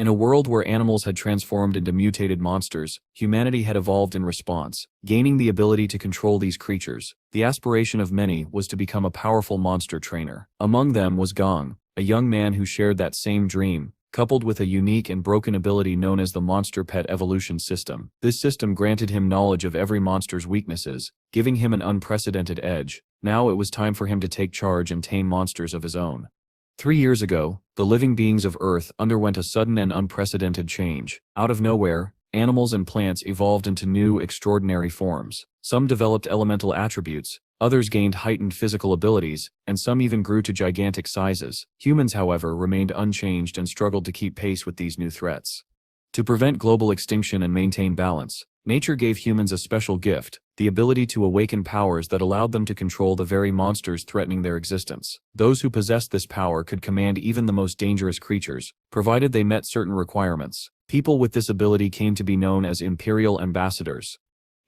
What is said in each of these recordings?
In a world where animals had transformed into mutated monsters, humanity had evolved in response, gaining the ability to control these creatures. The aspiration of many was to become a powerful monster trainer. Among them was Gong, a young man who shared that same dream, coupled with a unique and broken ability known as the Monster Pet Evolution System. This system granted him knowledge of every monster's weaknesses, giving him an unprecedented edge. Now it was time for him to take charge and tame monsters of his own. 3 years ago, the living beings of Earth underwent a sudden and unprecedented change. Out of nowhere, animals and plants evolved into new, extraordinary forms. Some developed elemental attributes, others gained heightened physical abilities, and some even grew to gigantic sizes. Humans, however, remained unchanged and struggled to keep pace with these new threats. To prevent global extinction and maintain balance, nature gave humans a special gift, the ability to awaken powers that allowed them to control the very monsters threatening their existence. Those who possessed this power could command even the most dangerous creatures, provided they met certain requirements. People with this ability came to be known as Imperial Ambassadors.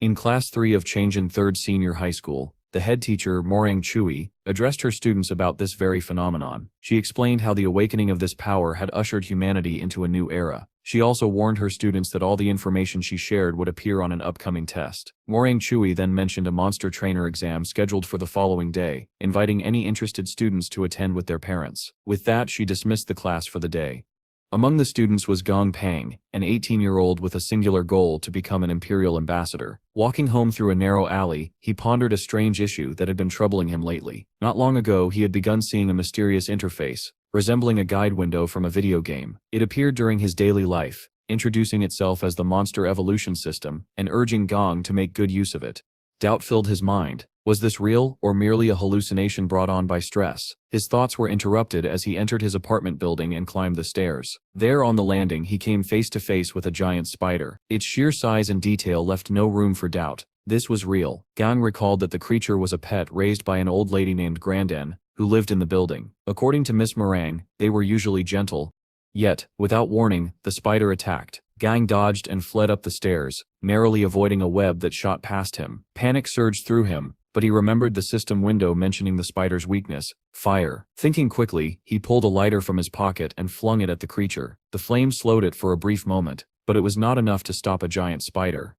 In Class 3 of Chang'an 3rd Senior High School, the head teacher, Morang Chui, addressed her students about this very phenomenon. She explained how the awakening of this power had ushered humanity into a new era. She also warned her students that all the information she shared would appear on an upcoming test. Morang Chui then mentioned a monster trainer exam scheduled for the following day, inviting any interested students to attend with their parents. With that, she dismissed the class for the day. Among the students was Gao Pang, an 18-year-old with a singular goal to become an Imperial Ambassador. Walking home through a narrow alley, he pondered a strange issue that had been troubling him lately. Not long ago, he had begun seeing a mysterious interface, resembling a guide window from a video game. It appeared during his daily life, introducing itself as the Monster Evolution System, and urging Gong to make good use of it. Doubt filled his mind. Was this real, or merely a hallucination brought on by stress? His thoughts were interrupted as he entered his apartment building and climbed the stairs. There on the landing he came face to face with a giant spider. Its sheer size and detail left no room for doubt. This was real. Gang recalled that the creature was a pet raised by an old lady named Grandin, who lived in the building. According to Miss Morang, they were usually gentle. Yet, without warning, the spider attacked. Gang dodged and fled up the stairs, narrowly avoiding a web that shot past him. Panic surged through him, but he remembered the system window mentioning the spider's weakness, fire. Thinking quickly, he pulled a lighter from his pocket and flung it at the creature. The flame slowed it for a brief moment, but it was not enough to stop a giant spider.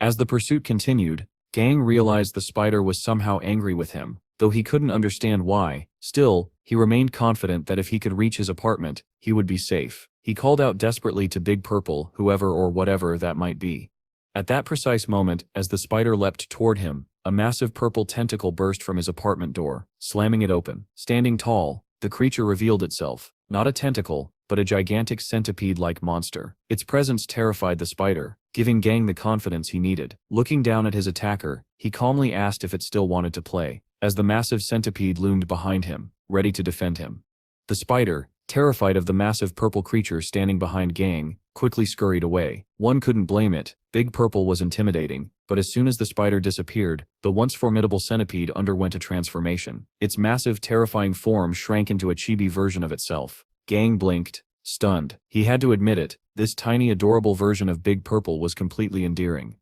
As the pursuit continued, Gang realized the spider was somehow angry with him, though he couldn't understand why. Still, he remained confident that if he could reach his apartment, he would be safe. He called out desperately to Big Purple, whoever or whatever that might be. At that precise moment, as the spider leapt toward him, a massive purple tentacle burst from his apartment door, slamming it open. Standing tall, the creature revealed itself, not a tentacle, but a gigantic centipede-like monster. Its presence terrified the spider, giving Gang the confidence he needed. Looking down at his attacker, he calmly asked if it still wanted to play, as the massive centipede loomed behind him, ready to defend him. The spider, terrified of the massive purple creature standing behind Gang, quickly scurried away. One couldn't blame it. Big Purple was intimidating, but as soon as the spider disappeared, the once formidable centipede underwent a transformation. Its massive, terrifying form shrank into a chibi version of itself. Gang blinked, stunned. He had to admit it, this tiny, adorable version of Big Purple was completely endearing.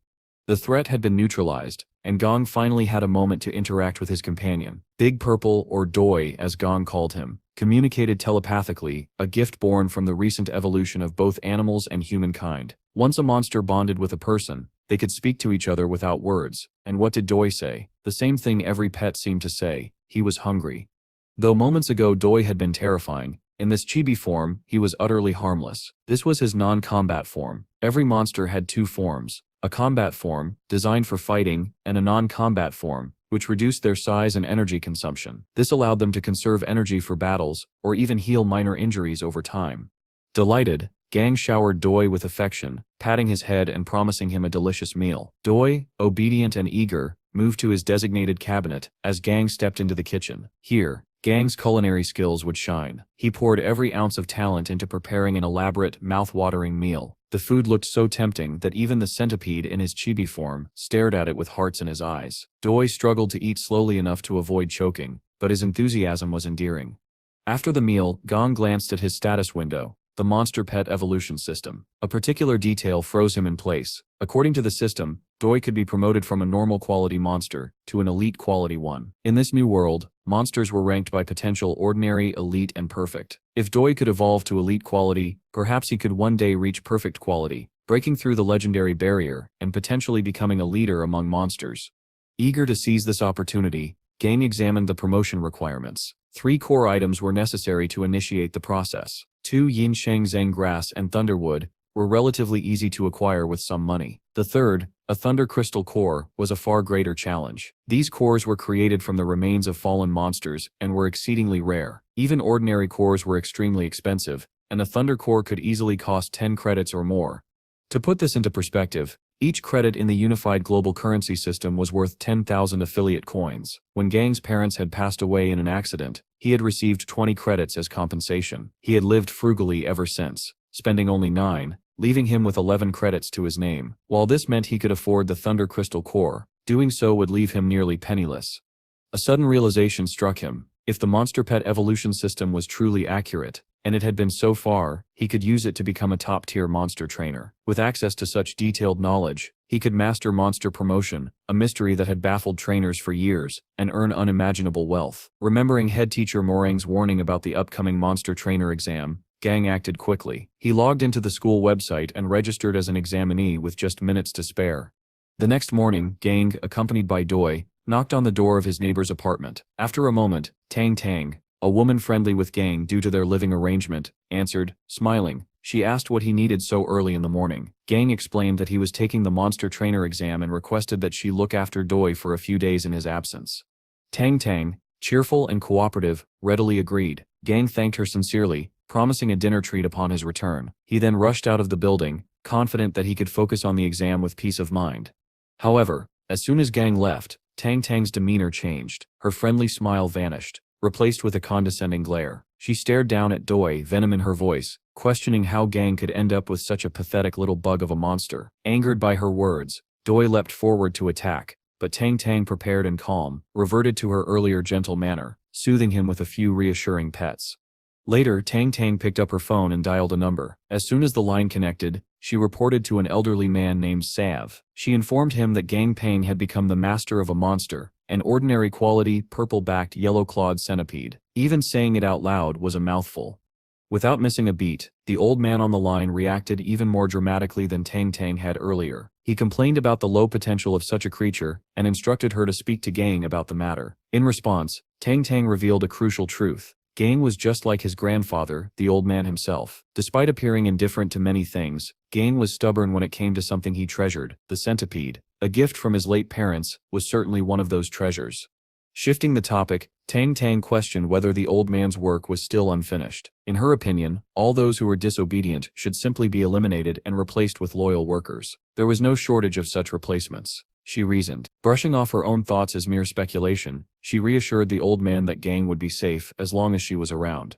The threat had been neutralized, and Gong finally had a moment to interact with his companion. Big Purple, or Doi as Gong called him, communicated telepathically, a gift born from the recent evolution of both animals and humankind. Once a monster bonded with a person, they could speak to each other without words. And what did Doi say? The same thing every pet seemed to say: he was hungry. Though moments ago Doi had been terrifying, in this chibi form, he was utterly harmless. This was his non-combat form. Every monster had two forms: a combat form, designed for fighting, and a non-combat form, which reduced their size and energy consumption. This allowed them to conserve energy for battles, or even heal minor injuries over time. Delighted, Gang showered Doi with affection, patting his head and promising him a delicious meal. Doi, obedient and eager, moved to his designated cabinet as Gang stepped into the kitchen. Here, Gang's culinary skills would shine. He poured every ounce of talent into preparing an elaborate, mouth-watering meal. The food looked so tempting that even the centipede in his chibi form stared at it with hearts in his eyes. Doi struggled to eat slowly enough to avoid choking, but his enthusiasm was endearing. After the meal, Gong glanced at his status window, the Monster Pet Evolution System. A particular detail froze him in place. According to the system, Doi could be promoted from a normal quality monster to an elite quality one. In this new world, monsters were ranked by potential ordinary, elite, and perfect. If Doi could evolve to elite quality, perhaps he could one day reach perfect quality, breaking through the legendary barrier and potentially becoming a leader among monsters. Eager to seize this opportunity, Gang examined the promotion requirements. 3 core items were necessary to initiate the process. 2 Yin Sheng Zheng grass and thunderwood were relatively easy to acquire with some money. The third, a thunder crystal core, was a far greater challenge. These cores were created from the remains of fallen monsters and were exceedingly rare. Even ordinary cores were extremely expensive, and a thunder core could easily cost 10 credits or more. To put this into perspective, each credit in the unified global currency system was worth 10,000 affiliate coins. When Gang's parents had passed away in an accident, he had received 20 credits as compensation. He had lived frugally ever since, spending only 9, leaving him with 11 credits to his name. While this meant he could afford the Thunder Crystal Core, doing so would leave him nearly penniless. A sudden realization struck him. If the monster pet evolution system was truly accurate, and it had been so far, he could use it to become a top-tier monster trainer. With access to such detailed knowledge, he could master monster promotion, a mystery that had baffled trainers for years, and earn unimaginable wealth. Remembering head teacher Morang's warning about the upcoming monster trainer exam, Gang acted quickly. He logged into the school website and registered as an examinee with just minutes to spare. The next morning, Gang, accompanied by Doi, knocked on the door of his neighbor's apartment. After a moment, Tang, a woman friendly with Gang due to their living arrangement, answered, smiling. She asked what he needed so early in the morning. Gang explained that he was taking the monster trainer exam and requested that she look after Doi for a few days in his absence. Tang, cheerful and cooperative, readily agreed. Gang thanked her sincerely, promising a dinner treat upon his return. He then rushed out of the building, confident that he could focus on the exam with peace of mind. However, as soon as Gang left, Tang's demeanor changed. Her friendly smile vanished, replaced with a condescending glare. She stared down at Doi, venom in her voice, questioning how Gang could end up with such a pathetic little bug of a monster. Angered by her words, Doi leapt forward to attack, but Tang, prepared and calm, reverted to her earlier gentle manner, soothing him with a few reassuring pets. Later, Tang picked up her phone and dialed a number. As soon as the line connected, she reported to an elderly man named Sav. She informed him that Gao Pang had become the master of a monster, an ordinary quality, purple-backed, yellow-clawed centipede. Even saying it out loud was a mouthful. Without missing a beat, the old man on the line reacted even more dramatically than Tang had earlier. He complained about the low potential of such a creature, and instructed her to speak to Gang about the matter. In response, Tang revealed a crucial truth. Gang was just like his grandfather, the old man himself. Despite appearing indifferent to many things, Gang was stubborn when it came to something he treasured. The centipede, a gift from his late parents, was certainly one of those treasures. Shifting the topic, Tang questioned whether the old man's work was still unfinished. In her opinion, all those who were disobedient should simply be eliminated and replaced with loyal workers. There was no shortage of such replacements, she reasoned. Brushing off her own thoughts as mere speculation, she reassured the old man that Gang would be safe as long as she was around.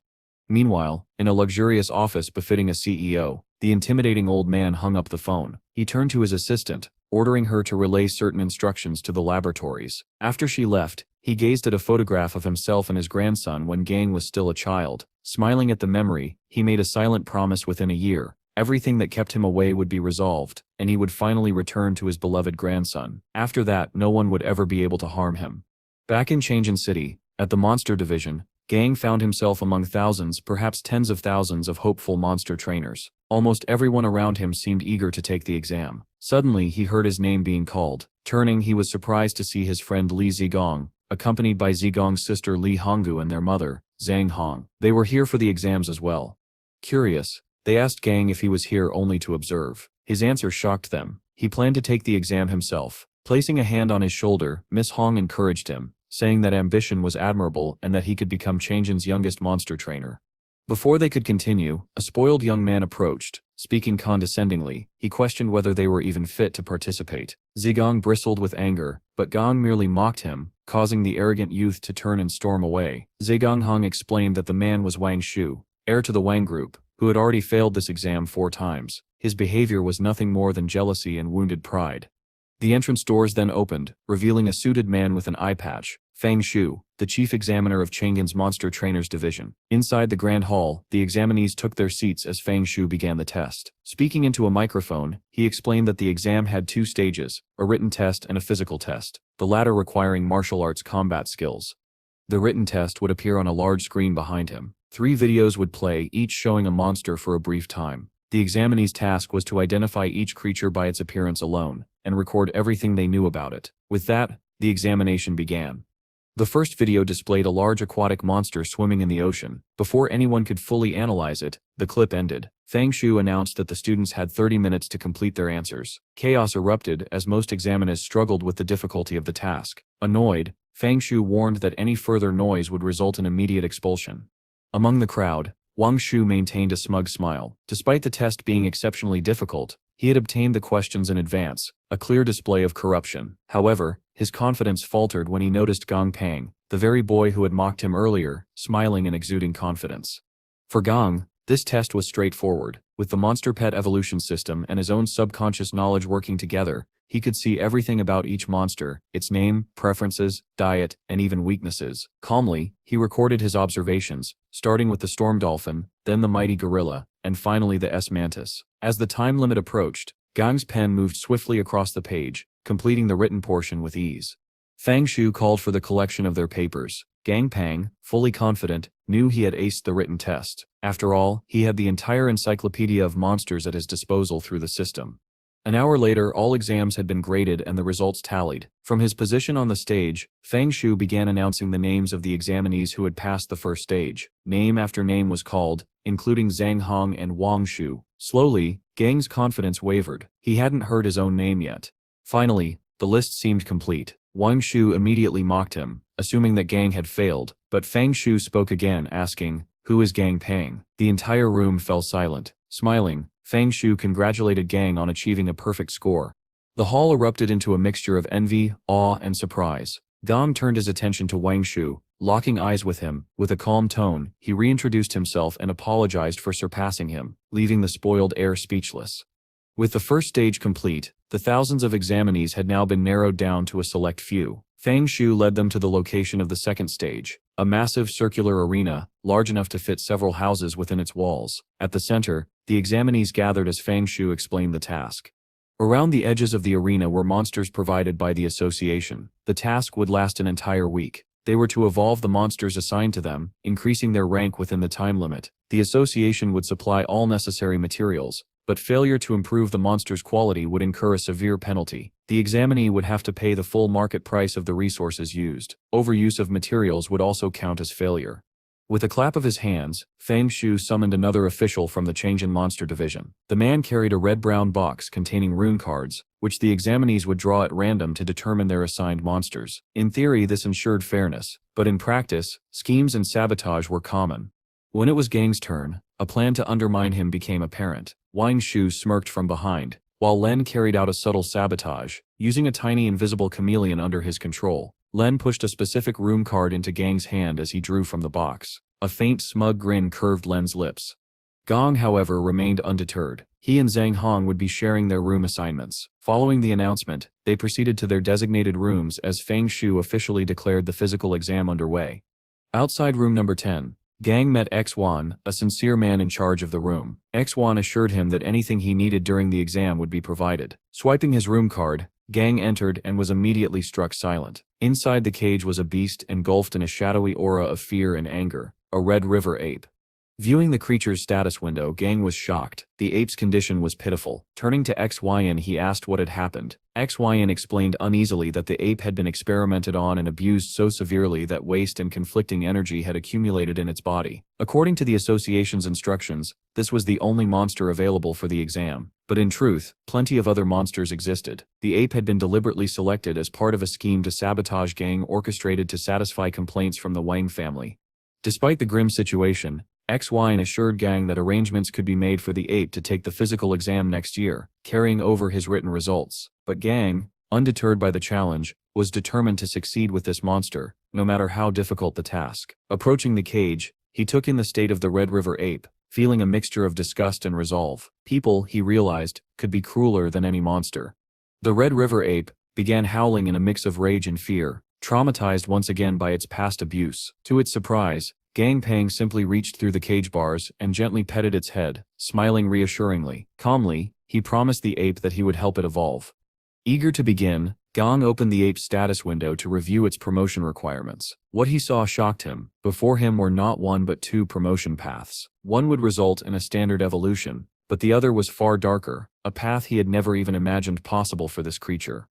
Meanwhile, in a luxurious office befitting a CEO, the intimidating old man hung up the phone. He turned to his assistant, ordering her to relay certain instructions to the laboratories. After she left, he gazed at a photograph of himself and his grandson when Gang was still a child. Smiling at the memory, he made a silent promise within a year. Everything that kept him away would be resolved, and he would finally return to his beloved grandson. After that, no one would ever be able to harm him. Back in Chang'an City, at the monster division, Gang found himself among thousands, perhaps tens of thousands of hopeful monster trainers. Almost everyone around him seemed eager to take the exam. Suddenly, he heard his name being called. Turning, he was surprised to see his friend Li Zigong, accompanied by Zigong's sister Li Honggu and their mother, Zhang Hong. They were here for the exams as well. Curious, they asked Gang if he was here only to observe. His answer shocked them. He planned to take the exam himself. Placing a hand on his shoulder, Miss Hong encouraged him, saying that ambition was admirable and that he could become Chang'an's youngest monster trainer. Before they could continue, a spoiled young man approached. Speaking condescendingly, he questioned whether they were even fit to participate. Zigong bristled with anger, but Gong merely mocked him, causing the arrogant youth to turn and storm away. Zigong Hong explained that the man was Wang Shu, heir to the Wang group, who had already failed this exam 4 times. His behavior was nothing more than jealousy and wounded pride. The entrance doors then opened, revealing a suited man with an eye patch. Fang Shu, the chief examiner of Chang'an's Monster Trainers Division. Inside the grand hall, the examinees took their seats as Fang Shu began the test. Speaking into a microphone, he explained that the exam had 2 stages, a written test and a physical test, the latter requiring martial arts combat skills. The written test would appear on a large screen behind him. 3 videos would play, each showing a monster for a brief time. The examinee's task was to identify each creature by its appearance alone, and record everything they knew about it. With that, the examination began. The first video displayed a large aquatic monster swimming in the ocean. Before anyone could fully analyze it, the clip ended. Fang Shu announced that the students had 30 minutes to complete their answers. Chaos erupted as most examiners struggled with the difficulty of the task. Annoyed, Fang Shu warned that any further noise would result in immediate expulsion. Among the crowd, Wang Shu maintained a smug smile. Despite the test being exceptionally difficult, he had obtained the questions in advance, a clear display of corruption. However, his confidence faltered when he noticed Gao Pang, the very boy who had mocked him earlier, smiling and exuding confidence. For Gong, this test was straightforward. With the monster pet evolution system and his own subconscious knowledge working together, he could see everything about each monster, its name, preferences, diet, and even weaknesses. Calmly, he recorded his observations, starting with the storm dolphin, then the mighty gorilla, and finally the S-mantis. As the time limit approached, Gang's pen moved swiftly across the page, completing the written portion with ease. Fang Shu called for the collection of their papers. Gao Pang, fully confident, knew he had aced the written test. After all, he had the entire encyclopedia of monsters at his disposal through the system. An hour later, all exams had been graded and the results tallied. From his position on the stage, Fang Shu began announcing the names of the examinees who had passed the first stage. Name after name was called, including Zhang Hong and Wang Shu. Slowly, Gang's confidence wavered. He hadn't heard his own name yet. Finally, the list seemed complete. Wang Shu immediately mocked him, assuming that Gang had failed, but Fang Shu spoke again, asking, "Who is Gao Pang?" The entire room fell silent. Smiling, Fang Shu congratulated Gang on achieving a perfect score. The hall erupted into a mixture of envy, awe, and surprise. Gong turned his attention to Wang Shu, locking eyes with him. With a calm tone, he reintroduced himself and apologized for surpassing him, leaving the spoiled heir speechless. With the first stage complete, the thousands of examinees had now been narrowed down to a select few. Fang Shu led them to the location of the second stage, a massive circular arena, large enough to fit several houses within its walls. At the center, the examinees gathered as Fang Shu explained the task. Around the edges of the arena were monsters provided by the Association. The task would last an entire week. They were to evolve the monsters assigned to them, increasing their rank within the time limit. The Association would supply all necessary materials, but failure to improve the monster's quality would incur a severe penalty. The examinee would have to pay the full market price of the resources used. Overuse of materials would also count as failure. With a clap of his hands, Fang Shu summoned another official from the Chang'an Monster Division. The man carried a red-brown box containing rune cards, which the examinees would draw at random to determine their assigned monsters. In theory, this ensured fairness, but in practice, schemes and sabotage were common. When it was Gang's turn, a plan to undermine him became apparent. Wang Shu smirked from behind, while Len carried out a subtle sabotage, using a tiny invisible chameleon under his control. Len pushed a specific rune card into Gang's hand as he drew from the box. A faint smug grin curved Len's lips. Gong, however, remained undeterred. He and Zhang Hong would be sharing their room assignments. Following the announcement, they proceeded to their designated rooms as Fang Shu officially declared the physical exam underway. Outside room number 10, Gang met X1, a sincere man in charge of the room. X1 assured him that anything he needed during the exam would be provided. Swiping his room card, Gang entered and was immediately struck silent. Inside the cage was a beast engulfed in a shadowy aura of fear and anger, a Red River Ape. Viewing the creature's status window, Gang was shocked. The ape's condition was pitiful. Turning to XYN, he asked what had happened. XYN explained uneasily that the ape had been experimented on and abused so severely that waste and conflicting energy had accumulated in its body. According to the Association's instructions, this was the only monster available for the exam. But in truth, plenty of other monsters existed. The ape had been deliberately selected as part of a scheme to sabotage Gang orchestrated to satisfy complaints from the Wang family. Despite the grim situation, XY assured Gang that arrangements could be made for the ape to take the physical exam next year, carrying over his written results. But Gang, undeterred by the challenge, was determined to succeed with this monster, no matter how difficult the task. Approaching the cage, he took in the state of the Red River Ape, feeling a mixture of disgust and resolve. People, he realized, could be crueler than any monster. The Red River Ape began howling in a mix of rage and fear, traumatized once again by its past abuse. To its surprise, Gao Pang simply reached through the cage bars and gently petted its head, smiling reassuringly. Calmly, he promised the ape that he would help it evolve. Eager to begin, Gong opened the ape's status window to review its promotion requirements. What he saw shocked him. Before him were not one but two promotion paths. One would result in a standard evolution, but the other was far darker, a path he had never even imagined possible for this creature.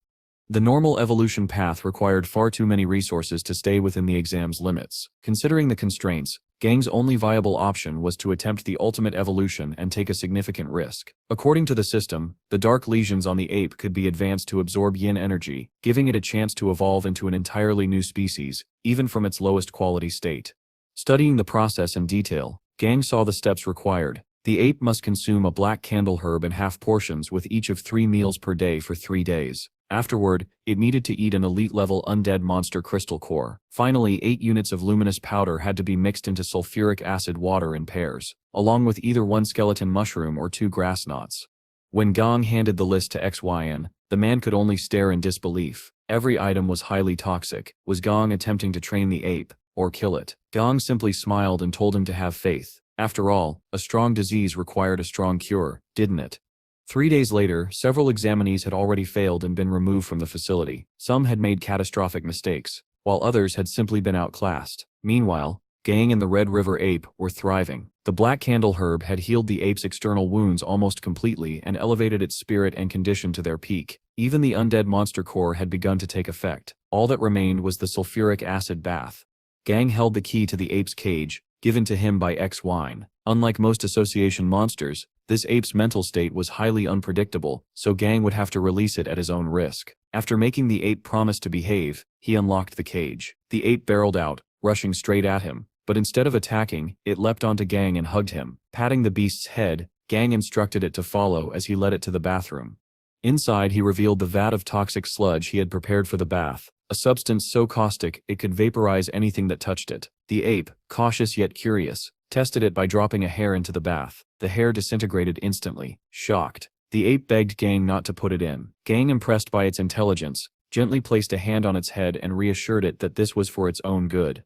The normal evolution path required far too many resources to stay within the exam's limits. Considering the constraints, Gang's only viable option was to attempt the ultimate evolution and take a significant risk. According to the system, the dark lesions on the ape could be advanced to absorb yin energy, giving it a chance to evolve into an entirely new species, even from its lowest quality state. Studying the process in detail, Gang saw the steps required. The ape must consume a black candle herb in half portions with each of 3 meals per day for 3 days. Afterward, it needed to eat an elite-level undead monster crystal core. Finally, 8 units of luminous powder had to be mixed into sulfuric acid water in pairs, along with either 1 skeleton mushroom or 2 grass knots. When Gong handed the list to XYN, the man could only stare in disbelief. Every item was highly toxic. Was Gong attempting to train the ape, or kill it? Gong simply smiled and told him to have faith. After all, a strong disease required a strong cure, didn't it? 3 days later, several examinees had already failed and been removed from the facility. Some had made catastrophic mistakes, while others had simply been outclassed. Meanwhile, Gong and the Red River Ape were thriving. The black candle herb had healed the ape's external wounds almost completely and elevated its spirit and condition to their peak. Even the undead monster core had begun to take effect. All that remained was the sulfuric acid bath. Gong held the key to the ape's cage, given to him by XYN. Unlike most association monsters, this ape's mental state was highly unpredictable, so Gong would have to release it at his own risk. After making the ape promise to behave, he unlocked the cage. The ape barreled out, rushing straight at him, but instead of attacking, it leapt onto Gong and hugged him. Patting the beast's head, Gong instructed it to follow as he led it to the bathroom. Inside, he revealed the vat of toxic sludge he had prepared for the bath, a substance so caustic it could vaporize anything that touched it. The ape, cautious yet curious, tested it by dropping a hair into the bath. The hair disintegrated instantly. Shocked, the ape begged Gong not to put it in. Gong, impressed by its intelligence, gently placed a hand on its head and reassured it that this was for its own good.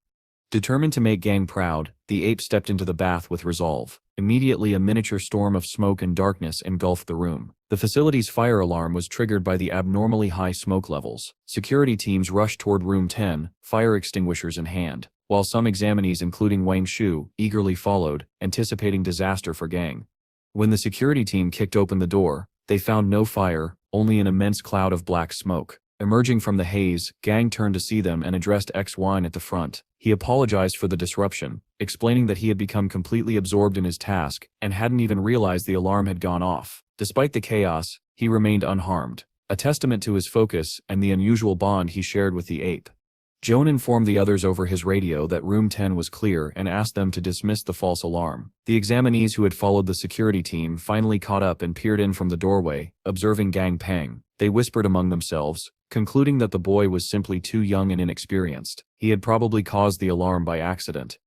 Determined to make Gong proud, the ape stepped into the bath with resolve. Immediately, a miniature storm of smoke and darkness engulfed the room. The facility's fire alarm was triggered by the abnormally high smoke levels. Security teams rushed toward room 10, fire extinguishers in hand, while some examinees, including Wang Shu, eagerly followed, anticipating disaster for Gong. When the security team kicked open the door, they found no fire, only an immense cloud of black smoke. Emerging from the haze, Gong turned to see them and addressed XYN at the front. He apologized for the disruption, explaining that he had become completely absorbed in his task and hadn't even realized the alarm had gone off. Despite the chaos, he remained unharmed, a testament to his focus and the unusual bond he shared with the ape. Joan informed the others over his radio that room 10 was clear and asked them to dismiss the false alarm. The examinees who had followed the security team finally caught up and peered in from the doorway, observing Gao Pang. They whispered among themselves, concluding that the boy was simply too young and inexperienced. He had probably caused the alarm by accident.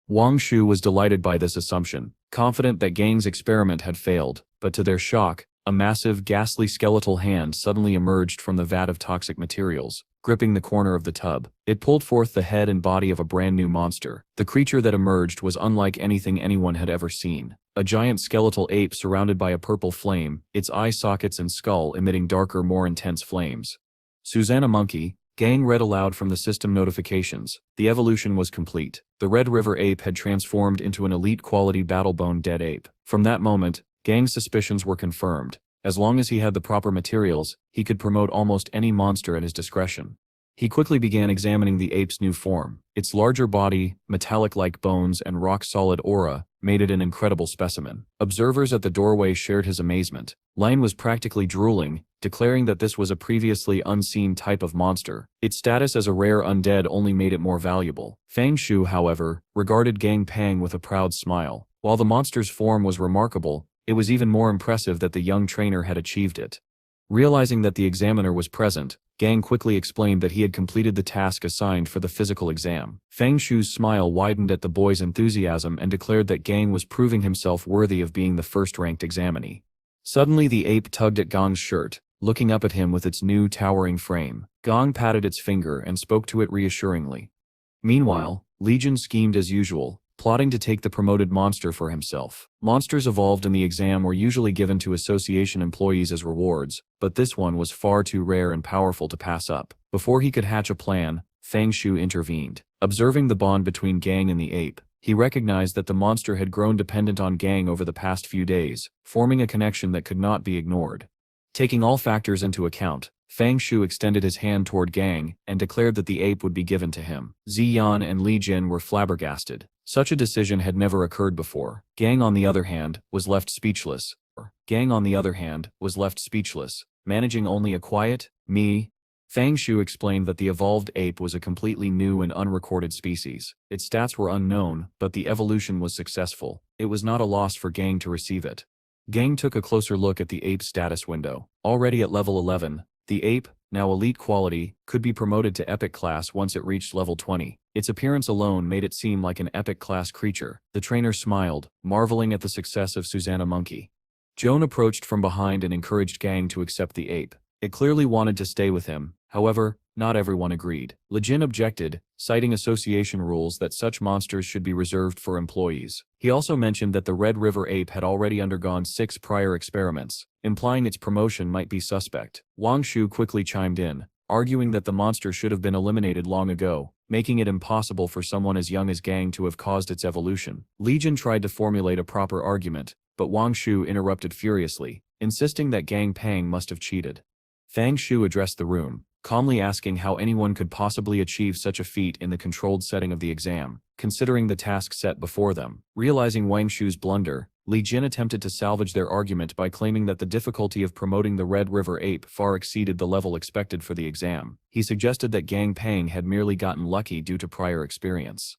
Wang Shu was delighted by this assumption, confident that Gang's experiment had failed, but to their shock, a massive, ghastly skeletal hand suddenly emerged from the vat of toxic materials, gripping the corner of the tub. It pulled forth the head and body of a brand new monster. The creature that emerged was unlike anything anyone had ever seen. A giant skeletal ape surrounded by a purple flame, its eye sockets and skull emitting darker, more intense flames. Susanna Monkey, Gong read aloud from the system notifications. The evolution was complete. The Red River Ape had transformed into an elite-quality battle-bone dead ape. From that moment, Gang's suspicions were confirmed. As long as he had the proper materials, he could promote almost any monster at his discretion. He quickly began examining the ape's new form. Its larger body, metallic-like bones, and rock-solid aura made it an incredible specimen. Observers at the doorway shared his amazement. Lane was practically drooling, declaring that this was a previously unseen type of monster. Its status as a rare undead only made it more valuable. Fang Shu, however, regarded Gao Pang with a proud smile. While the monster's form was remarkable, it was even more impressive that the young trainer had achieved it. Realizing that the examiner was present, Gong quickly explained that he had completed the task assigned for the physical exam. Fang Shu's smile widened at the boy's enthusiasm and declared that Gong was proving himself worthy of being the first-ranked examinee. Suddenly the ape tugged at Gong's shirt, looking up at him with its new towering frame. Gong patted its finger and spoke to it reassuringly. Meanwhile, Legion schemed as usual, plotting to take the promoted monster for himself. Monsters evolved in the exam were usually given to association employees as rewards, but this one was far too rare and powerful to pass up. Before he could hatch a plan, Fang Shu intervened. Observing the bond between Gang and the ape, he recognized that the monster had grown dependent on Gang over the past few days, forming a connection that could not be ignored. Taking all factors into account, Fang Shu extended his hand toward Gang and declared that the ape would be given to him. Ziyan and Li Jin were flabbergasted. Such a decision had never occurred before. Gang, on the other hand, was left speechless. Managing only a quiet, "me." Fang Shu explained that the evolved ape was a completely new and unrecorded species. Its stats were unknown, but the evolution was successful. It was not a loss for Gang to receive it. Gang took a closer look at the ape's status window. Already at level 11, the ape, now elite quality, could be promoted to epic class once it reached level 20. Its appearance alone made it seem like an epic class creature. The trainer smiled, marveling at the success of Susanna Monkey. Joan approached from behind and encouraged Gang to accept the ape. It clearly wanted to stay with him. However, not everyone agreed. Lejin objected, citing association rules that such monsters should be reserved for employees. He also mentioned that the Red River Ape had already undergone 6 prior experiments, implying its promotion might be suspect. Wang Shu quickly chimed in, arguing that the monster should have been eliminated long ago, making it impossible for someone as young as Gang to have caused its evolution. Legion tried to formulate a proper argument, but Wang Shu interrupted furiously, insisting that Gao Pang must have cheated. Fang Shu addressed the room, calmly asking how anyone could possibly achieve such a feat in the controlled setting of the exam, considering the task set before them. Realizing Wang Shu's blunder, Li Jin attempted to salvage their argument by claiming that the difficulty of promoting the Red River Ape far exceeded the level expected for the exam. He suggested that Gao Pang had merely gotten lucky due to prior experience.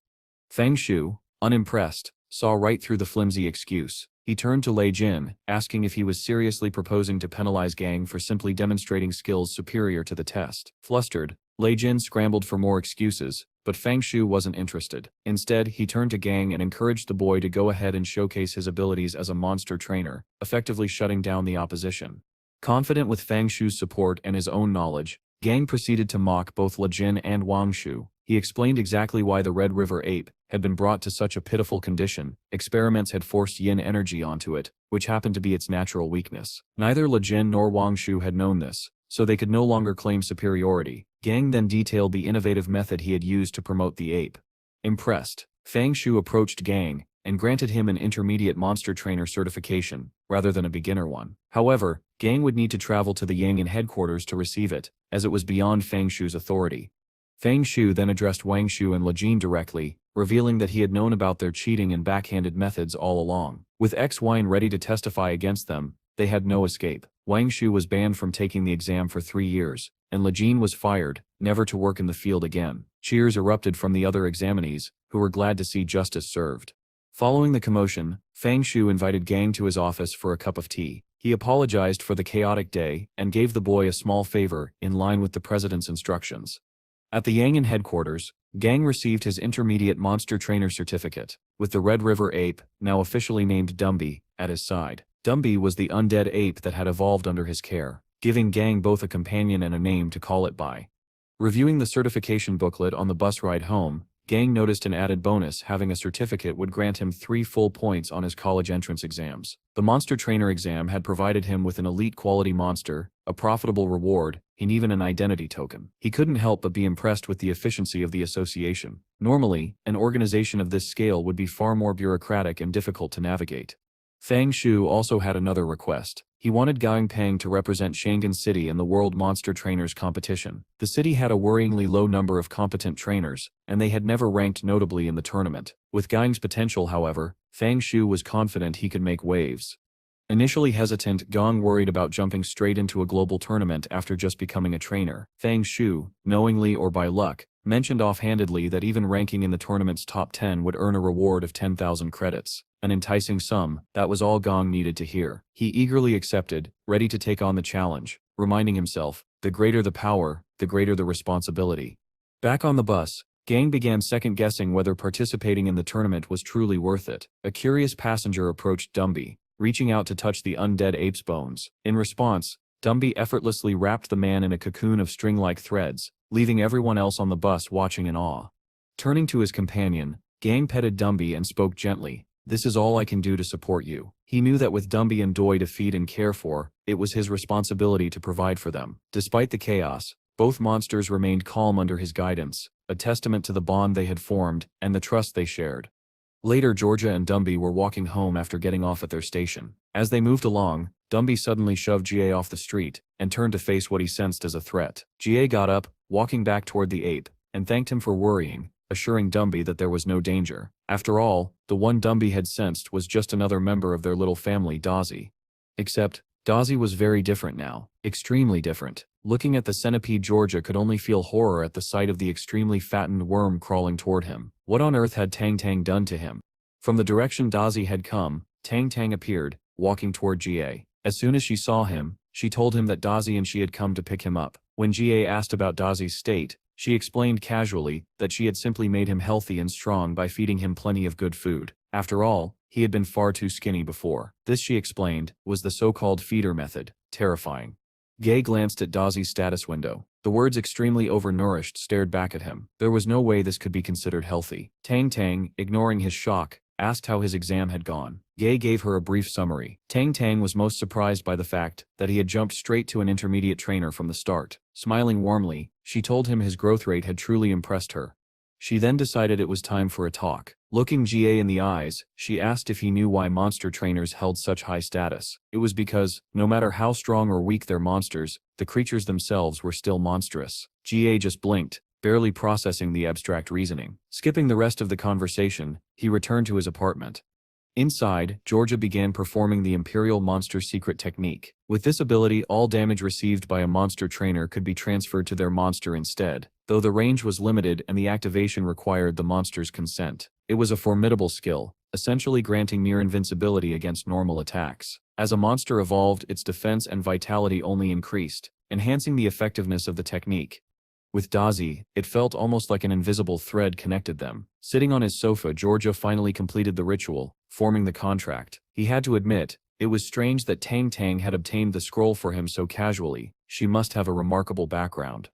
Fang Shu, unimpressed, saw right through the flimsy excuse. He turned to Lei Jin, asking if he was seriously proposing to penalize Gang for simply demonstrating skills superior to the test. Flustered, Lei Jin scrambled for more excuses, but Fang Shu wasn't interested. Instead, he turned to Gang and encouraged the boy to go ahead and showcase his abilities as a monster trainer, effectively shutting down the opposition. Confident with Fang Shu's support and his own knowledge, Gang proceeded to mock both Lei Jin and Wang Shu. He explained exactly why the Red River Ape had been brought to such a pitiful condition. Experiments had forced yin energy onto it, which happened to be its natural weakness. Neither Lei Jin nor Wang Shu had known this, so they could no longer claim superiority. Gang then detailed the innovative method he had used to promote the ape. Impressed, Fang Shu approached Gang and granted him an intermediate monster trainer certification, rather than a beginner one. However, Gang would need to travel to the Yang'an headquarters to receive it, as it was beyond Fang Shu's authority. Fang Shu then addressed Wang Shu and Lei Jin directly, revealing that he had known about their cheating and backhanded methods all along. With X-Wine ready to testify against them, they had no escape. Wang Shu was banned from taking the exam for 3 years, and Lei Jin was fired, never to work in the field again. Cheers erupted from the other examinees, who were glad to see justice served. Following the commotion, Fang Shu invited Gang to his office for a cup of tea. He apologized for the chaotic day and gave the boy a small favor in line with the president's instructions. At the Yang'an headquarters, Gang received his intermediate monster trainer certificate, with the Red River Ape, now officially named Dumby, at his side. Dumby was the undead ape that had evolved under his care, giving Gang both a companion and a name to call it by. Reviewing the certification booklet on the bus ride home, Gang noticed an added bonus: having a certificate would grant him 3 full points on his college entrance exams. The monster trainer exam had provided him with an elite quality monster, a profitable reward, and even an identity token. He couldn't help but be impressed with the efficiency of the association. Normally, an organization of this scale would be far more bureaucratic and difficult to navigate. Fang Shu also had another request. He wanted Gao Pang to represent Shanghai City in the World Monster Trainers competition. The city had a worryingly low number of competent trainers, and they had never ranked notably in the tournament. With Gang's potential, however, Fang Shu was confident he could make waves. Initially hesitant, Gong worried about jumping straight into a global tournament after just becoming a trainer. Fang Shu, knowingly or by luck, mentioned offhandedly that even ranking in the tournament's top 10 would earn a reward of 10,000 credits. An enticing sum, that was all Gong needed to hear. He eagerly accepted, ready to take on the challenge, reminding himself, the greater the power, the greater the responsibility. Back on the bus, Gang began second-guessing whether participating in the tournament was truly worth it. A curious passenger approached Dumby, reaching out to touch the undead ape's bones. In response, Dumby effortlessly wrapped the man in a cocoon of string-like threads, leaving everyone else on the bus watching in awe. Turning to his companion, Gang petted Dumby and spoke gently. "This is all I can do to support you." He knew that with Dumby and Doi to feed and care for, it was his responsibility to provide for them. Despite the chaos, both monsters remained calm under his guidance, a testament to the bond they had formed and the trust they shared. Later, Georgia and Dumby were walking home after getting off at their station. As they moved along, Dumby suddenly shoved GA off the street and turned to face what he sensed as a threat. GA got up, walking back toward the ape, and thanked him for worrying, assuring Dumby that there was no danger. After all, the one Dumby had sensed was just another member of their little family, Dazzy. Except, Dazzy was very different now. Extremely different. Looking at the centipede, Georgia could only feel horror at the sight of the extremely fattened worm crawling toward him. What on earth had Tang Tang done to him? From the direction Dazzy had come, Tang Tang appeared, walking toward GA. As soon as she saw him, she told him that Dazzy and she had come to pick him up. When GA asked about Dazzy's state, she explained casually that she had simply made him healthy and strong by feeding him plenty of good food. After all, he had been far too skinny before. This, she explained, was the so-called feeder method. Terrifying. Gay glanced at Dazzy's status window. The words "extremely overnourished" stared back at him. There was no way this could be considered healthy. Tang Tang, ignoring his shock, asked how his exam had gone. Gay gave her a brief summary. Tang Tang was most surprised by the fact that he had jumped straight to an intermediate trainer from the start. Smiling warmly, she told him his growth rate had truly impressed her. She then decided it was time for a talk. Looking GA in the eyes, she asked if he knew why monster trainers held such high status. It was because, no matter how strong or weak their monsters, the creatures themselves were still monstrous. GA just blinked, barely processing the abstract reasoning. Skipping the rest of the conversation, he returned to his apartment. Inside, Georgia began performing the Imperial Monster Secret technique. With this ability, all damage received by a monster trainer could be transferred to their monster instead, though the range was limited and the activation required the monster's consent. It was a formidable skill, essentially granting near invincibility against normal attacks. As a monster evolved, its defense and vitality only increased, enhancing the effectiveness of the technique. With Dazzy, it felt almost like an invisible thread connected them. Sitting on his sofa, Georgia finally completed the ritual, forming the contract. He had to admit, it was strange that Tang Tang had obtained the scroll for him so casually. She must have a remarkable background.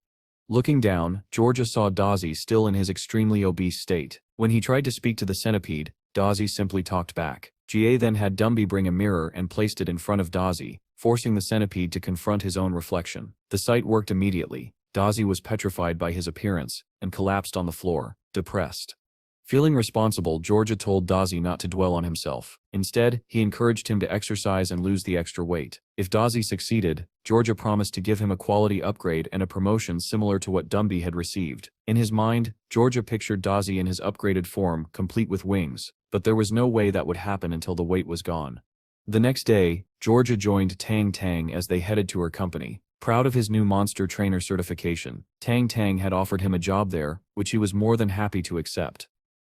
Looking down, Georgia saw Dazzy still in his extremely obese state. When he tried to speak to the centipede, Dazzy simply talked back. GA then had Dumby bring a mirror and placed it in front of Dazzy, forcing the centipede to confront his own reflection. The sight worked immediately. Dazzy was petrified by his appearance and collapsed on the floor, depressed. Feeling responsible, Georgia told Dazzy not to dwell on himself. Instead, he encouraged him to exercise and lose the extra weight. If Dazzy succeeded, Georgia promised to give him a quality upgrade and a promotion similar to what Dumby had received. In his mind, Georgia pictured Dazzy in his upgraded form, complete with wings, but there was no way that would happen until the weight was gone. The next day, Georgia joined Tang Tang as they headed to her company. Proud of his new monster trainer certification, Tang Tang had offered him a job there, which he was more than happy to accept.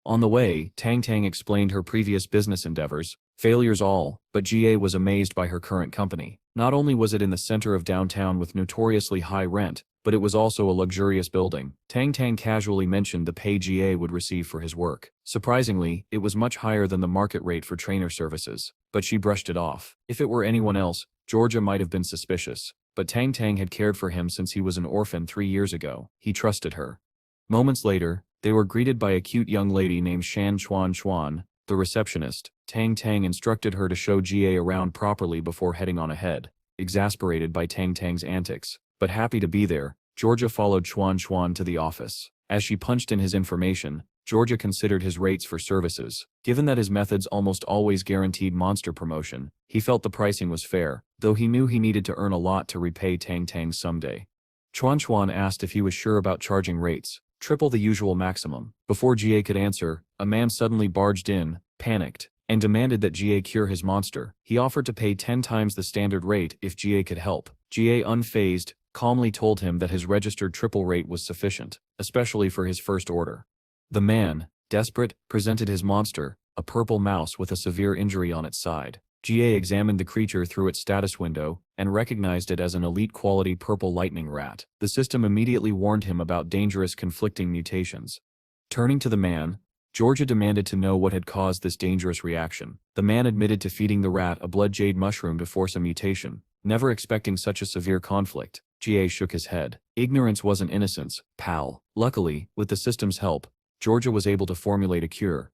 On the way, Tang Tang explained her previous business endeavors, failures all, but GA was amazed by her current company. Not only was it in the center of downtown with notoriously high rent, but it was also a luxurious building. Tang Tang casually mentioned the pay GA would receive for his work. Surprisingly, it was much higher than the market rate for trainer services, but she brushed it off. If it were anyone else, Georgia might have been suspicious. But Tang Tang had cared for him since he was an orphan 3 years ago. He trusted her. Moments later, they were greeted by a cute young lady named Shan Chuan Chuan, the receptionist. Tang Tang instructed her to show GA around properly before heading on ahead. Exasperated by Tang Tang's antics, but happy to be there, Georgia followed Chuan Chuan to the office. As she punched in his information, Georgia considered his rates for services. Given that his methods almost always guaranteed monster promotion, he felt the pricing was fair, though he knew he needed to earn a lot to repay Tang Tang someday. Chuan Chuan asked if he was sure about charging rates, triple the usual maximum. Before GA could answer, a man suddenly barged in, panicked, and demanded that GA cure his monster. He offered to pay 10 times the standard rate if GA could help. GA, unfazed, calmly told him that his registered triple rate was sufficient, especially for his first order. The man, desperate, presented his monster, a purple mouse with a severe injury on its side. GA examined the creature through its status window and recognized it as an elite-quality purple lightning rat. The system immediately warned him about dangerous conflicting mutations. Turning to the man, Georgia demanded to know what had caused this dangerous reaction. The man admitted to feeding the rat a blood jade mushroom to force a mutation, never expecting such a severe conflict. Ga shook his head. Ignorance wasn't innocence, pal. Luckily, with the system's help, Georgia was able to formulate a cure.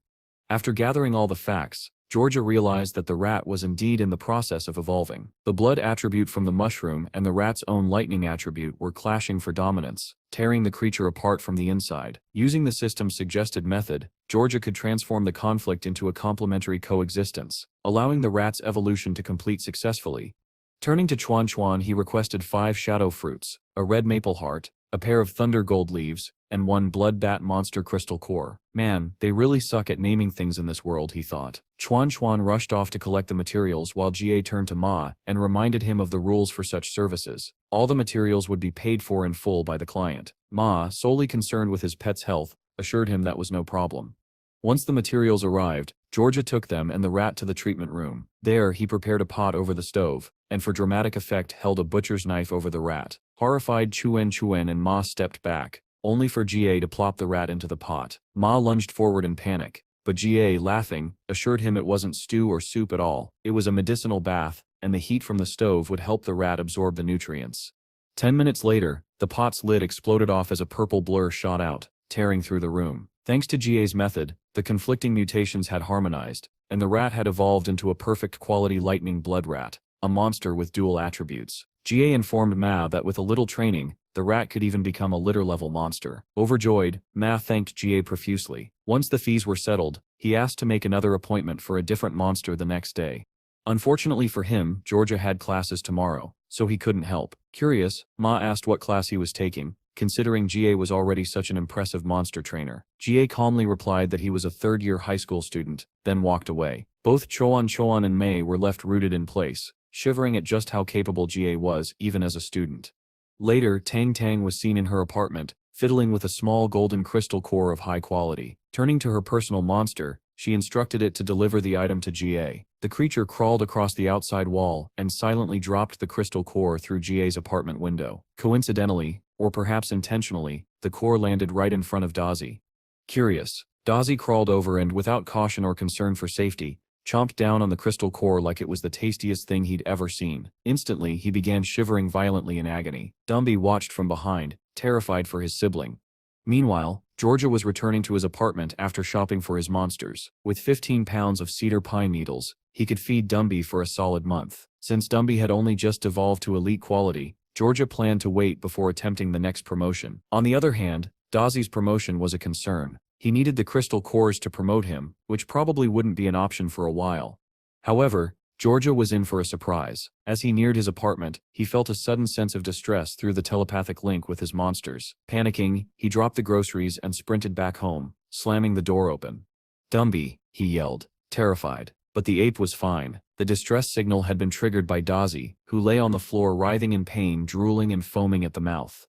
After gathering all the facts, Georgia realized that the rat was indeed in the process of evolving. The blood attribute from the mushroom and the rat's own lightning attribute were clashing for dominance, tearing the creature apart from the inside. Using the system's suggested method, Georgia could transform the conflict into a complementary coexistence, allowing the rat's evolution to complete successfully. Turning to Chuan Chuan, he requested 5 shadow fruits, a red maple heart, a pair of thunder gold leaves, and 1 blood bat monster crystal core. Man, they really suck at naming things in this world, he thought. Chuan Chuan rushed off to collect the materials while Ga turned to Ma and reminded him of the rules for such services. All the materials would be paid for in full by the client. Ma, solely concerned with his pet's health, assured him that was no problem. Once the materials arrived, Georgia took them and the rat to the treatment room. There, he prepared a pot over the stove, and for dramatic effect held a butcher's knife over the rat. Horrified, Chuan and Ma stepped back, only for Ga to plop the rat into the pot. Ma lunged forward in panic, but Ga, laughing, assured him it wasn't stew or soup at all. It was a medicinal bath, and the heat from the stove would help the rat absorb the nutrients. 10 minutes later, the pot's lid exploded off as a purple blur shot out, tearing through the room. Thanks to Ga's method, the conflicting mutations had harmonized, and the rat had evolved into a perfect quality lightning blood rat, a monster with dual attributes. Ga informed Ma that with a little training, the rat could even become a litter-level monster. Overjoyed, Ma thanked Ga profusely. Once the fees were settled, he asked to make another appointment for a different monster the next day. Unfortunately for him, Georgia had classes tomorrow, so he couldn't help. Curious, Ma asked what class he was taking, considering Ga was already such an impressive monster trainer. Ga calmly replied that he was a third-year high school student, then walked away. Both Chuan and Mei were left rooted in place, shivering at just how capable Ga was, even as a student. Later, Tang was seen in her apartment, fiddling with a small golden crystal core of high quality. Turning to her personal monster, she instructed it to deliver the item to Ga. The creature crawled across the outside wall and silently dropped the crystal core through Ga's apartment window. Coincidentally, or perhaps intentionally, the core landed right in front of Dazi. Curious, Dazi crawled over and, without caution or concern for safety, chomped down on the crystal core like it was the tastiest thing he'd ever seen. Instantly, he began shivering violently in agony. Dumby watched from behind, terrified for his sibling. Meanwhile, Georgia was returning to his apartment after shopping for his monsters. With 15 pounds of cedar pine needles, he could feed Dumby for a solid month. Since Dumby had only just evolved to elite quality, Georgia planned to wait before attempting the next promotion. On the other hand, Dazi's promotion was a concern. He needed the crystal cores to promote him, which probably wouldn't be an option for a while. However, Georgia was in for a surprise. As he neared his apartment, he felt a sudden sense of distress through the telepathic link with his monsters. Panicking, he dropped the groceries and sprinted back home, slamming the door open. "Dumby," he yelled, terrified. But the ape was fine. The distress signal had been triggered by Dazi, who lay on the floor writhing in pain, drooling and foaming at the mouth.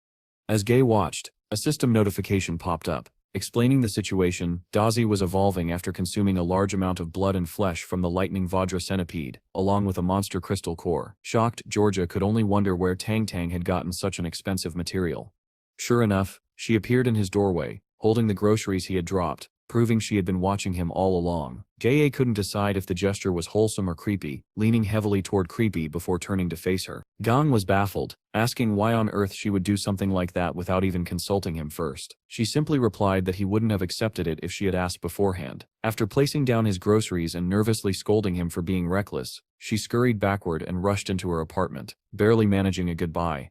As Gay watched, a system notification popped up. Explaining the situation, Dazi was evolving after consuming a large amount of blood and flesh from the lightning Vajra centipede, along with a monster crystal core. Shocked, Georgia could only wonder where Tang had gotten such an expensive material. Sure enough, she appeared in his doorway, holding the groceries he had dropped, proving she had been watching him all along. J.A. couldn't decide if the gesture was wholesome or creepy, leaning heavily toward creepy before turning to face her. Gong was baffled, asking why on earth she would do something like that without even consulting him first. She simply replied that he wouldn't have accepted it if she had asked beforehand. After placing down his groceries and nervously scolding him for being reckless, she scurried backward and rushed into her apartment, barely managing a goodbye.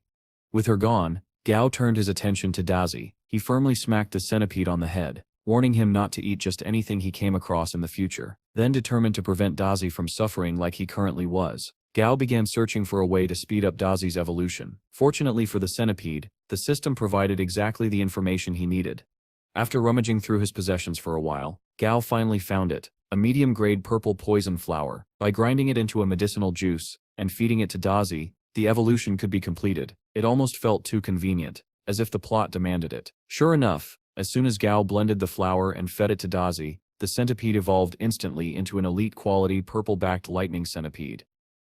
With her gone, Gao turned his attention to Dazi. He firmly smacked the centipede on the head, warning him not to eat just anything he came across in the future. Then, determined to prevent Dazi from suffering like he currently was, Gao began searching for a way to speed up Dazi's evolution. Fortunately for the centipede, the system provided exactly the information he needed. After rummaging through his possessions for a while, Gao finally found it, a medium-grade purple poison flower. By grinding it into a medicinal juice and feeding it to Dazi, the evolution could be completed. It almost felt too convenient, as if the plot demanded it. Sure enough, as soon as Gao blended the flower and fed it to Dazi, the centipede evolved instantly into an elite-quality purple-backed lightning centipede.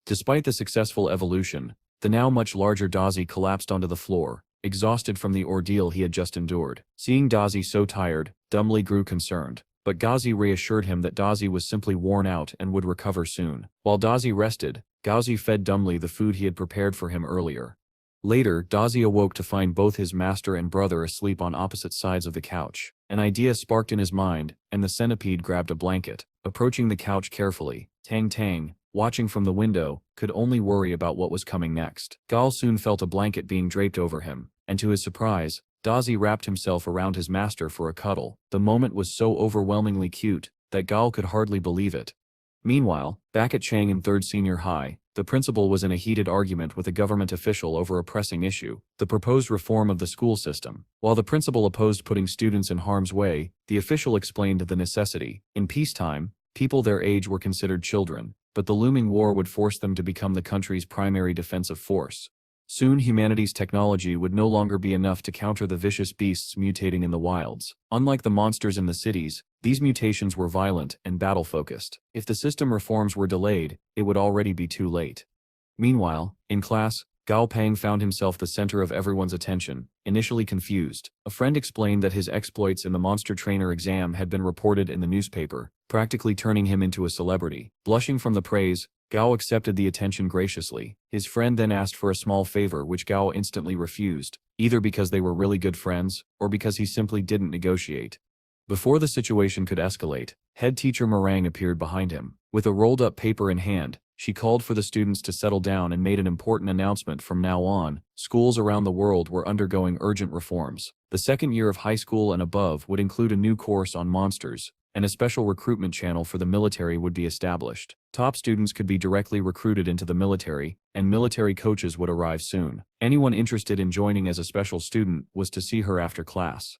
Despite the successful evolution, the now much larger Dazi collapsed onto the floor, exhausted from the ordeal he had just endured. Seeing Dazi so tired, Dumby grew concerned, but Dazi reassured him that Dazi was simply worn out and would recover soon. While Dazi rested, Gaozi fed Dumby the food he had prepared for him earlier. Later, Dazi awoke to find both his master and brother asleep on opposite sides of the couch. An idea sparked in his mind, and the centipede grabbed a blanket. Approaching the couch carefully, Tang, watching from the window, could only worry about what was coming next. Gao soon felt a blanket being draped over him, and to his surprise, Dazi wrapped himself around his master for a cuddle. The moment was so overwhelmingly cute that Gao could hardly believe it. Meanwhile, back at Chang in 3rd Senior High, the principal was in a heated argument with a government official over a pressing issue, the proposed reform of the school system. While the principal opposed putting students in harm's way, the official explained the necessity. In peacetime, people their age were considered children, but the looming war would force them to become the country's primary defensive force. Soon humanity's technology would no longer be enough to counter the vicious beasts mutating in the wilds. Unlike the monsters in the cities, these mutations were violent and battle-focused. If the system reforms were delayed, it would already be too late. Meanwhile, in class, Gao Pang found himself the center of everyone's attention. Initially confused, a friend explained that his exploits in the monster trainer exam had been reported in the newspaper, practically turning him into a celebrity. Blushing from the praise, Gao accepted the attention graciously. His friend then asked for a small favor which Gao instantly refused, either because they were really good friends, or because he simply didn't negotiate. Before the situation could escalate, head teacher Meringue appeared behind him. With a rolled-up paper in hand, she called for the students to settle down and made an important announcement. From now on, schools around the world were undergoing urgent reforms. The second year of high school and above would include a new course on monsters, and a special recruitment channel for the military would be established. Top students could be directly recruited into the military, and military coaches would arrive soon. Anyone interested in joining as a special student was to see her after class.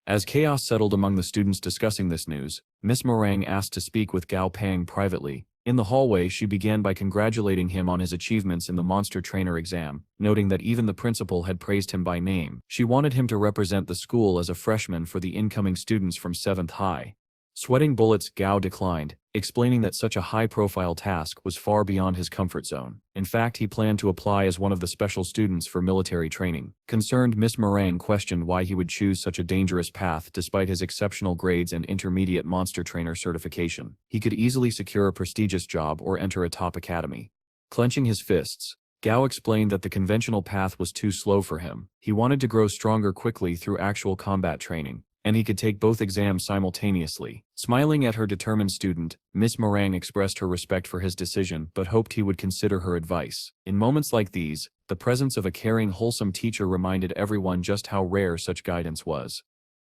As chaos settled among the students discussing this news, Miss Meringue asked to speak with Gao Pang privately. In the hallway, she began by congratulating him on his achievements in the monster trainer exam, noting that even the principal had praised him by name. She wanted him to represent the school as a freshman for the incoming students from 7th High. Sweating bullets, Gao declined, explaining that such a high-profile task was far beyond his comfort zone. In fact, he planned to apply as one of the special students for military training. Concerned, Miss Meringue questioned why he would choose such a dangerous path despite his exceptional grades and intermediate monster trainer certification. He could easily secure a prestigious job or enter a top academy. Clenching his fists, Gao explained that the conventional path was too slow for him. He wanted to grow stronger quickly through actual combat training, and he could take both exams simultaneously. Smiling at her determined student, Miss Meringue expressed her respect for his decision but hoped he would consider her advice. In moments like these, the presence of a caring, wholesome teacher reminded everyone just how rare such guidance was.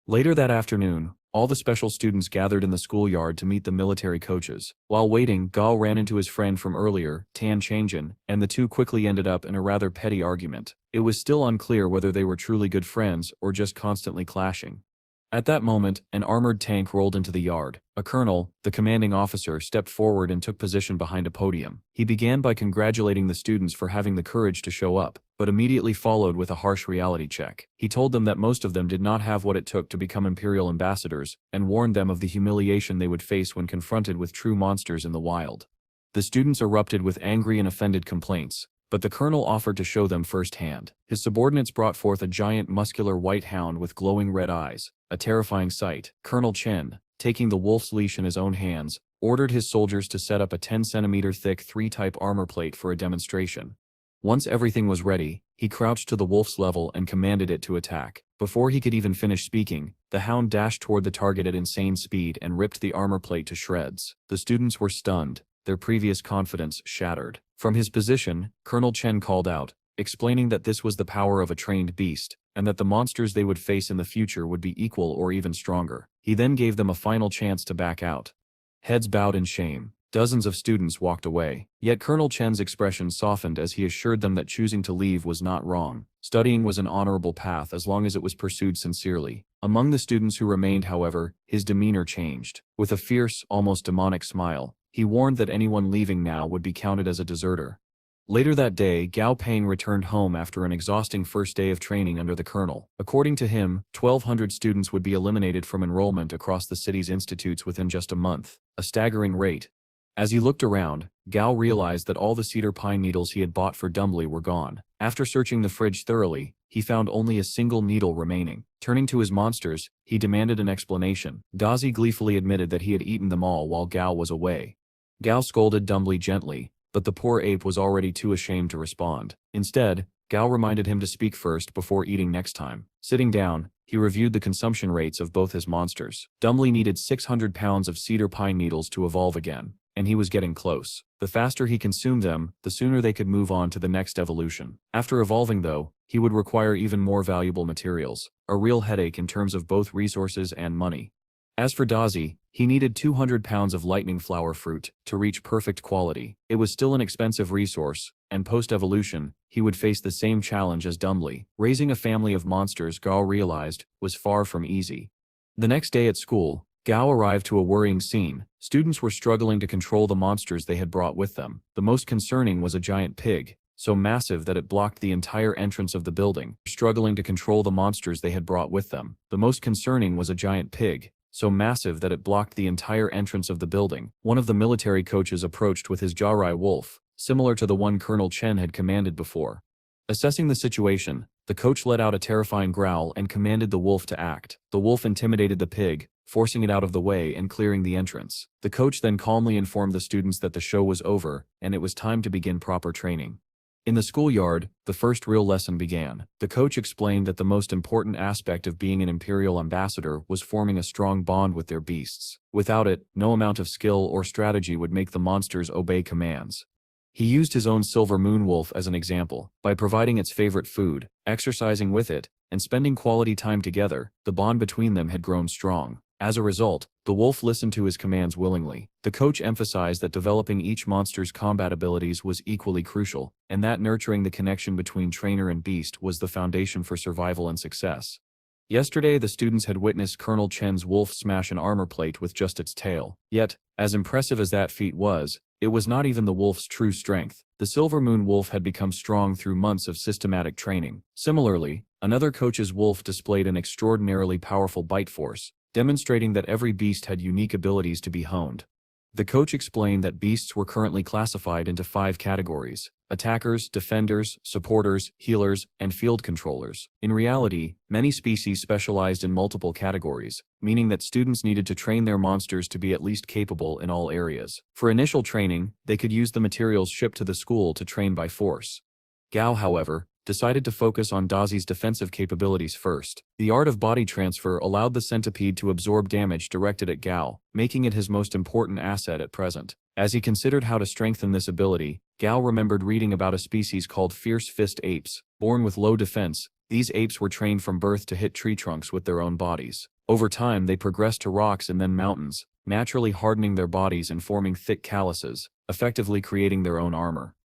Later that afternoon, all the special students gathered in the schoolyard to meet the military coaches. While waiting, Gao ran into his friend from earlier, Tan Changjin, and the two quickly ended up in a rather petty argument. It was still unclear whether they were truly good friends or just constantly clashing. At that moment, an armored tank rolled into the yard. A colonel, the commanding officer, stepped forward and took position behind a podium. He began by congratulating the students for having the courage to show up, but immediately followed with a harsh reality check. He told them that most of them did not have what it took to become imperial ambassadors, and warned them of the humiliation they would face when confronted with true monsters in the wild. The students erupted with angry and offended complaints, but the colonel offered to show them firsthand. His subordinates brought forth a giant muscular white hound with glowing red eyes, a terrifying sight. Colonel Chen, taking the wolf's leash in his own hands, ordered his soldiers to set up a 10-centimeter thick 3-type armor plate for a demonstration. Once everything was ready, he crouched to the wolf's level and commanded it to attack. Before he could even finish speaking, the hound dashed toward the target at insane speed and ripped the armor plate to shreds. The students were stunned, their previous confidence shattered. From his position, Colonel Chen called out, explaining that this was the power of a trained beast, and that the monsters they would face in the future would be equal or even stronger. He then gave them a final chance to back out. Heads bowed in shame. Dozens of students walked away. Yet Colonel Chen's expression softened as he assured them that choosing to leave was not wrong. Studying was an honorable path as long as it was pursued sincerely. Among the students who remained, however, his demeanor changed. With a fierce, almost demonic smile, he warned that anyone leaving now would be counted as a deserter. Later that day, Gao Pang returned home after an exhausting first day of training under the colonel. According to him, 1,200 students would be eliminated from enrollment across the city's institutes within just a month, a staggering rate. As he looked around, Gao realized that all the cedar pine needles he had bought for Dumby were gone. After searching the fridge thoroughly, he found only a single needle remaining. Turning to his monsters, he demanded an explanation. Dazi gleefully admitted that he had eaten them all while Gao was away. Gao scolded Dumby gently, but the poor ape was already too ashamed to respond. Instead, Gao reminded him to speak first before eating next time. Sitting down, he reviewed the consumption rates of both his monsters. Dumby needed 600 pounds of cedar pine needles to evolve again, and he was getting close. The faster he consumed them, the sooner they could move on to the next evolution. After evolving though, he would require even more valuable materials, a real headache in terms of both resources and money. As for Dazi, he needed 200 pounds of lightning flower fruit to reach perfect quality. It was still an expensive resource, and post-evolution, he would face the same challenge as Dumby. Raising a family of monsters, Gao realized, was far from easy. The next day at school, Gao arrived to a worrying scene. Students were struggling to control the monsters they had brought with them. The most concerning was a giant pig, so massive that it blocked the entire entrance of the building. Struggling to control the monsters they had brought with them. The most concerning was a giant pig, so massive that it blocked the entire entrance of the building. One of the military coaches approached with his Jiarai wolf, similar to the one Colonel Chen had commanded before. Assessing the situation, the coach let out a terrifying growl and commanded the wolf to act. The wolf intimidated the pig, forcing it out of the way and clearing the entrance. The coach then calmly informed the students that the show was over and it was time to begin proper training. In the schoolyard, the first real lesson began. The coach explained that the most important aspect of being an imperial ambassador was forming a strong bond with their beasts. Without it, no amount of skill or strategy would make the monsters obey commands. He used his own silver moon wolf as an example. By providing its favorite food, exercising with it, and spending quality time together, the bond between them had grown strong. As a result, the wolf listened to his commands willingly. The coach emphasized that developing each monster's combat abilities was equally crucial, and that nurturing the connection between trainer and beast was the foundation for survival and success. Yesterday, the students had witnessed Colonel Chen's wolf smash an armor plate with just its tail. Yet, as impressive as that feat was, it was not even the wolf's true strength. The Silver Moon wolf had become strong through months of systematic training. Similarly, another coach's wolf displayed an extraordinarily powerful bite force, demonstrating that every beast had unique abilities to be honed. The coach explained that beasts were currently classified into 5 categories: attackers, defenders, supporters, healers, and field controllers. In reality, many species specialized in multiple categories, meaning that students needed to train their monsters to be at least capable in all areas. For initial training, they could use the materials shipped to the school to train by force. Gao, however, decided to focus on Dazi's defensive capabilities first. The art of body transfer allowed the centipede to absorb damage directed at Gao, making it his most important asset at present. As he considered how to strengthen this ability, Gao remembered reading about a species called fierce fist apes. Born with low defense, these apes were trained from birth to hit tree trunks with their own bodies. Over time, they progressed to rocks and then mountains, naturally hardening their bodies and forming thick calluses, effectively creating their own armor.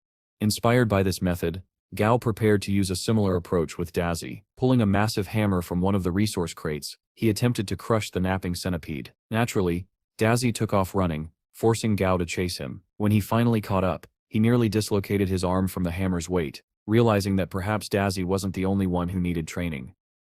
Inspired by this method, Gao prepared to use a similar approach with Dazi. Pulling a massive hammer from one of the resource crates, he attempted to crush the napping centipede. Naturally, Dazi took off running, forcing Gao to chase him. When he finally caught up, he nearly dislocated his arm from the hammer's weight, realizing that perhaps Dazi wasn't the only one who needed training.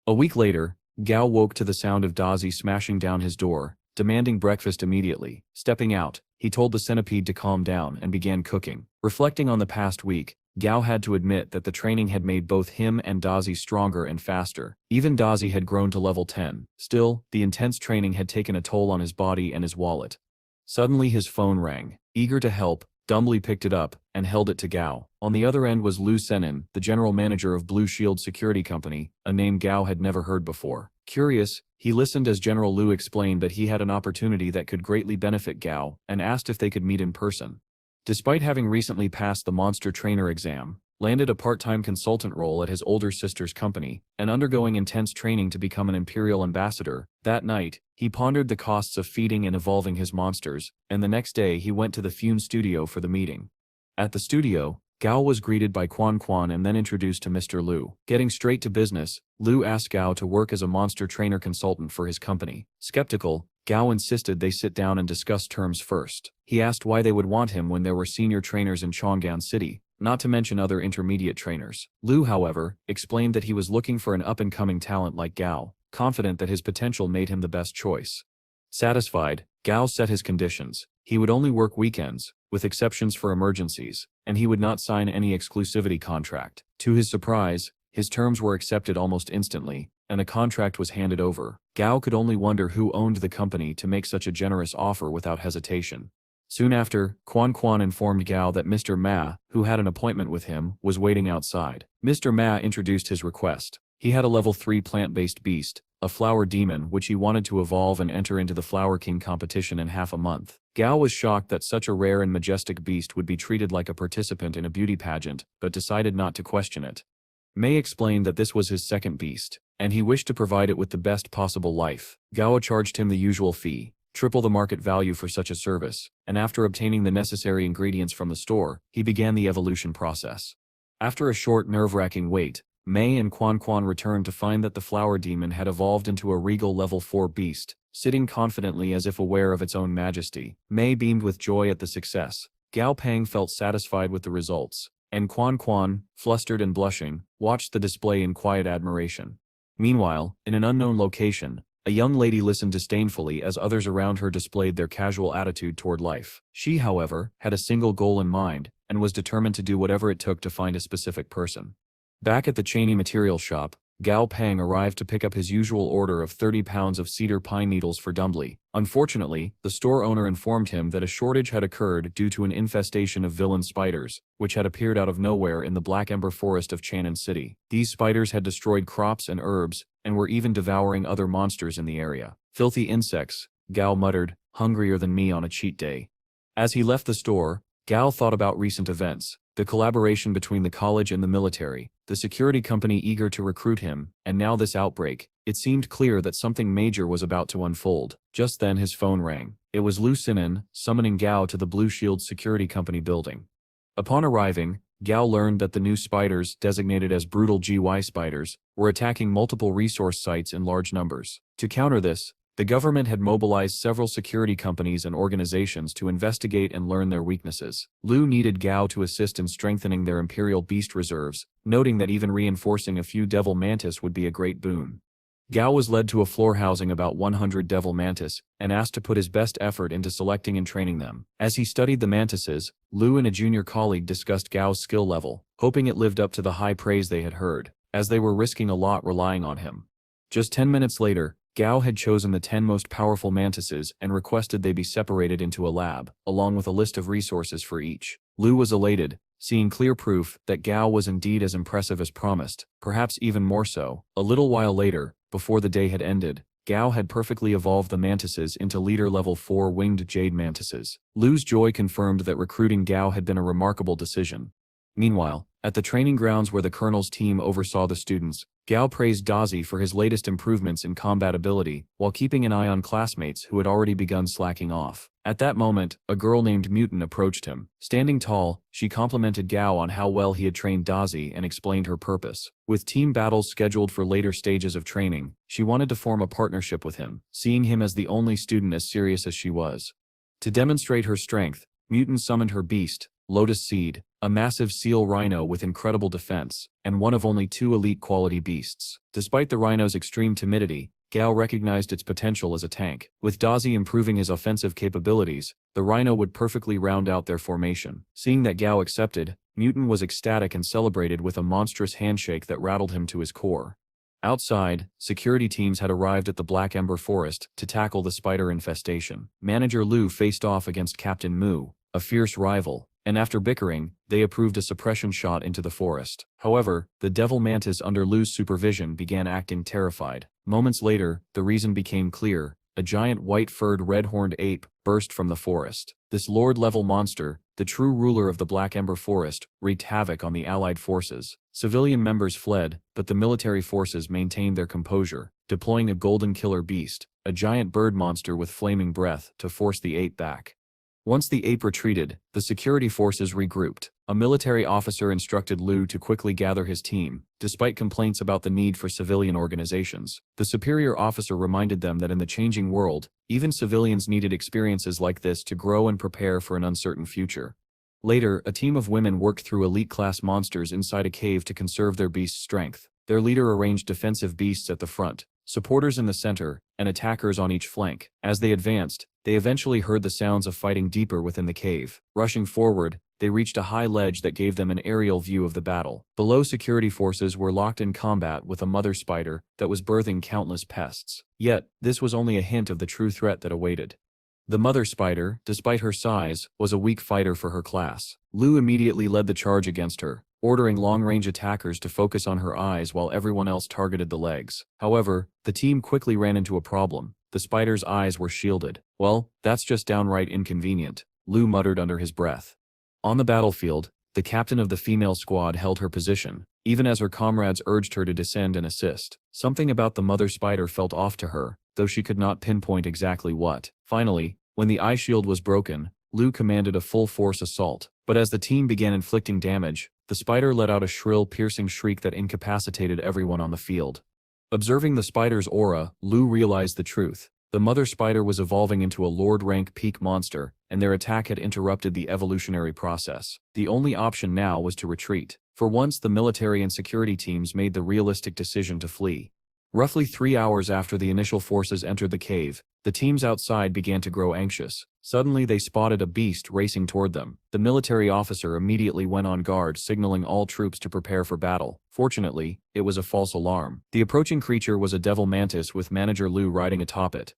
A week later, Gao woke to the sound of Dazi smashing down his door, demanding breakfast immediately. Stepping out, he told the centipede to calm down and began cooking. Reflecting on the past week, Gao had to admit that the training had made both him and Dazi stronger and faster. Even Dazi had grown to level 10. Still, the intense training had taken a toll on his body and his wallet. Suddenly his phone rang. Eager to help, Dumby picked it up and held it to Gao. On the other end was Liu Senin, the general manager of Blue Shield Security Company, a name Gao had never heard before. Curious, he listened as General Liu explained that he had an opportunity that could greatly benefit Gao and asked if they could meet in person. Despite having recently passed the monster trainer exam, landed a part-time consultant role at his older sister's company, and undergoing intense training to become an imperial ambassador, that night, he pondered the costs of feeding and evolving his monsters, and the next day he went to the Fune studio for the meeting. At the studio, Gao was greeted by Quan Quan and then introduced to Mr. Liu. Getting straight to business, Liu asked Gao to work as a monster trainer consultant for his company. Skeptical, Gao insisted they sit down and discuss terms first. He asked why they would want him when there were senior trainers in Chang'an City, not to mention other intermediate trainers. Liu, however, explained that he was looking for an up-and-coming talent like Gao, confident that his potential made him the best choice. Satisfied, Gao set his conditions. He would only work weekends, with exceptions for emergencies, and he would not sign any exclusivity contract. To his surprise, his terms were accepted almost instantly, and a contract was handed over. Gao could only wonder who owned the company to make such a generous offer without hesitation. Soon after, Quan informed Gao that Mr. Ma, who had an appointment with him, was waiting outside. Mr. Ma introduced his request. He had a level 3 plant-based beast, a flower demon which he wanted to evolve and enter into the Flower King competition in half a month. Gao was shocked that such a rare and majestic beast would be treated like a participant in a beauty pageant, but decided not to question it. May explained that this was his second beast, and he wished to provide it with the best possible life. Gao charged him the usual fee, triple the market value for such a service, and after obtaining the necessary ingredients from the store, he began the evolution process. After a short nerve-wracking wait, May and Quan returned to find that the flower demon had evolved into a regal level 4 beast, sitting confidently as if aware of its own majesty. May beamed with joy at the success. Gao Pang felt satisfied with the results, and Quan, flustered and blushing, watched the display in quiet admiration. Meanwhile, in an unknown location, a young lady listened disdainfully as others around her displayed their casual attitude toward life. She, however, had a single goal in mind, and was determined to do whatever it took to find a specific person. Back at the Cheney material shop, Gao Pang arrived to pick up his usual order of 30 pounds of cedar pine needles for Dumby. Unfortunately, the store owner informed him that a shortage had occurred due to an infestation of villain spiders, which had appeared out of nowhere in the Black Ember Forest of Chan'an City. These spiders had destroyed crops and herbs, and were even devouring other monsters in the area. Filthy insects, Gao muttered, hungrier than me on a cheat day. As he left the store, Gao thought about recent events, the collaboration between the college and the military, the security company eager to recruit him, and now this outbreak. It seemed clear that something major was about to unfold. Just then his phone rang. It was Lu Sinan, summoning Gao to the Blue Shield Security Company building. Upon arriving, Gao learned that the new spiders, designated as brutal GY spiders, were attacking multiple resource sites in large numbers. To counter this, the government had mobilized several security companies and organizations to investigate and learn their weaknesses. Lu needed Gao to assist in strengthening their Imperial Beast reserves, noting that even reinforcing a few Devil Mantis would be a great boon. Gao was led to a floor housing about 100 Devil Mantis, and asked to put his best effort into selecting and training them. As he studied the mantises, Lu and a junior colleague discussed Gao's skill level, hoping it lived up to the high praise they had heard, as they were risking a lot relying on him. Just 10 minutes later, Gao had chosen the 10 most powerful mantises and requested they be separated into a lab, along with a list of resources for each. Lu was elated, seeing clear proof that Gao was indeed as impressive as promised, perhaps even more so. A little while later, before the day had ended, Gao had perfectly evolved the mantises into leader level 4 winged jade mantises. Lu's joy confirmed that recruiting Gao had been a remarkable decision. Meanwhile, at the training grounds where the colonel's team oversaw the students, Gao praised Dazi for his latest improvements in combat ability, while keeping an eye on classmates who had already begun slacking off. At that moment, a girl named Mutant approached him. Standing tall, she complimented Gao on how well he had trained Dazi and explained her purpose. With team battles scheduled for later stages of training, she wanted to form a partnership with him, seeing him as the only student as serious as she was. To demonstrate her strength, Mutant summoned her beast, Lotus Seed, a massive seal rhino with incredible defense, and one of only 2 elite quality beasts. Despite the rhino's extreme timidity, Gao recognized its potential as a tank. With Dazi improving his offensive capabilities, the rhino would perfectly round out their formation. Seeing that Gao accepted, Mutant was ecstatic and celebrated with a monstrous handshake that rattled him to his core. Outside, security teams had arrived at the Black Ember Forest to tackle the spider infestation. Manager Lu faced off against Captain Mu, a fierce rival, and after bickering, they approved a suppression shot into the forest. However, the Devil Mantis under Lu's supervision began acting terrified. Moments later, the reason became clear. A giant white-furred red-horned ape burst from the forest. This Lord-level monster, the true ruler of the Black Ember Forest, wreaked havoc on the Allied forces. Civilian members fled, but the military forces maintained their composure, deploying a golden killer beast, a giant bird monster with flaming breath, to force the ape back. Once the ape retreated, the security forces regrouped. A military officer instructed Lu to quickly gather his team, despite complaints about the need for civilian organizations. The superior officer reminded them that in the changing world, even civilians needed experiences like this to grow and prepare for an uncertain future. Later, a team of women worked through elite-class monsters inside a cave to conserve their beast's strength. Their leader arranged defensive beasts at the front, supporters in the center, and attackers on each flank. As they advanced, they eventually heard the sounds of fighting deeper within the cave. Rushing forward, they reached a high ledge that gave them an aerial view of the battle. Below, security forces were locked in combat with a mother spider that was birthing countless pests. Yet, this was only a hint of the true threat that awaited. The mother spider, despite her size, was a weak fighter for her class. Lu immediately led the charge against her, ordering long-range attackers to focus on her eyes while everyone else targeted the legs. However, the team quickly ran into a problem. The spider's eyes were shielded. "Well, that's just downright inconvenient," Lu muttered under his breath. On the battlefield, the captain of the female squad held her position, even as her comrades urged her to descend and assist. Something about the mother spider felt off to her, though she could not pinpoint exactly what. Finally, when the eye shield was broken, Lu commanded a full-force assault. But as the team began inflicting damage, the spider let out a shrill, piercing shriek that incapacitated everyone on the field. Observing the spider's aura, Lu realized the truth. The mother spider was evolving into a Lord-rank peak monster, and their attack had interrupted the evolutionary process. The only option now was to retreat. For once, the military and security teams made the realistic decision to flee. Roughly 3 hours after the initial forces entered the cave, the teams outside began to grow anxious. Suddenly they spotted a beast racing toward them. The military officer immediately went on guard, signaling all troops to prepare for battle. Fortunately, it was a false alarm. The approaching creature was a devil mantis with Manager Lu riding atop it.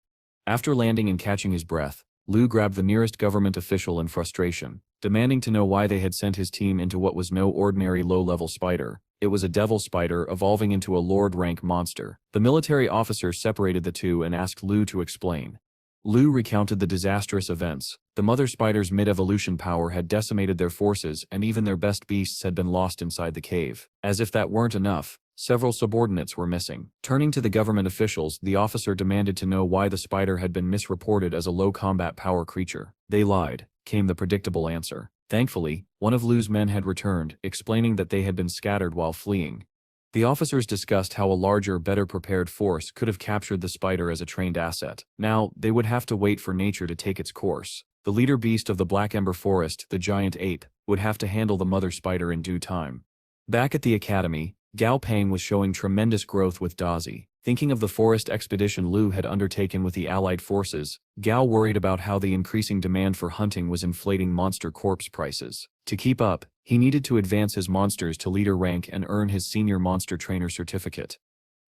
After landing and catching his breath, Lu grabbed the nearest government official in frustration, demanding to know why they had sent his team into what was no ordinary low-level spider. It was a devil spider evolving into a Lord-rank monster. The military officer separated the two and asked Lu to explain. Lu recounted the disastrous events. The mother spider's mid-evolution power had decimated their forces, and even their best beasts had been lost inside the cave. As if that weren't enough, several subordinates were missing. Turning to the government officials, the officer demanded to know why the spider had been misreported as a low-combat power creature. "They lied," came the predictable answer. Thankfully, one of Lu's men had returned, explaining that they had been scattered while fleeing. The officers discussed how a larger, better-prepared force could have captured the spider as a trained asset. Now, they would have to wait for nature to take its course. The leader beast of the Black Ember Forest, the giant ape, would have to handle the mother spider in due time. Back at the academy, Gao Pang was showing tremendous growth with Dazi. Thinking of the forest expedition Lu had undertaken with the Allied forces, Gao worried about how the increasing demand for hunting was inflating monster corpse prices. To keep up, he needed to advance his monsters to leader rank and earn his senior monster trainer certificate.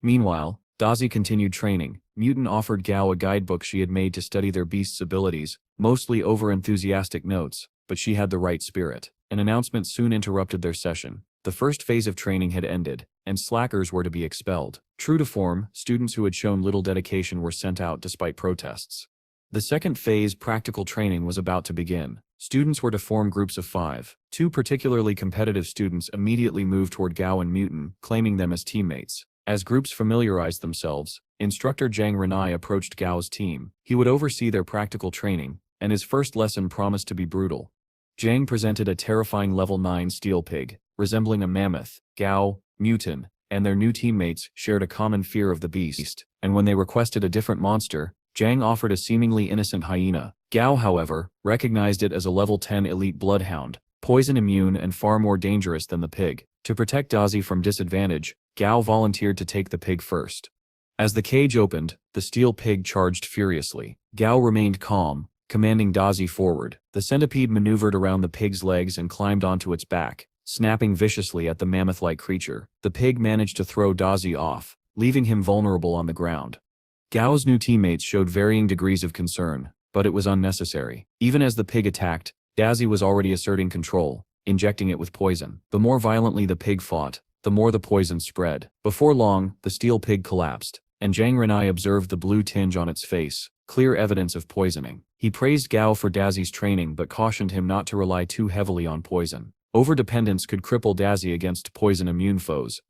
Meanwhile, Dazi continued training. Mutant offered Gao a guidebook she had made to study their beast's abilities, mostly over-enthusiastic notes, but she had the right spirit. An announcement soon interrupted their session. The first phase of training had ended, and slackers were to be expelled. True to form, students who had shown little dedication were sent out despite protests. The second phase, practical training, was about to begin. Students were to form groups of 5. 2 particularly competitive students immediately moved toward Gao and Mutant, claiming them as teammates. As groups familiarized themselves, Instructor Zhang Renai approached Gao's team. He would oversee their practical training, and his first lesson promised to be brutal. Zhang presented a terrifying level 9 steel pig, resembling a mammoth. Gao, Mutant, and their new teammates shared a common fear of the beast, and when they requested a different monster, Zhang offered a seemingly innocent hyena. Gao, however, recognized it as a level 10 elite bloodhound, poison immune and far more dangerous than the pig. To protect Dazi from disadvantage, Gao volunteered to take the pig first. As the cage opened, the steel pig charged furiously. Gao remained calm, commanding Dazi forward. The centipede maneuvered around the pig's legs and climbed onto its back, snapping viciously at the mammoth-like creature. The pig managed to throw Dazi off, leaving him vulnerable on the ground. Gao's new teammates showed varying degrees of concern, but it was unnecessary. Even as the pig attacked, Dazi was already asserting control, injecting it with poison. The more violently the pig fought, the more the poison spread. Before long, the steel pig collapsed, and Zhang Renai observed the blue tinge on its face, clear evidence of poisoning. He praised Gao for Dazi's training but cautioned him not to rely too heavily on poison. Overdependence could cripple Dazi against poison-immune foes.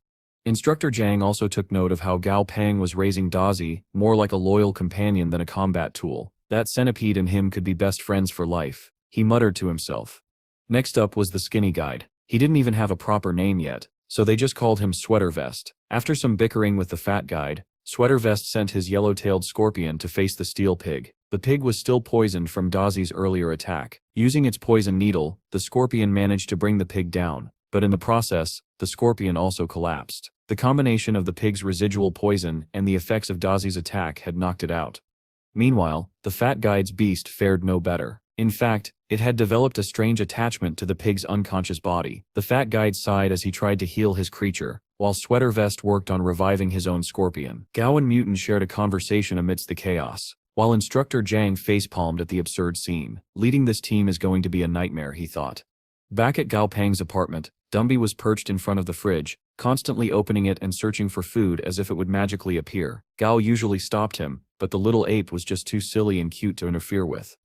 Instructor Zhang also took note of how Gao Pang was raising Dazi, more like a loyal companion than a combat tool. That centipede and him could be best friends for life, he muttered to himself. Next up was the skinny guide. He didn't even have a proper name yet, so they just called him Sweater Vest. After some bickering with the fat guide, Sweater Vest sent his yellow-tailed scorpion to face the steel pig. The pig was still poisoned from Dazi's earlier attack. Using its poison needle, the scorpion managed to bring the pig down, but in the process, the scorpion also collapsed. The combination of the pig's residual poison and the effects of Dazi's attack had knocked it out. Meanwhile, the fat guide's beast fared no better. In fact, it had developed a strange attachment to the pig's unconscious body. The fat guide sighed as he tried to heal his creature, while Sweater Vest worked on reviving his own scorpion. Gao and Mutant shared a conversation amidst the chaos. While instructor Zhang facepalmed at the absurd scene. Leading this team is going to be a nightmare, he thought. Back at Gao Pang's apartment, Dumby was perched in front of the fridge, constantly opening it and searching for food as if it would magically appear. Gao usually stopped him, but the little ape was just too silly and cute to interfere with.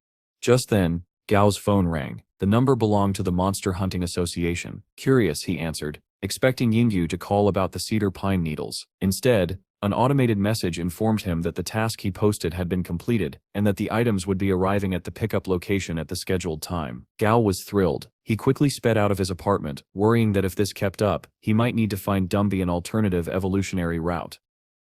Just then, Gao's phone rang. The number belonged to the Monster Hunting Association. Curious, he answered, expecting Yingyu to call about the cedar pine needles. Instead, an automated message informed him that the task he posted had been completed, and that the items would be arriving at the pickup location at the scheduled time. Gao was thrilled. He quickly sped out of his apartment, worrying that if this kept up, he might need to find Dumby an alternative evolutionary route.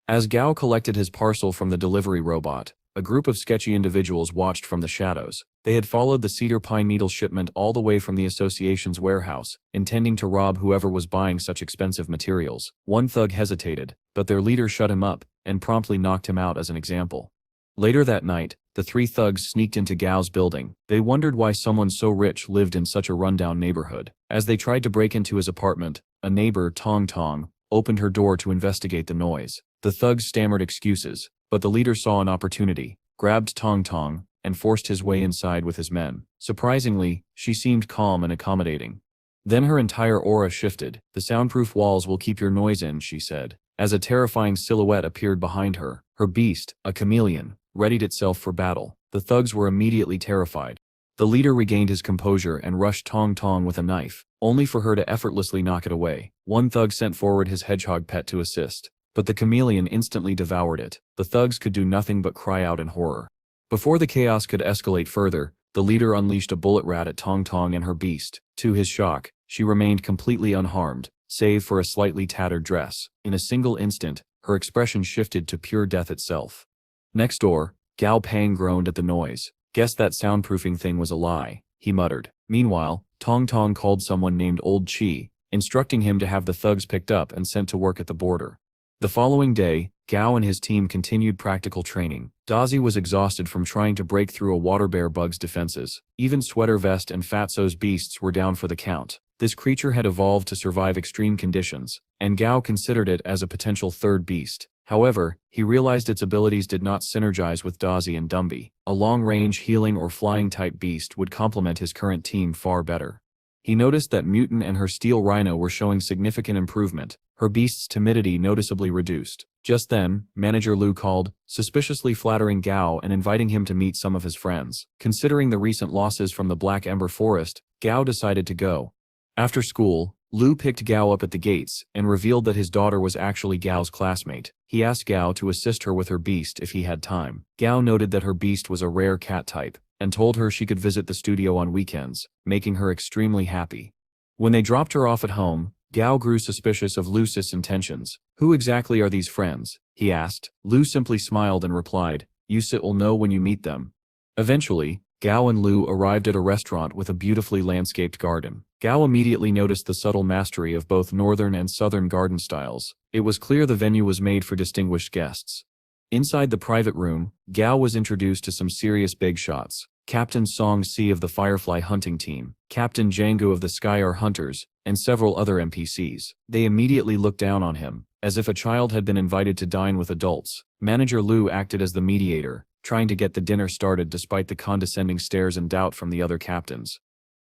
As Gao collected his parcel from the delivery robot, a group of sketchy individuals watched from the shadows. They had followed the cedar pine needle shipment all the way from the association's warehouse, intending to rob whoever was buying such expensive materials. One thug hesitated, but their leader shut him up, and promptly knocked him out as an example. Later that night, the three thugs sneaked into Gao's building. They wondered why someone so rich lived in such a rundown neighborhood. As they tried to break into his apartment, a neighbor, Tong Tong, opened her door to investigate the noise. The thugs stammered excuses, but the leader saw an opportunity, grabbed Tong Tong, and forced his way inside with his men. Surprisingly, she seemed calm and accommodating. Then her entire aura shifted. "The soundproof walls will keep your noise in," she said, as a terrifying silhouette appeared behind her. Her beast, a chameleon, readied itself for battle. The thugs were immediately terrified. The leader regained his composure and rushed Tong Tong with a knife, only for her to effortlessly knock it away. One thug sent forward his hedgehog pet to assist, but the chameleon instantly devoured it. The thugs could do nothing but cry out in horror. Before the chaos could escalate further, the leader unleashed a bullet rat at Tong Tong and her beast. To his shock, she remained completely unharmed, save for a slightly tattered dress. In a single instant, her expression shifted to pure death itself. Next door, Gao Pang groaned at the noise. "Guess that soundproofing thing was a lie," he muttered. Meanwhile, Tong Tong called someone named Old Chi, instructing him to have the thugs picked up and sent to work at the border. The following day, Gao and his team continued practical training. Dazi was exhausted from trying to break through a water bear bug's defenses. Even Sweater Vest and Fatso's beasts were down for the count. This creature had evolved to survive extreme conditions, and Gao considered it as a potential third beast. However, he realized its abilities did not synergize with Dazi and Dumby. A long-range healing or flying-type beast would complement his current team far better. He noticed that Mutant and her steel rhino were showing significant improvement. Her beast's timidity noticeably reduced. Just then, Manager Lu called, suspiciously flattering Gao and inviting him to meet some of his friends. Considering the recent losses from the Black Ember Forest, Gao decided to go. After school, Lu picked Gao up at the gates and revealed that his daughter was actually Gao's classmate. He asked Gao to assist her with her beast if he had time. Gao noted that her beast was a rare cat type, and told her she could visit the studio on weekends, making her extremely happy. When they dropped her off at home, Gao grew suspicious of Lu's intentions. "Who exactly are these friends?" he asked. Lu simply smiled and replied, "You will know when you meet them." Eventually, Gao and Lu arrived at a restaurant with a beautifully landscaped garden. Gao immediately noticed the subtle mastery of both northern and southern garden styles. It was clear the venue was made for distinguished guests. Inside the private room, Gao was introduced to some serious big shots. Captain Song Si of the Firefly hunting team, Captain Django of the Skyar Hunters, and several other NPCs. They immediately looked down on him, as if a child had been invited to dine with adults. Manager Lu acted as the mediator, trying to get the dinner started despite the condescending stares and doubt from the other captains.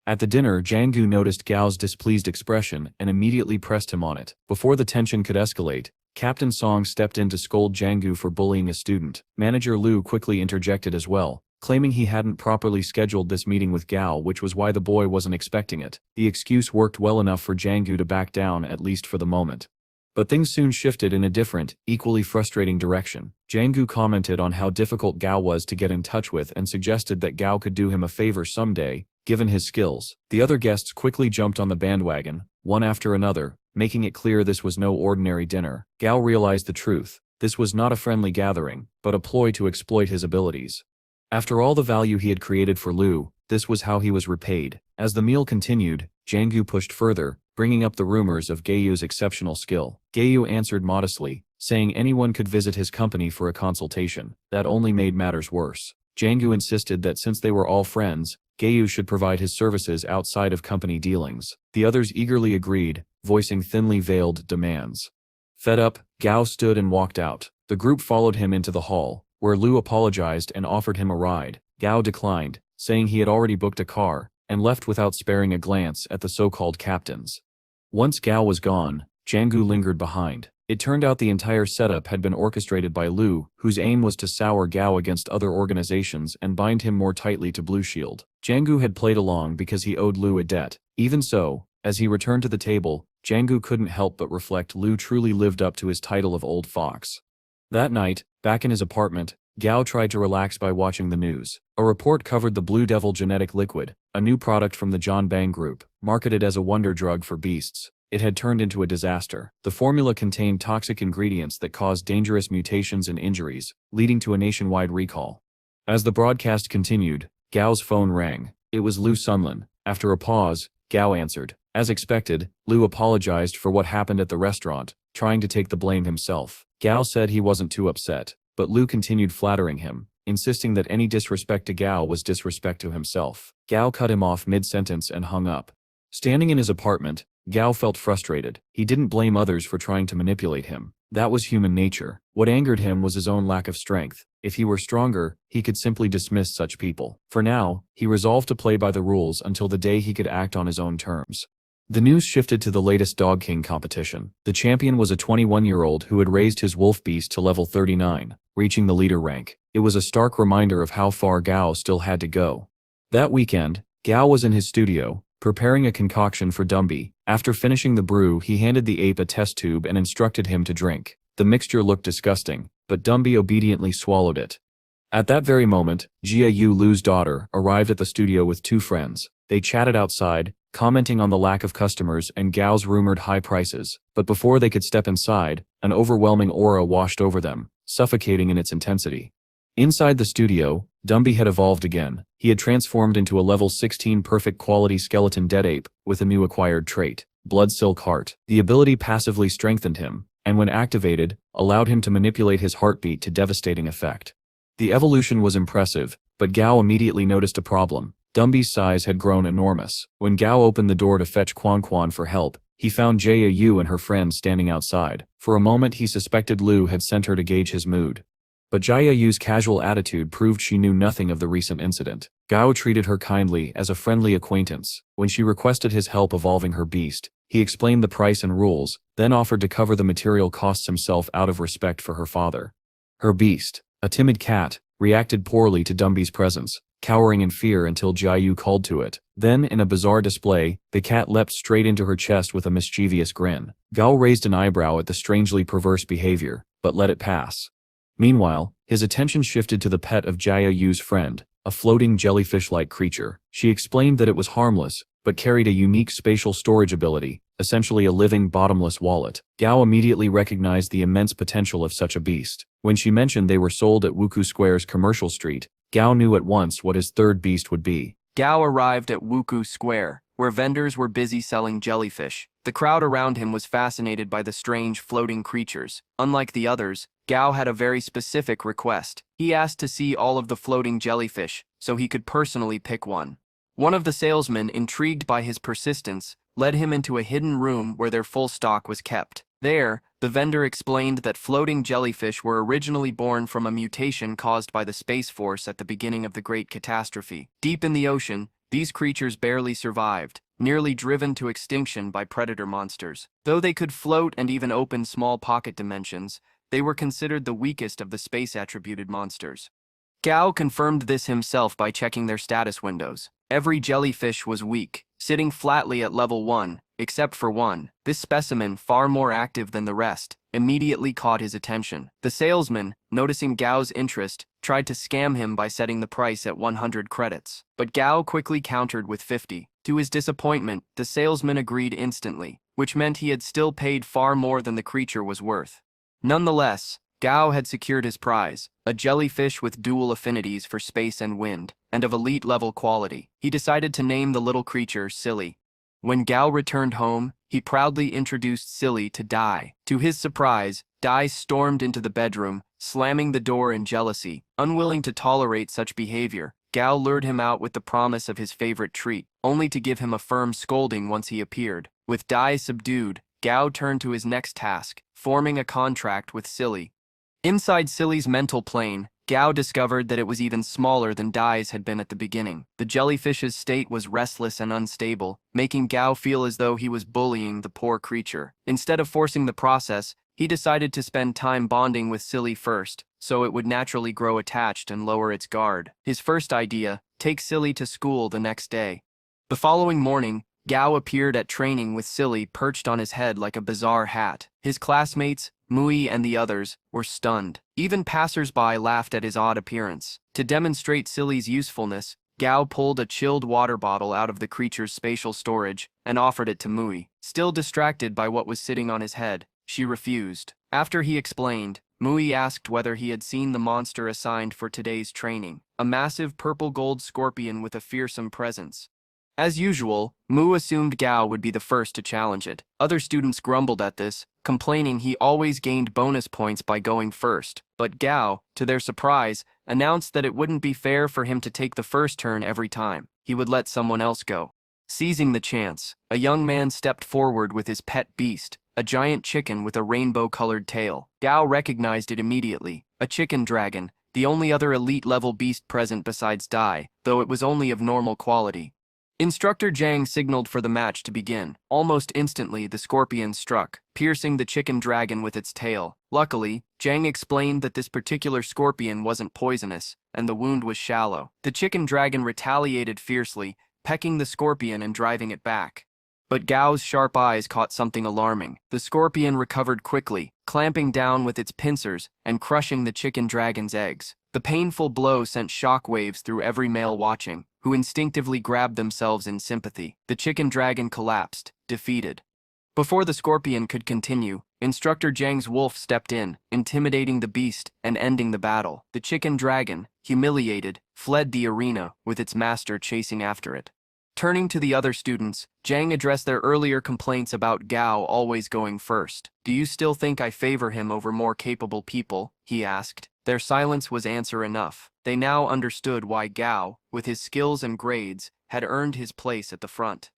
At the dinner, Django noticed Gao's displeased expression and immediately pressed him on it. Before the tension could escalate, Captain Song stepped in to scold Django for bullying a student. Manager Lu quickly interjected as well, claiming he hadn't properly scheduled this meeting with Gao, which was why the boy wasn't expecting it. The excuse worked well enough for Django to back down, at least for the moment. But things soon shifted in a different, equally frustrating direction. Django commented on how difficult Gao was to get in touch with and suggested that Gao could do him a favor someday, given his skills. The other guests quickly jumped on the bandwagon, one after another, making it clear this was no ordinary dinner. Gao realized the truth. This was not a friendly gathering, but a ploy to exploit his abilities. After all the value he had created for Lu, this was how he was repaid. As the meal continued, Django pushed further, bringing up the rumors of Gao's exceptional skill. Gao answered modestly, saying anyone could visit his company for a consultation. That only made matters worse. Django insisted that since they were all friends, Gao should provide his services outside of company dealings. The others eagerly agreed, voicing thinly veiled demands. Fed up, Gao stood and walked out. The group followed him into the hall, where Lu apologized and offered him a ride. Gao declined, saying he had already booked a car, and left without sparing a glance at the so-called captains. Once Gao was gone, Jiangu lingered behind. It turned out the entire setup had been orchestrated by Lu, whose aim was to sour Gao against other organizations and bind him more tightly to Blue Shield. Jiangu had played along because he owed Lu a debt. Even so, as he returned to the table, Jiangu couldn't help but reflect Lu truly lived up to his title of Old Fox. That night, back in his apartment, Gao tried to relax by watching the news. A report covered the Blue Devil genetic liquid, a new product from the John Bang Group, marketed as a wonder drug for beasts. It had turned into a disaster. The formula contained toxic ingredients that caused dangerous mutations and injuries, leading to a nationwide recall. As the broadcast continued, Gao's phone rang. It was Lu Sunlin. After a pause, Gao answered. As expected, Lu apologized for what happened at the restaurant, trying to take the blame himself. Gao said he wasn't too upset, but Lu continued flattering him, insisting that any disrespect to Gao was disrespect to himself. Gao cut him off mid-sentence and hung up. Standing in his apartment, Gao felt frustrated. He didn't blame others for trying to manipulate him. That was human nature. What angered him was his own lack of strength. If he were stronger, he could simply dismiss such people. For now, he resolved to play by the rules until the day he could act on his own terms. The news shifted to the latest Dog King competition. The champion was a 21-year-old who had raised his wolf beast to level 39, reaching the leader rank. It was a stark reminder of how far Gao still had to go. That weekend, Gao was in his studio, preparing a concoction for Dumby. After finishing the brew, he handed the ape a test tube and instructed him to drink. The mixture looked disgusting, but Dumby obediently swallowed it. At that very moment, Jia Yu Lu's daughter arrived at the studio with two friends. They chatted outside, commenting on the lack of customers and Gao's rumored high prices. But before they could step inside, an overwhelming aura washed over them, suffocating in its intensity. Inside the studio, Dumby had evolved again. He had transformed into a level 16 perfect quality skeleton dead ape, with a new acquired trait, Blood Silk Heart. The ability passively strengthened him, and when activated, allowed him to manipulate his heartbeat to devastating effect. The evolution was impressive, but Gao immediately noticed a problem. Dumby's size had grown enormous. When Gao opened the door to fetch Quan Quan for help, he found Jia Yu and her friends standing outside. For a moment he suspected Lu had sent her to gauge his mood. But Jia Yu's casual attitude proved she knew nothing of the recent incident. Gao treated her kindly as a friendly acquaintance. When she requested his help evolving her beast, he explained the price and rules, then offered to cover the material costs himself out of respect for her father. Her beast, a timid cat, reacted poorly to Dumby's presence, cowering in fear until Jia Yu called to it. Then, in a bizarre display, the cat leapt straight into her chest with a mischievous grin. Gao raised an eyebrow at the strangely perverse behavior, but let it pass. Meanwhile, his attention shifted to the pet of Jia Yu's friend, a floating jellyfish-like creature. She explained that it was harmless, but carried a unique spatial storage ability, essentially a living bottomless wallet. Gao immediately recognized the immense potential of such a beast. When she mentioned they were sold at Wuku Square's Commercial Street, Gao knew at once what his third beast would be. Gao arrived at Wuku Square, where vendors were busy selling jellyfish. The crowd around him was fascinated by the strange floating creatures. Unlike the others, Gao had a very specific request. He asked to see all of the floating jellyfish, so he could personally pick one. One of the salesmen, intrigued by his persistence, led him into a hidden room where their full stock was kept. There, the vendor explained that floating jellyfish were originally born from a mutation caused by the Space Force at the beginning of the Great Catastrophe. Deep in the ocean, these creatures barely survived, nearly driven to extinction by predator monsters. Though they could float and even open small pocket dimensions, they were considered the weakest of the space-attributed monsters. Gao confirmed this himself by checking their status windows. Every jellyfish was weak, sitting flatly at level 1, except for one. This specimen, far more active than the rest, immediately caught his attention. The salesman, noticing Gao's interest, tried to scam him by setting the price at 100 credits. But Gao quickly countered with 50. To his disappointment, the salesman agreed instantly, which meant he had still paid far more than the creature was worth. Nonetheless, Gao had secured his prize, a jellyfish with dual affinities for space and wind, and of elite-level quality. He decided to name the little creature Silly. When Gao returned home, he proudly introduced Silly to Dai. To his surprise, Dai stormed into the bedroom, slamming the door in jealousy. Unwilling to tolerate such behavior, Gao lured him out with the promise of his favorite treat, only to give him a firm scolding once he appeared. With Dai subdued, Gao turned to his next task, forming a contract with Silly. Inside Silly's mental plane, Gao discovered that it was even smaller than Dai's had been at the beginning. The jellyfish's state was restless and unstable, making Gao feel as though he was bullying the poor creature. Instead of forcing the process, he decided to spend time bonding with Silly first, so it would naturally grow attached and lower its guard. His first idea: take Silly to school the next day. The following morning, Gao appeared at training with Silly perched on his head like a bizarre hat. His classmates, Mui and the others, were stunned. Even passers-by laughed at his odd appearance. To demonstrate Silly's usefulness, Gao pulled a chilled water bottle out of the creature's spatial storage and offered it to Mui. Still distracted by what was sitting on his head, she refused. After he explained, Mui asked whether he had seen the monster assigned for today's training, a massive purple-gold scorpion with a fearsome presence. As usual, Mu assumed Gao would be the first to challenge it. Other students grumbled at this, complaining he always gained bonus points by going first. But Gao, to their surprise, announced that it wouldn't be fair for him to take the first turn every time. He would let someone else go. Seizing the chance, a young man stepped forward with his pet beast, a giant chicken with a rainbow-colored tail. Gao recognized it immediately, a chicken dragon, the only other elite-level beast present besides Dai, though it was only of normal quality. Instructor Zhang signaled for the match to begin. Almost instantly, the scorpion struck, piercing the chicken dragon with its tail. Luckily, Zhang explained that this particular scorpion wasn't poisonous, and the wound was shallow. The chicken dragon retaliated fiercely, pecking the scorpion and driving it back. But Gao's sharp eyes caught something alarming. The scorpion recovered quickly, clamping down with its pincers and crushing the chicken dragon's eggs. The painful blow sent shockwaves through every male watching, who instinctively grabbed themselves in sympathy. The chicken dragon collapsed, defeated. Before the scorpion could continue, Instructor Zhang's wolf stepped in, intimidating the beast and ending the battle. The chicken dragon, humiliated, fled the arena, with its master chasing after it. Turning to the other students, Zhang addressed their earlier complaints about Gao always going first. "Do you still think I favor him over more capable people?" he asked. Their silence was answer enough. They now understood why Gao, with his skills and grades, had earned his place at the front.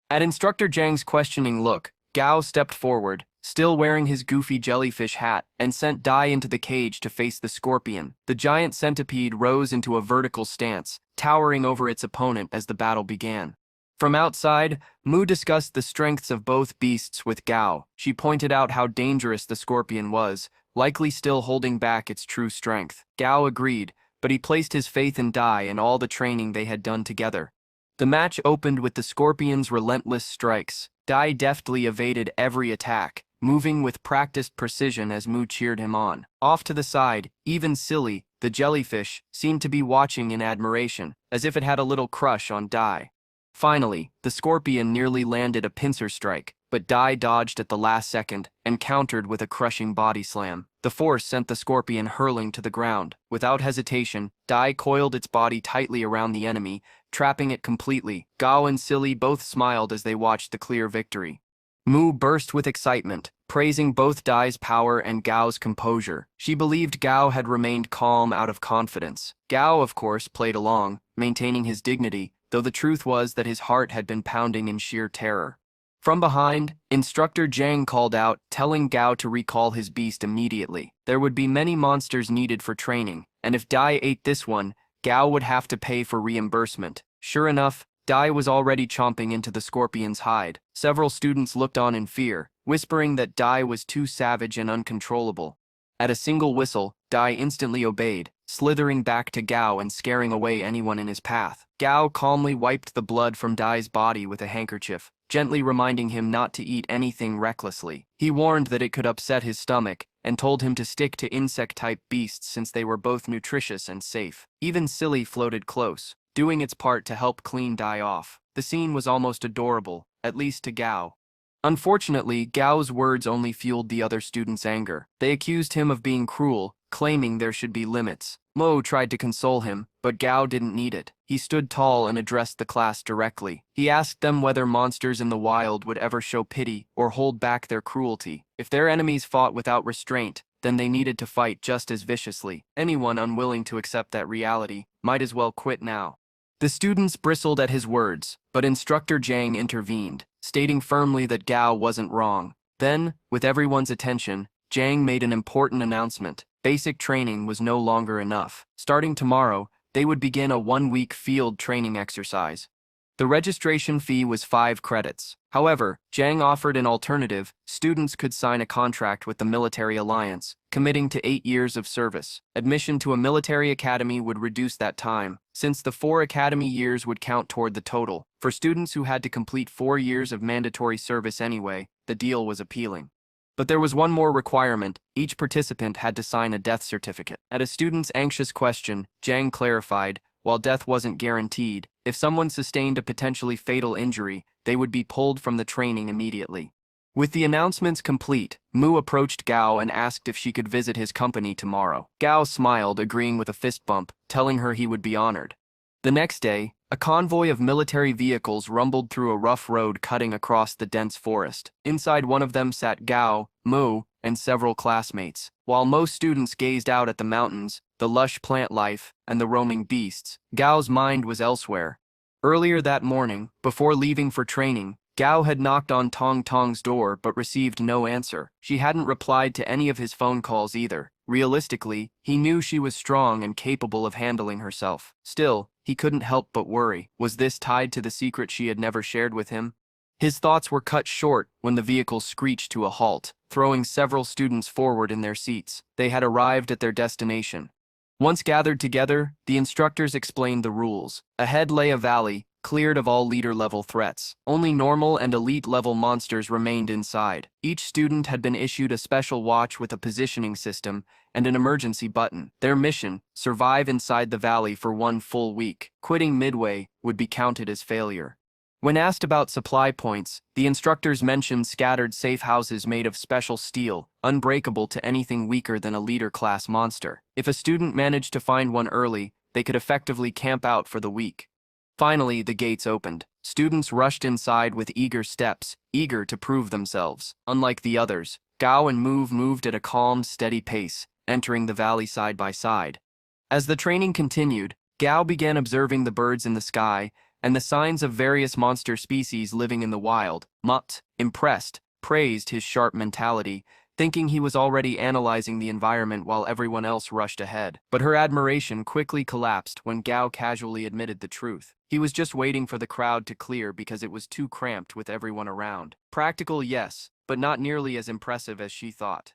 At Instructor Zhang's questioning look, Gao stepped forward, still wearing his goofy jellyfish hat, and sent Dai into the cage to face the scorpion. The giant centipede rose into a vertical stance, towering over its opponent as the battle began. From outside, Mu discussed the strengths of both beasts with Gao. She pointed out how dangerous the scorpion was, likely still holding back its true strength. Gao agreed, but he placed his faith in Dai and all the training they had done together. The match opened with the scorpion's relentless strikes. Dai deftly evaded every attack, moving with practiced precision as Mu cheered him on. Off to the side, even Silly, the jellyfish, seemed to be watching in admiration, as if it had a little crush on Dai. Finally, the scorpion nearly landed a pincer strike, but Dai dodged at the last second and countered with a crushing body slam. The force sent the scorpion hurling to the ground. Without hesitation, Dai coiled its body tightly around the enemy, trapping it completely. Gao and Silly both smiled as they watched the clear victory. Mu burst with excitement, praising both Dai's power and Gao's composure. She believed Gao had remained calm out of confidence. Gao, of course, played along, maintaining his dignity, though the truth was that his heart had been pounding in sheer terror. From behind, Instructor Zhang called out, telling Gao to recall his beast immediately. There would be many monsters needed for training, and if Dai ate this one, Gao would have to pay for reimbursement. Sure enough, Dai was already chomping into the scorpion's hide. Several students looked on in fear, whispering that Dai was too savage and uncontrollable. At a single whistle, Dai instantly obeyed, slithering back to Gao and scaring away anyone in his path. Gao calmly wiped the blood from Dai's body with a handkerchief, gently reminding him not to eat anything recklessly. He warned that it could upset his stomach, and told him to stick to insect-type beasts since they were both nutritious and safe. Even Silly floated close, doing its part to help clean Dai off. The scene was almost adorable, at least to Gao. Unfortunately, Gao's words only fueled the other students' anger. They accused him of being cruel, claiming there should be limits. Mo tried to console him, but Gao didn't need it. He stood tall and addressed the class directly. He asked them whether monsters in the wild would ever show pity or hold back their cruelty. If their enemies fought without restraint, then they needed to fight just as viciously. Anyone unwilling to accept that reality might as well quit now. The students bristled at his words, but Instructor Zhang intervened, stating firmly that Gao wasn't wrong. Then, with everyone's attention, Zhang made an important announcement. Basic training was no longer enough. Starting tomorrow, they would begin a 1-week field training exercise. The registration fee was 5 credits. However, Zhang offered an alternative. Students could sign a contract with the military alliance, committing to 8 years of service. Admission to a military academy would reduce that time, since the 4 academy years would count toward the total. For students who had to complete 4 years of mandatory service anyway, the deal was appealing. But there was one more requirement. Each participant had to sign a death certificate. At a student's anxious question, Zhang clarified, while death wasn't guaranteed, if someone sustained a potentially fatal injury, they would be pulled from the training immediately. With the announcements complete, Mu approached Gao and asked if she could visit his company tomorrow. Gao smiled, agreeing with a fist bump, telling her he would be honored. The next day, a convoy of military vehicles rumbled through a rough road cutting across the dense forest. Inside one of them sat Gao, Mu, and several classmates. While most students gazed out at the mountains, the lush plant life, and the roaming beasts, Gao's mind was elsewhere. Earlier that morning, before leaving for training, Gao had knocked on Tong Tong's door but received no answer. She hadn't replied to any of his phone calls either. Realistically, he knew she was strong and capable of handling herself. Still, he couldn't help but worry. Was this tied to the secret she had never shared with him? His thoughts were cut short when the vehicle screeched to a halt, throwing several students forward in their seats. They had arrived at their destination. Once gathered together, the instructors explained the rules. Ahead lay a valley, cleared of all leader-level threats. Only normal and elite-level monsters remained inside. Each student had been issued a special watch with a positioning system and an emergency button. Their mission: survive inside the valley for 1 full week. Quitting midway would be counted as failure. When asked about supply points, the instructors mentioned scattered safe houses made of special steel, unbreakable to anything weaker than a leader-class monster. If a student managed to find one early, they could effectively camp out for the week. Finally, the gates opened. Students rushed inside with eager steps, eager to prove themselves. Unlike the others, Gao and Mu moved at a calm, steady pace, entering the valley side by side. As the training continued, Gao began observing the birds in the sky and the signs of various monster species living in the wild. Mutt, impressed, praised his sharp mentality, thinking he was already analyzing the environment while everyone else rushed ahead. But her admiration quickly collapsed when Gao casually admitted the truth. He was just waiting for the crowd to clear because it was too cramped with everyone around. Practical, yes, but not nearly as impressive as she thought.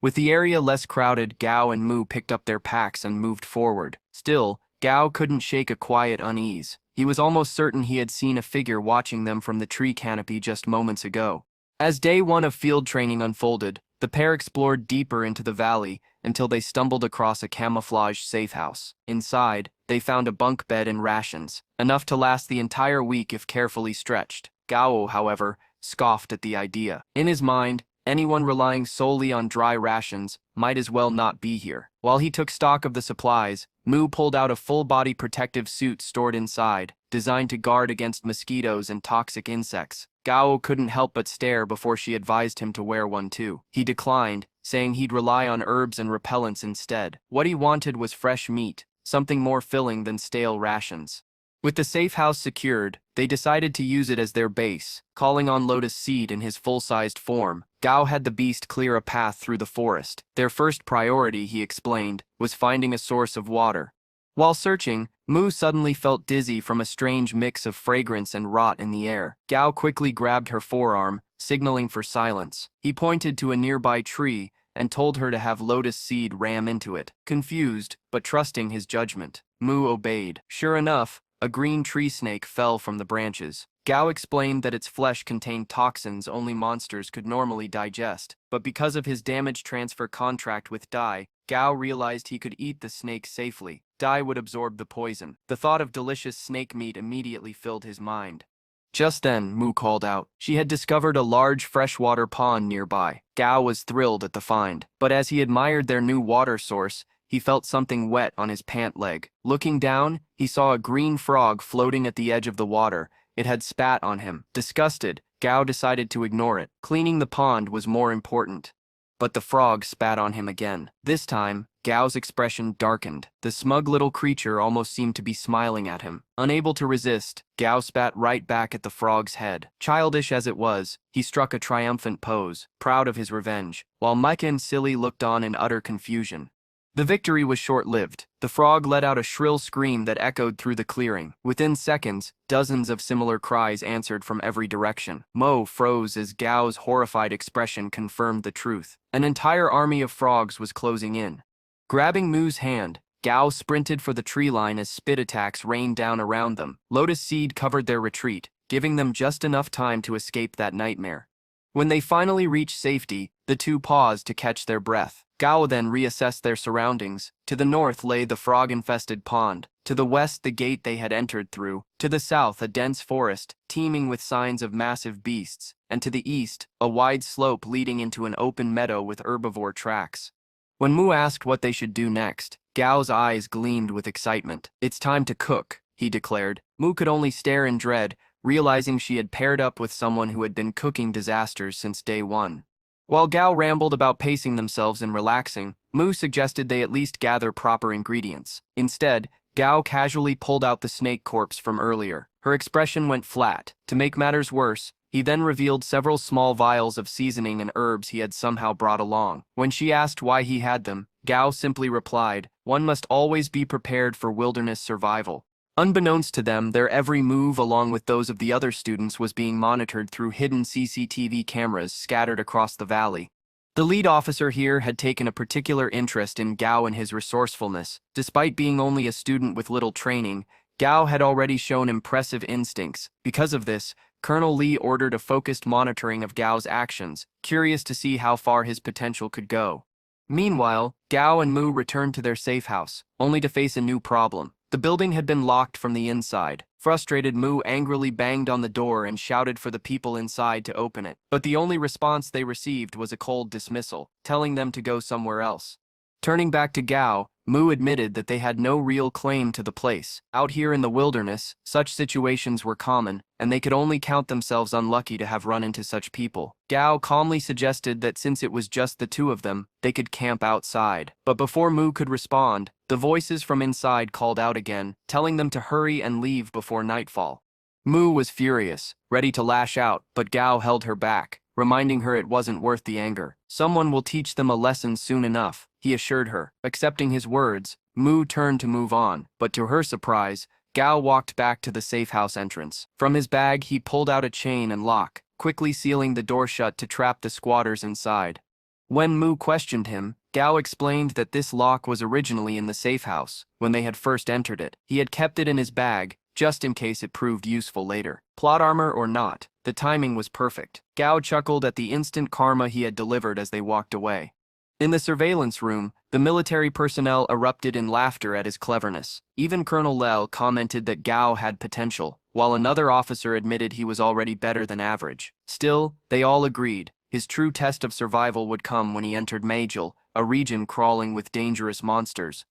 With the area less crowded, Gao and Mu picked up their packs and moved forward. Still, Gao couldn't shake a quiet unease. He was almost certain he had seen a figure watching them from the tree canopy just moments ago. As day 1 of field training unfolded, the pair explored deeper into the valley until they stumbled across a camouflaged safe house. Inside, they found a bunk bed and rations, enough to last the entire week if carefully stretched. Gao, however, scoffed at the idea. In his mind, anyone relying solely on dry rations might as well not be here. While he took stock of the supplies, Mu pulled out a full-body protective suit stored inside, designed to guard against mosquitoes and toxic insects. Gao couldn't help but stare before she advised him to wear one too. He declined, saying he'd rely on herbs and repellents instead. What he wanted was fresh meat, something more filling than stale rations. With the safe house secured, they decided to use it as their base. Calling on Lotus Seed in his full-sized form, Gao had the beast clear a path through the forest. Their first priority, he explained, was finding a source of water. While searching, Mu suddenly felt dizzy from a strange mix of fragrance and rot in the air. Gao quickly grabbed her forearm, signaling for silence. He pointed to a nearby tree and told her to have Lotus Seed ram into it. Confused, but trusting his judgment, Mu obeyed. Sure enough, a green tree snake fell from the branches. Gao explained that its flesh contained toxins only monsters could normally digest, but because of his damage transfer contract with Dai, Gao realized he could eat the snake safely. Dai would absorb the poison. The thought of delicious snake meat immediately filled his mind. Just then, Mu called out. She had discovered a large freshwater pond nearby. Gao was thrilled at the find, but as he admired their new water source, he felt something wet on his pant leg. Looking down, he saw a green frog floating at the edge of the water. It had spat on him. Disgusted, Gao decided to ignore it. Cleaning the pond was more important. But the frog spat on him again. This time, Gao's expression darkened. The smug little creature almost seemed to be smiling at him. Unable to resist, Gao spat right back at the frog's head. Childish as it was, he struck a triumphant pose, proud of his revenge, while Micah and Silly looked on in utter confusion. The victory was short-lived. The frog let out a shrill scream that echoed through the clearing. Within seconds, dozens of similar cries answered from every direction. Mo froze as Gao's horrified expression confirmed the truth. An entire army of frogs was closing in. Grabbing Mu's hand, Gao sprinted for the tree line as spit attacks rained down around them. Lotus seed covered their retreat, giving them just enough time to escape that nightmare. When they finally reached safety, the two paused to catch their breath. Gao then reassessed their surroundings. To the north lay the frog-infested pond. To the west the gate they had entered through. To the south a dense forest, teeming with signs of massive beasts. And to the east, a wide slope leading into an open meadow with herbivore tracks. When Mu asked what they should do next, Gao's eyes gleamed with excitement. "It's time to cook," he declared. Mu could only stare in dread, realizing she had paired up with someone who had been cooking disasters since day one. While Gao rambled about pacing themselves and relaxing, Mu suggested they at least gather proper ingredients. Instead, Gao casually pulled out the snake corpse from earlier. Her expression went flat. To make matters worse, he then revealed several small vials of seasoning and herbs he had somehow brought along. When she asked why he had them, Gao simply replied, "One must always be prepared for wilderness survival." Unbeknownst to them, their every move along with those of the other students was being monitored through hidden CCTV cameras scattered across the valley. The lead officer here had taken a particular interest in Gao and his resourcefulness. Despite being only a student with little training, Gao had already shown impressive instincts. Because of this, Colonel Lee ordered a focused monitoring of Gao's actions, curious to see how far his potential could go. Meanwhile, Gao and Mu returned to their safe house, only to face a new problem. The building had been locked from the inside. Frustrated, Mu angrily banged on the door and shouted for the people inside to open it. But the only response they received was a cold dismissal, telling them to go somewhere else. Turning back to Gao, Mu admitted that they had no real claim to the place. Out here in the wilderness, such situations were common, and they could only count themselves unlucky to have run into such people. Gao calmly suggested that since it was just the two of them, they could camp outside. But before Mu could respond, the voices from inside called out again, telling them to hurry and leave before nightfall. Mu was furious, ready to lash out, but Gao held her back, reminding her it wasn't worth the anger. "Someone will teach them a lesson soon enough," he assured her. Accepting his words, Mu turned to move on, but to her surprise, Gao walked back to the safe house entrance. From his bag, he pulled out a chain and lock, quickly sealing the door shut to trap the squatters inside. When Mu questioned him, Gao explained that this lock was originally in the safe house. When they had first entered it, he had kept it in his bag, just in case it proved useful later. Plot armor or not, the timing was perfect. Gao chuckled at the instant karma he had delivered as they walked away. In the surveillance room, the military personnel erupted in laughter at his cleverness. Even Colonel Lel commented that Gao had potential, while another officer admitted he was already better than average. Still, they all agreed. His true test of survival would come when he entered Majel, a region crawling with dangerous monsters.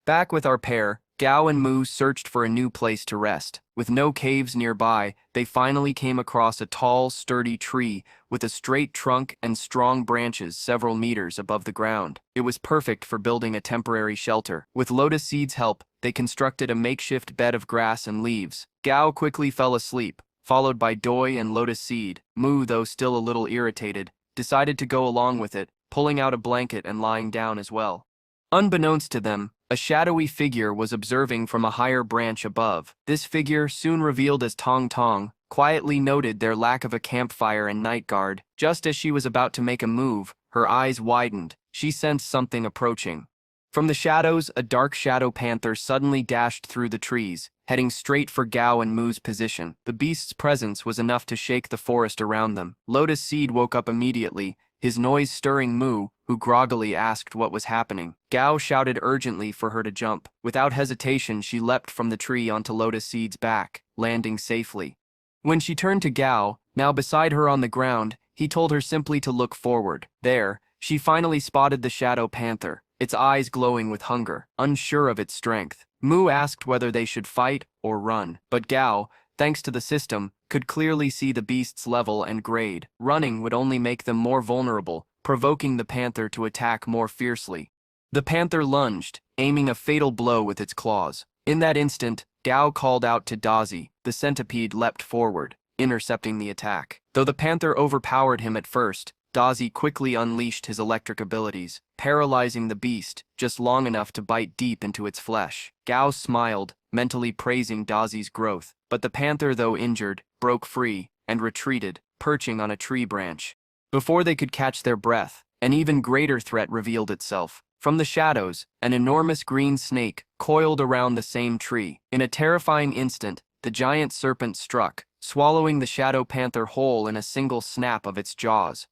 Back with our pair, Gao and Mu searched for a new place to rest. With no caves nearby, they finally came across a tall, sturdy tree with a straight trunk and strong branches several meters above the ground. It was perfect for building a temporary shelter. With Lotus Seed's help, they constructed a makeshift bed of grass and leaves. Gao quickly fell asleep, followed by Doi and Lotus Seed. Mu, though still a little irritated, decided to go along with it, pulling out a blanket and lying down as well. Unbeknownst to them, a shadowy figure was observing from a higher branch above. This figure, soon revealed as Tong Tong, quietly noted their lack of a campfire and night guard. Just as she was about to make a move, her eyes widened. She sensed something approaching. From the shadows, a dark shadow panther suddenly dashed through the trees, heading straight for Gao and Mu's position. The beast's presence was enough to shake the forest around them. Lotus Seed woke up immediately, his noise stirring Mu, who groggily asked what was happening. Gao shouted urgently for her to jump. Without hesitation, she leapt from the tree onto Lotus Seed's back, landing safely. When she turned to Gao, now beside her on the ground, he told her simply to look forward. There, she finally spotted the shadow panther, its eyes glowing with hunger, unsure of its strength. Mu asked whether they should fight or run, but Gao, thanks to the system, could clearly see the beast's level and grade. Running would only make them more vulnerable, provoking the panther to attack more fiercely. The panther lunged, aiming a fatal blow with its claws. In that instant, Gao called out to Dazi. The centipede leapt forward, intercepting the attack. Though the panther overpowered him at first, Dazi quickly unleashed his electric abilities, paralyzing the beast just long enough to bite deep into its flesh. Gao smiled, mentally praising Dazi's growth, but the panther, though injured, broke free and retreated, perching on a tree branch. Before they could catch their breath, an even greater threat revealed itself. From the shadows, an enormous green snake coiled around the same tree. In a terrifying instant, the giant serpent struck, swallowing the shadow panther whole in a single snap of its jaws.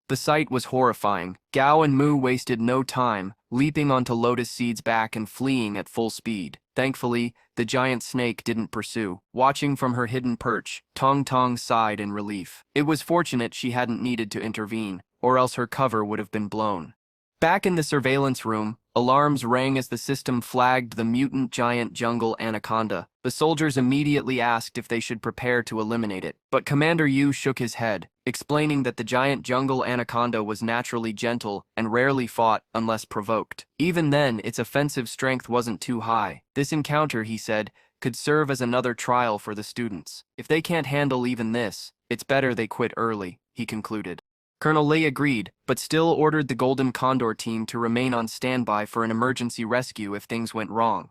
The sight was horrifying. Gao and Mu wasted no time, leaping onto Lotus Seed's back and fleeing at full speed. Thankfully, the giant snake didn't pursue. Watching from her hidden perch, Tong Tong sighed in relief. It was fortunate she hadn't needed to intervene, or else her cover would have been blown. Back in the surveillance room, alarms rang as the system flagged the mutant giant jungle anaconda. The soldiers immediately asked if they should prepare to eliminate it, but Commander Yu shook his head, explaining that the giant jungle anaconda was naturally gentle and rarely fought unless provoked. Even then, its offensive strength wasn't too high. This encounter, he said, could serve as another trial for the students. If they can't handle even this, it's better they quit early, he concluded. Colonel Lei agreed, but still ordered the Golden Condor team to remain on standby for an emergency rescue if things went wrong.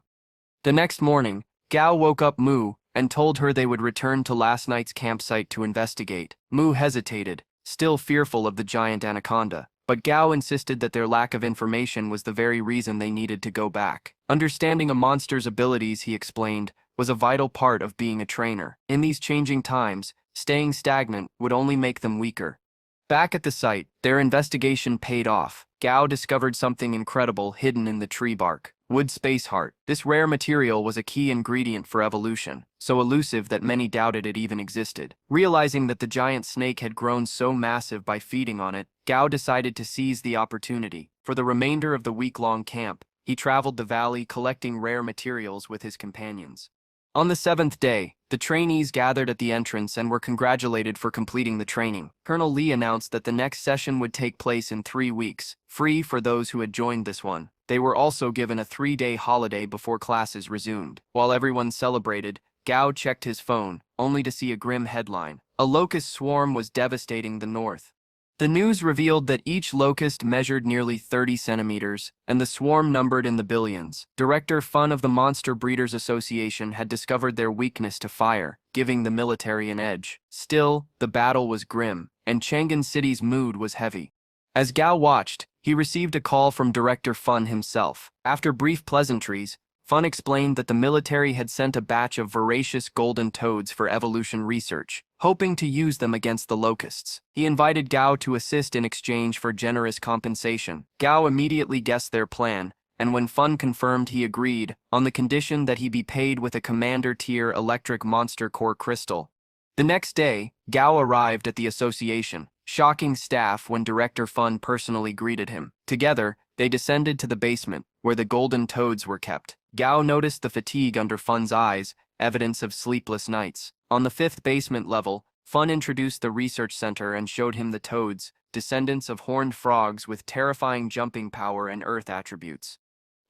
The next morning, Gao woke up Mu and told her they would return to last night's campsite to investigate. Mu hesitated, still fearful of the giant anaconda, but Gao insisted that their lack of information was the very reason they needed to go back. Understanding a monster's abilities, he explained, was a vital part of being a trainer. In these changing times, staying stagnant would only make them weaker. Back at the site, their investigation paid off. Gao discovered something incredible hidden in the tree bark. Wood space heart. This rare material was a key ingredient for evolution, so elusive that many doubted it even existed. Realizing that the giant snake had grown so massive by feeding on it, Gao decided to seize the opportunity. For the remainder of the week-long camp, he traveled the valley collecting rare materials with his companions. On the 7th day, the trainees gathered at the entrance and were congratulated for completing the training. Colonel Lee announced that the next session would take place in 3 weeks, free for those who had joined this one. They were also given a 3-day holiday before classes resumed. While everyone celebrated, Gao checked his phone, only to see a grim headline. A locust swarm was devastating the north. The news revealed that each locust measured nearly 30 centimeters, and the swarm numbered in the billions. Director Fun of the Monster Breeders Association had discovered their weakness to fire, giving the military an edge. Still, the battle was grim, and Chang'an City's mood was heavy. As Gao watched, he received a call from Director Fun himself. After brief pleasantries, Fun explained that the military had sent a batch of voracious golden toads for evolution research, hoping to use them against the locusts. He invited Gao to assist in exchange for generous compensation. Gao immediately guessed their plan, and when Fun confirmed, he agreed, on the condition that he be paid with a commander-tier electric monster core crystal. The next day, Gao arrived at the association, shocking staff when Director Fun personally greeted him. Together, they descended to the basement, where the golden toads were kept. Gao noticed the fatigue under Fun's eyes, evidence of sleepless nights. On the 5th basement level, Fun introduced the research center and showed him the toads, descendants of horned frogs with terrifying jumping power and earth attributes.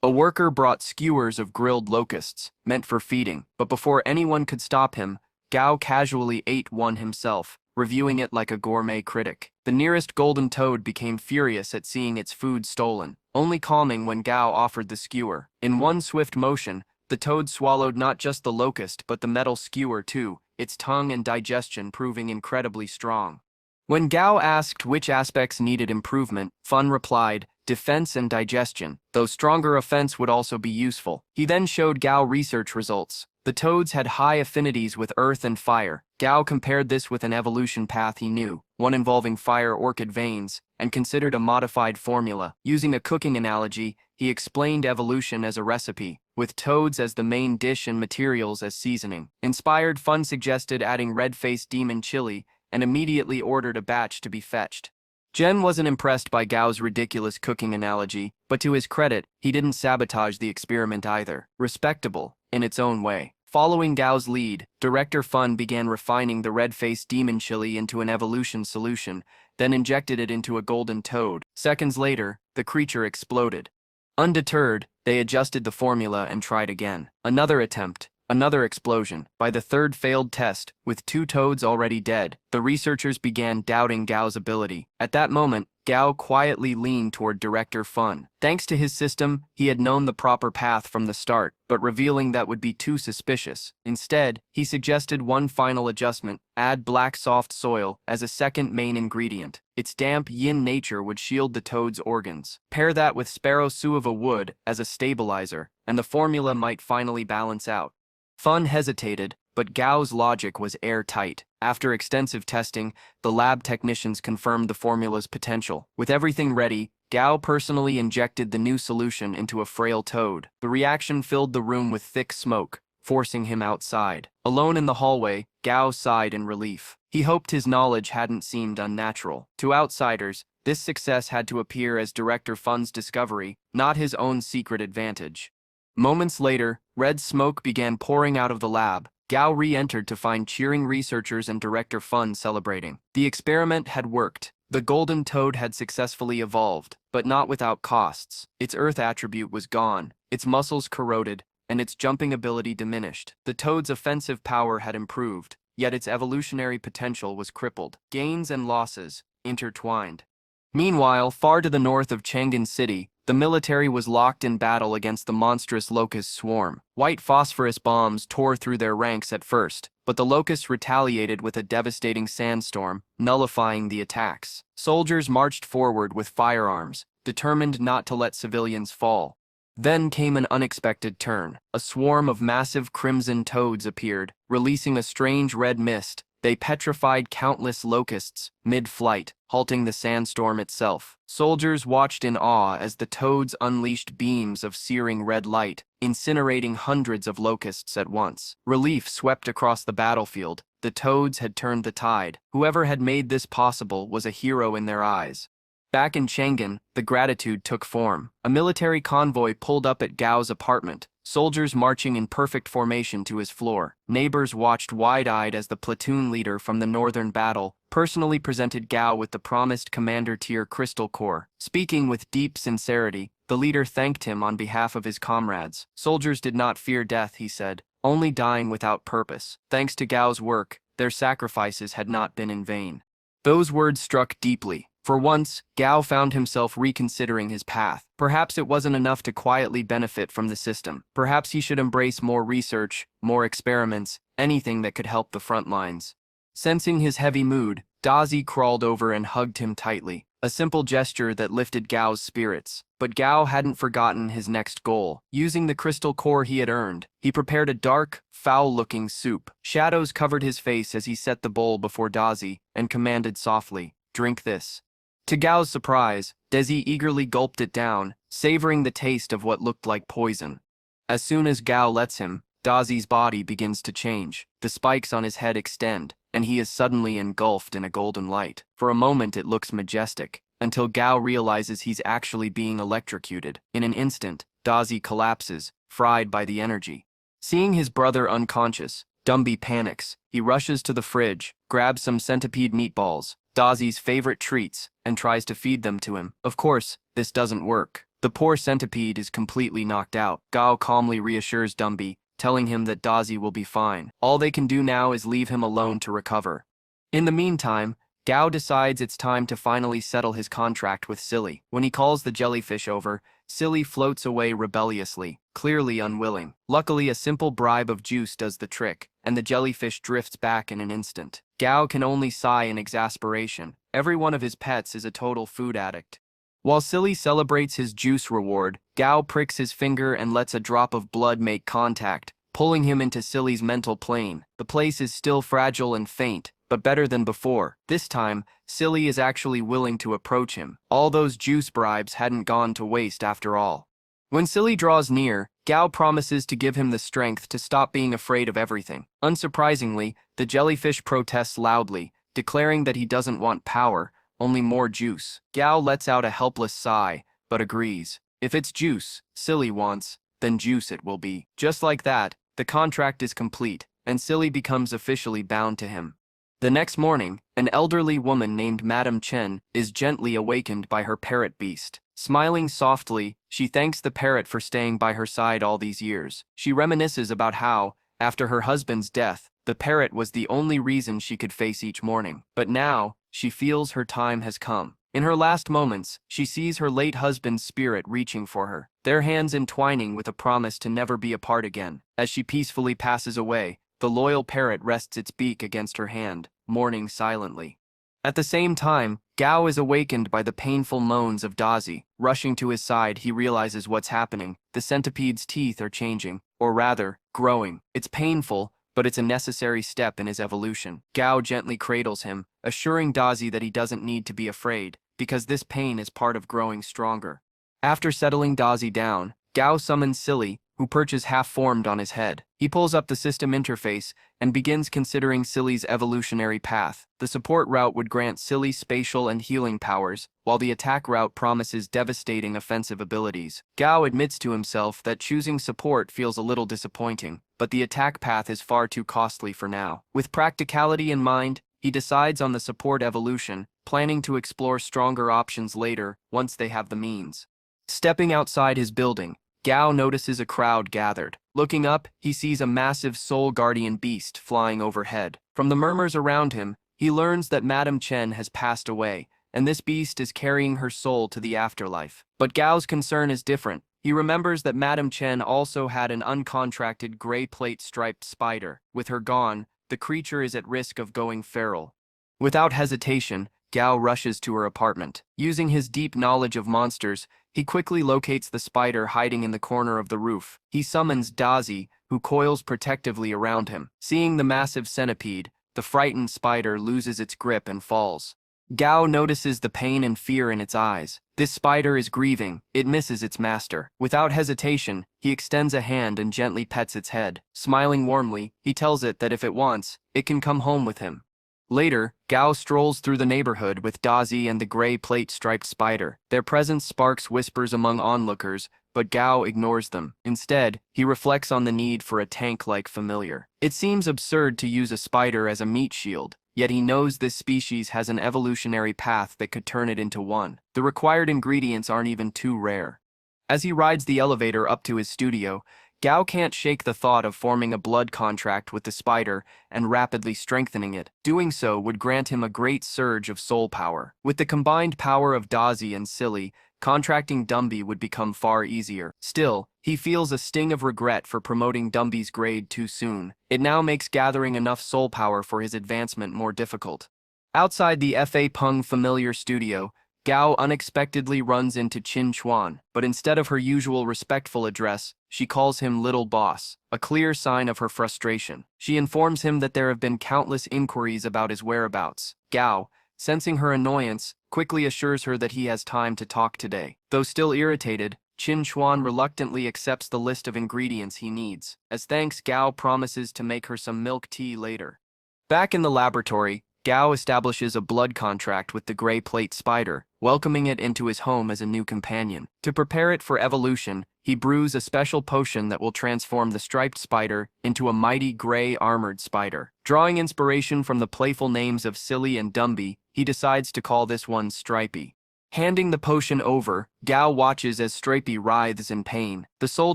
A worker brought skewers of grilled locusts, meant for feeding, but before anyone could stop him, Gao casually ate one himself, reviewing it like a gourmet critic. The nearest golden toad became furious at seeing its food stolen, only calming when Gao offered the skewer. In one swift motion, the toad swallowed not just the locust but the metal skewer too, its tongue and digestion proving incredibly strong. When Gao asked which aspects needed improvement, Fun replied, defense and digestion, though stronger offense would also be useful. He then showed Gao research results. The toads had high affinities with earth and fire. Gao compared this with an evolution path he knew, one involving fire orchid veins, and considered a modified formula. Using a cooking analogy, he explained evolution as a recipe, with toads as the main dish and materials as seasoning. Inspired, Fun suggested adding red-faced demon chili, and immediately ordered a batch to be fetched. Jen wasn't impressed by Gao's ridiculous cooking analogy, but to his credit, he didn't sabotage the experiment either. Respectable, in its own way. Following Gao's lead, Director Fun began refining the red-faced demon chili into an evolution solution, then injected it into a golden toad. Seconds later, the creature exploded. Undeterred, they adjusted the formula and tried again. Another attempt, Another explosion. By the third failed test, with 2 toads already dead, the researchers began doubting Gao's ability. At that moment, Gao quietly leaned toward Director Fun. Thanks to his system, he had known the proper path from the start, but revealing that would be too suspicious. Instead, he suggested one final adjustment: add black soft soil as a second main ingredient. Its damp yin nature would shield the toad's organs. Pair that with sparrow suava wood as a stabilizer, and the formula might finally balance out. Fun hesitated, but Gao's logic was airtight. After extensive testing, the lab technicians confirmed the formula's potential. With everything ready, Gao personally injected the new solution into a frail toad. The reaction filled the room with thick smoke, forcing him outside. Alone in the hallway, Gao sighed in relief. He hoped his knowledge hadn't seemed unnatural. To outsiders, this success had to appear as Director Fun's discovery, not his own secret advantage. Moments later, red smoke began pouring out of the lab. Gao re-entered to find cheering researchers and Director Fun celebrating. The experiment had worked. The golden toad had successfully evolved, but not without costs. Its earth attribute was gone, its muscles corroded, and its jumping ability diminished. The toad's offensive power had improved, yet its evolutionary potential was crippled. Gains and losses intertwined. Meanwhile, far to the north of Chang'an City, the military was locked in battle against the monstrous locust swarm. White phosphorus bombs tore through their ranks at first, but the locusts retaliated with a devastating sandstorm, nullifying the attacks. Soldiers marched forward with firearms, determined not to let civilians fall. Then came an unexpected turn. A swarm of massive crimson toads appeared, releasing a strange red mist. They petrified countless locusts mid-flight, halting the sandstorm itself. Soldiers watched in awe as the toads unleashed beams of searing red light, incinerating hundreds of locusts at once. Relief swept across the battlefield. The toads had turned the tide. Whoever had made this possible was a hero in their eyes. Back in Chang'an, the gratitude took form. A military convoy pulled up at Gao's apartment, soldiers marching in perfect formation to his floor. Neighbors watched wide-eyed as the platoon leader from the northern battle personally presented Gao with the promised commander-tier crystal core. Speaking with deep sincerity, the leader thanked him on behalf of his comrades. Soldiers did not fear death, he said, only dying without purpose. Thanks to Gao's work, their sacrifices had not been in vain. Those words struck deeply. For once, Gao found himself reconsidering his path. Perhaps it wasn't enough to quietly benefit from the system. Perhaps he should embrace more research, more experiments, anything that could help the front lines. Sensing his heavy mood, Dazi crawled over and hugged him tightly, a simple gesture that lifted Gao's spirits. But Gao hadn't forgotten his next goal. Using the crystal core he had earned, he prepared a dark, foul-looking soup. Shadows covered his face as he set the bowl before Dazi and commanded softly, "Drink this." To Gao's surprise, Desi eagerly gulped it down, savoring the taste of what looked like poison. As soon as Gao lets him, Dazi's body begins to change. The spikes on his head extend, and he is suddenly engulfed in a golden light. For a moment it looks majestic, until Gao realizes he's actually being electrocuted. In an instant, Dazi collapses, fried by the energy. Seeing his brother unconscious, Dumby panics. He rushes to the fridge, grabs some centipede meatballs, Dazi's favorite treats, and tries to feed them to him. Of course, this doesn't work. The poor centipede is completely knocked out. Gao calmly reassures Dumby, telling him that Dazi will be fine. All they can do now is leave him alone to recover. In the meantime, Gao decides it's time to finally settle his contract with Silly. When he calls the jellyfish over, Silly floats away rebelliously, clearly unwilling. Luckily, a simple bribe of juice does the trick, and the jellyfish drifts back in an instant. Gao can only sigh in exasperation. Every one of his pets is a total food addict. While Silly celebrates his juice reward, Gao pricks his finger and lets a drop of blood make contact, pulling him into Silly's mental plane. The place is still fragile and faint, but better than before. This time, Silly is actually willing to approach him. All those juice bribes hadn't gone to waste after all. When Silly draws near, Gao promises to give him the strength to stop being afraid of everything. Unsurprisingly, the jellyfish protests loudly, declaring that he doesn't want power, only more juice. Gao lets out a helpless sigh, but agrees. If it's juice Silly wants, then juice it will be. Just like that, the contract is complete, and Silly becomes officially bound to him. The next morning, an elderly woman named Madame Chen is gently awakened by her parrot beast. Smiling softly, she thanks the parrot for staying by her side all these years. She reminisces about how, After her husband's death, the parrot was the only reason she could face each morning. But now, she feels her time has come. In her last moments, she sees her late husband's spirit reaching for her, their hands entwining with a promise to never be apart again. As she peacefully passes away, the loyal parrot rests its beak against her hand, mourning silently. At the same time, Gao is awakened by the painful moans of Dazi. Rushing to his side, he realizes what's happening. The centipede's teeth are changing, or rather, growing. It's painful, but it's a necessary step in his evolution. Gao gently cradles him, assuring Dazi that he doesn't need to be afraid, because this pain is part of growing stronger. After settling Dazi down, Gao summons Silly, who perches half-formed on his head. He pulls up the system interface and begins considering Silly's evolutionary path. The support route would grant Silly spatial and healing powers, while the attack route promises devastating offensive abilities. Gao admits to himself that choosing support feels a little disappointing, but the attack path is far too costly for now. With practicality in mind, he decides on the support evolution, planning to explore stronger options later once they have the means. Stepping outside his building, Gao notices a crowd gathered. Looking up, he sees a massive soul guardian beast flying overhead. From the murmurs around him, he learns that Madame Chen has passed away, and this beast is carrying her soul to the afterlife. But Gao's concern is different. He remembers that Madame Chen also had an uncontracted gray plate striped spider. With her gone, the creature is at risk of going feral. Without hesitation, Gao rushes to her apartment. Using his deep knowledge of monsters, he quickly locates the spider hiding in the corner of the roof. He summons Dazi, who coils protectively around him. Seeing the massive centipede, the frightened spider loses its grip and falls. Gao notices the pain and fear in its eyes. This spider is grieving. It misses its master. Without hesitation, he extends a hand and gently pets its head. Smiling warmly, he tells it that if it wants, it can come home with him. Later, Gao strolls through the neighborhood with Dazi and the gray plate-striped spider. Their presence sparks whispers among onlookers, but Gao ignores them. Instead, he reflects on the need for a tank-like familiar. It seems absurd to use a spider as a meat shield, yet he knows this species has an evolutionary path that could turn it into one. The required ingredients aren't even too rare. As he rides the elevator up to his studio, Gao can't shake the thought of forming a blood contract with the spider and rapidly strengthening it. Doing so would grant him a great surge of soul power. With the combined power of Dazi and Silly, contracting Dumby would become far easier. Still, he feels a sting of regret for promoting Dumby's grade too soon. It now makes gathering enough soul power for his advancement more difficult. Outside the Fa Peng familiar studio, Gao unexpectedly runs into Qin Chuan, but instead of her usual respectful address, she calls him Little Boss, a clear sign of her frustration. She informs him that there have been countless inquiries about his whereabouts. Gao, sensing her annoyance, quickly assures her that he has time to talk today. Though still irritated, Qin Chuan reluctantly accepts the list of ingredients he needs. As thanks, Gao promises to make her some milk tea later. Back in the laboratory, Gao establishes a blood contract with the gray plate spider, welcoming it into his home as a new companion. To prepare it for evolution, he brews a special potion that will transform the striped spider into a mighty gray armored spider. Drawing inspiration from the playful names of Silly and Dumby, he decides to call this one Stripey. Handing the potion over, Gao watches as Stripey writhes in pain. The soul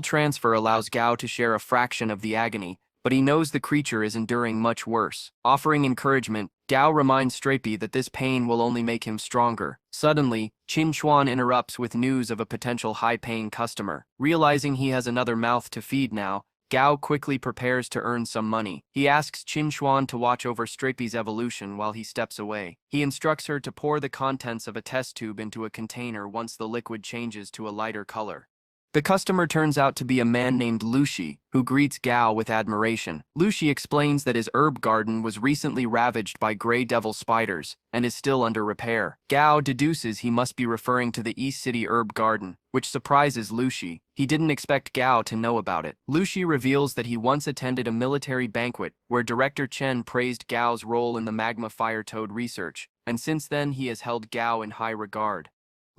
transfer allows Gao to share a fraction of the agony, but he knows the creature is enduring much worse. Offering encouragement, Gao reminds Stripey that this pain will only make him stronger. Suddenly, Qin Chuan interrupts with news of a potential high-paying customer. Realizing he has another mouth to feed now, Gao quickly prepares to earn some money. He asks Qin Chuan to watch over Stripey's evolution while he steps away. He instructs her to pour the contents of a test tube into a container once the liquid changes to a lighter color. The customer turns out to be a man named Lushi, who greets Gao with admiration. Lushi explains that his herb garden was recently ravaged by gray devil spiders and is still under repair. Gao deduces he must be referring to the East City herb garden, which surprises Lushi. He didn't expect Gao to know about it. Lushi reveals that he once attended a military banquet where Director Chen praised Gao's role in the magma fire toad research, and since then he has held Gao in high regard.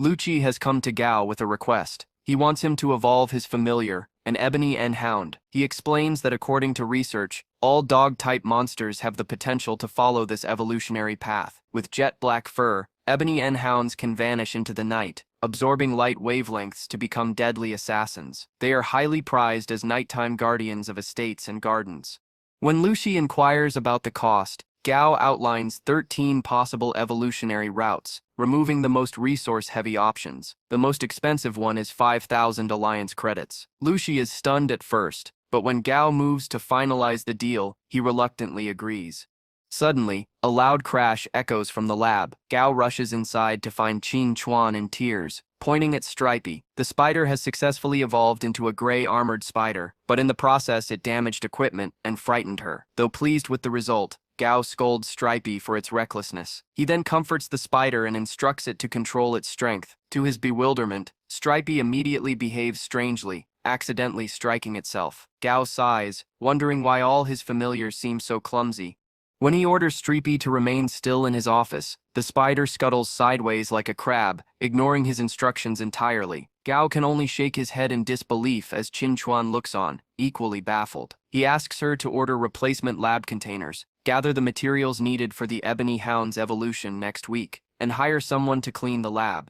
Lushi has come to Gao with a request. He wants him to evolve his familiar, an ebony N-hound. He explains that according to research, all dog-type monsters have the potential to follow this evolutionary path. With jet black fur, ebony N-hounds can vanish into the night, absorbing light wavelengths to become deadly assassins. They are highly prized as nighttime guardians of estates and gardens. When Lucy inquires about the cost, Gao outlines 13 possible evolutionary routes, removing the most resource-heavy options. The most expensive one is 5,000 alliance credits. Lucy is stunned at first, but when Gao moves to finalize the deal, he reluctantly agrees. Suddenly, a loud crash echoes from the lab. Gao rushes inside to find Qin Chuan in tears, pointing at Stripey. The spider has successfully evolved into a gray armored spider, but in the process it damaged equipment and frightened her. Though pleased with the result, Gao scolds Stripey for its recklessness. He then comforts the spider and instructs it to control its strength. To his bewilderment, Stripey immediately behaves strangely, accidentally striking itself. Gao sighs, wondering why all his familiars seem so clumsy. When he orders Stripey to remain still in his office, the spider scuttles sideways like a crab, ignoring his instructions entirely. Gao can only shake his head in disbelief as Qin Chuan looks on, equally baffled. He asks her to order replacement lab containers, gather the materials needed for the ebony hound's evolution next week, and hire someone to clean the lab.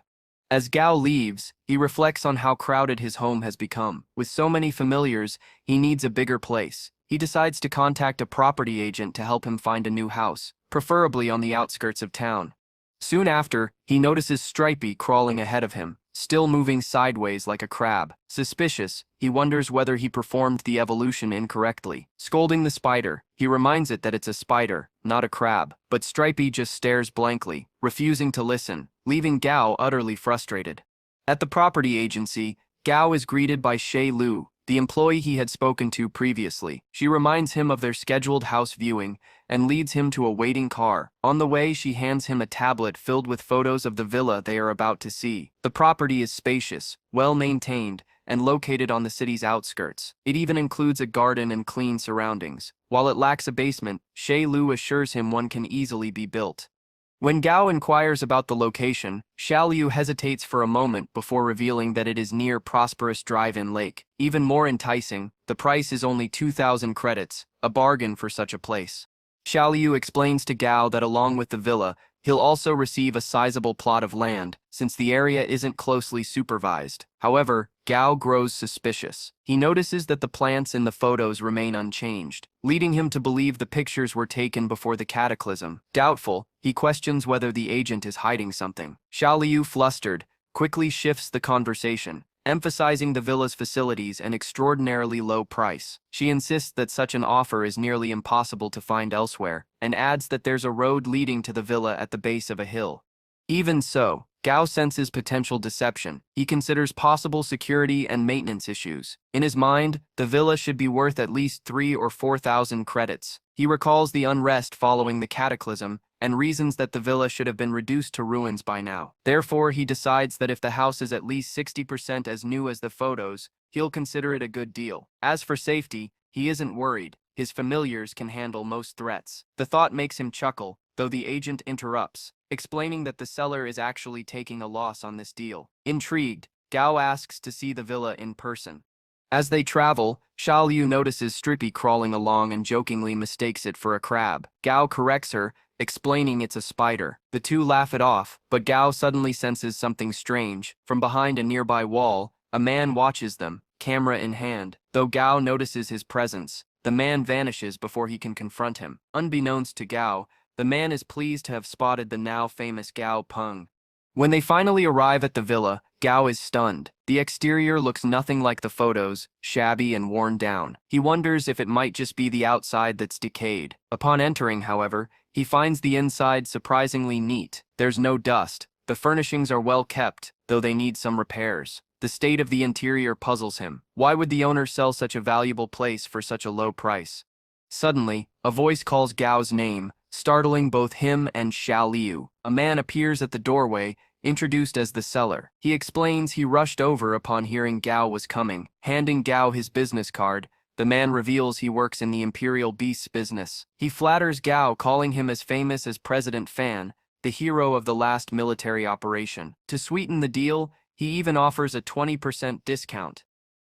As Gao leaves, he reflects on how crowded his home has become. With so many familiars, he needs a bigger place. He decides to contact a property agent to help him find a new house, preferably on the outskirts of town. Soon after, he notices Stripey crawling ahead of him, still moving sideways like a crab. Suspicious, he wonders whether he performed the evolution incorrectly. Scolding the spider, he reminds it that it's a spider, not a crab, but Stripey just stares blankly, refusing to listen, leaving Gao utterly frustrated. At the property agency, Gao is greeted by Shay Lu, the employee he had spoken to previously. She reminds him of their scheduled house viewing and leads him to a waiting car. On the way, she hands him a tablet filled with photos of the villa they are about to see. The property is spacious, well-maintained, and located on the city's outskirts. It even includes a garden and clean surroundings. While it lacks a basement, Shay Lu assures him one can easily be built. When Gao inquires about the location, Xiaoliu hesitates for a moment before revealing that it is near prosperous drive-in lake. Even more enticing, the price is only 2,000 credits, a bargain for such a place. Xiaoliu explains to Gao that along with the villa, he'll also receive a sizable plot of land, since the area isn't closely supervised. However, Gao grows suspicious. He notices that the plants in the photos remain unchanged, leading him to believe the pictures were taken before the cataclysm. Doubtful, he questions whether the agent is hiding something. Xiaoliu, flustered, quickly shifts the conversation, emphasizing the villa's facilities and extraordinarily low price. She insists that such an offer is nearly impossible to find elsewhere, and adds that there's a road leading to the villa at the base of a hill. Even so, Gao senses potential deception. He considers possible security and maintenance issues. In his mind, the villa should be worth at least 3,000 or 4,000 credits. He recalls the unrest following the cataclysm and reasons that the villa should have been reduced to ruins by now. Therefore, he decides that if the house is at least 60% as new as the photos, he'll consider it a good deal. As for safety, he isn't worried. His familiars can handle most threats. The thought makes him chuckle, though the agent interrupts, explaining that the seller is actually taking a loss on this deal. Intrigued, Gao asks to see the villa in person. As they travel, Xiaoliu notices Stripey crawling along and jokingly mistakes it for a crab. Gao corrects her, explaining it's a spider. The two laugh it off, but Gao suddenly senses something strange. From behind a nearby wall, a man watches them, camera in hand. Though Gao notices his presence, the man vanishes before he can confront him. Unbeknownst to Gao, the man is pleased to have spotted the now famous Gao Pang. When they finally arrive at the villa, Gao is stunned. The exterior looks nothing like the photos, shabby and worn down. He wonders if it might just be the outside that's decayed. Upon entering, however, he finds the inside surprisingly neat. There's no dust. The furnishings are well kept, though they need some repairs. The state of the interior puzzles him. Why would the owner sell such a valuable place for such a low price? Suddenly, a voice calls Gao's name, startling both him and Xiaoliu. A man appears at the doorway, introduced as the seller. He explains he rushed over upon hearing Gao was coming. Handing Gao his business card, the man reveals he works in the Imperial Beasts business. He flatters Gao, calling him as famous as President Fan, the hero of the last military operation. To sweeten the deal, he even offers a 20% discount.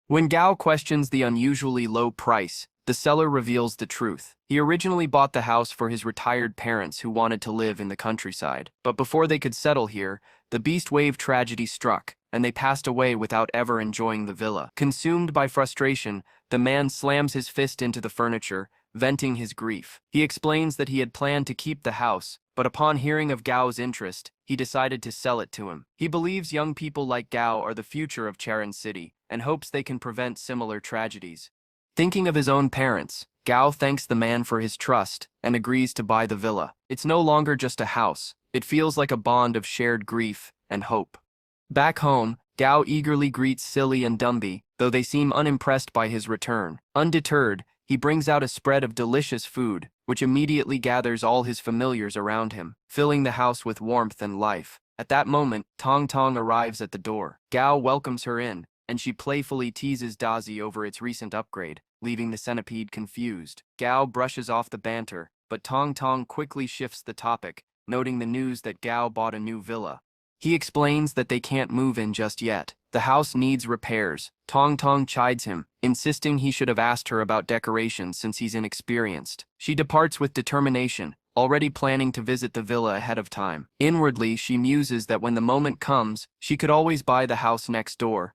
When Gao questions the unusually low price, the seller reveals the truth. He originally bought the house for his retired parents who wanted to live in the countryside. But before they could settle here, the beast wave tragedy struck, and they passed away without ever enjoying the villa. Consumed by frustration, the man slams his fist into the furniture, venting his grief. He explains that he had planned to keep the house, but upon hearing of Gao's interest, he decided to sell it to him. He believes young people like Gao are the future of Charon City, and hopes they can prevent similar tragedies. Thinking of his own parents, Gao thanks the man for his trust and agrees to buy the villa. It's no longer just a house. It feels like a bond of shared grief and hope. Back home, Gao eagerly greets Silly and Dumby, though they seem unimpressed by his return. Undeterred, he brings out a spread of delicious food, which immediately gathers all his familiars around him, filling the house with warmth and life. At that moment, Tong Tong arrives at the door. Gao welcomes her in, and she playfully teases Dazi over its recent upgrade, leaving the centipede confused. Gao brushes off the banter, but Tong Tong quickly shifts the topic, noting the news that Gao bought a new villa. He explains that they can't move in just yet. The house needs repairs. Tong Tong chides him, insisting he should have asked her about decorations since he's inexperienced. She departs with determination, already planning to visit the villa ahead of time. Inwardly, she muses that when the moment comes, she could always buy the house next door.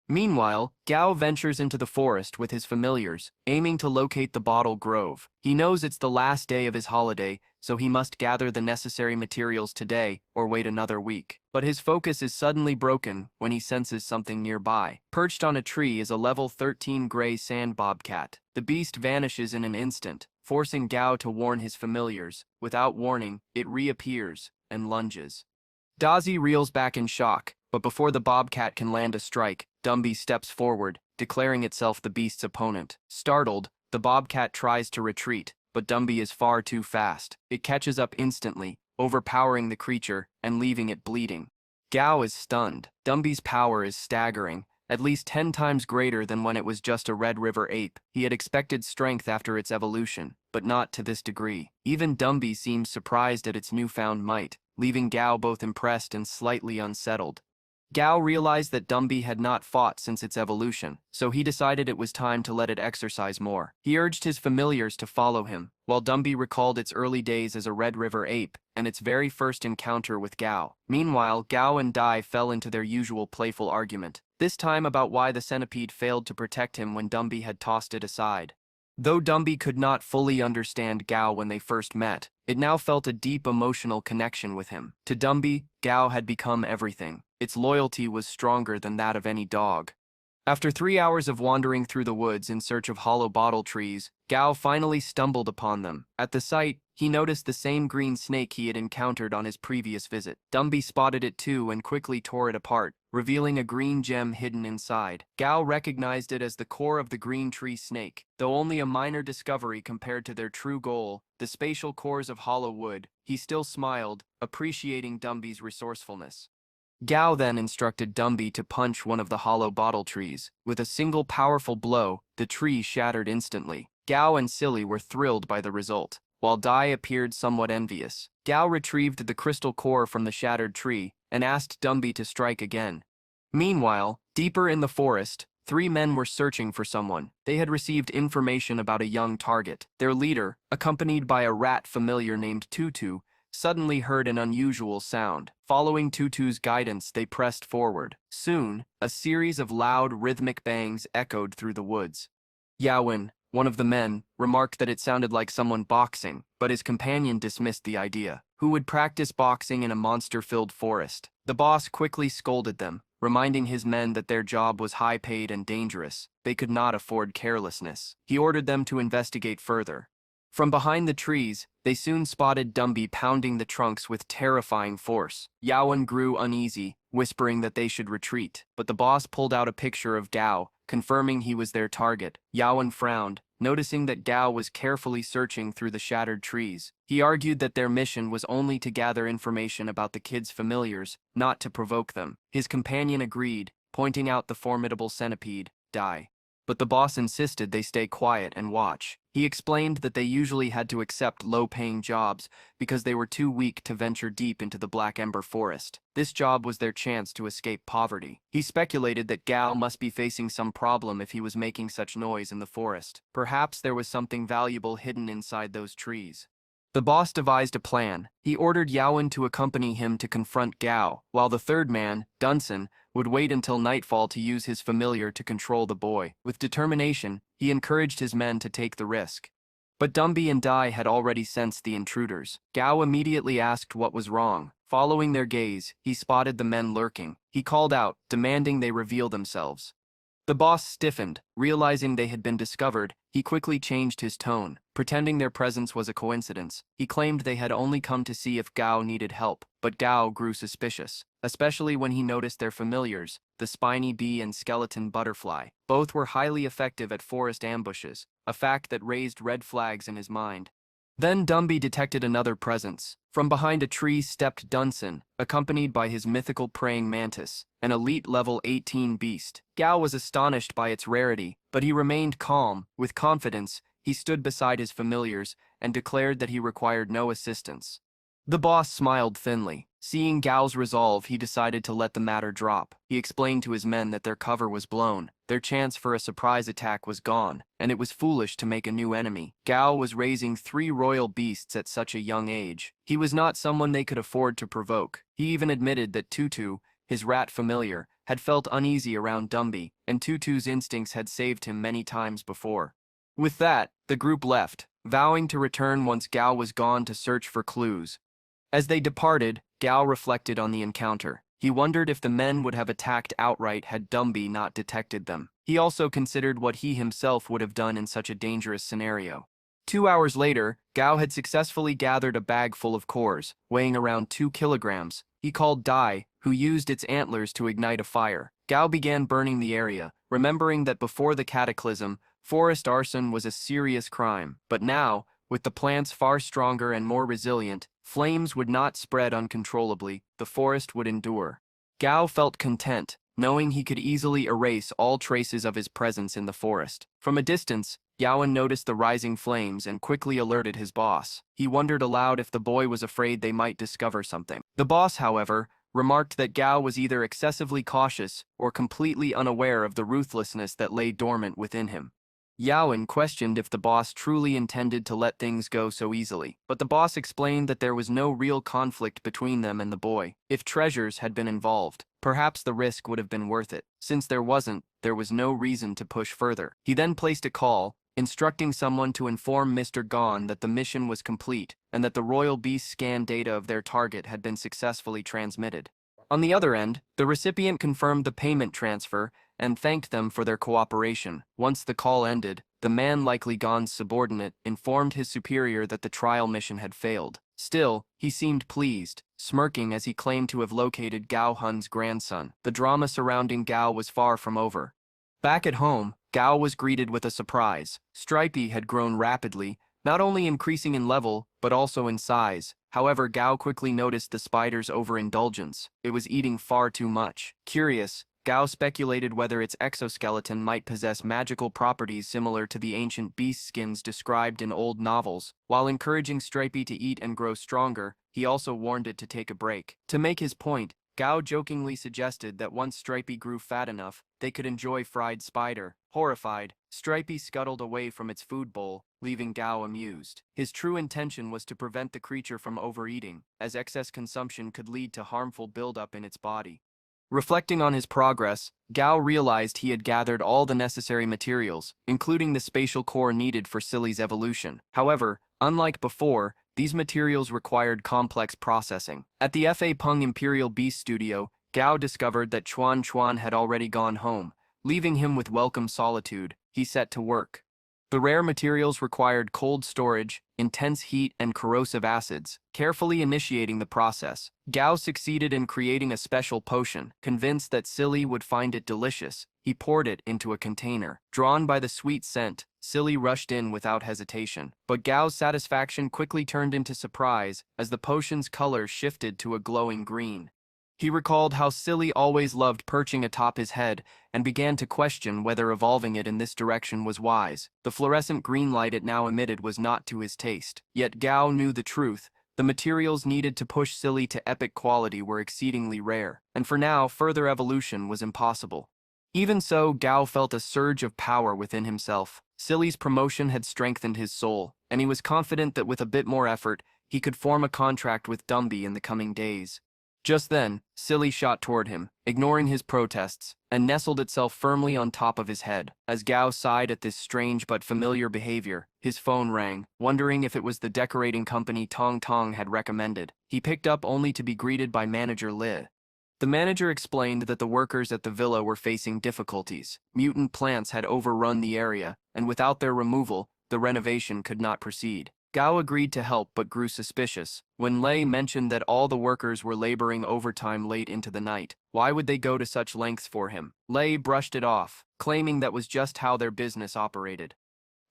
Meanwhile, Gao ventures into the forest with his familiars, aiming to locate the bottle grove. He knows it's the last day of his holiday, so he must gather the necessary materials today or wait another week. But his focus is suddenly broken when he senses something nearby. Perched on a tree is a level 13 gray sand bobcat. The beast vanishes in an instant, forcing Gao to warn his familiars. Without warning, it reappears and lunges. Dazi reels back in shock, but before the bobcat can land a strike, Dumby steps forward, declaring itself the beast's opponent. Startled, the bobcat tries to retreat, but Dumby is far too fast. It catches up instantly, overpowering the creature and leaving it bleeding. Gao is stunned. Dumby's power is staggering, at least 10 times greater than when it was just a Red River Ape. He had expected strength after its evolution, but not to this degree. Even Dumby seems surprised at its newfound might, leaving Gao both impressed and slightly unsettled. Gao realized that Dumby had not fought since its evolution, so he decided it was time to let it exercise more. He urged his familiars to follow him, while Dumby recalled its early days as a Red River Ape and its very first encounter with Gao. Meanwhile, Gao and Dai fell into their usual playful argument, this time about why the centipede failed to protect him when Dumby had tossed it aside. Though Dumby could not fully understand Gao when they first met, it now felt a deep emotional connection with him. To Dumby, Gao had become everything. Its loyalty was stronger than that of any dog. After 3 hours of wandering through the woods in search of hollow bottle trees, Gao finally stumbled upon them. At the sight, he noticed the same green snake he had encountered on his previous visit. Dumby spotted it too and quickly tore it apart, revealing a green gem hidden inside. Gao recognized it as the core of the green tree snake. Though only a minor discovery compared to their true goal, the spatial cores of hollow wood, he still smiled, appreciating Dumby's resourcefulness. Gao then instructed Dumby to punch one of the hollow bottle trees. With a single powerful blow, the tree shattered instantly. Gao and Silly were thrilled by the result, while Dai appeared somewhat envious. Gao retrieved the crystal core from the shattered tree and asked Dumby to strike again. Meanwhile, deeper in the forest, 3 men were searching for someone. They had received information about a young target. Their leader, accompanied by a rat familiar named Tutu, suddenly heard an unusual sound. Following Tutu's guidance, they pressed forward. Soon, a series of loud, rhythmic bangs echoed through the woods. Yawen, one of the men, remarked that it sounded like someone boxing, but his companion dismissed the idea. Who would practice boxing in a monster-filled forest? The boss quickly scolded them, reminding his men that their job was high-paid and dangerous. They could not afford carelessness. He ordered them to investigate further. From behind the trees, they soon spotted Dumby pounding the trunks with terrifying force. Yawen grew uneasy, whispering that they should retreat, but the boss pulled out a picture of Gao, confirming he was their target. Yawen frowned, noticing that Gao was carefully searching through the shattered trees. He argued that their mission was only to gather information about the kids' familiars, not to provoke them. His companion agreed, pointing out the formidable centipede, Dai. But the boss insisted they stay quiet and watch. He explained that they usually had to accept low-paying jobs because they were too weak to venture deep into the Black Ember Forest. This job was their chance to escape poverty. He speculated that Gao must be facing some problem if he was making such noise in the forest. Perhaps there was something valuable hidden inside those trees. The boss devised a plan. He ordered Yaowen to accompany him to confront Gao, while the third man, Dunson, would wait until nightfall to use his familiar to control the boy. With determination, he encouraged his men to take the risk. But Dumby and Dai had already sensed the intruders. Gao immediately asked what was wrong. Following their gaze, he spotted the men lurking. He called out, demanding they reveal themselves. The boss stiffened. Realizing they had been discovered, he quickly changed his tone, pretending their presence was a coincidence. He claimed they had only come to see if Gao needed help, but Gao grew suspicious, especially when he noticed their familiars, the spiny bee and skeleton butterfly. Both were highly effective at forest ambushes, a fact that raised red flags in his mind. Then Dumby detected another presence. From behind a tree stepped Dunson, accompanied by his mythical praying mantis, an elite level 18 beast. Gao was astonished by its rarity, but he remained calm. With confidence, he stood beside his familiars and declared that he required no assistance. The boss smiled thinly. Seeing Gao's resolve, he decided to let the matter drop. He explained to his men that their cover was blown, their chance for a surprise attack was gone, and it was foolish to make a new enemy. Gao was raising 3 royal beasts at such a young age. He was not someone they could afford to provoke. He even admitted that Tutu, his rat familiar, had felt uneasy around Dumby, and Tutu's instincts had saved him many times before. With that, the group left, vowing to return once Gao was gone to search for clues. As they departed, Gao reflected on the encounter. He wondered if the men would have attacked outright had Dumby not detected them. He also considered what he himself would have done in such a dangerous scenario. 2 hours later, Gao had successfully gathered a bag full of cores, weighing around 2 kilograms. He called Dai, who used its antlers to ignite a fire. Gao began burning the area, remembering that before the cataclysm, forest arson was a serious crime. But now, with the plants far stronger and more resilient, flames would not spread uncontrollably, the forest would endure. Gao felt content, knowing he could easily erase all traces of his presence in the forest. From a distance, Yaowen noticed the rising flames and quickly alerted his boss. He wondered aloud if the boy was afraid they might discover something. The boss, however, remarked that Gao was either excessively cautious or completely unaware of the ruthlessness that lay dormant within him. Yaowen questioned if the boss truly intended to let things go so easily, but the boss explained that there was no real conflict between them and the boy. If treasures had been involved, perhaps the risk would have been worth it. Since there wasn't, there was no reason to push further. He then placed a call, instructing someone to inform Mr. Gong that the mission was complete and that the royal beast scan data of their target had been successfully transmitted. On the other end, the recipient confirmed the payment transfer and thanked them for their cooperation. Once the call ended, the man, likely Gong's subordinate, informed his superior that the trial mission had failed. Still, he seemed pleased, smirking as he claimed to have located Gao Hun's grandson. The drama surrounding Gao was far from over. Back at home, Gao was greeted with a surprise. Stripey had grown rapidly, not only increasing in level, but also in size. However, Gao quickly noticed the spider's overindulgence. It was eating far too much. Curious, Gao speculated whether its exoskeleton might possess magical properties similar to the ancient beast skins described in old novels. While encouraging Stripey to eat and grow stronger, he also warned it to take a break. To make his point, Gao jokingly suggested that once Stripey grew fat enough, they could enjoy fried spider. Horrified, Stripey scuttled away from its food bowl, leaving Gao amused. His true intention was to prevent the creature from overeating, as excess consumption could lead to harmful buildup in its body. Reflecting on his progress, Gao realized he had gathered all the necessary materials, including the spatial core needed for Silly's evolution. However, unlike before, these materials required complex processing. At the Fa Peng Imperial Beast Studio, Gao discovered that Chuan Chuan had already gone home. Leaving him with welcome solitude, he set to work. The rare materials required cold storage, intense heat, and corrosive acids. Carefully initiating the process, Gao succeeded in creating a special potion. Convinced that Silly would find it delicious, he poured it into a container. Drawn by the sweet scent, Silly rushed in without hesitation. But Gao's satisfaction quickly turned into surprise as the potion's color shifted to a glowing green. He recalled how Silly always loved perching atop his head and began to question whether evolving it in this direction was wise. The fluorescent green light it now emitted was not to his taste. Yet Gao knew the truth. The materials needed to push Silly to epic quality were exceedingly rare, and for now, further evolution was impossible. Even so, Gao felt a surge of power within himself. Silly's promotion had strengthened his soul, and he was confident that with a bit more effort, he could form a contract with Dumby in the coming days. Just then, Silly shot toward him, ignoring his protests, and nestled itself firmly on top of his head. As Gao sighed at this strange but familiar behavior, his phone rang, wondering if it was the decorating company Tong Tong had recommended. He picked up only to be greeted by manager Li. The manager explained that the workers at the villa were facing difficulties. Mutant plants had overrun the area, and without their removal, the renovation could not proceed. Gao agreed to help but grew suspicious. When Lei mentioned that all the workers were laboring overtime late into the night, why would they go to such lengths for him? Lei brushed it off, claiming that was just how their business operated.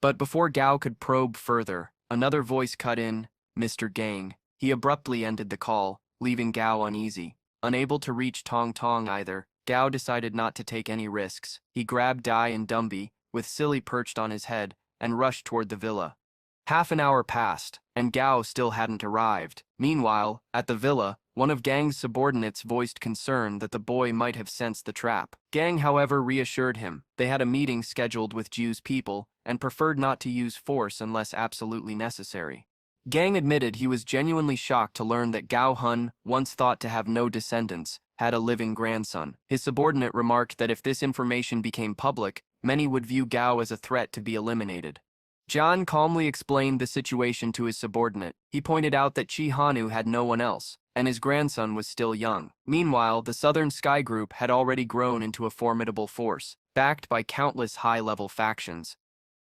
But before Gao could probe further, another voice cut in, "Mr. Gang." He abruptly ended the call, leaving Gao uneasy. Unable to reach Tong Tong either, Gao decided not to take any risks. He grabbed Dai and Dumby, with Silly perched on his head, and rushed toward the villa. Half an hour passed, and Gao still hadn't arrived. Meanwhile, at the villa, one of Gang's subordinates voiced concern that the boy might have sensed the trap. Gang, however, reassured him. They had a meeting scheduled with Jiu's people, and preferred not to use force unless absolutely necessary. Gang admitted he was genuinely shocked to learn that Gao Hun, once thought to have no descendants, had a living grandson. His subordinate remarked that if this information became public, many would view Gao as a threat to be eliminated. John calmly explained the situation to his subordinate. He pointed out that Chi Hanu had no one else, and his grandson was still young. Meanwhile, the Southern Sky Group had already grown into a formidable force, backed by countless high-level factions.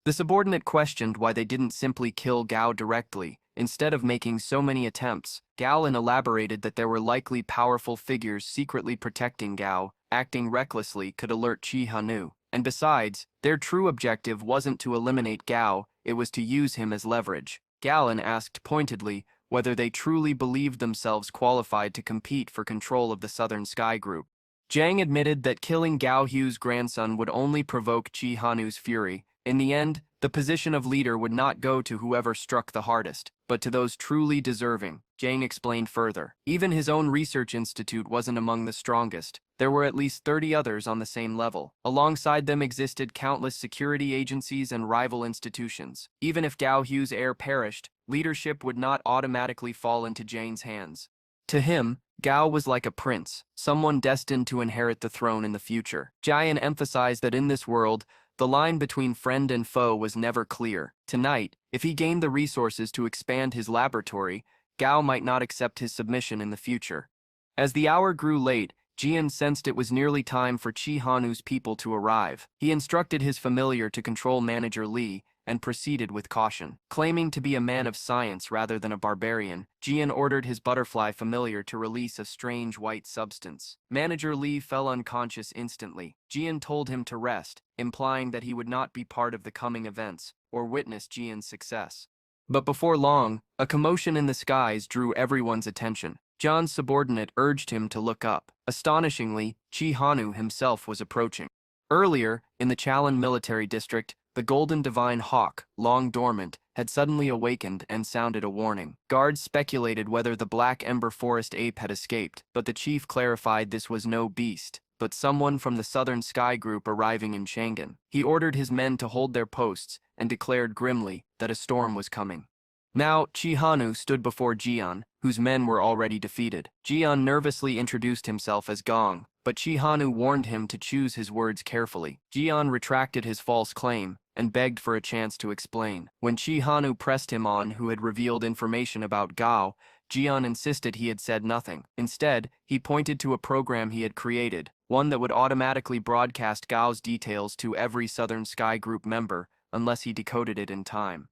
The subordinate questioned why they didn't simply kill Gao directly, instead of making so many attempts. Galen elaborated that there were likely powerful figures secretly protecting Gao. Acting recklessly could alert Chi Hanu. And besides, their true objective wasn't to eliminate Gao, it was to use him as leverage. Galen asked pointedly whether they truly believed themselves qualified to compete for control of the Southern Sky Group. Zhang admitted that killing Gao Hu's grandson would only provoke Chi Hanu's fury. In the end, the position of leader would not go to whoever struck the hardest, but to those truly deserving. Zhang explained further. Even his own research institute wasn't among the strongest. There were at least 30 others on the same level. Alongside them existed countless security agencies and rival institutions. Even if Gao Hu's heir perished, leadership would not automatically fall into Zhang's hands. To him, Gao was like a prince, someone destined to inherit the throne in the future. Jian emphasized that in this world, the line between friend and foe was never clear. Tonight, if he gained the resources to expand his laboratory, Gao might not accept his submission in the future. As the hour grew late, Jian sensed it was nearly time for Chi Hanu's people to arrive. He instructed his familiar to control manager Li, and proceeded with caution. Claiming to be a man of science rather than a barbarian, Jian ordered his butterfly familiar to release a strange white substance. Manager Li fell unconscious instantly. Jian told him to rest, implying that he would not be part of the coming events, or witness Jian's success. But before long, a commotion in the skies drew everyone's attention. John's subordinate urged him to look up. Astonishingly, Chi Hanu himself was approaching. Earlier, in the Chalan military district, the golden divine hawk, long dormant, had suddenly awakened and sounded a warning. Guards speculated whether the black ember forest ape had escaped, but the chief clarified this was no beast, but someone from the Southern Sky Group arriving in Chang'an. He ordered his men to hold their posts and declared grimly that a storm was coming. Now, Chi Hanu stood before Jian, whose men were already defeated. Jian nervously introduced himself as Gong, but Chi Hanu warned him to choose his words carefully. Jian retracted his false claim and begged for a chance to explain. When Chi Hanu pressed him on who had revealed information about Gao, Jian insisted he had said nothing. Instead, he pointed to a program he had created, one that would automatically broadcast Gao's details to every Southern Sky Group member unless he decoded it in time.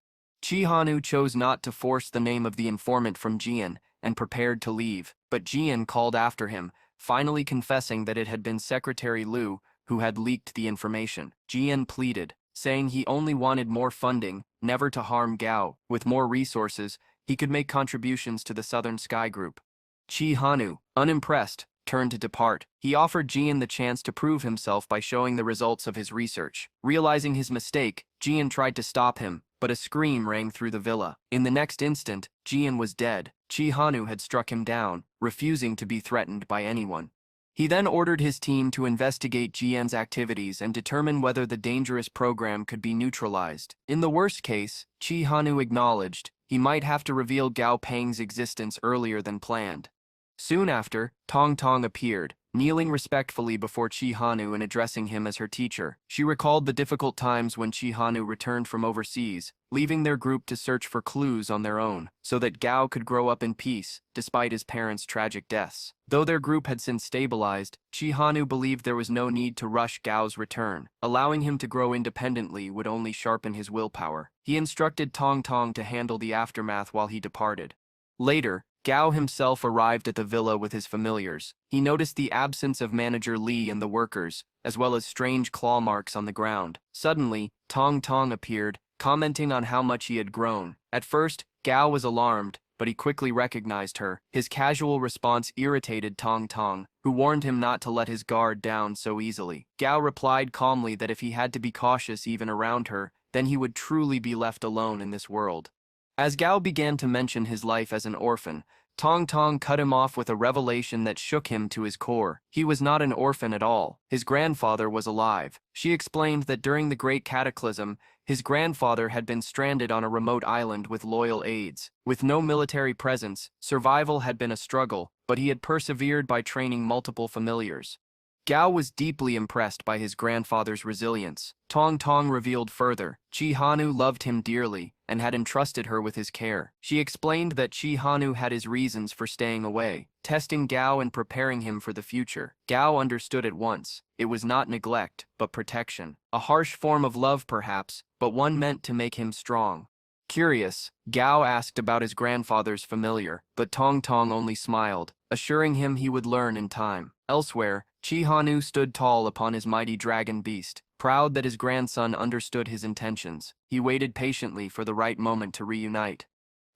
Chi Hanu chose not to force the name of the informant from Jian and prepared to leave, but Jian called after him, finally confessing that it had been Secretary Liu who had leaked the information. Jian pleaded, saying he only wanted more funding, never to harm Gao. With more resources, he could make contributions to the Southern Sky Group. Chi Hanu, unimpressed, turned to depart. He offered Jian the chance to prove himself by showing the results of his research. Realizing his mistake, Jian tried to stop him, but a scream rang through the villa. In the next instant, Jian was dead. Chi Hanu had struck him down, refusing to be threatened by anyone. He then ordered his team to investigate Jian's activities and determine whether the dangerous program could be neutralized. In the worst case, Chi Hanu acknowledged he might have to reveal Gao Pang's existence earlier than planned. Soon after, Tong Tong appeared, kneeling respectfully before Chi Hanu and addressing him as her teacher. She recalled the difficult times when Chi Hanu returned from overseas, leaving their group to search for clues on their own, so that Gao could grow up in peace, despite his parents' tragic deaths. Though their group had since stabilized, Chi Hanu believed there was no need to rush Gao's return. Allowing him to grow independently would only sharpen his willpower. He instructed Tong Tong to handle the aftermath while he departed. Later, Gao himself arrived at the villa with his familiars. He noticed the absence of Manager Li and the workers, as well as strange claw marks on the ground. Suddenly, Tong Tong appeared, commenting on how much he had grown. At first, Gao was alarmed, but he quickly recognized her. His casual response irritated Tong Tong, who warned him not to let his guard down so easily. Gao replied calmly that if he had to be cautious even around her, then he would truly be left alone in this world. As Gao began to mention his life as an orphan, Tong Tong cut him off with a revelation that shook him to his core. He was not an orphan at all. His grandfather was alive. She explained that during the Great Cataclysm, his grandfather had been stranded on a remote island with loyal aides. With no military presence, survival had been a struggle, but he had persevered by training multiple familiars. Gao was deeply impressed by his grandfather's resilience. Tong Tong revealed further, Chi Hanu loved him dearly and had entrusted her with his care. She explained that Chi Hanu had his reasons for staying away, testing Gao and preparing him for the future. Gao understood at once. It was not neglect, but protection. A harsh form of love perhaps, but one meant to make him strong. Curious, Gao asked about his grandfather's familiar, but Tong Tong only smiled, assuring him he would learn in time. Elsewhere, Chi Hanu stood tall upon his mighty dragon beast, proud that his grandson understood his intentions. He waited patiently for the right moment to reunite.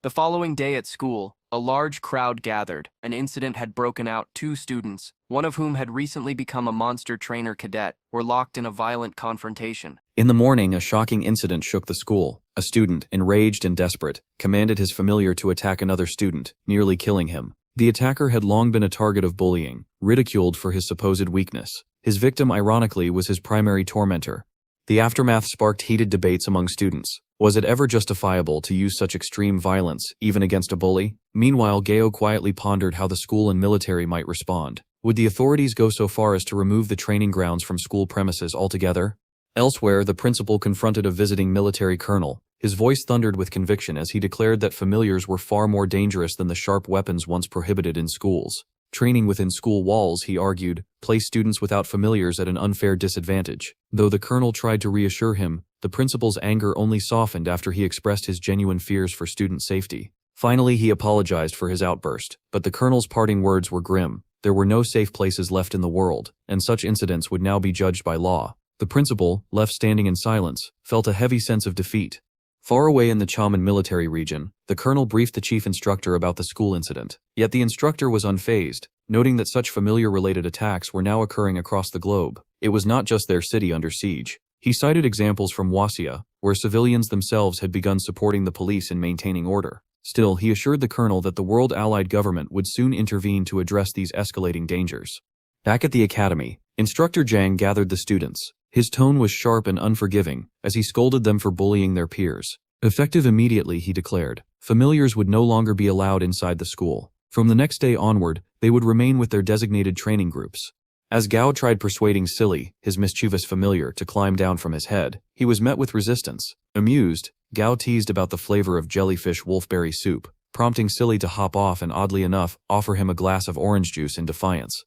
The following day at school, a large crowd gathered. An incident had broken out. 2 students, one of whom had recently become a monster trainer cadet, were locked in a violent confrontation. In the morning, a shocking incident shook the school. A student, enraged and desperate, commanded his familiar to attack another student, nearly killing him. The attacker had long been a target of bullying, ridiculed for his supposed weakness. His victim, ironically, was his primary tormentor. The aftermath sparked heated debates among students. Was it ever justifiable to use such extreme violence, even against a bully? Meanwhile, Gao quietly pondered how the school and military might respond. Would the authorities go so far as to remove the training grounds from school premises altogether? Elsewhere, the principal confronted a visiting military colonel. His voice thundered with conviction as he declared that familiars were far more dangerous than the sharp weapons once prohibited in schools. Training within school walls, he argued, placed students without familiars at an unfair disadvantage. Though the colonel tried to reassure him, the principal's anger only softened after he expressed his genuine fears for student safety. Finally, he apologized for his outburst, but the colonel's parting words were grim. There were no safe places left in the world, and such incidents would now be judged by law. The principal, left standing in silence, felt a heavy sense of defeat. Far away in the Chaman military region, the colonel briefed the chief instructor about the school incident. Yet the instructor was unfazed, noting that such familiar-related attacks were now occurring across the globe. It was not just their city under siege. He cited examples from Wasia, where civilians themselves had begun supporting the police in maintaining order. Still, he assured the colonel that the World Allied government would soon intervene to address these escalating dangers. Back at the academy, Instructor Zhang gathered the students. His tone was sharp and unforgiving, as he scolded them for bullying their peers. Effective immediately, he declared, familiars would no longer be allowed inside the school. From the next day onward, they would remain with their designated training groups. As Gao tried persuading Silly, his mischievous familiar, to climb down from his head, he was met with resistance. Amused, Gao teased about the flavor of jellyfish wolfberry soup, prompting Silly to hop off and, oddly enough, offer him a glass of orange juice in defiance.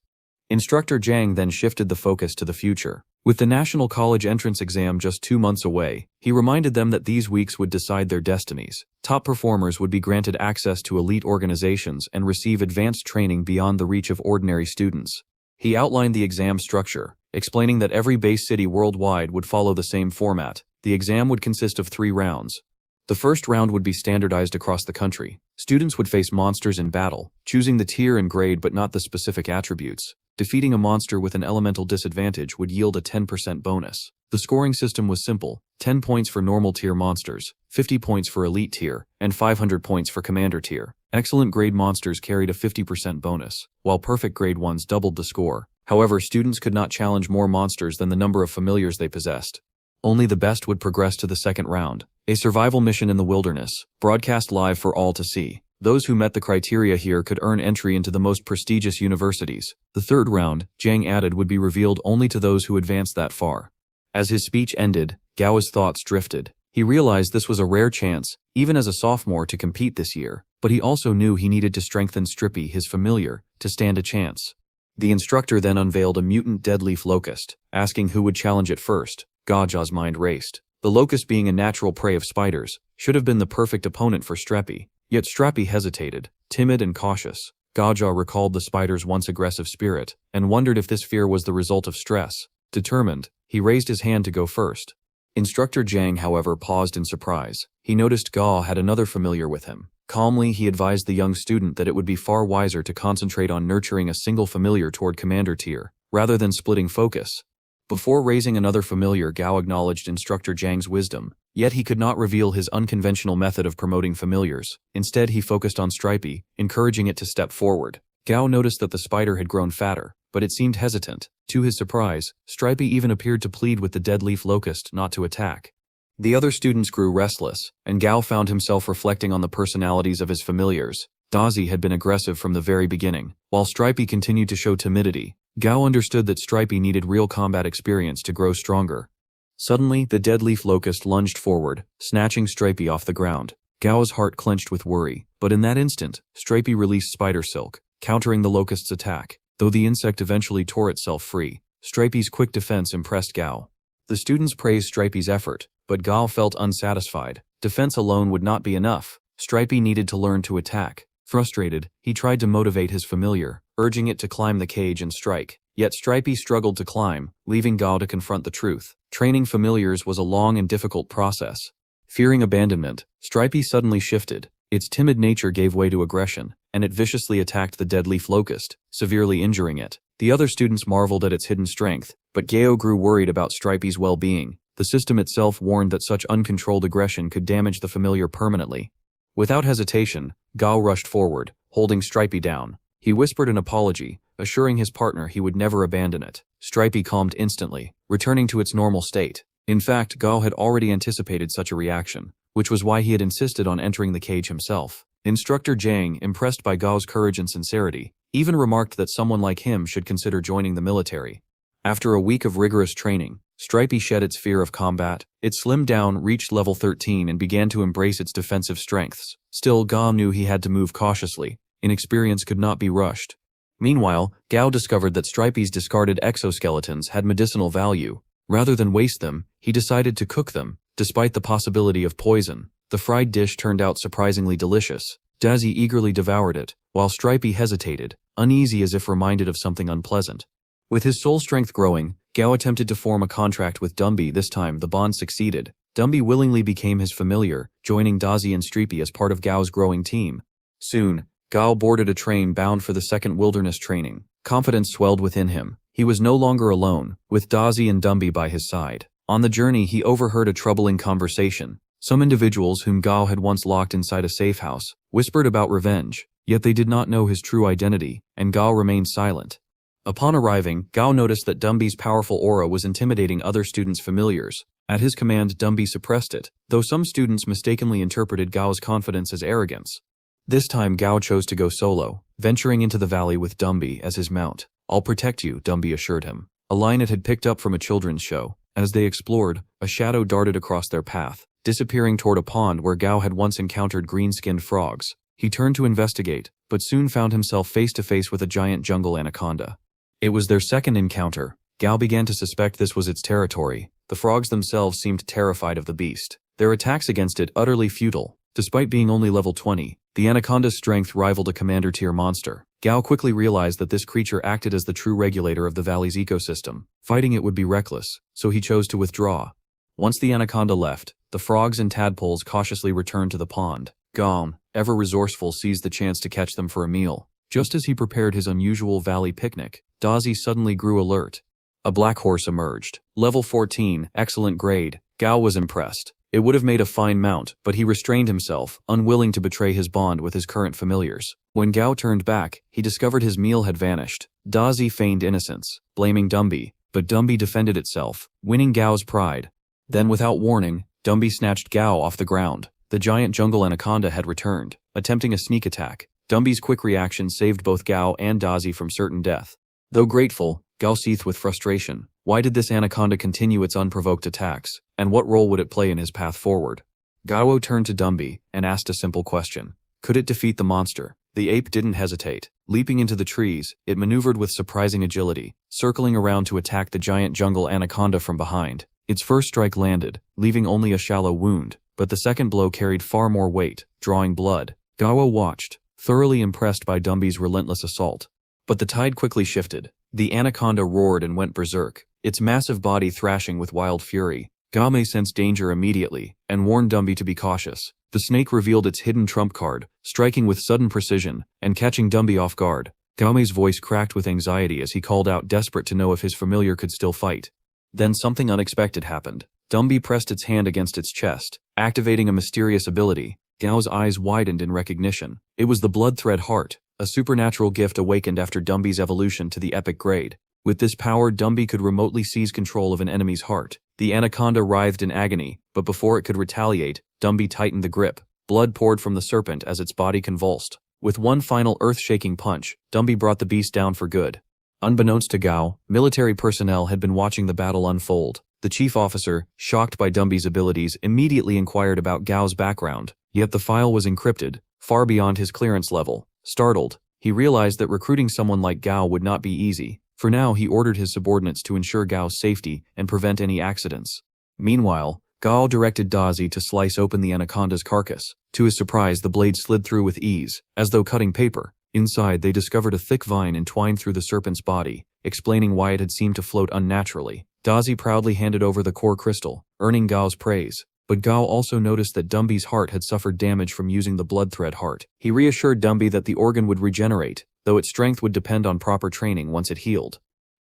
Instructor Zhang then shifted the focus to the future. With the National College entrance exam just 2 months away, he reminded them that these weeks would decide their destinies. Top performers would be granted access to elite organizations and receive advanced training beyond the reach of ordinary students. He outlined the exam structure, explaining that every base city worldwide would follow the same format. The exam would consist of 3 rounds. The first round would be standardized across the country. Students would face monsters in battle, choosing the tier and grade but not the specific attributes. Defeating a monster with an elemental disadvantage would yield a 10% bonus. The scoring system was simple: 10 points for normal tier monsters, 50 points for elite tier, and 500 points for commander tier. Excellent grade monsters carried a 50% bonus, while perfect grade ones doubled the score. However, students could not challenge more monsters than the number of familiars they possessed. Only the best would progress to the second round, a survival mission in the wilderness, broadcast live for all to see. Those who met the criteria here could earn entry into the most prestigious universities. The third round, Zhang added, would be revealed only to those who advanced that far. As his speech ended, Gao's thoughts drifted. He realized this was a rare chance, even as a sophomore, to compete this year, but he also knew he needed to strengthen Stripey, his familiar, to stand a chance. The instructor then unveiled a mutant deadleaf locust, asking who would challenge it first. Gao's mind raced. The locust, being a natural prey of spiders, should have been the perfect opponent for Stripey. Yet Stripey hesitated, timid and cautious. Gao recalled the spider's once aggressive spirit, and wondered if this fear was the result of stress. Determined, he raised his hand to go first. Instructor Zhang, however, paused in surprise. He noticed Gao had another familiar with him. Calmly, he advised the young student that it would be far wiser to concentrate on nurturing a single familiar toward commander tier, rather than splitting focus. Before raising another familiar, Gao acknowledged Instructor Zhang's wisdom, yet he could not reveal his unconventional method of promoting familiars. Instead, he focused on Stripey, encouraging it to step forward. Gao noticed that the spider had grown fatter, but it seemed hesitant. To his surprise, Stripey even appeared to plead with the deadleaf locust not to attack. The other students grew restless, and Gao found himself reflecting on the personalities of his familiars. Dazi had been aggressive from the very beginning, while Stripey continued to show timidity. Gao understood that Stripey needed real combat experience to grow stronger. Suddenly, the deadleaf locust lunged forward, snatching Stripey off the ground. Gao's heart clenched with worry, but in that instant, Stripey released spider silk, countering the locust's attack. Though the insect eventually tore itself free, Stripey's quick defense impressed Gao. The students praised Stripey's effort, but Gao felt unsatisfied. Defense alone would not be enough. Stripey needed to learn to attack. Frustrated, he tried to motivate his familiar, urging it to climb the cage and strike. Yet Stripey struggled to climb, leaving Gao to confront the truth. Training familiars was a long and difficult process. Fearing abandonment, Stripey suddenly shifted. Its timid nature gave way to aggression, and it viciously attacked the deadleaf locust, severely injuring it. The other students marveled at its hidden strength, but Gao grew worried about Stripey's well-being. The system itself warned that such uncontrolled aggression could damage the familiar permanently. Without hesitation, Gao rushed forward, holding Stripey down. He whispered an apology, assuring his partner he would never abandon it. Stripey calmed instantly, returning to its normal state. In fact, Gao had already anticipated such a reaction, which was why he had insisted on entering the cage himself. Instructor Zhang, impressed by Gao's courage and sincerity, even remarked that someone like him should consider joining the military. After a week of rigorous training, Stripey shed its fear of combat. It slimmed down, reached level 13, and began to embrace its defensive strengths. Still, Gao knew he had to move cautiously. Inexperience could not be rushed. Meanwhile, Gao discovered that Stripey's discarded exoskeletons had medicinal value. Rather than waste them, he decided to cook them, despite the possibility of poison. The fried dish turned out surprisingly delicious. Dazi eagerly devoured it, while Stripey hesitated, uneasy as if reminded of something unpleasant. With his soul strength growing, Gao attempted to form a contract with Dumby. This time, the bond succeeded. Dumby willingly became his familiar, joining Dazi and Stripey as part of Gao's growing team. Soon, Gao boarded a train bound for the second wilderness training. Confidence swelled within him. He was no longer alone, with Dazi and Dumby by his side. On the journey, he overheard a troubling conversation. Some individuals whom Gao had once locked inside a safe house whispered about revenge, yet they did not know his true identity, and Gao remained silent. Upon arriving, Gao noticed that Dumby's powerful aura was intimidating other students' familiars. At his command, Dumby suppressed it, though some students mistakenly interpreted Gao's confidence as arrogance. This time, Gao chose to go solo, venturing into the valley with Dumby as his mount. "I'll protect you," Dumby assured him, a line it had picked up from a children's show. As they explored, a shadow darted across their path, disappearing toward a pond where Gao had once encountered green-skinned frogs. He turned to investigate, but soon found himself face-to-face with a giant jungle anaconda. It was their second encounter. Gao began to suspect this was its territory. The frogs themselves seemed terrified of the beast, their attacks against it utterly futile. Despite being only level 20, the anaconda's strength rivaled a commander-tier monster. Gao quickly realized that this creature acted as the true regulator of the valley's ecosystem. Fighting it would be reckless, so he chose to withdraw. Once the anaconda left, the frogs and tadpoles cautiously returned to the pond. Gong, ever resourceful, seized the chance to catch them for a meal. Just as he prepared his unusual valley picnic, Dazi suddenly grew alert. A black horse emerged. Level 14, excellent grade. Gao was impressed. It would have made a fine mount, but he restrained himself, unwilling to betray his bond with his current familiars. When Gao turned back, he discovered his meal had vanished. Dazi feigned innocence, blaming Dumby, but Dumby defended itself, winning Gao's pride. Then without warning, Dumby snatched Gao off the ground. The giant jungle anaconda had returned, attempting a sneak attack. Dumby's quick reaction saved both Gao and Dazi from certain death. Though grateful, Gao seethed with frustration. Why did this anaconda continue its unprovoked attacks, and what role would it play in his path forward? Gao turned to Dumby and asked a simple question. Could it defeat the monster? The ape didn't hesitate. Leaping into the trees, it maneuvered with surprising agility, circling around to attack the giant jungle anaconda from behind. Its first strike landed, leaving only a shallow wound, but the second blow carried far more weight, drawing blood. Gao watched, thoroughly impressed by Dumby's relentless assault. But the tide quickly shifted. The anaconda roared and went berserk, its massive body thrashing with wild fury. Gao sensed danger immediately, and warned Dumby to be cautious. The snake revealed its hidden trump card, striking with sudden precision, and catching Dumby off guard. Gao's voice cracked with anxiety as he called out, desperate to know if his familiar could still fight. Then something unexpected happened. Dumby pressed its hand against its chest, activating a mysterious ability. Gao's eyes widened in recognition. It was the blood thread heart, a supernatural gift awakened after Dumby's evolution to the epic grade. With this power, Dumby could remotely seize control of an enemy's heart. The anaconda writhed in agony, but before it could retaliate, Dumby tightened the grip. Blood poured from the serpent as its body convulsed. With one final earth-shaking punch, Dumby brought the beast down for good. Unbeknownst to Gao, military personnel had been watching the battle unfold. The chief officer, shocked by Dumby's abilities, immediately inquired about Gao's background, yet the file was encrypted, far beyond his clearance level. Startled, he realized that recruiting someone like Gao would not be easy. For now, he ordered his subordinates to ensure Gao's safety and prevent any accidents. Meanwhile, Gao directed Dazi to slice open the anaconda's carcass. To his surprise, the blade slid through with ease, as though cutting paper. Inside, they discovered a thick vine entwined through the serpent's body, explaining why it had seemed to float unnaturally. Dazi proudly handed over the core crystal, earning Gao's praise. But Gao also noticed that Dumby's heart had suffered damage from using the blood thread heart. He reassured Dumby that the organ would regenerate, though its strength would depend on proper training once it healed.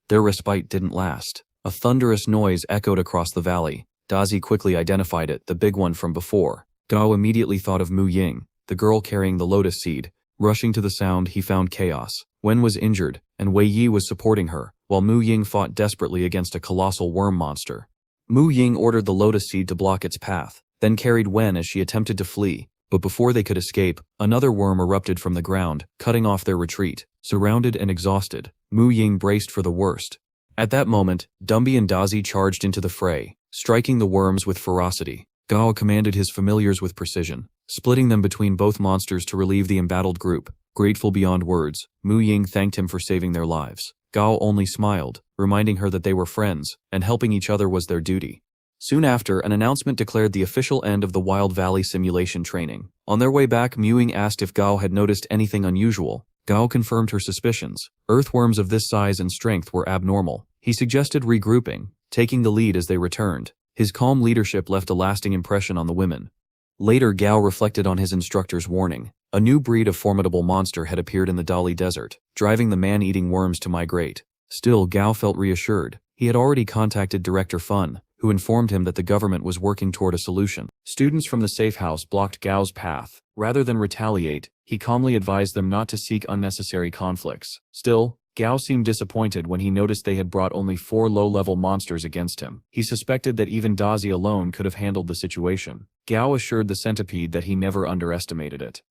Their respite didn't last. A thunderous noise echoed across the valley. Dazi quickly identified it, the big one from before. Gao immediately thought of Mu Ying, the girl carrying the lotus seed. Rushing to the sound, he found chaos. Wen was injured, and Wei Yi was supporting her, while Mu Ying fought desperately against a colossal worm monster. Mu Ying ordered the lotus seed to block its path, then carried Wen as she attempted to flee. But before they could escape, another worm erupted from the ground, cutting off their retreat. Surrounded and exhausted, Mu Ying braced for the worst. At that moment, Dumby and Dazi charged into the fray, striking the worms with ferocity. Gao commanded his familiars with precision, splitting them between both monsters to relieve the embattled group. Grateful beyond words, Mu Ying thanked him for saving their lives. Gao only smiled, reminding her that they were friends, and helping each other was their duty. Soon after, an announcement declared the official end of the Wild Valley simulation training. On their way back, Mu Ying asked if Gao had noticed anything unusual. Gao confirmed her suspicions. Earthworms of this size and strength were abnormal. He suggested regrouping, taking the lead as they returned. His calm leadership left a lasting impression on the women. Later, Gao reflected on his instructor's warning. A new breed of formidable monster had appeared in the Dali Desert, driving the man-eating worms to migrate. Still, Gao felt reassured. He had already contacted Director Fun, who informed him that the government was working toward a solution. Students from the safe house blocked Gao's path. Rather than retaliate, he calmly advised them not to seek unnecessary conflicts. Still, Gao seemed disappointed when he noticed they had brought only 4 low-level monsters against him. He suspected that even Dazi alone could have handled the situation. Gao assured the centipede that he never underestimated it.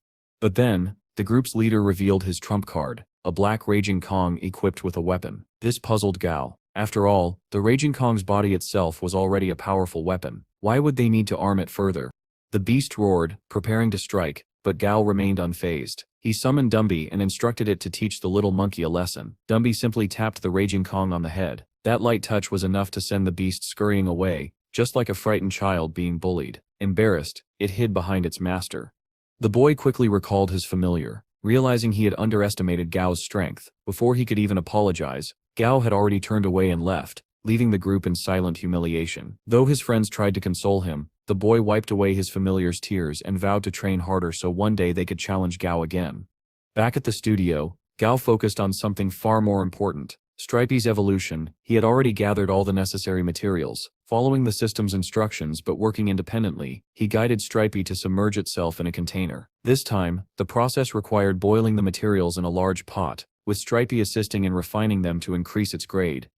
But then, the group's leader revealed his trump card, a black Raging Kong equipped with a weapon. This puzzled Gao. After all, the Raging Kong's body itself was already a powerful weapon. Why would they need to arm it further? The beast roared, preparing to strike, but Gao remained unfazed. He summoned Dumby and instructed it to teach the little monkey a lesson. Dumby simply tapped the Raging Kong on the head. That light touch was enough to send the beast scurrying away, just like a frightened child being bullied. Embarrassed, it hid behind its master. The boy quickly recalled his familiar, realizing he had underestimated Gao's strength. Before he could even apologize, Gao had already turned away and left, leaving the group in silent humiliation. Though his friends tried to console him, the boy wiped away his familiar's tears and vowed to train harder so one day they could challenge Gao again. Back at the studio, Gao focused on something far more important, Stripey's evolution. He had already gathered all the necessary materials, Following the system's instructions but working independently, he guided Stripey to submerge itself in a container. This time, the process required boiling the materials in a large pot, with Stripey assisting in refining them to increase its grade.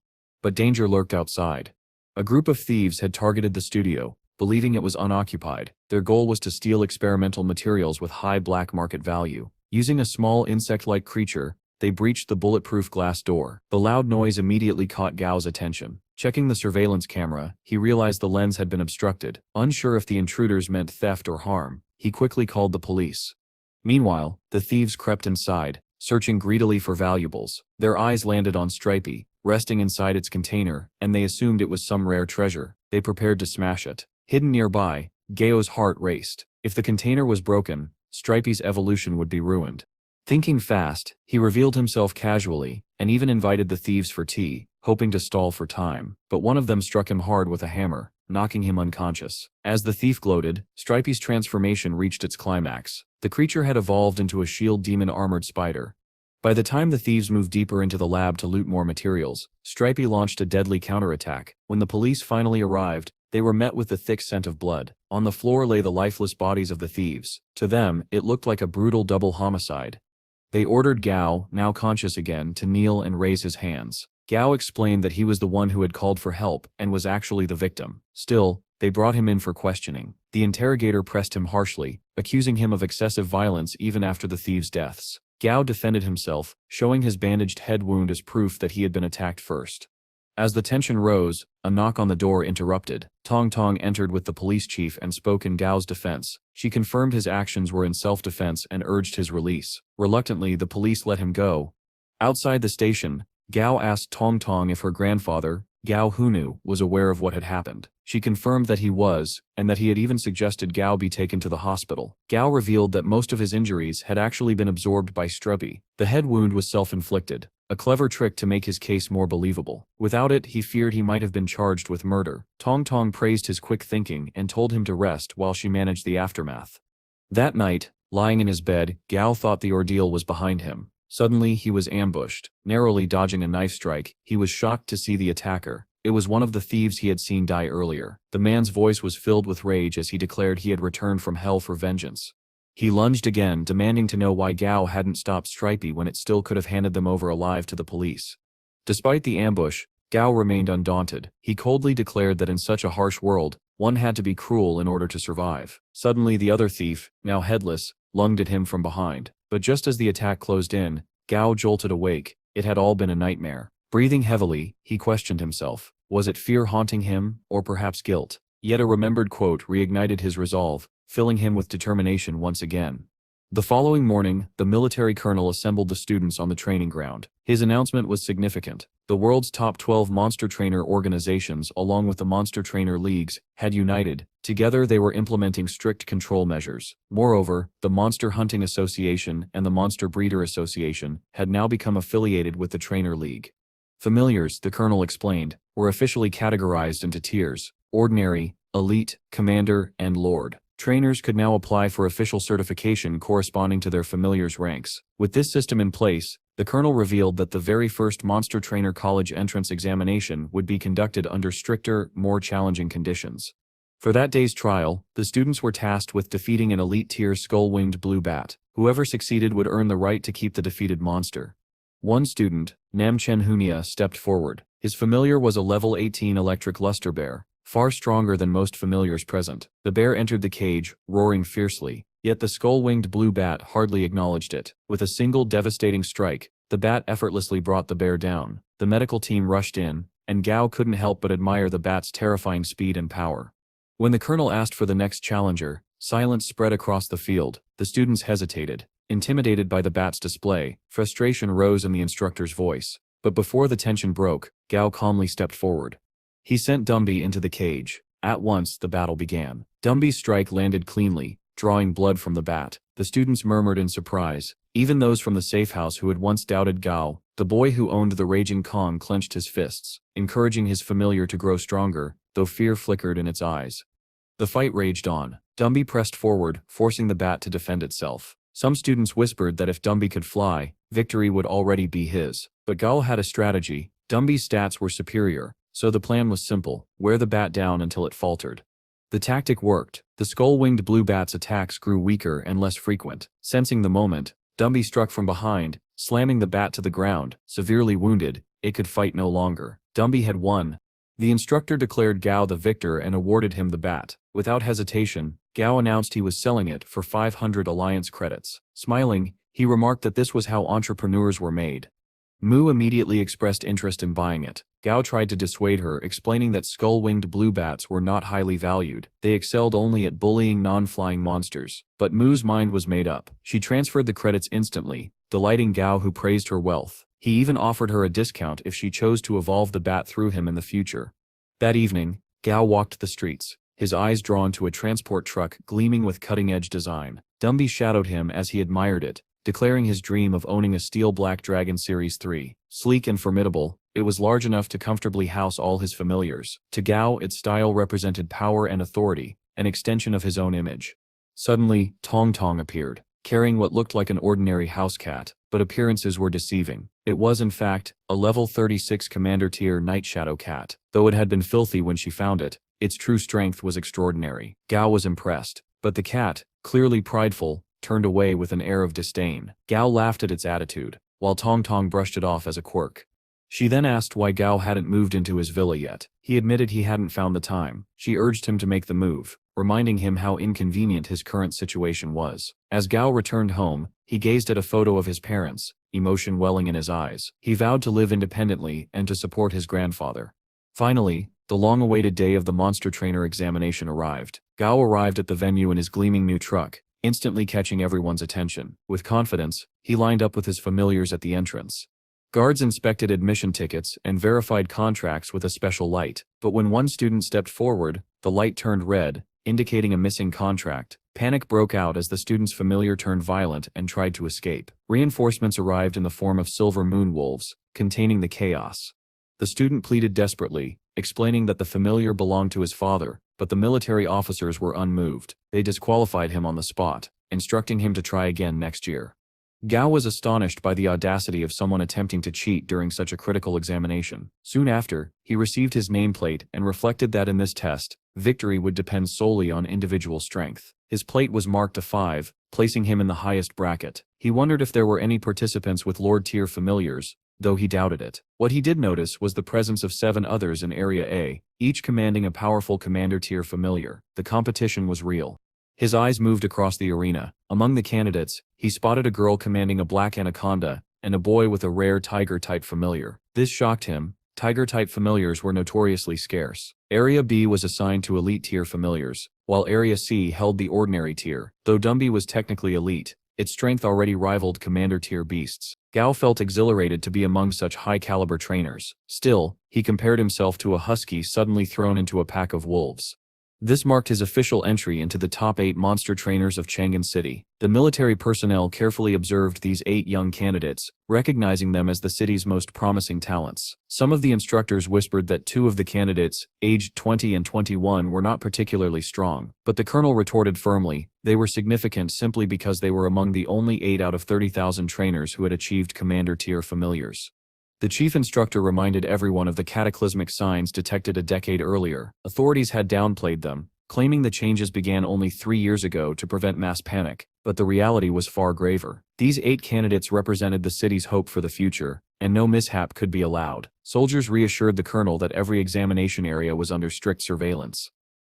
But danger lurked outside. A group of thieves had targeted the studio, believing it was unoccupied. Their goal was to steal experimental materials with high black market value. Using a small insect-like creature, they breached the bulletproof glass door. The loud noise immediately caught Gao's attention. Checking the surveillance camera, he realized the lens had been obstructed. Unsure if the intruders meant theft or harm, he quickly called the police. Meanwhile, the thieves crept inside, searching greedily for valuables. Their eyes landed on Stripey, resting inside its container, and they assumed it was some rare treasure. They prepared to smash it. Hidden nearby, Gao's heart raced. If the container was broken, Stripey's evolution would be ruined. Thinking fast, he revealed himself casually, and even invited the thieves for tea, hoping to stall for time. But one of them struck him hard with a hammer, knocking him unconscious. As the thief gloated, Stripey's transformation reached its climax. The creature had evolved into a shield demon armored spider. By the time the thieves moved deeper into the lab to loot more materials, Stripey launched a deadly counterattack. When the police finally arrived, they were met with the thick scent of blood. On the floor lay the lifeless bodies of the thieves. To them, it looked like a brutal double homicide. They ordered Gao, now conscious again, to kneel and raise his hands. Gao explained that he was the one who had called for help and was actually the victim. Still, they brought him in for questioning. The interrogator pressed him harshly, accusing him of excessive violence even after the thieves' deaths. Gao defended himself, showing his bandaged head wound as proof that he had been attacked first. As the tension rose, a knock on the door interrupted. Tong Tong entered with the police chief and spoke in Gao's defense. She confirmed his actions were in self-defense and urged his release. Reluctantly, the police let him go. Outside the station, Gao asked Tong Tong if her grandfather, Gao Hunu, was aware of what had happened. She confirmed that he was, and that he had even suggested Gao be taken to the hospital. Gao revealed that most of his injuries had actually been absorbed by Stripey. The head wound was self-inflicted, a clever trick to make his case more believable. Without it, he feared he might have been charged with murder. Tong Tong praised his quick thinking and told him to rest while she managed the aftermath. That night, lying in his bed, Gao thought the ordeal was behind him. Suddenly, he was ambushed. Narrowly dodging a knife strike, he was shocked to see the attacker. It was one of the thieves he had seen die earlier. The man's voice was filled with rage as he declared he had returned from hell for vengeance. He lunged again, demanding to know why Gao hadn't stopped Stripey when it still could have handed them over alive to the police. Despite the ambush, Gao remained undaunted. He coldly declared that in such a harsh world, one had to be cruel in order to survive. Suddenly the other thief, now headless, lunged at him from behind. But just as the attack closed in, Gao jolted awake. It had all been a nightmare. Breathing heavily, he questioned himself. Was it fear haunting him, or perhaps guilt? Yet a remembered quote reignited his resolve, filling him with determination once again. The following morning, the military colonel assembled the students on the training ground. His announcement was significant. The world's top 12 monster trainer organizations, along with the monster trainer leagues, had united. Together they were implementing strict control measures. Moreover, the Monster Hunting Association and the Monster Breeder Association had now become affiliated with the Trainer League. Familiars, the colonel explained, were officially categorized into tiers: ordinary, elite, commander, and lord. Trainers could now apply for official certification corresponding to their familiars' ranks. With this system in place, the colonel revealed that the very first Monster Trainer College entrance examination would be conducted under stricter, more challenging conditions. For that day's trial, the students were tasked with defeating an elite-tier skull-winged blue bat. Whoever succeeded would earn the right to keep the defeated monster. One student, Nam Chen Hunia, stepped forward. His familiar was a level 18 electric luster bear, far stronger than most familiars present. The bear entered the cage, roaring fiercely, yet the skull-winged blue bat hardly acknowledged it. With a single devastating strike, the bat effortlessly brought the bear down. The medical team rushed in, and Gao couldn't help but admire the bat's terrifying speed and power. When the colonel asked for the next challenger, silence spread across the field. The students hesitated, intimidated by the bat's display. Frustration rose in the instructor's voice. But before the tension broke, Gao calmly stepped forward. He sent Dumby into the cage. At once, the battle began. Dumby's strike landed cleanly, drawing blood from the bat. The students murmured in surprise. Even those from the safe house who had once doubted Gao. The boy who owned the raging Kong clenched his fists, encouraging his familiar to grow stronger, though fear flickered in its eyes. The fight raged on. Dumby pressed forward, forcing the bat to defend itself. Some students whispered that if Dumby could fly, victory would already be his. But Gao had a strategy. Dumby's stats were superior, So the plan was simple: wear the bat down until it faltered. The tactic worked. The skull-winged blue bat's attacks grew weaker and less frequent. Sensing the moment, Dumby struck from behind, slamming the bat to the ground. Severely wounded, it could fight no longer. Dumby had won. The instructor declared Gao the victor and awarded him the bat. Without hesitation, Gao announced he was selling it for 500 alliance credits. Smiling, he remarked that this was how entrepreneurs were made. Mu immediately expressed interest in buying it. Gao tried to dissuade her, explaining that skull-winged blue bats were not highly valued. They excelled only at bullying non-flying monsters. But Mu's mind was made up. She transferred the credits instantly, delighting Gao, who praised her wealth. He even offered her a discount if she chose to evolve the bat through him in the future. That evening, Gao walked the streets, his eyes drawn to a transport truck gleaming with cutting-edge design. Dumby shadowed him as he admired it, declaring his dream of owning a steel Black Dragon Series 3. Sleek and formidable, it was large enough to comfortably house all his familiars. To Gao, its style represented power and authority, an extension of his own image. Suddenly, Tong Tong appeared, carrying what looked like an ordinary house cat, but appearances were deceiving. It was in fact a level 36 Commander tier Night Shadow cat. Though it had been filthy when she found it, its true strength was extraordinary. Gao was impressed, but the cat, clearly prideful, turned away with an air of disdain. Gao laughed at its attitude, while Tong Tong brushed it off as a quirk. She then asked why Gao hadn't moved into his villa yet. He admitted he hadn't found the time. She urged him to make the move, reminding him how inconvenient his current situation was. As Gao returned home, he gazed at a photo of his parents, emotion welling in his eyes. He vowed to live independently and to support his grandfather. Finally, the long-awaited day of the monster trainer examination arrived. Gao arrived at the venue in his gleaming new truck, instantly catching everyone's attention. With confidence, he lined up with his familiars at the entrance. Guards inspected admission tickets and verified contracts with a special light, but when one student stepped forward, the light turned red, indicating a missing contract. Panic broke out as the student's familiar turned violent and tried to escape. Reinforcements arrived in the form of silver moon wolves, containing the chaos. The student pleaded desperately, explaining that the familiar belonged to his father, but the military officers were unmoved. They disqualified him on the spot, instructing him to try again next year. Gao was astonished by the audacity of someone attempting to cheat during such a critical examination. Soon after, he received his nameplate and reflected that in this test, victory would depend solely on individual strength. His plate was marked a 5, placing him in the highest bracket. He wondered if there were any participants with Lord-tier familiars, though he doubted it. What he did notice was the presence of 7 others in Area A, each commanding a powerful Commander-tier familiar. The competition was real. His eyes moved across the arena. Among the candidates, he spotted a girl commanding a black anaconda, and a boy with a rare tiger-type familiar. This shocked him. Tiger-type familiars were notoriously scarce. Area B was assigned to elite-tier familiars, while Area C held the ordinary tier. Though Dumby was technically elite, its strength already rivaled Commander-tier beasts. Gao felt exhilarated to be among such high-caliber trainers. Still, he compared himself to a husky suddenly thrown into a pack of wolves. This marked his official entry into the top 8 monster trainers of Chang'an City. The military personnel carefully observed these 8 young candidates, recognizing them as the city's most promising talents. Some of the instructors whispered that 2 of the candidates, aged 20 and 21, were not particularly strong, but the colonel retorted firmly, they were significant simply because they were among the only 8 out of 30,000 trainers who had achieved commander-tier familiars. The chief instructor reminded everyone of the cataclysmic signs detected a decade earlier. Authorities had downplayed them, claiming the changes began only 3 years ago to prevent mass panic, but the reality was far graver. These 8 candidates represented the city's hope for the future, and no mishap could be allowed. Soldiers reassured the colonel that every examination area was under strict surveillance.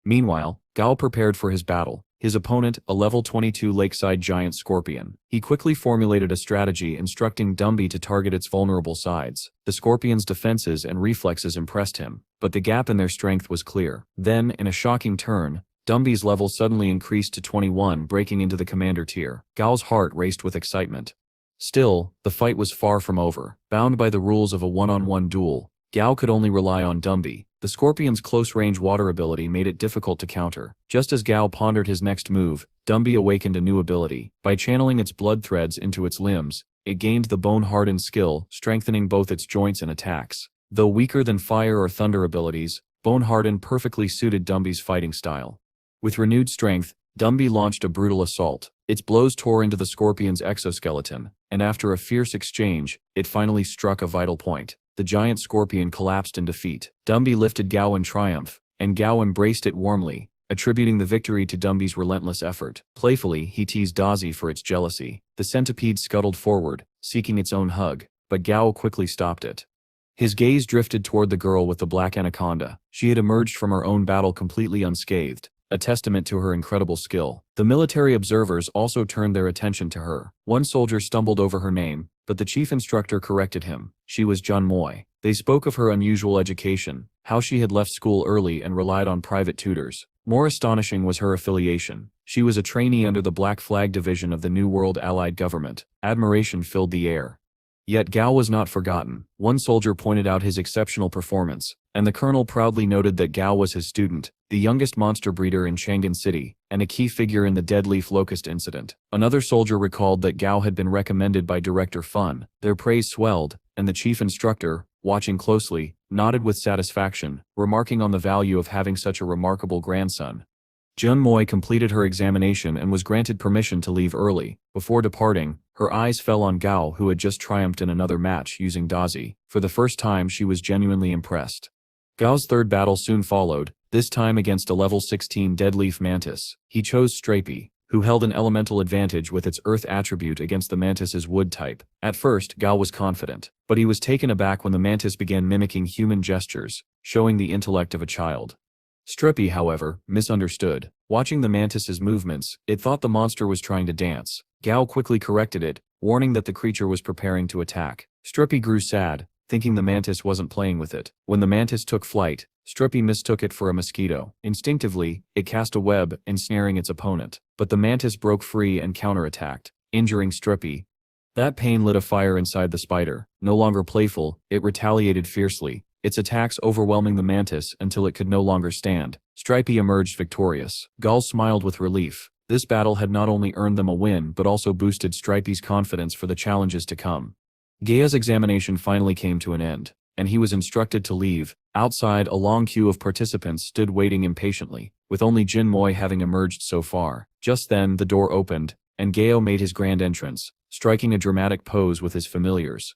Meanwhile, Gao prepared for his battle. His opponent, a level 22 lakeside giant scorpion. He quickly formulated a strategy instructing Dumby to target its vulnerable sides. The scorpion's defenses and reflexes impressed him, but the gap in their strength was clear. Then, in a shocking turn, Dumby's level suddenly increased to 21, breaking into the commander tier. Gao's heart raced with excitement. Still, the fight was far from over. Bound by the rules of a one-on-one duel, Gao could only rely on Dumby. The scorpion's close-range water ability made it difficult to counter. Just as Gao pondered his next move, Dumby awakened a new ability. By channeling its blood threads into its limbs, it gained the bone-hardened skill, strengthening both its joints and attacks. Though weaker than fire or thunder abilities, bone-hardened perfectly suited Dumby's fighting style. With renewed strength, Dumby launched a brutal assault. Its blows tore into the scorpion's exoskeleton, and after a fierce exchange, it finally struck a vital point. the giant scorpion collapsed in defeat. Dumby lifted Gao in triumph, and Gao embraced it warmly, attributing the victory to Dumby's relentless effort. Playfully, he teased Dazi for its jealousy. The centipede scuttled forward, seeking its own hug, but Gao quickly stopped it. His gaze drifted toward the girl with the black anaconda. She had emerged from her own battle completely unscathed, a testament to her incredible skill. The military observers also turned their attention to her. One soldier stumbled over her name, but the chief instructor corrected him. She was Jun Moy. They spoke of her unusual education, how she had left school early and relied on private tutors. More astonishing was her affiliation. She was a trainee under the Black Flag Division of the New World Allied Government. Admiration filled the air. Yet Gao was not forgotten. One soldier pointed out his exceptional performance, and the colonel proudly noted that Gao was his student, the youngest monster breeder in Chang'an City, and a key figure in the dead leaf locust incident. Another soldier recalled that Gao had been recommended by Director Fun. Their praise swelled, and the chief instructor, watching closely, nodded with satisfaction, remarking on the value of having such a remarkable grandson. Jun Moy completed her examination and was granted permission to leave early. Before departing, her eyes fell on Gao, who had just triumphed in another match using Dazi. For the first time, she was genuinely impressed. Gao's third battle soon followed, this time against a level 16 deadleaf mantis. He chose Stripey, who held an elemental advantage with its earth attribute against the mantis's wood type. At first, Gao was confident, but he was taken aback when the mantis began mimicking human gestures, showing the intellect of a child. Stripey, however, misunderstood. Watching the mantis's movements, it thought the monster was trying to dance. Gao quickly corrected it, warning that the creature was preparing to attack. Stripey grew sad, thinking the mantis wasn't playing with it. When the mantis took flight, Stripey mistook it for a mosquito. Instinctively, it cast a web, ensnaring its opponent. But the mantis broke free and counterattacked, injuring Stripey. That pain lit a fire inside the spider. No longer playful, it retaliated fiercely, its attacks overwhelming the mantis until it could no longer stand. Stripey emerged victorious. Gao smiled with relief. This battle had not only earned them a win but also boosted Stripey's confidence for the challenges to come. Gao's examination finally came to an end, and he was instructed to leave. Outside, a long queue of participants stood waiting impatiently, with only Jin Moy having emerged so far. Just then, the door opened, and Gao made his grand entrance, striking a dramatic pose with his familiars.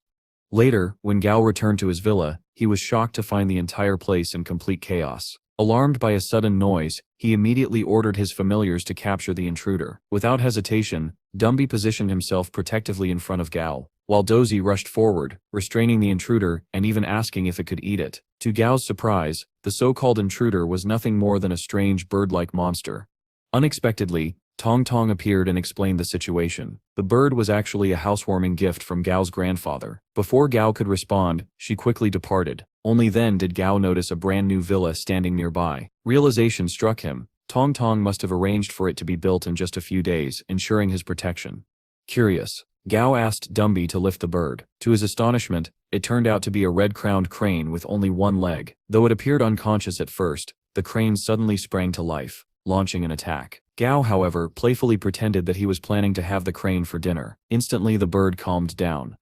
Later, when Gao returned to his villa, he was shocked to find the entire place in complete chaos. Alarmed by a sudden noise, he immediately ordered his familiars to capture the intruder. Without hesitation, Dumby positioned himself protectively in front of Gao, while Dozy rushed forward, restraining the intruder and even asking if it could eat it. To Gao's surprise, the so-called intruder was nothing more than a strange bird-like monster. Unexpectedly, Tong Tong appeared and explained the situation. The bird was actually a housewarming gift from Gao's grandfather. Before Gao could respond, she quickly departed. Only then did Gao notice a brand new villa standing nearby. Realization struck him. Tong Tong must have arranged for it to be built in just a few days, ensuring his protection. Curious, Gao asked Dumby to lift the bird. To his astonishment, it turned out to be a red-crowned crane with only one leg. Though it appeared unconscious at first, the crane suddenly sprang to life, launching an attack. Gao, however, playfully pretended that he was planning to have the crane for dinner. Instantly, the bird calmed down.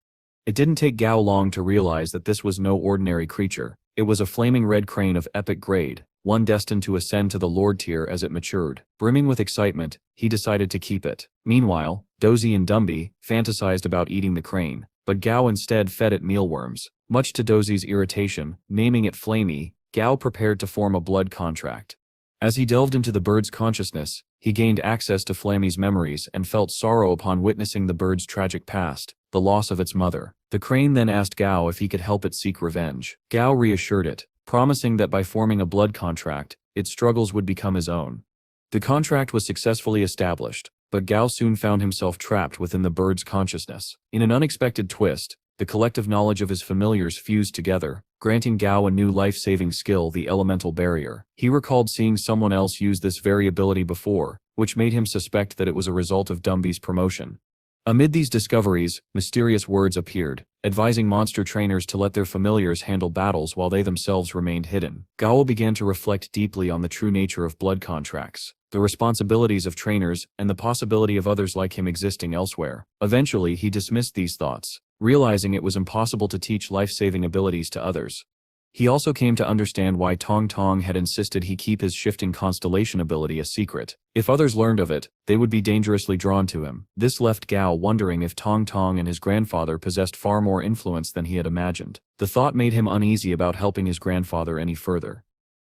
It didn't take Gao long to realize that this was no ordinary creature. It was a flaming red crane of epic grade, one destined to ascend to the Lord tier as it matured. Brimming with excitement, he decided to keep it. Meanwhile, Dozy and Dumby fantasized about eating the crane, but Gao instead fed it mealworms. Much to Dozy's irritation, naming it Flamey, Gao prepared to form a blood contract. As he delved into the bird's consciousness, he gained access to Flamey's memories and felt sorrow upon witnessing the bird's tragic past, the loss of its mother. The crane then asked Gao if he could help it seek revenge. Gao reassured it, promising that by forming a blood contract, its struggles would become his own. The contract was successfully established, but Gao soon found himself trapped within the bird's consciousness. In an unexpected twist, the collective knowledge of his familiars fused together, granting Gao a new life-saving skill, the elemental barrier. He recalled seeing someone else use this very ability before, which made him suspect that it was a result of Dumby's promotion. Amid these discoveries, mysterious words appeared, advising monster trainers to let their familiars handle battles while they themselves remained hidden. Gao began to reflect deeply on the true nature of blood contracts, the responsibilities of trainers, and the possibility of others like him existing elsewhere. Eventually, he dismissed these thoughts, realizing it was impossible to teach life-saving abilities to others. He also came to understand why Tong Tong had insisted he keep his shifting constellation ability a secret. If others learned of it, they would be dangerously drawn to him. This left Gao wondering if Tong Tong and his grandfather possessed far more influence than he had imagined. The thought made him uneasy about helping his grandfather any further.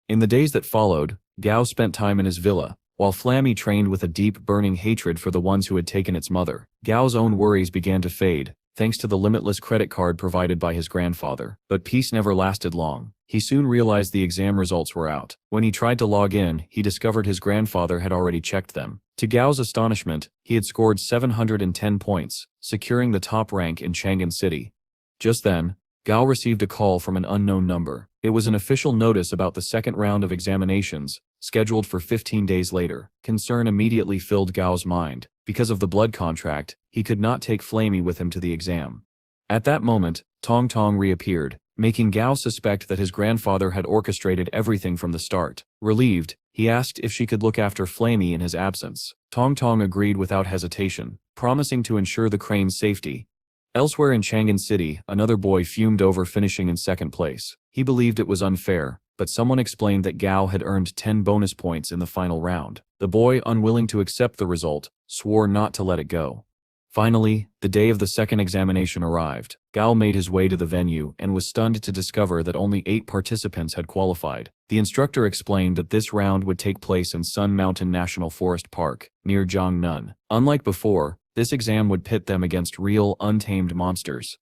In the days that followed, Gao spent time in his villa, while Flammy trained with a deep, burning hatred for the ones who had taken its mother. Gao's own worries began to fade, thanks to the limitless credit card provided by his grandfather. But peace never lasted long. He soon realized the exam results were out. When he tried to log in, he discovered his grandfather had already checked them. To Gao's astonishment, he had scored 710 points, securing the top rank in Chang'an City. Just then, Gao received a call from an unknown number. It was an official notice about the second round of examinations, scheduled for 15 days later. Concern immediately filled Gao's mind. Because of the blood contract, he could not take Flammy with him to the exam. At that moment, Tong Tong reappeared, making Gao suspect that his grandfather had orchestrated everything from the start. Relieved, he asked if she could look after Flammy in his absence. Tong Tong agreed without hesitation, promising to ensure the crane's safety. Elsewhere in Chang'an City, another boy fumed over finishing in second place. He believed it was unfair, but someone explained that Gao had earned 10 bonus points in the final round. The boy, unwilling to accept the result, swore not to let it go. Finally, the day of the second examination arrived. Gao made his way to the venue and was stunned to discover that only 8 participants had qualified. The instructor explained that this round would take place in Sun Mountain National Forest Park, near Jiangnan. Unlike before, this exam would pit them against real, untamed monsters.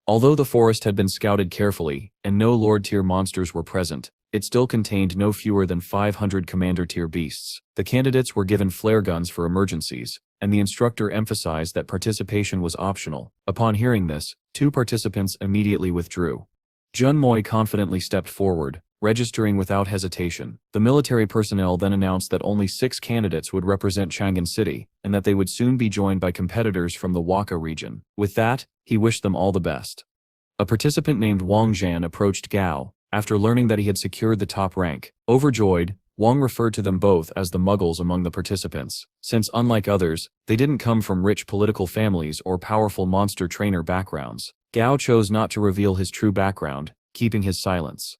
Although the forest had been scouted carefully, and no Lord-tier monsters were present, it still contained no fewer than 500 Commander-tier beasts. The candidates were given flare guns for emergencies, and the instructor emphasized that participation was optional. Upon hearing this, 2 participants immediately withdrew. Jun Moi confidently stepped forward, registering without hesitation. The military personnel then announced that only 6 candidates would represent Chang'an City, and that they would soon be joined by competitors from the Waka region. With that, he wished them all the best. A participant named Wang Zhan approached Gao, after learning that he had secured the top rank. Overjoyed, Wang referred to them both as the Muggles among the participants, since unlike others, they didn't come from rich political families or powerful monster trainer backgrounds. Gao chose not to reveal his true background, keeping his silence.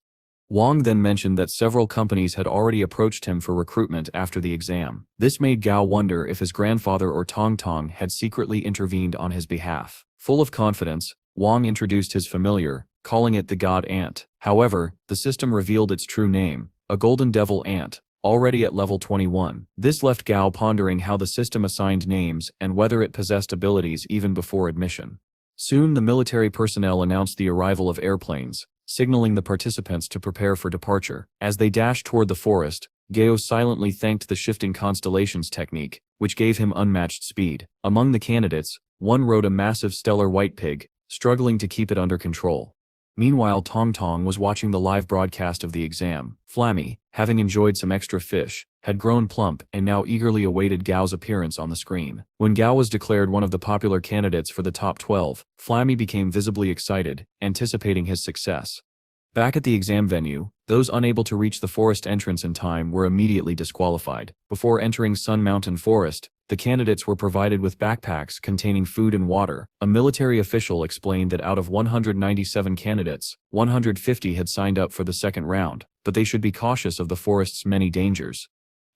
Wang then mentioned that several companies had already approached him for recruitment after the exam. This made Gao wonder if his grandfather or Tong Tong had secretly intervened on his behalf. Full of confidence, Wang introduced his familiar, calling it the God Ant. However, the system revealed its true name, a golden devil ant, already at level 21. This left Gao pondering how the system assigned names and whether it possessed abilities even before admission. Soon the military personnel announced the arrival of airplanes, signaling the participants to prepare for departure. As they dashed toward the forest, Gao silently thanked the shifting constellations technique, which gave him unmatched speed. Among the candidates, one rode a massive stellar white pig, struggling to keep it under control. Meanwhile, Tong Tong was watching the live broadcast of the exam. Flammy, having enjoyed some extra fish, had grown plump and now eagerly awaited Gao's appearance on the screen. When Gao was declared one of the popular candidates for the top 12, Flammy became visibly excited, anticipating his success. Back at the exam venue, those unable to reach the forest entrance in time were immediately disqualified. Before entering Sun Mountain Forest, the candidates were provided with backpacks containing food and water. A military official explained that out of 197 candidates, 150 had signed up for the second round, but they should be cautious of the forest's many dangers.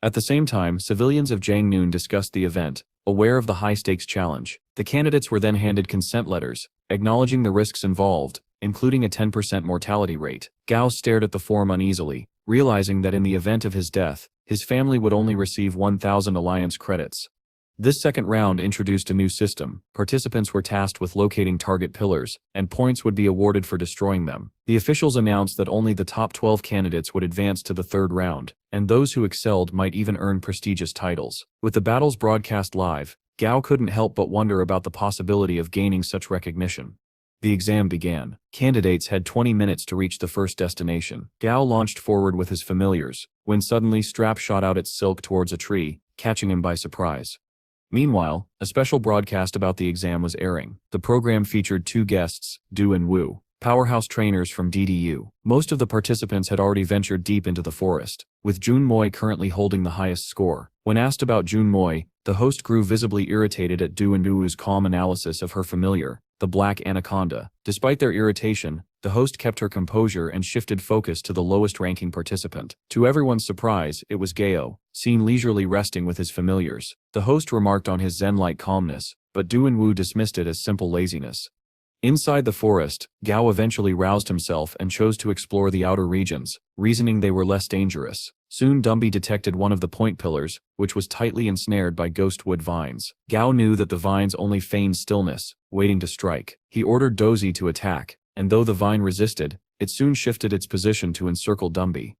At the same time, civilians of Jiangnan discussed the event, aware of the high-stakes challenge. The candidates were then handed consent letters, acknowledging the risks involved, including a 10% mortality rate. Gao stared at the form uneasily, realizing that in the event of his death, his family would only receive 1,000 alliance credits. This second round introduced a new system. Participants were tasked with locating target pillars, and points would be awarded for destroying them. The officials announced that only the top 12 candidates would advance to the third round, and those who excelled might even earn prestigious titles. With the battles broadcast live, Gao couldn't help but wonder about the possibility of gaining such recognition. The exam began. Candidates had 20 minutes to reach the first destination. Gao launched forward with his familiars, when suddenly Strap shot out its silk towards a tree, catching him by surprise. Meanwhile, a special broadcast about the exam was airing. The program featured 2 guests, Du and Wu, powerhouse trainers from DDU. Most of the participants had already ventured deep into the forest, with Jun Moi currently holding the highest score. When asked about Jun Moi, the host grew visibly irritated at Du and Wu's calm analysis of her familiar. the black anaconda. Despite their irritation, the host kept her composure and shifted focus to the lowest-ranking participant. To everyone's surprise, it was Gao, seen leisurely resting with his familiars. The host remarked on his zen-like calmness, but Du and Wu dismissed it as simple laziness. Inside the forest, Gao eventually roused himself and chose to explore the outer regions, reasoning they were less dangerous. Soon Dumby detected one of the point pillars, which was tightly ensnared by ghostwood vines. Gao knew that the vines only feigned stillness, waiting to strike. He ordered Dozy to attack, and though the vine resisted, it soon shifted its position to encircle Dumby.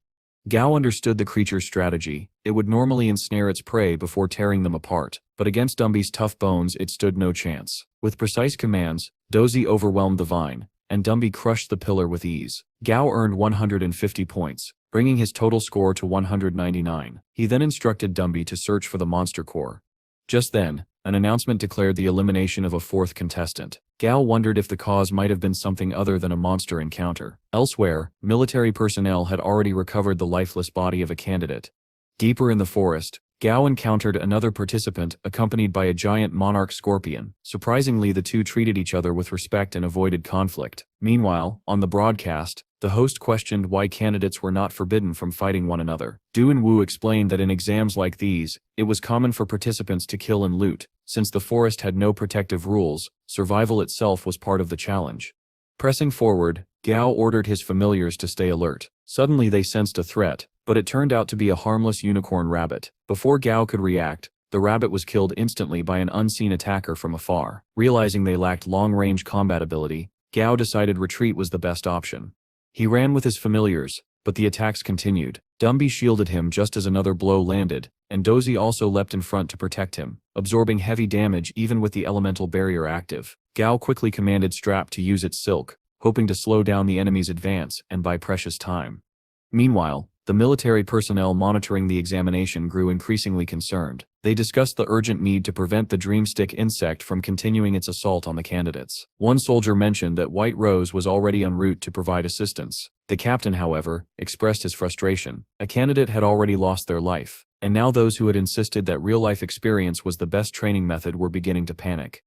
Gao understood the creature's strategy. It would normally ensnare its prey before tearing them apart, but against Dumby's tough bones it stood no chance. With precise commands, Dozy overwhelmed the vine, and Dumby crushed the pillar with ease. Gao earned 150 points, bringing his total score to 199. He then instructed Dumby to search for the monster core. Just then, an announcement declared the elimination of a fourth contestant. Gao wondered if the cause might have been something other than a monster encounter. Elsewhere, military personnel had already recovered the lifeless body of a candidate. Deeper in the forest, Gao encountered another participant accompanied by a giant monarch scorpion. Surprisingly, the two treated each other with respect and avoided conflict. Meanwhile, on the broadcast, the host questioned why candidates were not forbidden from fighting one another. Du and Wu explained that in exams like these, it was common for participants to kill and loot. Since the forest had no protective rules, survival itself was part of the challenge. Pressing forward, Gao ordered his familiars to stay alert. Suddenly they sensed a threat, but it turned out to be a harmless unicorn rabbit. Before Gao could react, the rabbit was killed instantly by an unseen attacker from afar. Realizing they lacked long-range combat ability, Gao decided retreat was the best option. He ran with his familiars, but the attacks continued. Dumby shielded him just as another blow landed, and Dozy also leapt in front to protect him, absorbing heavy damage even with the elemental barrier active. Gao quickly commanded Strap to use its silk, hoping to slow down the enemy's advance and buy precious time. Meanwhile, the military personnel monitoring the examination grew increasingly concerned. They discussed the urgent need to prevent the dreamstick insect from continuing its assault on the candidates. One soldier mentioned that White Rose was already en route to provide assistance. The captain, however, expressed his frustration. A candidate had already lost their life, and now those who had insisted that real-life experience was the best training method were beginning to panic.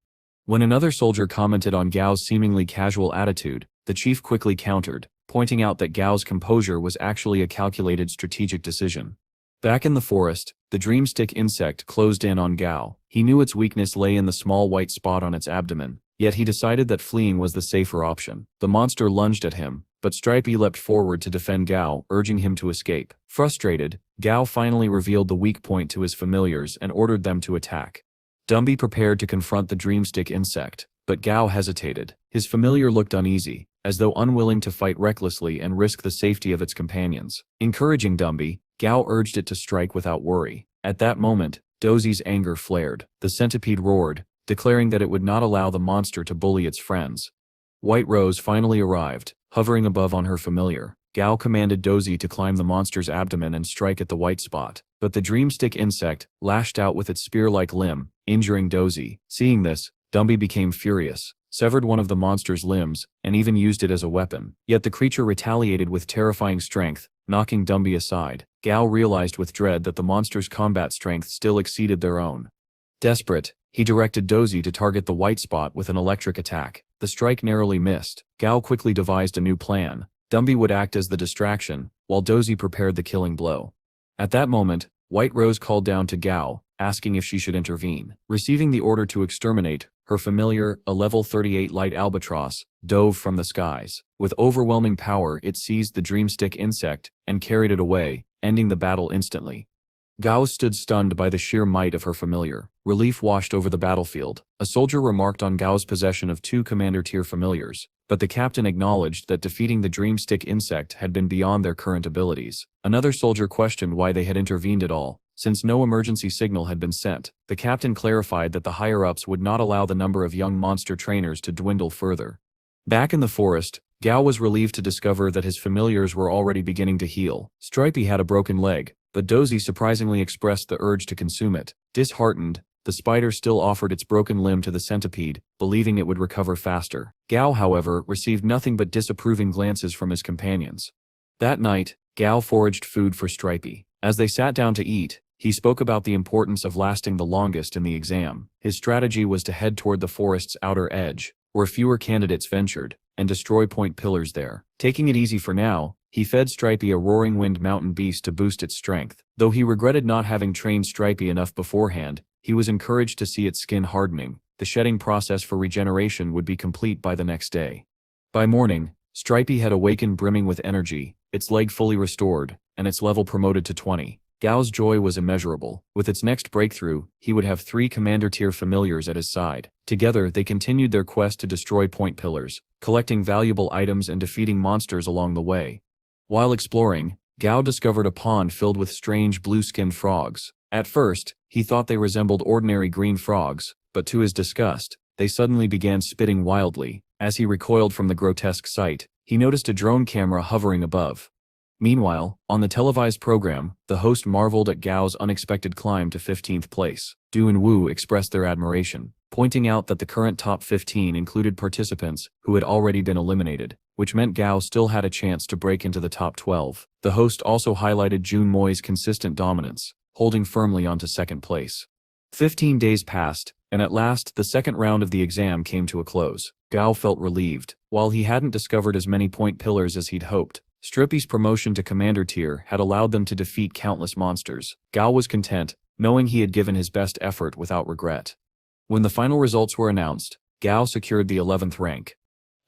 When another soldier commented on Gao's seemingly casual attitude, the chief quickly countered, pointing out that Gao's composure was actually a calculated strategic decision. Back in the forest, the dreamstick insect closed in on Gao. He knew its weakness lay in the small white spot on its abdomen, yet he decided that fleeing was the safer option. The monster lunged at him, but Stripey leapt forward to defend Gao, urging him to escape. Frustrated, Gao finally revealed the weak point to his familiars and ordered them to attack. Dumby prepared to confront the dreamstick insect, but Gao hesitated. His familiar looked uneasy, as though unwilling to fight recklessly and risk the safety of its companions. Encouraging Dumby, Gao urged it to strike without worry. At that moment, Dozy's anger flared. The centipede roared, declaring that it would not allow the monster to bully its friends. White Rose finally arrived, hovering above on her familiar. Gao commanded Dozy to climb the monster's abdomen and strike at the white spot, but the dreamstick insect lashed out with its spear-like limb, injuring Dozy. Seeing this, Dumby became furious, severed one of the monster's limbs, and even used it as a weapon. Yet the creature retaliated with terrifying strength, knocking Dumby aside. Gao realized with dread that the monster's combat strength still exceeded their own. Desperate, he directed Dozy to target the white spot with an electric attack. The strike narrowly missed. Gao quickly devised a new plan. Dumby would act as the distraction, while Dozy prepared the killing blow. At that moment, White Rose called down to Gao, asking if she should intervene. Receiving the order to exterminate, her familiar, a level 38 light albatross, dove from the skies. With overwhelming power, it seized the dreamstick insect and carried it away, ending the battle instantly. Gao stood stunned by the sheer might of her familiar. Relief washed over the battlefield. A soldier remarked on Gao's possession of 2 commander-tier familiars, but the captain acknowledged that defeating the dreamstick insect had been beyond their current abilities. Another soldier questioned why they had intervened at all, since no emergency signal had been sent. The captain clarified that the higher-ups would not allow the number of young monster trainers to dwindle further. Back in the forest, Gao was relieved to discover that his familiars were already beginning to heal. Stripey had a broken leg, but Dozy surprisingly expressed the urge to consume it. Disheartened, the spider still offered its broken limb to the centipede, believing it would recover faster. Gao, however, received nothing but disapproving glances from his companions. That night, Gao foraged food for Stripey. As they sat down to eat, he spoke about the importance of lasting the longest in the exam. His strategy was to head toward the forest's outer edge, where fewer candidates ventured, and destroy point pillars there. Taking it easy for now, he fed Stripey a roaring wind mountain beast to boost its strength. Though he regretted not having trained Stripey enough beforehand, he was encouraged to see its skin hardening. The shedding process for regeneration would be complete by the next day. By morning, Stripey had awakened brimming with energy, its leg fully restored, and its level promoted to 20. Gao's joy was immeasurable. With its next breakthrough, he would have 3 commander-tier familiars at his side. Together, they continued their quest to destroy point pillars, collecting valuable items and defeating monsters along the way. While exploring, Gao discovered a pond filled with strange blue-skinned frogs. At first, he thought they resembled ordinary green frogs, but to his disgust, they suddenly began spitting wildly. As he recoiled from the grotesque sight, he noticed a drone camera hovering above. Meanwhile, on the televised program, the host marveled at Gao's unexpected climb to 15th place. Du and Wu expressed their admiration, pointing out that the current top 15 included participants who had already been eliminated, which meant Gao still had a chance to break into the top 12. The host also highlighted Jun Moi's consistent dominance, holding firmly onto second place. 15 days passed, and at last the second round of the exam came to a close. Gao felt relieved. While he hadn't discovered as many point pillars as he'd hoped, Stripey's promotion to commander tier had allowed them to defeat countless monsters. Gao was content, knowing he had given his best effort without regret. When the final results were announced, Gao secured the 11th rank.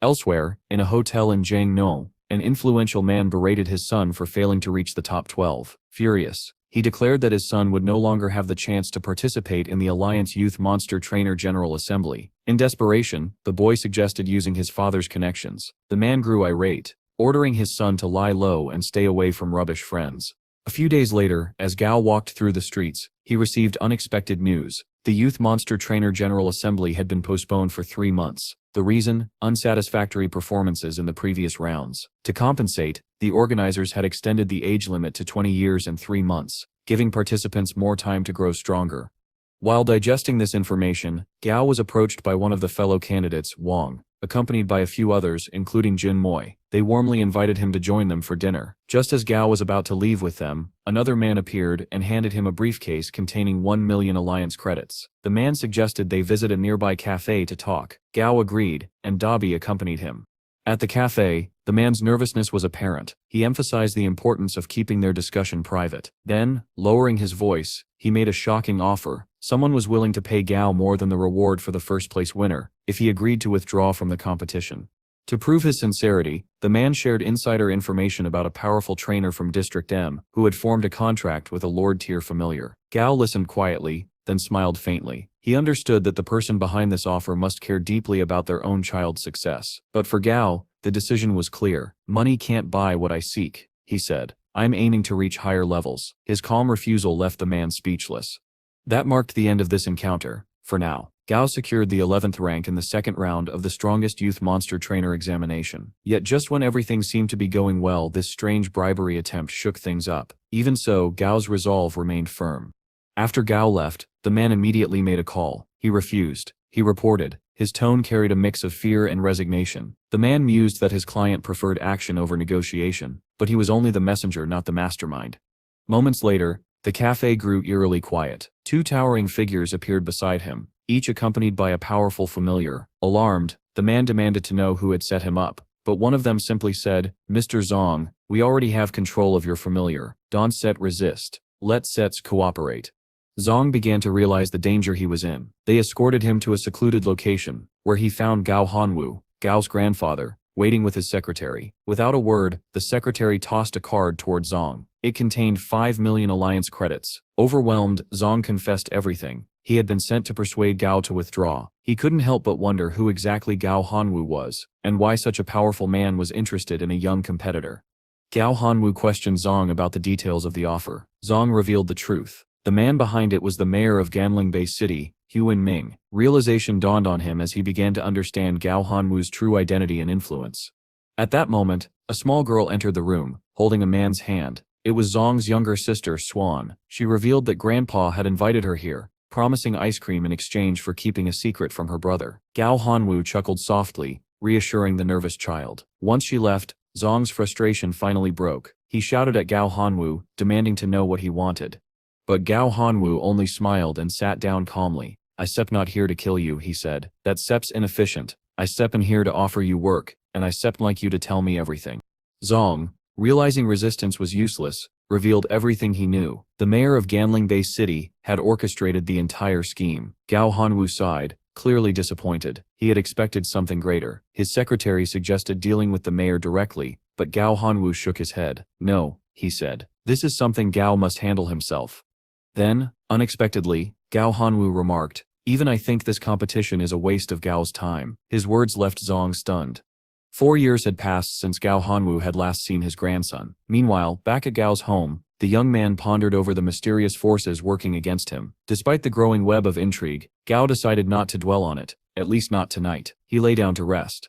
Elsewhere, in a hotel in Jiangnou, an influential man berated his son for failing to reach the top 12. Furious, he declared that his son would no longer have the chance to participate in the Alliance Youth Monster Trainer General Assembly. In desperation, the boy suggested using his father's connections. The man grew irate, ordering his son to lie low and stay away from rubbish friends. A few days later, as Gao walked through the streets, he received unexpected news. The Youth Monster Trainer General Assembly had been postponed for 3 months. The reason? Unsatisfactory performances in the previous rounds. To compensate, the organizers had extended the age limit to 20 years and 3 months, giving participants more time to grow stronger. While digesting this information, Gao was approached by one of the fellow candidates, Wang, accompanied by a few others, including Jin Moi. They warmly invited him to join them for dinner. Just as Gao was about to leave with them, another man appeared and handed him a briefcase containing 1 million Alliance credits. The man suggested they visit a nearby cafe to talk. Gao agreed, and Dumby accompanied him. At the cafe, the man's nervousness was apparent. He emphasized the importance of keeping their discussion private. Then, lowering his voice, he made a shocking offer. Someone was willing to pay Gao more than the reward for the first-place winner, if he agreed to withdraw from the competition. To prove his sincerity, the man shared insider information about a powerful trainer from District M, who had formed a contract with a Lord-tier familiar. Gao listened quietly, then smiled faintly. He understood that the person behind this offer must care deeply about their own child's success. But for Gao, the decision was clear. Money can't buy what I seek, he said. I'm aiming to reach higher levels. His calm refusal left the man speechless. That marked the end of this encounter, for now. Gao secured the 11th rank in the second round of the strongest youth monster trainer examination. Yet just when everything seemed to be going well, this strange bribery attempt shook things up. Even so, Gao's resolve remained firm. After Gao left, the man immediately made a call. He refused. He reported. His tone carried a mix of fear and resignation. The man mused that his client preferred action over negotiation, but he was only the messenger, not the mastermind. Moments later, the cafe grew eerily quiet. 2 towering figures appeared beside him, each accompanied by a powerful familiar. Alarmed, the man demanded to know who had set him up, but one of them simply said, "Mr. Zong, we already have control of your familiar. Don't set resist. Let sets cooperate." Zong began to realize the danger he was in. They escorted him to a secluded location, where he found Gao Hanwu, Gao's grandfather, waiting with his secretary. Without a word, the secretary tossed a card toward Zong. It contained 5 million Alliance credits. Overwhelmed, Zong confessed everything. He had been sent to persuade Gao to withdraw. He couldn't help but wonder who exactly Gao Hanwu was, and why such a powerful man was interested in a young competitor. Gao Hanwu questioned Zong about the details of the offer. Zong revealed the truth. The man behind it was the mayor of Ganling Bay City, Huan Ming. Realization dawned on him as he began to understand Gao Hanwu's true identity and influence. At that moment, a small girl entered the room, holding a man's hand. It was Zong's younger sister, Swan. She revealed that Grandpa had invited her here, promising ice cream in exchange for keeping a secret from her brother. Gao Hanwu chuckled softly, reassuring the nervous child. Once she left, Zong's frustration finally broke. He shouted at Gao Hanwu, demanding to know what he wanted. But Gao Hanwu only smiled and sat down calmly. "I sep not here to kill you," he said. "That sep's inefficient. I step in here to offer you work, and I step like you to tell me everything. Zong, realizing resistance was useless, revealed everything he knew. The mayor of Ganling Bay City had orchestrated the entire scheme. Gao Hanwu sighed, clearly disappointed. He had expected something greater. His secretary suggested dealing with the mayor directly, but Gao Hanwu shook his head. No, he said. This is something Gao must handle himself. Then, unexpectedly, Gao Hanwu remarked, even I think this competition is a waste of Gao's time. His words left Zong stunned. 4 years had passed since Gao Hanwu had last seen his grandson. Meanwhile, back at Gao's home, the young man pondered over the mysterious forces working against him. Despite the growing web of intrigue, Gao decided not to dwell on it, at least not tonight. He lay down to rest.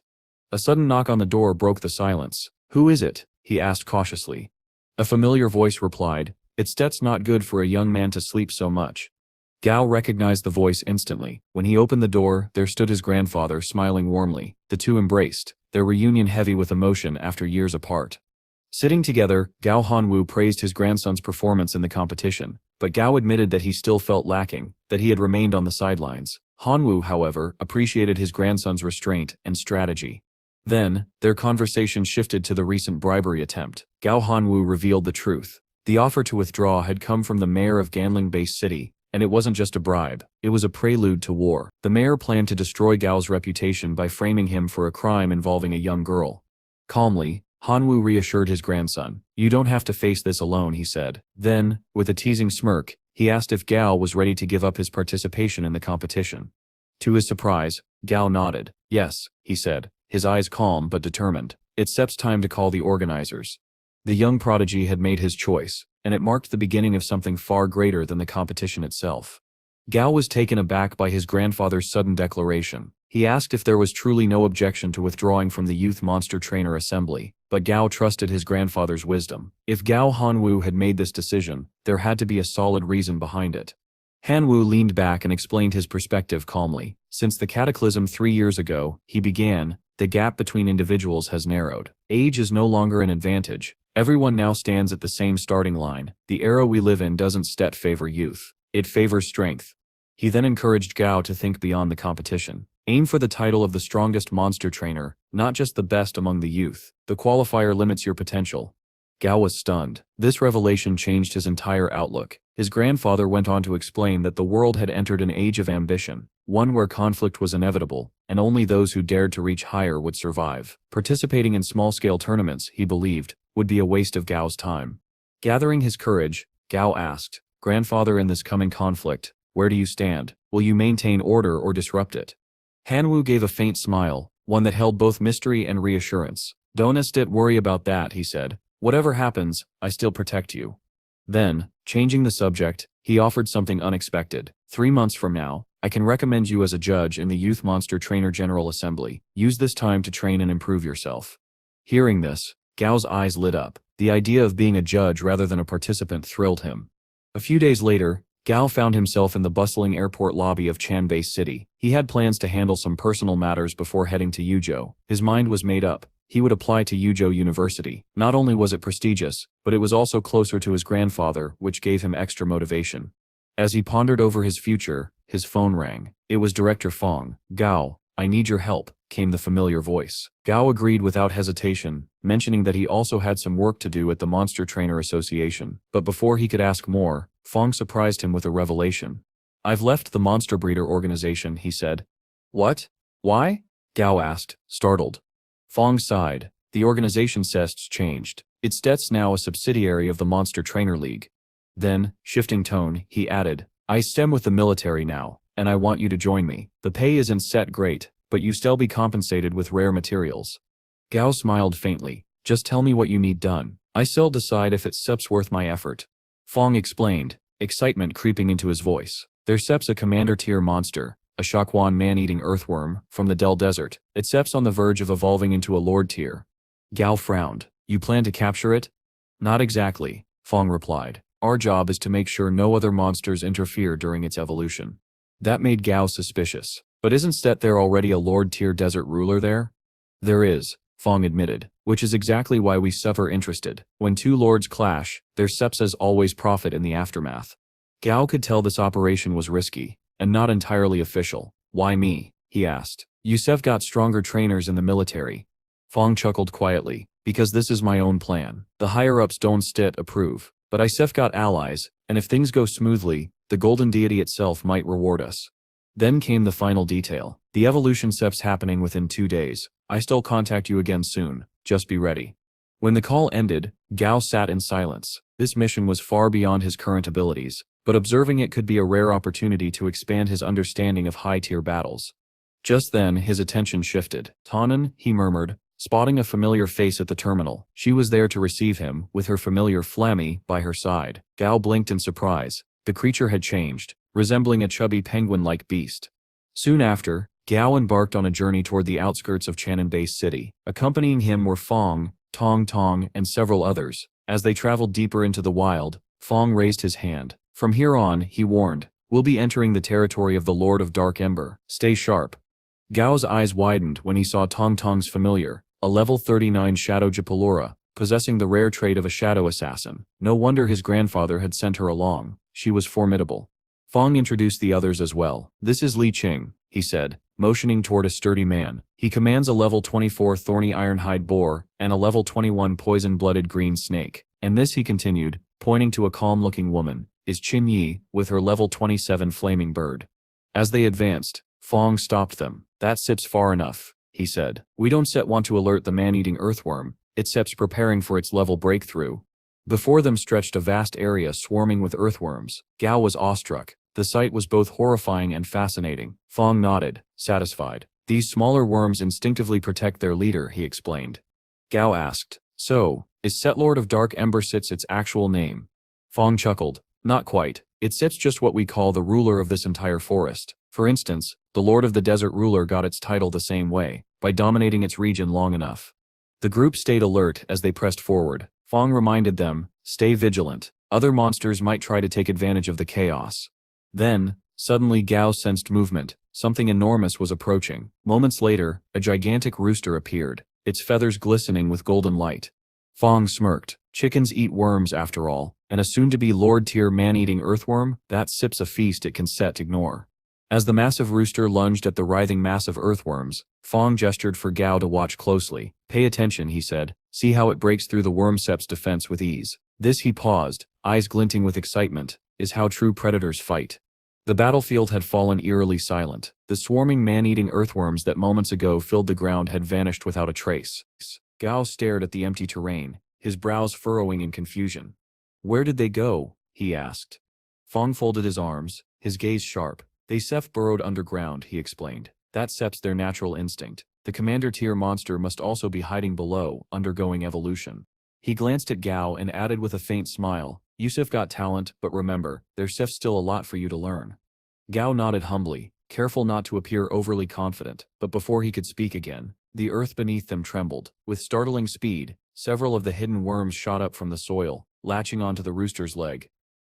A sudden knock on the door broke the silence. Who is it? He asked cautiously. A familiar voice replied, That's not good for a young man to sleep so much. Gao recognized the voice instantly. When he opened the door, there stood his grandfather, smiling warmly. The two embraced, their reunion heavy with emotion after years apart. Sitting together, Gao Hanwu praised his grandson's performance in the competition, but Gao admitted that he still felt lacking, that he had remained on the sidelines. Hanwu, however, appreciated his grandson's restraint and strategy. Then, their conversation shifted to the recent bribery attempt. Gao Hanwu revealed the truth. The offer to withdraw had come from the mayor of Ganling Bay City, and it wasn't just a bribe, it was a prelude to war. The mayor planned to destroy Gao's reputation by framing him for a crime involving a young girl. Calmly, Hanwu reassured his grandson. You don't have to face this alone, he said. Then, with a teasing smirk, he asked if Gao was ready to give up his participation in the competition. To his surprise, Gao nodded. Yes, he said, his eyes calm but determined. It's time to call the organizers. The young prodigy had made his choice, and it marked the beginning of something far greater than the competition itself. Gao was taken aback by his grandfather's sudden declaration. He asked if there was truly no objection to withdrawing from the Youth Monster Trainer Assembly, but Gao trusted his grandfather's wisdom. If Gao Hanwu had made this decision, there had to be a solid reason behind it. Hanwu leaned back and explained his perspective calmly. Since the cataclysm 3 years ago, he began, the gap between individuals has narrowed. Age is no longer an advantage. Everyone now stands at the same starting line. The era we live in doesn't favor youth. It favors strength. He then encouraged Gao to think beyond the competition. Aim for the title of the strongest monster trainer, not just the best among the youth. The qualifier limits your potential. Gao was stunned. This revelation changed his entire outlook. His grandfather went on to explain that the world had entered an age of ambition, one where conflict was inevitable, and only those who dared to reach higher would survive. Participating in small-scale tournaments, he believed, would be a waste of Gao's time. Gathering his courage, Gao asked, Grandfather, in this coming conflict, where do you stand? Will you maintain order or disrupt it? Hanwu gave a faint smile, one that held both mystery and reassurance. Don't worry about that, he said. Whatever happens, I still protect you. Then, changing the subject, he offered something unexpected. 3 months from now, I can recommend you as a judge in the Youth Monster Trainer General Assembly. Use this time to train and improve yourself. Hearing this, Gao's eyes lit up. The idea of being a judge rather than a participant thrilled him. A few days later, Gao found himself in the bustling airport lobby of Chanbei City. He had plans to handle some personal matters before heading to Yuzhou. His mind was made up. He would apply to Yuzhou University. Not only was it prestigious, but it was also closer to his grandfather, which gave him extra motivation. As he pondered over his future, his phone rang. It was Director Fong. Gao, I need your help, came the familiar voice. Gao agreed without hesitation, mentioning that he also had some work to do at the Monster Trainer Association. But before he could ask more, Fong surprised him with a revelation. I've left the Monster Breeder organization, he said. What? Why? Gao asked, startled. Fong sighed. The organization's tests changed. It's now a subsidiary of the Monster Trainer League. Then, shifting tone, he added, I stem with the military now, and I want you to join me. The pay isn't great, but you still be compensated with rare materials. Gao smiled faintly. Just tell me what you need done. I still decide if it's worth my effort. Fong explained, excitement creeping into his voice. There's a commander-tier monster, a Shaquan man-eating earthworm, from the Del Desert. It's on the verge of evolving into a lord tier. Gao frowned. You plan to capture it? Not exactly, Fong replied. Our job is to make sure no other monsters interfere during its evolution. That made Gao suspicious. But isn't there already a lord-tier desert ruler there? There is, Fong admitted, which is exactly why we suffer interested. When two lords clash, their sepses always profit in the aftermath. Gao could tell this operation was risky, and not entirely official. Why me? He asked. You've got stronger trainers in the military. Fong chuckled quietly, because this is my own plan. The higher-ups don't stit approve, but I've got allies, and if things go smoothly, the golden deity itself might reward us. Then came the final detail. The evolution step's happening within 2 days. I still contact you again soon, just be ready. When the call ended, Gao sat in silence. This mission was far beyond his current abilities, but observing it could be a rare opportunity to expand his understanding of high-tier battles. Just then, his attention shifted. Tannen, he murmured, spotting a familiar face at the terminal. She was there to receive him, with her familiar Flammy by her side. Gao blinked in surprise. The creature had changed, resembling a chubby penguin-like beast. Soon after, Gao embarked on a journey toward the outskirts of Chanan-Base City. Accompanying him were Fong, Tong Tong, and several others. As they traveled deeper into the wild, Fong raised his hand. From here on, he warned, we'll be entering the territory of the Lord of Dark Ember. Stay sharp. Gao's eyes widened when he saw Tong Tong's familiar, a level 39 Shadow Japalura, possessing the rare trait of a shadow assassin. No wonder his grandfather had sent her along. She was formidable. Fong introduced the others as well. This is Li Qing, he said, motioning toward a sturdy man. He commands a level 24 thorny ironhide boar and a level 21 poison-blooded green snake. And this, he continued, pointing to a calm-looking woman, is Qin Yi, with her level 27 flaming bird. As they advanced, Fong stopped them. That sip's far enough, he said. We don't want to alert the man-eating earthworm, it's preparing for its level breakthrough. Before them stretched a vast area swarming with earthworms. Gao was awestruck. The sight was both horrifying and fascinating. Fong nodded, satisfied. These smaller worms instinctively protect their leader, he explained. Gao asked, so, is Setlord of Dark Ember Sits its actual name? Fong chuckled. Not quite. It's just what we call the ruler of this entire forest. For instance, the Lord of the Desert Ruler got its title the same way, by dominating its region long enough. The group stayed alert as they pressed forward. Fong reminded them, stay vigilant. Other monsters might try to take advantage of the chaos. Then, suddenly Gao sensed movement. Something enormous was approaching. Moments later, a gigantic rooster appeared, its feathers glistening with golden light. Fong smirked. Chickens eat worms after all, and a soon-to-be Lord-tier man-eating earthworm, that sips a feast it can ignore. As the massive rooster lunged at the writhing mass of earthworms, Fong gestured for Gao to watch closely. Pay attention, he said. See how it breaks through the worm-sep's defense with ease. This, he paused, eyes glinting with excitement, is how true predators fight. The battlefield had fallen eerily silent. The swarming man-eating earthworms that moments ago filled the ground had vanished without a trace. Gao stared at the empty terrain, his brows furrowing in confusion. Where did they go? He asked. Fong folded his arms, his gaze sharp. They burrowed underground, he explained. That's their natural instinct. The commander-tier monster must also be hiding below, undergoing evolution. He glanced at Gao and added with a faint smile, You've got talent, but remember, there's still a lot for you to learn. Gao nodded humbly, careful not to appear overly confident, but before he could speak again, the earth beneath them trembled. With startling speed, several of the hidden worms shot up from the soil, latching onto the rooster's leg.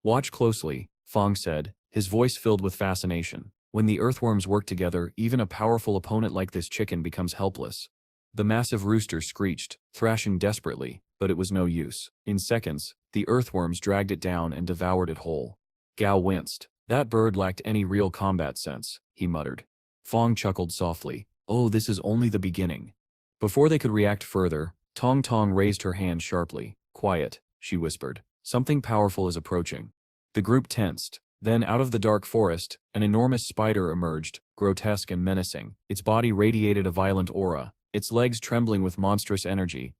Watch closely, Fong said, his voice filled with fascination. When the earthworms work together, even a powerful opponent like this chicken becomes helpless. The massive rooster screeched, thrashing desperately, but it was no use. In seconds, the earthworms dragged it down and devoured it whole. Gao winced. That bird lacked any real combat sense, he muttered. Fong chuckled softly. Oh, this is only the beginning. Before they could react further, Tong Tong raised her hand sharply. Quiet, she whispered. Something powerful is approaching. The group tensed. Then out of the dark forest, an enormous spider emerged, grotesque and menacing. Its body radiated a violent aura, its legs trembling with monstrous energy.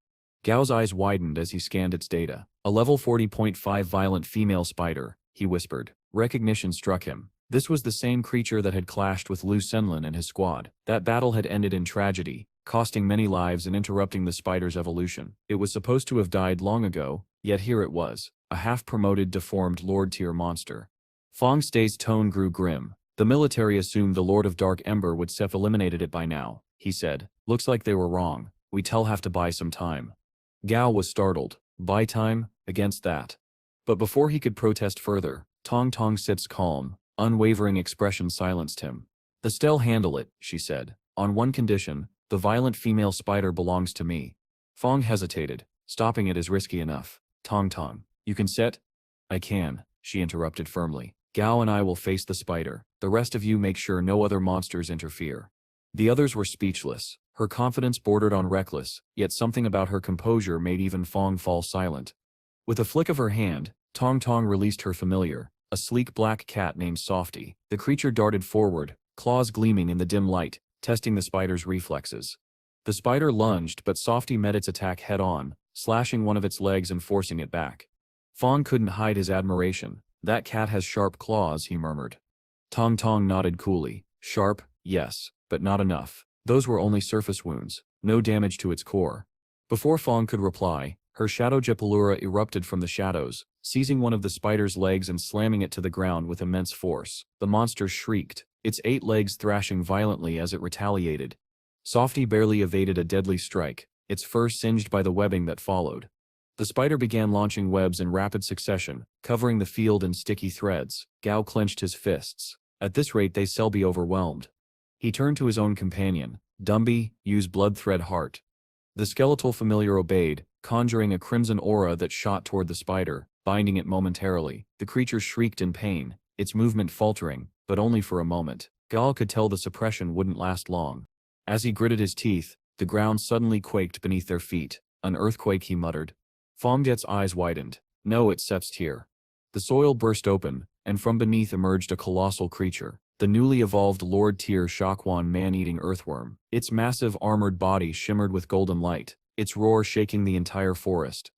Gao's eyes widened as he scanned its data. A level 40.5 violent female spider, he whispered. Recognition struck him. This was the same creature that had clashed with Lu Senlin and his squad. That battle had ended in tragedy, costing many lives and interrupting the spider's evolution. It was supposed to have died long ago, yet here it was, a half-promoted deformed Lord-tier monster. Fong Stay's tone grew grim. The military assumed the Lord of Dark Ember would have eliminated it by now, he said. Looks like they were wrong. We'll have to buy some time. Gao was startled. Buy time? Against that. But before he could protest further, Tong Tong Sit's calm, unwavering expression silenced him. They'll handle it, she said. On one condition, the violent female spider belongs to me. Fong hesitated. Stopping it is risky enough. Tong Tong, you can sit? I can, she interrupted firmly. Gao and I will face the spider. The rest of you make sure no other monsters interfere. The others were speechless. Her confidence bordered on reckless, yet something about her composure made even Fong fall silent. With a flick of her hand, Tong Tong released her familiar, a sleek black cat named Softy. The creature darted forward, claws gleaming in the dim light, testing the spider's reflexes. The spider lunged, but Softy met its attack head-on, slashing one of its legs and forcing it back. Fong couldn't hide his admiration. "That cat has sharp claws," he murmured. Tong Tong nodded coolly. "Sharp, yes, but not enough. Those were only surface wounds, no damage to its core." Before Fong could reply, her shadow Japalura erupted from the shadows, seizing one of the spider's legs and slamming it to the ground with immense force. The monster shrieked, its 8 legs thrashing violently as it retaliated. Softy barely evaded a deadly strike, its fur singed by the webbing that followed. The spider began launching webs in rapid succession, covering the field in sticky threads. Gao clenched his fists. At this rate they'll be overwhelmed. He turned to his own companion. "Dumby, use blood thread heart." The skeletal familiar obeyed, conjuring a crimson aura that shot toward the spider, binding it momentarily. The creature shrieked in pain, its movement faltering, but only for a moment. Gao could tell the suppression wouldn't last long. As he gritted his teeth, the ground suddenly quaked beneath their feet. "An earthquake," he muttered. Fongjet's eyes widened. "No, it sepsed here." The soil burst open, and from beneath emerged a colossal creature. The newly evolved Lord-tier Shakwan man-eating earthworm. Its massive armored body shimmered with golden light, its roar shaking the entire forest.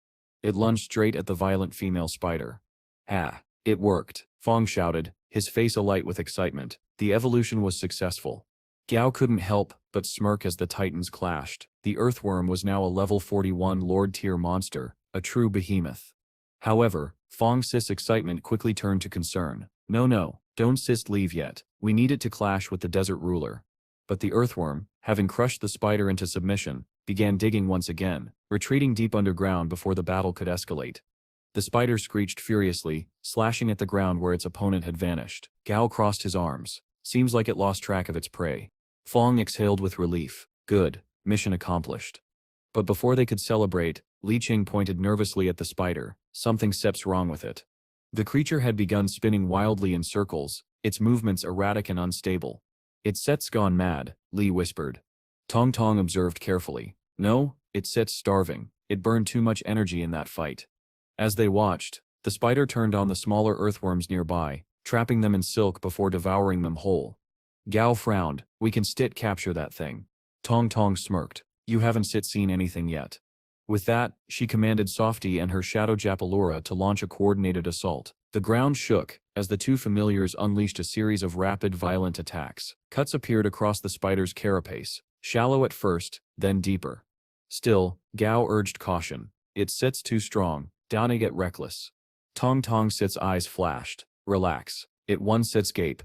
It lunged straight at the violent female spider. "Ha! It worked," Fong shouted, his face alight with excitement. The evolution was successful. Gao couldn't help but smirk as the titans clashed. The earthworm was now a level 41 Lord-tier monster, a true behemoth. However, Fong Sis's excitement quickly turned to concern. No, don't Sis leave yet. We need it to clash with the desert ruler." But the earthworm, having crushed the spider into submission, began digging once again, retreating deep underground before the battle could escalate. The spider screeched furiously, slashing at the ground where its opponent had vanished. Gao crossed his arms. Seems like it lost track of its prey. Fong exhaled with relief. Good, mission accomplished. But before they could celebrate, Li Qing pointed nervously at the spider. Something's wrong with it. The creature had begun spinning wildly in circles, its movements erratic and unstable. "Its set's gone mad," Li whispered. Tong Tong observed carefully. "No, its set's starving. It burned too much energy in that fight." As they watched, the spider turned on the smaller earthworms nearby, trapping them in silk before devouring them whole. Gao frowned. "We can capture that thing." Tong Tong smirked. "You haven't seen anything yet." With that, she commanded Softy and her shadow Japalura to launch a coordinated assault. The ground shook, as the two familiars unleashed a series of rapid, violent attacks. Cuts appeared across the spider's carapace, shallow at first, then deeper. Still, Gao urged caution. "Its set's too strong, don't get reckless." Tong Tong Sit's eyes flashed. "Relax. It won Sit's gape."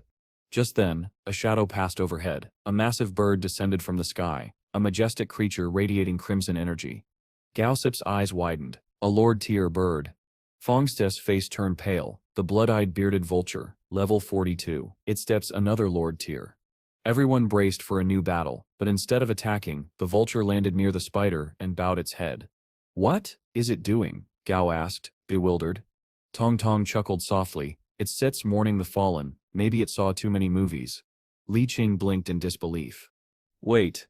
Just then, a shadow passed overhead. A massive bird descended from the sky, a majestic creature radiating crimson energy. Gao Sip's eyes widened. A Lord-tier bird. Fongst's face turned pale. The blood-eyed bearded vulture, level 42. It steps another Lord-tier. Everyone braced for a new battle, but instead of attacking, the vulture landed near the spider and bowed its head. "What is it doing?" Gao asked, bewildered. Tong Tong chuckled softly. "It sits mourning the fallen. Maybe it saw too many movies." Li Qing blinked in disbelief. "Wait.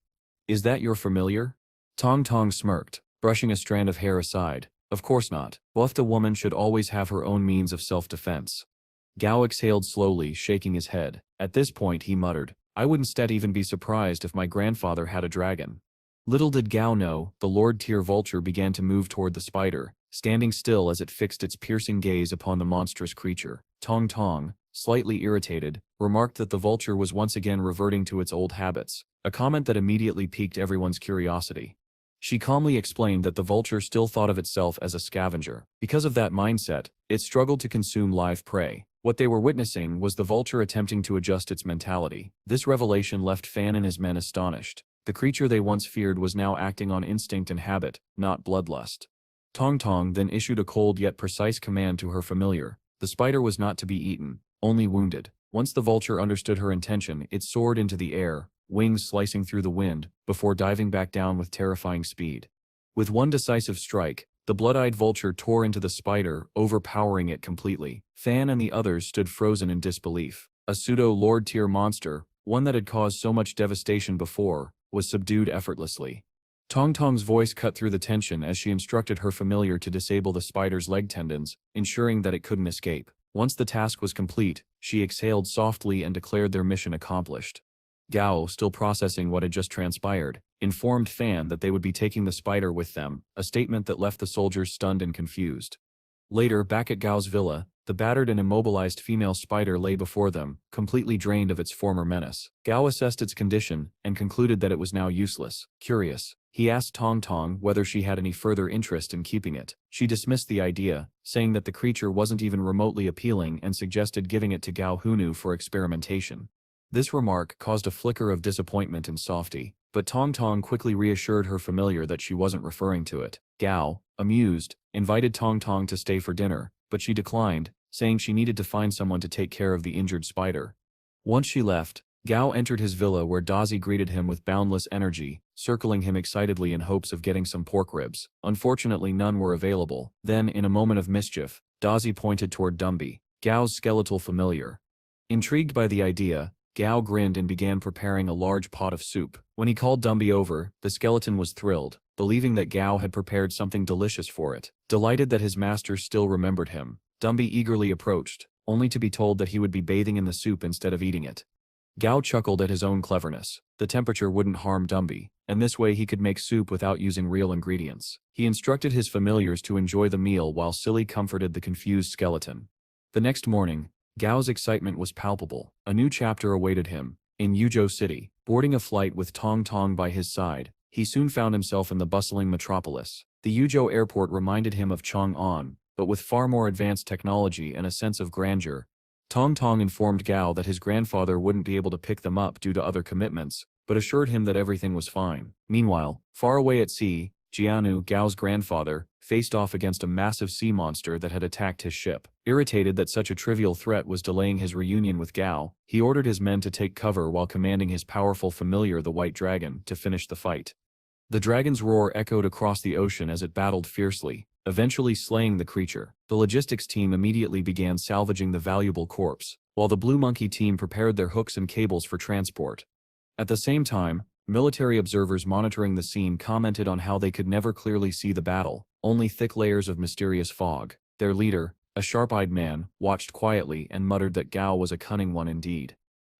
Is that your familiar?" Tong Tong smirked, brushing a strand of hair aside. "Of course not. Both a woman should always have her own means of self-defense." Gao exhaled slowly, shaking his head. At this point he muttered, "I wouldn't even be surprised if my grandfather had a dragon." Little did Gao know, the Lord-tier vulture began to move toward the spider, standing still as it fixed its piercing gaze upon the monstrous creature. Tong Tong, slightly irritated, remarked that the vulture was once again reverting to its old habits, a comment that immediately piqued everyone's curiosity. She calmly explained that the vulture still thought of itself as a scavenger. Because of that mindset, it struggled to consume live prey. What they were witnessing was the vulture attempting to adjust its mentality. This revelation left Fan and his men astonished. The creature they once feared was now acting on instinct and habit, not bloodlust. Tong Tong then issued a cold yet precise command to her familiar. The spider was not to be eaten, only wounded. Once the vulture understood her intention, it soared into the air, wings slicing through the wind, before diving back down with terrifying speed. With one decisive strike, the blood-eyed vulture tore into the spider, overpowering it completely. Fan and the others stood frozen in disbelief. A pseudo-Lord-tier monster, one that had caused so much devastation before, was subdued effortlessly. Tong Tong's voice cut through the tension as she instructed her familiar to disable the spider's leg tendons, ensuring that it couldn't escape. Once the task was complete, she exhaled softly and declared their mission accomplished. Gao, still processing what had just transpired, informed Fan that they would be taking the spider with them, a statement that left the soldiers stunned and confused. Later, back at Gao's villa, the battered and immobilized female spider lay before them, completely drained of its former menace. Gao assessed its condition and concluded that it was now useless. Curious, he asked Tong Tong whether she had any further interest in keeping it. She dismissed the idea, saying that the creature wasn't even remotely appealing and suggested giving it to Gao Hunu for experimentation. This remark caused a flicker of disappointment in Softy, but Tong Tong quickly reassured her familiar that she wasn't referring to it. Gao, amused, invited Tong Tong to stay for dinner, but she declined, saying she needed to find someone to take care of the injured spider. Once she left, Gao entered his villa where Dazi greeted him with boundless energy, circling him excitedly in hopes of getting some pork ribs. Unfortunately, none were available. Then, in a moment of mischief, Dazi pointed toward Dumby, Gao's skeletal familiar. Intrigued by the idea, Gao grinned and began preparing a large pot of soup. When he called Dumby over, the skeleton was thrilled, believing that Gao had prepared something delicious for it. Delighted that his master still remembered him, Dumby eagerly approached, only to be told that he would be bathing in the soup instead of eating it. Gao chuckled at his own cleverness. The temperature wouldn't harm Dumby, and this way he could make soup without using real ingredients. He instructed his familiars to enjoy the meal while Silly comforted the confused skeleton. The next morning, Gao's excitement was palpable. A new chapter awaited him. In Yuzhou City, boarding a flight with Tong Tong by his side, he soon found himself in the bustling metropolis. The Yuzhou airport reminded him of Chang'an, but with far more advanced technology and a sense of grandeur. Tong Tong informed Gao that his grandfather wouldn't be able to pick them up due to other commitments, but assured him that everything was fine. Meanwhile, far away at sea, Jianu, Gao's grandfather, faced off against a massive sea monster that had attacked his ship. Irritated that such a trivial threat was delaying his reunion with Gao, he ordered his men to take cover while commanding his powerful familiar the White Dragon to finish the fight. The dragon's roar echoed across the ocean as it battled fiercely, eventually slaying the creature. The logistics team immediately began salvaging the valuable corpse, while the Blue Monkey team prepared their hooks and cables for transport. At the same time, military observers monitoring the scene commented on how they could never clearly see the battle, only thick layers of mysterious fog. Their leader, a sharp-eyed man, watched quietly and muttered that Gao was a cunning one indeed.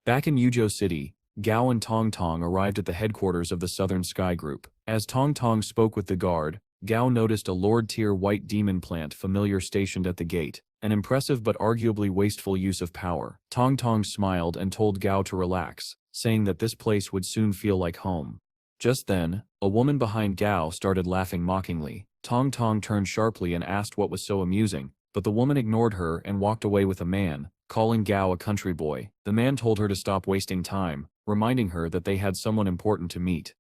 Back in Yuzhou City, Gao and Tong Tong arrived at the headquarters of the Southern Sky Group. As Tong Tong spoke with the guard, Gao noticed a Lord-tier white demon plant familiar stationed at the gate, an impressive but arguably wasteful use of power. Tong Tong smiled and told Gao to relax, saying that this place would soon feel like home. Just then, a woman behind Gao started laughing mockingly. Tong Tong turned sharply and asked what was so amusing, but the woman ignored her and walked away with a man, calling Gao a country boy. The man told her to stop wasting time, reminding her that they had someone important to meet.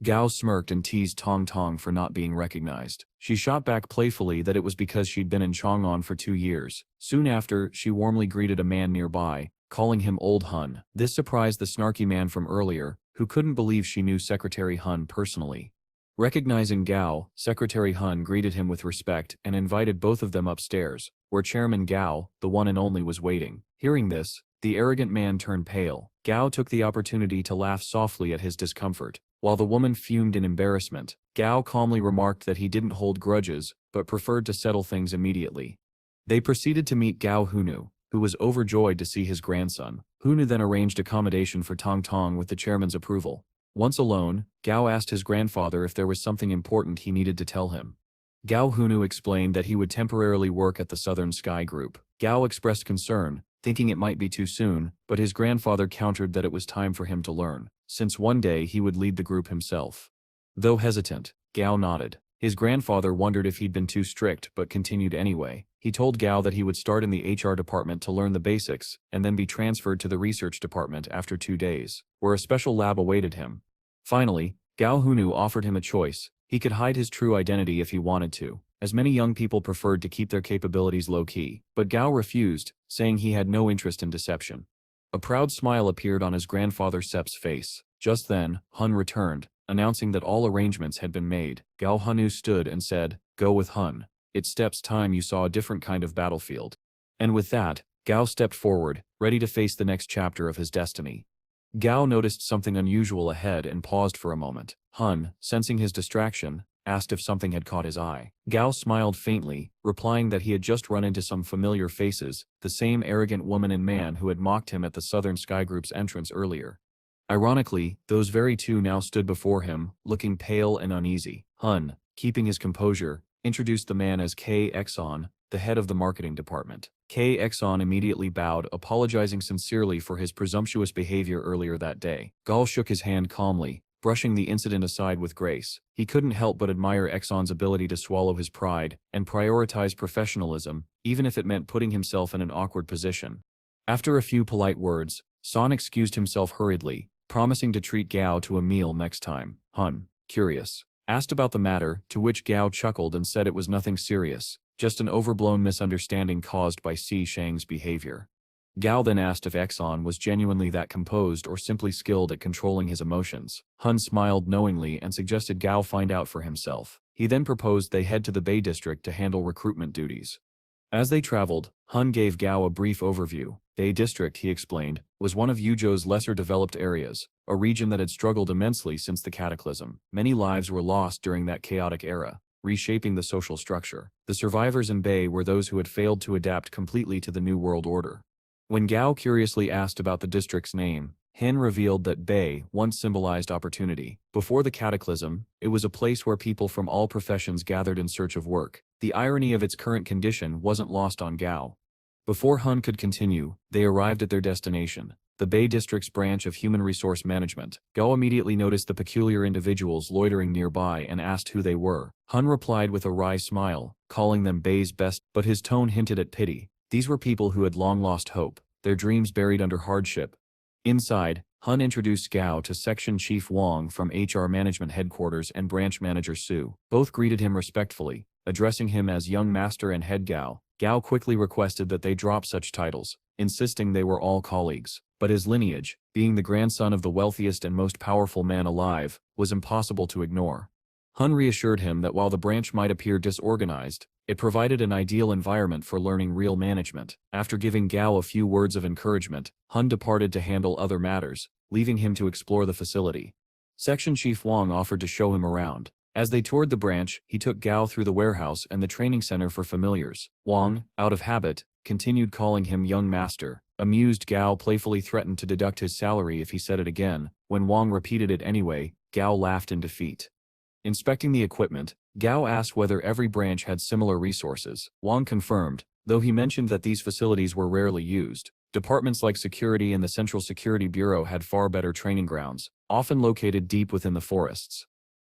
Gao smirked and teased Tong Tong for not being recognized. She shot back playfully that it was because she'd been in Chang'an for 2 years. Soon after, she warmly greeted a man nearby, calling him Old Hun. This surprised the snarky man from earlier, who couldn't believe she knew Secretary Hun personally. Recognizing Gao, Secretary Hun greeted him with respect and invited both of them upstairs, where Chairman Gao, the one and only, was waiting. Hearing this, the arrogant man turned pale. Gao took the opportunity to laugh softly at his discomfort. While the woman fumed in embarrassment, Gao calmly remarked that he didn't hold grudges, but preferred to settle things immediately. They proceeded to meet Gao Hunu, who was overjoyed to see his grandson. Hunu then arranged accommodation for Tong Tong with the chairman's approval. Once alone, Gao asked his grandfather if there was something important he needed to tell him. Gao Hunu explained that he would temporarily work at the Southern Sky Group. Gao expressed concern, thinking it might be too soon, but his grandfather countered that it was time for him to learn, since one day he would lead the group himself. Though hesitant, Gao nodded. His grandfather wondered if he'd been too strict but continued anyway. He told Gao that he would start in the HR department to learn the basics, and then be transferred to the research department after 2 days, where a special lab awaited him. Finally, Gao Hunu offered him a choice. He could hide his true identity if he wanted to, as many young people preferred to keep their capabilities low-key, but Gao refused, saying he had no interest in deception. A proud smile appeared on his grandfather Sep's face. Just then, Hun returned, announcing that all arrangements had been made. Gao Hunu stood and said, "Go with Hun. It's Step's time you saw a different kind of battlefield." And with that, Gao stepped forward, ready to face the next chapter of his destiny. Gao noticed something unusual ahead and paused for a moment. Hun, sensing his distraction, asked if something had caught his eye. Gao smiled faintly, replying that he had just run into some familiar faces, the same arrogant woman and man who had mocked him at the Southern Sky Group's entrance earlier. Ironically, those very two now stood before him, looking pale and uneasy. Hun, keeping his composure, introduced the man as K. Exxon, the head of the marketing department. K. Exxon immediately bowed, apologizing sincerely for his presumptuous behavior earlier that day. Gao shook his hand calmly, brushing the incident aside with grace. He couldn't help but admire Exxon's ability to swallow his pride and prioritize professionalism, even if it meant putting himself in an awkward position. After a few polite words, Son excused himself hurriedly, promising to treat Gao to a meal next time. Hun, curious, asked about the matter, to which Gao chuckled and said it was nothing serious, just an overblown misunderstanding caused by Si Shang's behavior. Gao then asked if Exxon was genuinely that composed or simply skilled at controlling his emotions. Hun smiled knowingly and suggested Gao find out for himself. He then proposed they head to the Bay District to handle recruitment duties. As they traveled, Hun gave Gao a brief overview. Bay District, he explained, was one of Yuzhou's lesser developed areas, a region that had struggled immensely since the cataclysm. Many lives were lost during that chaotic era, reshaping the social structure. The survivors in Bay were those who had failed to adapt completely to the New World Order. When Gao curiously asked about the district's name, Hin revealed that Bay once symbolized opportunity. Before the cataclysm, it was a place where people from all professions gathered in search of work. The irony of its current condition wasn't lost on Gao. Before Hun could continue, they arrived at their destination, the Bay District's branch of Human Resource Management. Gao immediately noticed the peculiar individuals loitering nearby and asked who they were. Hun replied with a wry smile, calling them Bay's best, but his tone hinted at pity. These were people who had long lost hope, their dreams buried under hardship. Inside, Hun introduced Gao to Section Chief Wang from HR Management Headquarters and Branch Manager Su. Both greeted him respectfully, addressing him as Young Master and Head Gao. Gao quickly requested that they drop such titles, insisting they were all colleagues. But his lineage, being the grandson of the wealthiest and most powerful man alive, was impossible to ignore. Hun reassured him that while the branch might appear disorganized, it provided an ideal environment for learning real management. After giving Gao a few words of encouragement, Hun departed to handle other matters, leaving him to explore the facility. Section Chief Wang offered to show him around. As they toured the branch, he took Gao through the warehouse and the training center for familiars. Wang, out of habit, continued calling him Young Master. Amused, Gao playfully threatened to deduct his salary if he said it again. When Wang repeated it anyway, Gao laughed in defeat. Inspecting the equipment, Gao asked whether every branch had similar resources. Wang confirmed, though he mentioned that these facilities were rarely used. Departments like Security and the Central Security Bureau had far better training grounds, often located deep within the forests.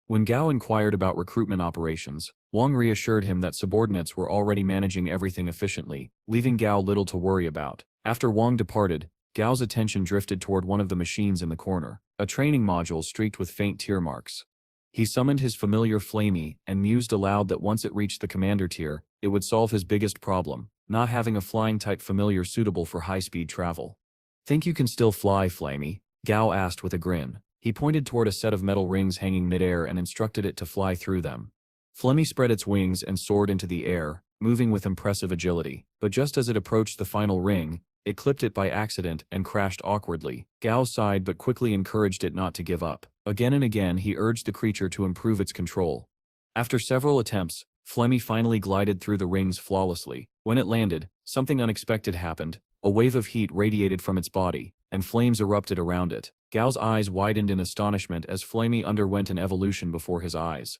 When Gao inquired about recruitment operations, Wang reassured him that subordinates were already managing everything efficiently, leaving Gao little to worry about. After Wang departed, Gao's attention drifted toward one of the machines in the corner, a training module streaked with faint tear marks. He summoned his familiar Flamey and mused aloud that once it reached the commander tier, it would solve his biggest problem, not having a flying-type familiar suitable for high-speed travel. "Think you can still fly, Flamey?" Gao asked with a grin. He pointed toward a set of metal rings hanging midair and instructed it to fly through them. Flemmy spread its wings and soared into the air, moving with impressive agility. But just as it approached the final ring, it clipped it by accident and crashed awkwardly. Gao sighed but quickly encouraged it not to give up. Again and again he urged the creature to improve its control. After several attempts, Flemmy finally glided through the rings flawlessly. When it landed, something unexpected happened. A wave of heat radiated from its body, and flames erupted around it. Gao's eyes widened in astonishment as Flamey underwent an evolution before his eyes.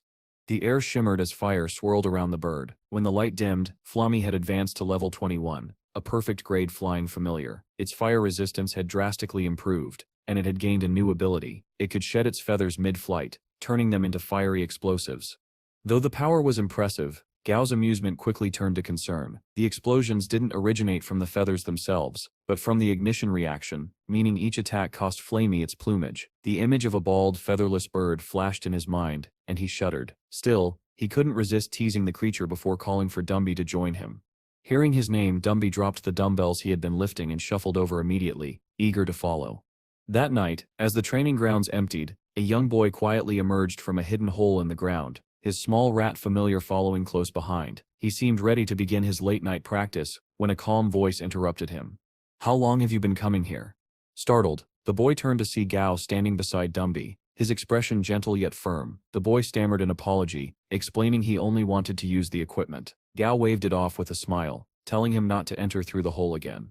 The air shimmered as fire swirled around the bird. When the light dimmed, Flamey had advanced to level 21, a perfect grade flying familiar. Its fire resistance had drastically improved, and it had gained a new ability. It could shed its feathers mid-flight, turning them into fiery explosives. Though the power was impressive, Gao's amusement quickly turned to concern. The explosions didn't originate from the feathers themselves, but from the ignition reaction, meaning each attack cost Flamey its plumage. The image of a bald, featherless bird flashed in his mind, and he shuddered. Still, he couldn't resist teasing the creature before calling for Dumby to join him. Hearing his name, Dumby dropped the dumbbells he had been lifting and shuffled over immediately, eager to follow. That night, as the training grounds emptied, a young boy quietly emerged from a hidden hole in the ground, his small rat familiar following close behind. He seemed ready to begin his late-night practice, when a calm voice interrupted him. "How long have you been coming here?" Startled, The boy turned to see Gao standing beside Dumby, his expression gentle yet firm. The boy stammered an apology, explaining he only wanted to use the equipment. Gao waved it off with a smile, telling him not to enter through the hole again.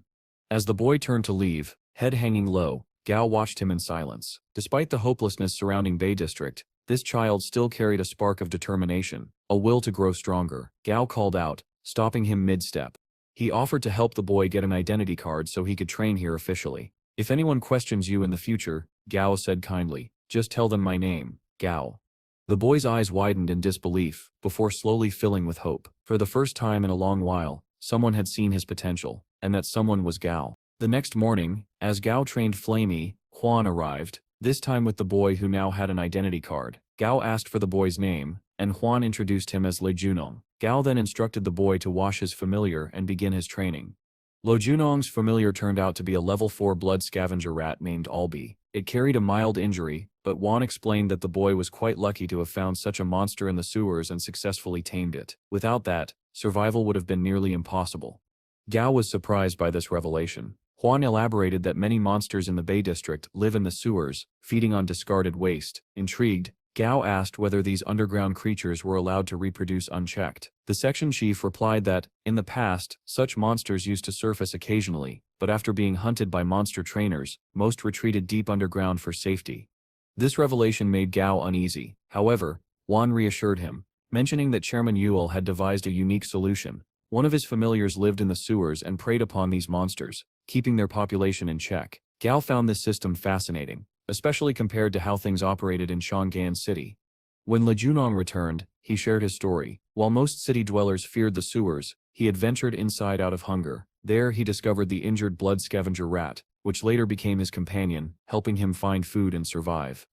As the boy turned to leave, head hanging low, Gao watched him in silence. Despite the hopelessness surrounding Bay District, this child still carried a spark of determination, a will to grow stronger. Gao called out, stopping him mid-step. He offered to help the boy get an identity card so he could train here officially. If anyone questions you in the future, Gao said kindly, just tell them my name, Gao. The boy's eyes widened in disbelief, before slowly filling with hope. For the first time in a long while, someone had seen his potential, and that someone was Gao. The next morning, as Gao trained Flamey, Juan arrived, this time with the boy who now had an identity card. Gao asked for the boy's name, and Juan introduced him as Le Junong. Gao then instructed the boy to wash his familiar and begin his training. Lo Junong's familiar turned out to be a level 4 blood scavenger rat named Albi. It carried a mild injury, but Juan explained that the boy was quite lucky to have found such a monster in the sewers and successfully tamed it. Without that, survival would have been nearly impossible. Gao was surprised by this revelation. Juan elaborated that many monsters in the Bay District live in the sewers, feeding on discarded waste. Intrigued, Gao asked whether these underground creatures were allowed to reproduce unchecked. The section chief replied that, in the past, such monsters used to surface occasionally, but after being hunted by monster trainers, most retreated deep underground for safety. This revelation made Gao uneasy. However, Juan reassured him, mentioning that Chairman Yule had devised a unique solution. One of his familiars lived in the sewers and preyed upon these monsters, keeping their population in check. Gao found this system fascinating, especially compared to how things operated in Chang'an City. When Le Junong returned, he shared his story. While most city dwellers feared the sewers, he had ventured inside out of hunger. There he discovered the injured blood scavenger rat, which later became his companion, helping him find food and survive.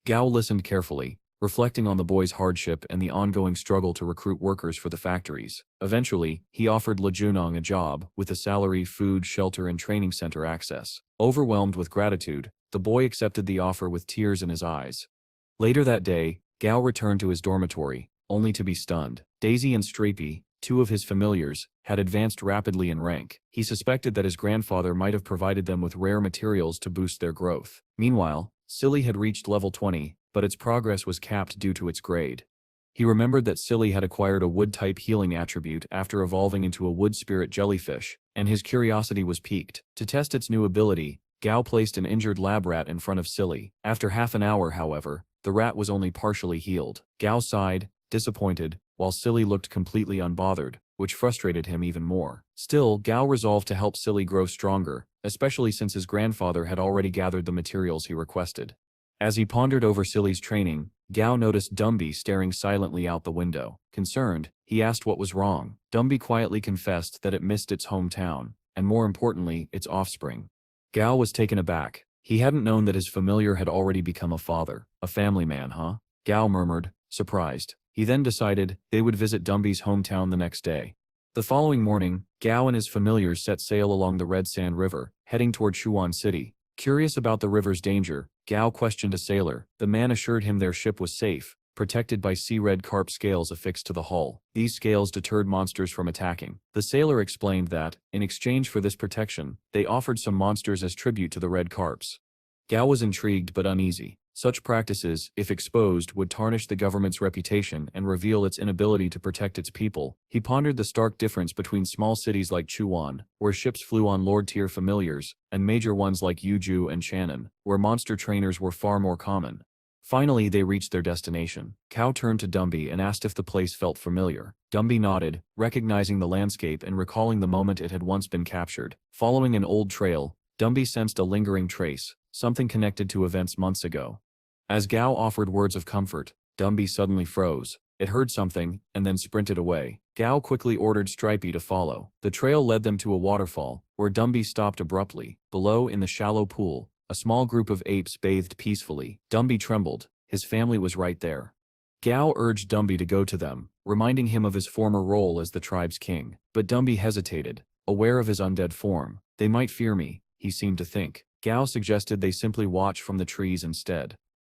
Gao listened carefully, reflecting on the boy's hardship and the ongoing struggle to recruit workers for the factories. Eventually, he offered Le Junong a job, with a salary, food, shelter and training center access. Overwhelmed with gratitude, the boy accepted the offer with tears in his eyes. Later that day, Gao returned to his dormitory, only to be stunned. Daisy and Stripey, two of his familiars, had advanced rapidly in rank. He suspected that his grandfather might have provided them with rare materials to boost their growth. Meanwhile, Silly had reached level 20, but its progress was capped due to its grade. He remembered that Silly had acquired a wood-type healing attribute after evolving into a wood spirit jellyfish, and his curiosity was piqued. To test its new ability, Gao placed an injured lab rat in front of Silly. After half an hour, however, the rat was only partially healed. Gao sighed, disappointed, while Silly looked completely unbothered, which frustrated him even more. Still, Gao resolved to help Silly grow stronger, especially since his grandfather had already gathered the materials he requested. As he pondered over Silly's training, Gao noticed Dumby staring silently out the window. Concerned, he asked what was wrong. Dumby quietly confessed that it missed its hometown, and more importantly, its offspring. Gao was taken aback. He hadn't known that his familiar had already become a father. A family man, huh? Gao murmured, surprised. He then decided they would visit Dumby's hometown the next day. The following morning, Gao and his familiars set sail along the Red Sand River, heading toward Shuan City. Curious about the river's danger, Gao questioned a sailor. The man assured him their ship was safe, protected by sea-red carp scales affixed to the hull. These scales deterred monsters from attacking. The sailor explained that, in exchange for this protection, they offered some monsters as tribute to the red carps. Gao was intrigued but uneasy. Such practices, if exposed, would tarnish the government's reputation and reveal its inability to protect its people. He pondered the stark difference between small cities like Chuan, where ships flew on Lord-tier familiars, and major ones like Yuju and Shannon, where monster trainers were far more common. Finally, they reached their destination. Gao turned to Dumby and asked if the place felt familiar. Dumby nodded, recognizing the landscape and recalling the moment it had once been captured. Following an old trail, Dumby sensed a lingering trace, something connected to events months ago. As Gao offered words of comfort, Dumby suddenly froze. It heard something, and then sprinted away. Gao quickly ordered Stripey to follow. The trail led them to a waterfall, where Dumby stopped abruptly. Below, in the shallow pool, a small group of apes bathed peacefully. Dumby trembled. His family was right there. Gao urged Dumby to go to them, reminding him of his former role as the tribe's king. But Dumby hesitated, aware of his undead form. They might fear me, he seemed to think. Gao suggested they simply watch from the trees instead.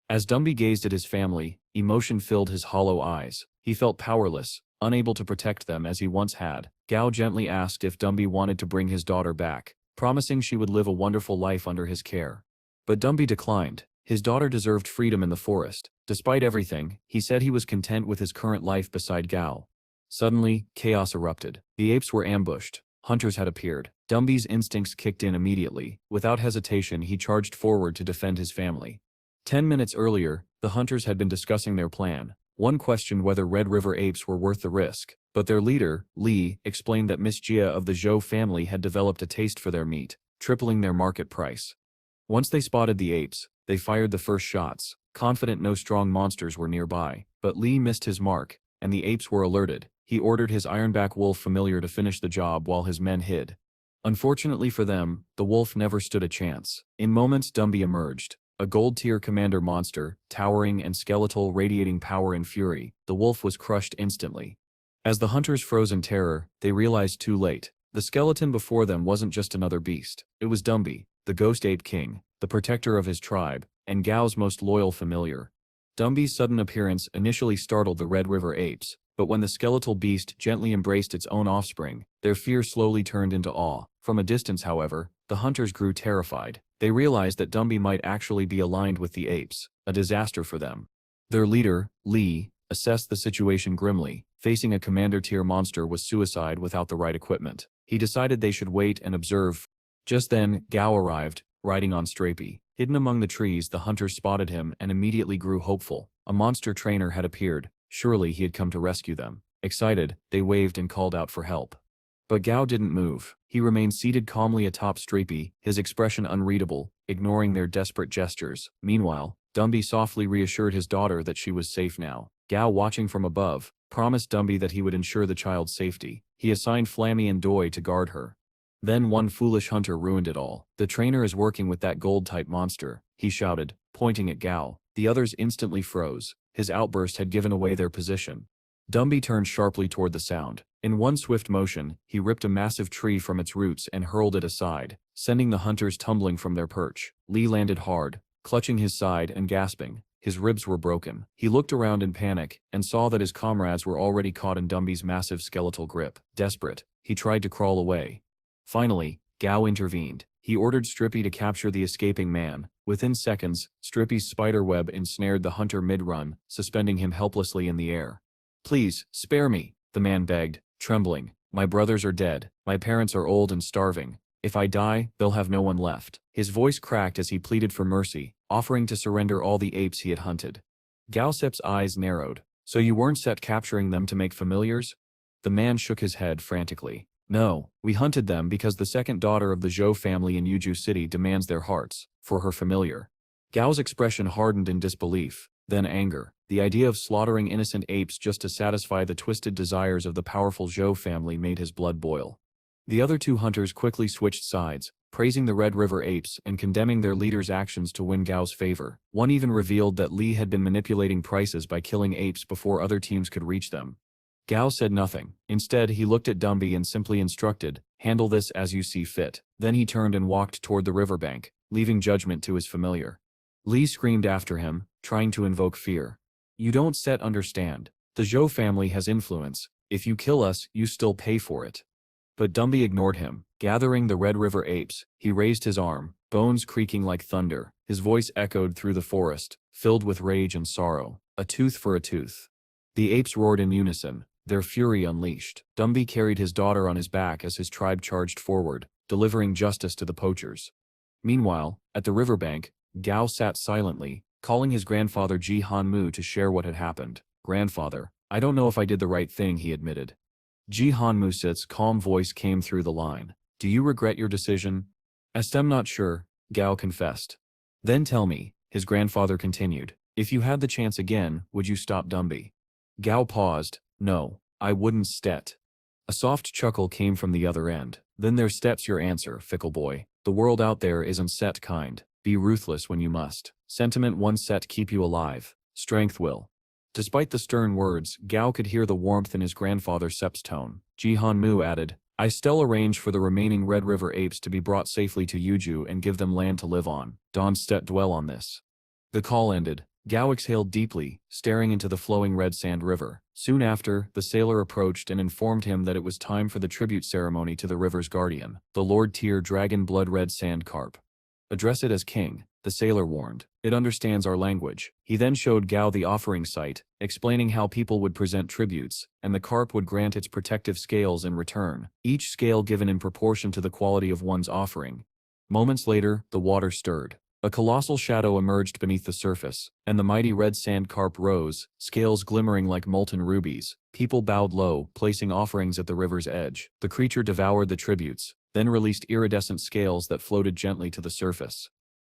As Dumby gazed at his family, emotion filled his hollow eyes. He felt powerless, unable to protect them as he once had. Gao gently asked if Dumby wanted to bring his daughter back, promising she would live a wonderful life under his care. But Dumby declined. His daughter deserved freedom in the forest. Despite everything, he said he was content with his current life beside Gao. Suddenly, chaos erupted. The apes were ambushed. Hunters had appeared. Dumby's instincts kicked in immediately. Without hesitation, he charged forward to defend his family. 10 minutes earlier, the hunters had been discussing their plan. One questioned whether Red River apes were worth the risk, but their leader, Li, explained that Miss Jia of the Zhou family had developed a taste for their meat, tripling their market price. Once they spotted the apes, they fired the first shots, confident no strong monsters were nearby. But Li missed his mark, and the apes were alerted. He ordered his ironback wolf familiar to finish the job while his men hid. Unfortunately for them, the wolf never stood a chance. In moments, Dumby emerged. A gold-tier commander monster, towering and skeletal, radiating power and fury. The wolf was crushed instantly. As the hunters froze in terror, they realized too late. The skeleton before them wasn't just another beast. It was Dumby, the ghost ape king, the protector of his tribe, and Gao's most loyal familiar. Dumby's sudden appearance initially startled the Red River apes, but when the skeletal beast gently embraced its own offspring, their fear slowly turned into awe. From a distance, however, the hunters grew terrified. They realized that Dumby might actually be aligned with the apes, a disaster for them. Their leader, Li, assessed the situation grimly. Facing a commander-tier monster was suicide without the right equipment. He decided they should wait and observe. Just then, Gao arrived, riding on Stripey. Hidden among the trees, the hunters spotted him and immediately grew hopeful. A monster trainer had appeared. Surely he had come to rescue them. Excited, they waved and called out for help. But Gao didn't move. He remained seated calmly atop Stripey, his expression unreadable, ignoring their desperate gestures. Meanwhile, Dumby softly reassured his daughter that she was safe now. Gao, watching from above, promised Dumby that he would ensure the child's safety. He assigned Flammy and Doi to guard her. Then one foolish hunter ruined it all. "The trainer is working with that gold-type monster," he shouted, pointing at Gao. The others instantly froze. His outburst had given away their position. Dumby turned sharply toward the sound. In one swift motion, he ripped a massive tree from its roots and hurled it aside, sending the hunters tumbling from their perch. Li landed hard, clutching his side and gasping. His ribs were broken. He looked around in panic and saw that his comrades were already caught in Dumby's massive skeletal grip. Desperate, he tried to crawl away. Finally, Gao intervened. He ordered Stripey to capture the escaping man. Within seconds, Stripey's spider web ensnared the hunter mid-run, suspending him helplessly in the air. "Please, spare me," the man begged, trembling. "My brothers are dead. My parents are old and starving. If I die, they'll have no one left." His voice cracked as he pleaded for mercy, offering to surrender all the apes he had hunted. Gaosep's eyes narrowed. "So you weren't set capturing them to make familiars?" The man shook his head frantically. "No, we hunted them because the second daughter of the Zhou family in Yuju City demands their hearts, for her familiar." Gao's expression hardened in disbelief, then anger. The idea of slaughtering innocent apes just to satisfy the twisted desires of the powerful Zhou family made his blood boil. The other two hunters quickly switched sides, praising the Red River apes and condemning their leader's actions to win Gao's favor. One even revealed that Li had been manipulating prices by killing apes before other teams could reach them. Gao said nothing. Instead, he looked at Dumby and simply instructed, "Handle this as you see fit." Then he turned and walked toward the riverbank, leaving judgment to his familiar. Li screamed after him, trying to invoke fear. "You don't understand. The Zhou family has influence. If you kill us, you still pay for it." But Dumby ignored him. Gathering the Red River apes, he raised his arm, bones creaking like thunder. His voice echoed through the forest, filled with rage and sorrow. "A tooth for a tooth." The apes roared in unison, their fury unleashed. Dumby carried his daughter on his back as his tribe charged forward, delivering justice to the poachers. Meanwhile, at the riverbank, Gao sat silently, calling his grandfather Ji Hanmu to share what had happened. "Grandfather, I don't know if I did the right thing," he admitted. Ji Hanmu's calm voice came through the line. "Do you regret your decision?" "I'm not sure," Gao confessed. "Then tell me," his grandfather continued, "if you had the chance again, would you stop Dumby?" Gao paused. "No, I wouldn't stet." A soft chuckle came from the other end. "Then there's steps your answer, fickle boy. The world out there isn't set kind. Be ruthless when you must. Sentiment won't set keep you alive. Strength will." Despite the stern words, Gao could hear the warmth in his grandfather Sep's tone. Ji Hanmu added, "I still arrange for the remaining Red River apes to be brought safely to Yuju and give them land to live on. Don't dwell on this." The call ended. Gao exhaled deeply, staring into the flowing red sand river. Soon after, the sailor approached and informed him that it was time for the tribute ceremony to the river's guardian, the Lord Tier Dragon Blood Red Sand Carp. "Address it as king," the sailor warned. It understands our language. He then showed Gao the offering site, explaining how people would present tributes, and the carp would grant its protective scales in return, each scale given in proportion to the quality of one's offering. Moments later, the water stirred. A colossal shadow emerged beneath the surface, and the mighty red sand carp rose, scales glimmering like molten rubies. People bowed low, placing offerings at the river's edge. The creature devoured the tributes, then released iridescent scales that floated gently to the surface.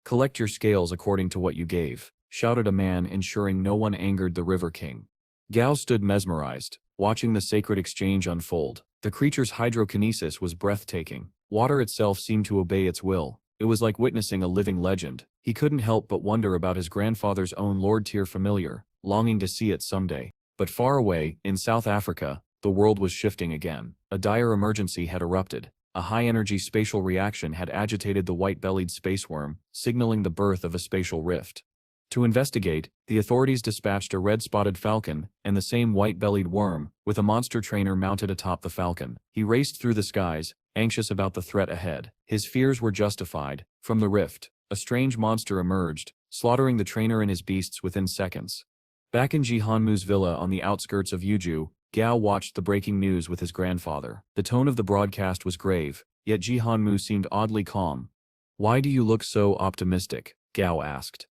"Collect your scales according to what you gave," shouted a man, ensuring no one angered the River King. Gao stood mesmerized, watching the sacred exchange unfold. The creature's hydrokinesis was breathtaking. Water itself seemed to obey its will. It was like witnessing a living legend. He couldn't help but wonder about his grandfather's own Lord-tier familiar, longing to see it someday. But far away, in South Africa, the world was shifting again. A dire emergency had erupted. A high-energy spatial reaction had agitated the white-bellied spaceworm, signaling the birth of a spatial rift. To investigate, the authorities dispatched a red-spotted falcon and the same white-bellied worm, with a monster trainer mounted atop the falcon. He raced through the skies, anxious about the threat ahead. His fears were justified. From the rift, a strange monster emerged, slaughtering the trainer and his beasts within seconds. Back in Jihanmu's villa on the outskirts of Yuju, Gao watched the breaking news with his grandfather. The tone of the broadcast was grave, yet Jihanmu seemed oddly calm. "Why do you look so optimistic?" Gao asked.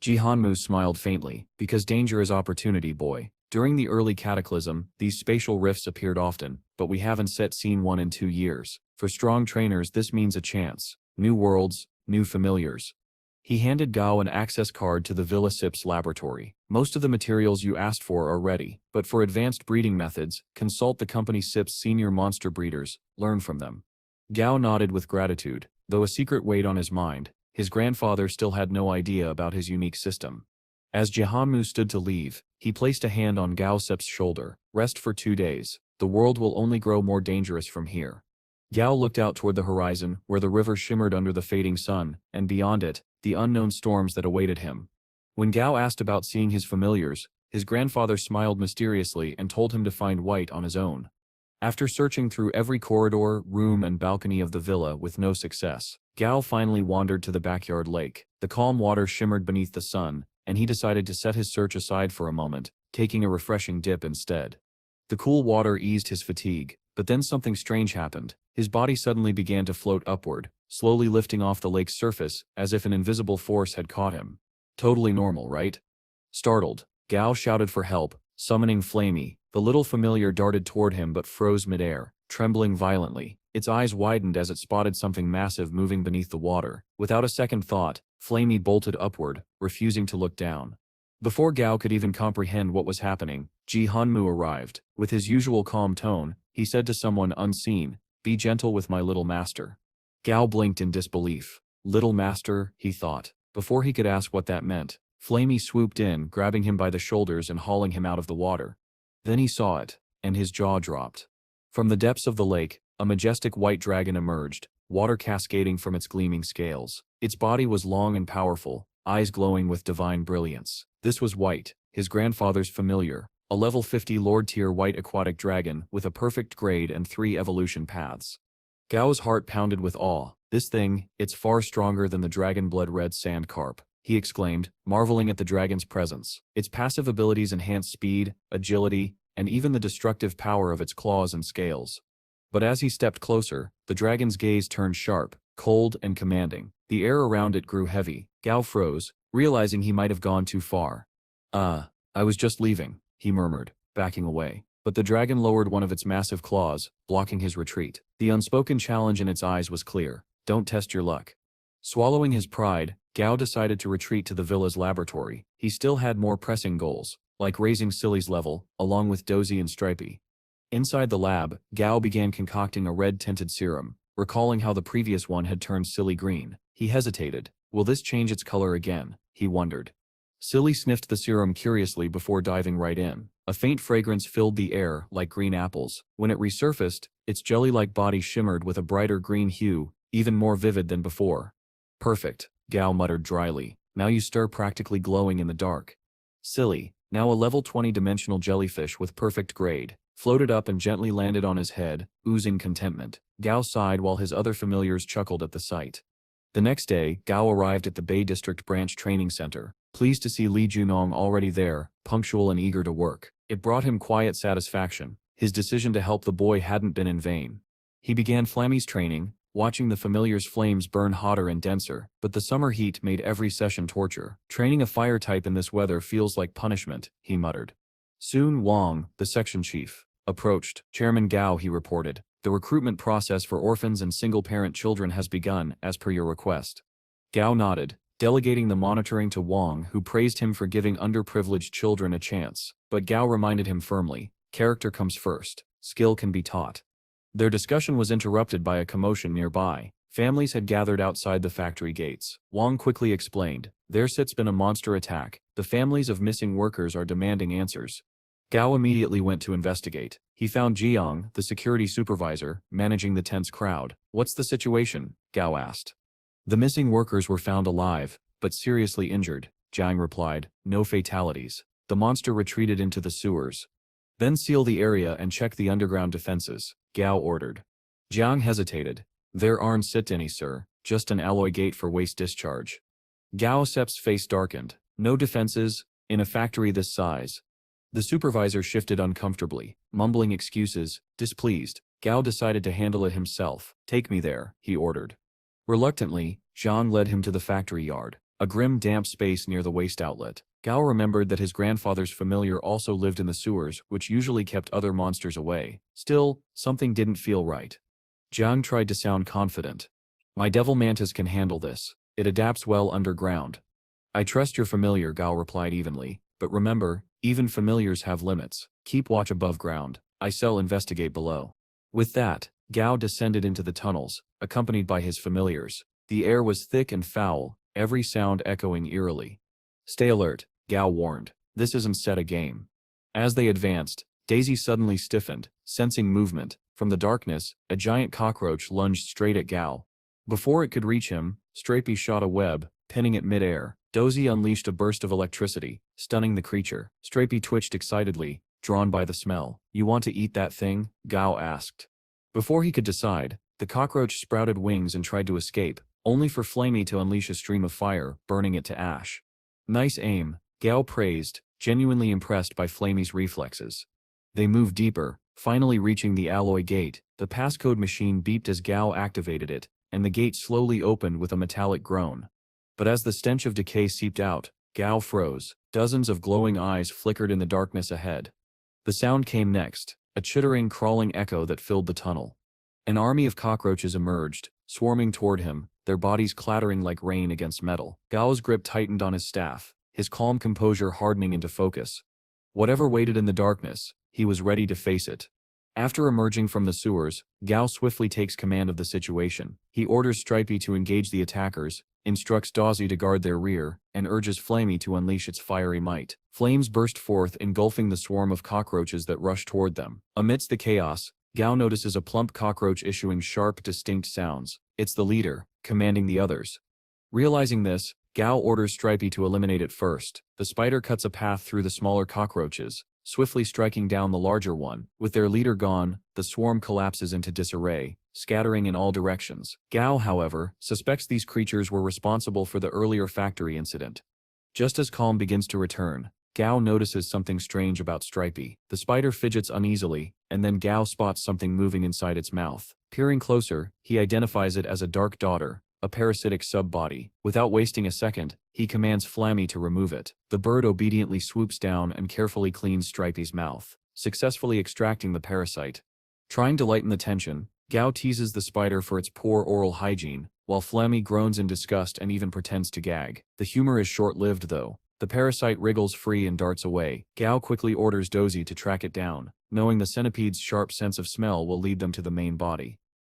Jihanmu smiled faintly. "Because danger is opportunity, boy. During the early cataclysm, these spatial rifts appeared often, but we haven't seen one in 2 years. For strong trainers, this means a chance. New worlds, new familiars." He handed Gao an access card to the Villa SIP's laboratory. "Most of the materials you asked for are ready, but for advanced breeding methods, consult the company SIP's senior monster breeders, learn from them." Gao nodded with gratitude, though a secret weighed on his mind. His grandfather still had no idea about his unique system. As Jihanmu stood to leave, he placed a hand on Gao SIP's shoulder. "Rest for 2 days. The world will only grow more dangerous from here." Gao looked out toward the horizon, where the river shimmered under the fading sun, and beyond it, the unknown storms that awaited him. When Gao asked about seeing his familiars, his grandfather smiled mysteriously and told him to find White on his own. After searching through every corridor, room, and balcony of the villa with no success, Gao finally wandered to the backyard lake. The calm water shimmered beneath the sun, and he decided to set his search aside for a moment, taking a refreshing dip instead. The cool water eased his fatigue, but then something strange happened. His body suddenly began to float upward, slowly lifting off the lake's surface, as if an invisible force had caught him. "Totally normal, right?" Startled, Gao shouted for help, summoning Flamey. The little familiar darted toward him but froze midair, trembling violently. Its eyes widened as it spotted something massive moving beneath the water. Without a second thought, Flamey bolted upward, refusing to look down. Before Gao could even comprehend what was happening, Jihanmu arrived. With his usual calm tone, he said to someone unseen, "Be gentle with my little master." Gao blinked in disbelief. Little master, he thought. Before he could ask what that meant, Flamey swooped in, grabbing him by the shoulders and hauling him out of the water. Then he saw it, and his jaw dropped. From the depths of the lake, a majestic white dragon emerged, water cascading from its gleaming scales. Its body was long and powerful, eyes glowing with divine brilliance. This was White, his grandfather's familiar, a level 50 Lord-tier white aquatic dragon with a perfect grade and 3 evolution paths. Gao's heart pounded with awe. "This thing, it's far stronger than the dragon-blood red sand carp," he exclaimed, marveling at the dragon's presence. Its passive abilities enhanced speed, agility, and even the destructive power of its claws and scales. But as he stepped closer, the dragon's gaze turned sharp, cold, and commanding. The air around it grew heavy. Gao froze, realizing he might have gone too far. I was just leaving," he murmured, backing away. But the dragon lowered one of its massive claws, blocking his retreat. The unspoken challenge in its eyes was clear. "Don't test your luck." Swallowing his pride, Gao decided to retreat to the villa's laboratory. He still had more pressing goals, like raising Silly's level, along with Dozy and Stripey. Inside the lab, Gao began concocting a red-tinted serum, recalling how the previous one had turned Silly green. He hesitated. Will this change its color again? He wondered. Silly sniffed the serum curiously before diving right in. A faint fragrance filled the air, like green apples. When it resurfaced, its jelly-like body shimmered with a brighter green hue, even more vivid than before. "Perfect," Gao muttered dryly. "Now you stir practically glowing in the dark." Silly, now a level 20 dimensional jellyfish with perfect grade, floated up and gently landed on his head, oozing contentment. Gao sighed while his other familiars chuckled at the sight. The next day, Gao arrived at the Bay District Branch Training Center, pleased to see Li Junong already there, punctual and eager to work. It brought him quiet satisfaction. His decision to help the boy hadn't been in vain. He began Flammy's training, watching the familiar's flames burn hotter and denser, but the summer heat made every session torture. Training a fire type in this weather feels like punishment, he muttered. Soon Wang, the section chief, approached. Chairman Gao, he reported. The recruitment process for orphans and single-parent children has begun, as per your request. Gao nodded, delegating the monitoring to Wang, who praised him for giving underprivileged children a chance. But Gao reminded him firmly, character comes first, skill can be taught. Their discussion was interrupted by a commotion nearby. Families had gathered outside the factory gates. Wang quickly explained, there's been a monster attack. The families of missing workers are demanding answers. Gao immediately went to investigate. He found Jiang, the security supervisor, managing the tense crowd. What's the situation? Gao asked. The missing workers were found alive, but seriously injured, Jiang replied. No fatalities. The monster retreated into the sewers. Then seal the area and check the underground defenses, Gao ordered. Jiang hesitated. There aren't any, sir, just an alloy gate for waste discharge. Gao Sep's face darkened. No defenses, in a factory this size. The supervisor shifted uncomfortably, mumbling excuses. Displeased, Gao decided to handle it himself. Take me there, he ordered. Reluctantly, Zhang led him to the factory yard, a grim damp space near the waste outlet. Gao remembered that his grandfather's familiar also lived in the sewers, which usually kept other monsters away. Still, something didn't feel right. Zhang tried to sound confident. My devil mantis can handle this. It adapts well underground. I trust your familiar, Gao replied evenly, but remember, even familiars have limits. Keep watch above ground. I shall investigate below. With that, Gao descended into the tunnels, accompanied by his familiars. The air was thick and foul, every sound echoing eerily. Stay alert, Gao warned. This isn't a game. As they advanced, Daisy suddenly stiffened, sensing movement. From the darkness, a giant cockroach lunged straight at Gao. Before it could reach him, Stripey shot a web, pinning it mid-air. Dozy unleashed a burst of electricity, stunning the creature. Stripey twitched excitedly, drawn by the smell. You want to eat that thing? Gao asked. Before he could decide, the cockroach sprouted wings and tried to escape, only for Flamey to unleash a stream of fire, burning it to ash. Nice aim, Gao praised, genuinely impressed by Flamey's reflexes. They moved deeper, finally reaching the alloy gate. The passcode machine beeped as Gao activated it, and the gate slowly opened with a metallic groan. But as the stench of decay seeped out, Gao froze. Dozens of glowing eyes flickered in the darkness ahead. The sound came next, a chittering, crawling echo that filled the tunnel. An army of cockroaches emerged, swarming toward him, their bodies clattering like rain against metal. Gao's grip tightened on his staff, his calm composure hardening into focus. Whatever waited in the darkness, he was ready to face it. After emerging from the sewers, Gao swiftly takes command of the situation. He orders Stripey to engage the attackers, instructs Dozy to guard their rear, and urges Flamey to unleash its fiery might. Flames burst forth, engulfing the swarm of cockroaches that rushed toward them. Amidst the chaos, Gao notices a plump cockroach issuing sharp, distinct sounds. It's the leader, commanding the others. Realizing this, Gao orders Stripey to eliminate it first. The spider cuts a path through the smaller cockroaches, swiftly striking down the larger one. With their leader gone, the swarm collapses into disarray, scattering in all directions. Gao, however, suspects these creatures were responsible for the earlier factory incident. Just as calm begins to return, Gao notices something strange about Stripey. The spider fidgets uneasily, and then Gao spots something moving inside its mouth. Peering closer, he identifies it as a dark daughter, a parasitic sub-body. Without wasting a second, he commands Flammy to remove it. The bird obediently swoops down and carefully cleans Stripey's mouth, successfully extracting the parasite. Trying to lighten the tension, Gao teases the spider for its poor oral hygiene, while Flammy groans in disgust and even pretends to gag. The humor is short-lived though. The parasite wriggles free and darts away. Gao quickly orders Dozy to track it down, knowing the centipede's sharp sense of smell will lead them to the main body.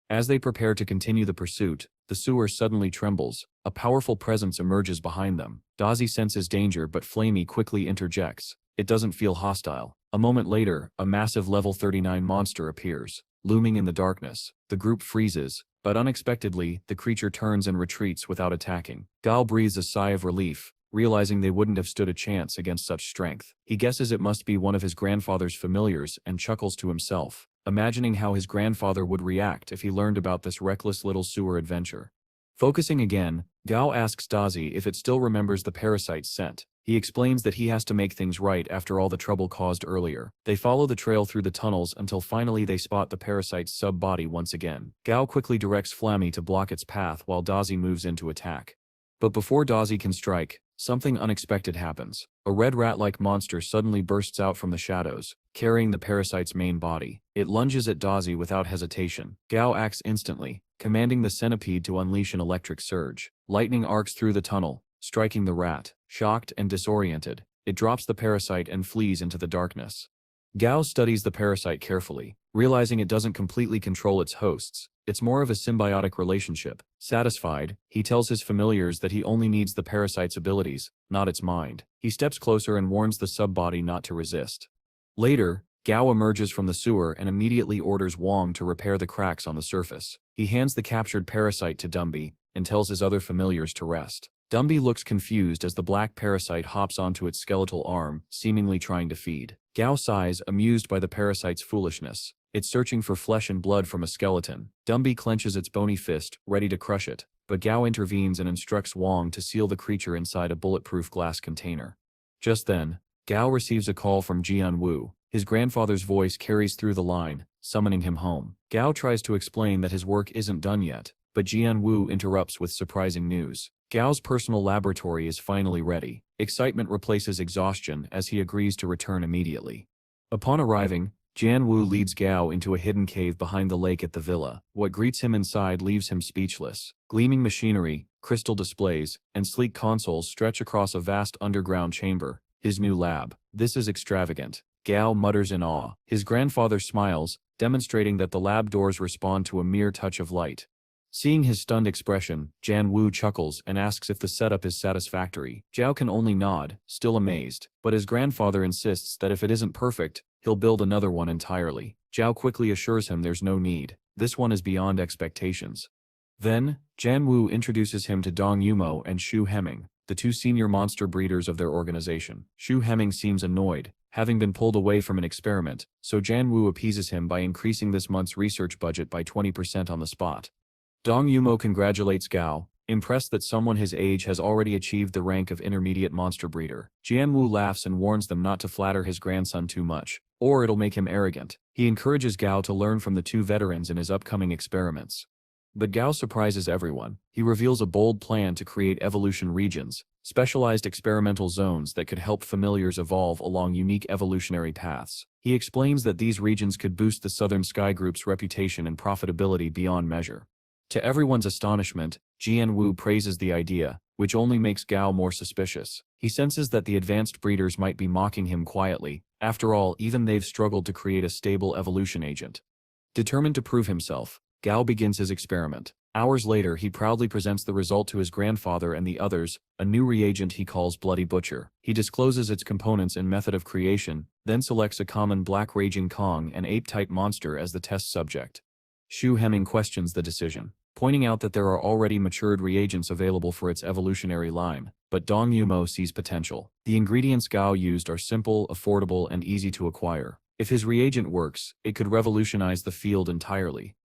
As they prepare to continue the pursuit, the sewer suddenly trembles. A powerful presence emerges behind them. Dozy senses danger, but Flamey quickly interjects. It doesn't feel hostile. A moment later, a massive level 39 monster appears, looming in the darkness. The group freezes, but unexpectedly, the creature turns and retreats without attacking. Gao breathes a sigh of relief, realizing they wouldn't have stood a chance against such strength. He guesses it must be one of his grandfather's familiars and chuckles to himself, imagining how his grandfather would react if he learned about this reckless little sewer adventure. Focusing again, Gao asks Dazi if it still remembers the parasite's scent. He explains that he has to make things right after all the trouble caused earlier. They follow the trail through the tunnels until finally they spot the parasite's sub-body once again. Gao quickly directs Flammy to block its path while Dazi moves in to attack. But before Dazi can strike, something unexpected happens. A red rat-like monster suddenly bursts out from the shadows, carrying the parasite's main body. It lunges at Dazi without hesitation. Gao acts instantly, commanding the centipede to unleash an electric surge. Lightning arcs through the tunnel, striking the rat. Shocked and disoriented, it drops the parasite and flees into the darkness. Gao studies the parasite carefully, realizing it doesn't completely control its hosts. It's more of a symbiotic relationship. Satisfied, he tells his familiars that he only needs the parasite's abilities, not its mind. He steps closer and warns the sub-body not to resist. Later, Gao emerges from the sewer and immediately orders Wong to repair the cracks on the surface. He hands the captured parasite to Dumby and tells his other familiars to rest. Dumby looks confused as the black parasite hops onto its skeletal arm, seemingly trying to feed. Gao sighs, amused by the parasite's foolishness. It's searching for flesh and blood from a skeleton. Dumby clenches its bony fist, ready to crush it, but Gao intervenes and instructs Wong to seal the creature inside a bulletproof glass container. Just then, Gao receives a call from Jianwu. His grandfather's voice carries through the line, summoning him home. Gao tries to explain that his work isn't done yet, but Jianwu interrupts with surprising news. Gao's personal laboratory is finally ready. Excitement replaces exhaustion as he agrees to return immediately. Upon arriving, Jianwu leads Gao into a hidden cave behind the lake at the villa. What greets him inside leaves him speechless. Gleaming machinery, crystal displays, and sleek consoles stretch across a vast underground chamber, his new lab. This is extravagant. Gao mutters in awe. His grandfather smiles, demonstrating that the lab doors respond to a mere touch of light. Seeing his stunned expression, Jianwu chuckles and asks if the setup is satisfactory. Gao can only nod, still amazed, but his grandfather insists that if it isn't perfect, he'll build another one entirely. Gao quickly assures him there's no need. This one is beyond expectations. Then, Jianwu introduces him to Dong Yumo and Shu Hemming, the two senior monster breeders of their organization. Shu Hemming seems annoyed, having been pulled away from an experiment, so Jianwu appeases him by increasing this month's research budget by 20% on the spot. Dong Yumo congratulates Gao, impressed that someone his age has already achieved the rank of intermediate monster breeder. Jianwu laughs and warns them not to flatter his grandson too much, or it'll make him arrogant. He encourages Gao to learn from the two veterans in his upcoming experiments. But Gao surprises everyone. He reveals a bold plan to create evolution regions, specialized experimental zones that could help familiars evolve along unique evolutionary paths. He explains that these regions could boost the Southern Sky Group's reputation and profitability beyond measure. To everyone's astonishment, Jianwu praises the idea, which only makes Gao more suspicious. He senses that the advanced breeders might be mocking him quietly. After all, even they've struggled to create a stable evolution agent. Determined to prove himself, Gao begins his experiment. Hours later, he proudly presents the result to his grandfather and the others, a new reagent he calls Bloody Butcher. He discloses its components and method of creation, then selects a common black raging Kong and ape-type monster as the test subject. Shu Hemming questions the decision, pointing out that there are already matured reagents available for its evolutionary line, but Dong Yumo sees potential. The ingredients Gao used are simple, affordable, and easy to acquire. If his reagent works, it could revolutionize the field entirely.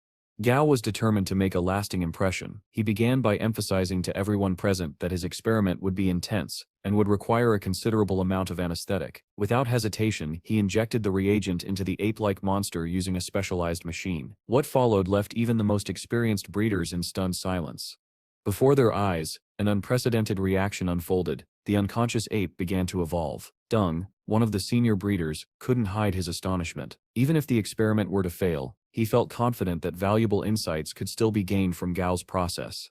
Gao was determined to make a lasting impression. He began by emphasizing to everyone present that his experiment would be intense and would require a considerable amount of anesthetic. Without hesitation, he injected the reagent into the ape-like monster using a specialized machine. What followed left even the most experienced breeders in stunned silence. Before their eyes, an unprecedented reaction unfolded. The unconscious ape began to evolve. Dung, one of the senior breeders, couldn't hide his astonishment. Even if the experiment were to fail, he felt confident that valuable insights could still be gained from Gao's process.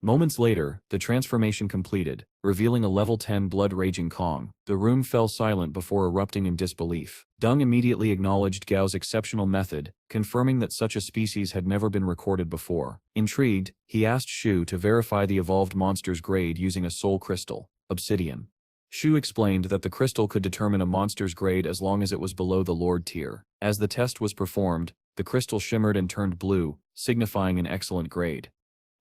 Moments later, the transformation completed, revealing a level 10 blood-raging Kong. The room fell silent before erupting in disbelief. Dung immediately acknowledged Gao's exceptional method, confirming that such a species had never been recorded before. Intrigued, he asked Shu to verify the evolved monster's grade using a soul crystal, obsidian. Shu explained that the crystal could determine a monster's grade as long as it was below the Lord tier. As the test was performed, the crystal shimmered and turned blue, signifying an excellent grade.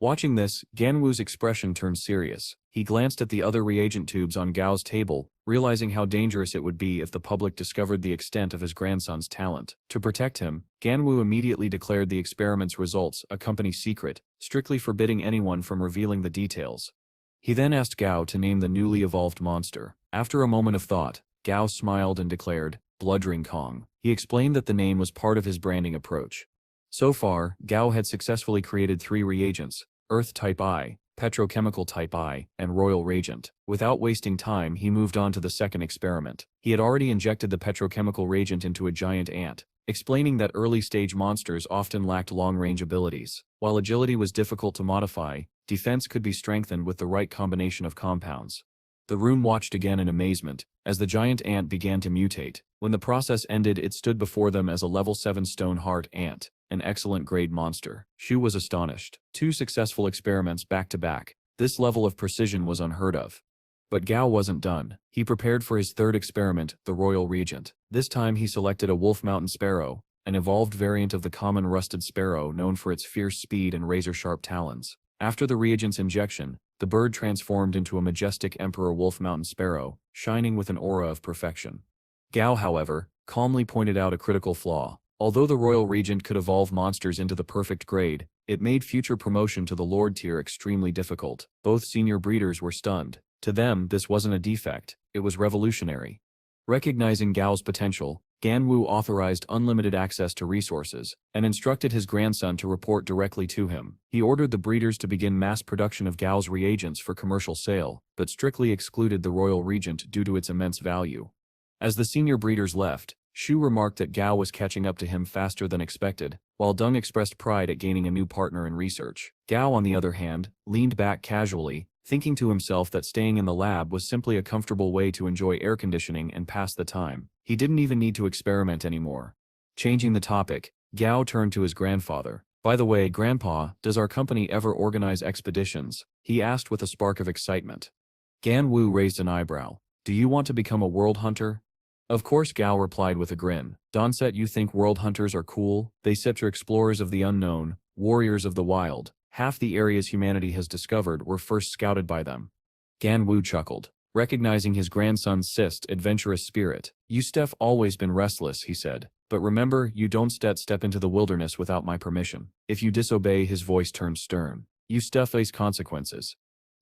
Watching this, Ganwu's expression turned serious. He glanced at the other reagent tubes on Gao's table, realizing how dangerous it would be if the public discovered the extent of his grandson's talent. To protect him, Ganwu immediately declared the experiment's results a company secret, strictly forbidding anyone from revealing the details. He then asked Gao to name the newly evolved monster. After a moment of thought, Gao smiled and declared, Bloodring Kong. He explained that the name was part of his branding approach. So far, Gao had successfully created 3 reagents: Earth-type I, Petrochemical-type I, and Royal Reagent. Without wasting time, he moved on to the second experiment. He had already injected the petrochemical reagent into a giant ant, explaining that early-stage monsters often lacked long-range abilities. While agility was difficult to modify, defense could be strengthened with the right combination of compounds. The room watched again in amazement, as the giant ant began to mutate. When the process ended, it stood before them as a level 7 stone heart ant, an excellent grade monster. Shu was astonished. 2 successful experiments back to back. This level of precision was unheard of. But Gao wasn't done. He prepared for his third experiment, the Royal Regent. This time he selected a wolf mountain sparrow, an evolved variant of the common rusted sparrow known for its fierce speed and razor-sharp talons. After the reagent's injection, the bird transformed into a majestic emperor wolf mountain sparrow, shining with an aura of perfection. Gao, however, calmly pointed out a critical flaw. Although the Royal Regent could evolve monsters into the perfect grade, it made future promotion to the Lord tier extremely difficult. Both senior breeders were stunned. To them, this wasn't a defect, it was revolutionary. Recognizing Gao's potential, Ganwu authorized unlimited access to resources, and instructed his grandson to report directly to him. He ordered the breeders to begin mass production of Gao's reagents for commercial sale, but strictly excluded the Royal Regent due to its immense value. As the senior breeders left, Shu remarked that Gao was catching up to him faster than expected, while Deng expressed pride at gaining a new partner in research. Gao, on the other hand, leaned back casually, thinking to himself that staying in the lab was simply a comfortable way to enjoy air conditioning and pass the time. He didn't even need to experiment anymore. Changing the topic, Gao turned to his grandfather. By the way, Grandpa, does our company ever organize expeditions? He asked with a spark of excitement. Ganwu raised an eyebrow. Do you want to become a world hunter? Of course, Gao replied with a grin. Donset, you think world hunters are cool? They are explorers of the unknown, warriors of the wild. Half the areas humanity has discovered were first scouted by them. Ganwu chuckled, recognizing his grandson's adventurous spirit. You've always been restless, he said. But remember, you don't step into the wilderness without my permission. If you disobey, his voice turned stern. You face consequences.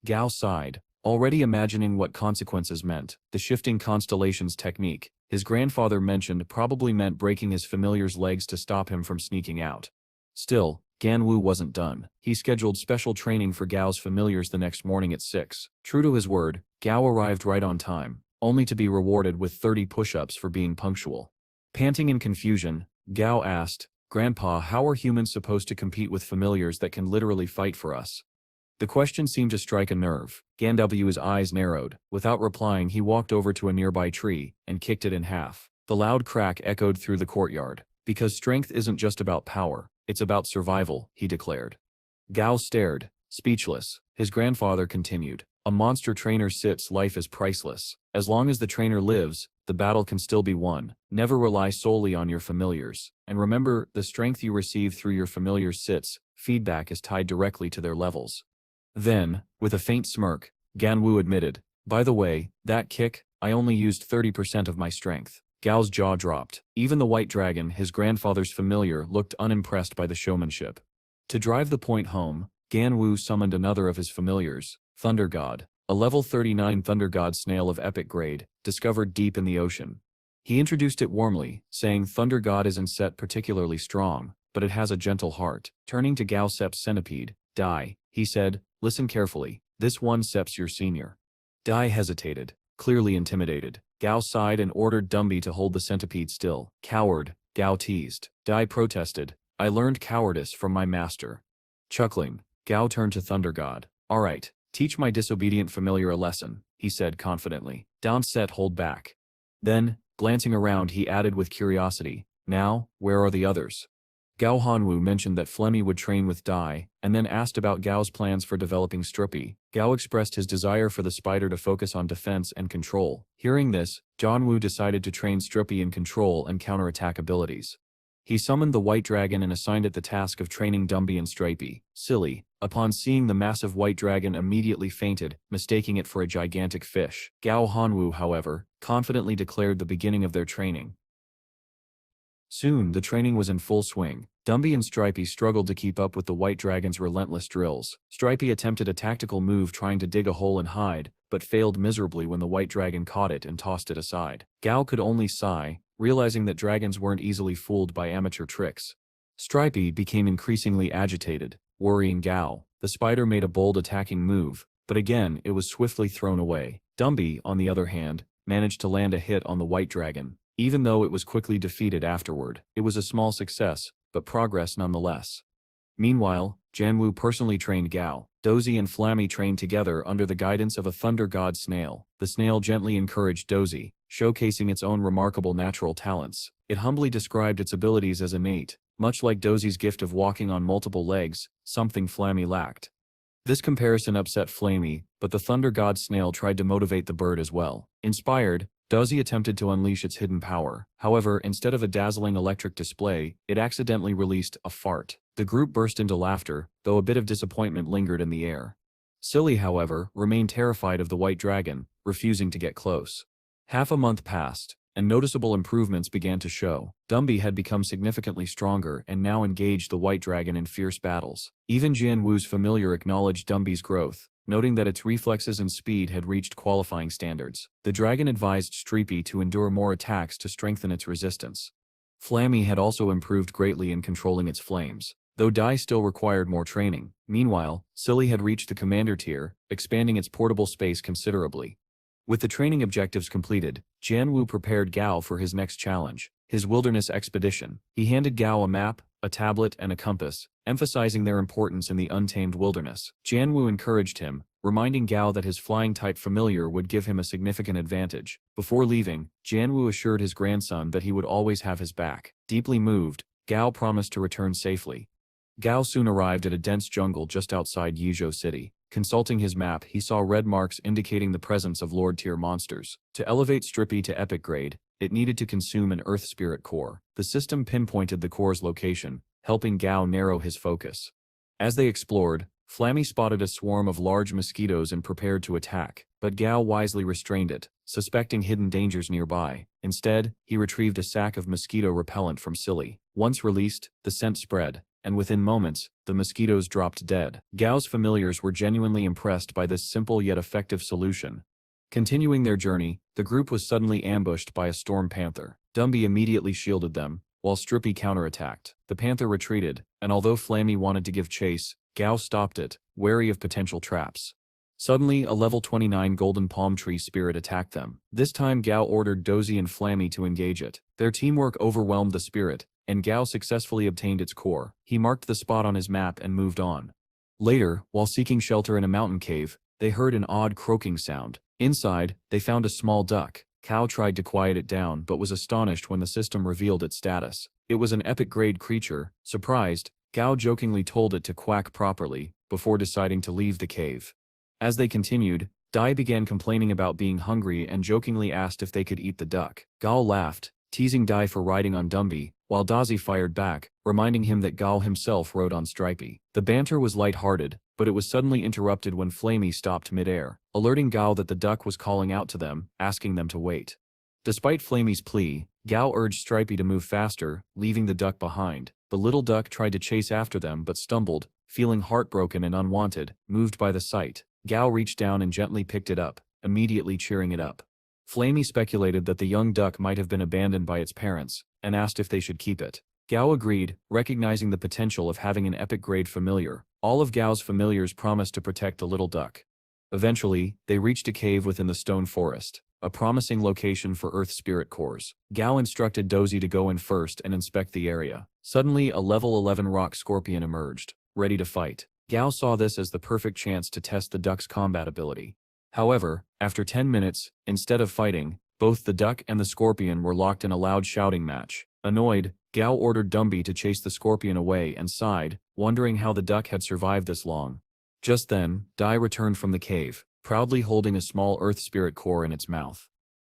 Gao sighed, already imagining what consequences meant. The shifting constellations technique, his grandfather mentioned, probably meant breaking his familiar's legs to stop him from sneaking out. Still, Ganwu wasn't done. He scheduled special training for Gao's familiars the next morning at 6. True to his word, Gao arrived right on time, only to be rewarded with 30 push-ups for being punctual. Panting in confusion, Gao asked, Grandpa, how are humans supposed to compete with familiars that can literally fight for us? The question seemed to strike a nerve. Ganwu's eyes narrowed. Without replying, he walked over to a nearby tree and kicked it in half. The loud crack echoed through the courtyard. Because strength isn't just about power, it's about survival, he declared. Gao stared, speechless. His grandfather continued. A monster trainer's life is priceless. As long as the trainer lives, the battle can still be won. Never rely solely on your familiars. And remember, the strength you receive through your familiars' feedback is tied directly to their levels. Then, with a faint smirk, Ganwu admitted, by the way, that kick, I only used 30% of my strength. Gao's jaw dropped. Even the white dragon, his grandfather's familiar, looked unimpressed by the showmanship. To drive the point home, Ganwu summoned another of his familiars, Thunder God, a level 39 Thunder God snail of epic grade, discovered deep in the ocean. He introduced it warmly, saying Thunder God isn't particularly strong, but it has a gentle heart. Turning to Gao Sep's centipede, Dai, he said, listen carefully, this one Sep's your senior. Dai hesitated, clearly intimidated. Gao sighed and ordered Dumby to hold the centipede still. Coward, Gao teased. Dai protested, I learned cowardice from my master. Chuckling, Gao turned to Thunder God. Alright, teach my disobedient familiar a lesson, he said confidently. Donset hold back. Then, glancing around, he added with curiosity, now, where are the others? Gao Hanwu mentioned that Flemmy would train with Dai, and then asked about Gao's plans for developing Stripey. Gao expressed his desire for the spider to focus on defense and control. Hearing this, Jianwu decided to train Stripey in control and counterattack abilities. He summoned the white dragon and assigned it the task of training Dumby and Stripey. Silly, upon seeing the massive white dragon immediately fainted, mistaking it for a gigantic fish. Gao Hanwu, however, confidently declared the beginning of their training. Soon, the training was in full swing. Dumby and Stripey struggled to keep up with the white dragon's relentless drills. Stripey attempted a tactical move trying to dig a hole and hide, but failed miserably when the white dragon caught it and tossed it aside. Gao could only sigh, realizing that dragons weren't easily fooled by amateur tricks. Stripey became increasingly agitated, worrying Gao. The spider made a bold attacking move, but again it was swiftly thrown away. Dumby, on the other hand, managed to land a hit on the white dragon. Even though it was quickly defeated afterward, it was a small success, but progress nonetheless. Meanwhile, Janwu personally trained Gao. Dozy and Flammy trained together under the guidance of a thunder god snail. The snail gently encouraged Dozy, showcasing its own remarkable natural talents. It humbly described its abilities as innate, much like Dozy's gift of walking on multiple legs, something Flammy lacked. This comparison upset Flammy, but the thunder god snail tried to motivate the bird as well. Inspired, Dozy attempted to unleash its hidden power. However, instead of a dazzling electric display, it accidentally released a fart. The group burst into laughter, though a bit of disappointment lingered in the air. Silly, however, remained terrified of the white dragon, refusing to get close. Half a month passed, and noticeable improvements began to show. Dumby had become significantly stronger and now engaged the white dragon in fierce battles. Even Jianwu's familiar acknowledged Dumby's growth, noting that its reflexes and speed had reached qualifying standards. The dragon advised Stripey to endure more attacks to strengthen its resistance. Flammy had also improved greatly in controlling its flames, though Dai still required more training. Meanwhile, Silly had reached the commander tier, expanding its portable space considerably. With the training objectives completed, Jianwu prepared Gao for his next challenge, his wilderness expedition. He handed Gao a map, a tablet, and a compass, emphasizing their importance in the untamed wilderness. Jianwu encouraged him, reminding Gao that his flying-type familiar would give him a significant advantage. Before leaving, Jianwu assured his grandson that he would always have his back. Deeply moved, Gao promised to return safely. Gao soon arrived at a dense jungle just outside Yizhou City. Consulting his map, he saw red marks indicating the presence of Lord-tier monsters. To elevate Stripey to epic grade, it needed to consume an Earth Spirit core. The system pinpointed the core's location, helping Gao narrow his focus. As they explored, Flammy spotted a swarm of large mosquitoes and prepared to attack, but Gao wisely restrained it, suspecting hidden dangers nearby. Instead, he retrieved a sack of mosquito repellent from Silly. Once released, the scent spread, and within moments, the mosquitoes dropped dead. Gao's familiars were genuinely impressed by this simple yet effective solution. Continuing their journey, the group was suddenly ambushed by a storm panther. Dumby immediately shielded them, while Stripey counterattacked. The panther retreated, and although Flammy wanted to give chase, Gao stopped it, wary of potential traps. Suddenly, a level 29 golden palm tree spirit attacked them. This time Gao ordered Dozy and Flammy to engage it. Their teamwork overwhelmed the spirit, and Gao successfully obtained its core. He marked the spot on his map and moved on. Later, while seeking shelter in a mountain cave, they heard an odd croaking sound. Inside, they found a small duck. Gao tried to quiet it down but was astonished when the system revealed its status. It was an epic-grade creature. Surprised, Gao jokingly told it to quack properly, before deciding to leave the cave. As they continued, Dai began complaining about being hungry and jokingly asked if they could eat the duck. Gao laughed, teasing Dai for riding on Dumby, while Dozy fired back, reminding him that Gao himself rode on Stripey. The banter was light-hearted, but it was suddenly interrupted when Flammy stopped mid-air, alerting Gao that the duck was calling out to them, asking them to wait. Despite Flammy's plea, Gao urged Stripey to move faster, leaving the duck behind. The little duck tried to chase after them but stumbled, feeling heartbroken and unwanted. Moved by the sight, Gao reached down and gently picked it up, immediately cheering it up. Flammy speculated that the young duck might have been abandoned by its parents, and asked if they should keep it. Gao agreed, recognizing the potential of having an epic-grade familiar. All of Gao's familiars promised to protect the little duck. Eventually, they reached a cave within the stone forest, a promising location for Earth Spirit cores. Gao instructed Dozy to go in first and inspect the area. Suddenly, a level 11 rock scorpion emerged, ready to fight. Gao saw this as the perfect chance to test the duck's combat ability. However, after 10 minutes, instead of fighting, both the duck and the scorpion were locked in a loud shouting match. Annoyed, Gao ordered Dumby to chase the scorpion away and sighed, wondering how the duck had survived this long. Just then, Dai returned from the cave, proudly holding a small Earth Spirit core in its mouth.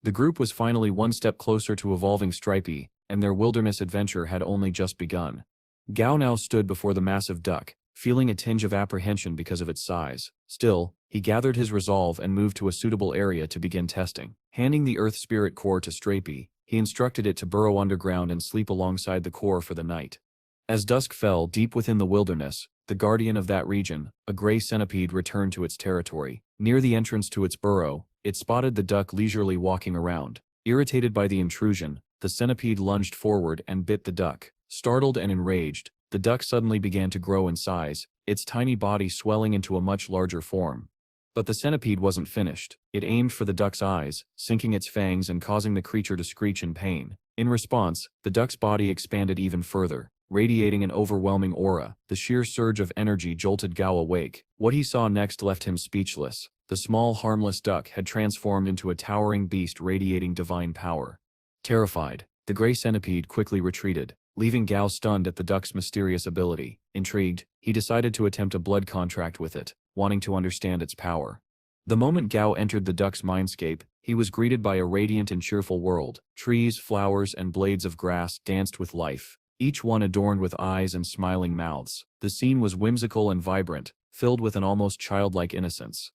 The group was finally one step closer to evolving Stripey, and their wilderness adventure had only just begun. Gao now stood before the massive duck, feeling a tinge of apprehension because of its size. Still, he gathered his resolve and moved to a suitable area to begin testing. Handing the Earth Spirit Core to Stripey, he instructed it to burrow underground and sleep alongside the core for the night. As dusk fell deep within the wilderness, the guardian of that region, a gray centipede, returned to its territory. Near the entrance to its burrow, it spotted the duck leisurely walking around. Irritated by the intrusion, the centipede lunged forward and bit the duck. Startled and enraged, the duck suddenly began to grow in size, its tiny body swelling into a much larger form. But the centipede wasn't finished. It aimed for the duck's eyes, sinking its fangs and causing the creature to screech in pain. In response, the duck's body expanded even further, radiating an overwhelming aura. The sheer surge of energy jolted Gao awake. What he saw next left him speechless. The small, harmless duck had transformed into a towering beast radiating divine power. Terrified, the gray centipede quickly retreated, leaving Gao stunned at the duck's mysterious ability. Intrigued, he decided to attempt a blood contract with it, wanting to understand its power. The moment Gao entered the duck's mindscape, he was greeted by a radiant and cheerful world. Trees, flowers, and blades of grass danced with life, each one adorned with eyes and smiling mouths. The scene was whimsical and vibrant, filled with an almost childlike innocence.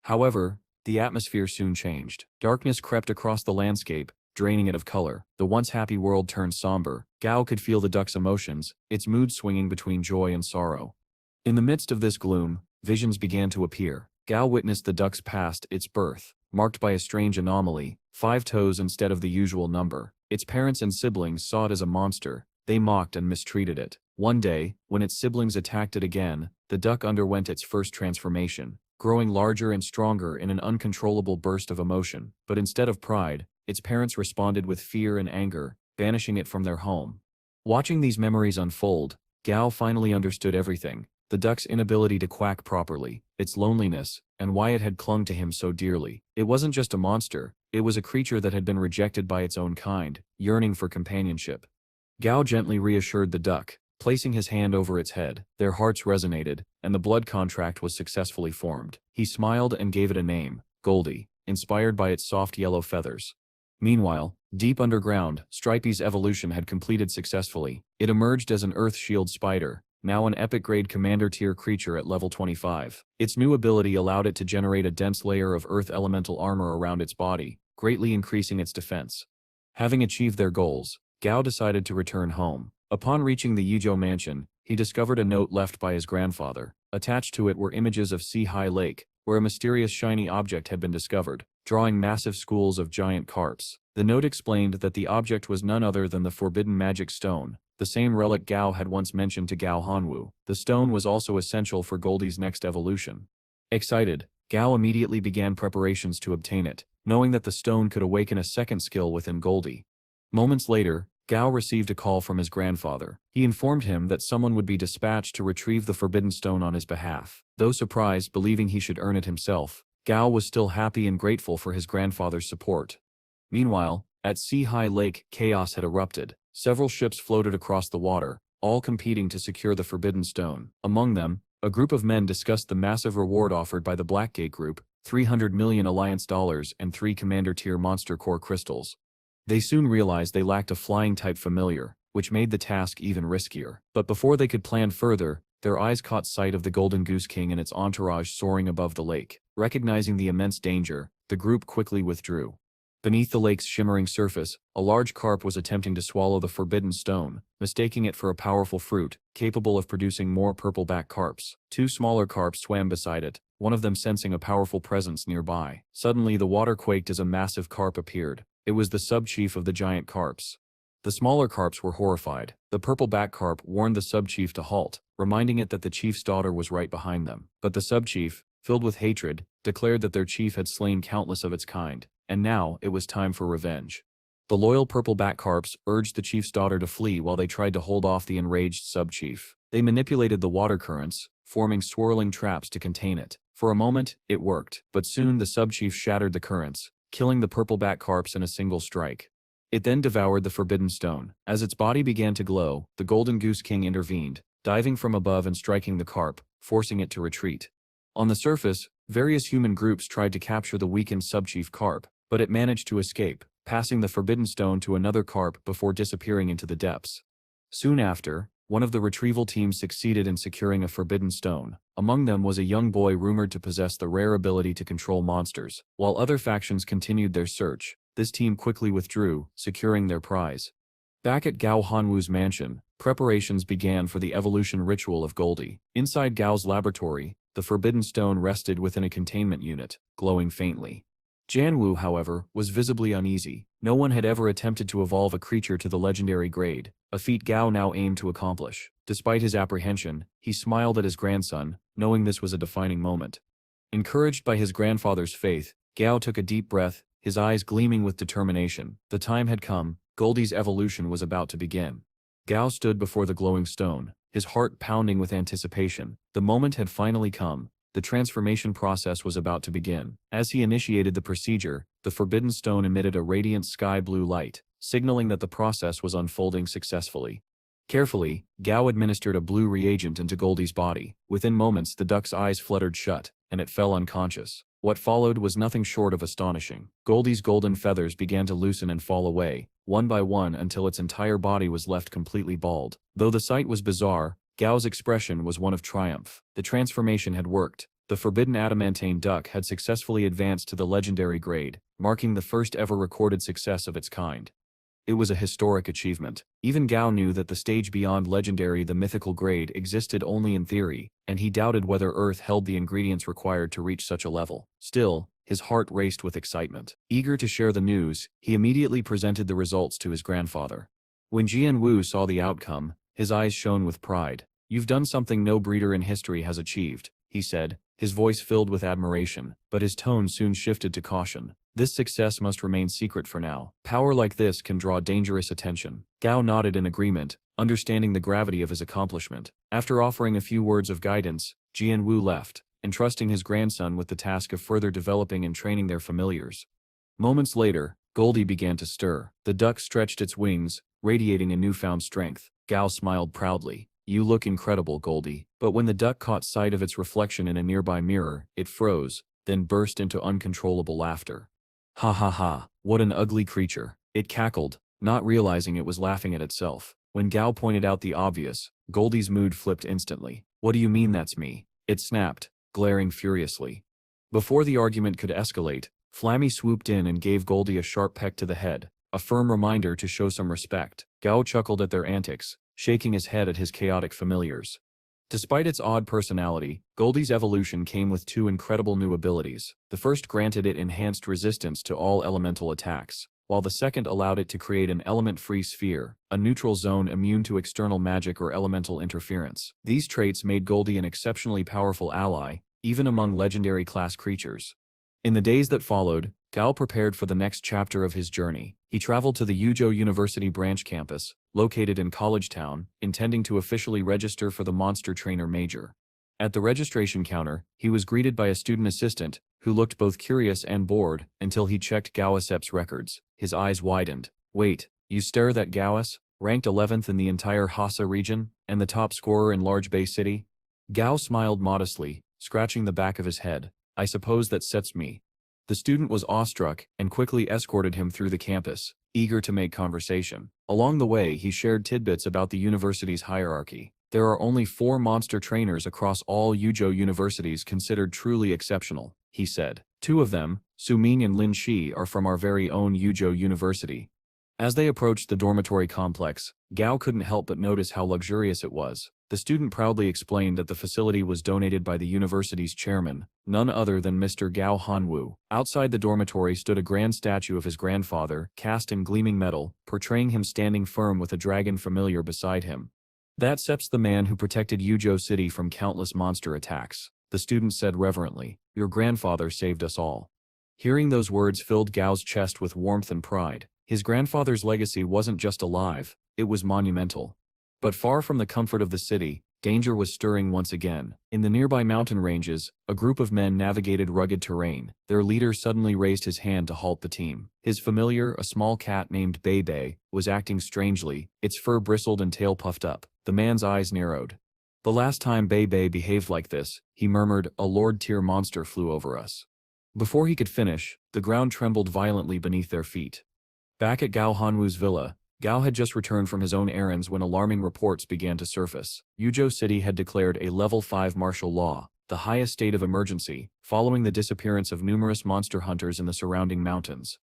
However, the atmosphere soon changed. Darkness crept across the landscape, draining it of color. The once happy world turned somber. Gao could feel the duck's emotions, its mood swinging between joy and sorrow. In the midst of this gloom, visions began to appear. Gao witnessed the duck's past, its birth, marked by a strange anomaly, 5 toes instead of the usual number. Its parents and siblings saw it as a monster. They mocked and mistreated it. One day, when its siblings attacked it again, the duck underwent its first transformation, growing larger and stronger in an uncontrollable burst of emotion. But instead of pride, its parents responded with fear and anger, banishing it from their home. Watching these memories unfold, Gao finally understood everything: the duck's inability to quack properly, its loneliness, and why it had clung to him so dearly. It wasn't just a monster, it was a creature that had been rejected by its own kind, yearning for companionship. Gao gently reassured the duck, placing his hand over its head. Their hearts resonated, and the blood contract was successfully formed. He smiled and gave it a name, Goldie, inspired by its soft yellow feathers. Meanwhile, deep underground, Stripey's evolution had completed successfully. It emerged as an Earth Shield spider, now an epic-grade commander-tier creature at level 25. Its new ability allowed it to generate a dense layer of Earth elemental armor around its body, greatly increasing its defense. Having achieved their goals, Gao decided to return home. Upon reaching the Yizhou mansion, he discovered a note left by his grandfather. Attached to it were images of Sea-High Lake, where a mysterious shiny object had been discovered, drawing massive schools of giant carps. The note explained that the object was none other than the forbidden magic stone, the same relic Gao had once mentioned to Gao Hanwu. The stone was also essential for Goldie's next evolution. Excited, Gao immediately began preparations to obtain it, knowing that the stone could awaken a second skill within Goldie. Moments later, Gao received a call from his grandfather. He informed him that someone would be dispatched to retrieve the forbidden stone on his behalf. Though surprised, believing he should earn it himself, Gao was still happy and grateful for his grandfather's support. Meanwhile, at Sea-High Lake, chaos had erupted. Several ships floated across the water, all competing to secure the forbidden stone. Among them, a group of men discussed the massive reward offered by the Blackgate Group, 300 million Alliance dollars and 3 Commander-tier monster core crystals. They soon realized they lacked a flying-type familiar, which made the task even riskier. But before they could plan further, their eyes caught sight of the Golden Goose King and its entourage soaring above the lake. Recognizing the immense danger, the group quickly withdrew. Beneath the lake's shimmering surface, a large carp was attempting to swallow the forbidden stone, mistaking it for a powerful fruit, capable of producing more purple-back carps. 2 smaller carps swam beside it, one of them sensing a powerful presence nearby. Suddenly the water quaked as a massive carp appeared. It was the sub-chief of the giant carps. The smaller carps were horrified. The purple-back carp warned the sub-chief to halt, reminding it that the chief's daughter was right behind them. But the sub-chief, filled with hatred, declared that their chief had slain countless of its kind, and now it was time for revenge. The loyal purple-back carps urged the chief's daughter to flee while they tried to hold off the enraged sub-chief. They manipulated the water currents, forming swirling traps to contain it. For a moment, it worked, but soon the sub-chief shattered the currents, killing the purple-back carps in a single strike. It then devoured the forbidden stone. As its body began to glow, the Golden Goose King intervened, diving from above and striking the carp, forcing it to retreat. On the surface, various human groups tried to capture the weakened sub-chief carp, but it managed to escape, passing the forbidden stone to another carp before disappearing into the depths. Soon after, One of the retrieval teams succeeded in securing a forbidden stone. Among them was a young boy rumored to possess the rare ability to control monsters. While other factions continued their search, this team quickly withdrew, securing their prize. Back at Gao Hanwu's mansion, preparations began for the evolution ritual of Goldie. Inside Gao's laboratory, the forbidden stone rested within a containment unit, glowing faintly. Janwu, however, was visibly uneasy. No one had ever attempted to evolve a creature to the legendary grade, a feat Gao now aimed to accomplish. Despite his apprehension, he smiled at his grandson, knowing this was a defining moment. Encouraged by his grandfather's faith, Gao took a deep breath, his eyes gleaming with determination. The time had come, Goldie's evolution was about to begin. Gao stood before the glowing stone, his heart pounding with anticipation. The moment had finally come. The transformation process was about to begin. As he initiated the procedure, the forbidden stone emitted a radiant sky blue light, signaling that the process was unfolding successfully. Carefully, Gao administered a blue reagent into Goldie's body. Within moments, the duck's eyes fluttered shut, and it fell unconscious. What followed was nothing short of astonishing. Goldie's golden feathers began to loosen and fall away, one by one until its entire body was left completely bald. Though the sight was bizarre, Gao's expression was one of triumph. The transformation had worked. The forbidden adamantine duck had successfully advanced to the legendary grade, marking the first ever recorded success of its kind. It was a historic achievement. Even Gao knew that the stage beyond legendary, the mythical grade, existed only in theory, and he doubted whether Earth held the ingredients required to reach such a level. Still, his heart raced with excitement. Eager to share the news, he immediately presented the results to his grandfather. When Jianwu saw the outcome, his eyes shone with pride. "You've done something no breeder in history has achieved," he said, his voice filled with admiration, but his tone soon shifted to caution. "This success must remain secret for now. Power like this can draw dangerous attention." Gao nodded in agreement, understanding the gravity of his accomplishment. After offering a few words of guidance, Jianwu left, entrusting his grandson with the task of further developing and training their familiars. Moments later, Goldie began to stir. The duck stretched its wings, radiating a newfound strength. Gao smiled proudly. "You look incredible, Goldie." But when the duck caught sight of its reflection in a nearby mirror, it froze, then burst into uncontrollable laughter. "Ha ha ha, what an ugly creature," it cackled, not realizing it was laughing at itself. When Gao pointed out the obvious, Goldie's mood flipped instantly. "What do you mean that's me?" it snapped, glaring furiously. Before the argument could escalate, Flammy swooped in and gave Goldie a sharp peck to the head, a firm reminder to show some respect. Gao chuckled at their antics, shaking his head at his chaotic familiars. Despite its odd personality, Goldie's evolution came with two incredible new abilities. The first granted it enhanced resistance to all elemental attacks, while the second allowed it to create an element-free sphere, a neutral zone immune to external magic or elemental interference. These traits made Goldie an exceptionally powerful ally, even among legendary class creatures. In the days that followed, Gao prepared for the next chapter of his journey. He traveled to the Yuzhou University branch campus, located in College Town, intending to officially register for the Monster Trainer Major. At the registration counter, he was greeted by a student assistant, who looked both curious and bored, until he checked Gaoasep's records. His eyes widened. "Wait, you stare that Gaoas, ranked 11th in the entire Hassa region, and the top scorer in Large Bay City?" Gao smiled modestly, scratching the back of his head. "I suppose that sets me." The student was awestruck and quickly escorted him through the campus, eager to make conversation. Along the way, he shared tidbits about the university's hierarchy. There are only 4 monster trainers across all Yuzhou universities considered truly exceptional, he said. 2 of them, Su Ming and Lin Shi, are from our very own Yuzhou University. As they approached the dormitory complex, Gao couldn't help but notice how luxurious it was. The student proudly explained that the facility was donated by the university's chairman, none other than Mr. Gao Hanwu. Outside the dormitory stood a grand statue of his grandfather, cast in gleaming metal, portraying him standing firm with a dragon familiar beside him. "That's the man who protected Yuzhou City from countless monster attacks," the student said reverently. "Your grandfather saved us all." Hearing those words filled Gao's chest with warmth and pride. His grandfather's legacy wasn't just alive, it was monumental. But far from the comfort of the city, danger was stirring once again. In the nearby mountain ranges, a group of men navigated rugged terrain. Their leader suddenly raised his hand to halt the team. His familiar, a small cat named Bei, was acting strangely, its fur bristled and tail puffed up. The man's eyes narrowed. "The last time Bei behaved like this," he murmured, "a Lord-tier monster flew over us." Before he could finish, the ground trembled violently beneath their feet. Back at Gao Hanwu's villa, Gao had just returned from his own errands when alarming reports began to surface. Yuzhou City had declared a level 5 martial law, the highest state of emergency, following the disappearance of numerous monster hunters in the surrounding mountains.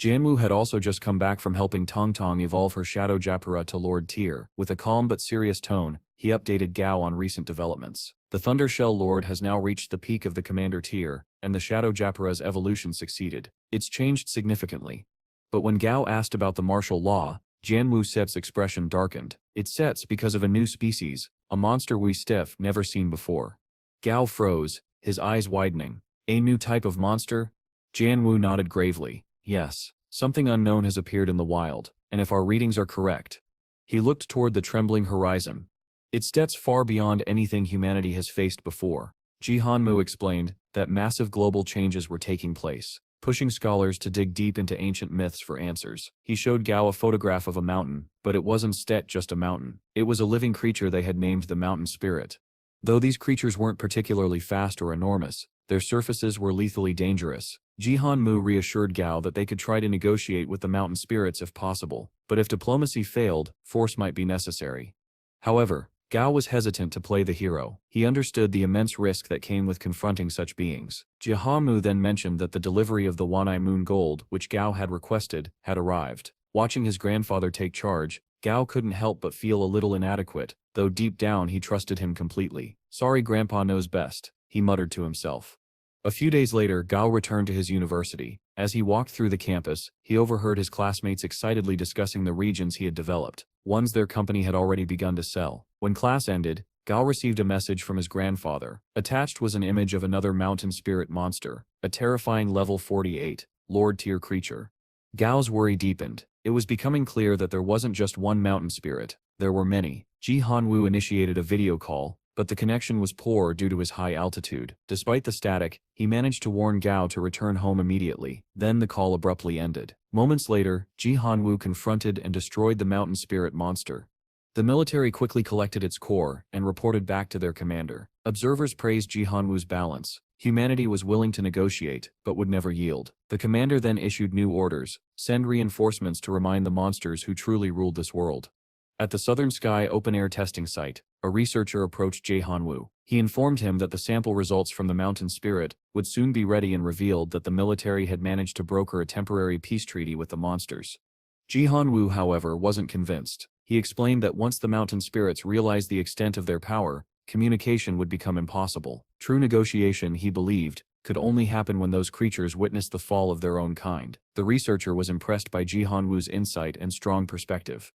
Jianwu had also just come back from helping Tong Tong evolve her Shadow Japara to Lord Tier. With a calm but serious tone, he updated Gao on recent developments. The Thunder Shell Lord has now reached the peak of the Commander Tier, and the Shadow Japara's evolution succeeded. It's changed significantly. But when Gao asked about the martial law, Jianwu Set's expression darkened. It sets because of a new species, a monster we Steph never seen before. Gao froze, his eyes widening. A new type of monster? Jianwu nodded gravely. Yes, something unknown has appeared in the wild, and if our readings are correct. He looked toward the trembling horizon. It stets far beyond anything humanity has faced before. Jihanmu explained that massive global changes were taking place, pushing scholars to dig deep into ancient myths for answers. He showed Gao a photograph of a mountain, but it wasn't just a mountain. It was a living creature they had named the mountain spirit. Though these creatures weren't particularly fast or enormous, their surfaces were lethally dangerous. Jihanmu reassured Gao that they could try to negotiate with the mountain spirits if possible, but if diplomacy failed, force might be necessary. However, Gao was hesitant to play the hero. He understood the immense risk that came with confronting such beings. Jihanmu then mentioned that the delivery of the Wanai Moon Gold, which Gao had requested, had arrived. Watching his grandfather take charge, Gao couldn't help but feel a little inadequate, though deep down he trusted him completely. Sorry, Grandpa knows best, he muttered to himself. A few days later, Gao returned to his university. As he walked through the campus, he overheard his classmates excitedly discussing the regions he had developed, ones their company had already begun to sell. When class ended, Gao received a message from his grandfather. Attached was an image of another mountain spirit monster, a terrifying level 48, Lord Tier creature. Gao's worry deepened. It was becoming clear that there wasn't just one mountain spirit, there were many. Ji Hanwu initiated a video call, but the connection was poor due to his high altitude. Despite the static, he managed to warn Gao to return home immediately. Then the call abruptly ended. Moments later, Ji Hanwu confronted and destroyed the mountain spirit monster. The military quickly collected its core and reported back to their commander. Observers praised Ji Hanwu's balance. Humanity was willing to negotiate, but would never yield. The commander then issued new orders: send reinforcements to remind the monsters who truly ruled this world. At the Southern Sky open-air testing site, a researcher approached Ji Hanwu. He informed him that the sample results from the mountain spirit would soon be ready and revealed that the military had managed to broker a temporary peace treaty with the monsters. Ji Hanwu, however, wasn't convinced. He explained that once the mountain spirits realized the extent of their power, communication would become impossible. True negotiation, he believed, could only happen when those creatures witnessed the fall of their own kind. The researcher was impressed by Ji Hanwu's insight and strong perspective.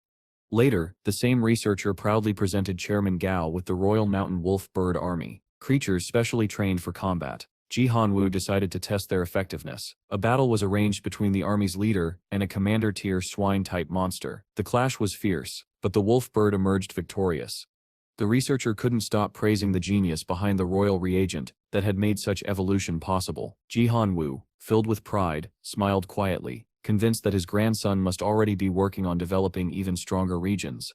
Later, the same researcher proudly presented Chairman Gao with the Royal Mountain Wolf Bird Army, creatures specially trained for combat. Ji Hanwu decided to test their effectiveness. A battle was arranged between the army's leader and a commander-tier swine-type monster. The clash was fierce, but the wolf bird emerged victorious. The researcher couldn't stop praising the genius behind the royal reagent that had made such evolution possible. Ji Hanwu, filled with pride, smiled quietly, convinced that his grandson must already be working on developing even stronger regions.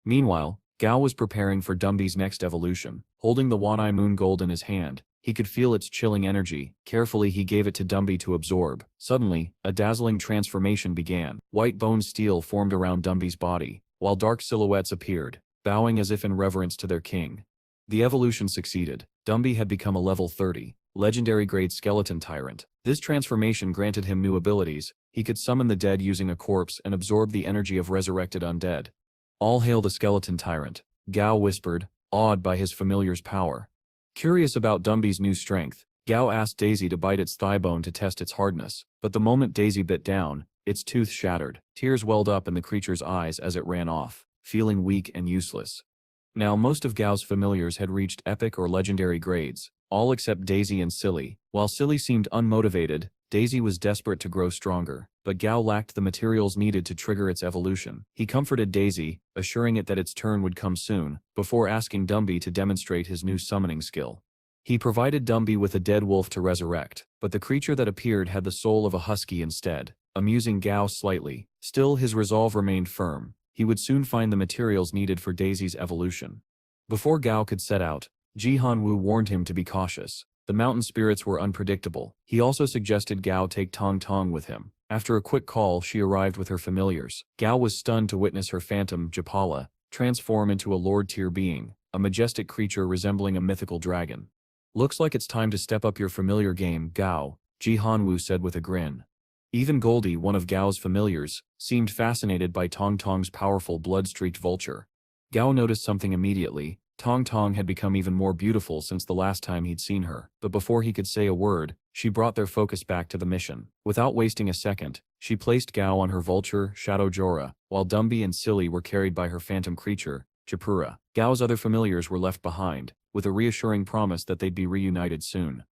Meanwhile, Gao was preparing for Dumby's next evolution. Holding the Wanai Moon Gold in his hand, he could feel its chilling energy. Carefully he gave it to Dumby to absorb. Suddenly, a dazzling transformation began. White bone steel formed around Dumby's body, while dark silhouettes appeared, bowing as if in reverence to their king. The evolution succeeded. Dumby had become a level 30, legendary-grade skeleton tyrant. This transformation granted him new abilities. He could summon the dead using a corpse and absorb the energy of resurrected undead. All hail the skeleton tyrant, Gao whispered, awed by his familiar's power. Curious about Dumby's new strength, Gao asked Daisy to bite its thigh bone to test its hardness, but the moment Daisy bit down, its tooth shattered. Tears welled up in the creature's eyes as it ran off, feeling weak and useless. Now most of Gao's familiars had reached epic or legendary grades, all except Daisy and Silly. While Silly seemed unmotivated, Daisy was desperate to grow stronger, but Gao lacked the materials needed to trigger its evolution. He comforted Daisy, assuring it that its turn would come soon, before asking Dumby to demonstrate his new summoning skill. He provided Dumby with a dead wolf to resurrect, but the creature that appeared had the soul of a husky instead, amusing Gao slightly. Still, his resolve remained firm. He would soon find the materials needed for Daisy's evolution. Before Gao could set out, Ji Hanwu warned him to be cautious. The mountain spirits were unpredictable. He also suggested Gao take Tong Tong with him. After a quick call, she arrived with her familiars. Gao was stunned to witness her phantom, Japala, transform into a Lord-tier being, a majestic creature resembling a mythical dragon. "Looks like it's time to step up your familiar game, Gao," Ji Hanwoo said with a grin. Even Goldie, one of Gao's familiars, seemed fascinated by Tong Tong's powerful blood-streaked vulture. Gao noticed something immediately. Tong Tong had become even more beautiful since the last time he'd seen her, but before he could say a word, she brought their focus back to the mission. Without wasting a second, she placed Gao on her vulture, Shadow Jorah, while Dumby and Silly were carried by her phantom creature, Japura. Gao's other familiars were left behind, with a reassuring promise that they'd be reunited soon.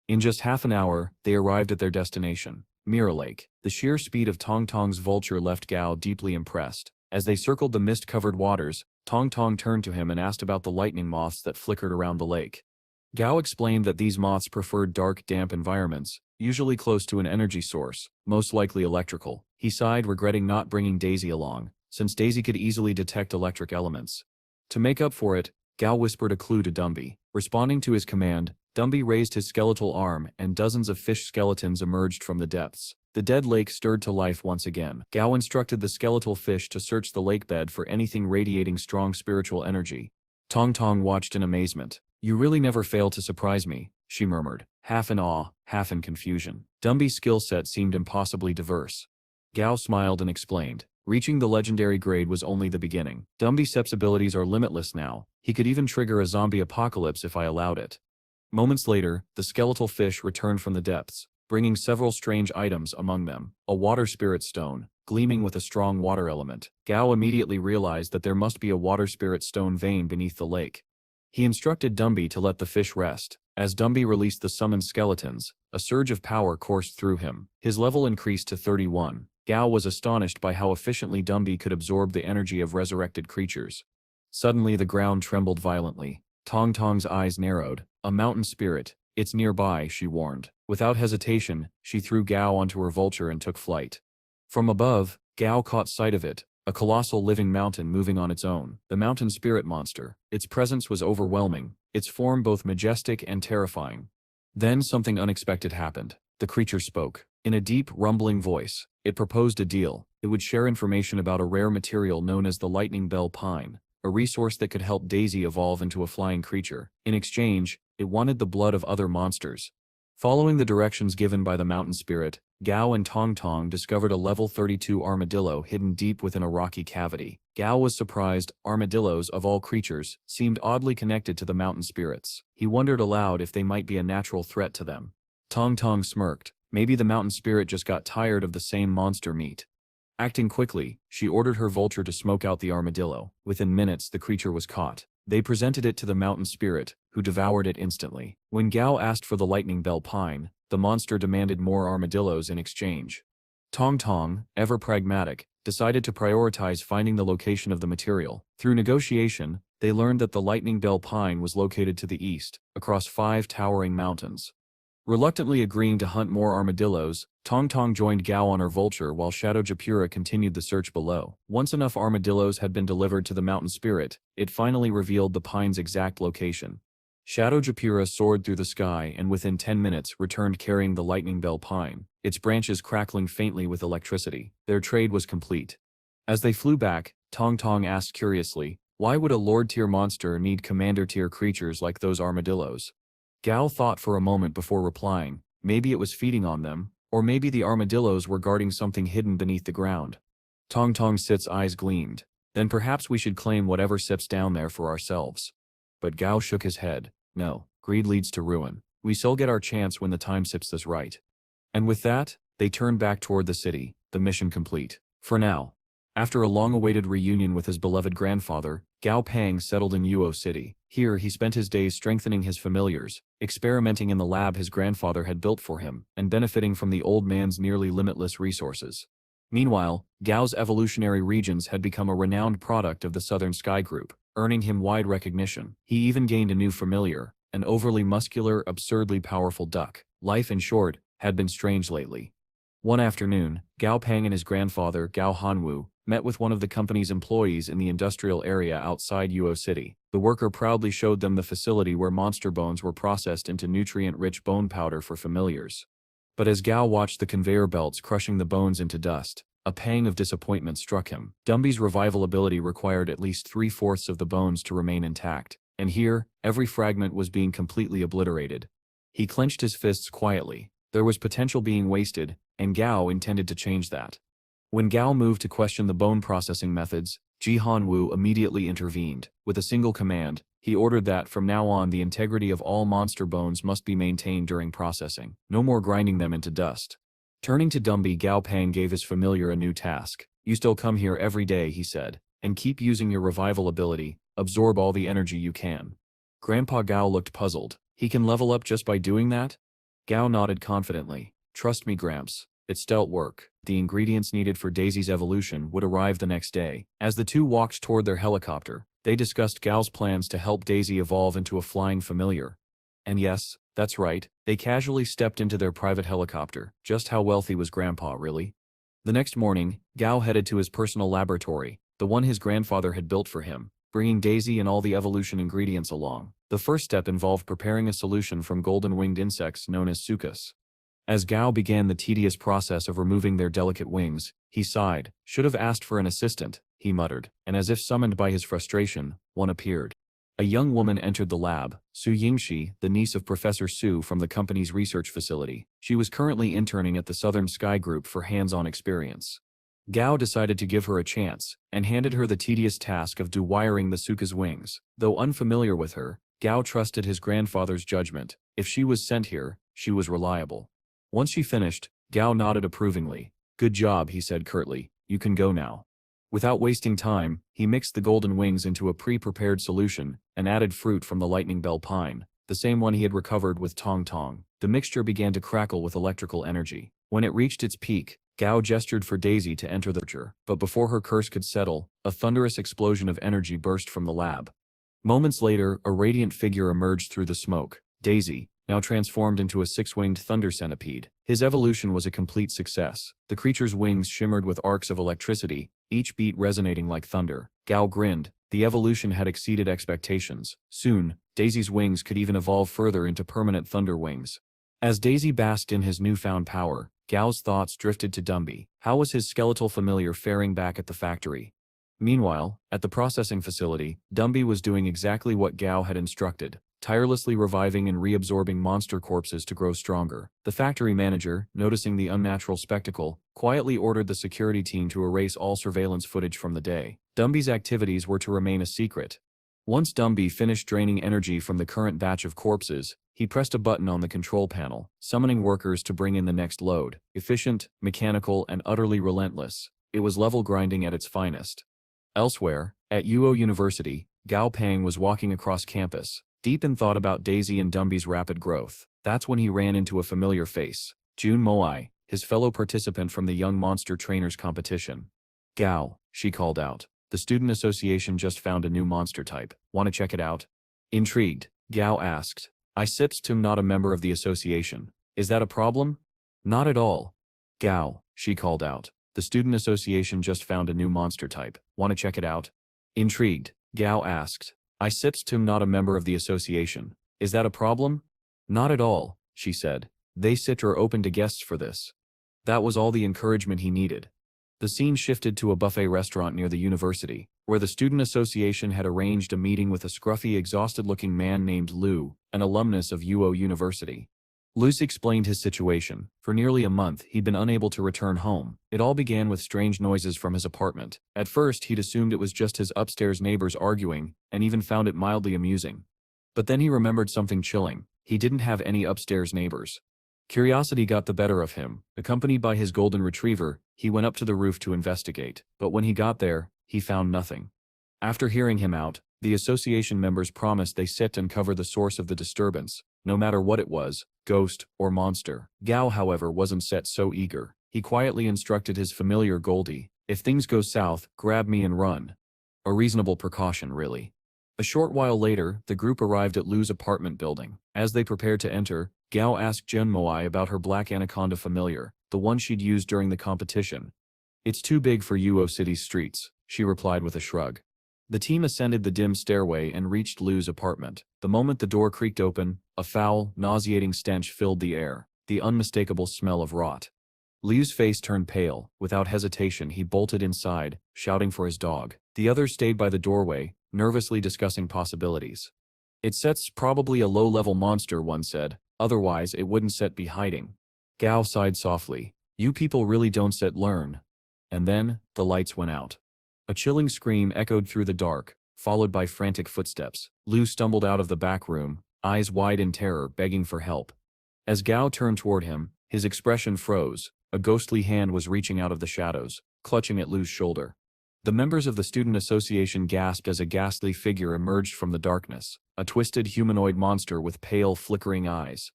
In just half an hour, they arrived at their destination, Mirror Lake. The sheer speed of Tong Tong's vulture left Gao deeply impressed. As they circled the mist-covered waters, Tong Tong turned to him and asked about the lightning moths that flickered around the lake. Gao explained that these moths preferred dark, damp environments, usually close to an energy source, most likely electrical. He sighed, regretting not bringing Daisy along, since Daisy could easily detect electric elements. To make up for it, Gao whispered a clue to Dumby. Responding to his command, Dumby raised his skeletal arm and dozens of fish skeletons emerged from the depths. The dead lake stirred to life once again. Gao instructed the skeletal fish to search the lake bed for anything radiating strong spiritual energy. Tong Tong watched in amazement. "You really never fail to surprise me," she murmured, half in awe, half in confusion. Dumby's skill set seemed impossibly diverse. Gao smiled and explained. Reaching the legendary grade was only the beginning. Dumby Sep's abilities are limitless now. He could even trigger a zombie apocalypse if I allowed it. Moments later, the skeletal fish returned from the depths, bringing several strange items, among them a water spirit stone, gleaming with a strong water element. Gao immediately realized that there must be a water spirit stone vein beneath the lake. He instructed Dumby to let the fish rest. As Dumby released the summoned skeletons, a surge of power coursed through him. His level increased to 31. Gao was astonished by how efficiently Dumby could absorb the energy of resurrected creatures. Suddenly the ground trembled violently. Tong Tong's eyes narrowed. "A mountain spirit. It's nearby," she warned. Without hesitation, she threw Gao onto her vulture and took flight. From above, Gao caught sight of it, a colossal living mountain moving on its own. The mountain spirit monster. Its presence was overwhelming, its form both majestic and terrifying. Then something unexpected happened. The creature spoke. In a deep, rumbling voice, it proposed a deal. It would share information about a rare material known as the lightning bell pine, a resource that could help Daisy evolve into a flying creature. In exchange, it wanted the blood of other monsters. Following the directions given by the mountain spirit, Gao and Tong Tong discovered a level 32 armadillo hidden deep within a rocky cavity. Gao was surprised. Armadillos, of all creatures, seemed oddly connected to the mountain spirits. He wondered aloud if they might be a natural threat to them. Tong Tong smirked. Maybe the mountain spirit just got tired of the same monster meat. Acting quickly, she ordered her vulture to smoke out the armadillo. Within minutes, the creature was caught. They presented it to the mountain spirit, who devoured it instantly. When Gao asked for the lightning bell pine, the monster demanded more armadillos in exchange. Tong Tong, ever pragmatic, decided to prioritize finding the location of the material. Through negotiation, they learned that the lightning bell pine was located to the east, across 5 towering mountains. Reluctantly agreeing to hunt more armadillos, Tong Tong joined Gao on her vulture while Shadow Japura continued the search below. Once enough armadillos had been delivered to the mountain spirit, it finally revealed the pine's exact location. Shadow Japura soared through the sky and within 10 minutes returned carrying the lightning bell pine, its branches crackling faintly with electricity. Their trade was complete. As they flew back, Tong Tong asked curiously, "Why would a Lord-tier monster need Commander-tier creatures like those armadillos?" Gao thought for a moment before replying. Maybe it was feeding on them, or maybe the armadillos were guarding something hidden beneath the ground. Tong Tong Sit's eyes gleamed. "Then perhaps we should claim whatever sits down there for ourselves." But Gao shook his head. "No, greed leads to ruin. We still get our chance when the time sips this right." And with that, they turned back toward the city, the mission complete. For now. After a long-awaited reunion with his beloved grandfather, Gao Pang settled in Yuo City. Here he spent his days strengthening his familiars, experimenting in the lab his grandfather had built for him, and benefiting from the old man's nearly limitless resources. Meanwhile, Gao's evolutionary regions had become a renowned product of the Southern Sky Group, earning him wide recognition. He even gained a new familiar, an overly muscular, absurdly powerful duck. Life, in short, had been strange lately. One afternoon, Gao Pang and his grandfather, Gao Hanwu, met with one of the company's employees in the industrial area outside Uo City. The worker proudly showed them the facility where monster bones were processed into nutrient-rich bone powder for familiars. But as Gao watched the conveyor belts crushing the bones into dust, a pang of disappointment struck him. Dumby's revival ability required at least 3/4 of the bones to remain intact, and here, every fragment was being completely obliterated. He clenched his fists quietly. There was potential being wasted, and Gao intended to change that. When Gao moved to question the bone processing methods, Jihan Wu immediately intervened. With a single command, he ordered that from now on the integrity of all monster bones must be maintained during processing. No more grinding them into dust. Turning to Dumby, Gao Pang gave his familiar a new task. You still come here every day, he said, and keep using your revival ability. Absorb all the energy you can. Grandpa Gao looked puzzled. He can level up just by doing that? Gao nodded confidently. Trust me, Gramps. It's stealth work. The ingredients needed for Daisy's evolution would arrive the next day. As the two walked toward their helicopter, they discussed Gao's plans to help Daisy evolve into a flying familiar. And yes, that's right, they casually stepped into their private helicopter. Just how wealthy was Grandpa, really? The next morning, Gao headed to his personal laboratory, the one his grandfather had built for him, bringing Daisy and all the evolution ingredients along. The first step involved preparing a solution from golden-winged insects known as sucus. As Gao began the tedious process of removing their delicate wings, he sighed. Should have asked for an assistant, he muttered, and as if summoned by his frustration, one appeared. A young woman entered the lab, Su Yingxi, the niece of Professor Su from the company's research facility. She was currently interning at the Southern Sky Group for hands-on experience. Gao decided to give her a chance, and handed her the tedious task of dewiring the suka's wings. Though unfamiliar with her, Gao trusted his grandfather's judgment. If she was sent here, she was reliable. Once she finished, Gao nodded approvingly. Good job, he said curtly. You can go now. Without wasting time, he mixed the golden wings into a pre-prepared solution and added fruit from the lightning bell pine, the same one he had recovered with Tong Tong. The mixture began to crackle with electrical energy. When it reached its peak, Gao gestured for Daisy to enter the picture, but before her curse could settle, a thunderous explosion of energy burst from the lab. Moments later, a radiant figure emerged through the smoke. Daisy, now transformed into a six-winged thunder centipede. His evolution was a complete success. The creature's wings shimmered with arcs of electricity, each beat resonating like thunder. Gao grinned. The evolution had exceeded expectations. Soon, Daisy's wings could even evolve further into permanent thunder wings. As Daisy basked in his newfound power, Gao's thoughts drifted to Dumby. How was his skeletal familiar faring back at the factory? Meanwhile, at the processing facility, Dumby was doing exactly what Gao had instructed, tirelessly reviving and reabsorbing monster corpses to grow stronger. The factory manager, noticing the unnatural spectacle, quietly ordered the security team to erase all surveillance footage from the day. Dumby's activities were to remain a secret. Once Dumby finished draining energy from the current batch of corpses, he pressed a button on the control panel, summoning workers to bring in the next load. Efficient, mechanical, and utterly relentless, it was level grinding at its finest. Elsewhere, at Uo University, Gao Pang was walking across campus, deep in thought about Daisy and Dumby's rapid growth. That's when he ran into a familiar face. Jun Moai, his fellow participant from the Young Monster Trainers competition. Gao, she called out. The student association just found a new monster type. Want to check it out? Intrigued, Gao asked. I am not a member of the association. Is that a problem? Not at all. Gao, she called out. The student association just found a new monster type. Want to check it out? Intrigued, Gao asked. I am not a member of the association. Is that a problem? Not at all, she said. They are open to guests for this. That was all the encouragement he needed. The scene shifted to a buffet restaurant near the university, where the student association had arranged a meeting with a scruffy, exhausted-looking man named Lu, an alumnus of Uo University. Luce explained his situation. For nearly a month, he'd been unable to return home. It all began with strange noises from his apartment. At first, he'd assumed it was just his upstairs neighbors arguing, and even found it mildly amusing. But then he remembered something chilling. He didn't have any upstairs neighbors. Curiosity got the better of him. Accompanied by his golden retriever, he went up to the roof to investigate. But when he got there, he found nothing. After hearing him out, the association members promised they'd uncover the source of the disturbance, no matter what it was, ghost or monster. Gao, however, wasn't so eager. He quietly instructed his familiar Goldie, if things go south, grab me and run. A reasonable precaution, really. A short while later, the group arrived at Lu's apartment building. As they prepared to enter, Gao asked Jun Moai about her black anaconda familiar, the one she'd used during the competition. It's too big for Yuo City's streets, she replied with a shrug. The team ascended the dim stairway and reached Lu's apartment. The moment the door creaked open, a foul, nauseating stench filled the air, the unmistakable smell of rot. Liu's face turned pale. Without hesitation, he bolted inside, shouting for his dog. The others stayed by the doorway, nervously discussing possibilities. It's probably a low-level monster, one said. Otherwise, it wouldn't set be hiding. Gao sighed softly. You people really don't set learn. And then, the lights went out. A chilling scream echoed through the dark, followed by frantic footsteps. Lu stumbled out of the back room, eyes wide in terror, begging for help. As Gao turned toward him, his expression froze. A ghostly hand was reaching out of the shadows, clutching at Lu's shoulder. The members of the student association gasped as a ghastly figure emerged from the darkness, a twisted humanoid monster with pale, flickering eyes.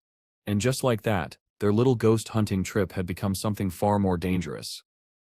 And just like that, their little ghost hunting trip had become something far more dangerous.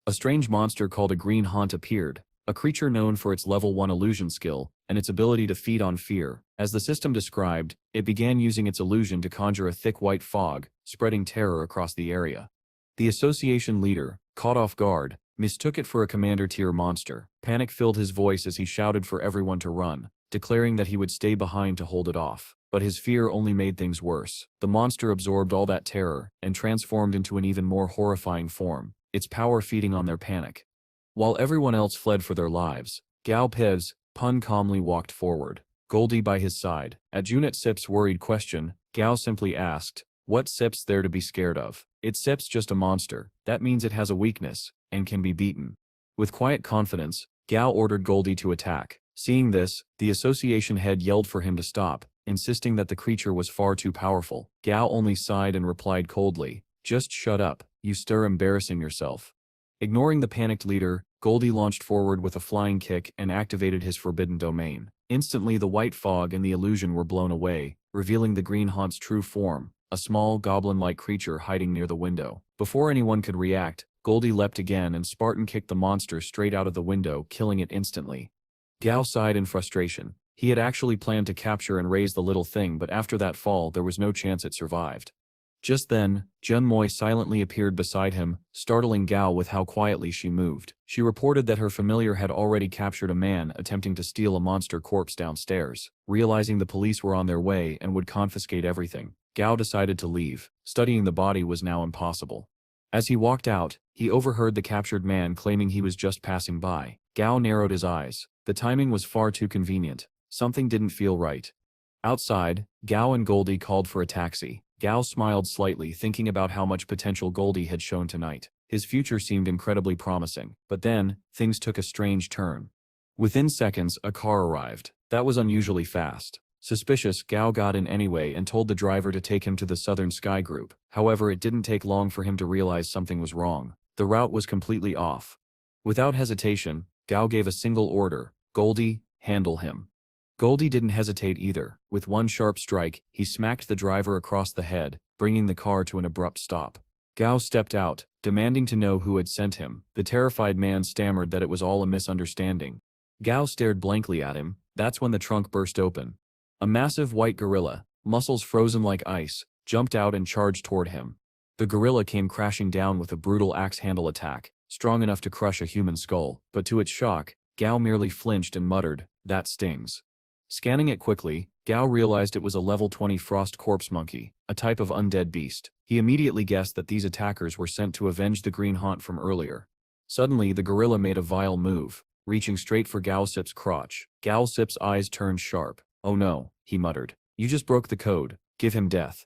A strange monster called a green haunt appeared, a creature known for its level 1 illusion skill and its ability to feed on fear. As the system described, it began using its illusion to conjure a thick white fog, spreading terror across the area. The association leader, caught off guard, mistook it for a commander-tier monster. Panic filled his voice as he shouted for everyone to run, declaring that he would stay behind to hold it off. But his fear only made things worse. The monster absorbed all that terror and transformed into an even more horrifying form, its power feeding on their panic. While everyone else fled for their lives, Gao Pang calmly walked forward, Goldie by his side. At Junit Sip's worried question, Gao simply asked, "What Sip's there to be scared of? It's Sip's just a monster. That means it has a weakness and can be beaten." With quiet confidence, Gao ordered Goldie to attack. Seeing this, the association head yelled for him to stop, insisting that the creature was far too powerful. Gao only sighed and replied coldly, "Just shut up, you stir embarrassing yourself." Ignoring the panicked leader, Goldie launched forward with a flying kick and activated his forbidden domain. Instantly the white fog and the illusion were blown away, revealing the green haunt's true form, a small, goblin-like creature hiding near the window. Before anyone could react, Goldie leapt again and Spartan kicked the monster straight out of the window, killing it instantly. Gao sighed in frustration. He had actually planned to capture and raise the little thing, but after that fall there was no chance it survived. Just then, Junmoi silently appeared beside him, startling Gao with how quietly she moved. She reported that her familiar had already captured a man attempting to steal a monster corpse downstairs. Realizing the police were on their way and would confiscate everything, Gao decided to leave. Studying the body was now impossible. As he walked out, he overheard the captured man claiming he was just passing by. Gao narrowed his eyes. The timing was far too convenient. Something didn't feel right. Outside, Gao and Goldie called for a taxi. Gao smiled slightly, thinking about how much potential Goldie had shown tonight. His future seemed incredibly promising. But then, things took a strange turn. Within seconds, a car arrived. That was unusually fast. Suspicious, Gao got in anyway and told the driver to take him to the Southern Sky Group. However, it didn't take long for him to realize something was wrong. The route was completely off. Without hesitation, Gao gave a single order, "Goldie, handle him." Goldie didn't hesitate either. With one sharp strike, he smacked the driver across the head, bringing the car to an abrupt stop. Gao stepped out, demanding to know who had sent him. The terrified man stammered that it was all a misunderstanding. Gao stared blankly at him. That's when the trunk burst open. A massive white gorilla, muscles frozen like ice, jumped out and charged toward him. The gorilla came crashing down with a brutal axe-handle attack, strong enough to crush a human skull. But to its shock, Gao merely flinched and muttered, "That stings." Scanning it quickly, Gao realized it was a level 20 frost corpse monkey, a type of undead beast. He immediately guessed that these attackers were sent to avenge the green haunt from earlier. Suddenly, the gorilla made a vile move, reaching straight for Gao Sip's crotch. Gao Sip's eyes turned sharp. "Oh no," he muttered. "You just broke the code. Give him death."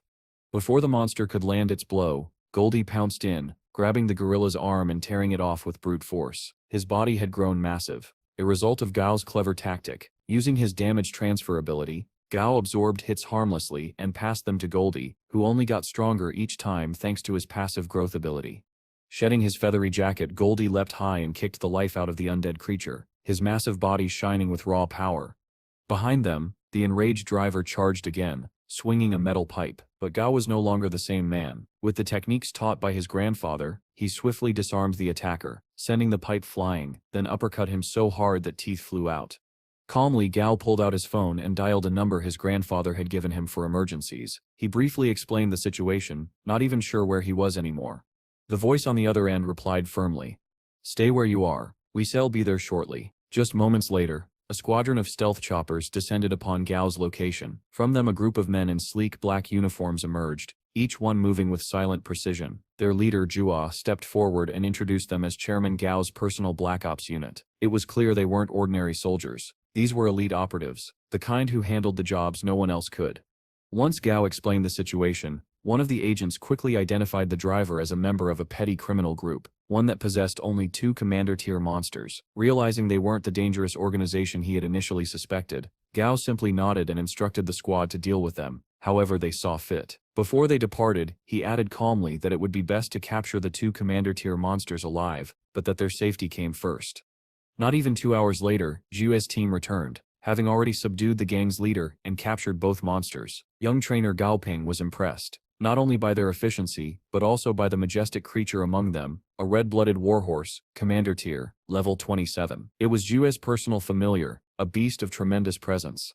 Before the monster could land its blow, Goldie pounced in, grabbing the gorilla's arm and tearing it off with brute force. His body had grown massive, a result of Gao's clever tactic. Using his damage transfer ability, Gao absorbed hits harmlessly and passed them to Goldie, who only got stronger each time thanks to his passive growth ability. Shedding his feathery jacket, Goldie leapt high and kicked the life out of the undead creature, his massive body shining with raw power. Behind them, the enraged driver charged again, swinging a metal pipe. But Gao was no longer the same man. With the techniques taught by his grandfather, he swiftly disarmed the attacker, sending the pipe flying, then uppercut him so hard that teeth flew out. Calmly, Gao pulled out his phone and dialed a number his grandfather had given him for emergencies. He briefly explained the situation, not even sure where he was anymore. The voice on the other end replied firmly, "Stay where you are. We shall be there shortly." Just moments later, a squadron of stealth choppers descended upon Gao's location. From them a group of men in sleek black uniforms emerged, each one moving with silent precision. Their leader, Jua, stepped forward and introduced them as Chairman Gao's personal Black Ops unit. It was clear they weren't ordinary soldiers. These were elite operatives, the kind who handled the jobs no one else could. Once Gao explained the situation, one of the agents quickly identified the driver as a member of a petty criminal group, one that possessed only 2 commander-tier monsters. Realizing they weren't the dangerous organization he had initially suspected, Gao simply nodded and instructed the squad to deal with them, however they saw fit. Before they departed, he added calmly that it would be best to capture the 2 commander-tier monsters alive, but that their safety came first. Not even 2 hours later, Zhu's team returned, having already subdued the gang's leader and captured both monsters. Young trainer Gao Pang was impressed, not only by their efficiency, but also by the majestic creature among them, a red-blooded warhorse, Commander Tier, level 27. It was Zhu's personal familiar, a beast of tremendous presence.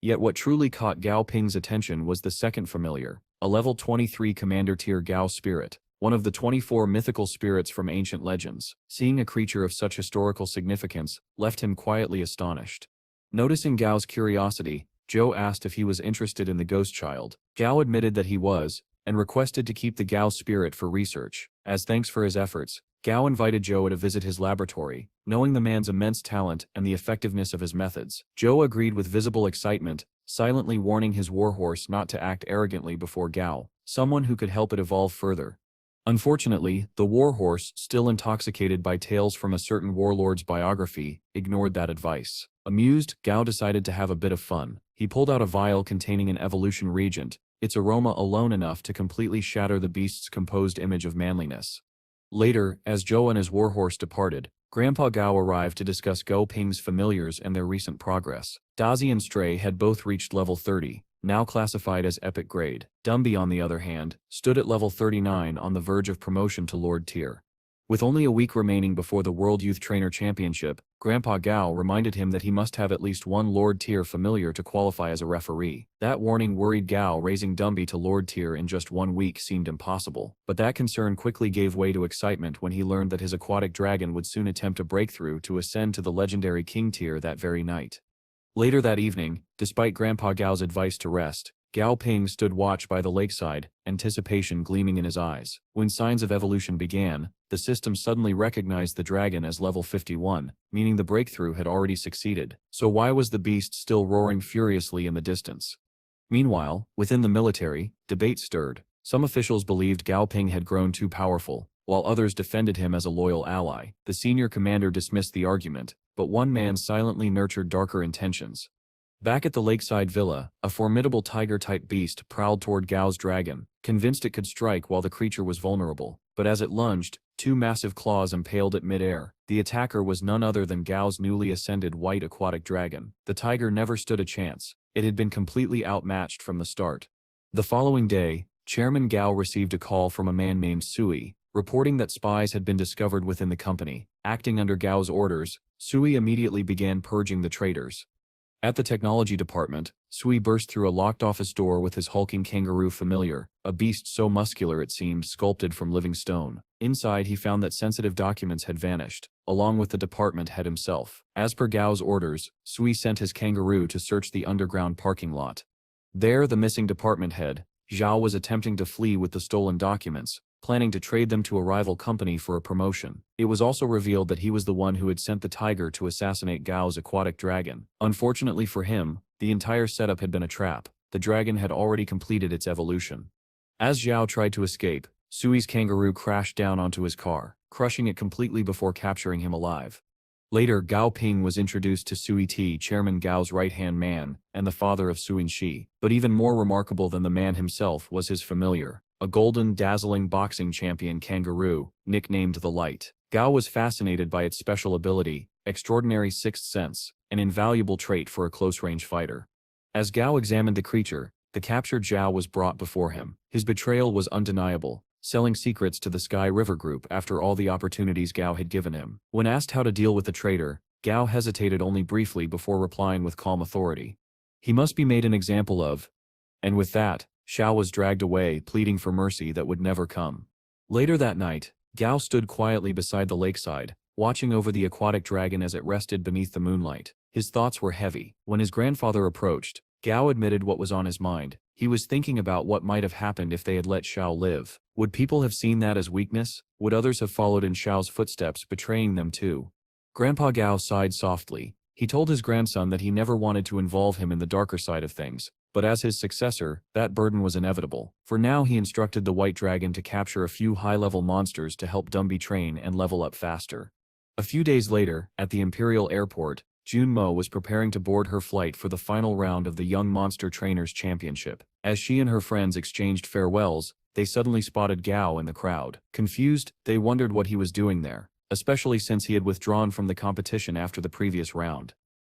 Yet what truly caught Gao Ping's attention was the second familiar, a level 23 Commander Tier Gao Spirit, one of the 24 mythical spirits from ancient legends. Seeing a creature of such historical significance left him quietly astonished. Noticing Gao's curiosity, Zhou asked if he was interested in the ghost child. Gao admitted that he was, and requested to keep the Gao spirit for research. As thanks for his efforts, Gao invited Zhou to visit his laboratory, knowing the man's immense talent and the effectiveness of his methods. Zhou agreed with visible excitement, silently warning his warhorse not to act arrogantly before Gao, someone who could help it evolve further. Unfortunately, the warhorse, still intoxicated by tales from a certain warlord's biography, ignored that advice. Amused, Gao decided to have a bit of fun. He pulled out a vial containing an evolution reagent, its aroma alone enough to completely shatter the beast's composed image of manliness. Later, as Zhou and his warhorse departed, Grandpa Gao arrived to discuss Gao Ping's familiars and their recent progress. Dazi and Stray had both reached level 30, now classified as epic grade. Dumby, on the other hand, stood at level 39 on the verge of promotion to Lord Tier. With only a week remaining before the World Youth Trainer Championship, Grandpa Gao reminded him that he must have at least one Lord Tier familiar to qualify as a referee. That warning worried Gao. Raising Dumby to Lord Tier in just 1 week seemed impossible, but that concern quickly gave way to excitement when he learned that his aquatic dragon would soon attempt a breakthrough to ascend to the legendary King Tier that very night. Later that evening, despite Grandpa Gao's advice to rest, Gao Ping stood watch by the lakeside, anticipation gleaming in his eyes. When signs of evolution began, the system suddenly recognized the dragon as level 51, meaning the breakthrough had already succeeded. So why was the beast still roaring furiously in the distance? Meanwhile, within the military, debate stirred. Some officials believed Gao Ping had grown too powerful, while others defended him as a loyal ally. The senior commander dismissed the argument, but one man silently nurtured darker intentions. Back at the lakeside villa, a formidable tiger-type beast prowled toward Gao's dragon, convinced it could strike while the creature was vulnerable. But as it lunged, 2 massive claws impaled it mid-air. The attacker was none other than Gao's newly ascended white aquatic dragon. The tiger never stood a chance. It had been completely outmatched from the start. The following day, Chairman Gao received a call from a man named Sui, reporting that spies had been discovered within the company. Acting under Gao's orders, Sui immediately began purging the traitors. At the technology department, Sui burst through a locked office door with his hulking kangaroo familiar, a beast so muscular it seemed sculpted from living stone. Inside he found that sensitive documents had vanished, along with the department head himself. As per Gao's orders, Sui sent his kangaroo to search the underground parking lot. There, the missing department head, Zhao, was attempting to flee with the stolen documents, planning to trade them to a rival company for a promotion. It was also revealed that he was the one who had sent the tiger to assassinate Gao's aquatic dragon. Unfortunately for him, the entire setup had been a trap. The dragon had already completed its evolution. As Zhao tried to escape, Sui's kangaroo crashed down onto his car, crushing it completely before capturing him alive. Later, Gao Ping was introduced to Sui T, Chairman Gao's right-hand man, and the father of Suin Shi. But even more remarkable than the man himself was his familiar, a golden, dazzling boxing champion kangaroo, nicknamed the Light. Gao was fascinated by its special ability, extraordinary sixth sense, an invaluable trait for a close-range fighter. As Gao examined the creature, the captured Zhao was brought before him. His betrayal was undeniable, selling secrets to the Sky River Group after all the opportunities Gao had given him. When asked how to deal with the traitor, Gao hesitated only briefly before replying with calm authority. He must be made an example of. And with that, Xiao was dragged away, pleading for mercy that would never come. Later that night, Gao stood quietly beside the lakeside, watching over the aquatic dragon as it rested beneath the moonlight. His thoughts were heavy. When his grandfather approached, Gao admitted what was on his mind. He was thinking about what might have happened if they had let Xiao live. Would people have seen that as weakness? Would others have followed in Xiao's footsteps, betraying them too? Grandpa Gao sighed softly. He told his grandson that he never wanted to involve him in the darker side of things, but as his successor, that burden was inevitable. For now he instructed the White Dragon to capture a few high-level monsters to help Dumby train and level up faster. A few days later, at the Imperial Airport, Junmo was preparing to board her flight for the final round of the Young Monster Trainers Championship. As she and her friends exchanged farewells, they suddenly spotted Gao in the crowd. Confused, they wondered what he was doing there, especially since he had withdrawn from the competition after the previous round.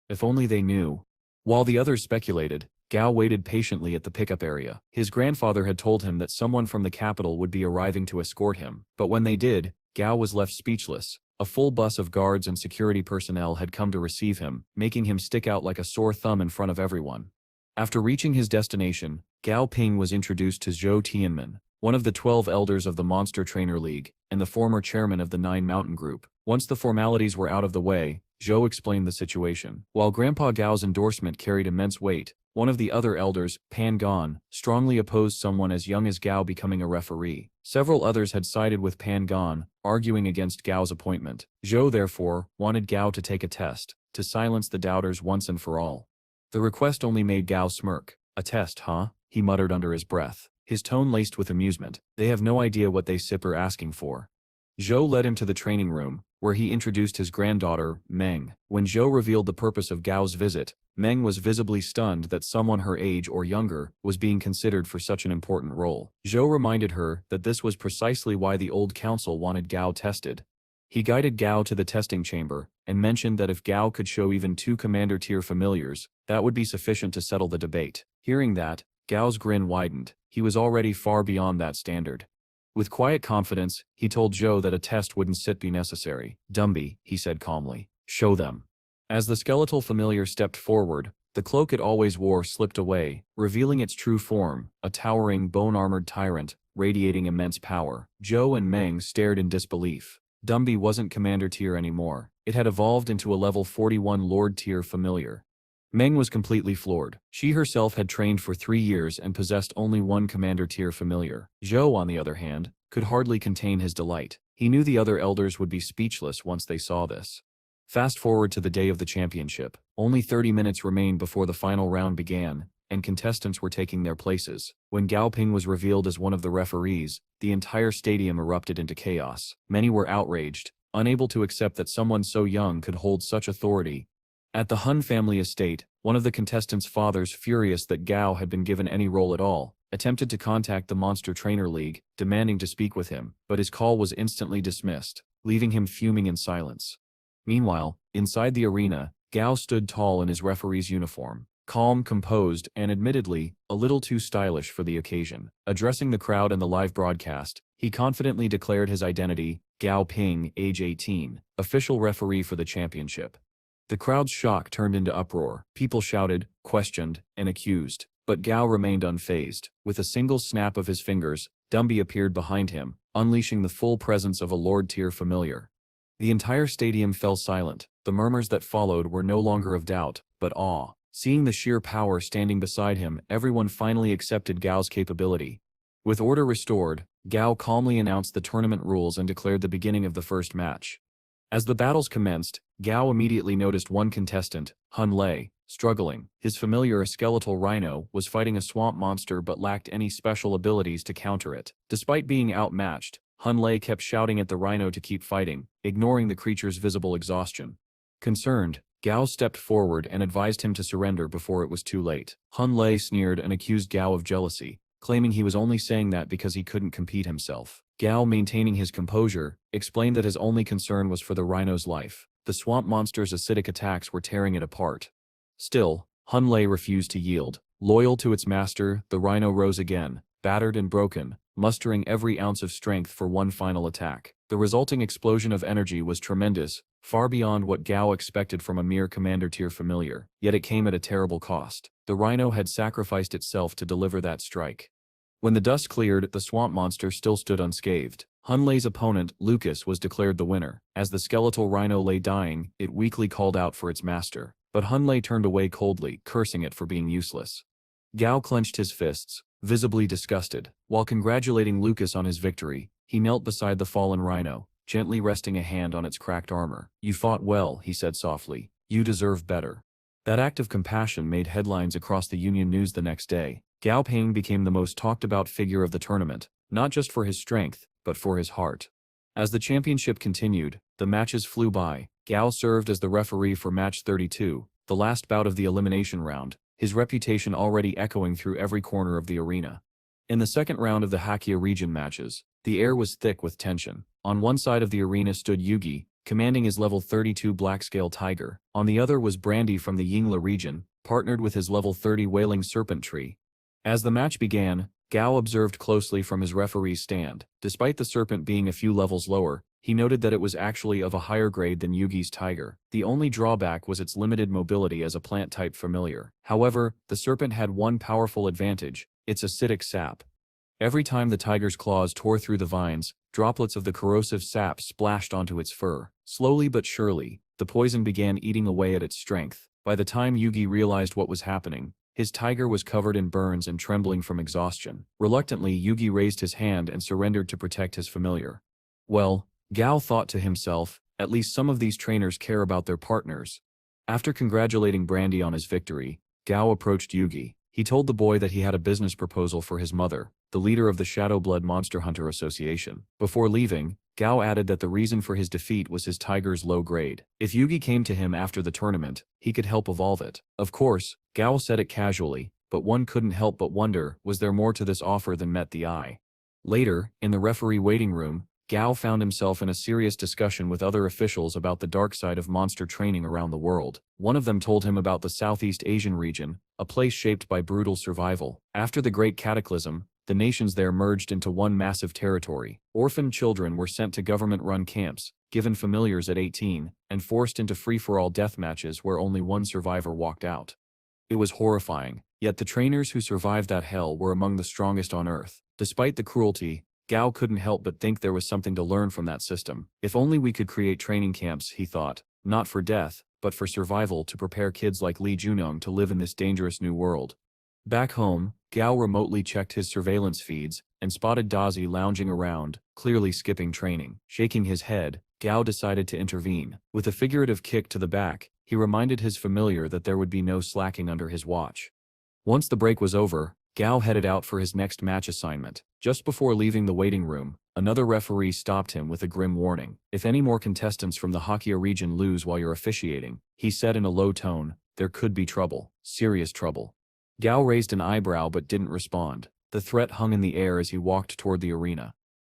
If only they knew. While the others speculated, Gao waited patiently at the pickup area. His grandfather had told him that someone from the capital would be arriving to escort him, but when they did, Gao was left speechless. A full bus of guards and security personnel had come to receive him, making him stick out like a sore thumb in front of everyone. After reaching his destination, Gao Pang was introduced to Zhou Tianmen, one of the 12 elders of the Monster Trainer League, and the former chairman of the Nine Mountain Group. Once the formalities were out of the way, Zhou explained the situation. While Grandpa Gao's endorsement carried immense weight, one of the other elders, Pan Gon, strongly opposed someone as young as Gao becoming a referee. Several others had sided with Pan Gon, arguing against Gao's appointment. Zhou therefore wanted Gao to take a test, to silence the doubters once and for all. The request only made Gao smirk. "A test, huh?" he muttered under his breath, his tone laced with amusement. "They have no idea what they sip are asking for." Zhou led him to the training room, where he introduced his granddaughter, Meng. When Zhou revealed the purpose of Gao's visit, Meng was visibly stunned that someone her age or younger was being considered for such an important role. Zhou reminded her that this was precisely why the old council wanted Gao tested. He guided Gao to the testing chamber, and mentioned that if Gao could show even 2 commander-tier familiars, that would be sufficient to settle the debate. Hearing that, Gao's grin widened. He was already far beyond that standard. With quiet confidence, he told Zhou that a test wouldn't be necessary. "Dumby," he said calmly, "show them." As the skeletal familiar stepped forward, the cloak it always wore slipped away, revealing its true form, a towering, bone-armored tyrant, radiating immense power. Zhou and Meng stared in disbelief. Dumby wasn't commander tier anymore. It had evolved into a level 41 lord tier familiar. Meng was completely floored. She herself had trained for 3 years and possessed only 1 commander tier familiar. Zhou, on the other hand, could hardly contain his delight. He knew the other elders would be speechless once they saw this. Fast forward to the day of the championship. Only 30 minutes remained before the final round began, and contestants were taking their places. When Gao Ping was revealed as one of the referees, the entire stadium erupted into chaos. Many were outraged, unable to accept that someone so young could hold such authority. At the Hun family estate, one of the contestants' fathers, furious that Gao had been given any role at all, attempted to contact the Monster Trainer League, demanding to speak with him, but his call was instantly dismissed, leaving him fuming in silence. Meanwhile, inside the arena, Gao stood tall in his referee's uniform, calm, composed, and admittedly, a little too stylish for the occasion. Addressing the crowd and the live broadcast, he confidently declared his identity: Gao Ping, age 18, official referee for the championship. The crowd's shock turned into uproar. People shouted, questioned, and accused, but Gao remained unfazed. With a single snap of his fingers, Dumby appeared behind him, unleashing the full presence of a lord-tier familiar. The entire stadium fell silent. The murmurs that followed were no longer of doubt, but awe. Seeing the sheer power standing beside him, everyone finally accepted Gao's capability. With order restored, Gao calmly announced the tournament rules and declared the beginning of the first match. As the battles commenced, Gao immediately noticed one contestant, Hun Lei, struggling. His familiar, a skeletal rhino, was fighting a swamp monster but lacked any special abilities to counter it. Despite being outmatched, Hun Lei kept shouting at the rhino to keep fighting, ignoring the creature's visible exhaustion. Concerned, Gao stepped forward and advised him to surrender before it was too late. Hun Lei sneered and accused Gao of jealousy, claiming he was only saying that because he couldn't compete himself. Gao, maintaining his composure, explained that his only concern was for the rhino's life. The swamp monster's acidic attacks were tearing it apart. Still, Hun Lei refused to yield. Loyal to its master, the rhino rose again, battered and broken, mustering every ounce of strength for one final attack. The resulting explosion of energy was tremendous, far beyond what Gao expected from a mere commander-tier familiar, yet it came at a terrible cost. The rhino had sacrificed itself to deliver that strike. When the dust cleared, the swamp monster still stood unscathed. Hunlei's opponent, Lucas, was declared the winner. As the skeletal rhino lay dying, it weakly called out for its master. But Hunlei turned away coldly, cursing it for being useless. Gao clenched his fists, visibly disgusted. While congratulating Lucas on his victory, he knelt beside the fallen rhino, gently resting a hand on its cracked armor. "You fought well," he said softly. "You deserve better." That act of compassion made headlines across the Union News the next day. Gao Pang became the most talked-about figure of the tournament, not just for his strength, but for his heart. As the championship continued, the matches flew by. Gao served as the referee for match 32, the last bout of the elimination round, his reputation already echoing through every corner of the arena. In the second round of the Hakkia region matches, the air was thick with tension. On one side of the arena stood Yugi, commanding his level 32 black-scale tiger. On the other was Brandy from the Yingla region, partnered with his level 30 wailing serpent tree. As the match began, Gao observed closely from his referee's stand. Despite the serpent being a few levels lower, he noted that it was actually of a higher grade than Yugi's tiger. The only drawback was its limited mobility as a plant-type familiar. However, the serpent had one powerful advantage: its acidic sap. Every time the tiger's claws tore through the vines, droplets of the corrosive sap splashed onto its fur. Slowly but surely, the poison began eating away at its strength. By the time Yugi realized what was happening, his tiger was covered in burns and trembling from exhaustion. Reluctantly, Yugi raised his hand and surrendered to protect his familiar. Well, Gao thought to himself, at least some of these trainers care about their partners. After congratulating Brandy on his victory, Gao approached Yugi. He told the boy that he had a business proposal for his mother, the leader of the Shadow Blood Monster Hunter Association. Before leaving, Gao added that the reason for his defeat was his tiger's low grade. If Yugi came to him after the tournament, he could help evolve it. Of course, Gao said it casually, but one couldn't help but wonder, was there more to this offer than met the eye? Later, in the referee waiting room, Gao found himself in a serious discussion with other officials about the dark side of monster training around the world. One of them told him about the Southeast Asian region, a place shaped by brutal survival. After the Great Cataclysm, the nations there merged into one massive territory. Orphaned children were sent to government-run camps, given familiars at 18, and forced into free-for-all death matches where only one survivor walked out. It was horrifying, yet the trainers who survived that hell were among the strongest on Earth. Despite the cruelty, Gao couldn't help but think there was something to learn from that system. If only we could create training camps, he thought, not for death, but for survival, to prepare kids like Li Junong to live in this dangerous new world. Back home, Gao remotely checked his surveillance feeds and spotted Dazi lounging around, clearly skipping training. Shaking his head, Gao decided to intervene. With a figurative kick to the back, he reminded his familiar that there would be no slacking under his watch. Once the break was over, Gao headed out for his next match assignment. Just before leaving the waiting room, another referee stopped him with a grim warning. "If any more contestants from the Hakkia region lose while you're officiating," he said in a low tone, "there could be trouble, serious trouble." Gao raised an eyebrow but didn't respond. The threat hung in the air as he walked toward the arena.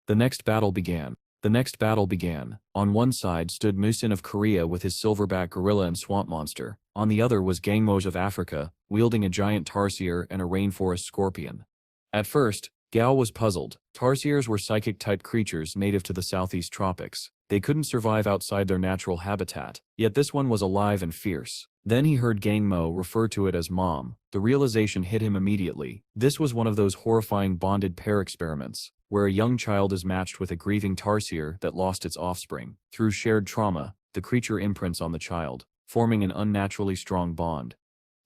The next battle began. On one side stood Musin of Korea with his silverback gorilla and swamp monster. On the other was Gangmoj of Africa, wielding a giant tarsier and a rainforest scorpion. At first, Gao was puzzled. Tarsiers were psychic-type creatures native to the southeast tropics. They couldn't survive outside their natural habitat, yet this one was alive and fierce. Then he heard Gangmo refer to it as Mom. The realization hit him immediately. This was one of those horrifying bonded pair experiments, where a young child is matched with a grieving tarsier that lost its offspring. Through shared trauma, the creature imprints on the child, forming an unnaturally strong bond.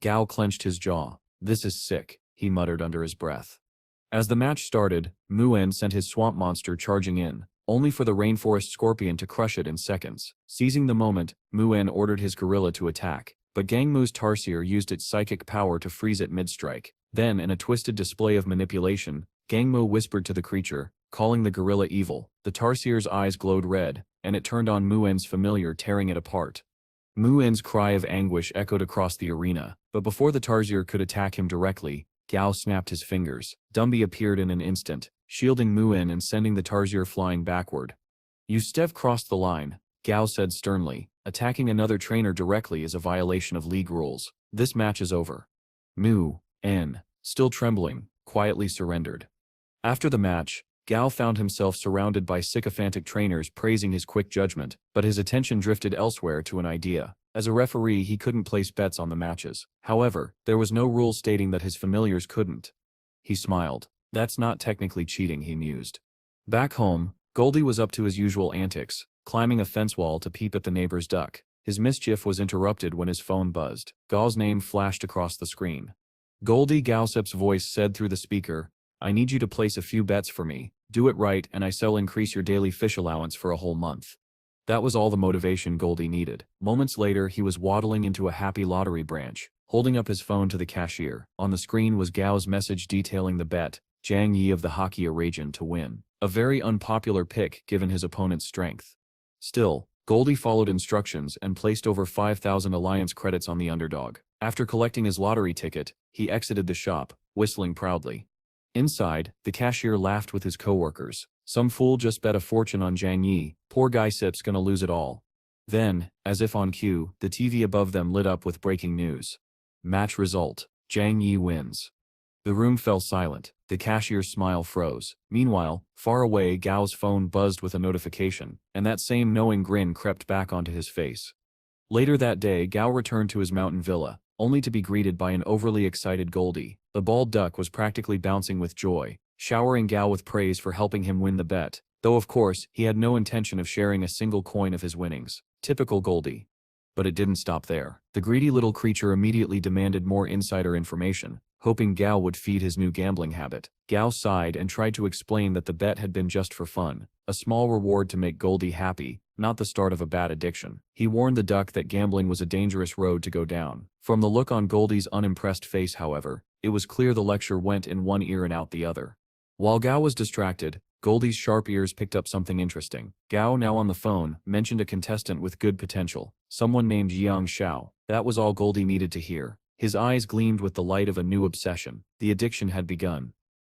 Gao clenched his jaw. "This is sick," he muttered under his breath. As the match started, Muen sent his swamp monster charging in, only for the rainforest scorpion to crush it in seconds. Seizing the moment, Muen ordered his gorilla to attack, but Gangmu's tarsier used its psychic power to freeze it mid-strike. Then, in a twisted display of manipulation, Gangmu whispered to the creature, calling the gorilla evil. The tarsier's eyes glowed red, and it turned on Muen's familiar, tearing it apart. Muen's cry of anguish echoed across the arena, but before the tarsier could attack him directly, Gao snapped his fingers. Dumby appeared in an instant, shielding Muen and sending the tarsier flying backward. "You Stev crossed the line," Gao said sternly. "Attacking another trainer directly is a violation of league rules. This match is over." Muen, still trembling, quietly surrendered. After the match, Gao found himself surrounded by sycophantic trainers praising his quick judgment, but his attention drifted elsewhere to an idea. As a referee, he couldn't place bets on the matches. However, there was no rule stating that his familiars couldn't. He smiled. "That's not technically cheating," he mused. Back home, Goldie was up to his usual antics, climbing a fence wall to peep at the neighbor's duck. His mischief was interrupted when his phone buzzed. Gao's name flashed across the screen. Goldie, Gaosip's voice said through the speaker, "I need you to place a few bets for me. Do it right and I shall increase your daily fish allowance for a whole month." That was all the motivation Goldie needed. Moments later, he was waddling into a happy lottery branch, holding up his phone to the cashier. On the screen was Gao's message detailing the bet, Jiang Yi of the Hockey region to win. A very unpopular pick given his opponent's strength. Still, Goldie followed instructions and placed over 5,000 alliance credits on the underdog. After collecting his lottery ticket, he exited the shop, whistling proudly. Inside, the cashier laughed with his coworkers. Some fool just bet a fortune on Jiang Yi. Poor guy Sip's gonna lose it all. Then, as if on cue, the TV above them lit up with breaking news. Match result: Jiang Yi wins. The room fell silent. The cashier's smile froze. Meanwhile, far away, Gao's phone buzzed with a notification, and that same knowing grin crept back onto his face. Later that day, Gao returned to his mountain villa, only to be greeted by an overly excited Goldie. The bald duck was practically bouncing with joy, showering Gao with praise for helping him win the bet, though of course, he had no intention of sharing a single coin of his winnings. Typical Goldie. But it didn't stop there. The greedy little creature immediately demanded more insider information, hoping Gao would feed his new gambling habit. Gao sighed and tried to explain that the bet had been just for fun, a small reward to make Goldie happy, not the start of a bad addiction. He warned the duck that gambling was a dangerous road to go down. From the look on Goldie's unimpressed face, however, it was clear the lecture went in one ear and out the other. While Gao was distracted, Goldie's sharp ears picked up something interesting. Gao, now on the phone, mentioned a contestant with good potential, someone named Jiang Shao. That was all Goldie needed to hear. His eyes gleamed with the light of a new obsession. The addiction had begun.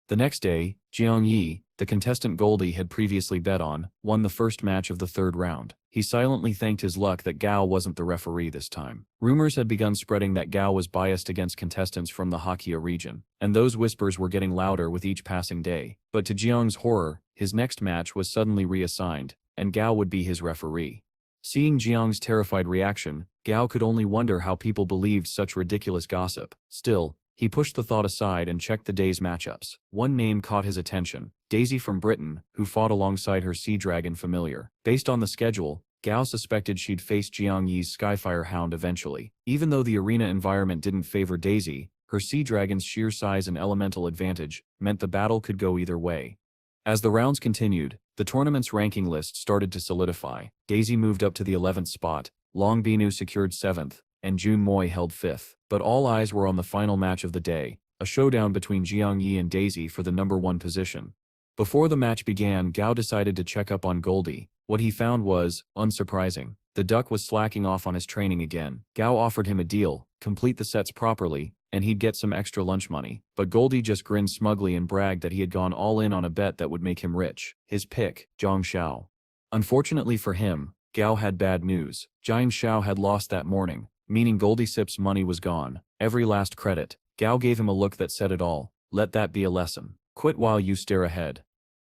The next day, Jiang Yi, the contestant Goldie had previously bet on, won the first match of the third round. He silently thanked his luck that Gao wasn't the referee this time. Rumors had begun spreading that Gao was biased against contestants from the Hockey region, and those whispers were getting louder with each passing day. But to Jiang's horror, his next match was suddenly reassigned, and Gao would be his referee. Seeing Jiang's terrified reaction, Gao could only wonder how people believed such ridiculous gossip. Still, he pushed the thought aside and checked the day's matchups. One name caught his attention: Daisy from Britain, who fought alongside her sea dragon familiar. Based on the schedule, Gao suspected she'd face Jiang Yi's Skyfire Hound eventually. Even though the arena environment didn't favor Daisy, her sea dragon's sheer size and elemental advantage meant the battle could go either way. As the rounds continued, the tournament's ranking list started to solidify. Daisy moved up to the 11th spot, Long Binu secured 7th, and Jun Moi held 5th. But all eyes were on the final match of the day, a showdown between Jiang Yi and Daisy for the #1 position. Before the match began, Gao decided to check up on Goldie. What he found was, unsurprising, the duck was slacking off on his training again. Gao offered him a deal: complete the sets properly, and he'd get some extra lunch money. But Goldie just grinned smugly and bragged that he had gone all in on a bet that would make him rich. His pick, Zhang Shao. Unfortunately for him, Gao had bad news. Zhang Shao had lost that morning, meaning Goldie Sip's money was gone. Every last credit. Gao gave him a look that said it all. Let that be a lesson. Quit while you stare ahead.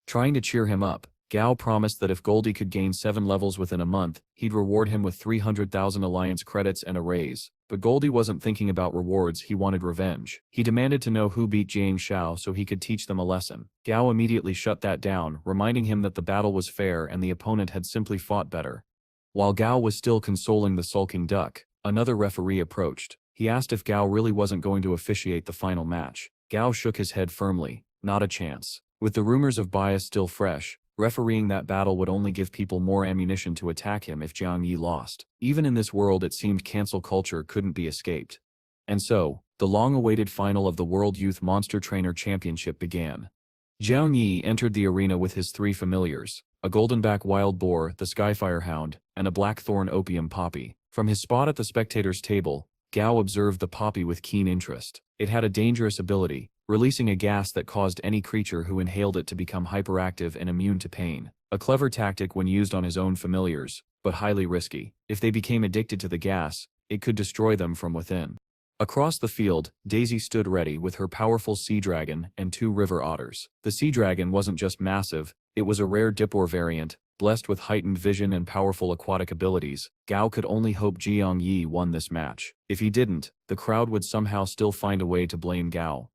Trying to cheer him up, Gao promised that if Goldie could gain 7 levels within a month, he'd reward him with 300,000 alliance credits and a raise. But Goldie wasn't thinking about rewards, he wanted revenge. He demanded to know who beat Jiang Shao so he could teach them a lesson. Gao immediately shut that down, reminding him that the battle was fair and the opponent had simply fought better. While Gao was still consoling the sulking duck, another referee approached. He asked if Gao really wasn't going to officiate the final match. Gao shook his head firmly. Not a chance. With the rumors of bias still fresh, refereeing that battle would only give people more ammunition to attack him if Jiang Yi lost. Even in this world, it seemed cancel culture couldn't be escaped. And so, the long-awaited final of the World Youth Monster Trainer Championship began. Jiang Yi entered the arena with his 3 familiars: a goldenback wild boar, the Skyfire Hound, and a blackthorn opium poppy. From his spot at the spectators' table, Gao observed the poppy with keen interest. It had a dangerous ability, releasing a gas that caused any creature who inhaled it to become hyperactive and immune to pain. A clever tactic when used on his own familiars, but highly risky. If they became addicted to the gas, it could destroy them from within. Across the field, Daisy stood ready with her powerful sea dragon and 2 river otters. The sea dragon wasn't just massive, it was a rare Dipor variant, blessed with heightened vision and powerful aquatic abilities. Gao could only hope Jiang Yi won this match. If he didn't, the crowd would somehow still find a way to blame Gao.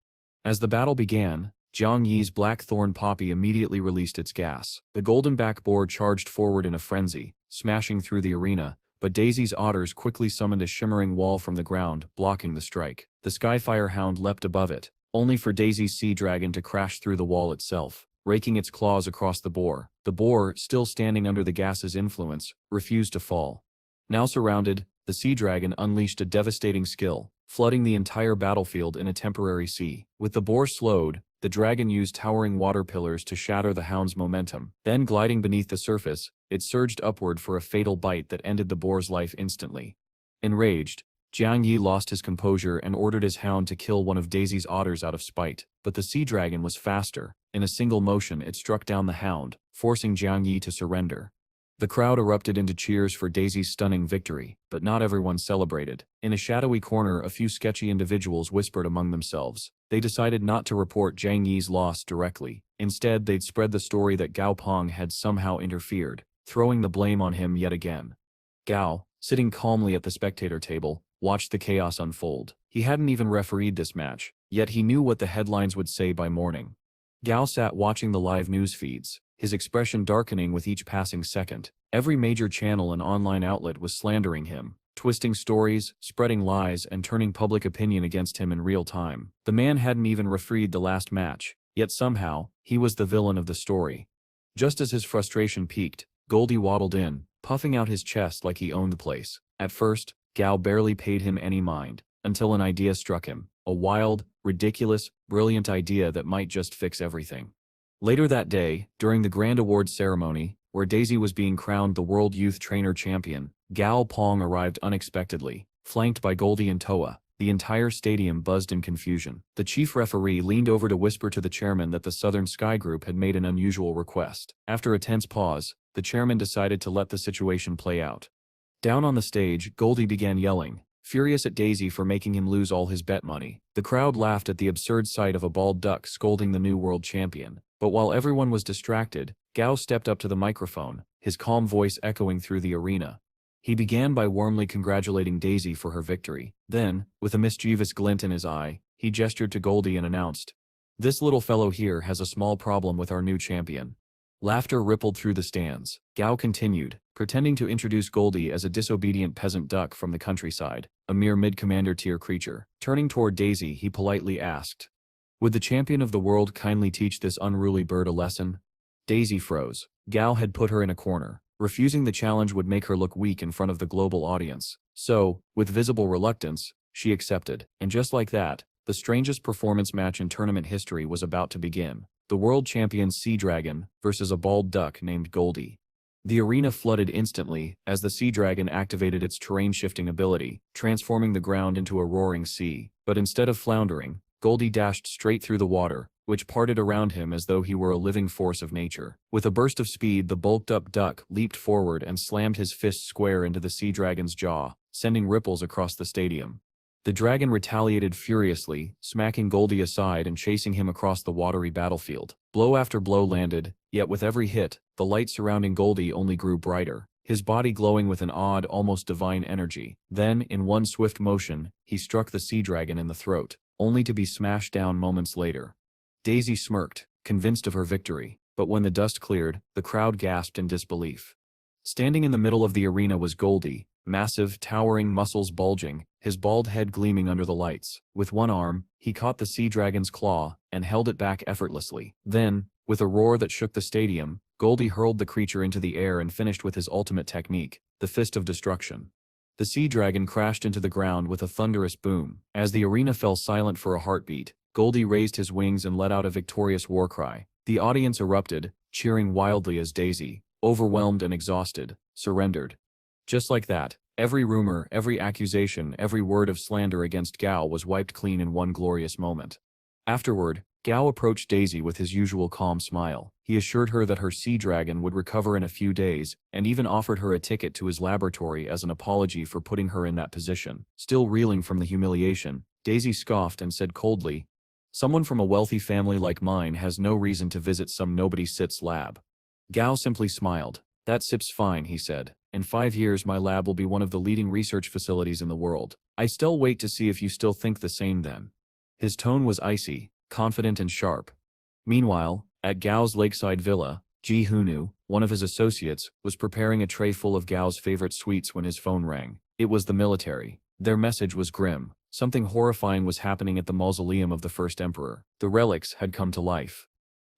As the battle began, Jiang Yi's blackthorn poppy immediately released its gas. The golden back boar charged forward in a frenzy, smashing through the arena, but Daisy's otters quickly summoned a shimmering wall from the ground, blocking the strike. The Skyfire Hound leapt above it, only for Daisy's sea dragon to crash through the wall itself, raking its claws across the boar. The boar, still standing under the gas's influence, refused to fall. Now surrounded, the sea dragon unleashed a devastating skill, flooding the entire battlefield in a temporary sea. With the boar slowed, the dragon used towering water pillars to shatter the hound's momentum. Then gliding beneath the surface, it surged upward for a fatal bite that ended the boar's life instantly. Enraged, Jiang Yi lost his composure and ordered his hound to kill one of Daisy's otters out of spite. But the sea dragon was faster. In a single motion it struck down the hound, forcing Jiang Yi to surrender. The crowd erupted into cheers for Daisy's stunning victory, but not everyone celebrated. In a shadowy corner, a few sketchy individuals whispered among themselves. They decided not to report Jiang Yi's loss directly. Instead, they'd spread the story that Gao Pang had somehow interfered, throwing the blame on him yet again. Gao, sitting calmly at the spectator table, watched the chaos unfold. He hadn't even refereed this match, yet he knew what the headlines would say by morning. Gao sat watching the live news feeds, his expression darkening with each passing second. Every major channel and online outlet was slandering him, twisting stories, spreading lies, and turning public opinion against him in real time. The man hadn't even refereed the last match, yet somehow, he was the villain of the story. Just as his frustration peaked, Goldie waddled in, puffing out his chest like he owned the place. At first, Gao barely paid him any mind, until an idea struck him. A wild, ridiculous, brilliant idea that might just fix everything. Later that day, during the grand awards ceremony, where Daisy was being crowned the World Youth Trainer Champion, Gao Pang arrived unexpectedly, flanked by Goldie and Toa. The entire stadium buzzed in confusion. The chief referee leaned over to whisper to the chairman that the Southern Sky Group had made an unusual request. After a tense pause, the chairman decided to let the situation play out. Down on the stage, Goldie began yelling, furious at Daisy for making him lose all his bet money. The crowd laughed at the absurd sight of a bald duck scolding the new world champion. But while everyone was distracted, Gao stepped up to the microphone, his calm voice echoing through the arena. He began by warmly congratulating Daisy for her victory. Then, with a mischievous glint in his eye, he gestured to Goldie and announced, "This little fellow here has a small problem with our new champion." Laughter rippled through the stands. Gao continued, pretending to introduce Goldie as a disobedient peasant duck from the countryside, a mere mid-commander tier creature. Turning toward Daisy, he politely asked, "Would the champion of the world kindly teach this unruly bird a lesson?" Daisy froze. Gao had put her in a corner. Refusing the challenge would make her look weak in front of the global audience. So, with visible reluctance, she accepted. And just like that, the strangest performance match in tournament history was about to begin. The world champion Sea Dragon versus a bald duck named Goldie. The arena flooded instantly as the Sea Dragon activated its terrain-shifting ability, transforming the ground into a roaring sea. But instead of floundering, Goldie dashed straight through the water, which parted around him as though he were a living force of nature. With a burst of speed, the bulked-up duck leaped forward and slammed his fist square into the Sea Dragon's jaw, sending ripples across the stadium. The dragon retaliated furiously, smacking Goldie aside and chasing him across the watery battlefield. Blow after blow landed, yet with every hit, the light surrounding Goldie only grew brighter, his body glowing with an odd, almost divine energy. Then, in one swift motion, he struck the Sea Dragon in the throat, only to be smashed down moments later. Daisy smirked, convinced of her victory, but when the dust cleared, the crowd gasped in disbelief. Standing in the middle of the arena was Goldie, massive, towering, muscles bulging, his bald head gleaming under the lights. With one arm, he caught the Sea Dragon's claw and held it back effortlessly. Then, with a roar that shook the stadium, Goldie hurled the creature into the air and finished with his ultimate technique, the Fist of Destruction. The Sea Dragon crashed into the ground with a thunderous boom. As the arena fell silent for a heartbeat, Goldie raised his wings and let out a victorious war cry. The audience erupted, cheering wildly as Daisy, overwhelmed and exhausted, surrendered. Just like that, every rumor, every accusation, every word of slander against Gao was wiped clean in one glorious moment. Afterward, Gao approached Daisy with his usual calm smile. He assured her that her Sea Dragon would recover in a few days, and even offered her a ticket to his laboratory as an apology for putting her in that position. Still reeling from the humiliation, Daisy scoffed and said coldly, "Someone from a wealthy family like mine has no reason to visit some nobody-sits lab." Gao simply smiled. "That sip's fine," he said. "In 5 years my lab will be one of the leading research facilities in the world. I still wait to see if you still think the same then." His tone was icy, confident and sharp. Meanwhile, at Gao's lakeside villa, Ji Hunu, one of his associates, was preparing a tray full of Gao's favorite sweets when his phone rang. It was the military. Their message was grim. Something horrifying was happening at the mausoleum of the first emperor. The relics had come to life.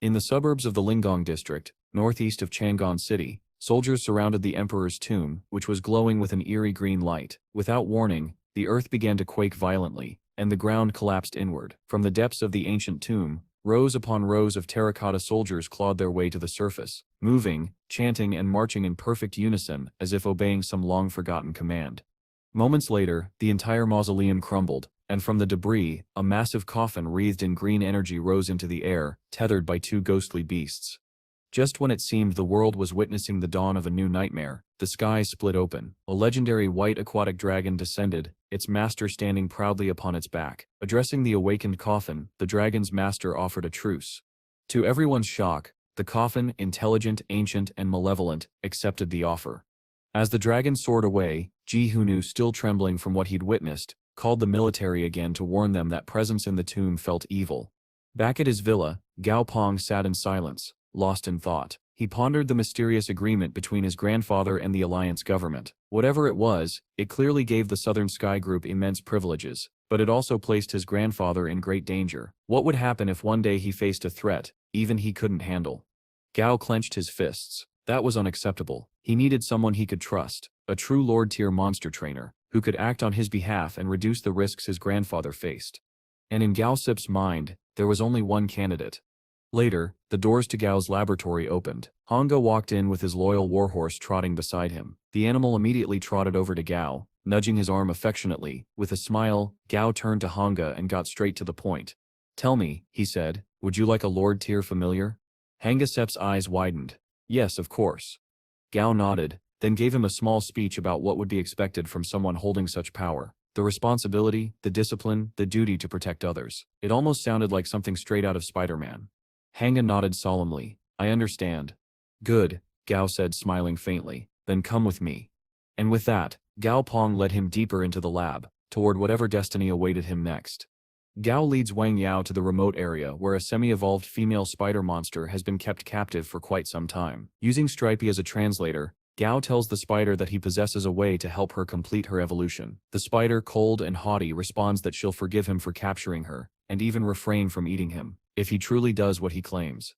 In the suburbs of the Linggong district, northeast of Chang'an City, soldiers surrounded the emperor's tomb, which was glowing with an eerie green light. Without warning, the earth began to quake violently, and the ground collapsed inward. From the depths of the ancient tomb, rows upon rows of terracotta soldiers clawed their way to the surface, moving, chanting and marching in perfect unison as if obeying some long-forgotten command. Moments later, the entire mausoleum crumbled, and from the debris, a massive coffin wreathed in green energy rose into the air, tethered by two ghostly beasts. Just when it seemed the world was witnessing the dawn of a new nightmare, the sky split open. A legendary white aquatic dragon descended, its master standing proudly upon its back. Addressing the awakened coffin, the dragon's master offered a truce. To everyone's shock, the coffin, intelligent, ancient, and malevolent, accepted the offer. As the dragon soared away, Ji Hunu, still trembling from what he'd witnessed, called the military again to warn them that presence in the tomb felt evil. Back at his villa, Gao Pang sat in silence, lost in thought. He pondered the mysterious agreement between his grandfather and the alliance government. Whatever it was, it clearly gave the Southern Sky Group immense privileges, but it also placed his grandfather in great danger. What would happen if one day he faced a threat, even he couldn't handle? Gao clenched his fists. That was unacceptable. He needed someone he could trust, a true Lord-tier monster trainer, who could act on his behalf and reduce the risks his grandfather faced. And in Gao Sip's mind, there was only one candidate. Later, the doors to Gao's laboratory opened. Hanga walked in with his loyal warhorse trotting beside him. The animal immediately trotted over to Gao, nudging his arm affectionately. With a smile, Gao turned to Hanga and got straight to the point. "Tell me," he said, "would you like a Lord-tier familiar?" Hanga Sep's eyes widened. "Yes, of course." Gao nodded, then gave him a small speech about what would be expected from someone holding such power. The responsibility, the discipline, the duty to protect others. It almost sounded like something straight out of Spider-Man. Hanga nodded solemnly. "I understand." "Good," Gao said, smiling faintly. "Then come with me." And with that, Gao Pong led him deeper into the lab, toward whatever destiny awaited him next. Gao leads Wang Yao to the remote area where a semi-evolved female spider monster has been kept captive for quite some time. Using Stripey as a translator, Gao tells the spider that he possesses a way to help her complete her evolution. The spider, cold and haughty, responds that she'll forgive him for capturing her, and even refrain from eating him, if he truly does what he claims.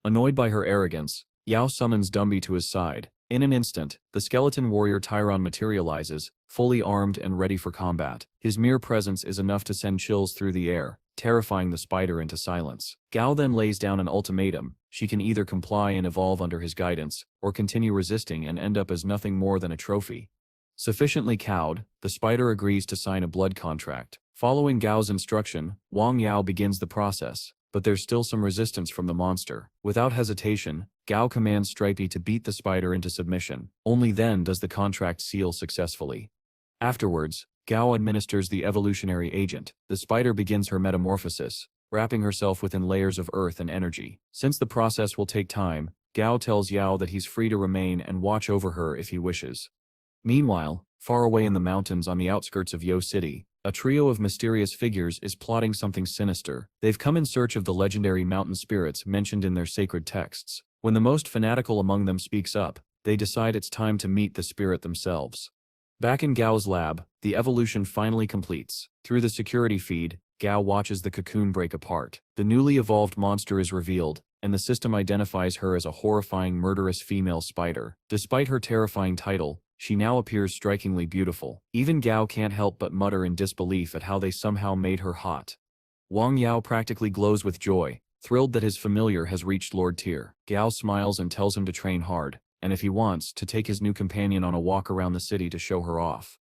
Annoyed by her arrogance, Yao summons Dumby to his side. In an instant, the skeleton warrior Tyron materializes, fully armed and ready for combat. His mere presence is enough to send chills through the air, terrifying the spider into silence. Gao then lays down an ultimatum. She can either comply and evolve under his guidance, or continue resisting and end up as nothing more than a trophy. Sufficiently cowed, the spider agrees to sign a blood contract. Following Gao's instruction, Wang Yao begins the process, but there's still some resistance from the monster. Without hesitation, Gao commands Stripey to beat the spider into submission. Only then does the contract seal successfully. Afterwards, Gao administers the evolutionary agent. The spider begins her metamorphosis, wrapping herself within layers of earth and energy. Since the process will take time, Gao tells Yao that he's free to remain and watch over her if he wishes. Meanwhile, far away in the mountains on the outskirts of Yo City, a trio of mysterious figures is plotting something sinister. They've come in search of the legendary mountain spirits mentioned in their sacred texts. When the most fanatical among them speaks up, they decide it's time to meet the spirit themselves. Back in Gao's lab, the evolution finally completes. Through the security feed, Gao watches the cocoon break apart. The newly evolved monster is revealed, and the system identifies her as a horrifying, murderous female spider. Despite her terrifying title, she now appears strikingly beautiful. Even Gao can't help but mutter in disbelief at how they somehow made her hot. Wang Yao practically glows with joy, thrilled that his familiar has reached Lord Tier. Gao smiles and tells him to train hard, and if he wants, to take his new companion on a walk around the city to show her off.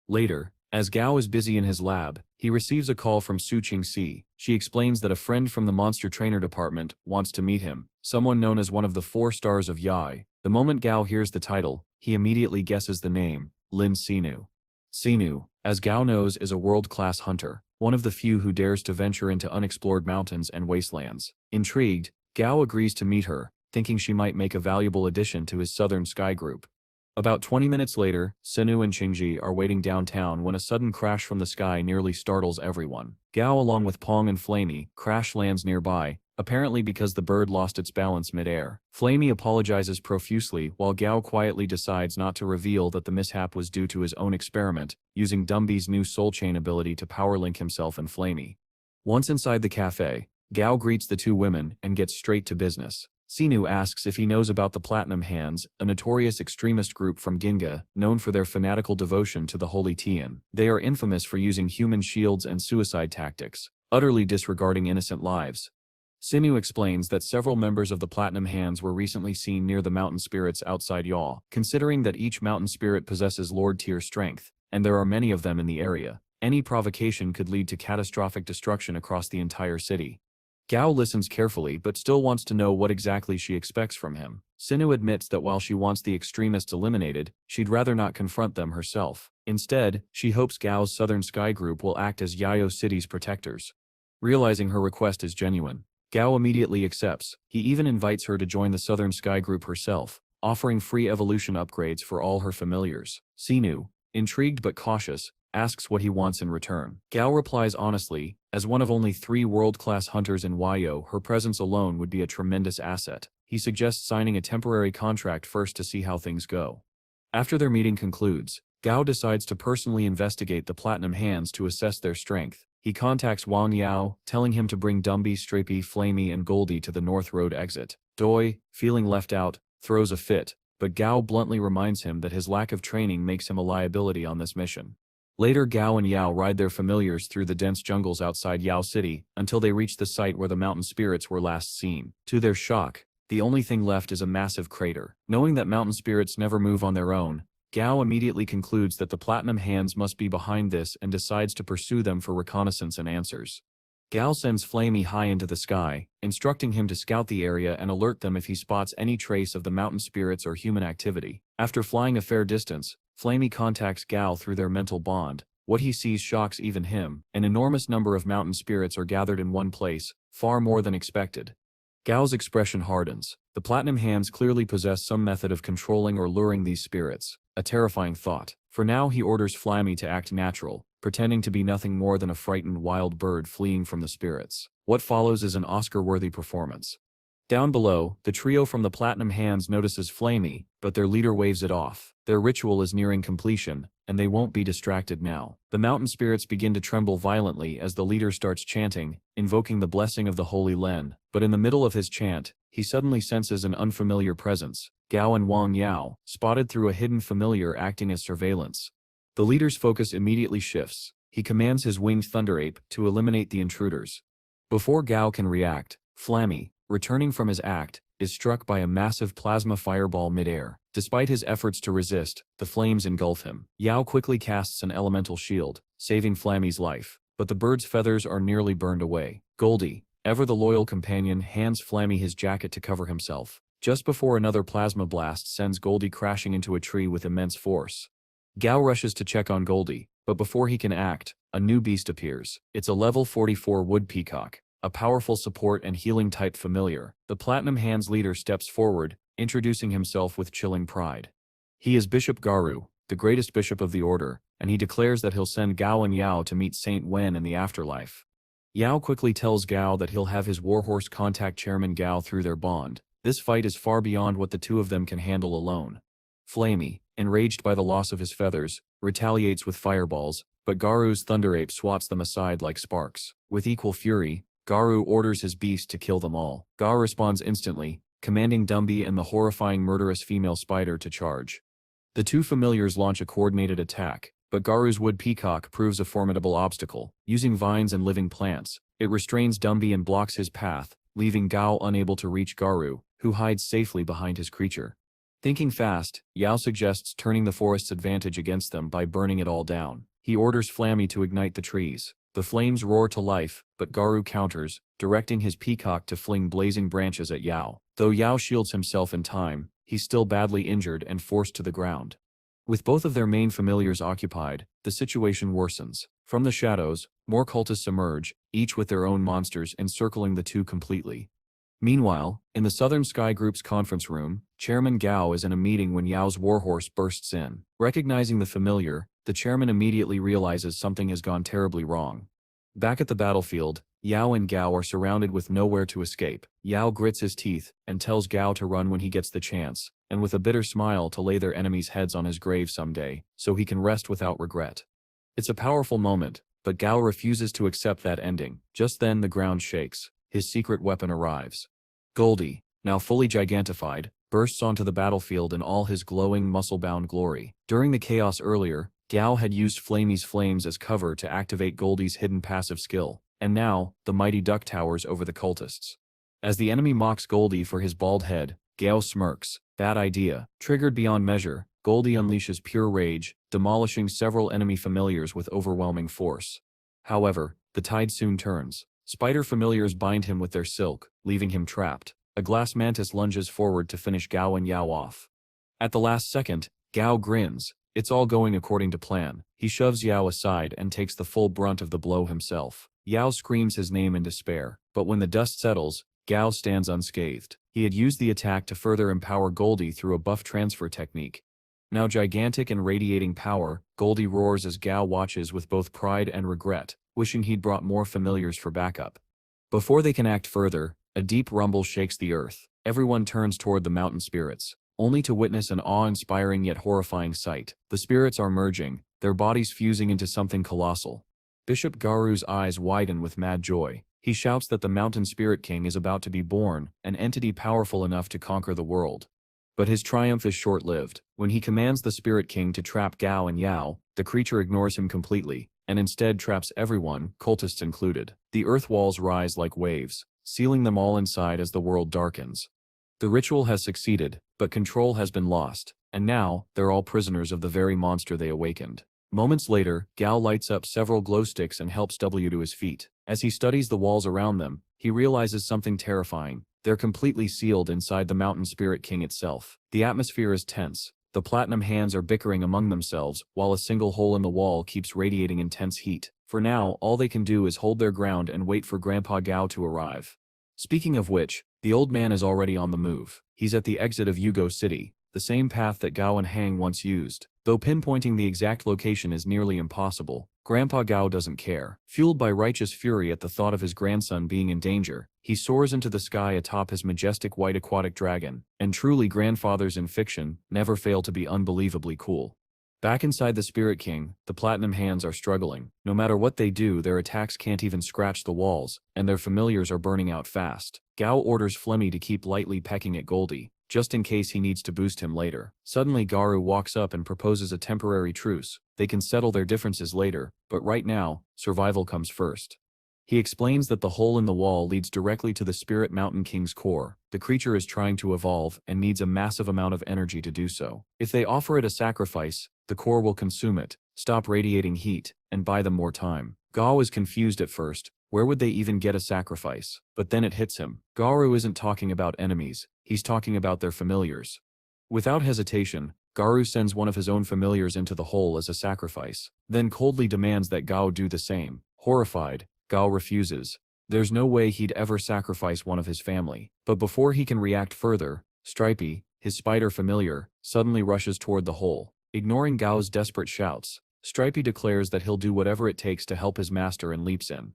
Later, as Gao is busy in his lab, he receives a call from Su Qingxi. She explains that a friend from the monster trainer department wants to meet him, someone known as one of the 4 stars of Yai. The moment Gao hears the title, he immediately guesses the name, Lin Sinu. Sinu, as Gao knows, is a world-class hunter, one of the few who dares to venture into unexplored mountains and wastelands. Intrigued, Gao agrees to meet her, thinking she might make a valuable addition to his Southern Sky Group. About 20 minutes later, Sinu and Qingji are waiting downtown when a sudden crash from the sky nearly startles everyone. Gao, along with Pong and Flamey, crash lands nearby, apparently because the bird lost its balance mid-air. Flamey apologizes profusely while Gao quietly decides not to reveal that the mishap was due to his own experiment, using Dumby's new soul chain ability to power link himself and Flamey. Once inside the cafe, Gao greets the two women and gets straight to business. Sinu asks if he knows about the Platinum Hands, a notorious extremist group from Ginga, known for their fanatical devotion to the Holy Tian. They are infamous for using human shields and suicide tactics, utterly disregarding innocent lives. Sinu explains that several members of the Platinum Hands were recently seen near the mountain spirits outside Yaw, considering that each mountain spirit possesses Lord-tier strength, and there are many of them in the area. Any provocation could lead to catastrophic destruction across the entire city. Gao listens carefully but still wants to know what exactly she expects from him. Sinu admits that while she wants the extremists eliminated, she'd rather not confront them herself. Instead, she hopes Gao's Southern Sky Group will act as Yayo City's protectors. Realizing her request is genuine, Gao immediately accepts. He even invites her to join the Southern Sky Group herself, offering free evolution upgrades for all her familiars. Sinu, intrigued but cautious, asks what he wants in return. Gao replies honestly, as one of only 3 world-class hunters in Wayo, her presence alone would be a tremendous asset. He suggests signing a temporary contract first to see how things go. After their meeting concludes, Gao decides to personally investigate the Platinum Hands to assess their strength. He contacts Wang Yao, telling him to bring Dumby, Stripey, Flamey, and Goldie to the North Road exit. Doi, feeling left out, throws a fit, but Gao bluntly reminds him that his lack of training makes him a liability on this mission. Later, Gao and Yao ride their familiars through the dense jungles outside Yao City until they reach the site where the mountain spirits were last seen. To their shock, the only thing left is a massive crater. Knowing that mountain spirits never move on their own, Gao immediately concludes that the Platinum Hands must be behind this and decides to pursue them for reconnaissance and answers. Gao sends Flamey high into the sky, instructing him to scout the area and alert them if he spots any trace of the mountain spirits or human activity. After flying a fair distance, Flamey contacts Gao through their mental bond. What he sees shocks even him. An enormous number of mountain spirits are gathered in one place, far more than expected. Gao's expression hardens. The Platinum Hands clearly possess some method of controlling or luring these spirits. A terrifying thought. For now, he orders Flamey to act natural, pretending to be nothing more than a frightened wild bird fleeing from the spirits. What follows is an Oscar-worthy performance. Down below, the trio from the Platinum Hands notices Flamey, but their leader waves it off. Their ritual is nearing completion, and they won't be distracted now. The mountain spirits begin to tremble violently as the leader starts chanting, invoking the blessing of the Holy Len. But in the middle of his chant, he suddenly senses an unfamiliar presence. Gao and Wang Yao, spotted through a hidden familiar acting as surveillance. The leader's focus immediately shifts. He commands his winged thunder ape to eliminate the intruders. Before Gao can react, Flamey, returning from his act, is struck by a massive plasma fireball mid-air. Despite his efforts to resist, the flames engulf him. Yao quickly casts an elemental shield, saving Flamey's life, but the bird's feathers are nearly burned away. Goldie, ever the loyal companion, hands Flamey his jacket to cover himself, just before another plasma blast sends Goldie crashing into a tree with immense force. Gao rushes to check on Goldie, but before he can act, a new beast appears. It's a level 44 wood peacock, a powerful support and healing type familiar. The Platinum Hands leader steps forward, introducing himself with chilling pride. He is Bishop Garu, the greatest bishop of the order, and he declares that he'll send Gao and Yao to meet Saint Wen in the afterlife. Yao quickly tells Gao that he'll have his warhorse contact Chairman Gao through their bond. This fight is far beyond what the two of them can handle alone. Flamey, enraged by the loss of his feathers, retaliates with fireballs, but Garu's thunder ape swats them aside like sparks. With equal fury, Garu orders his beast to kill them all. Gao responds instantly, commanding Dumby and the horrifying murderous female spider to charge. The two familiars launch a coordinated attack, but Garu's wood peacock proves a formidable obstacle. Using vines and living plants, it restrains Dumby and blocks his path, leaving Gao unable to reach Garu, who hides safely behind his creature. Thinking fast, Yao suggests turning the forest's advantage against them by burning it all down. He orders Flamey to ignite the trees. The flames roar to life, but Garu counters, directing his peacock to fling blazing branches at Yao. Though Yao shields himself in time, he's still badly injured and forced to the ground. With both of their main familiars occupied, the situation worsens. From the shadows, more cultists emerge, each with their own monsters encircling the two completely. Meanwhile, in the Southern Sky Group's conference room, Chairman Gao is in a meeting when Yao's warhorse bursts in. Recognizing the familiar, the chairman immediately realizes something has gone terribly wrong. Back at the battlefield, Yao and Gao are surrounded with nowhere to escape. Yao grits his teeth and tells Gao to run when he gets the chance, and with a bitter smile to lay their enemies' heads on his grave someday, so he can rest without regret. It's a powerful moment, but Gao refuses to accept that ending. Just then the ground shakes. His secret weapon arrives. Goldie, now fully gigantified, bursts onto the battlefield in all his glowing muscle-bound glory. During the chaos earlier, Gao had used Flamey's flames as cover to activate Goldie's hidden passive skill, and now, the mighty duck towers over the cultists. As the enemy mocks Goldie for his bald head, Gao smirks. Bad idea. Triggered beyond measure, Goldie unleashes pure rage, demolishing several enemy familiars with overwhelming force. However, the tide soon turns. Spider familiars bind him with their silk, leaving him trapped. A glass mantis lunges forward to finish Gao and Yao off. At the last second, Gao grins. It's all going according to plan. He shoves Yao aside and takes the full brunt of the blow himself. Yao screams his name in despair, but when the dust settles, Gao stands unscathed. He had used the attack to further empower Goldie through a buff transfer technique. Now gigantic and radiating power, Goldie roars as Gao watches with both pride and regret, wishing he'd brought more familiars for backup. Before they can act further, a deep rumble shakes the earth. Everyone turns toward the mountain spirits, only to witness an awe-inspiring yet horrifying sight. The spirits are merging, their bodies fusing into something colossal. Bishop Garu's eyes widen with mad joy. He shouts that the Mountain Spirit King is about to be born, an entity powerful enough to conquer the world. But his triumph is short-lived. When he commands the Spirit King to trap Gao and Yao, the creature ignores him completely, and instead traps everyone, cultists included. The earth walls rise like waves, sealing them all inside as the world darkens. The ritual has succeeded, but control has been lost, and now, they're all prisoners of the very monster they awakened. Moments later, Gao lights up several glow sticks and helps W to his feet. As he studies the walls around them, he realizes something terrifying. They're completely sealed inside the Mountain Spirit King itself. The atmosphere is tense. The Platinum Hands are bickering among themselves, while a single hole in the wall keeps radiating intense heat. For now, all they can do is hold their ground and wait for Grandpa Gao to arrive. Speaking of which, the old man is already on the move. He's at the exit of Yugo City, the same path that Gao and Hang once used. Though pinpointing the exact location is nearly impossible, Grandpa Gao doesn't care. Fueled by righteous fury at the thought of his grandson being in danger, he soars into the sky atop his majestic white aquatic dragon, and truly grandfathers in fiction never fail to be unbelievably cool. Back inside the Spirit King, the Platinum Hands are struggling. No matter what they do, their attacks can't even scratch the walls, and their familiars are burning out fast. Gao orders Flemmy to keep lightly pecking at Goldie, just in case he needs to boost him later. Suddenly Garu walks up and proposes a temporary truce. They can settle their differences later, but right now, survival comes first. He explains that the hole in the wall leads directly to the Spirit Mountain King's core. The creature is trying to evolve and needs a massive amount of energy to do so. If they offer it a sacrifice, the core will consume it, stop radiating heat, and buy them more time. Gao is confused at first. Where would they even get a sacrifice? But then it hits him. Garu isn't talking about enemies, he's talking about their familiars. Without hesitation, Garu sends one of his own familiars into the hole as a sacrifice, then coldly demands that Gao do the same. Horrified, Gao refuses. There's no way he'd ever sacrifice one of his family. But before he can react further, Stripey, his spider familiar, suddenly rushes toward the hole. Ignoring Gao's desperate shouts, Stripey declares that he'll do whatever it takes to help his master and leaps in.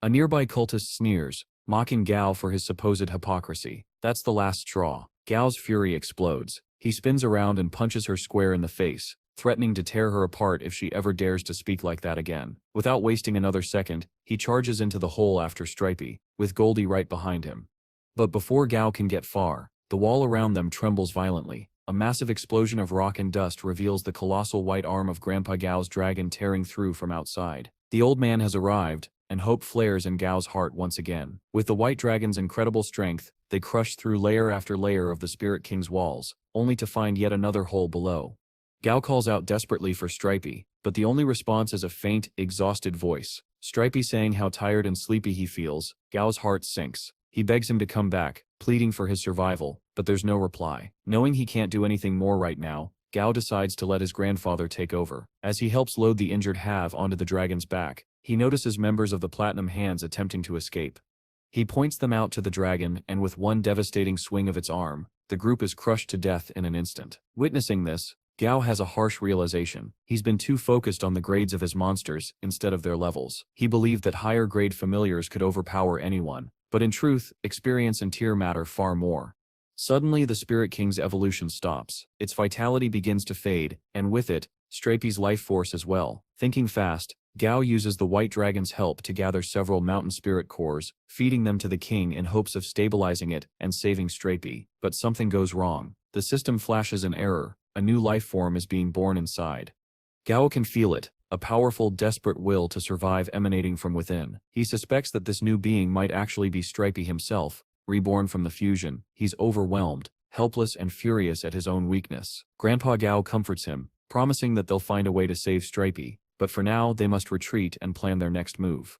A nearby cultist sneers, mocking Gao for his supposed hypocrisy. That's the last straw. Gao's fury explodes. He spins around and punches her square in the face, threatening to tear her apart if she ever dares to speak like that again. Without wasting another second, he charges into the hole after Stripey, with Goldie right behind him. But before Gao can get far, the wall around them trembles violently. A massive explosion of rock and dust reveals the colossal white arm of Grandpa Gao's dragon tearing through from outside. The old man has arrived, and hope flares in Gao's heart once again. With the white dragon's incredible strength, they crush through layer after layer of the Spirit King's walls, only to find yet another hole below. Gao calls out desperately for Stripey, but the only response is a faint, exhausted voice. Stripey saying how tired and sleepy he feels. Gao's heart sinks. He begs him to come back, pleading for his survival, but there's no reply. Knowing he can't do anything more right now, Gao decides to let his grandfather take over. As he helps load the injured Have onto the dragon's back, he notices members of the Platinum Hands attempting to escape. He points them out to the dragon, and with one devastating swing of its arm, the group is crushed to death in an instant. Witnessing this, Gao has a harsh realization. He's been too focused on the grades of his monsters instead of their levels. He believed that higher grade familiars could overpower anyone, but in truth, experience and tier matter far more. Suddenly the Spirit King's evolution stops. Its vitality begins to fade, and with it, Stripey's life force as well. Thinking fast, Gao uses the White Dragon's help to gather several mountain spirit cores, feeding them to the king in hopes of stabilizing it and saving Stripey. But something goes wrong. The system flashes an error. A new life form is being born inside. Gao can feel it, a powerful, desperate will to survive emanating from within. He suspects that this new being might actually be Stripey himself, reborn from the fusion. He's overwhelmed, helpless and furious at his own weakness. Grandpa Gao comforts him, promising that they'll find a way to save Stripey, but for now they must retreat and plan their next move.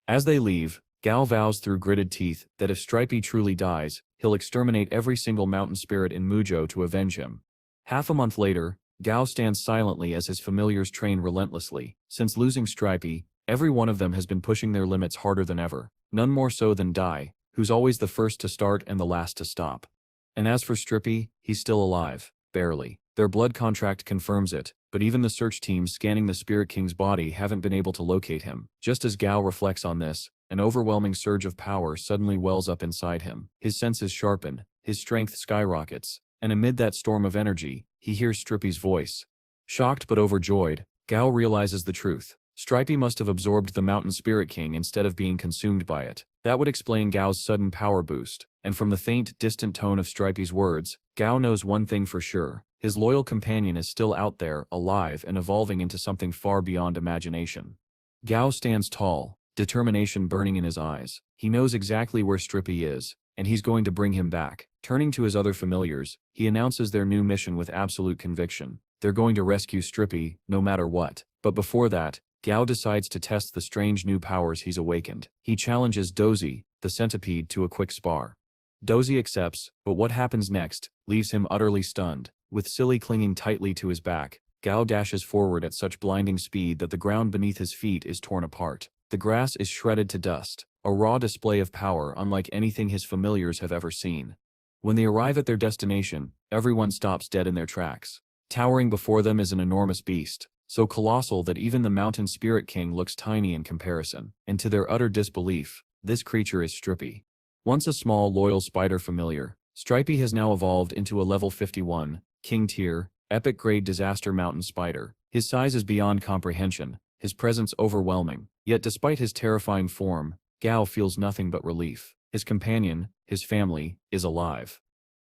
As they leave, Gao vows through gritted teeth that if Stripey truly dies, he'll exterminate every single mountain spirit in Muzhou to avenge him. Half a month later, Gao stands silently as his familiars train relentlessly. Since losing Stripey, every one of them has been pushing their limits harder than ever, none more so than Dai, who's always the first to start and the last to stop. And as for Stripey, he's still alive, barely. Their blood contract confirms it, but even the search teams scanning the Spirit King's body haven't been able to locate him. Just as Gao reflects on this, an overwhelming surge of power suddenly wells up inside him. His senses sharpen, his strength skyrockets, and amid that storm of energy, he hears Stripey's voice. Shocked but overjoyed, Gao realizes the truth. Stripey must have absorbed the Mountain Spirit King instead of being consumed by it. That would explain Gao's sudden power boost, and from the faint, distant tone of Stripey's words, Gao knows one thing for sure. His loyal companion is still out there, alive and evolving into something far beyond imagination. Gao stands tall, determination burning in his eyes. He knows exactly where Stripey is, and he's going to bring him back. Turning to his other familiars, he announces their new mission with absolute conviction. They're going to rescue Stripey, no matter what. But before that, Gao decides to test the strange new powers he's awakened. He challenges Dozy, the centipede, to a quick spar. Dozy accepts, but what happens next leaves him utterly stunned. With Silly clinging tightly to his back, Gao dashes forward at such blinding speed that the ground beneath his feet is torn apart. The grass is shredded to dust, a raw display of power unlike anything his familiars have ever seen. When they arrive at their destination, everyone stops dead in their tracks. Towering before them is an enormous beast, so colossal that even the Mountain Spirit King looks tiny in comparison. And to their utter disbelief, this creature is Stripey. Once a small, loyal spider familiar, Stripey has now evolved into a level 51, King tier, epic grade disaster mountain spider. His size is beyond comprehension, his presence overwhelming. Yet despite his terrifying form, Gao feels nothing but relief. His companion, his family, is alive.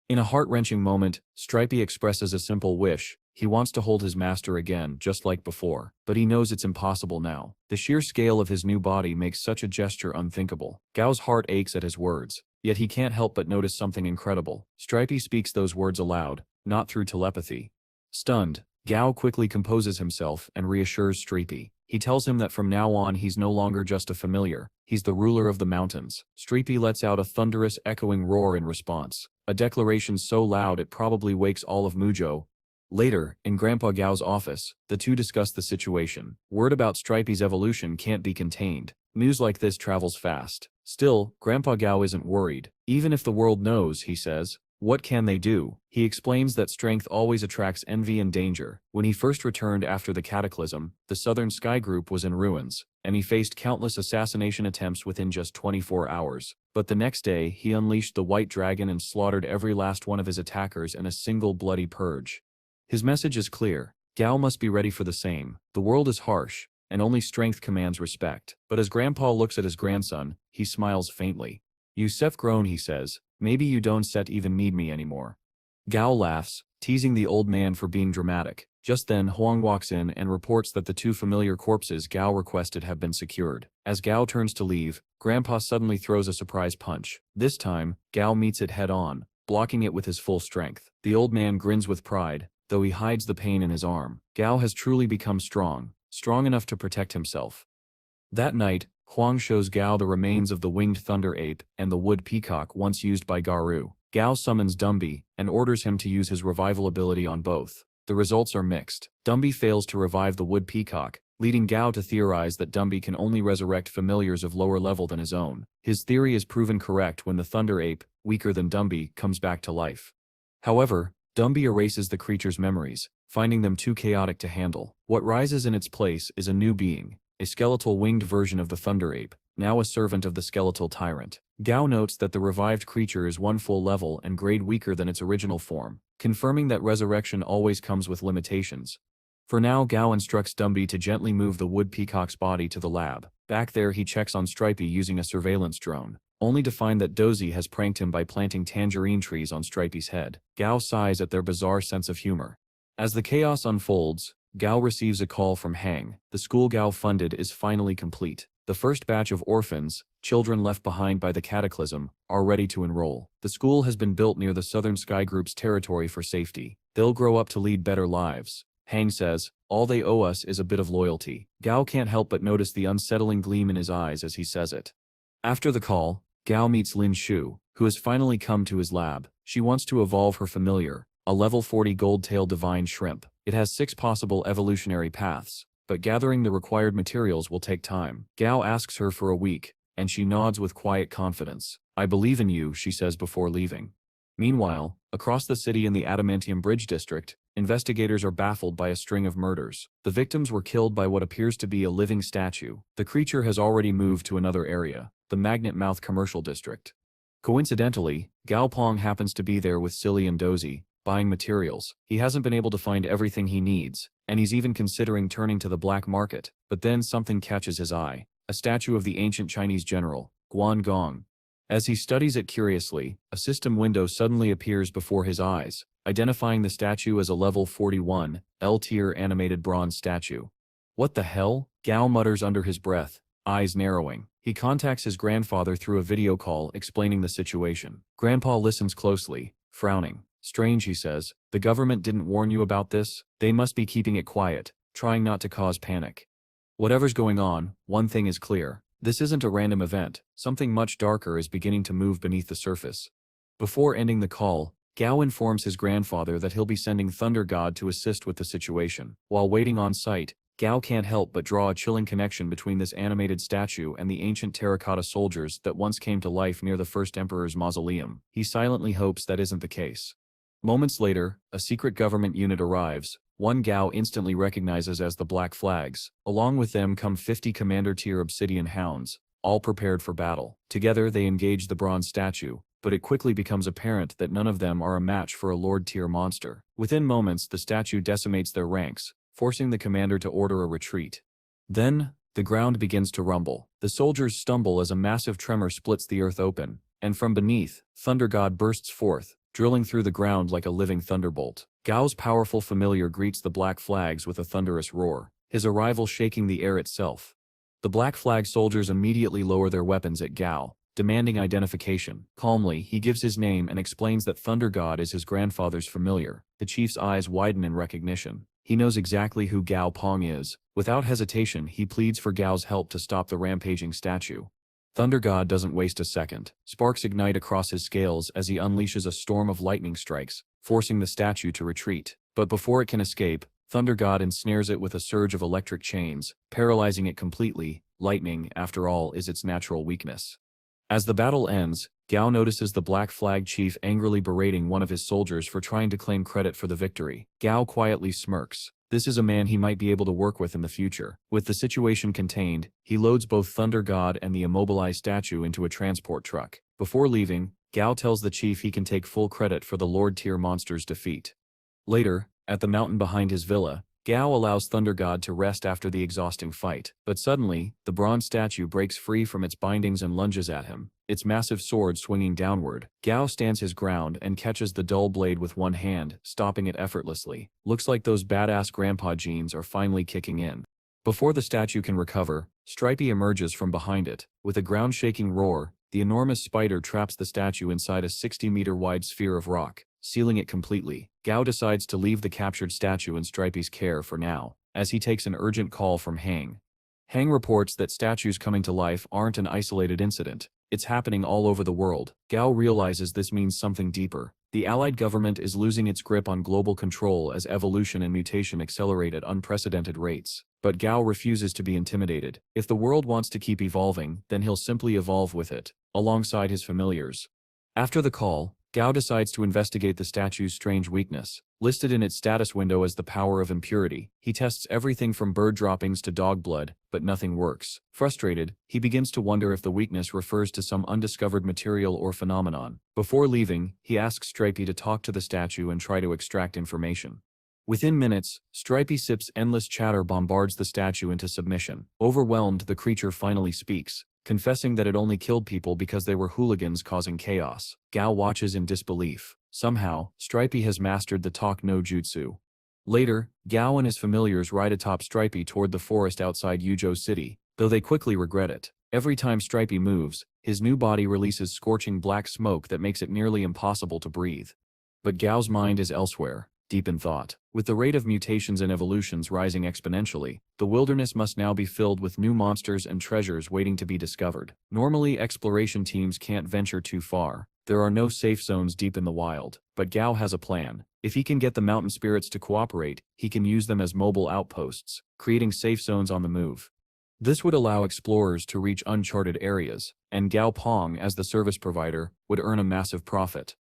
In a heart-wrenching moment, Stripey expresses a simple wish. He wants to hold his master again, just like before, but he knows it's impossible now. The sheer scale of his new body makes such a gesture unthinkable. Gao's heart aches at his words, yet he can't help but notice something incredible. Stripey speaks those words aloud, not through telepathy. Stunned, Gao quickly composes himself and reassures Stripey. He tells him that from now on he's no longer just a familiar, he's the ruler of the mountains. Stripey lets out a thunderous, echoing roar in response, a declaration so loud it probably wakes all of Muzhou. Later, in Grandpa Gao's office, the two discuss the situation. Word about Stripey's evolution can't be contained. News like this travels fast. Still, Grandpa Gao isn't worried. Even if the world knows, he says, what can they do? He explains that strength always attracts envy and danger. When he first returned after the cataclysm, the Southern Sky Group was in ruins, and he faced countless assassination attempts within just 24 hours. But the next day, he unleashed the White Dragon and slaughtered every last one of his attackers in a single bloody purge. His message is clear. Gao must be ready for the same. The world is harsh, and only strength commands respect. But as Grandpa looks at his grandson, he smiles faintly. "You've grown," he says. "Maybe you don't even need me anymore." Gao laughs, teasing the old man for being dramatic. Just then Huang walks in and reports that the two familiar corpses Gao requested have been secured. As Gao turns to leave, Grandpa suddenly throws a surprise punch. This time, Gao meets it head-on, blocking it with his full strength. The old man grins with pride, though he hides the pain in his arm. Gao has truly become strong enough to protect himself. That night, Huang shows Gao the remains of the winged thunder ape and the wood peacock once used by Garu. Gao summons Dumby and orders him to use his revival ability on both. The results are mixed. Dumby fails to revive the wood peacock, leading Gao to theorize that Dumby can only resurrect familiars of lower level than his own. His theory is proven correct when the thunder ape, weaker than Dumby, comes back to life. However, Dumby erases the creature's memories, finding them too chaotic to handle. What rises in its place is a new being, a skeletal winged version of the thunder ape, now a servant of the skeletal tyrant. Gao notes that the revived creature is one full level and grade weaker than its original form, confirming that resurrection always comes with limitations. For now, Gao instructs Dumby to gently move the wood peacock's body to the lab. Back there, he checks on Stripey using a surveillance drone, only to find that Dozy has pranked him by planting tangerine trees on Stripey's head. Gao sighs at their bizarre sense of humor. As the chaos unfolds, Gao receives a call from Hang. The school Gao funded is finally complete. The first batch of orphans, children left behind by the cataclysm, are ready to enroll. The school has been built near the Southern Sky Group's territory for safety. They'll grow up to lead better lives. Hang says, all they owe us is a bit of loyalty. Gao can't help but notice the unsettling gleam in his eyes as he says it. After the call, Gao meets Lin Shu, who has finally come to his lab. She wants to evolve her familiar, a level 40 gold-tailed divine shrimp. It has 6 possible evolutionary paths, but gathering the required materials will take time. Gao asks her for a week, and she nods with quiet confidence. I believe in you, she says before leaving. Meanwhile, across the city in the Adamantium Bridge district, investigators are baffled by a string of murders. The victims were killed by what appears to be a living statue. The creature has already moved to another area, the Magnet Mouth Commercial District. Coincidentally, Gao Pang happens to be there with Silly and Dozy, buying materials. He hasn't been able to find everything he needs, and he's even considering turning to the black market. But then something catches his eye, a statue of the ancient Chinese general, Gong. As he studies it curiously, a system window suddenly appears before his eyes, identifying the statue as a level 41, L-tier animated bronze statue. What the hell? Gao mutters under his breath, eyes narrowing. He contacts his grandfather through a video call explaining the situation. Grandpa listens closely, frowning. Strange, he says. The government didn't warn you about this? They must be keeping it quiet, trying not to cause panic. Whatever's going on, one thing is clear. This isn't a random event. Something much darker is beginning to move beneath the surface. Before ending the call, Gao informs his grandfather that he'll be sending Thunder God to assist with the situation. While waiting on site, Gao can't help but draw a chilling connection between this animated statue and the ancient terracotta soldiers that once came to life near the first emperor's mausoleum. He silently hopes that isn't the case. Moments later, a secret government unit arrives, one Gao instantly recognizes as the Black Flags. Along with them come 50 commander-tier obsidian hounds, all prepared for battle. Together they engage the bronze statue, but it quickly becomes apparent that none of them are a match for a lord-tier monster. Within moments, the statue decimates their ranks, forcing the commander to order a retreat. Then, the ground begins to rumble. The soldiers stumble as a massive tremor splits the earth open, and from beneath, Thunder God bursts forth, drilling through the ground like a living thunderbolt. Gao's powerful familiar greets the Black Flags with a thunderous roar, his arrival shaking the air itself. The Black Flag soldiers immediately lower their weapons at Gao, demanding identification. Calmly, he gives his name and explains that Thunder God is his grandfather's familiar. The chief's eyes widen in recognition. He knows exactly who Gao Pang is. Without hesitation, he pleads for Gao's help to stop the rampaging statue. Thunder God doesn't waste a second. Sparks ignite across his scales as he unleashes a storm of lightning strikes, forcing the statue to retreat. But before it can escape, Thunder God ensnares it with a surge of electric chains, paralyzing it completely. Lightning, after all, is its natural weakness. As the battle ends, Gao notices the Black Flag chief angrily berating one of his soldiers for trying to claim credit for the victory. Gao quietly smirks. This is a man he might be able to work with in the future. With the situation contained, he loads both Thunder God and the immobilized statue into a transport truck. Before leaving, Gao tells the chief he can take full credit for the Lord-tier monster's defeat. Later, at the mountain behind his villa, Gao allows Thunder God to rest after the exhausting fight. But suddenly, the bronze statue breaks free from its bindings and lunges at him, its massive sword swinging downward. Gao stands his ground and catches the dull blade with one hand, stopping it effortlessly. Looks like those badass grandpa genes are finally kicking in. Before the statue can recover, Stripey emerges from behind it. With a ground-shaking roar, the enormous spider traps the statue inside a 60-meter-wide sphere of rock, sealing it completely. Gao decides to leave the captured statue in Stripey's care for now, as he takes an urgent call from Hang. Hang reports that statues coming to life aren't an isolated incident. It's happening all over the world. Gao realizes this means something deeper. The Allied government is losing its grip on global control as evolution and mutation accelerate at unprecedented rates. But Gao refuses to be intimidated. If the world wants to keep evolving, then he'll simply evolve with it, alongside his familiars. After the call, Gao decides to investigate the statue's strange weakness. Listed in its status window as the power of impurity, he tests everything from bird droppings to dog blood, but nothing works. Frustrated, he begins to wonder if the weakness refers to some undiscovered material or phenomenon. Before leaving, he asks Stripey to talk to the statue and try to extract information. Within minutes, Stripey Sip's endless chatter bombards the statue into submission. Overwhelmed, the creature finally speaks, confessing that it only killed people because they were hooligans causing chaos. Gao watches in disbelief. Somehow, Stripey has mastered the talk no jutsu. Later, Gao and his familiars ride atop Stripey toward the forest outside Yuzhou City, though they quickly regret it. Every time Stripey moves, his new body releases scorching black smoke that makes it nearly impossible to breathe. But Gao's mind is elsewhere, deep in thought. With the rate of mutations and evolutions rising exponentially, the wilderness must now be filled with new monsters and treasures waiting to be discovered. Normally, exploration teams can't venture too far. There are no safe zones deep in the wild, but Gao has a plan. If he can get the mountain spirits to cooperate, he can use them as mobile outposts, creating safe zones on the move. This would allow explorers to reach uncharted areas, and Gao Pang, as the service provider, would earn a massive profit.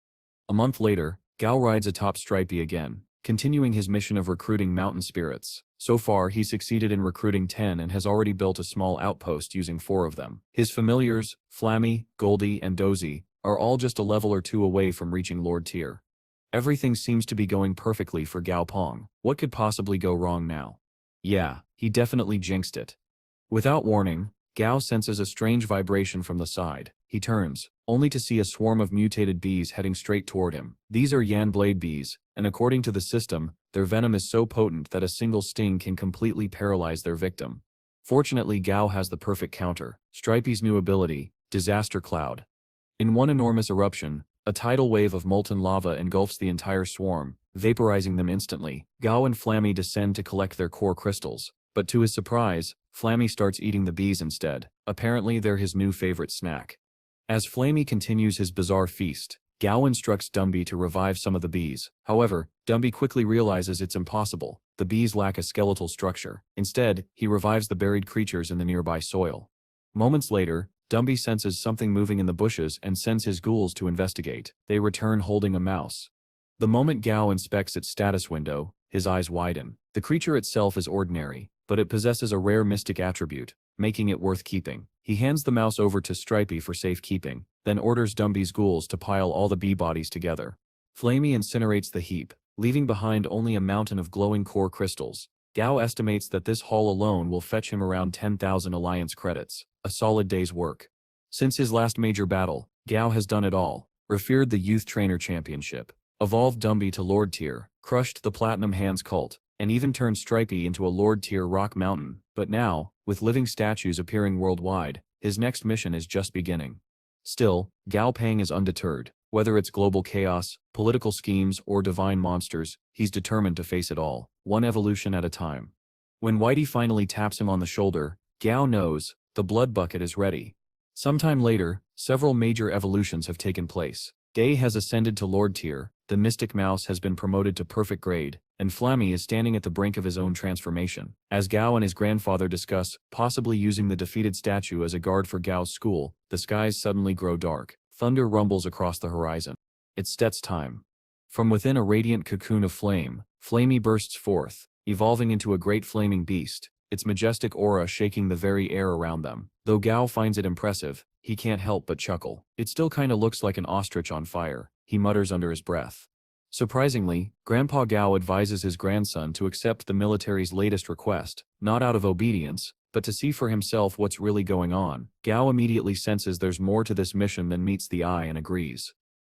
A month later, Gao rides atop Stripey again, continuing his mission of recruiting mountain spirits. So far, he succeeded in recruiting 10 and has already built a small outpost using 4 of them. His familiars, Flammy, Goldie, and Dozy, are all just a level or 2 away from reaching Lord Tier. Everything seems to be going perfectly for Gao Pang. What could possibly go wrong now? Yeah, he definitely jinxed it. Without warning, Gao senses a strange vibration from the side. He turns, only to see a swarm of mutated bees heading straight toward him. These are Yan blade bees, and according to the system, their venom is so potent that a single sting can completely paralyze their victim. Fortunately, Gao has the perfect counter, Stripey's new ability, Disaster Cloud. In one enormous eruption, a tidal wave of molten lava engulfs the entire swarm, vaporizing them instantly. Gao and Flammy descend to collect their core crystals, but to his surprise, Flammy starts eating the bees instead. Apparently they're his new favorite snack. As Flammy continues his bizarre feast, Gao instructs Dumby to revive some of the bees. However, Dumby quickly realizes it's impossible. The bees lack a skeletal structure. Instead, he revives the buried creatures in the nearby soil. Moments later, Dumby senses something moving in the bushes and sends his ghouls to investigate. They return holding a mouse. The moment Gao inspects its status window, his eyes widen. The creature itself is ordinary, but it possesses a rare mystic attribute, making it worth keeping. He hands the mouse over to Stripey for safekeeping, then orders Dumby's ghouls to pile all the bee bodies together. Flamey incinerates the heap, leaving behind only a mountain of glowing core crystals. Gao estimates that this haul alone will fetch him around 10,000 Alliance credits, a solid day's work. Since his last major battle, Gao has done it all, referred the Youth Trainer Championship, evolved Dumby to Lord Tier, crushed the Platinum Hands cult, and even turned Stripey into a Lord Tier rock mountain. But now, with living statues appearing worldwide, his next mission is just beginning. Still, Gao Pang is undeterred. Whether it's global chaos, political schemes, or divine monsters, he's determined to face it all, one evolution at a time. When Whitey finally taps him on the shoulder, Gao knows, the blood bucket is ready. Sometime later, several major evolutions have taken place. Day has ascended to Lord Tier, the Mystic Mouse has been promoted to perfect grade, and Flammy is standing at the brink of his own transformation. As Gao and his grandfather discuss possibly using the defeated statue as a guard for Gao's school, the skies suddenly grow dark. Thunder rumbles across the horizon. It's Stet's time. From within a radiant cocoon of flame, Flammy bursts forth, evolving into a great flaming beast, its majestic aura shaking the very air around them. Though Gao finds it impressive, he can't help but chuckle. It still kinda looks like an ostrich on fire, he mutters under his breath. Surprisingly, Grandpa Gao advises his grandson to accept the military's latest request, not out of obedience, but to see for himself what's really going on. Gao immediately senses there's more to this mission than meets the eye and agrees.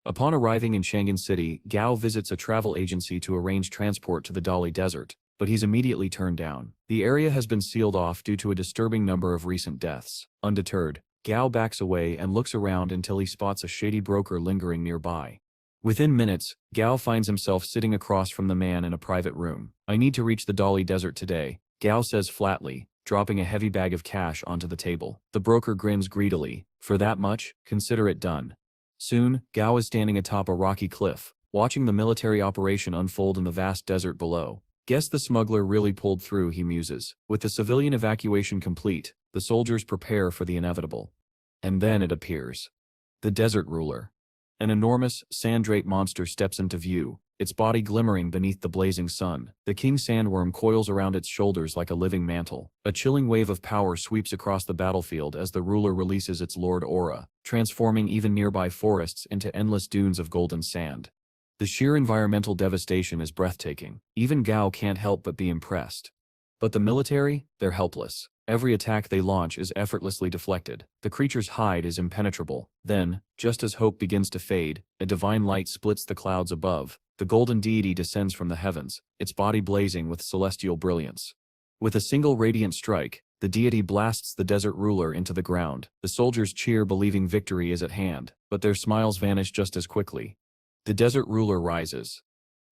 Upon arriving in Chang'an City, Gao visits a travel agency to arrange transport to the Dali Desert, but he's immediately turned down. The area has been sealed off due to a disturbing number of recent deaths. Undeterred, Gao backs away and looks around until he spots a shady broker lingering nearby. Within minutes, Gao finds himself sitting across from the man in a private room. "I need to reach the Dali Desert today," Gao says flatly, dropping a heavy bag of cash onto the table. The broker grins greedily. "For that much, consider it done." Soon, Gao is standing atop a rocky cliff, watching the military operation unfold in the vast desert below. "Guess the smuggler really pulled through," he muses. With the civilian evacuation complete, the soldiers prepare for the inevitable. And then it appears. The desert ruler. An enormous, sand-draped monster steps into view, its body glimmering beneath the blazing sun. The king sandworm coils around its shoulders like a living mantle. A chilling wave of power sweeps across the battlefield as the ruler releases its lord aura, transforming even nearby forests into endless dunes of golden sand. The sheer environmental devastation is breathtaking. Even Gao can't help but be impressed. But the military? They're helpless. Every attack they launch is effortlessly deflected. The creature's hide is impenetrable. Then, just as hope begins to fade, a divine light splits the clouds above. The golden deity descends from the heavens, its body blazing with celestial brilliance. With a single radiant strike, the deity blasts the desert ruler into the ground. The soldiers cheer, believing victory is at hand, but their smiles vanish just as quickly. The desert ruler rises.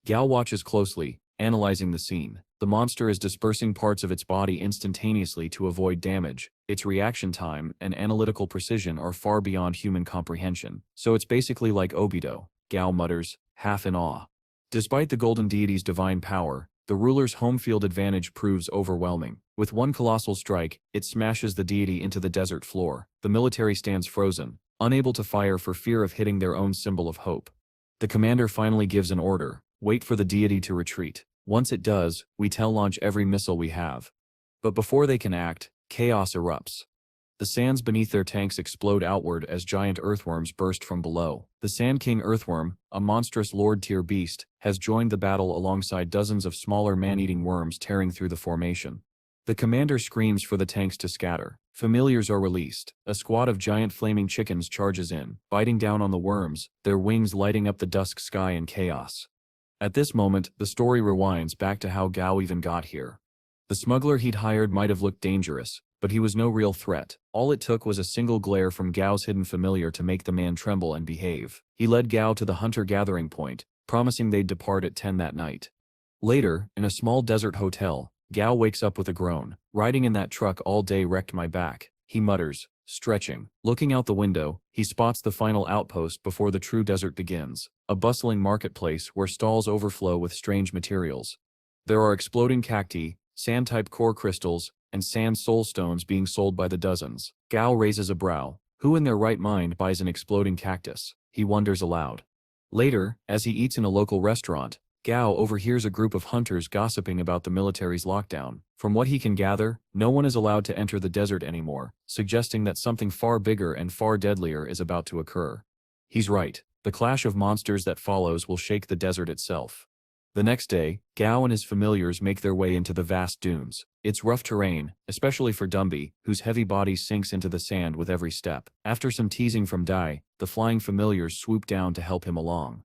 Gao watches closely, analyzing the scene. The monster is dispersing parts of its body instantaneously to avoid damage. Its reaction time and analytical precision are far beyond human comprehension, so it's basically like Obito, Gao mutters, half in awe. Despite the golden deity's divine power, the ruler's home field advantage proves overwhelming. With one colossal strike, it smashes the deity into the desert floor. The military stands frozen, unable to fire for fear of hitting their own symbol of hope. The commander finally gives an order: wait for the deity to retreat. Once it does, we launch every missile we have. But before they can act, chaos erupts. The sands beneath their tanks explode outward as giant earthworms burst from below. The Sand King earthworm, a monstrous lord-tier beast, has joined the battle alongside dozens of smaller man-eating worms tearing through the formation. The commander screams for the tanks to scatter. Familiars are released. A squad of giant flaming chickens charges in, biting down on the worms, their wings lighting up the dusk sky in chaos. At this moment, the story rewinds back to how Gao even got here. The smuggler he'd hired might have looked dangerous, but he was no real threat. All it took was a single glare from Gao's hidden familiar to make the man tremble and behave. He led Gao to the hunter-gathering point, promising they'd depart at 10 that night. Later, in a small desert hotel, Gao wakes up with a groan. Riding in that truck all day wrecked my back, he mutters, stretching. Looking out the window, he spots the final outpost before the true desert begins, a bustling marketplace where stalls overflow with strange materials. There are exploding cacti, sand-type core crystals, and sand soul stones being sold by the dozens. Gao raises a brow. Who in their right mind buys an exploding cactus? He wonders aloud. Later, as he eats in a local restaurant, Gao overhears a group of hunters gossiping about the military's lockdown. From what he can gather, no one is allowed to enter the desert anymore, suggesting that something far bigger and far deadlier is about to occur. He's right. The clash of monsters that follows will shake the desert itself. The next day, Gao and his familiars make their way into the vast dunes. It's rough terrain, especially for Dumby, whose heavy body sinks into the sand with every step. After some teasing from Dai, the flying familiars swoop down to help him along.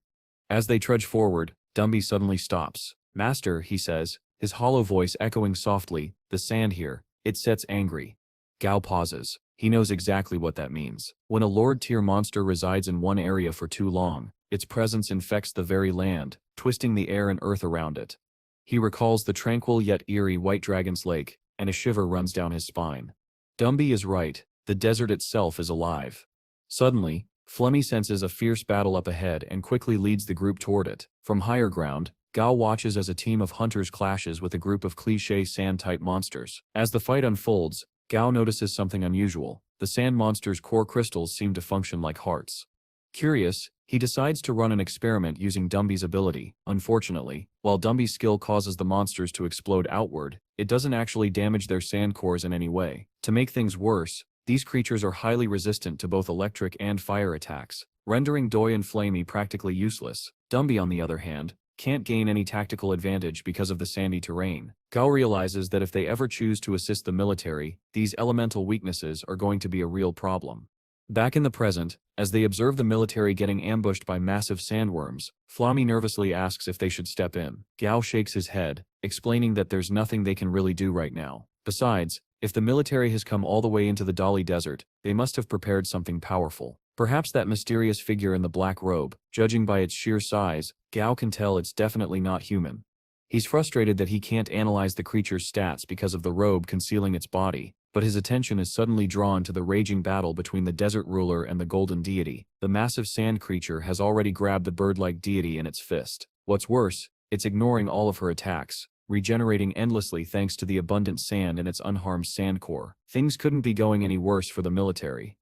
As they trudge forward, Dumby suddenly stops. "Master," he says, his hollow voice echoing softly, "the sand here, it sets angry." Gao pauses. He knows exactly what that means. When a lord-tier monster resides in one area for too long, its presence infects the very land, twisting the air and earth around it. He recalls the tranquil yet eerie White Dragon's Lake, and a shiver runs down his spine. Dumby is right. The desert itself is alive. Suddenly, Flemmy senses a fierce battle up ahead and quickly leads the group toward it. From higher ground, Gao watches as a team of hunters clashes with a group of cliché sand-type monsters. As the fight unfolds, Gao notices something unusual. The sand monsters' core crystals seem to function like hearts. Curious, he decides to run an experiment using Dumby's ability. Unfortunately, while Dumby's skill causes the monsters to explode outward, it doesn't actually damage their sand cores in any way. To make things worse, these creatures are highly resistant to both electric and fire attacks, rendering Doi and Flamey practically useless. Dumby, on the other hand, can't gain any tactical advantage because of the sandy terrain. Gao realizes that if they ever choose to assist the military, these elemental weaknesses are going to be a real problem. Back in the present, as they observe the military getting ambushed by massive sandworms, Flamey nervously asks if they should step in. Gao shakes his head, explaining that there's nothing they can really do right now. Besides, if the military has come all the way into the Dali Desert, they must have prepared something powerful. Perhaps that mysterious figure in the black robe. Judging by its sheer size, Gao can tell it's definitely not human. He's frustrated that he can't analyze the creature's stats because of the robe concealing its body, but his attention is suddenly drawn to the raging battle between the desert ruler and the golden deity. The massive sand creature has already grabbed the bird-like deity in its fist. What's worse, it's ignoring all of her attacks, regenerating endlessly thanks to the abundant sand in its unharmed sand core. Things couldn't be going any worse for the military.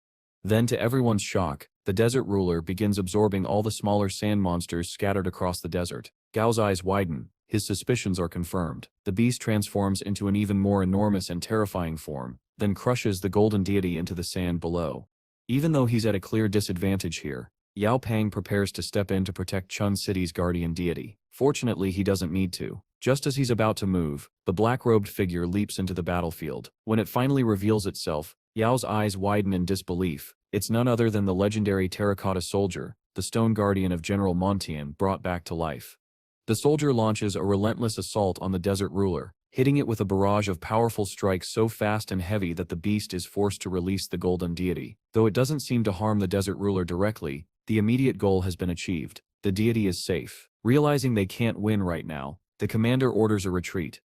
Then, to everyone's shock, the desert ruler begins absorbing all the smaller sand monsters scattered across the desert. Gao's eyes widen. His suspicions are confirmed. The beast transforms into an even more enormous and terrifying form, then crushes the golden deity into the sand below. Even though he's at a clear disadvantage here, Gao Pang prepares to step in to protect Chun City's guardian deity. Fortunately, he doesn't need to. Just as he's about to move, the black-robed figure leaps into the battlefield. When it finally reveals itself, Yao's eyes widen in disbelief. It's none other than the legendary terracotta soldier, the stone guardian of General Montian, brought back to life. The soldier launches a relentless assault on the desert ruler, hitting it with a barrage of powerful strikes so fast and heavy that the beast is forced to release the golden deity. Though it doesn't seem to harm the desert ruler directly, the immediate goal has been achieved. The deity is safe. Realizing they can't win right now, the commander orders a retreat.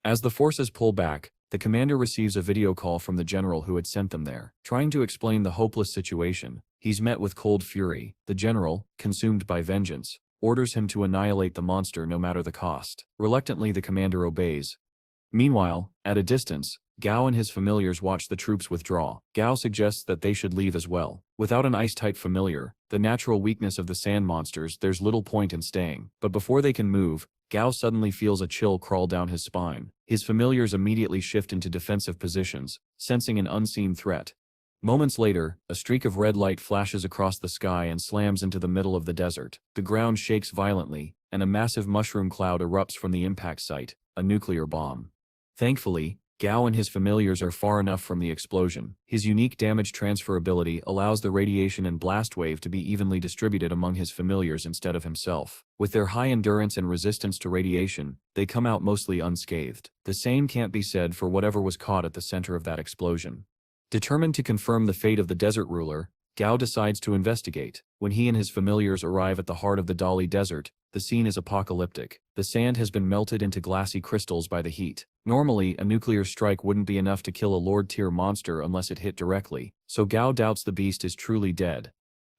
As the forces pull back, the commander receives a video call from the general who had sent them there. Trying to explain the hopeless situation, he's met with cold fury. The general, consumed by vengeance, orders him to annihilate the monster no matter the cost. Reluctantly, the commander obeys. Meanwhile, at a distance, Gao and his familiars watch the troops withdraw. Gao suggests that they should leave as well. Without an ice-type familiar, the natural weakness of the sand monsters, there's little point in staying. But before they can move, Gao suddenly feels a chill crawl down his spine. His familiars immediately shift into defensive positions, sensing an unseen threat. Moments later, a streak of red light flashes across the sky and slams into the middle of the desert. The ground shakes violently, and a massive mushroom cloud erupts from the impact site, a nuclear bomb. Thankfully, Gao and his familiars are far enough from the explosion. His unique damage transfer ability allows the radiation and blast wave to be evenly distributed among his familiars instead of himself. With their high endurance and resistance to radiation, they come out mostly unscathed. The same can't be said for whatever was caught at the center of that explosion. Determined to confirm the fate of the desert ruler, Gao decides to investigate. When he and his familiars arrive at the heart of the Dali Desert, the scene is apocalyptic. The sand has been melted into glassy crystals by the heat. Normally, a nuclear strike wouldn't be enough to kill a Lord-tier monster unless it hit directly, so Gao doubts the beast is truly dead.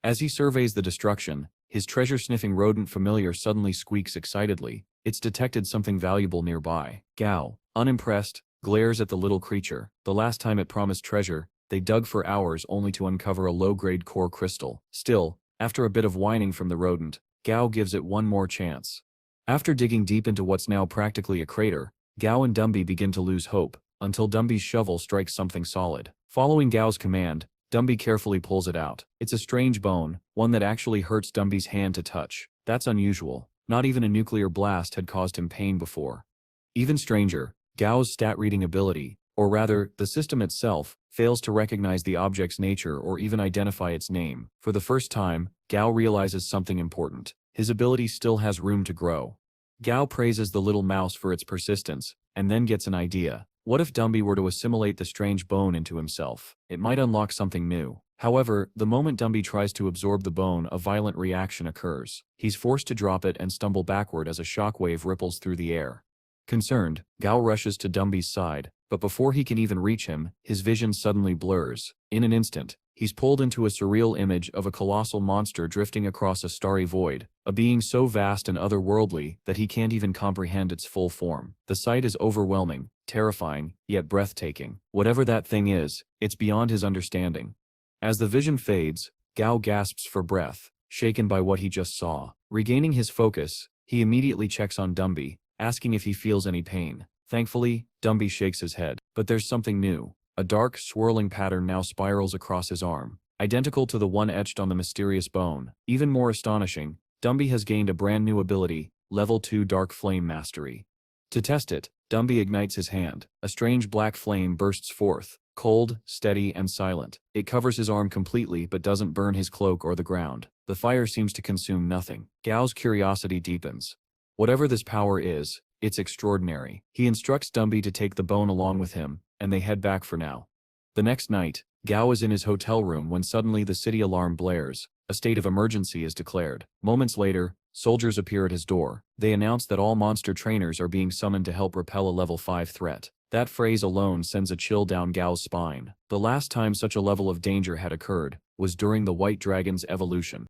As he surveys the destruction, his treasure-sniffing rodent familiar suddenly squeaks excitedly. It's detected something valuable nearby. Gao, unimpressed, glares at the little creature. The last time it promised treasure, they dug for hours only to uncover a low-grade core crystal. Still, after a bit of whining from the rodent, Gao gives it one more chance. After digging deep into what's now practically a crater, Gao and Dumby begin to lose hope, until Dumby's shovel strikes something solid. Following Gao's command, Dumby carefully pulls it out. It's a strange bone, one that actually hurts Dumby's hand to touch. That's unusual. Not even a nuclear blast had caused him pain before. Even stranger, Gao's stat-reading ability, or rather, the system itself, fails to recognize the object's nature or even identify its name. For the first time, Gao realizes something important. His ability still has room to grow. Gao praises the little mouse for its persistence, and then gets an idea. What if Dumby were to assimilate the strange bone into himself? It might unlock something new. However, the moment Dumby tries to absorb the bone, a violent reaction occurs. He's forced to drop it and stumble backward as a shockwave ripples through the air. Concerned, Gao rushes to Dumby's side, but before he can even reach him, his vision suddenly blurs. In an instant, he's pulled into a surreal image of a colossal monster drifting across a starry void, a being so vast and otherworldly that he can't even comprehend its full form. The sight is overwhelming, terrifying, yet breathtaking. Whatever that thing is, it's beyond his understanding. As the vision fades, Gao gasps for breath, shaken by what he just saw. Regaining his focus, he immediately checks on Dumby, asking if he feels any pain. Thankfully, Dumby shakes his head. But there's something new. A dark, swirling pattern now spirals across his arm, identical to the one etched on the mysterious bone. Even more astonishing, Dumby has gained a brand new ability, Level 2 Dark Flame Mastery. To test it, Dumby ignites his hand. A strange black flame bursts forth, cold, steady, and silent. It covers his arm completely but doesn't burn his cloak or the ground. The fire seems to consume nothing. Gao's curiosity deepens. Whatever this power is, it's extraordinary. He instructs Dumby to take the bone along with him, and they head back for now. The next night, Gao is in his hotel room when suddenly the city alarm blares. A state of emergency is declared. Moments later, soldiers appear at his door. They announce that all monster trainers are being summoned to help repel a level 5 threat. That phrase alone sends a chill down Gao's spine. The last time such a level of danger had occurred was during the White Dragon's evolution.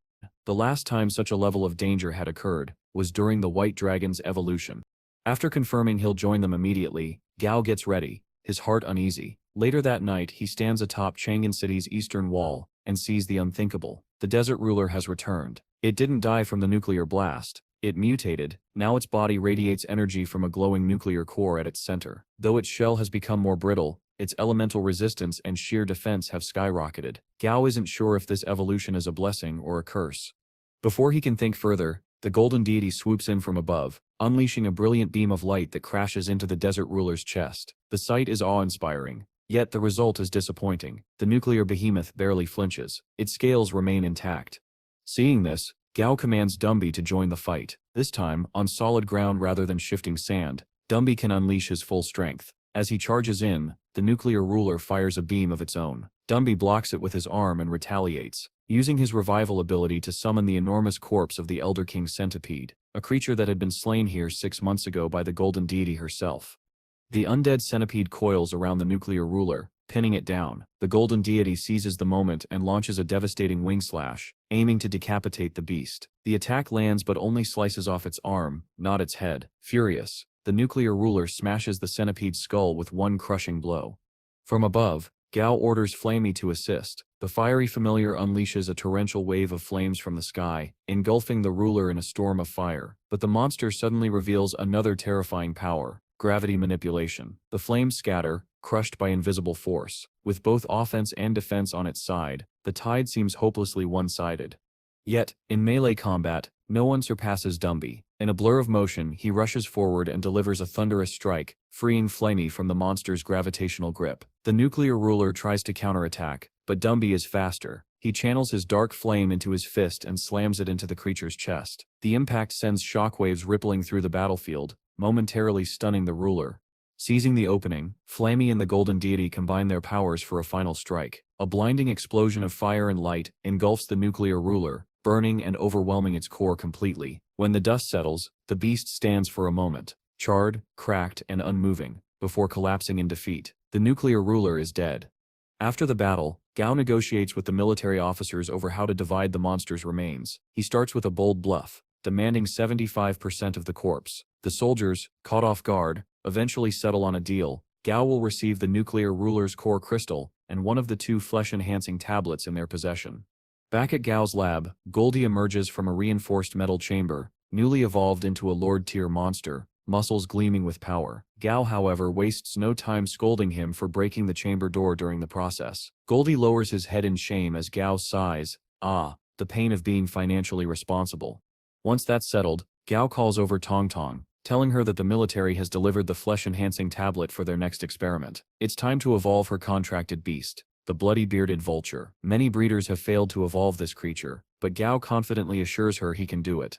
After confirming he'll join them immediately, Gao gets ready, his heart uneasy. Later that night, he stands atop Chang'an City's eastern wall and sees the unthinkable. the desert ruler has returned. It didn't die from the nuclear blast. It mutated. Now its body radiates energy from a glowing nuclear core at its center. Though its shell has become more brittle, its elemental resistance and sheer defense have skyrocketed. Gao isn't sure if this evolution is a blessing or a curse. Before he can think further, the golden deity swoops in from above, unleashing a brilliant beam of light that crashes into the desert ruler's chest. The sight is awe-inspiring. Yet the result is disappointing. The nuclear behemoth barely flinches. Its scales remain intact. Seeing this, Gao commands Dumby to join the fight. This time, on solid ground rather than shifting sand, Dumby can unleash his full strength. As he charges in, the nuclear ruler fires a beam of its own. Dumby blocks it with his arm and retaliates, using his revival ability to summon the enormous corpse of the Elder King centipede, a creature that had been slain here 6 months ago by the golden deity herself. The undead centipede coils around the nuclear ruler, pinning it down. The golden deity seizes the moment and launches a devastating wing slash, aiming to decapitate the beast. The attack lands but only slices off its arm, not its head. Furious, the nuclear ruler smashes the centipede's skull with one crushing blow. From above, Gao orders Flamey to assist. The fiery familiar unleashes a torrential wave of flames from the sky, engulfing the ruler in a storm of fire. But the monster suddenly reveals another terrifying power: gravity manipulation. The flames scatter, crushed by invisible force. With both offense and defense on its side, the tide seems hopelessly one-sided. Yet, in melee combat, no one surpasses Dumby. In a blur of motion, he rushes forward and delivers a thunderous strike, freeing Flamey from the monster's gravitational grip. The nuclear ruler tries to counterattack, but Dumby is faster. He channels his dark flame into his fist and slams it into the creature's chest. The impact sends shockwaves rippling through the battlefield, momentarily stunning the ruler. Seizing the opening, Flamey and the golden deity combine their powers for a final strike. A blinding explosion of fire and light engulfs the nuclear ruler, burning and overwhelming its core completely. When the dust settles, the beast stands for a moment, charred, cracked, and unmoving, before collapsing in defeat. The nuclear ruler is dead. After the battle, Gao negotiates with the military officers over how to divide the monster's remains. He starts with a bold bluff, demanding 75% of the corpse. The soldiers, caught off guard, eventually settle on a deal. Gao will receive the nuclear ruler's core crystal and one of the 2 flesh-enhancing tablets in their possession. Back at Gao's lab, Goldie emerges from a reinforced metal chamber, newly evolved into a Lord-tier monster, muscles gleaming with power. Gao, however, wastes no time scolding him for breaking the chamber door during the process. Goldie lowers his head in shame as Gao sighs, the pain of being financially responsible. Once that's settled, Gao calls over Tong Tong, telling her that the military has delivered the flesh-enhancing tablet for their next experiment. It's time to evolve her contracted beast, the bloody-bearded vulture. Many breeders have failed to evolve this creature, but Gao confidently assures her he can do it.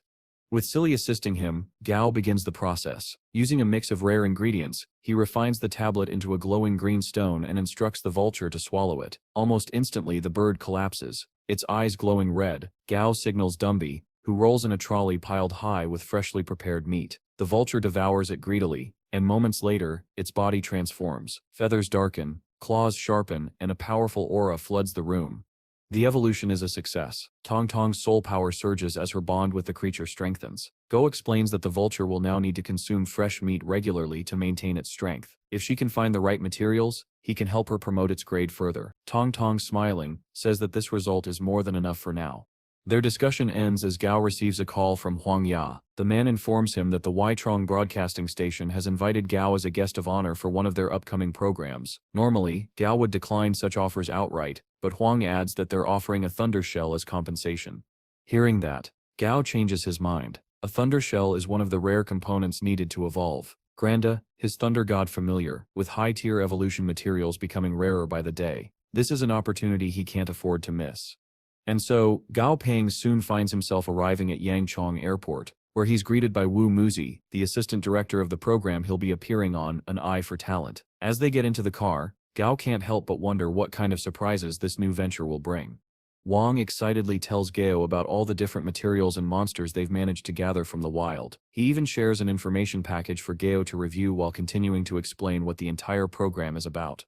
With Silly assisting him, Gao begins the process. Using a mix of rare ingredients, he refines the tablet into a glowing green stone and instructs the vulture to swallow it. Almost instantly the bird collapses, its eyes glowing red. Gao signals Dumby, who rolls in a trolley piled high with freshly prepared meat. The vulture devours it greedily, and moments later, its body transforms. Feathers darken, claws sharpen, and a powerful aura floods the room. The evolution is a success. Tong Tong's soul power surges as her bond with the creature strengthens. Go explains that the vulture will now need to consume fresh meat regularly to maintain its strength. If she can find the right materials, he can help her promote its grade further. Tong Tong, smiling, says that this result is more than enough for now. Their discussion ends as Gao receives a call from Huang Ya. The man informs him that the Waitrong broadcasting station has invited Gao as a guest of honor for one of their upcoming programs. Normally, Gao would decline such offers outright, but Huang adds that they're offering a thunder shell as compensation. Hearing that, Gao changes his mind. A thunder shell is one of the rare components needed to evolve. Granda, his thunder god familiar, with high-tier evolution materials becoming rarer by the day. This is an opportunity he can't afford to miss. And so, Gao Pang soon finds himself arriving at Yangchong Airport, where he's greeted by Wu Muzi, the assistant director of the program he'll be appearing on, An Eye for Talent. As they get into the car, Gao can't help but wonder what kind of surprises this new venture will bring. Wang excitedly tells Gao about all the different materials and monsters they've managed to gather from the wild. He even shares an information package for Gao to review while continuing to explain what the entire program is about.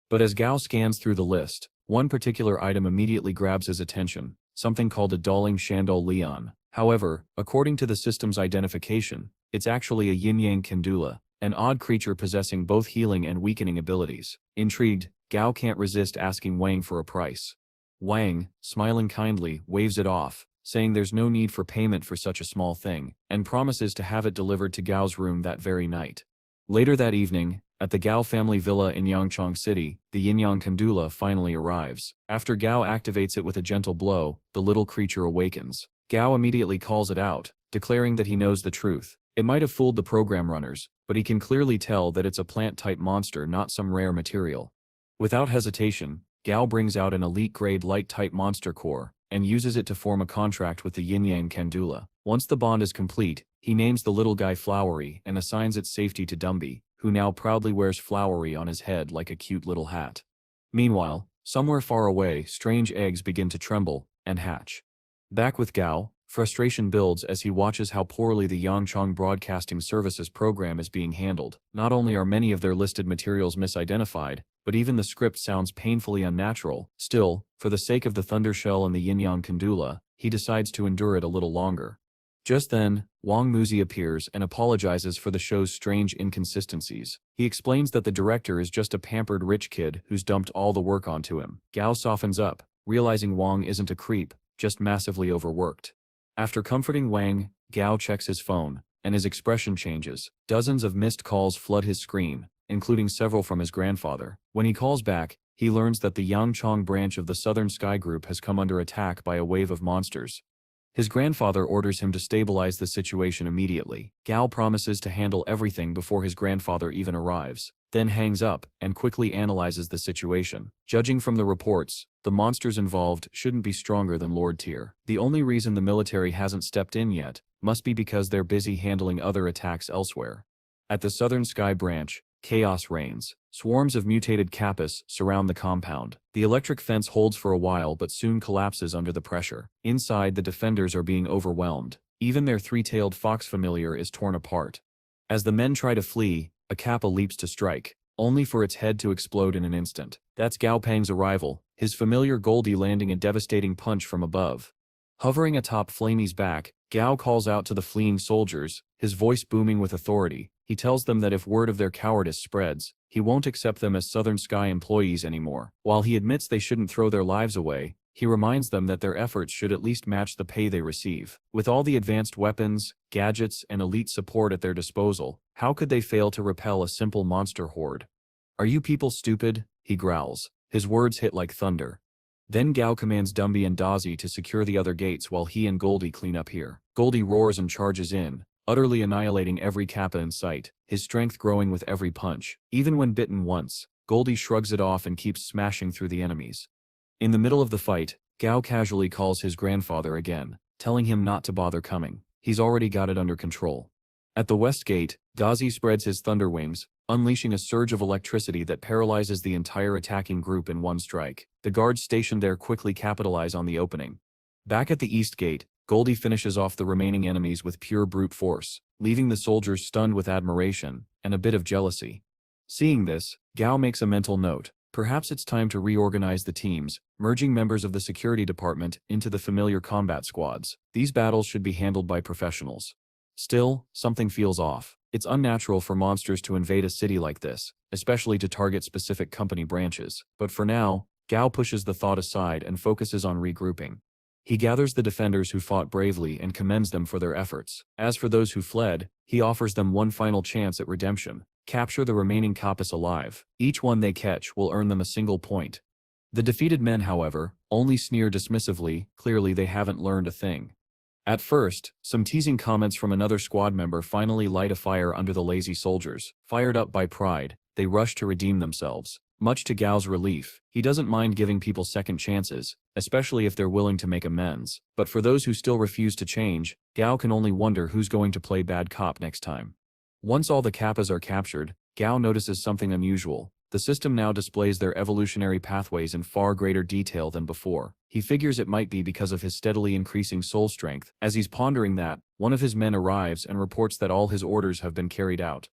But as Gao scans through the list, one particular item immediately grabs his attention, something called a Daling Shandol Leon. However, according to the system's identification, it's actually a yin-yang Kendula, an odd creature possessing both healing and weakening abilities. Intrigued, Gao can't resist asking Wang for a price. Wang, smiling kindly, waves it off, saying there's no need for payment for such a small thing, and promises to have it delivered to Gao's room that very night. Later that evening, at the Gao family villa in Yangchang City, the yin-yang kandula finally arrives. After Gao activates it with a gentle blow, the little creature awakens. Gao immediately calls it out, declaring that he knows the truth. It might have fooled the program runners, but he can clearly tell that it's a plant-type monster, not some rare material. Without hesitation, Gao brings out an elite-grade light-type monster core, and uses it to form a contract with the yin-yang kandula. Once the bond is complete, he names the little guy Flowery and assigns its safety to Dumby, who now proudly wears Flowery on his head like a cute little hat. Meanwhile, somewhere far away, strange eggs begin to tremble and hatch. Back with Gao, frustration builds as he watches how poorly the Yangchang Broadcasting Services program is being handled. Not only are many of their listed materials misidentified, but even the script sounds painfully unnatural. Still, for the sake of the Thundershell and the Yin-Yang Kandula, he decides to endure it a little longer. Just then, Wang Muzi appears and apologizes for the show's strange inconsistencies. He explains that the director is just a pampered rich kid who's dumped all the work onto him. Gao softens up, realizing Wang isn't a creep, just massively overworked. After comforting Wang, Gao checks his phone, and his expression changes. Dozens of missed calls flood his screen, including several from his grandfather. When he calls back, he learns that the Yangchang branch of the Southern Sky Group has come under attack by a wave of monsters. His grandfather orders him to stabilize the situation immediately. Gao promises to handle everything before his grandfather even arrives, then hangs up and quickly analyzes the situation. Judging from the reports, the monsters involved shouldn't be stronger than Lord Tier. The only reason the military hasn't stepped in yet must be because they're busy handling other attacks elsewhere. At the Southern Sky Branch, chaos reigns. Swarms of mutated Kappas surround the compound. The electric fence holds for a while but soon collapses under the pressure. Inside, the defenders are being overwhelmed. Even their three-tailed fox familiar is torn apart. As the men try to flee, a Kappa leaps to strike, only for its head to explode in an instant. That's Gao Pang's arrival, his familiar Goldie landing a devastating punch from above. Hovering atop Flamey's back, Gao calls out to the fleeing soldiers, his voice booming with authority. He tells them that if word of their cowardice spreads, he won't accept them as Southern Sky employees anymore. While he admits they shouldn't throw their lives away, he reminds them that their efforts should at least match the pay they receive. With all the advanced weapons, gadgets, and elite support at their disposal, how could they fail to repel a simple monster horde? "Are you people stupid?" he growls. His words hit like thunder. Then Gao commands Dumby and Dazi to secure the other gates while he and Goldie clean up here. Goldie roars and charges in, utterly annihilating every Kappa in sight, his strength growing with every punch. Even when bitten once, Goldie shrugs it off and keeps smashing through the enemies. In the middle of the fight, Gao casually calls his grandfather again, telling him not to bother coming. He's already got it under control. At the west gate, Dazi spreads his thunder wings, unleashing a surge of electricity that paralyzes the entire attacking group in one strike. The guards stationed there quickly capitalize on the opening. Back at the east gate, Goldie finishes off the remaining enemies with pure brute force, leaving the soldiers stunned with admiration and a bit of jealousy. Seeing this, Gao makes a mental note. Perhaps it's time to reorganize the teams, merging members of the security department into the familiar combat squads. These battles should be handled by professionals. Still, something feels off. It's unnatural for monsters to invade a city like this, especially to target specific company branches. But for now, Gao pushes the thought aside and focuses on regrouping. He gathers the defenders who fought bravely and commends them for their efforts. As for those who fled, he offers them one final chance at redemption. Capture the remaining Kappas alive. Each one they catch will earn them a single point. The defeated men, however, only sneer dismissively, clearly they haven't learned a thing. At first, some teasing comments from another squad member finally light a fire under the lazy soldiers. Fired up by pride, they rush to redeem themselves. Much to Gao's relief, he doesn't mind giving people second chances, especially if they're willing to make amends. But for those who still refuse to change, Gao can only wonder who's going to play bad cop next time. Once all the Kappas are captured, Gao notices something unusual. The system now displays their evolutionary pathways in far greater detail than before. He figures it might be because of his steadily increasing soul strength. As he's pondering that, one of his men arrives and reports that all his orders have been carried out.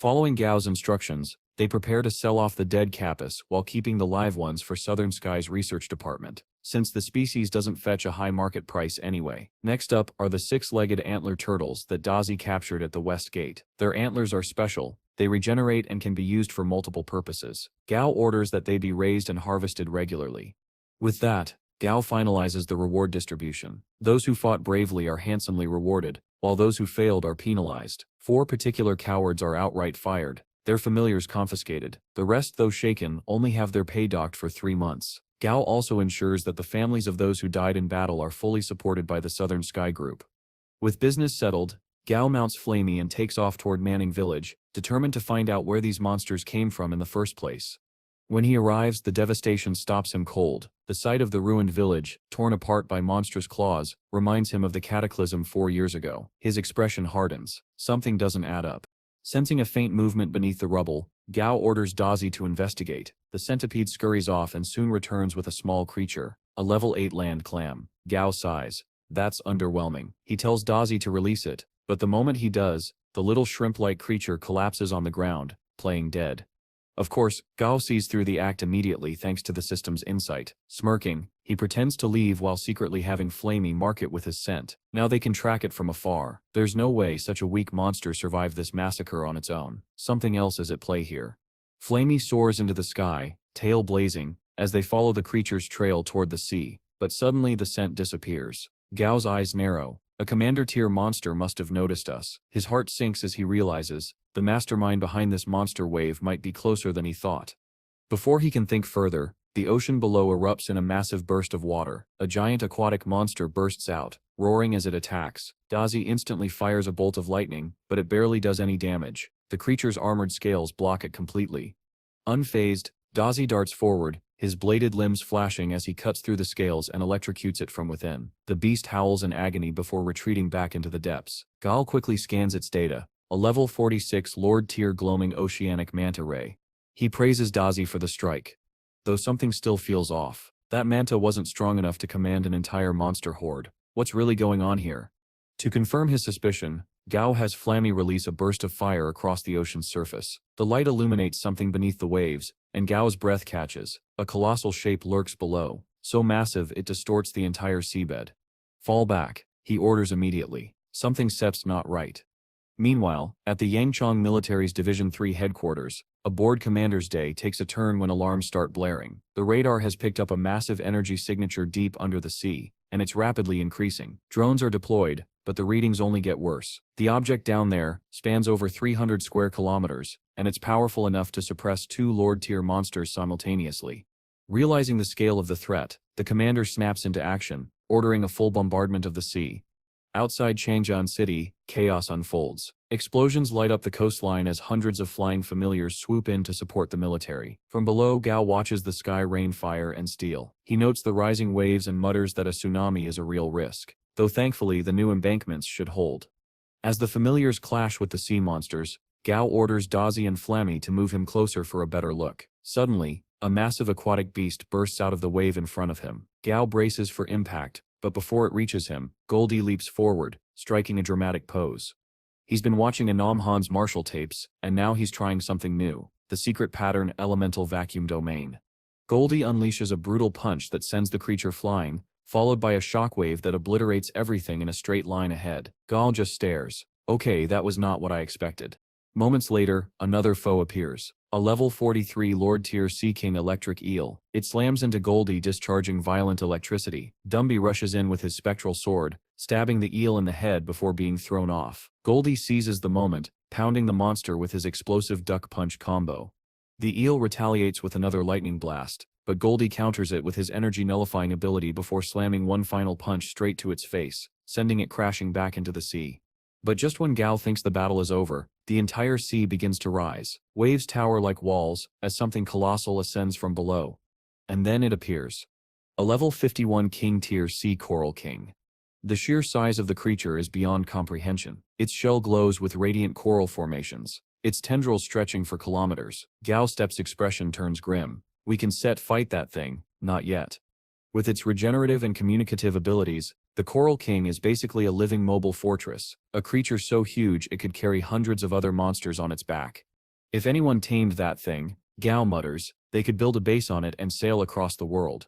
Following Gao's instructions, they prepare to sell off the dead Kappas while keeping the live ones for Southern Sky's research department, since the species doesn't fetch a high market price anyway. Next up are the six-legged antler turtles that Dazi captured at the west gate. Their antlers are special. They regenerate and can be used for multiple purposes. Gao orders that they be raised and harvested regularly. With that, Gao finalizes the reward distribution. Those who fought bravely are handsomely rewarded, while those who failed are penalized. 4 particular cowards are outright fired, their familiars confiscated. The rest, though shaken, only have their pay docked for 3 months. Gao also ensures that the families of those who died in battle are fully supported by the Southern Sky Group. With business settled, Gao mounts Flamey and takes off toward Manning Village, determined to find out where these monsters came from in the first place. When he arrives, the devastation stops him cold. The sight of the ruined village, torn apart by monstrous claws, reminds him of the cataclysm 4 years ago. His expression hardens. Something doesn't add up. Sensing a faint movement beneath the rubble, Gao orders Dazi to investigate. The centipede scurries off and soon returns with a small creature, a level 8 land clam. Gao sighs. That's underwhelming. He tells Dazi to release it, but the moment he does, the little shrimp-like creature collapses on the ground, playing dead. Of course, Gao sees through the act immediately thanks to the system's insight. Smirking, he pretends to leave while secretly having Flamey mark it with his scent. Now they can track it from afar. There's no way such a weak monster survived this massacre on its own. Something else is at play here. Flamey soars into the sky, tail blazing, as they follow the creature's trail toward the sea, but suddenly the scent disappears. Gao's eyes narrow. A commander-tier monster must have noticed us. His heart sinks as he realizes the mastermind behind this monster wave might be closer than he thought. Before he can think further, the ocean below erupts in a massive burst of water. A giant aquatic monster bursts out, roaring as it attacks. Dazi instantly fires a bolt of lightning, but it barely does any damage. The creature's armored scales block it completely. Unfazed, Dazi darts forward, his bladed limbs flashing as he cuts through the scales and electrocutes it from within. The beast howls in agony before retreating back into the depths. Gao quickly scans its data, a level 46 Lord-tier gloaming oceanic manta ray. He praises Dazi for the strike, though something still feels off. That manta wasn't strong enough to command an entire monster horde. What's really going on here? To confirm his suspicion, Gao has Flammy release a burst of fire across the ocean's surface. The light illuminates something beneath the waves, and Gao's breath catches. A colossal shape lurks below, so massive it distorts the entire seabed. Fall back, he orders immediately. Something steps not right. Meanwhile, at the Yangchong Military's Division 3 headquarters, a board commander's day takes a turn when alarms start blaring. The radar has picked up a massive energy signature deep under the sea, and it's rapidly increasing. Drones are deployed, but the readings only get worse. The object down there spans over 300 square kilometers, and it's powerful enough to suppress 2 Lord-tier monsters simultaneously. Realizing the scale of the threat, the commander snaps into action, ordering a full bombardment of the sea. Outside Changjiang City, chaos unfolds. Explosions light up the coastline as hundreds of flying familiars swoop in to support the military. From below, Gao watches the sky rain fire and steel. He notes the rising waves and mutters that a tsunami is a real risk, though thankfully the new embankments should hold. As the familiars clash with the sea monsters, Gao orders Dazi and Flammy to move him closer for a better look. Suddenly, a massive aquatic beast bursts out of the wave in front of him. Gao braces for impact, but before it reaches him, Goldie leaps forward, striking a dramatic pose. He's been watching Anam Han's martial tapes, and now he's trying something new, the secret pattern elemental vacuum domain. Goldie unleashes a brutal punch that sends the creature flying, followed by a shockwave that obliterates everything in a straight line ahead. Gao just stares. Okay, that was not what I expected. Moments later, another foe appears. A level 43 Lord-tier Sea King electric eel. It slams into Goldie, discharging violent electricity. Dumby rushes in with his spectral sword, stabbing the eel in the head before being thrown off. Goldie seizes the moment, pounding the monster with his explosive duck punch combo. The eel retaliates with another lightning blast, but Goldie counters it with his energy nullifying ability before slamming one final punch straight to its face, sending it crashing back into the sea. But just when Gao thinks the battle is over, the entire sea begins to rise. Waves tower like walls, as something colossal ascends from below. And then it appears. A level 51 King-tier Sea Coral King. The sheer size of the creature is beyond comprehension. Its shell glows with radiant coral formations, its tendrils stretching for kilometers. Gao Step's expression turns grim. We can fight that thing, not yet. With its regenerative and communicative abilities, the Coral King is basically a living mobile fortress, a creature so huge it could carry hundreds of other monsters on its back. If anyone tamed that thing, Gao mutters, they could build a base on it and sail across the world.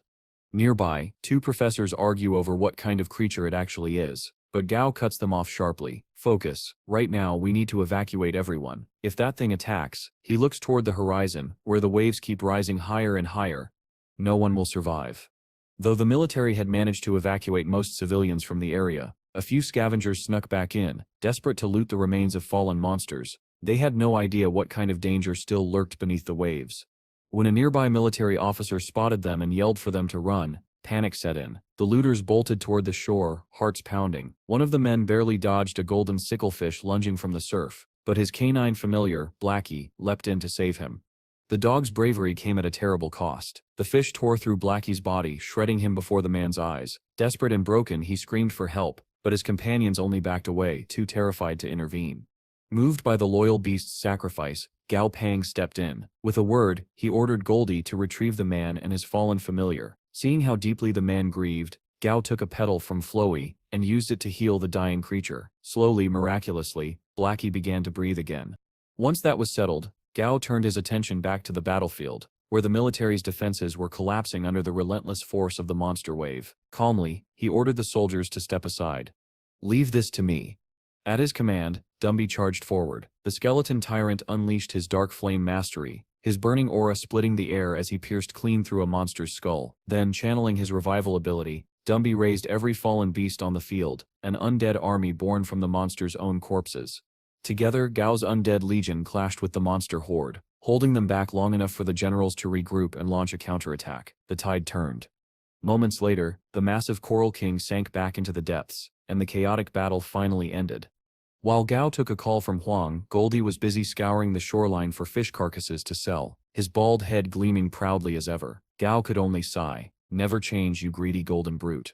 Nearby, 2 professors argue over what kind of creature it actually is, but Gao cuts them off sharply. Focus, right now we need to evacuate everyone. If that thing attacks, he looks toward the horizon, where the waves keep rising higher and higher. No one will survive. Though the military had managed to evacuate most civilians from the area, a few scavengers snuck back in, desperate to loot the remains of fallen monsters. They had no idea what kind of danger still lurked beneath the waves. When a nearby military officer spotted them and yelled for them to run, panic set in. The looters bolted toward the shore, hearts pounding. One of the men barely dodged a golden sicklefish lunging from the surf, but his canine familiar, Blackie, leapt in to save him. The dog's bravery came at a terrible cost. The fish tore through Blackie's body, shredding him before the man's eyes. Desperate and broken, he screamed for help, but his companions only backed away, too terrified to intervene. Moved by the loyal beast's sacrifice, Gao Pang stepped in. With a word, he ordered Goldie to retrieve the man and his fallen familiar. Seeing how deeply the man grieved, Gao took a petal from Flowey and used it to heal the dying creature. Slowly, miraculously, Blackie began to breathe again. Once that was settled, Gao turned his attention back to the battlefield, where the military's defenses were collapsing under the relentless force of the monster wave. Calmly, he ordered the soldiers to step aside. "Leave this to me." At his command, Dumby charged forward. The skeleton tyrant unleashed his dark flame mastery, his burning aura splitting the air as he pierced clean through a monster's skull. Then, channeling his revival ability, Dumby raised every fallen beast on the field, an undead army born from the monster's own corpses. Together, Gao's undead legion clashed with the monster horde, holding them back long enough for the generals to regroup and launch a counterattack. The tide turned. Moments later, the massive Coral King sank back into the depths, and the chaotic battle finally ended. While Gao took a call from Huang, Goldie was busy scouring the shoreline for fish carcasses to sell, his bald head gleaming proudly as ever. Gao could only sigh. "Never change, you greedy golden brute."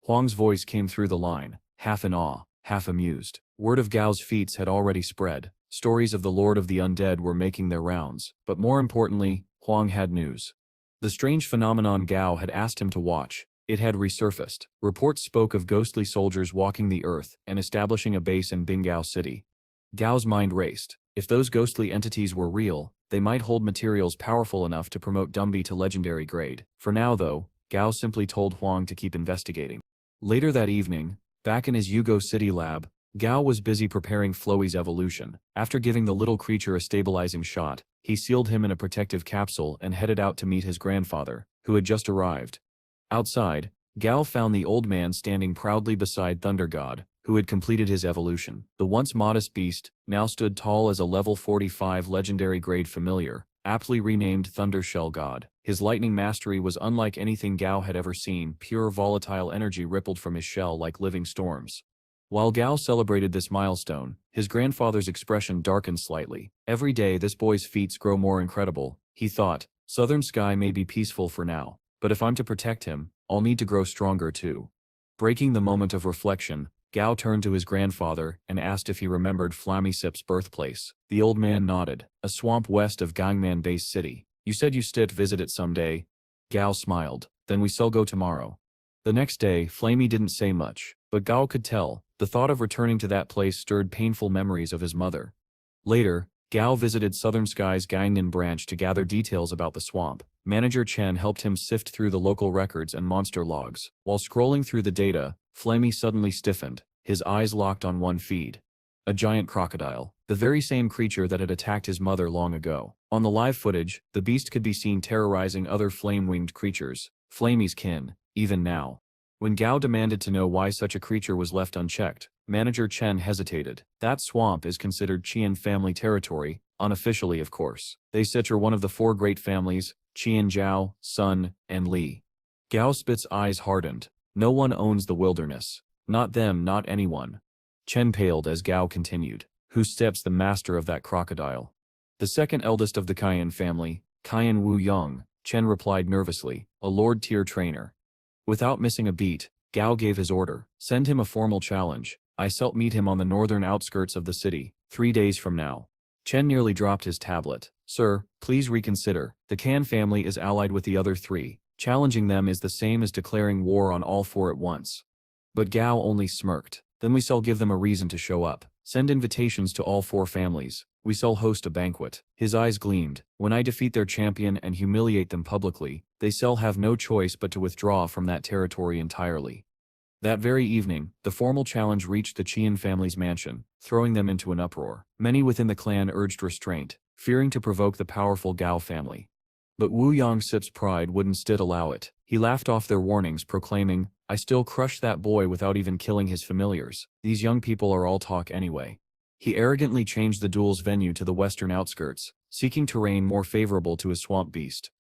Huang's voice came through the line, half in awe, half amused. Word of Gao's feats had already spread. Stories of the Lord of the Undead were making their rounds, but more importantly, Huang had news. The strange phenomenon Gao had asked him to watch. It had resurfaced. Reports spoke of ghostly soldiers walking the earth and establishing a base in Bingao City. Gao's mind raced. If those ghostly entities were real, they might hold materials powerful enough to promote Dumby to legendary grade. For now though, Gao simply told Huang to keep investigating. Later that evening, back in his Yugo City lab, Gao was busy preparing Flowey's evolution. After giving the little creature a stabilizing shot, he sealed him in a protective capsule and headed out to meet his grandfather, who had just arrived. Outside, Gao found the old man standing proudly beside Thunder God, who had completed his evolution. The once modest beast now stood tall as a level 45 legendary grade familiar, aptly renamed Thunder Shell God. His lightning mastery was unlike anything Gao had ever seen. Pure volatile energy rippled from his shell like living storms. While Gao celebrated this milestone, his grandfather's expression darkened slightly. Every day this boy's feats grow more incredible, he thought. Southern Sky may be peaceful for now, but if I'm to protect him, I'll need to grow stronger too. Breaking the moment of reflection, Gao turned to his grandfather and asked if he remembered Flamisip's birthplace. The old man nodded. "A swamp west of Gangman Base City. You said you still visit it someday." Gao smiled. "Then we shall go tomorrow." The next day, Flamey didn't say much, but Gao could tell. The thought of returning to that place stirred painful memories of his mother. Later, Gao visited Southern Sky's Gangnan branch to gather details about the swamp. Manager Chen helped him sift through the local records and monster logs. While scrolling through the data, Flamey suddenly stiffened, his eyes locked on one feed. A giant crocodile, the very same creature that had attacked his mother long ago. On the live footage, the beast could be seen terrorizing other flame-winged creatures, Flamey's kin, even now. When Gao demanded to know why such a creature was left unchecked, Manager Chen hesitated. That swamp is considered Qian family territory, unofficially of course. They are one of the four great families, Qian Zhao, Sun, and Li. Gao Spit's eyes hardened. No one owns the wilderness. Not them, not anyone. Chen paled as Gao continued. Who steps the master of that crocodile? The second eldest of the Qian family, Qian Wu Yong, Chen replied nervously, a lord-tier trainer. Without missing a beat, Gao gave his order. Send him a formal challenge. I shall meet him on the northern outskirts of the city, 3 days from now. Chen nearly dropped his tablet. Sir, please reconsider. The Can family is allied with the other three. Challenging them is the same as declaring war on all four at once. But Gao only smirked. Then we shall give them a reason to show up. Send invitations to all four families. We shall host a banquet. His eyes gleamed. When I defeat their champion and humiliate them publicly, they shall have no choice but to withdraw from that territory entirely. That very evening, the formal challenge reached the Qian family's mansion, throwing them into an uproar. Many within the clan urged restraint, fearing to provoke the powerful Gao family. But Wu Yongsip's pride wouldn't still allow it. He laughed off their warnings, proclaiming, "I still crush that boy without even killing his familiars. These young people are all talk anyway." He arrogantly changed the duel's venue to the western outskirts, seeking terrain more favorable to his swamp beast.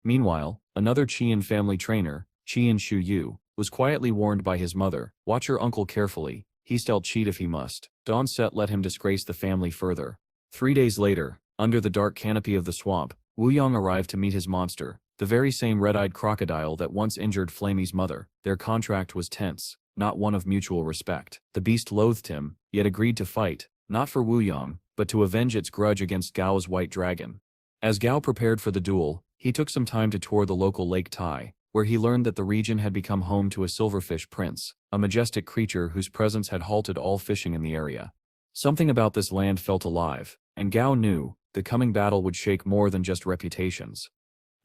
Meanwhile, another Qian family trainer, Qian Shu Yu, was quietly warned by his mother, "Watch your uncle carefully, he'll cheat if he must. Don't let him disgrace the family further." 3 days later, under the dark canopy of the swamp, Wu Yong arrived to meet his monster, the very same red-eyed crocodile that once injured Flamey's mother. Their contract was tense, not one of mutual respect. The beast loathed him, yet agreed to fight, not for Wu Yong, but to avenge its grudge against Gao's white dragon. As Gao prepared for the duel, he took some time to tour the local Lake Tai, where he learned that the region had become home to a silverfish prince, a majestic creature whose presence had halted all fishing in the area. Something about this land felt alive, and Gao knew the coming battle would shake more than just reputations.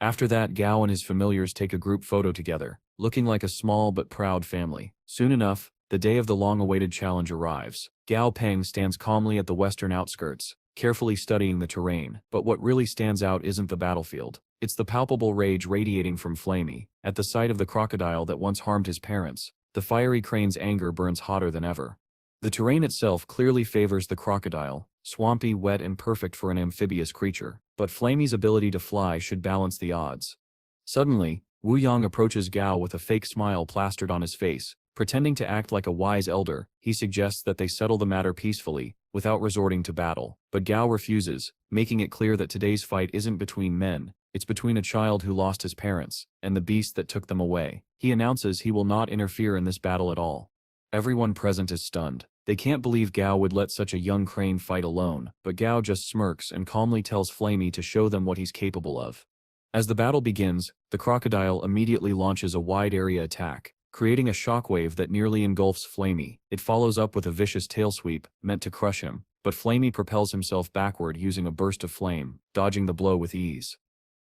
After that, Gao and his familiars take a group photo together, looking like a small but proud family. Soon enough, the day of the long-awaited challenge arrives. Gao Pang stands calmly at the western outskirts, carefully studying the terrain, but what really stands out isn't the battlefield. It's the palpable rage radiating from Flamey. At the sight of the crocodile that once harmed his parents, the fiery crane's anger burns hotter than ever. The terrain itself clearly favors the crocodile, swampy, wet and perfect for an amphibious creature, but Flamey's ability to fly should balance the odds. Suddenly, Wu Yong approaches Gao with a fake smile plastered on his face. Pretending to act like a wise elder, he suggests that they settle the matter peacefully, without resorting to battle. But Gao refuses, making it clear that today's fight isn't between men, it's between a child who lost his parents, and the beast that took them away. He announces he will not interfere in this battle at all. Everyone present is stunned. They can't believe Gao would let such a young crane fight alone, but Gao just smirks and calmly tells Flamey to show them what he's capable of. As the battle begins, the crocodile immediately launches a wide-area attack, creating a shockwave that nearly engulfs Flamey. It follows up with a vicious tail sweep, meant to crush him, but Flamey propels himself backward using a burst of flame, dodging the blow with ease.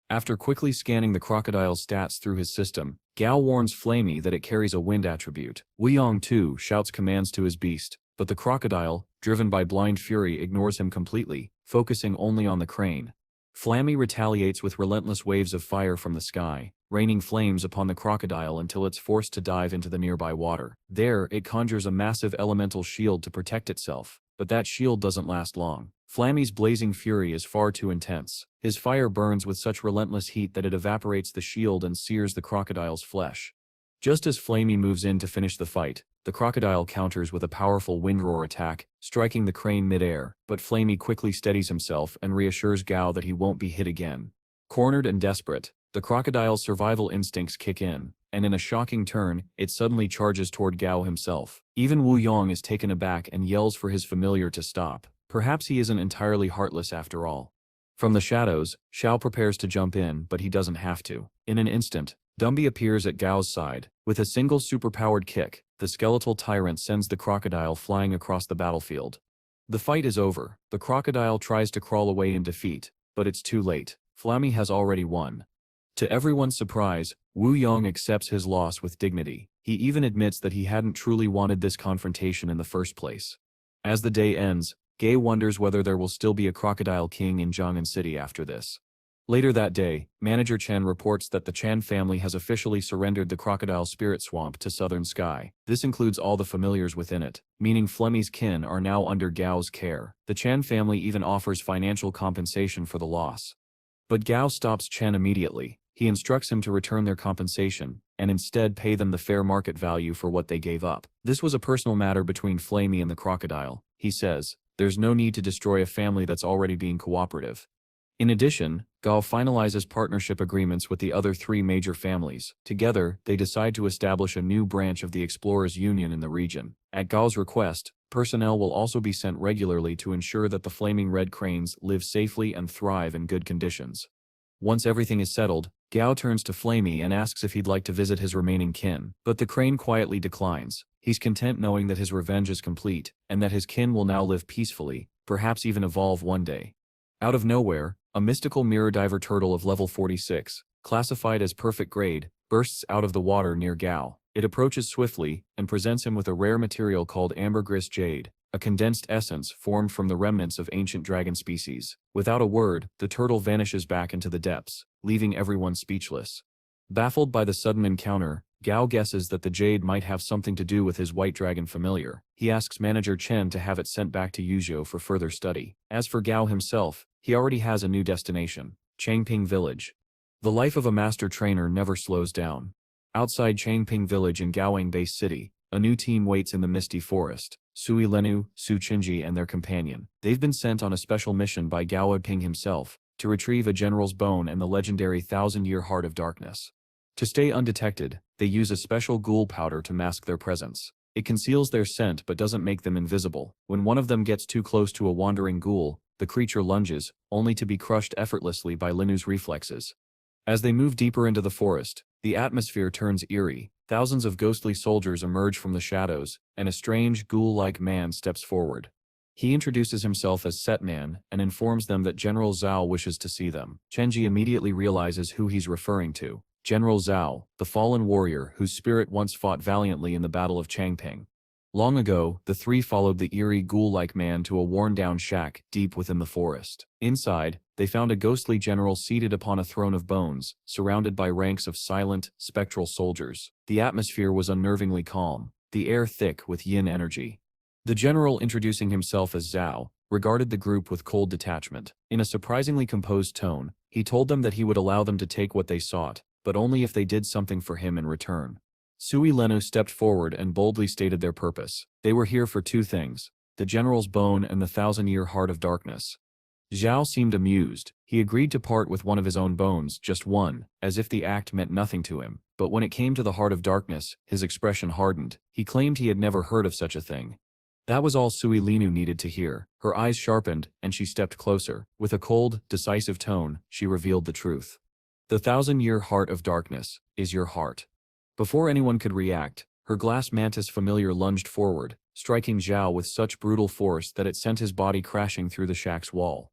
After quickly scanning the crocodile's stats through his system, Gao warns Flamey that it carries a wind attribute. Wu Yong too shouts commands to his beast, but the crocodile, driven by blind fury, ignores him completely, focusing only on the crane. Flamey retaliates with relentless waves of fire from the sky, raining flames upon the crocodile until it's forced to dive into the nearby water. There, it conjures a massive elemental shield to protect itself, but that shield doesn't last long. Flamey's blazing fury is far too intense. His fire burns with such relentless heat that it evaporates the shield and sears the crocodile's flesh. Just as Flamey moves in to finish the fight, the crocodile counters with a powerful windroar attack, striking the crane midair, but Flamey quickly steadies himself and reassures Gao that he won't be hit again. Cornered and desperate, the crocodile's survival instincts kick in, and in a shocking turn, it suddenly charges toward Gao himself. Even Wu Yong is taken aback and yells for his familiar to stop. Perhaps he isn't entirely heartless after all. From the shadows, Xiao prepares to jump in, but he doesn't have to. In an instant, Dumby appears at Gao's side. With a single superpowered kick, the skeletal tyrant sends the crocodile flying across the battlefield. The fight is over. The crocodile tries to crawl away in defeat, but it's too late. Flamey has already won. To everyone's surprise, Wu Yong accepts his loss with dignity. He even admits that he hadn't truly wanted this confrontation in the first place. As the day ends, Gay wonders whether there will still be a Crocodile King in Jiang'an City after this. Later that day, Manager Chen reports that the Chan family has officially surrendered the Crocodile Spirit Swamp to Southern Sky. This includes all the familiars within it, meaning Flemy's kin are now under Gao's care. The Chan family even offers financial compensation for the loss. But Gao stops Chen immediately. He instructs him to return their compensation, and instead pay them the fair market value for what they gave up. This was a personal matter between Flamey and the crocodile, he says. There's no need to destroy a family that's already being cooperative. In addition, Gao finalizes partnership agreements with the other three major families. Together, they decide to establish a new branch of the Explorers Union in the region. At Gao's request, personnel will also be sent regularly to ensure that the flaming red cranes live safely and thrive in good conditions. Once everything is settled, Gao turns to Flamey and asks if he'd like to visit his remaining kin, but the crane quietly declines. He's content knowing that his revenge is complete, and that his kin will now live peacefully, perhaps even evolve one day. Out of nowhere, a mystical mirror diver turtle of level 46, classified as perfect grade, bursts out of the water near Gao. It approaches swiftly, and presents him with a rare material called ambergris jade, a condensed essence formed from the remnants of ancient dragon species. Without a word, the turtle vanishes back into the depths, leaving everyone speechless. Baffled by the sudden encounter, Gao guesses that the jade might have something to do with his white dragon familiar. He asks manager Chen to have it sent back to Yuzhou for further study. As for Gao himself, he already has a new destination, Changping Village. The life of a master trainer never slows down. Outside Changping Village in Gaoang Base City, a new team waits in the misty forest. Sui Lenu, Su Qinji and their companion. They've been sent on a special mission by Gao Ping himself, to retrieve a general's bone and the legendary thousand-year Heart of Darkness. To stay undetected, they use a special ghoul powder to mask their presence. It conceals their scent but doesn't make them invisible. When one of them gets too close to a wandering ghoul, the creature lunges, only to be crushed effortlessly by Linu's reflexes. As they move deeper into the forest, the atmosphere turns eerie. Thousands of ghostly soldiers emerge from the shadows, and a strange, ghoul-like man steps forward. He introduces himself as Setman and informs them that General Zhao wishes to see them. Chenji immediately realizes who he's referring to. General Zhao, the fallen warrior whose spirit once fought valiantly in the Battle of Changping. Long ago, the three followed the eerie ghoul-like man to a worn-down shack deep within the forest. Inside, they found a ghostly general seated upon a throne of bones, surrounded by ranks of silent, spectral soldiers. The atmosphere was unnervingly calm, the air thick with yin energy. The general, introducing himself as Zhao, regarded the group with cold detachment. In a surprisingly composed tone, he told them that he would allow them to take what they sought, but only if they did something for him in return. Sui Lenu stepped forward and boldly stated their purpose. They were here for two things: the general's bone and the thousand-year Heart of Darkness. Zhao seemed amused. He agreed to part with one of his own bones, just one, as if the act meant nothing to him. But when it came to the Heart of Darkness, his expression hardened. He claimed he had never heard of such a thing. That was all Sui Lenu needed to hear. Her eyes sharpened, and she stepped closer. With a cold, decisive tone, she revealed the truth. The thousand-year Heart of Darkness is your heart. Before anyone could react, her glass mantis familiar lunged forward, striking Zhao with such brutal force that it sent his body crashing through the shack's wall.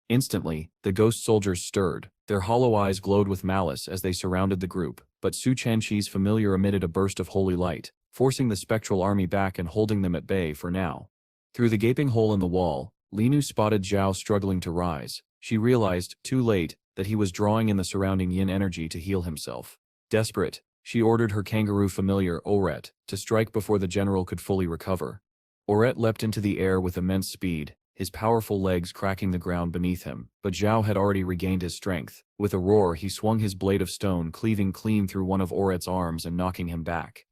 Instantly, the ghost soldiers stirred. Their hollow eyes glowed with malice as they surrounded the group, but Su Chenqi's familiar emitted a burst of holy light, forcing the spectral army back and holding them at bay for now. Through the gaping hole in the wall, Linu spotted Zhao struggling to rise. She realized, too late, that he was drawing in the surrounding yin energy to heal himself. Desperate, she ordered her kangaroo familiar, Oret, to strike before the general could fully recover. Oret leapt into the air with immense speed, his powerful legs cracking the ground beneath him, but Zhao had already regained his strength. With a roar, he swung his blade of stone, cleaving clean through one of Oret's arms and knocking him back.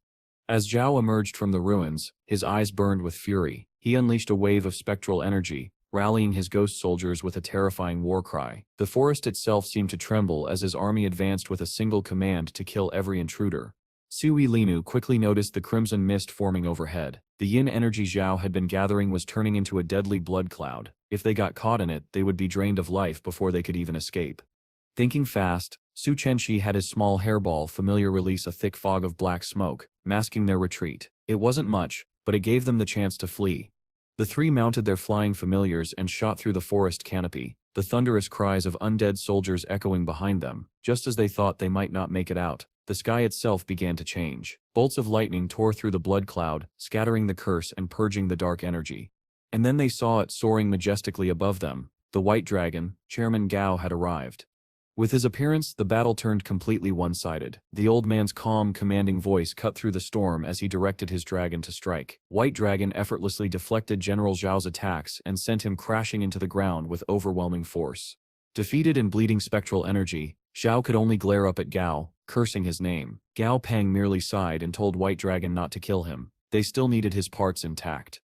As Zhao emerged from the ruins, his eyes burned with fury. He unleashed a wave of spectral energy, rallying his ghost soldiers with a terrifying war cry. The forest itself seemed to tremble as his army advanced with a single command to kill every intruder. Sui Linu quickly noticed the crimson mist forming overhead. The yin energy Zhao had been gathering was turning into a deadly blood cloud. If they got caught in it, they would be drained of life before they could even escape. Thinking fast, Su Chenqi had his small hairball familiar release a thick fog of black smoke, masking their retreat. It wasn't much, but it gave them the chance to flee. The three mounted their flying familiars and shot through the forest canopy, the thunderous cries of undead soldiers echoing behind them. Just as they thought they might not make it out, the sky itself began to change. Bolts of lightning tore through the blood cloud, scattering the curse and purging the dark energy. And then they saw it soaring majestically above them. The white dragon, Chairman Gao, had arrived. With his appearance, the battle turned completely one-sided. The old man's calm, commanding voice cut through the storm as he directed his dragon to strike. White Dragon effortlessly deflected General Zhao's attacks and sent him crashing into the ground with overwhelming force. Defeated in bleeding spectral energy, Zhao could only glare up at Gao, cursing his name. Gao Pang merely sighed and told White Dragon not to kill him. They still needed his parts intact.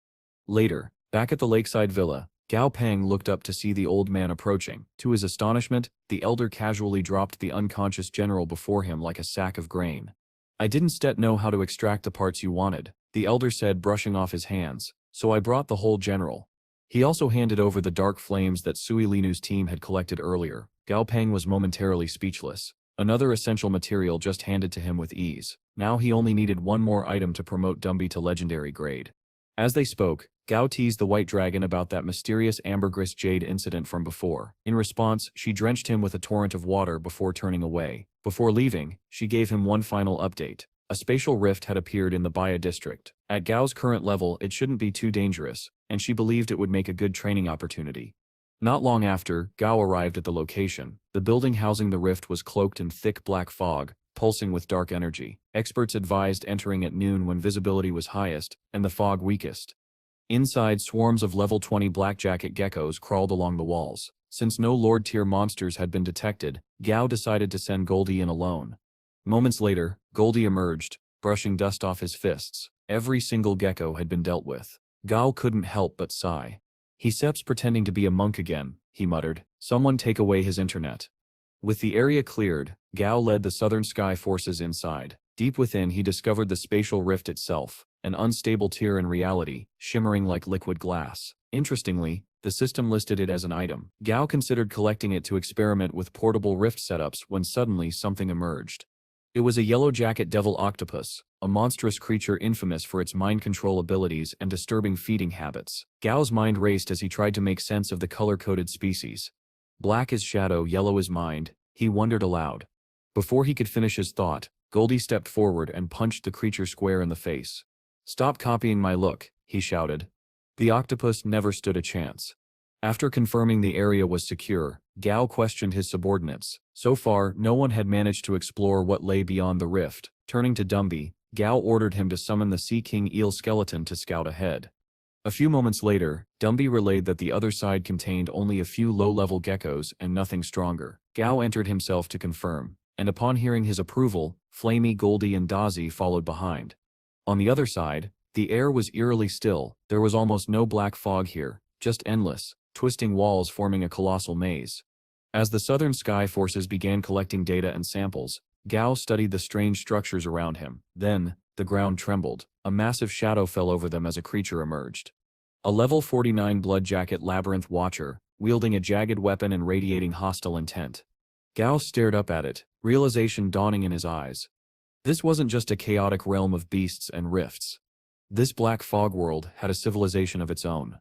Later, back at the lakeside villa, Gao Pang looked up to see the old man approaching. To his astonishment, the elder casually dropped the unconscious general before him like a sack of grain. "I didn't know how to extract the parts you wanted," the elder said, brushing off his hands, "so I brought the whole general." He also handed over the dark flames that Sui Linu's team had collected earlier. Gao Pang was momentarily speechless. Another essential material just handed to him with ease. Now he only needed one more item to promote Dumby to legendary grade. As they spoke, Gao teased the white dragon about that mysterious ambergris jade incident from before. In response, she drenched him with a torrent of water before turning away. Before leaving, she gave him one final update. A spatial rift had appeared in the Baya district. At Gao's current level, it shouldn't be too dangerous, and she believed it would make a good training opportunity. Not long after, Gao arrived at the location. The building housing the rift was cloaked in thick black fog, pulsing with dark energy. Experts advised entering at noon when visibility was highest and the fog weakest. Inside, swarms of level 20 blackjacket geckos crawled along the walls. Since no Lord-tier monsters had been detected, Gao decided to send Goldie in alone. Moments later, Goldie emerged, brushing dust off his fists. Every single gecko had been dealt with. Gao couldn't help but sigh. "He steps pretending to be a monk again," he muttered. "Someone take away his internet." With the area cleared, Gao led the Southern Sky forces inside. Deep within, he discovered the spatial rift itself, an unstable tier in reality, shimmering like liquid glass. Interestingly, the system listed it as an item. Gao considered collecting it to experiment with portable rift setups when suddenly something emerged. It was a yellow jacket devil octopus, a monstrous creature infamous for its mind control abilities and disturbing feeding habits. Gao's mind raced as he tried to make sense of the color-coded species. Black as shadow, yellow as mind, he wondered aloud. Before he could finish his thought, Goldie stepped forward and punched the creature square in the face. "Stop copying my look," he shouted. The octopus never stood a chance. After confirming the area was secure, Gao questioned his subordinates. So far, no one had managed to explore what lay beyond the rift. Turning to Dumby, Gao ordered him to summon the Sea King eel skeleton to scout ahead. A few moments later, Dumby relayed that the other side contained only a few low-level geckos and nothing stronger. Gao entered himself to confirm, and upon hearing his approval, Flamey, Goldie and Dazzy followed behind. On the other side, the air was eerily still. There was almost no black fog here, just endless, twisting walls forming a colossal maze. As the Southern Sky forces began collecting data and samples, Gao studied the strange structures around him. Then, the ground trembled. A massive shadow fell over them as a creature emerged. A level 49 blood jacket labyrinth watcher, wielding a jagged weapon and radiating hostile intent. Gao stared up at it, realization dawning in his eyes. This wasn't just a chaotic realm of beasts and rifts. This black fog world had a civilization of its own.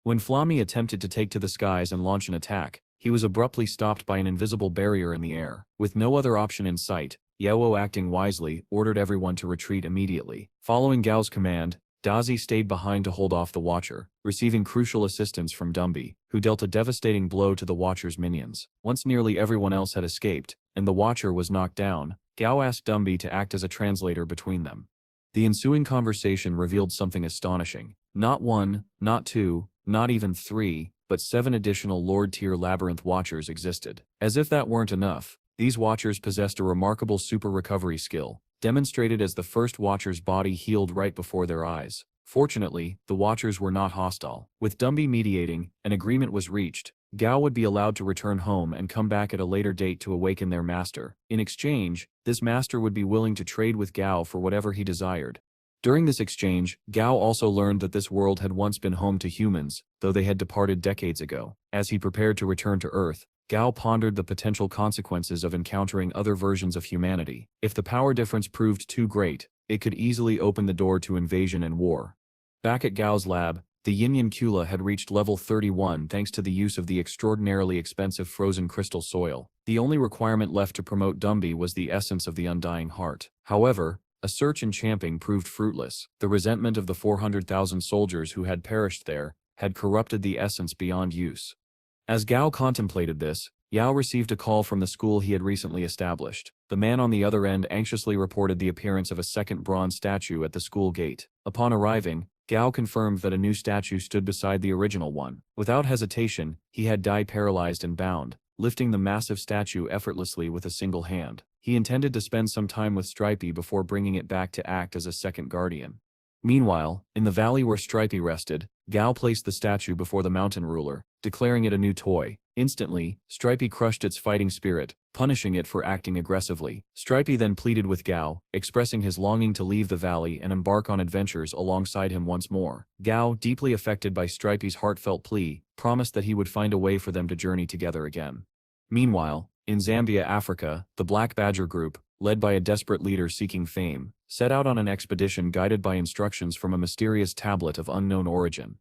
When Flamey attempted to take to the skies and launch an attack, he was abruptly stopped by an invisible barrier in the air. With no other option in sight, Yao, acting wisely, ordered everyone to retreat immediately. Following Gao's command, Dazzy stayed behind to hold off the Watcher, receiving crucial assistance from Dumby, who dealt a devastating blow to the Watcher's minions. Once nearly everyone else had escaped, and the Watcher was knocked down, Gao asked Dumby to act as a translator between them. The ensuing conversation revealed something astonishing. Not one, not two, not even three, but 7 additional Lord-tier Labyrinth Watchers existed. As if that weren't enough, these Watchers possessed a remarkable super recovery skill, demonstrated as the first Watcher's body healed right before their eyes. Fortunately, the Watchers were not hostile. With Dumby mediating, an agreement was reached. Gao would be allowed to return home and come back at a later date to awaken their master. In exchange, this master would be willing to trade with Gao for whatever he desired. During this exchange, Gao also learned that this world had once been home to humans, though they had departed decades ago. As he prepared to return to Earth, Gao pondered the potential consequences of encountering other versions of humanity. If the power difference proved too great, it could easily open the door to invasion and war. Back at Gao's lab, the Yin Kula had reached level 31 thanks to the use of the extraordinarily expensive frozen crystal soil. The only requirement left to promote Dumby was the essence of the undying heart. However, a search in Champing proved fruitless. The resentment of the 400,000 soldiers who had perished there had corrupted the essence beyond use. As Gao contemplated this, Yao received a call from the school he had recently established. The man on the other end anxiously reported the appearance of a second bronze statue at the school gate. Upon arriving, Gao confirmed that a new statue stood beside the original one. Without hesitation, he had Dai paralyzed and bound, lifting the massive statue effortlessly with a single hand. He intended to spend some time with Stripey before bringing it back to act as a second guardian. Meanwhile, in the valley where Stripey rested, Gao placed the statue before the mountain ruler, declaring it a new toy. Instantly, Stripey crushed its fighting spirit, punishing it for acting aggressively. Stripey then pleaded with Gao, expressing his longing to leave the valley and embark on adventures alongside him once more. Gao, deeply affected by Stripey's heartfelt plea, promised that he would find a way for them to journey together again. Meanwhile, in Zambia, Africa, the Black Badger Group, led by a desperate leader seeking fame, set out on an expedition guided by instructions from a mysterious tablet of unknown origin.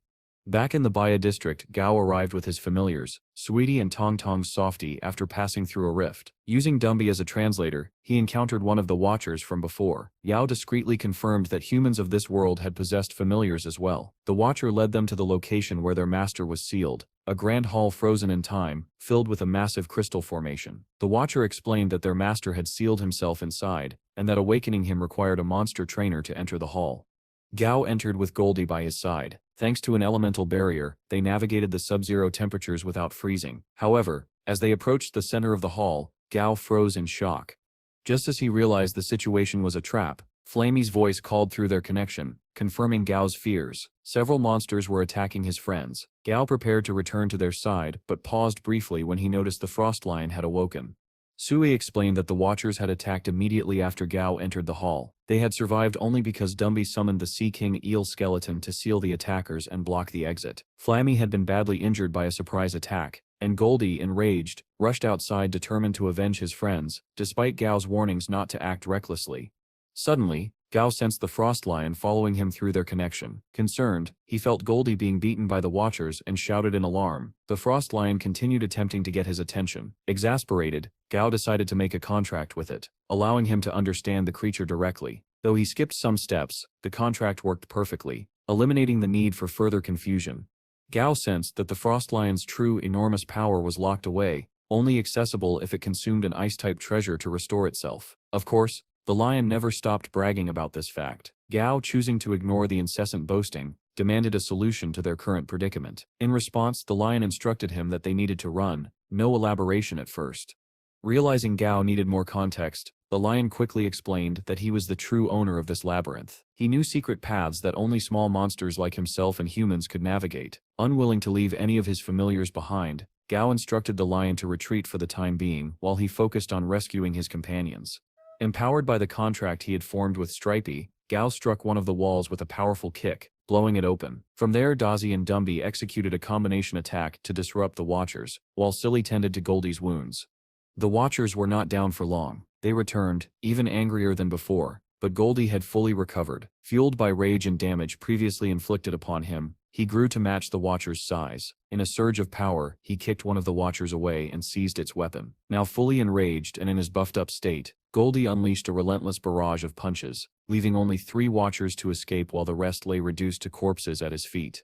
Back in the Baya district, Gao arrived with his familiars, Sweetie and Tong Tong's Softy, after passing through a rift. Using Dumby as a translator, he encountered one of the Watchers from before. Yao discreetly confirmed that humans of this world had possessed familiars as well. The Watcher led them to the location where their master was sealed, a grand hall frozen in time, filled with a massive crystal formation. The Watcher explained that their master had sealed himself inside, and that awakening him required a monster trainer to enter the hall. Gao entered with Goldie by his side. Thanks to an elemental barrier, they navigated the sub-zero temperatures without freezing. However, as they approached the center of the hall, Gao froze in shock. Just as he realized the situation was a trap, Flamey's voice called through their connection, confirming Gao's fears. Several monsters were attacking his friends. Gao prepared to return to their side, but paused briefly when he noticed the frost lion had awoken. Sui explained that the Watchers had attacked immediately after Gao entered the hall. They had survived only because Dumby summoned the Sea King eel skeleton to seal the attackers and block the exit. Flammy had been badly injured by a surprise attack, and Goldie, enraged, rushed outside determined to avenge his friends, despite Gao's warnings not to act recklessly. Suddenly, Gao sensed the frost lion following him through their connection. Concerned, he felt Goldie being beaten by the Watchers and shouted in alarm. The frost lion continued attempting to get his attention. Exasperated, Gao decided to make a contract with it, allowing him to understand the creature directly. Though he skipped some steps, the contract worked perfectly, eliminating the need for further confusion. Gao sensed that the frost lion's true enormous power was locked away, only accessible if it consumed an ice-type treasure to restore itself. Of course, the lion never stopped bragging about this fact. Gao, choosing to ignore the incessant boasting, demanded a solution to their current predicament. In response, the lion instructed him that they needed to run, no elaboration at first. Realizing Gao needed more context, the lion quickly explained that he was the true owner of this labyrinth. He knew secret paths that only small monsters like himself and humans could navigate. Unwilling to leave any of his familiars behind, Gao instructed the lion to retreat for the time being while he focused on rescuing his companions. Empowered by the contract he had formed with Stripey, Gao struck one of the walls with a powerful kick, blowing it open. From there, Dazzy and Dumby executed a combination attack to disrupt the Watchers, while Silly tended to Goldie's wounds. The Watchers were not down for long. They returned, even angrier than before, but Goldie had fully recovered. Fueled by rage and damage previously inflicted upon him, he grew to match the Watcher's size. In a surge of power, he kicked one of the Watchers away and seized its weapon. Now fully enraged and in his buffed-up state, Goldie unleashed a relentless barrage of punches, leaving only 3 Watchers to escape while the rest lay reduced to corpses at his feet.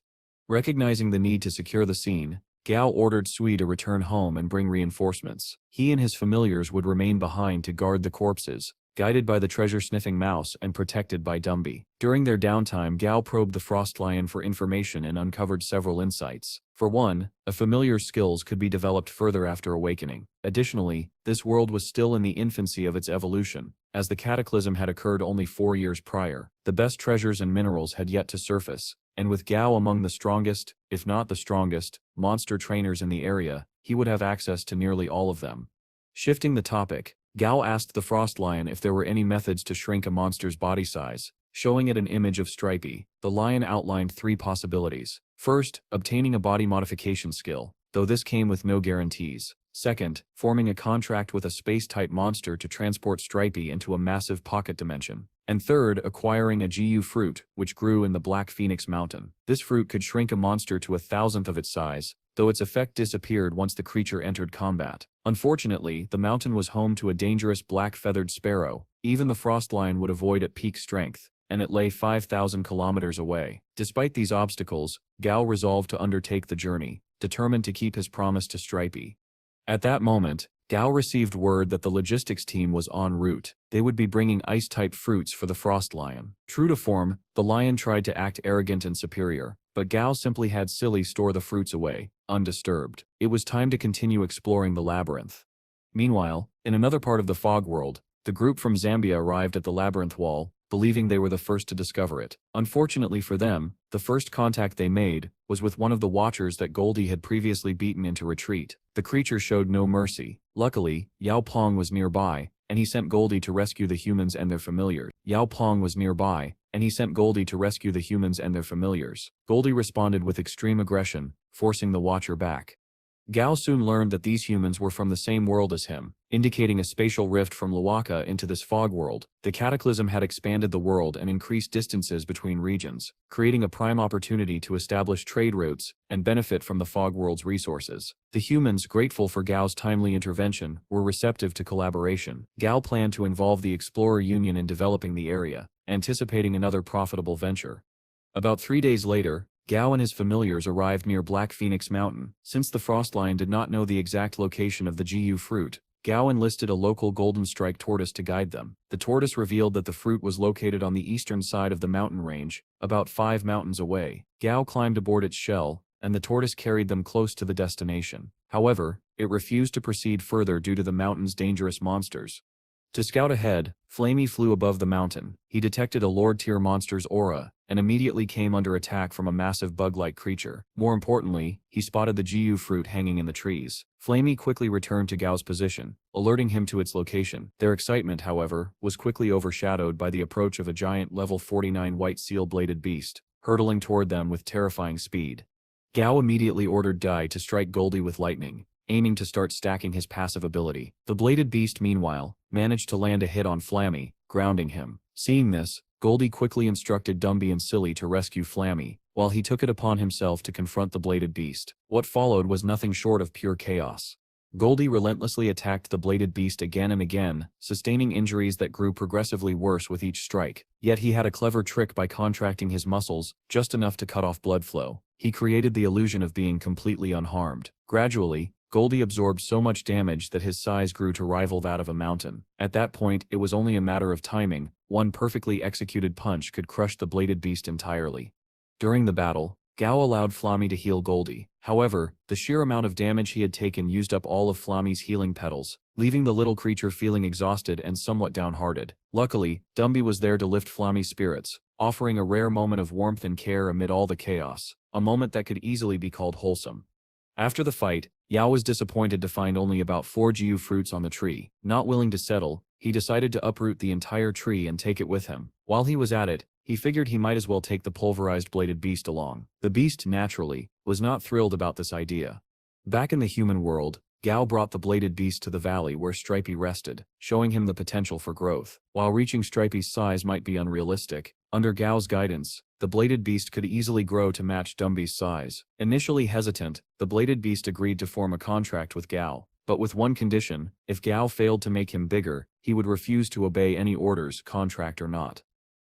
Recognizing the need to secure the scene, Gao ordered Sui to return home and bring reinforcements. He and his familiars would remain behind to guard the corpses, guided by the treasure-sniffing mouse and protected by Dumby. During their downtime, Gao probed the frost lion for information and uncovered several insights. For one, a familiar's skills could be developed further after awakening. Additionally, this world was still in the infancy of its evolution, as the cataclysm had occurred only 4 years prior. The best treasures and minerals had yet to surface, and with Gao among the strongest, if not the strongest, monster trainers in the area, he would have access to nearly all of them. Shifting the topic, Gao asked the frost lion if there were any methods to shrink a monster's body size. Showing it an image of Stripey, the lion outlined 3 possibilities. First, obtaining a body modification skill, though this came with no guarantees. Second, forming a contract with a space-type monster to transport Stripey into a massive pocket dimension. And third, acquiring a GU fruit, which grew in the Black Phoenix Mountain. This fruit could shrink a monster to 1,000th of its size, though its effect disappeared once the creature entered combat. Unfortunately, the mountain was home to a dangerous black-feathered sparrow. Even the frost lion would avoid at peak strength, and it lay 5,000 kilometers away. Despite these obstacles, Gao resolved to undertake the journey, determined to keep his promise to Stripey. At that moment, Gao received word that the logistics team was en route. They would be bringing ice-type fruits for the frost lion. True to form, the lion tried to act arrogant and superior, but Gao simply had Silly store the fruits away, undisturbed. It was time to continue exploring the labyrinth. Meanwhile, in another part of the fog world, the group from Zambia arrived at the labyrinth wall, believing they were the first to discover it. Unfortunately for them, the first contact they made was with one of the Watchers that Goldie had previously beaten into retreat. The creature showed no mercy. Luckily, Gao Pang was nearby, and he sent Goldie to rescue the humans and their familiars. Goldie responded with extreme aggression, forcing the Watcher back. Gao soon learned that these humans were from the same world as him, indicating a spatial rift from Lawaka into this fog world. The cataclysm had expanded the world and increased distances between regions, creating a prime opportunity to establish trade routes and benefit from the fog world's resources. The humans, grateful for Gao's timely intervention, were receptive to collaboration. Gao planned to involve the Explorer Union in developing the area, anticipating another profitable venture. About 3 days later, Gao and his familiars arrived near Black Phoenix Mountain. Since the Frost Lion did not know the exact location of the Gu fruit, Gao enlisted a local golden strike tortoise to guide them. The tortoise revealed that the fruit was located on the eastern side of the mountain range, about 5 mountains away. Gao climbed aboard its shell, and the tortoise carried them close to the destination. However, it refused to proceed further due to the mountain's dangerous monsters. To scout ahead, Flamey flew above the mountain. He detected a Lord-tier monster's aura, and immediately came under attack from a massive bug-like creature. More importantly, he spotted the Gu fruit hanging in the trees. Flamey quickly returned to Gao's position, alerting him to its location. Their excitement, however, was quickly overshadowed by the approach of a giant level 49 white seal-bladed beast, hurtling toward them with terrifying speed. Gao immediately ordered Dai to strike Goldie with lightning, aiming to start stacking his passive ability. The bladed beast, meanwhile, managed to land a hit on Flammy, grounding him. Seeing this, Goldie quickly instructed Dumby and Silly to rescue Flammy, while he took it upon himself to confront the bladed beast. What followed was nothing short of pure chaos. Goldie relentlessly attacked the bladed beast again and again, sustaining injuries that grew progressively worse with each strike. Yet he had a clever trick by contracting his muscles, just enough to cut off blood flow. He created the illusion of being completely unharmed. Gradually, Goldie absorbed so much damage that his size grew to rival that of a mountain. At that point, it was only a matter of timing. One perfectly executed punch could crush the bladed beast entirely. During the battle, Gao allowed Flammy to heal Goldie. However, the sheer amount of damage he had taken used up all of Flammy's healing petals, leaving the little creature feeling exhausted and somewhat downhearted. Luckily, Dumby was there to lift Flammy's spirits, offering a rare moment of warmth and care amid all the chaos, a moment that could easily be called wholesome. After the fight, Yao was disappointed to find only about 4 Gu fruits on the tree. Not willing to settle, he decided to uproot the entire tree and take it with him. While he was at it, he figured he might as well take the pulverized bladed beast along. The beast, naturally, was not thrilled about this idea. Back in the human world, Gao brought the bladed beast to the valley where Stripey rested, showing him the potential for growth. While reaching Stripey's size might be unrealistic, under Gao's guidance, the bladed beast could easily grow to match Dumby's size. Initially hesitant, the bladed beast agreed to form a contract with Gao, but with one condition: if Gao failed to make him bigger, he would refuse to obey any orders, contract or not.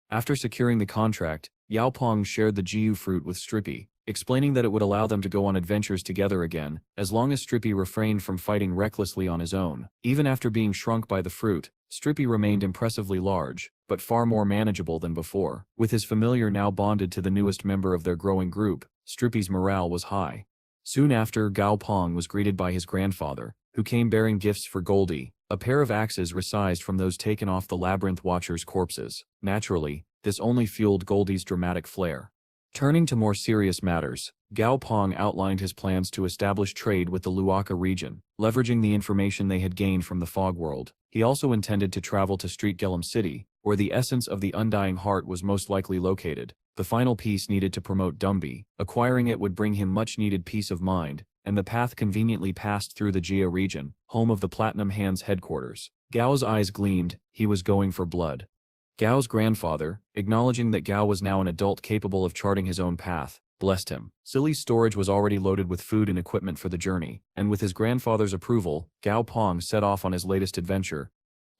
After securing the contract, Gao Pang shared the Gu fruit with Stripey, explaining that it would allow them to go on adventures together again, as long as Stripey refrained from fighting recklessly on his own. Even after being shrunk by the fruit, Stripey remained impressively large, but far more manageable than before. With his familiar now bonded to the newest member of their growing group, Stripey's morale was high. Soon after, Gao Pang was greeted by his grandfather, who came bearing gifts for Goldie, a pair of axes resized from those taken off the Labyrinth Watchers' corpses. Naturally, this only fueled Goldie's dramatic flair. Turning to more serious matters, Gao Pang outlined his plans to establish trade with the Luaka region, leveraging the information they had gained from the Fog World. He also intended to travel to Street Gellum City, where the essence of the Undying Heart was most likely located. The final piece needed to promote Dumby. Acquiring it would bring him much-needed peace of mind, and the path conveniently passed through the Jia region, home of the Platinum Hand's headquarters. Gao's eyes gleamed. He was going for blood. Gao's grandfather, acknowledging that Gao was now an adult capable of charting his own path, blessed him. Silly's storage was already loaded with food and equipment for the journey, and with his grandfather's approval, Gao Pang set off on his latest adventure.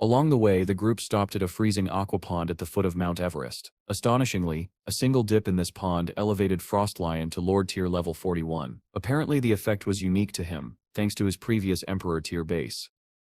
Along the way, the group stopped at a freezing aqua pond at the foot of Mount Everest. Astonishingly, a single dip in this pond elevated Frost Lion to Lord Tier level 41. Apparently the effect was unique to him, thanks to his previous Emperor Tier base.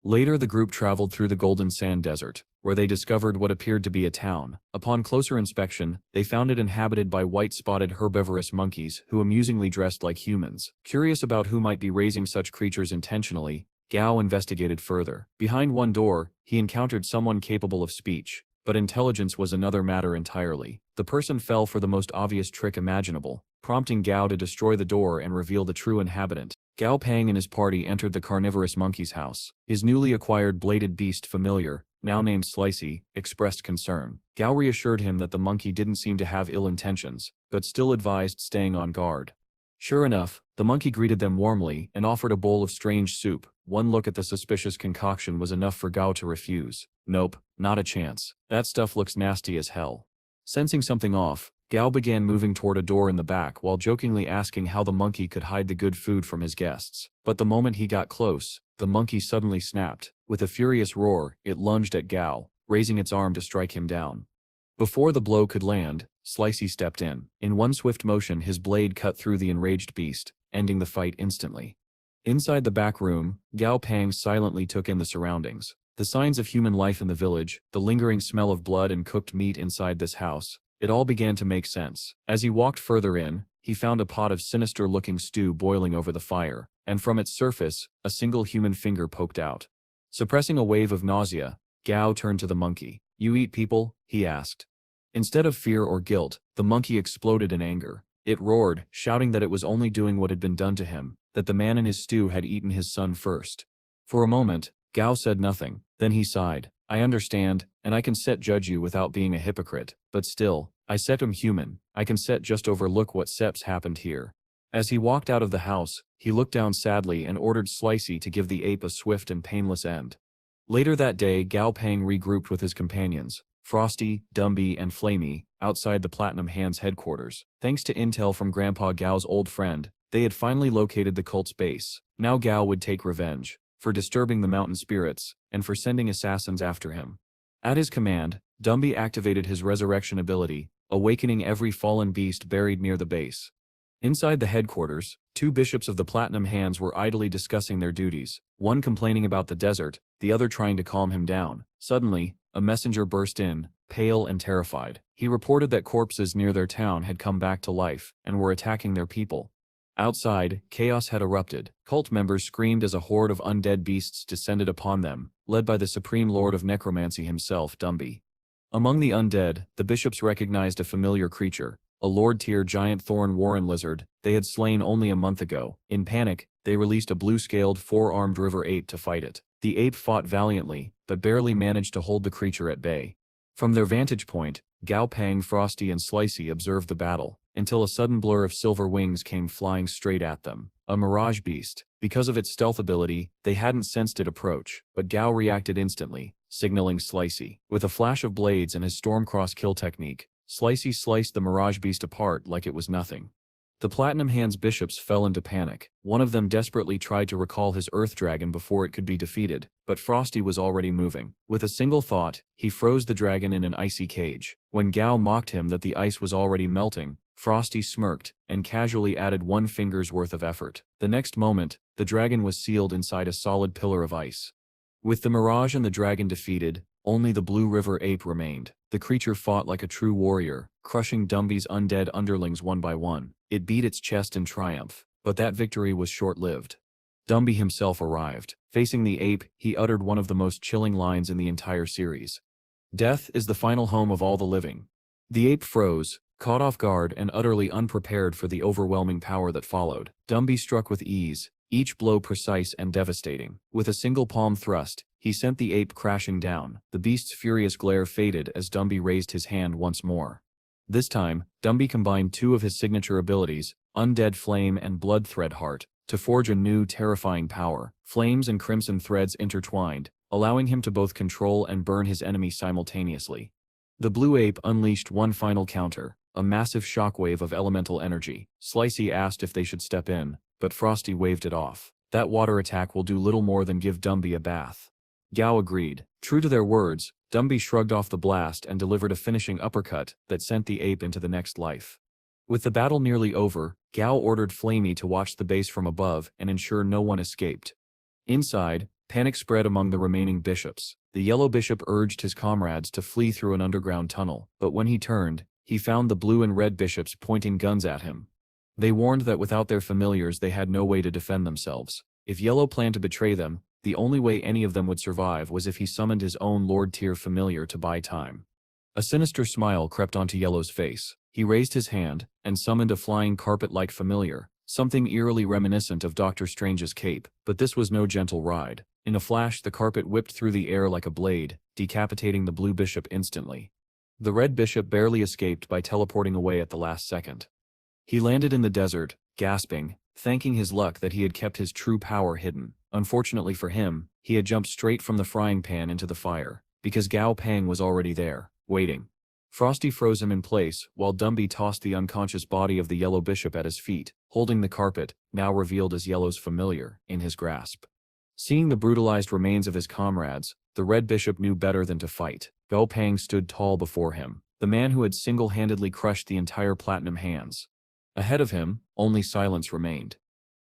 Later, the group traveled through the Golden Sand Desert, where they discovered what appeared to be a town. Upon closer inspection, they found it inhabited by white-spotted herbivorous monkeys who amusingly dressed like humans. Curious about who might be raising such creatures intentionally, Gao investigated further. Behind one door, he encountered someone capable of speech, but intelligence was another matter entirely. The person fell for the most obvious trick imaginable, prompting Gao to destroy the door and reveal the true inhabitant. Gao Pang and his party entered the carnivorous monkey's house. His newly acquired bladed beast familiar, now named Slicey, expressed concern. Gao reassured him that the monkey didn't seem to have ill intentions, but still advised staying on guard. Sure enough, the monkey greeted them warmly and offered a bowl of strange soup. One look at the suspicious concoction was enough for Gao to refuse. Nope, not a chance. That stuff looks nasty as hell. Sensing something off, Gao began moving toward a door in the back while jokingly asking how the monkey could hide the good food from his guests. But the moment he got close, the monkey suddenly snapped. With a furious roar, it lunged at Gao, raising its arm to strike him down. Before the blow could land, Slicey stepped in. In one swift motion, his blade cut through the enraged beast, ending the fight instantly. Inside the back room, Gao Pang silently took in the surroundings. The signs of human life in the village, the lingering smell of blood and cooked meat inside this house, it all began to make sense. As he walked further in, he found a pot of sinister-looking stew boiling over the fire, and from its surface, a single human finger poked out. Suppressing a wave of nausea, Gao turned to the monkey. "You eat people?" he asked. Instead of fear or guilt, the monkey exploded in anger. It roared, shouting that it was only doing what had been done to him, that the man in his stew had eaten his son first. For a moment, Gao said nothing, then he sighed. "I understand, and I can set judge you without being a hypocrite, but still, I set him human, I can set just overlook what seps happened here." As he walked out of the house, he looked down sadly and ordered Slicey to give the ape a swift and painless end. Later that day, Gao Pang regrouped with his companions, Frosty, Dumby, and Flamey, outside the Platinum Hands headquarters. Thanks to intel from Grandpa Gao's old friend, they had finally located the cult's base. Now Gao would take revenge, for disturbing the mountain spirits, and for sending assassins after him. At his command, Dumby activated his resurrection ability, awakening every fallen beast buried near the base. Inside the headquarters, two bishops of the Platinum Hands were idly discussing their duties, one complaining about the desert, the other trying to calm him down. Suddenly, a messenger burst in, pale and terrified. He reported that corpses near their town had come back to life, and were attacking their people. Outside, chaos had erupted. Cult members screamed as a horde of undead beasts descended upon them, led by the Supreme Lord of Necromancy himself, Dumby. Among the undead, the bishops recognized a familiar creature, a Lord-tier giant thorn warren lizard they had slain only a month ago. In panic, they released a blue-scaled, four-armed river ape to fight it. The ape fought valiantly, but barely managed to hold the creature at bay. From their vantage point, Gao Pang, Frosty, and Slicey observed the battle, until a sudden blur of silver wings came flying straight at them. A mirage beast. Because of its stealth ability, they hadn't sensed it approach, but Gao reacted instantly, signaling Slicey. With a flash of blades and his Stormcross kill technique, Slicey sliced the mirage beast apart like it was nothing. The Platinum Hands bishops fell into panic. One of them desperately tried to recall his Earth Dragon before it could be defeated, but Frosty was already moving. With a single thought, he froze the dragon in an icy cage. When Gao mocked him that the ice was already melting, Frosty smirked, and casually added one finger's worth of effort. The next moment, the dragon was sealed inside a solid pillar of ice. With the Mirage and the dragon defeated, only the Blue River Ape remained. The creature fought like a true warrior, crushing Dumby's undead underlings one by one. It beat its chest in triumph, but that victory was short-lived. Dumby himself arrived. Facing the ape, he uttered one of the most chilling lines in the entire series. "Death is the final home of all the living." The ape froze, caught off guard and utterly unprepared for the overwhelming power that followed. Dumby struck with ease, each blow precise and devastating. With a single palm thrust, he sent the ape crashing down. The beast's furious glare faded as Dumby raised his hand once more. This time, Dumby combined two of his signature abilities, Undead Flame and Blood Thread Heart, to forge a new terrifying power. Flames and crimson threads intertwined, allowing him to both control and burn his enemy simultaneously. The blue ape unleashed one final counter, a massive shockwave of elemental energy. Slicey asked if they should step in, but Frosty waved it off. That water attack will do little more than give Dumby a bath. Gao agreed. True to their words, Dumby shrugged off the blast and delivered a finishing uppercut that sent the ape into the next life. With the battle nearly over, Gao ordered Flamey to watch the base from above and ensure no one escaped. Inside, panic spread among the remaining bishops. The yellow bishop urged his comrades to flee through an underground tunnel, but when he turned, he found the blue and red bishops pointing guns at him. They warned that without their familiars they had no way to defend themselves. If Yellow planned to betray them, the only way any of them would survive was if he summoned his own Lord-tier familiar to buy time. A sinister smile crept onto Yellow's face. He raised his hand, and summoned a flying carpet-like familiar, something eerily reminiscent of Doctor Strange's cape, but this was no gentle ride. In a flash the carpet whipped through the air like a blade, decapitating the blue bishop instantly. The red bishop barely escaped by teleporting away at the last second. He landed in the desert, gasping, thanking his luck that he had kept his true power hidden. Unfortunately for him, he had jumped straight from the frying pan into the fire, because Gao Pang was already there, waiting. Frosty froze him in place, while Dumby tossed the unconscious body of the yellow bishop at his feet, holding the carpet, now revealed as Yellow's familiar, in his grasp. Seeing the brutalized remains of his comrades, the red bishop knew better than to fight. Gao Pang stood tall before him. the man who had single-handedly crushed the entire platinum hands. Ahead of him, only silence remained.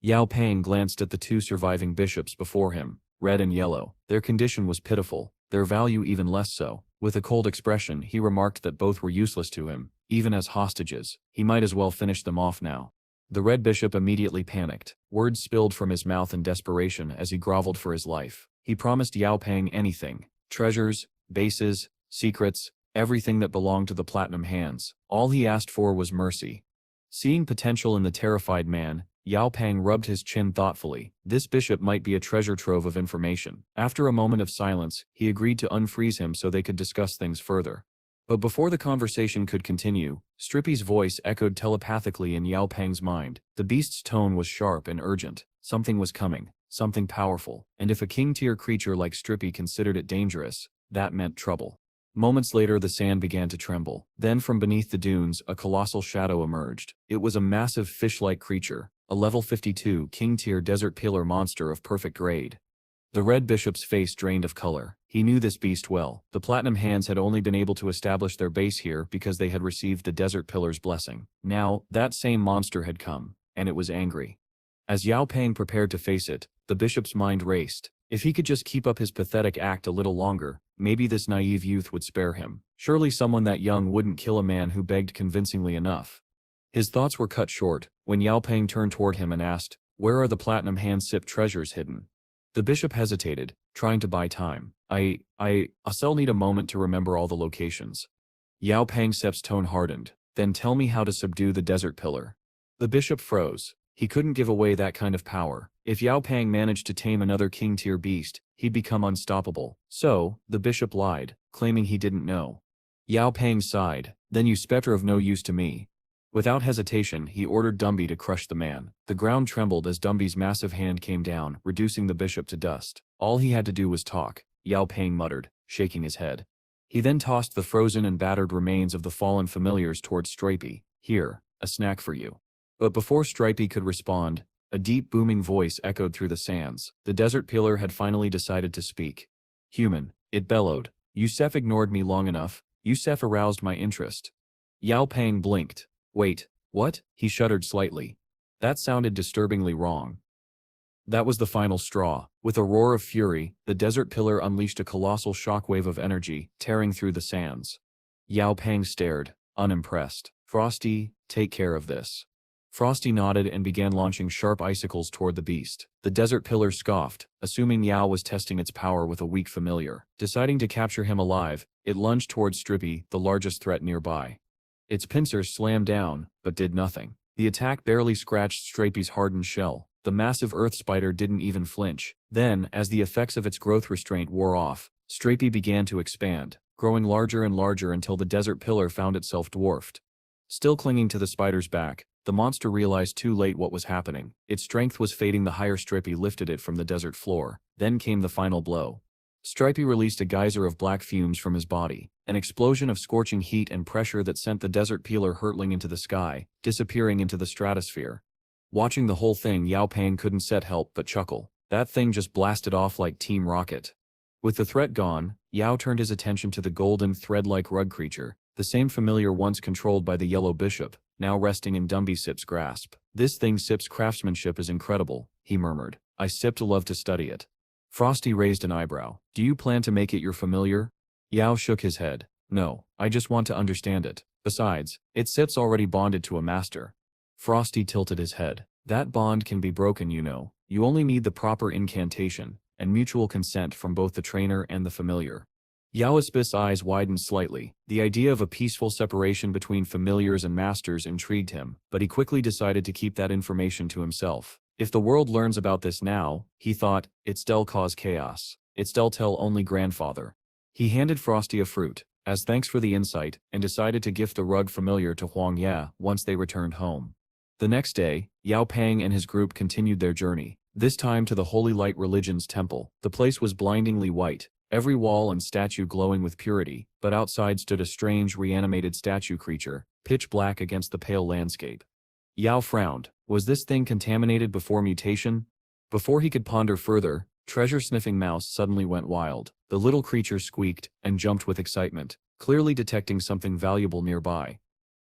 Gao Pang glanced at the two surviving bishops before him, red and yellow. Their condition was pitiful, their value even less so. With a cold expression, he remarked that both were useless to him, even as hostages. He might as well finish them off now. The red bishop immediately panicked. Words spilled from his mouth in desperation as he groveled for his life. He promised Gao Pang anything: treasures, bases, secrets, everything that belonged to the platinum hands. All he asked for was mercy. Seeing potential in the terrified man, Gao Pang rubbed his chin thoughtfully. This bishop might be a treasure trove of information. After a moment of silence, he agreed to unfreeze him so they could discuss things further. But before the conversation could continue, Stripey's voice echoed telepathically in Gao Pang's mind. The beast's tone was sharp and urgent. Something was coming, something powerful, and if a king-tier creature like Stripey considered it dangerous, that meant trouble. Moments later, the sand began to tremble. Then from beneath the dunes, a colossal shadow emerged. It was a massive fish-like creature, a level 52 king-tier desert pillar monster of perfect grade. The red bishop's face drained of color. He knew this beast well. The platinum hands had only been able to establish their base here because they had received the desert pillar's blessing. Now, that same monster had come, and it was angry. As Gao Pang prepared to face it, the bishop's mind raced. If he could just keep up his pathetic act a little longer, maybe this naive youth would spare him. Surely someone that young wouldn't kill a man who begged convincingly enough. His thoughts were cut short when Gao Pang turned toward him and asked, "Where are the platinum hand-sip treasures hidden?" The bishop hesitated, trying to buy time. I'll need a moment to remember all the locations. Gao Pang's tone hardened. Then tell me how to subdue the desert pillar. The bishop froze. He couldn't give away that kind of power. If Gao Pang managed to tame another king-tier beast, he'd become unstoppable. So, the bishop lied, claiming he didn't know. Gao Pang sighed. Then you specter of no use to me. Without hesitation, he ordered Dumby to crush the man. The ground trembled as Dumby's massive hand came down, reducing the bishop to dust. All he had to do was talk, Gao Pang muttered, shaking his head. He then tossed the frozen and battered remains of the fallen familiars towards Stripey. "Here, a snack for you." But before Stripey could respond, a deep booming voice echoed through the sands. The desert pillar had finally decided to speak. "Human," it bellowed. "Yusef ignored me long enough. Yusef aroused my interest." Gao Pang blinked. "Wait, what?" He shuddered slightly. That sounded disturbingly wrong. That was the final straw. With a roar of fury, the desert pillar unleashed a colossal shockwave of energy, tearing through the sands. Gao Pang stared, unimpressed. "Frosty, take care of this." Frosty nodded and began launching sharp icicles toward the beast. The desert pillar scoffed, assuming Yao was testing its power with a weak familiar. Deciding to capture him alive, it lunged towards Stripey, the largest threat nearby. Its pincers slammed down, but did nothing. The attack barely scratched Stripey's hardened shell. The massive earth spider didn't even flinch. Then, as the effects of its growth restraint wore off, Stripey began to expand, growing larger and larger until the desert pillar found itself dwarfed. Still clinging to the spider's back, the monster realized too late what was happening. Its strength was fading the higher Stripey lifted it from the desert floor. Then came the final blow. Stripey released a geyser of black fumes from his body, an explosion of scorching heat and pressure that sent the desert pillar hurtling into the sky, disappearing into the stratosphere. Watching the whole thing, Gao Pang couldn't help but chuckle. That thing just blasted off like Team Rocket. With the threat gone, Yao turned his attention to the golden thread-like rug creature, the same familiar once controlled by the yellow bishop, now resting in Dumby Sip's grasp. "This thing Sip's craftsmanship is incredible," he murmured. "I Sip to love to study it." Frosty raised an eyebrow. "Do you plan to make it your familiar?" Yao shook his head. "No, I just want to understand it. Besides, it Sip's already bonded to a master." Frosty tilted his head. "That bond can be broken, you know. You only need the proper incantation and mutual consent from both the trainer and the familiar." Yao's eyes widened slightly. The idea of a peaceful separation between familiars and masters intrigued him, but he quickly decided to keep that information to himself. If the world learns about this now, he thought, it'll cause chaos. It'll tell only grandfather. He handed Frosty a fruit, as thanks for the insight, and decided to gift the rug familiar to Huang Ya once they returned home. The next day, Gao Pang and his group continued their journey, this time to the Holy Light Religion's temple. The place was blindingly white, every wall and statue glowing with purity, but outside stood a strange reanimated statue creature, pitch black against the pale landscape. Yao frowned. Was this thing contaminated before mutation? Before he could ponder further, Treasure-sniffing Mouse suddenly went wild. The little creature squeaked and jumped with excitement, clearly detecting something valuable nearby.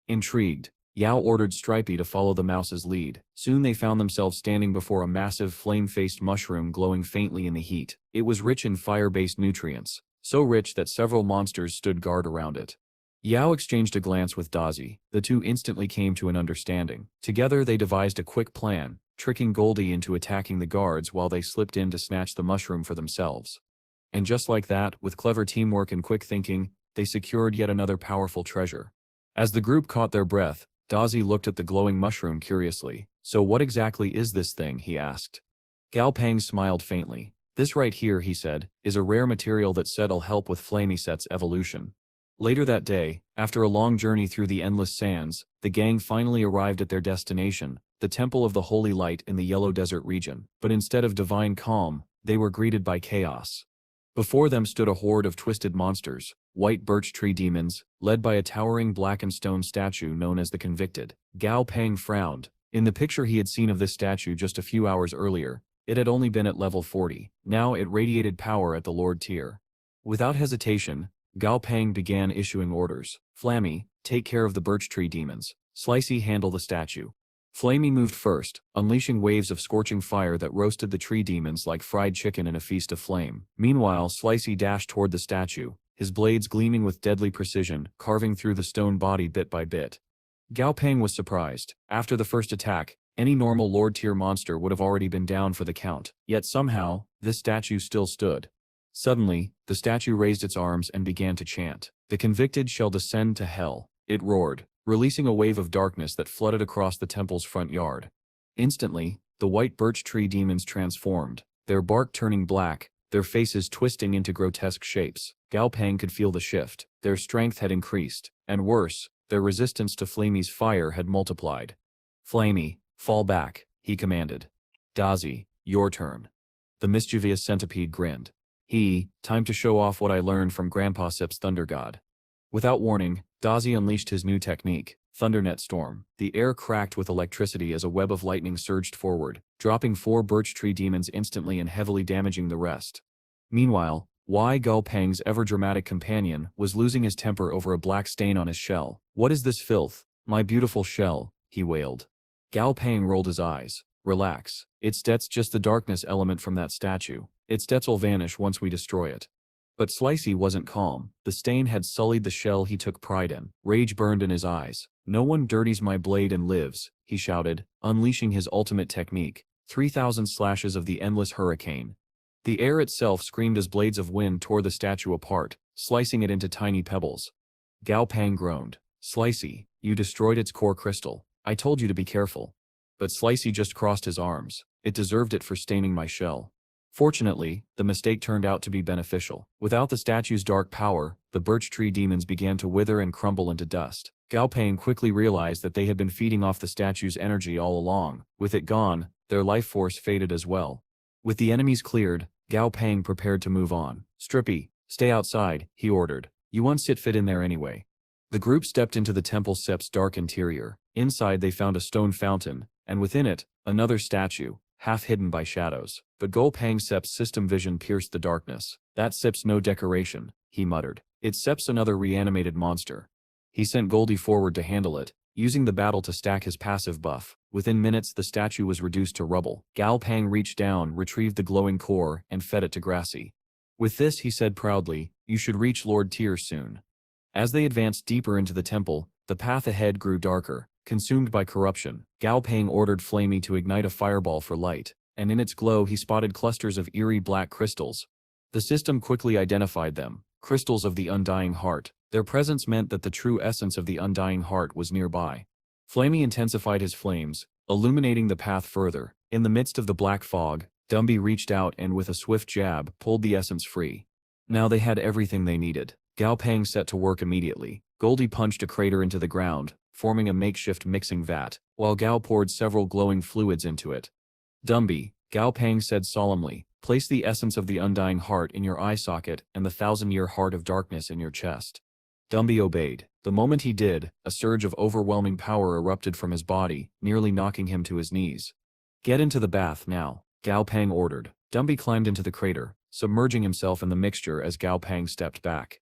Intrigued, Yao ordered Stripey to follow the mouse's lead. Soon they found themselves standing before a massive flame-faced mushroom glowing faintly in the heat. It was rich in fire-based nutrients, so rich that several monsters stood guard around it. Yao exchanged a glance with Dazi. The two instantly came to an understanding. Together they devised a quick plan, tricking Goldie into attacking the guards while they slipped in to snatch the mushroom for themselves. And just like that, with clever teamwork and quick thinking, they secured yet another powerful treasure. As the group caught their breath, Dazi looked at the glowing mushroom curiously. "So what exactly is this thing?" he asked. Gao Pang smiled faintly. "This right here," he said, "is a rare material that said'll help with Flameyset's evolution." Later that day, after a long journey through the endless sands, the gang finally arrived at their destination, the Temple of the Holy Light in the Yellow Desert region. But instead of divine calm, they were greeted by chaos. Before them stood a horde of twisted monsters, white birch tree demons, led by a towering blackened stone statue known as the Convicted. Gao Pang frowned. In the picture he had seen of this statue just a few hours earlier, it had only been at level 40. Now it radiated power at the Lord tier. Without hesitation, Gao Pang began issuing orders. "Flammy, take care of the birch tree demons. Slicey, handle the statue." Flamey moved first, unleashing waves of scorching fire that roasted the tree demons like fried chicken in a feast of flame. Meanwhile, Slicey dashed toward the statue, his blades gleaming with deadly precision, carving through the stone body bit by bit. Gao Pang was surprised. After the first attack, any normal Lord-tier monster would have already been down for the count. Yet somehow, this statue still stood. Suddenly, the statue raised its arms and began to chant. "The convicted shall descend to hell," it roared, releasing a wave of darkness that flooded across the temple's front yard. Instantly, the white birch tree demons transformed, their bark turning black, their faces twisting into grotesque shapes. Gao Pang could feel the shift. Their strength had increased, and worse, their resistance to Flamey's fire had multiplied. "Flamey, fall back," he commanded. "Dazi, your turn." The mischievous centipede grinned. Time to show off what I learned from Grandpa Sip's Thunder God." Without warning, Dazi unleashed his new technique, Thundernet Storm. The air cracked with electricity as a web of lightning surged forward, dropping 4 birch tree demons instantly and heavily damaging the rest. Meanwhile, Gao Pang's ever-dramatic companion was losing his temper over a black stain on his shell. "What is this filth? My beautiful shell," he wailed. Gao Pang rolled his eyes. "Relax. That's just the darkness element from that statue. That'll vanish once we destroy it." But Slicey wasn't calm. The stain had sullied the shell he took pride in. Rage burned in his eyes. "No one dirties my blade and lives," he shouted, unleashing his ultimate technique, 3,000 slashes of the endless hurricane. The air itself screamed as blades of wind tore the statue apart, slicing it into tiny pebbles. Gao Pang groaned. "Slicey, you destroyed its core crystal. I told you to be careful." But Slicey just crossed his arms. "It deserved it for staining my shell." Fortunately, the mistake turned out to be beneficial. Without the statue's dark power, the birch tree demons began to wither and crumble into dust. Gao Pang quickly realized that they had been feeding off the statue's energy all along. With it gone, their life force faded as well. With the enemies cleared, Gao Pang prepared to move on. "Stripey, stay outside," he ordered. "You won't fit in there anyway." The group stepped into the temple sept's dark interior. Inside they found a stone fountain, and within it, another statue, half hidden by shadows. But Gao Pang Sep's system vision pierced the darkness. "That Sep's no decoration," he muttered. "It's Sep's another reanimated monster." He sent Goldie forward to handle it, using the battle to stack his passive buff. Within minutes the statue was reduced to rubble. Gao Pang reached down, retrieved the glowing core, and fed it to Grassy. "With this," he said proudly, "you should reach Lord Tier soon." As they advanced deeper into the temple, the path ahead grew darker, consumed by corruption. Gao Pang ordered Flamey to ignite a fireball for light, and in its glow he spotted clusters of eerie black crystals. The system quickly identified them, crystals of the Undying Heart. Their presence meant that the true essence of the Undying Heart was nearby. Flamey intensified his flames, illuminating the path further. In the midst of the black fog, Dumby reached out and with a swift jab, pulled the essence free. Now they had everything they needed. Gao Pang set to work immediately. Goldie punched a crater into the ground, forming a makeshift mixing vat, while Gao poured several glowing fluids into it. "Dumby," Gao Pang said solemnly, "place the essence of the Undying Heart in your eye socket and the 1,000-year heart of darkness in your chest." Dumby obeyed. The moment he did, a surge of overwhelming power erupted from his body, nearly knocking him to his knees. "Get into the bath now," Gao Pang ordered. Dumby climbed into the crater, submerging himself in the mixture as Gao Pang stepped back.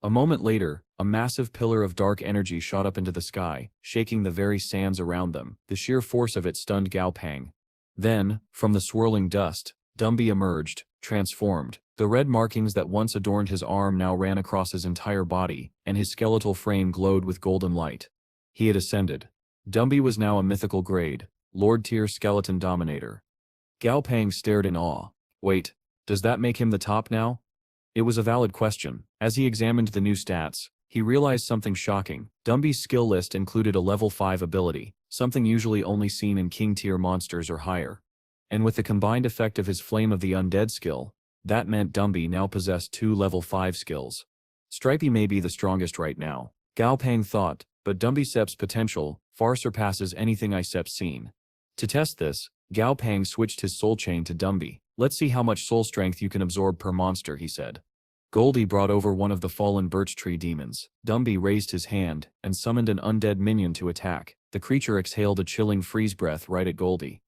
A moment later, a massive pillar of dark energy shot up into the sky, shaking the very sands around them. The sheer force of it stunned Gao Pang. Then, from the swirling dust, Dumby emerged, transformed. The red markings that once adorned his arm now ran across his entire body, and his skeletal frame glowed with golden light. He had ascended. Dumby was now a mythical grade, Lord-tier skeleton dominator. Gao Pang stared in awe. Wait, does that make him the top now? It was a valid question. As he examined the new stats, he realized something shocking. Dumby's skill list included a level 5 ability, something usually only seen in king-tier monsters or higher. And with the combined effect of his Flame of the Undead skill, that meant Dumby now possessed 2 level 5 skills. Stripey may be the strongest right now, Gao Pang thought, but Dumby Sep's potential far surpasses anything I Sep's seen. To test this, Gao Pang switched his soul chain to Dumby. Let's see how much soul strength you can absorb per monster, he said. Goldie brought over one of the fallen birch tree demons. Dumby raised his hand and summoned an undead minion to attack. The creature exhaled a chilling freeze breath right at Goldie.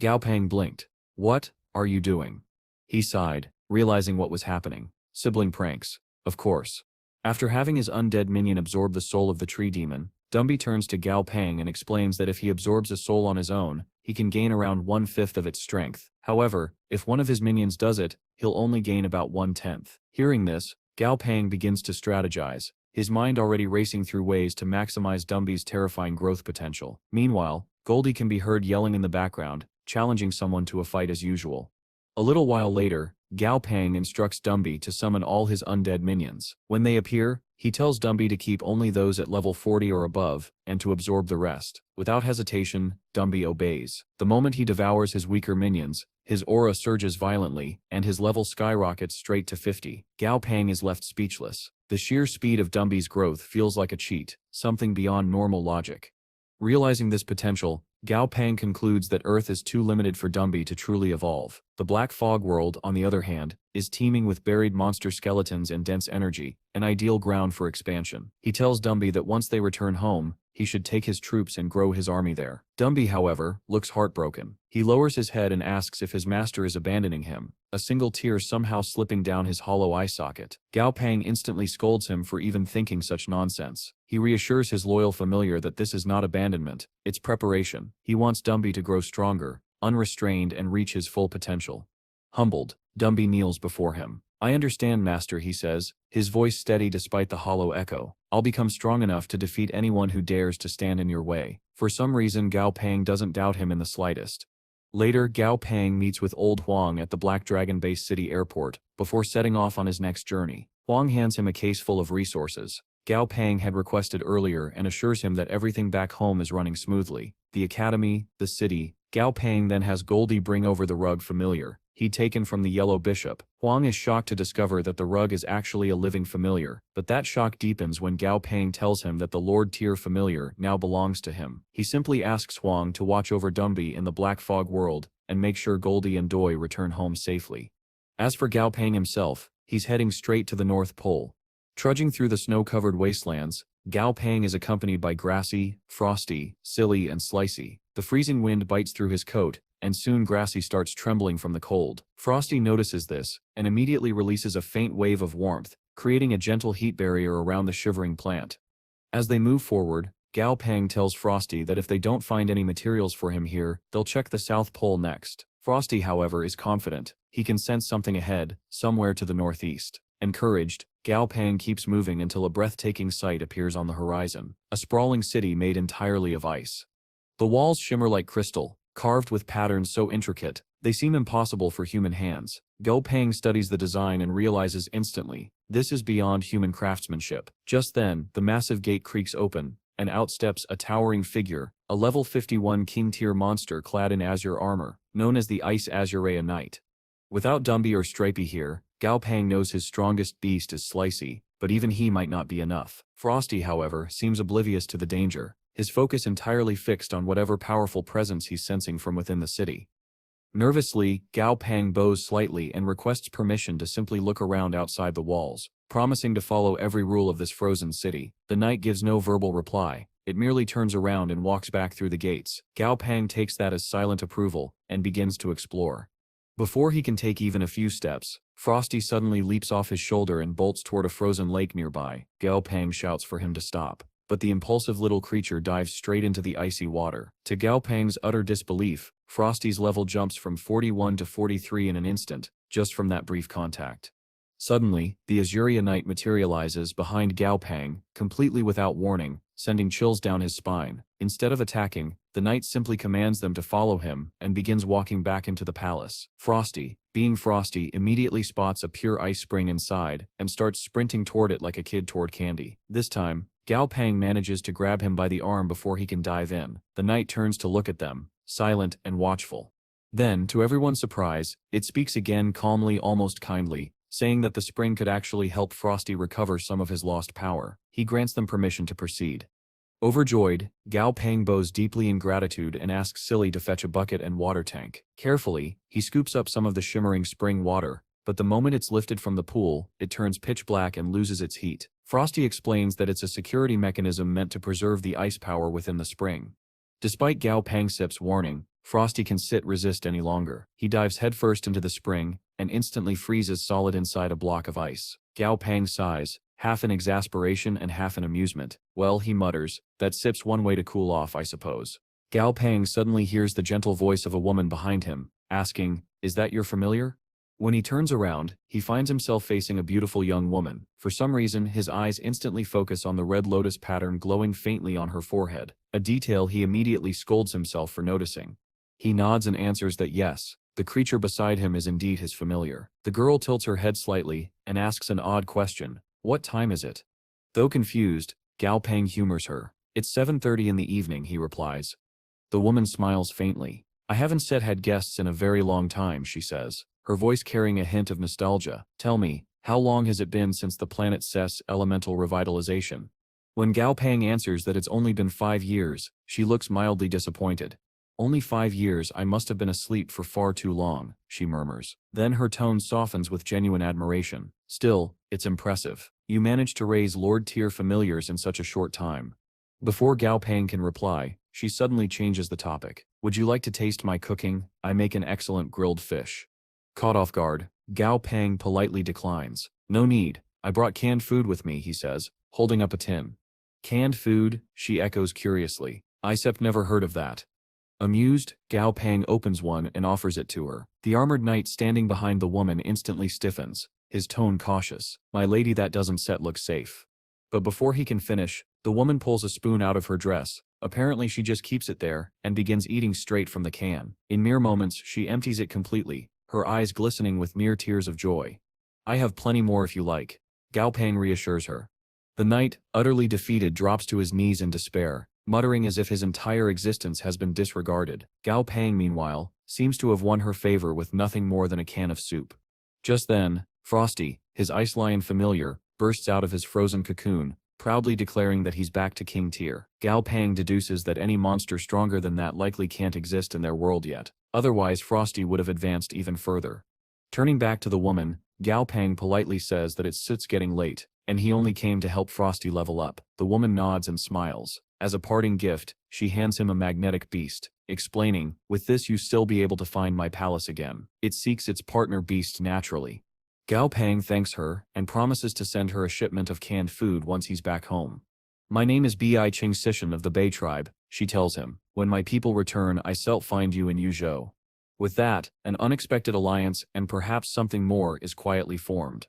Gao Pang blinked. What are you doing? He sighed, realizing what was happening. Sibling pranks, of course. After having his undead minion absorb the soul of the tree demon, Dumby turns to Gao Pang and explains that if he absorbs a soul on his own, he can gain around 1/5 of its strength. However, if one of his minions does it, he'll only gain about 1/10. Hearing this, Gao Pang begins to strategize, his mind already racing through ways to maximize Dumby's terrifying growth potential. Meanwhile, Goldie can be heard yelling in the background, challenging someone to a fight as usual. A little while later, Gao Pang instructs Dumby to summon all his undead minions. When they appear, he tells Dumby to keep only those at level 40 or above, and to absorb the rest. Without hesitation, Dumby obeys. The moment he devours his weaker minions, his aura surges violently, and his level skyrockets straight to 50. Gao Pang is left speechless. The sheer speed of Dumby's growth feels like a cheat, something beyond normal logic. Realizing this potential, Gao Pang concludes that Earth is too limited for Dumby to truly evolve. The Black Fog world, on the other hand, is teeming with buried monster skeletons and dense energy, an ideal ground for expansion. He tells Dumby that once they return home, he should take his troops and grow his army there. Dumby, however, looks heartbroken. He lowers his head and asks if his master is abandoning him, a single tear somehow slipping down his hollow eye socket. Gao Pang instantly scolds him for even thinking such nonsense. He reassures his loyal familiar that this is not abandonment, it's preparation. He wants Dumby to grow stronger, unrestrained, and reach his full potential. Humbled, Dumby kneels before him. I understand, master, he says, his voice steady despite the hollow echo. I'll become strong enough to defeat anyone who dares to stand in your way. For some reason, Gao Pang doesn't doubt him in the slightest. Later, Gao Pang meets with Old Huang at the Black Dragon Base City Airport, before setting off on his next journey. Huang hands him a case full of resources Gao Pang had requested earlier and assures him that everything back home is running smoothly. The academy, the city. Gao Pang then has Goldie bring over the rug familiar he'd taken from the Yellow Bishop. Huang is shocked to discover that the rug is actually a living familiar, but that shock deepens when Gao Pang tells him that the Lord-tier familiar now belongs to him. He simply asks Huang to watch over Dumby in the Black Fog world and make sure Goldie and Doi return home safely. As for Gao Pang himself, he's heading straight to the North Pole. Trudging through the snow-covered wastelands, Gao Pang is accompanied by Grassy, Frosty, Silly, and Slicey. The freezing wind bites through his coat, and soon Grassy starts trembling from the cold. Frosty notices this, and immediately releases a faint wave of warmth, creating a gentle heat barrier around the shivering plant. As they move forward, Gao Pang tells Frosty that if they don't find any materials for him here, they'll check the South Pole next. Frosty, however, is confident. He can sense something ahead, somewhere to the northeast. Encouraged, Gao Pang keeps moving until a breathtaking sight appears on the horizon. A sprawling city made entirely of ice. The walls shimmer like crystal, carved with patterns so intricate, they seem impossible for human hands. Gao Pang studies the design and realizes instantly, this is beyond human craftsmanship. Just then, the massive gate creaks open, and out steps a towering figure, a level 51 king-tier monster clad in azure armor, known as the Ice Azurea Knight. Without Dumby or Stripey here, Gao Pang knows his strongest beast is Slicey, but even he might not be enough. Frosty, however, seems oblivious to the danger, his focus entirely fixed on whatever powerful presence he's sensing from within the city. Nervously, Gao Pang bows slightly and requests permission to simply look around outside the walls, promising to follow every rule of this frozen city. The knight gives no verbal reply, it merely turns around and walks back through the gates. Gao Pang takes that as silent approval, and begins to explore. Before he can take even a few steps, Frosty suddenly leaps off his shoulder and bolts toward a frozen lake nearby. Gao Pang shouts for him to stop, but the impulsive little creature dives straight into the icy water. To Gao Pang's utter disbelief, Frosty's level jumps from 41 to 43 in an instant, just from that brief contact. Suddenly, the Azuria Knight materializes behind Gao Pang, completely without warning, sending chills down his spine. Instead of attacking, the knight simply commands them to follow him and begins walking back into the palace. Frosty, being Frosty, immediately spots a pure ice spring inside and starts sprinting toward it like a kid toward candy. This time, Gao Pang manages to grab him by the arm before he can dive in. The knight turns to look at them, silent and watchful. Then, to everyone's surprise, it speaks again calmly, almost kindly, saying that the spring could actually help Frosty recover some of his lost power. He grants them permission to proceed. Overjoyed, Gao Pang bows deeply in gratitude and asks Silly to fetch a bucket and water tank. Carefully, he scoops up some of the shimmering spring water, but the moment it's lifted from the pool, it turns pitch black and loses its heat. Frosty explains that it's a security mechanism meant to preserve the ice power within the spring. Despite Gao Pangsip's warning, Frosty can resist any longer. He dives headfirst into the spring, and instantly freezes solid inside a block of ice. Gao Pang sighs, half in exasperation and half in amusement. Well, he mutters, that sip's one way to cool off, I suppose. Gao Pang suddenly hears the gentle voice of a woman behind him, asking, is that your familiar? When he turns around, he finds himself facing a beautiful young woman. For some reason, his eyes instantly focus on the red lotus pattern glowing faintly on her forehead, a detail he immediately scolds himself for noticing. He nods and answers that yes, the creature beside him is indeed his familiar. The girl tilts her head slightly and asks an odd question, what time is it? Though confused, Gao Pang humors her. It's 7:30 in the evening, he replies. The woman smiles faintly. I haven't had guests in a very long time, she says, her voice carrying a hint of nostalgia. Tell me, how long has it been since the planet Cess elemental revitalization? When Gao Pang answers that it's only been 5 years, she looks mildly disappointed. Only 5 years, I must have been asleep for far too long, she murmurs. Then her tone softens with genuine admiration. Still, it's impressive. You managed to raise Lord-tier familiars in such a short time. Before Gao Pang can reply, she suddenly changes the topic. Would you like to taste my cooking? I make an excellent grilled fish. Caught off guard, Gao Pang politely declines. No need, I brought canned food with me, he says, holding up a tin. Canned food? She echoes curiously. Isep never heard of that. Amused, Gao Pang opens one and offers it to her. The armored knight standing behind the woman instantly stiffens, his tone cautious. My lady, that doesn't look safe. But before he can finish, the woman pulls a spoon out of her dress. Apparently she just keeps it there and begins eating straight from the can. In mere moments, she empties it completely, her eyes glistening with mere tears of joy. I have plenty more if you like, Gao Pang reassures her. The knight, utterly defeated, drops to his knees in despair, muttering as if his entire existence has been disregarded. Gao Pang, meanwhile, seems to have won her favor with nothing more than a can of soup. Just then, Frosty, his ice lion familiar, bursts out of his frozen cocoon, proudly declaring that he's back to king tier. Gao Pang deduces that any monster stronger than that likely can't exist in their world yet. Otherwise, Frosty would have advanced even further. Turning back to the woman, Gao Pang politely says that it's getting late, and he only came to help Frosty level up. The woman nods and smiles. As a parting gift, she hands him a magnetic beast, explaining, with this you still be able to find my palace again. It seeks its partner beast naturally. Gao Pang thanks her and promises to send her a shipment of canned food once he's back home. My name is Accusations of the Bay tribe, she tells him. When my people return, I shall find you in Yuzhou. With that, an unexpected alliance and perhaps something more is quietly formed.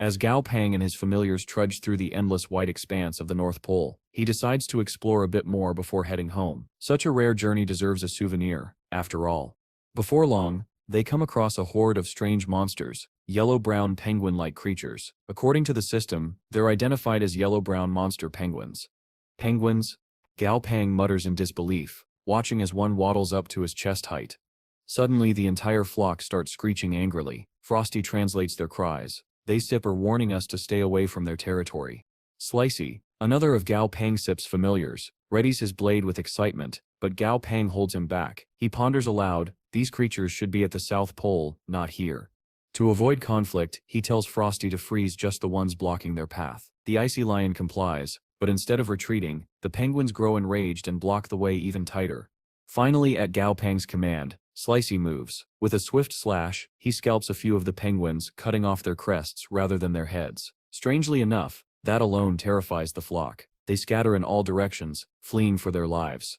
As Gao Pang and his familiars trudge through the endless white expanse of the North Pole, he decides to explore a bit more before heading home. Such a rare journey deserves a souvenir, after all. Before long, they come across a horde of strange monsters, yellow-brown penguin-like creatures. According to the system, they're identified as yellow-brown monster penguins. Penguins? Gao Pang mutters in disbelief, watching as one waddles up to his chest height. Suddenly the entire flock starts screeching angrily. Frosty translates their cries. They are warning us to stay away from their territory. Slicey, another of Gao Pangsip's familiars, readies his blade with excitement, but Gao Pang holds him back. He ponders aloud, these creatures should be at the South Pole, not here. To avoid conflict, he tells Frosty to freeze just the ones blocking their path. The icy lion complies, but instead of retreating, the penguins grow enraged and block the way even tighter. Finally, at Gao Pang's command, Slicey moves. With a swift slash, he scalps a few of the penguins, cutting off their crests rather than their heads. Strangely enough, that alone terrifies the flock. They scatter in all directions, fleeing for their lives.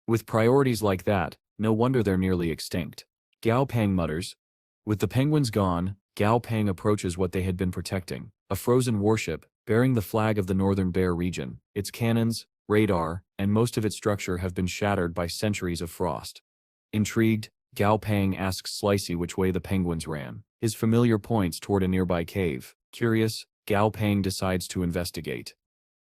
With priorities like that, no wonder they're nearly extinct. Gao Pang mutters. With the penguins gone, Gao Pang approaches what they had been protecting, a frozen warship, bearing the flag of the Northern Bear region. Its cannons, radar, and most of its structure have been shattered by centuries of frost. Intrigued, Gao Pang asks Slicey which way the penguins ran. His familiar points toward a nearby cave. Curious, Gao Pang decides to investigate.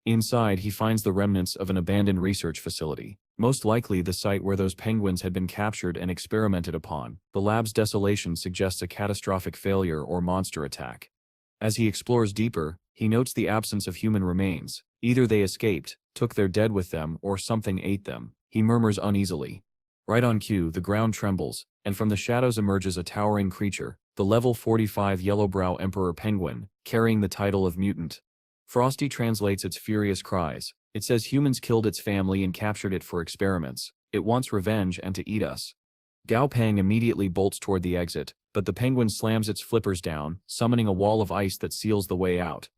Inside, he finds the remnants of an abandoned research facility, most likely the site where those penguins had been captured and experimented upon. The lab's desolation suggests a catastrophic failure or monster attack. As he explores deeper, he notes the absence of human remains. Either they escaped, took their dead with them, or something ate them. He murmurs uneasily. Right on cue, the ground trembles, and from the shadows emerges a towering creature, the level 45 yellowbrow emperor penguin, carrying the title of mutant. Frosty translates its furious cries. It says humans killed its family and captured it for experiments. It wants revenge and to eat us. Gao Pang immediately bolts toward the exit, but the penguin slams its flippers down, summoning a wall of ice that seals the way out.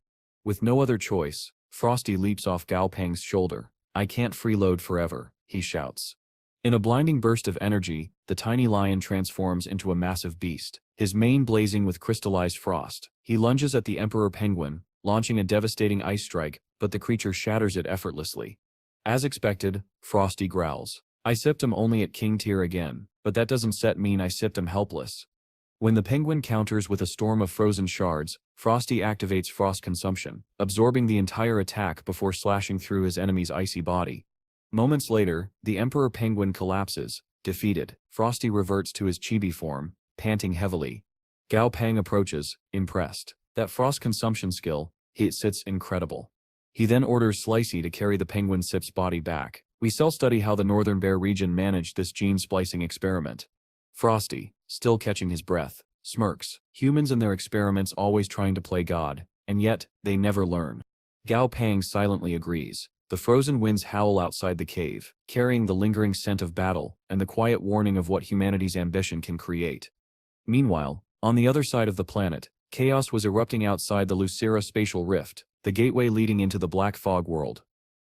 With no other choice, Frosty leaps off Gao Pang's shoulder. I can't freeload forever, he shouts. In a blinding burst of energy, the tiny lion transforms into a massive beast, his mane blazing with crystallized frost. He lunges at the emperor penguin, launching a devastating ice strike, but the creature shatters it effortlessly. As expected, Frosty growls. I sipped him only at king tier again, but that doesn't mean I sipped him helpless. When the penguin counters with a storm of frozen shards, Frosty activates frost consumption, absorbing the entire attack before slashing through his enemy's icy body. Moments later, the emperor penguin collapses, defeated. Frosty reverts to his chibi form, panting heavily. Gao Pang approaches, impressed. That frost consumption skill, it's incredible. He then orders Slicey to carry the penguin Sip's body back. We shall study how the Northern Bear region managed this gene splicing experiment. Frosty, still catching his breath, smirks. Humans and their experiments always trying to play God, and yet, they never learn. Gao Pang silently agrees. The frozen winds howl outside the cave, carrying the lingering scent of battle and the quiet warning of what humanity's ambition can create. Meanwhile, on the other side of the planet, chaos was erupting outside the Lucera spatial rift, the gateway leading into the Black Fog world.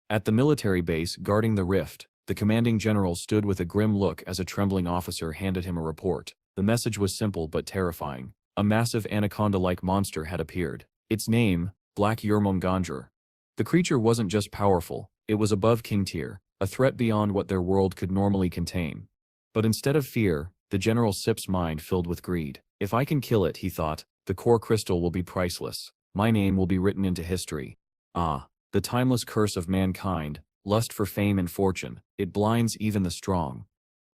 At the military base guarding the rift, the commanding general stood with a grim look as a trembling officer handed him a report. The message was simple but terrifying. A massive anaconda-like monster had appeared. Its name, Black Yermongandr. The creature wasn't just powerful, it was above king tier, a threat beyond what their world could normally contain. But instead of fear, the General Sip's mind filled with greed. If I can kill it, he thought, the core crystal will be priceless. My name will be written into history. Ah, the timeless curse of mankind, lust for fame and fortune, it blinds even the strong.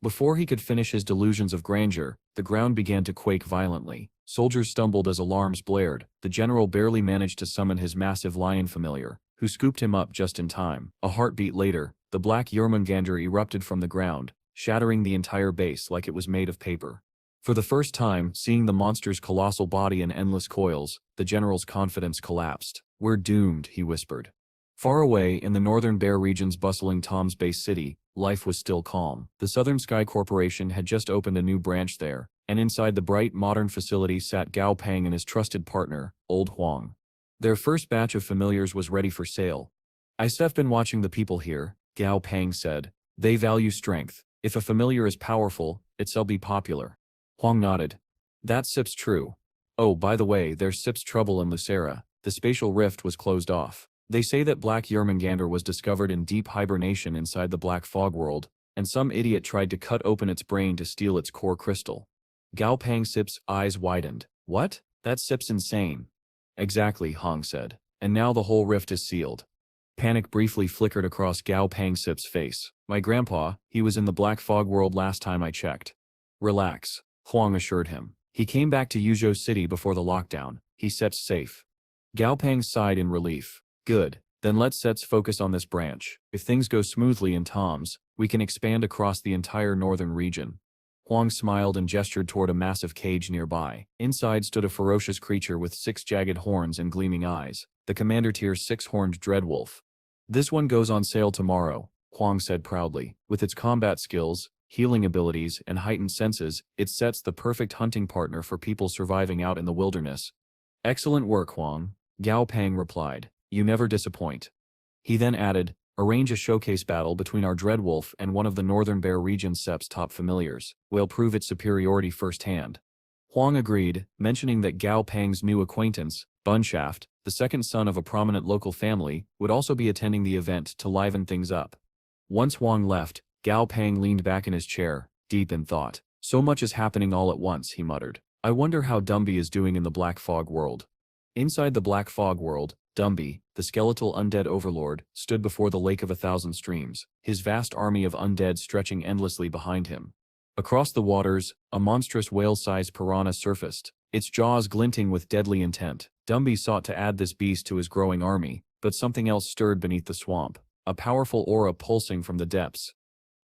Before he could finish his delusions of grandeur, the ground began to quake violently. Soldiers stumbled as alarms blared. The general barely managed to summon his massive lion familiar, who scooped him up just in time. A heartbeat later, the black Yermongandr erupted from the ground, shattering the entire base like it was made of paper. For the first time, seeing the monster's colossal body in endless coils, the general's confidence collapsed. We're doomed, he whispered. Far away in the Northern Bear region's bustling Tom's Base city, life was still calm. The Southern Sky Corporation had just opened a new branch there, and inside the bright, modern facility sat Gao Pang and his trusted partner, Old Huang. Their first batch of familiars was ready for sale. I've been watching the people here, Gao Pang said. They value strength. If a familiar is powerful, it'll be popular. Huang nodded. That Sip's true. Oh, by the way, there's Sip's trouble in Lucera. The spatial rift was closed off. They say that Black Yermongandr was discovered in deep hibernation inside the Black Fog world, and some idiot tried to cut open its brain to steal its core crystal. Gao Pang Sip's eyes widened. What? That Sip's insane. Exactly, Hong said. And now the whole rift is sealed. Panic briefly flickered across Gao Pang Sip's face. My grandpa, he was in the Black Fog world last time I checked. Relax, Huang assured him. He came back to Yuzhou City before the lockdown. He's safe. Gao Pang sighed in relief. Good. Then let's focus on this branch. If things go smoothly in Tom's, we can expand across the entire northern region. Huang smiled and gestured toward a massive cage nearby. Inside stood a ferocious creature with 6 jagged horns and gleaming eyes, the Commander Tier 6-horned Dreadwolf. This one goes on sale tomorrow, Huang said proudly. With its combat skills, healing abilities, and heightened senses, it sets the perfect hunting partner for people surviving out in the wilderness. Excellent work, Huang, Gao Pang replied. You never disappoint. He then added, arrange a showcase battle between our Dreadwolf and one of the Northern Bear region's Sep's top familiars. We'll prove its superiority firsthand. Huang agreed, mentioning that Gao Pang's new acquaintance, Bunshaft, the second son of a prominent local family, would also be attending the event to liven things up. Once Huang left, Gao Pang leaned back in his chair, deep in thought. So much is happening all at once, he muttered. I wonder how Dumby is doing in the Black Fog world. Inside the Black Fog world, Dumby, the skeletal undead overlord, stood before the Lake of 1,000 Streams, his vast army of undead stretching endlessly behind him. Across the waters, a monstrous whale-sized piranha surfaced, its jaws glinting with deadly intent. Dumby sought to add this beast to his growing army, but something else stirred beneath the swamp, a powerful aura pulsing from the depths.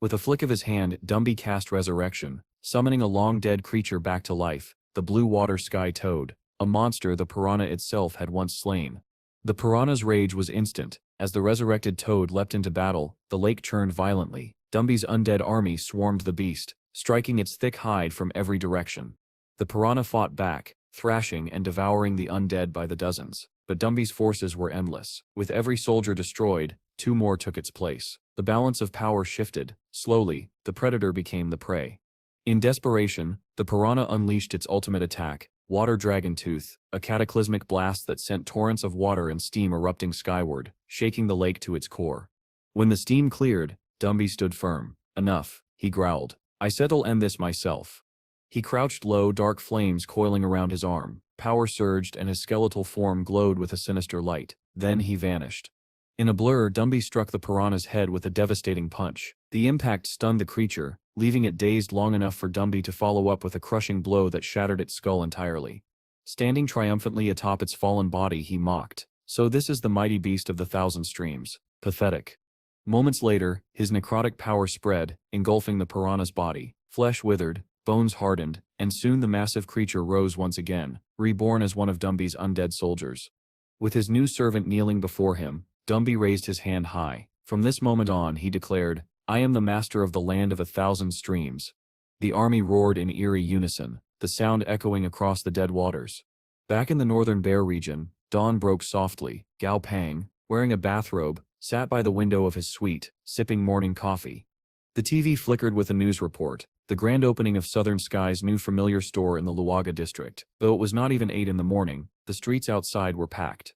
With a flick of his hand, Dumby cast Resurrection, summoning a long-dead creature back to life, the blue water sky toad, a monster the piranha itself had once slain. The piranha's rage was instant. As the resurrected toad leapt into battle, the lake churned violently. Dumby's undead army swarmed the beast, striking its thick hide from every direction. The piranha fought back, thrashing and devouring the undead by the dozens. But Dumby's forces were endless. With every soldier destroyed, 2 more took its place. The balance of power shifted. Slowly, the predator became the prey. In desperation, the piranha unleashed its ultimate attack, Water Dragon Tooth, a cataclysmic blast that sent torrents of water and steam erupting skyward, shaking the lake to its core. When the steam cleared, Dumby stood firm. Enough, he growled. I said I'll end this myself. He crouched low, dark flames coiling around his arm. Power surged and his skeletal form glowed with a sinister light. Then he vanished. In a blur, Dumby struck the piranha's head with a devastating punch. The impact stunned the creature, leaving it dazed long enough for Dumby to follow up with a crushing blow that shattered its skull entirely. Standing triumphantly atop its fallen body, he mocked. So this is the mighty beast of the 1,000 Streams. Pathetic. Moments later, his necrotic power spread, engulfing the piranha's body. Flesh withered, bones hardened, and soon the massive creature rose once again, reborn as one of Dumby's undead soldiers. With his new servant kneeling before him, Dumby raised his hand high. From this moment on, he declared, I am the master of the land of 1,000 Streams. The army roared in eerie unison, the sound echoing across the dead waters. Back in the northern Bear region, dawn broke softly. Gao Pang, wearing a bathrobe, sat by the window of his suite, sipping morning coffee. The TV flickered with a news report, the grand opening of Southern Sky's new familiar store in the Luaga district. Though it was not even 8 in the morning, the streets outside were packed.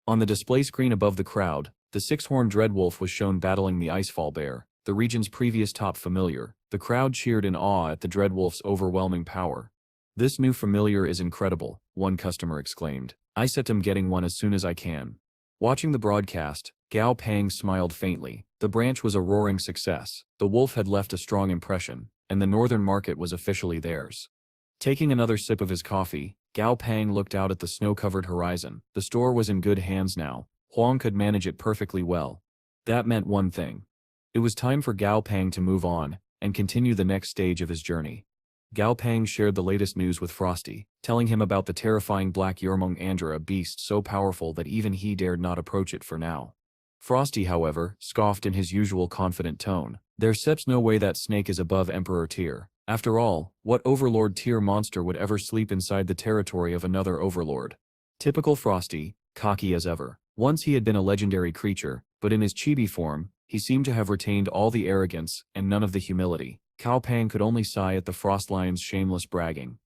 On the display screen above the crowd, the 6-horned Dreadwolf was shown battling the Icefall Bear, the region's previous top familiar. The crowd cheered in awe at the Dreadwolf's overwhelming power. This new familiar is incredible, one customer exclaimed. I set him getting one as soon as I can. Watching the broadcast, Gao Pang smiled faintly. The branch was a roaring success. The wolf had left a strong impression, and the northern market was officially theirs. Taking another sip of his coffee, Gao Pang looked out at the snow-covered horizon. The store was in good hands now. Huang could manage it perfectly well. That meant one thing. It was time for Gao Pang to move on and continue the next stage of his journey. Gao Pang shared the latest news with Frosty, telling him about the terrifying black Yermong Andra, a beast so powerful that even he dared not approach it for now. Frosty, however, scoffed in his usual confident tone. There's no way that snake is above Emperor tier. After all, what Overlord tier monster would ever sleep inside the territory of another Overlord? Typical Frosty, cocky as ever. Once he had been a legendary creature, but in his chibi form, he seemed to have retained all the arrogance and none of the humility. Gao Pang could only sigh at the Frost Lion's shameless bragging.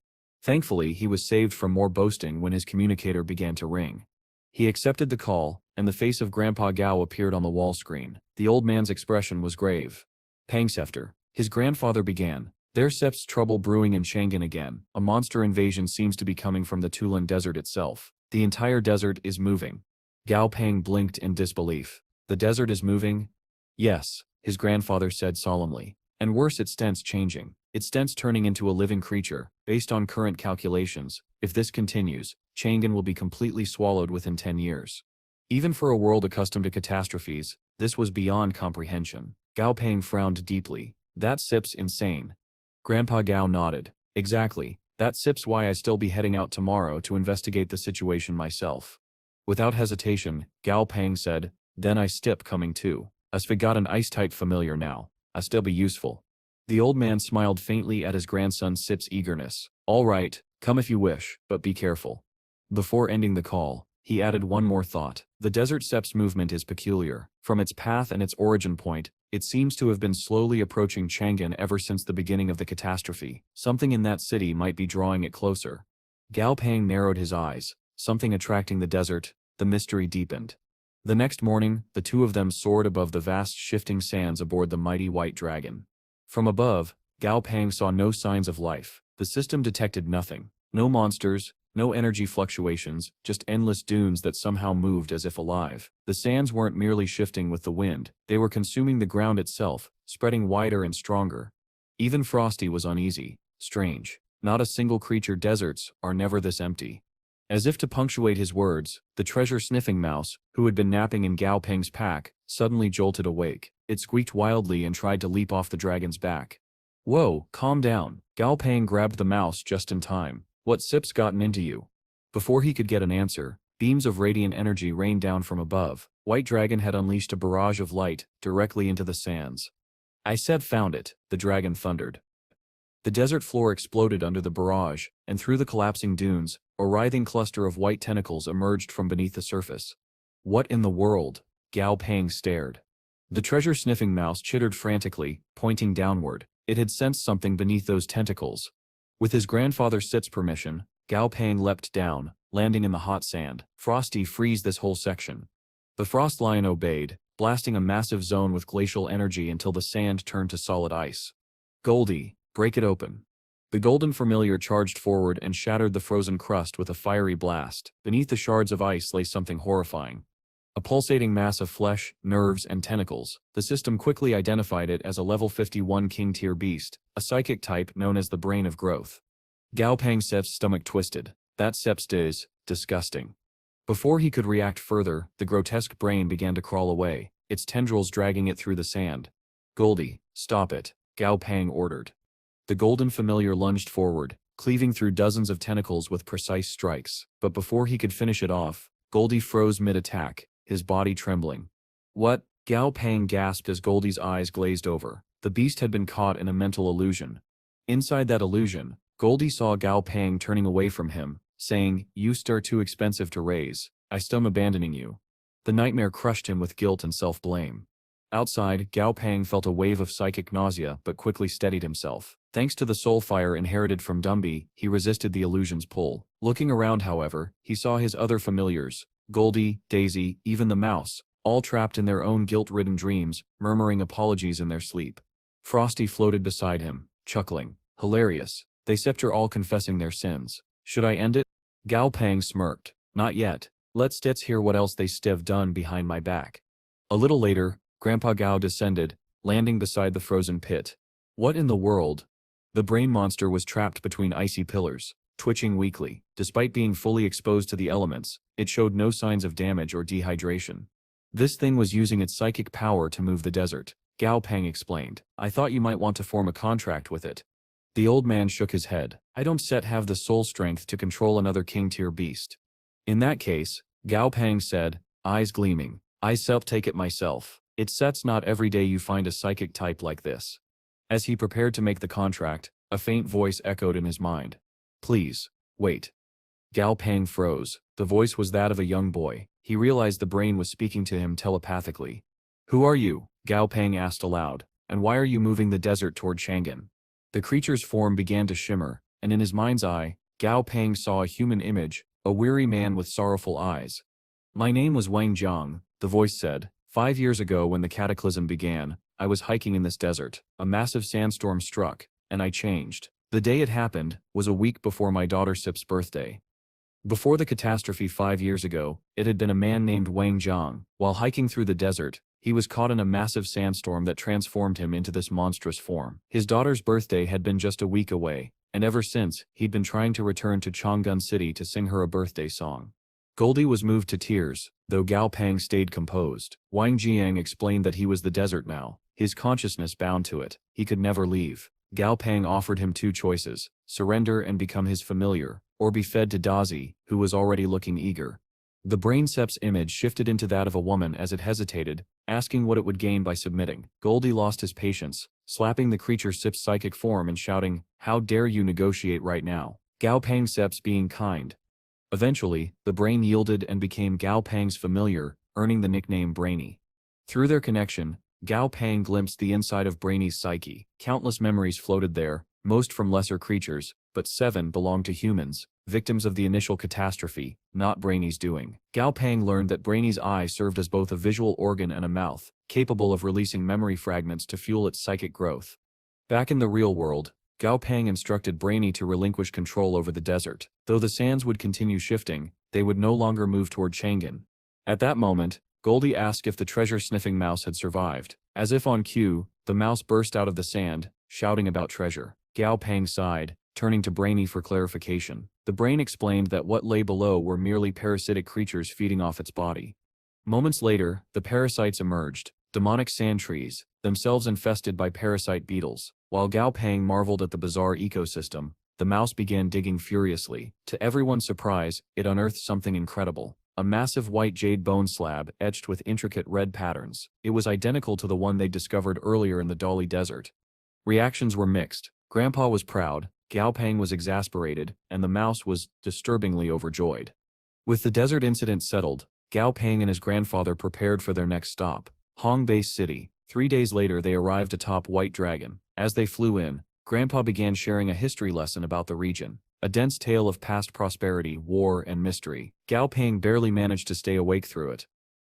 Thankfully, he was saved from more boasting when his communicator began to ring. He accepted the call, and the face of Grandpa Gao appeared on the wall screen. The old man's expression was grave. Pangsefter, his grandfather began. There's trouble brewing in Shangan again. A monster invasion seems to be coming from the Tulan Desert itself. The entire desert is moving. Gao Pang blinked in disbelief. The desert is moving? Yes, his grandfather said solemnly. And worse, its stance changing. Its stance turning into a living creature. Based on current calculations, if this continues, Shangan will be completely swallowed within 10 years. Even for a world accustomed to catastrophes, this was beyond comprehension. Gao Pang frowned deeply. That sip's insane. Grandpa Gao nodded. Exactly. That sip's why I still be heading out tomorrow to investigate the situation myself. Without hesitation, Gao Pang said, then I stip coming too. As we got an ice-type familiar now. I still be useful. The old man smiled faintly at his grandson Sip's eagerness. All right, come if you wish, but be careful. Before ending the call, he added one more thought. The desert Sep's movement is peculiar. From its path and its origin point, it seems to have been slowly approaching Chang'an ever since the beginning of the catastrophe. Something in that city might be drawing it closer. Gao Pang narrowed his eyes. Something attracting the desert, the mystery deepened. The next morning, the two of them soared above the vast shifting sands aboard the mighty white dragon. From above, Gao Pang saw no signs of life. The system detected nothing. No monsters, no energy fluctuations, just endless dunes that somehow moved as if alive. The sands weren't merely shifting with the wind, they were consuming the ground itself, spreading wider and stronger. Even Frosty was uneasy. Strange. Not a single creature. Deserts are never this empty. As if to punctuate his words, the treasure-sniffing mouse, who had been napping in Gao Peng's pack, suddenly jolted awake. It squeaked wildly and tried to leap off the dragon's back. Whoa, calm down. Gao Pang grabbed the mouse just in time. What sip's gotten into you? Before he could get an answer, beams of radiant energy rained down from above. White Dragon had unleashed a barrage of light directly into the sands. I said found it, the dragon thundered. The desert floor exploded under the barrage, and through the collapsing dunes, a writhing cluster of white tentacles emerged from beneath the surface. What in the world? Gao Pang stared. The treasure-sniffing mouse chittered frantically, pointing downward. It had sensed something beneath those tentacles. With his grandfather Sit's permission, Gao Pang leapt down, landing in the hot sand. Frosty, freeze this whole section. The frost lion obeyed, blasting a massive zone with glacial energy until the sand turned to solid ice. Goldie, break it open. The golden familiar charged forward and shattered the frozen crust with a fiery blast. Beneath the shards of ice lay something horrifying. A pulsating mass of flesh, nerves, and tentacles. The system quickly identified it as a level 51 king-tier beast, a psychic type known as the Brain of Growth. Gao Pang Sep's stomach twisted. That Sep's is disgusting. Before he could react further, the grotesque brain began to crawl away, its tendrils dragging it through the sand. Goldie, stop it, Gao Pang ordered. The golden familiar lunged forward, cleaving through dozens of tentacles with precise strikes, but before he could finish it off, Goldie froze mid-attack, his body trembling. What? Gao Pang gasped as Goldie's eyes glazed over. The beast had been caught in a mental illusion. Inside that illusion, Goldie saw Gao Pang turning away from him, saying, "You are too expensive to raise. I'm abandoning you." The nightmare crushed him with guilt and self-blame. Outside, Gao Pang felt a wave of psychic nausea but quickly steadied himself. Thanks to the soul fire inherited from Dumby, he resisted the illusion's pull. Looking around, however, he saw his other familiars, Goldie, Daisy, even the mouse, all trapped in their own guilt-ridden dreams, murmuring apologies in their sleep. Frosty floated beside him, chuckling. Hilarious. They are all confessing their sins. Should I end it? Gao Pang smirked. Not yet. Let's hear what else they have done behind my back. A little later, Grandpa Gao descended, landing beside the frozen pit. What in the world? The brain monster was trapped between icy pillars, twitching weakly. Despite being fully exposed to the elements, it showed no signs of damage or dehydration. This thing was using its psychic power to move the desert, Gao Pang explained. I thought you might want to form a contract with it. The old man shook his head. I don't have the soul strength to control another king-tier beast. In that case, Gao Pang said, eyes gleaming, I'll take it myself. It's not every day you find a psychic type like this. As he prepared to make the contract, a faint voice echoed in his mind. Please, wait. Gao Pang froze. The voice was that of a young boy. He realized the brain was speaking to him telepathically. Who are you? Gao Pang asked aloud. And why are you moving the desert toward Chang'an? The creature's form began to shimmer, and in his mind's eye, Gao Pang saw a human image, a weary man with sorrowful eyes. My name was Wang Jiang, the voice said. 5 years ago when the cataclysm began, I was hiking in this desert. A massive sandstorm struck, and I changed. The day it happened was a week before my daughter Sip's birthday. Before the catastrophe 5 years ago, it had been a man named Wang Jiang. While hiking through the desert, he was caught in a massive sandstorm that transformed him into this monstrous form. His daughter's birthday had been just a week away, and ever since, he'd been trying to return to Chang'an City to sing her a birthday song. Goldie was moved to tears, though Gao Pang stayed composed. Wang Jiang explained that he was the desert now, his consciousness bound to it. He could never leave. Gao Pang offered him two choices: surrender and become his familiar, or be fed to Daisy, who was already looking eager. The brain sep's image shifted into that of a woman as it hesitated, asking what it would gain by submitting. Goldie lost his patience, slapping the creature's psychic form and shouting, "How dare you negotiate right now?" Gao Pang steps being kind. Eventually, the brain yielded and became Gao Pang's familiar, earning the nickname Brainy. Through their connection, Gao Pang glimpsed the inside of Brainy's psyche. Countless memories floated there, most from lesser creatures, but 7 belonged to humans, victims of the initial catastrophe, not Brainy's doing. Gao Pang learned that Brainy's eye served as both a visual organ and a mouth, capable of releasing memory fragments to fuel its psychic growth. Back in the real world, Gao Pang instructed Brainy to relinquish control over the desert. Though the sands would continue shifting, they would no longer move toward Chang'an. At that moment, Goldie asked if the treasure-sniffing mouse had survived. As if on cue, the mouse burst out of the sand, shouting about treasure. Gao Pang sighed, turning to Brainy for clarification. The brain explained that what lay below were merely parasitic creatures feeding off its body. Moments later, the parasites emerged, demonic sand trees, themselves infested by parasite beetles. While Gao Pang marveled at the bizarre ecosystem, the mouse began digging furiously. To everyone's surprise, it unearthed something incredible. A massive white jade bone slab etched with intricate red patterns. It was identical to the one they discovered earlier in the Dali Desert. Reactions were mixed. Grandpa was proud, Gao Pang was exasperated, and the mouse was disturbingly overjoyed. With the desert incident settled, Gao Pang and his grandfather prepared for their next stop, Hong Base City. 3 days later they arrived atop White Dragon. As they flew in, Grandpa began sharing a history lesson about the region. A dense tale of past prosperity, war, and mystery. Gao Pang barely managed to stay awake through it.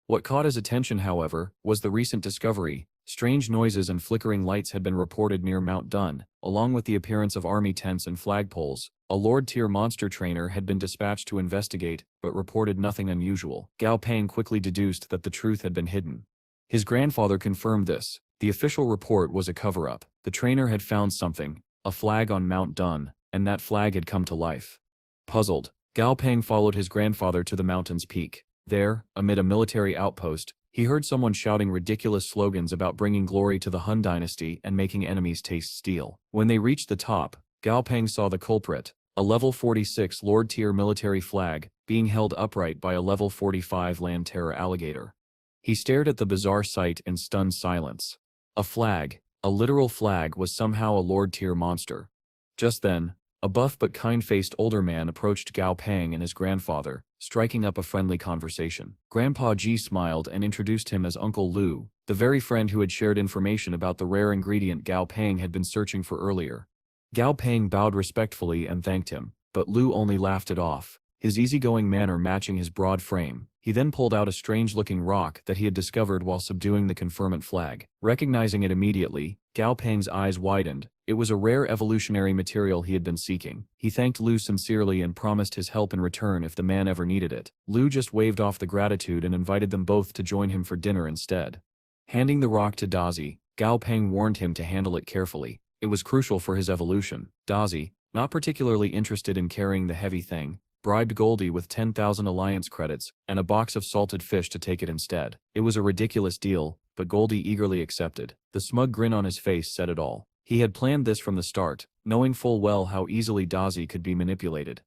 What caught his attention, however, was the recent discovery. Strange noises and flickering lights had been reported near Mount Dun, along with the appearance of army tents and flagpoles. A Lord-tier monster trainer had been dispatched to investigate, but reported nothing unusual. Gao Pang quickly deduced that the truth had been hidden. His grandfather confirmed this. The official report was a cover-up. The trainer had found something, a flag on Mount Dun, and that flag had come to life. Puzzled, Gao Pang followed his grandfather to the mountain's peak. There, amid a military outpost, he heard someone shouting ridiculous slogans about bringing glory to the Hun dynasty and making enemies taste steel. When they reached the top, Gao Pang saw the culprit, a level 46 Lord-tier military flag, being held upright by a level 45 land terror alligator. He stared at the bizarre sight in stunned silence. A flag, a literal flag, was somehow a Lord-tier monster. Just then, a buff but kind-faced older man approached Gao Pang and his grandfather, striking up a friendly conversation. Grandpa Ji smiled and introduced him as Uncle Lu, the very friend who had shared information about the rare ingredient Gao Pang had been searching for earlier. Gao Pang bowed respectfully and thanked him, but Lu only laughed it off, his easygoing manner matching his broad frame. He then pulled out a strange-looking rock that he had discovered while subduing the confirmant flag. Recognizing it immediately, Gao Pang's eyes widened. It was a rare evolutionary material he had been seeking. He thanked Lu sincerely and promised his help in return if the man ever needed it. Lu just waved off the gratitude and invited them both to join him for dinner instead. Handing the rock to Dazi, Gao Pang warned him to handle it carefully. It was crucial for his evolution. Dazi, not particularly interested in carrying the heavy thing, bribed Goldie with 10,000 alliance credits and a box of salted fish to take it instead. It was a ridiculous deal, but Goldie eagerly accepted. The smug grin on his face said it all. He had planned this from the start, knowing full well how easily Dazi could be manipulated.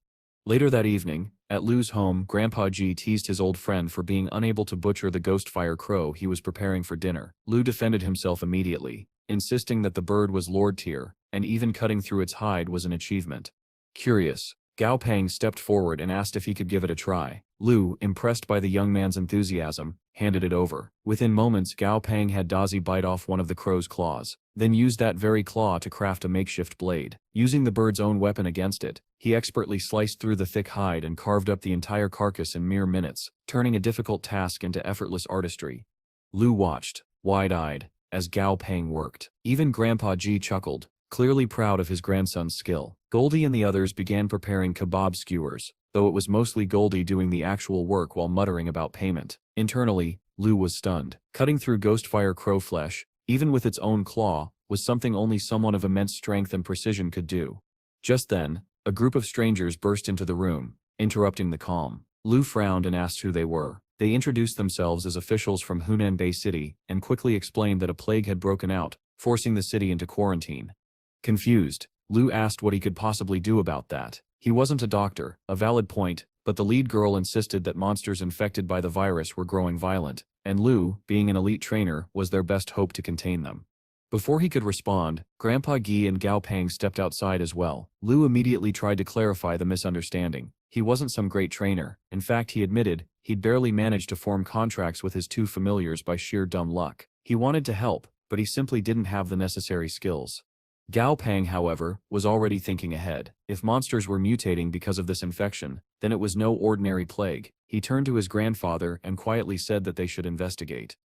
Later that evening, at Lu's home, Grandpa G teased his old friend for being unable to butcher the Ghostfire crow he was preparing for dinner. Lu defended himself immediately, insisting that the bird was Lord tier, and even cutting through its hide was an achievement. Curious, Gao Pang stepped forward and asked if he could give it a try. Lu, impressed by the young man's enthusiasm, handed it over. Within moments, Gao Pang had Dazi bite off one of the crow's claws, then used that very claw to craft a makeshift blade. Using the bird's own weapon against it, he expertly sliced through the thick hide and carved up the entire carcass in mere minutes, turning a difficult task into effortless artistry. Lu watched, wide-eyed, as Gao Pang worked. Even Grandpa G chuckled, clearly proud of his grandson's skill. Goldie and the others began preparing kebab skewers, though it was mostly Goldie doing the actual work while muttering about payment. Internally, Lu was stunned. Cutting through Ghostfire crow flesh, even with its own claw, was something only someone of immense strength and precision could do. Just then, a group of strangers burst into the room, interrupting the calm. Lu frowned and asked who they were. They introduced themselves as officials from Hunan Bay City and quickly explained that a plague had broken out, forcing the city into quarantine. Confused, Lu asked what he could possibly do about that. He wasn't a doctor, a valid point, but the lead girl insisted that monsters infected by the virus were growing violent, and Lu, being an elite trainer, was their best hope to contain them. Before he could respond, Grandpa Gi and Gao Pang stepped outside as well. Lu immediately tried to clarify the misunderstanding. He wasn't some great trainer. In fact, he admitted, he'd barely managed to form contracts with his two familiars by sheer dumb luck. He wanted to help, but he simply didn't have the necessary skills. Gao Pang, however, was already thinking ahead. If monsters were mutating because of this infection, then it was no ordinary plague. He turned to his grandfather and quietly said that they should investigate.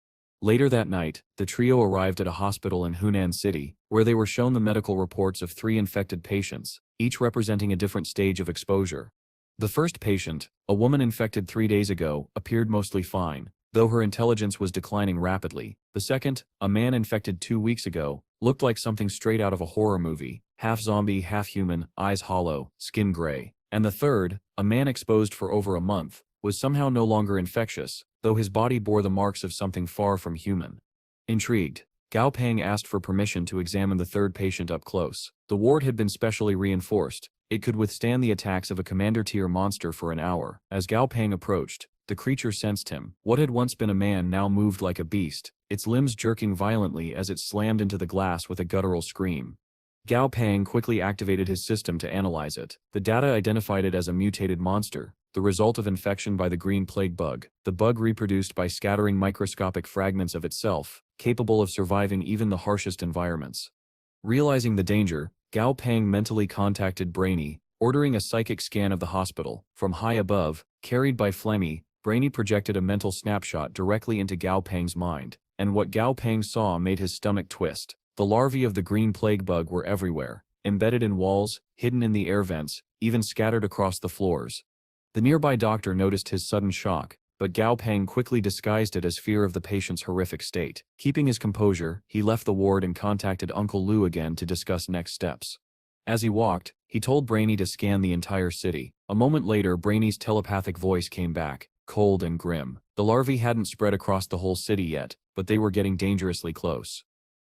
Later that night, the trio arrived at a hospital in Hunan City, where they were shown the medical reports of 3 infected patients, each representing a different stage of exposure. The first patient, a woman infected 3 days ago, appeared mostly fine, though her intelligence was declining rapidly. The second, a man infected 2 weeks ago, looked like something straight out of a horror movie, half zombie, half human, eyes hollow, skin gray. And the third, a man exposed for over a month, was somehow no longer infectious, though his body bore the marks of something far from human. Intrigued, Gao Pang asked for permission to examine the third patient up close. The ward had been specially reinforced. It could withstand the attacks of a commander-tier monster for an hour. As Gao Pang approached, the creature sensed him. What had once been a man now moved like a beast, its limbs jerking violently as it slammed into the glass with a guttural scream. Gao Pang quickly activated his system to analyze it. The data identified it as a mutated monster, the result of infection by the green plague bug. The bug reproduced by scattering microscopic fragments of itself, capable of surviving even the harshest environments. Realizing the danger, Gao Pang mentally contacted Brainy, ordering a psychic scan of the hospital. From high above, carried by Flemmy, Brainy projected a mental snapshot directly into Gao Pang's mind, and what Gao Pang saw made his stomach twist. The larvae of the green plague bug were everywhere, embedded in walls, hidden in the air vents, even scattered across the floors. The nearby doctor noticed his sudden shock, but Gao Pang quickly disguised it as fear of the patient's horrific state. Keeping his composure, he left the ward and contacted Uncle Lu again to discuss next steps. As he walked, he told Brainy to scan the entire city. A moment later, Brainy's telepathic voice came back, cold and grim. The larvae hadn't spread across the whole city yet, but they were getting dangerously close.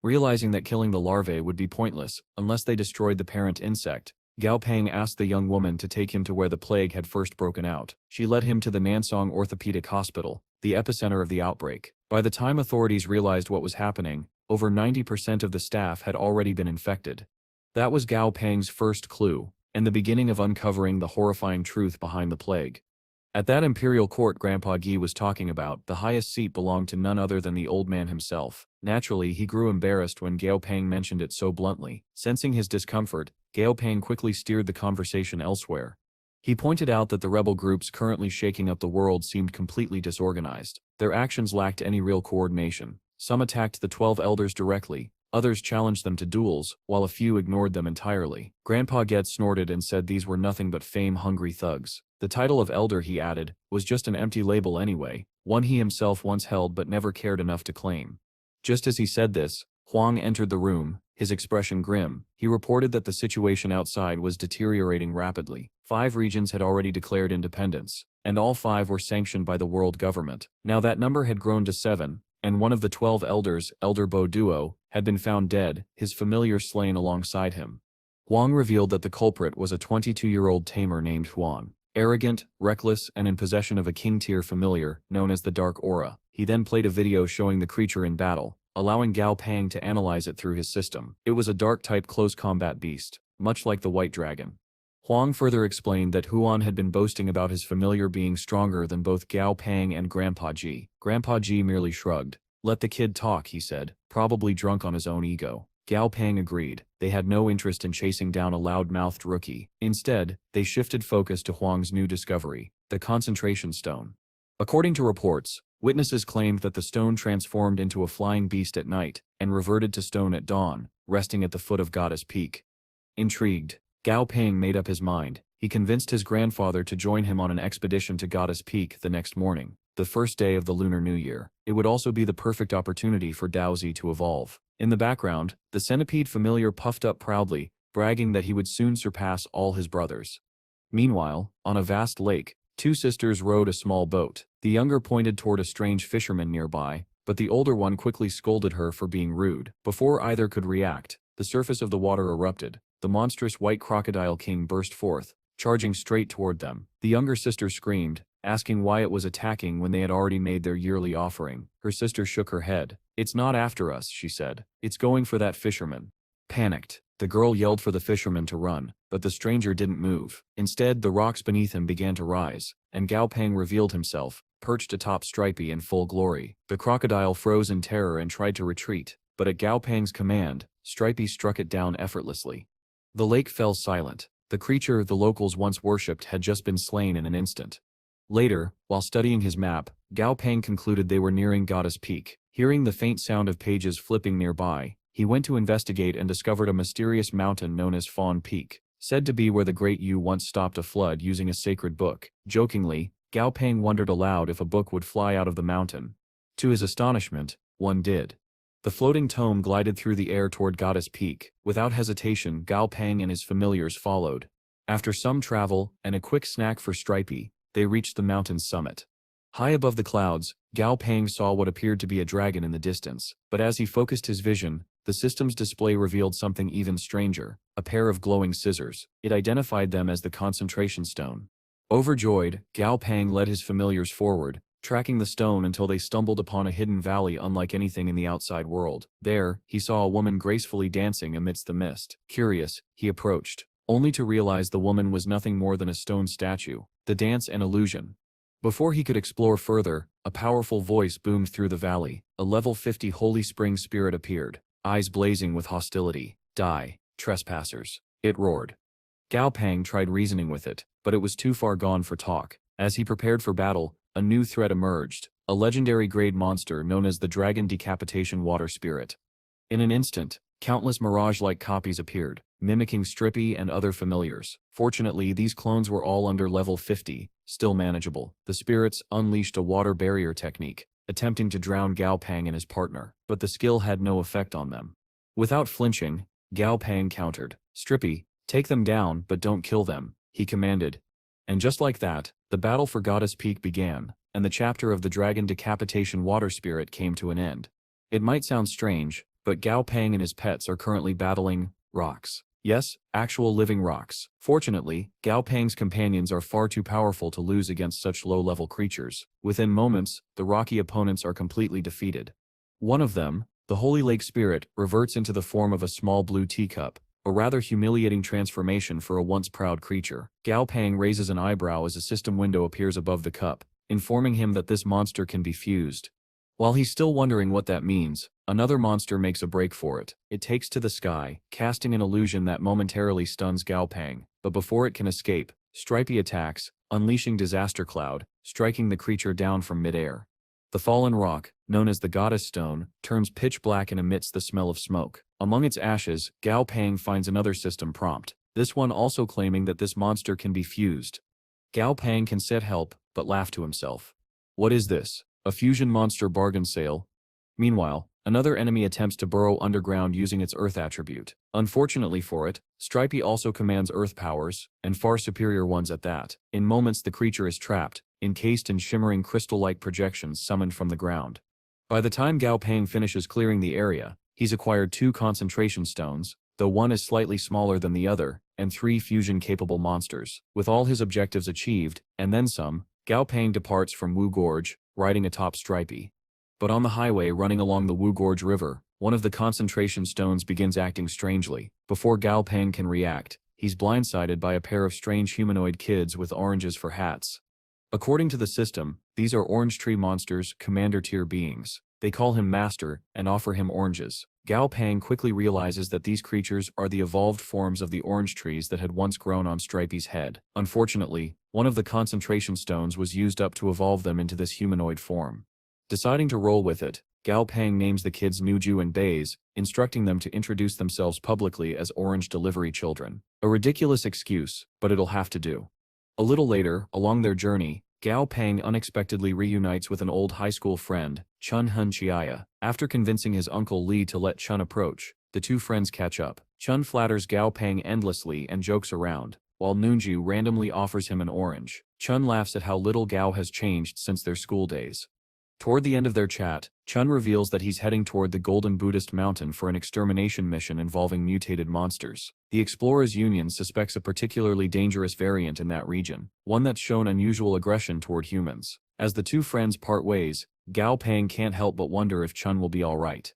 Realizing that killing the larvae would be pointless unless they destroyed the parent insect, Gao Pang asked the young woman to take him to where the plague had first broken out. She led him to the Nansong Orthopedic Hospital, the epicenter of the outbreak. By the time authorities realized what was happening, over 90% of the staff had already been infected. That was Gao Pang's first clue, and the beginning of uncovering the horrifying truth behind the plague. At that imperial court Grandpa Gi was talking about, the highest seat belonged to none other than the old man himself. Naturally, he grew embarrassed when Gao Pang mentioned it so bluntly. Sensing his discomfort, Gao Pang quickly steered the conversation elsewhere. He pointed out that the rebel groups currently shaking up the world seemed completely disorganized. Their actions lacked any real coordination. Some attacked the 12 elders directly, others challenged them to duels, while a few ignored them entirely. Grandpa Get snorted and said these were nothing but fame-hungry thugs. The title of elder, he added, was just an empty label anyway, one he himself once held but never cared enough to claim. Just as he said this, Huang entered the room, his expression grim. He reported that the situation outside was deteriorating rapidly. 5 regions had already declared independence, and all 5 were sanctioned by the world government. Now that number had grown to 7, and one of the 12 elders, Elder Bo Duo, had been found dead, his familiar slain alongside him. Huang revealed that the culprit was a 22-year-old tamer named Huang. Arrogant, reckless, and in possession of a king-tier familiar, known as the Dark Aura. He then played a video showing the creature in battle, allowing Gao Pang to analyze it through his system. It was a dark-type close-combat beast, much like the White Dragon. Huang further explained that Huan had been boasting about his familiar being stronger than both Gao Pang and Grandpa Ji. Grandpa Ji merely shrugged. "Let the kid talk," he said, probably drunk on his own ego. Gao Pang agreed. They had no interest in chasing down a loud-mouthed rookie. Instead, they shifted focus to Huang's new discovery, the concentration stone. According to reports, witnesses claimed that the stone transformed into a flying beast at night and reverted to stone at dawn, resting at the foot of Goddess Peak. Intrigued, Gao Pang made up his mind. He convinced his grandfather to join him on an expedition to Goddess Peak the next morning, the first day of the Lunar New Year. It would also be the perfect opportunity for Daozi to evolve. In the background, the centipede familiar puffed up proudly, bragging that he would soon surpass all his brothers. Meanwhile, on a vast lake, 2 sisters rowed a small boat. The younger pointed toward a strange fisherman nearby, but the older one quickly scolded her for being rude. Before either could react, the surface of the water erupted. The monstrous white crocodile king burst forth, charging straight toward them. The younger sister screamed, asking why it was attacking when they had already made their yearly offering. Her sister shook her head. "It's not after us," she said. "It's going for that fisherman." Panicked, the girl yelled for the fisherman to run, but the stranger didn't move. Instead, the rocks beneath him began to rise, and Gao Pang revealed himself, perched atop Stripey in full glory. The crocodile froze in terror and tried to retreat, but at Gao Pang's command, Stripey struck it down effortlessly. The lake fell silent. The creature the locals once worshipped had just been slain in an instant. Later, while studying his map, Gao Pang concluded they were nearing Goddess Peak. Hearing the faint sound of pages flipping nearby, he went to investigate and discovered a mysterious mountain known as Fawn Peak, said to be where the Great Yu once stopped a flood using a sacred book. Jokingly, Gao Pang wondered aloud if a book would fly out of the mountain. To his astonishment, one did. The floating tome glided through the air toward Goddess Peak. Without hesitation, Gao Pang and his familiars followed. After some travel, and a quick snack for Stripey, they reached the mountain's summit. High above the clouds, Gao Pang saw what appeared to be a dragon in the distance, but as he focused his vision, the system's display revealed something even stranger, a pair of glowing scissors. It identified them as the concentration stone. Overjoyed, Gao Pang led his familiars forward, tracking the stone until they stumbled upon a hidden valley unlike anything in the outside world. There, he saw a woman gracefully dancing amidst the mist. Curious, he approached, only to realize the woman was nothing more than a stone statue. The dance an illusion. Before he could explore further, a powerful voice boomed through the valley. A level 50 Holy Spring spirit appeared, eyes blazing with hostility. "Die, trespassers," it roared. Gao Pang tried reasoning with it, but it was too far gone for talk. As he prepared for battle, a new threat emerged, a legendary grade monster known as the Dragon Decapitation Water Spirit. In an instant, countless mirage-like copies appeared, mimicking Stripey and other familiars. Fortunately, these clones were all under level 50, still manageable. The spirits unleashed a water barrier technique, attempting to drown Gao Pang and his partner, but the skill had no effect on them. Without flinching, Gao Pang countered. "Stripey, take them down but don't kill them," he commanded. And just like that, the battle for Goddess Peak began, and the chapter of the Dragon Decapitation Water Spirit came to an end. It might sound strange, but Gao Pang and his pets are currently battling rocks. Yes, actual living rocks. Fortunately, Gao Pang's companions are far too powerful to lose against such low-level creatures. Within moments, the rocky opponents are completely defeated. One of them, the Holy Lake Spirit, reverts into the form of a small blue teacup, a rather humiliating transformation for a once proud creature. Gao Pang raises an eyebrow as a system window appears above the cup, informing him that this monster can be fused. While he's still wondering what that means, another monster makes a break for it. It takes to the sky, casting an illusion that momentarily stuns Gao Pang, but before it can escape, Stripey attacks, unleashing Disaster Cloud, striking the creature down from midair. The fallen rock, known as the Goddess Stone, turns pitch black and emits the smell of smoke. Among its ashes, Gao Pang finds another system prompt, this one also claiming that this monster can be fused. Gao Pang can set help, but laughed to himself. What is this? A fusion monster bargain sale? Meanwhile, another enemy attempts to burrow underground using its earth attribute. Unfortunately for it, Stripey also commands earth powers, and far superior ones at that. In moments the creature is trapped, encased in shimmering crystal-like projections summoned from the ground. By the time Gao Pang finishes clearing the area, he's acquired 2 concentration stones, though one is slightly smaller than the other, and 3 fusion-capable monsters. With all his objectives achieved, and then some, Gao Pang departs from Wu Gorge, riding atop Stripey. But on the highway running along the Wu Gorge River, one of the concentration stones begins acting strangely. Before Gao Pang can react, he's blindsided by a pair of strange humanoid kids with oranges for hats. According to the system, these are Orange Tree monsters, commander-tier beings. They call him Master, and offer him oranges. Gao Pang quickly realizes that these creatures are the evolved forms of the orange trees that had once grown on Stripey's head. Unfortunately, one of the concentration stones was used up to evolve them into this humanoid form. Deciding to roll with it, Gao Pang names the kids Nuju and Baze, instructing them to introduce themselves publicly as orange delivery children. A ridiculous excuse, but it'll have to do. A little later, along their journey, Gao Pang unexpectedly reunites with an old high school friend, Chun Hun Chiaya. After convincing his uncle Li to let Chun approach, the two friends catch up. Chun flatters Gao Pang endlessly and jokes around, while Nunju randomly offers him an orange. Chun laughs at how little Gao has changed since their school days. Toward the end of their chat, Chun reveals that he's heading toward the Golden Buddhist Mountain for an extermination mission involving mutated monsters. The Explorers Union suspects a particularly dangerous variant in that region, one that's shown unusual aggression toward humans. As the two friends part ways, Gao Pang can't help but wonder if Chun will be alright.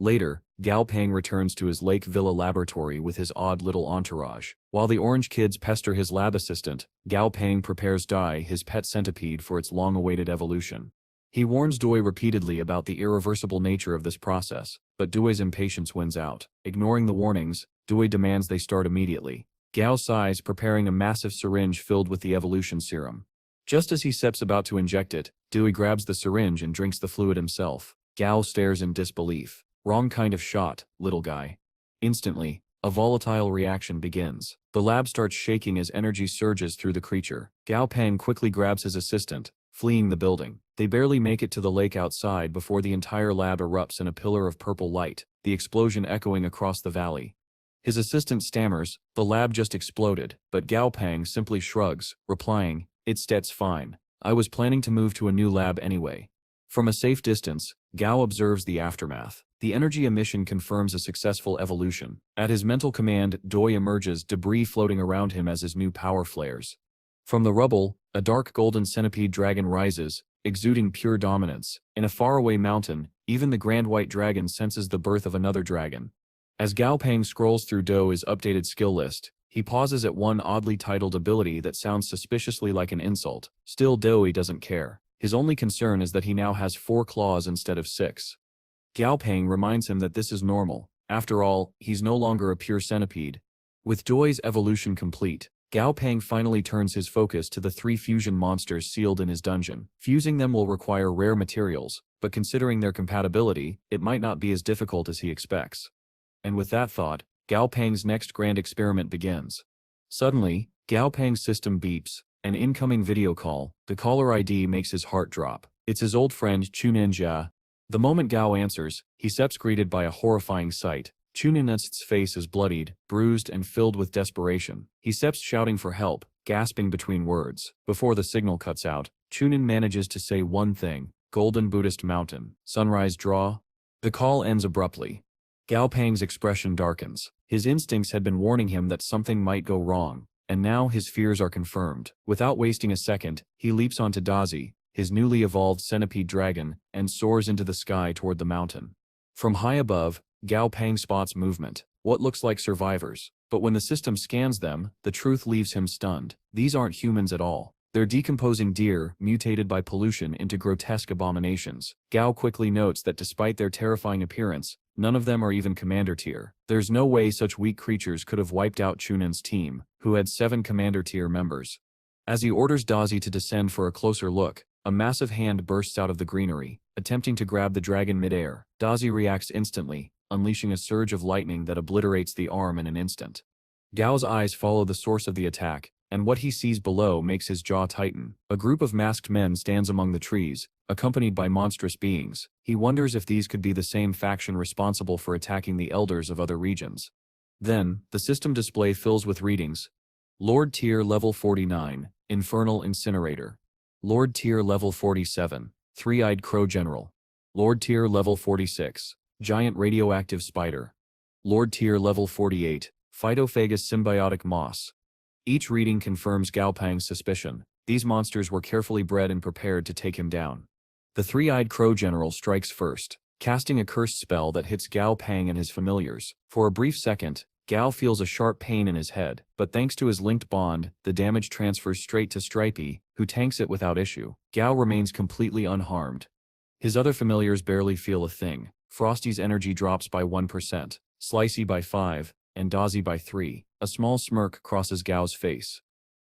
Later, Gao Pang returns to his Lake Villa laboratory with his odd little entourage. While the orange kids pester his lab assistant, Gao Pang prepares Dai, his pet centipede, for its long-awaited evolution. He warns Doi repeatedly about the irreversible nature of this process, but Doi's impatience wins out. Ignoring the warnings, Doi demands they start immediately. Gao sighs, preparing a massive syringe filled with the evolution serum. Just as he steps about to inject it, Doi grabs the syringe and drinks the fluid himself. Gao stares in disbelief. Wrong kind of shot, little guy. Instantly, a volatile reaction begins. The lab starts shaking as energy surges through the creature. Gao Pang quickly grabs his assistant, fleeing the building. They barely make it to the lake outside before the entire lab erupts in a pillar of purple light, the explosion echoing across the valley. His assistant stammers, "The lab just exploded," but Gao Pang simply shrugs, replying, "That's fine. I was planning to move to a new lab anyway." From a safe distance, Gao observes the aftermath. The energy emission confirms a successful evolution. At his mental command, Doi emerges, debris floating around him as his new power flares. From the rubble, a dark golden centipede dragon rises, exuding pure dominance. In a faraway mountain, even the grand white dragon senses the birth of another dragon. As Gao Pang scrolls through Doi's updated skill list, he pauses at one oddly titled ability that sounds suspiciously like an insult. Still, Doi doesn't care. His only concern is that he now has 4 claws instead of 6. Gao Pang reminds him that this is normal. After all, he's no longer a pure centipede. With Doi's evolution complete, Gao Pang finally turns his focus to the 3 fusion monsters sealed in his dungeon. Fusing them will require rare materials, but considering their compatibility, it might not be as difficult as he expects. And with that thought, Gao Pang's next grand experiment begins. Suddenly, Gao Pang's system beeps. An incoming video call. The caller ID makes his heart drop. It's his old friend Chuninjia. The moment Gao answers, he steps greeted by a horrifying sight. Chunin's face is bloodied, bruised, and filled with desperation. He steps shouting for help, gasping between words. Before the signal cuts out, Chunin manages to say one thing: Golden Buddhist Mountain. Sunrise draw. The call ends abruptly. Gao Pang's expression darkens. His instincts had been warning him that something might go wrong, and now his fears are confirmed. Without wasting a second, he leaps onto Dazi, his newly evolved centipede dragon, and soars into the sky toward the mountain. From high above, Gao Pang spots movement, what looks like survivors, but when the system scans them, the truth leaves him stunned. These aren't humans at all. They're decomposing deer, mutated by pollution into grotesque abominations. Gao quickly notes that despite their terrifying appearance, none of them are even commander tier. There's no way such weak creatures could have wiped out Chunin's team, who had 7 commander tier members. As he orders Dazi to descend for a closer look, a massive hand bursts out of the greenery, attempting to grab the dragon midair. Dazi reacts instantly, unleashing a surge of lightning that obliterates the arm in an instant. Gao's eyes follow the source of the attack, and what he sees below makes his jaw tighten. A group of masked men stands among the trees, accompanied by monstrous beings. He wonders if these could be the same faction responsible for attacking the elders of other regions. Then, the system display fills with readings. Lord Tier Level 49, Infernal Incinerator. Lord Tier Level 47, Three-Eyed Crow General. Lord Tier Level 46, Giant Radioactive Spider. Lord Tier Level 48, Phytophagus Symbiotic Moss. Each reading confirms Gao Pang's suspicion. These monsters were carefully bred and prepared to take him down. The Three-Eyed Crow General strikes first, casting a cursed spell that hits Gao Pang and his familiars. For a brief second, Gao feels a sharp pain in his head, but thanks to his linked bond, the damage transfers straight to Stripey, who tanks it without issue. Gao remains completely unharmed. His other familiars barely feel a thing. Frosty's energy drops by 1%, Slicey by 5, and Dazi by 3. A small smirk crosses Gao's face.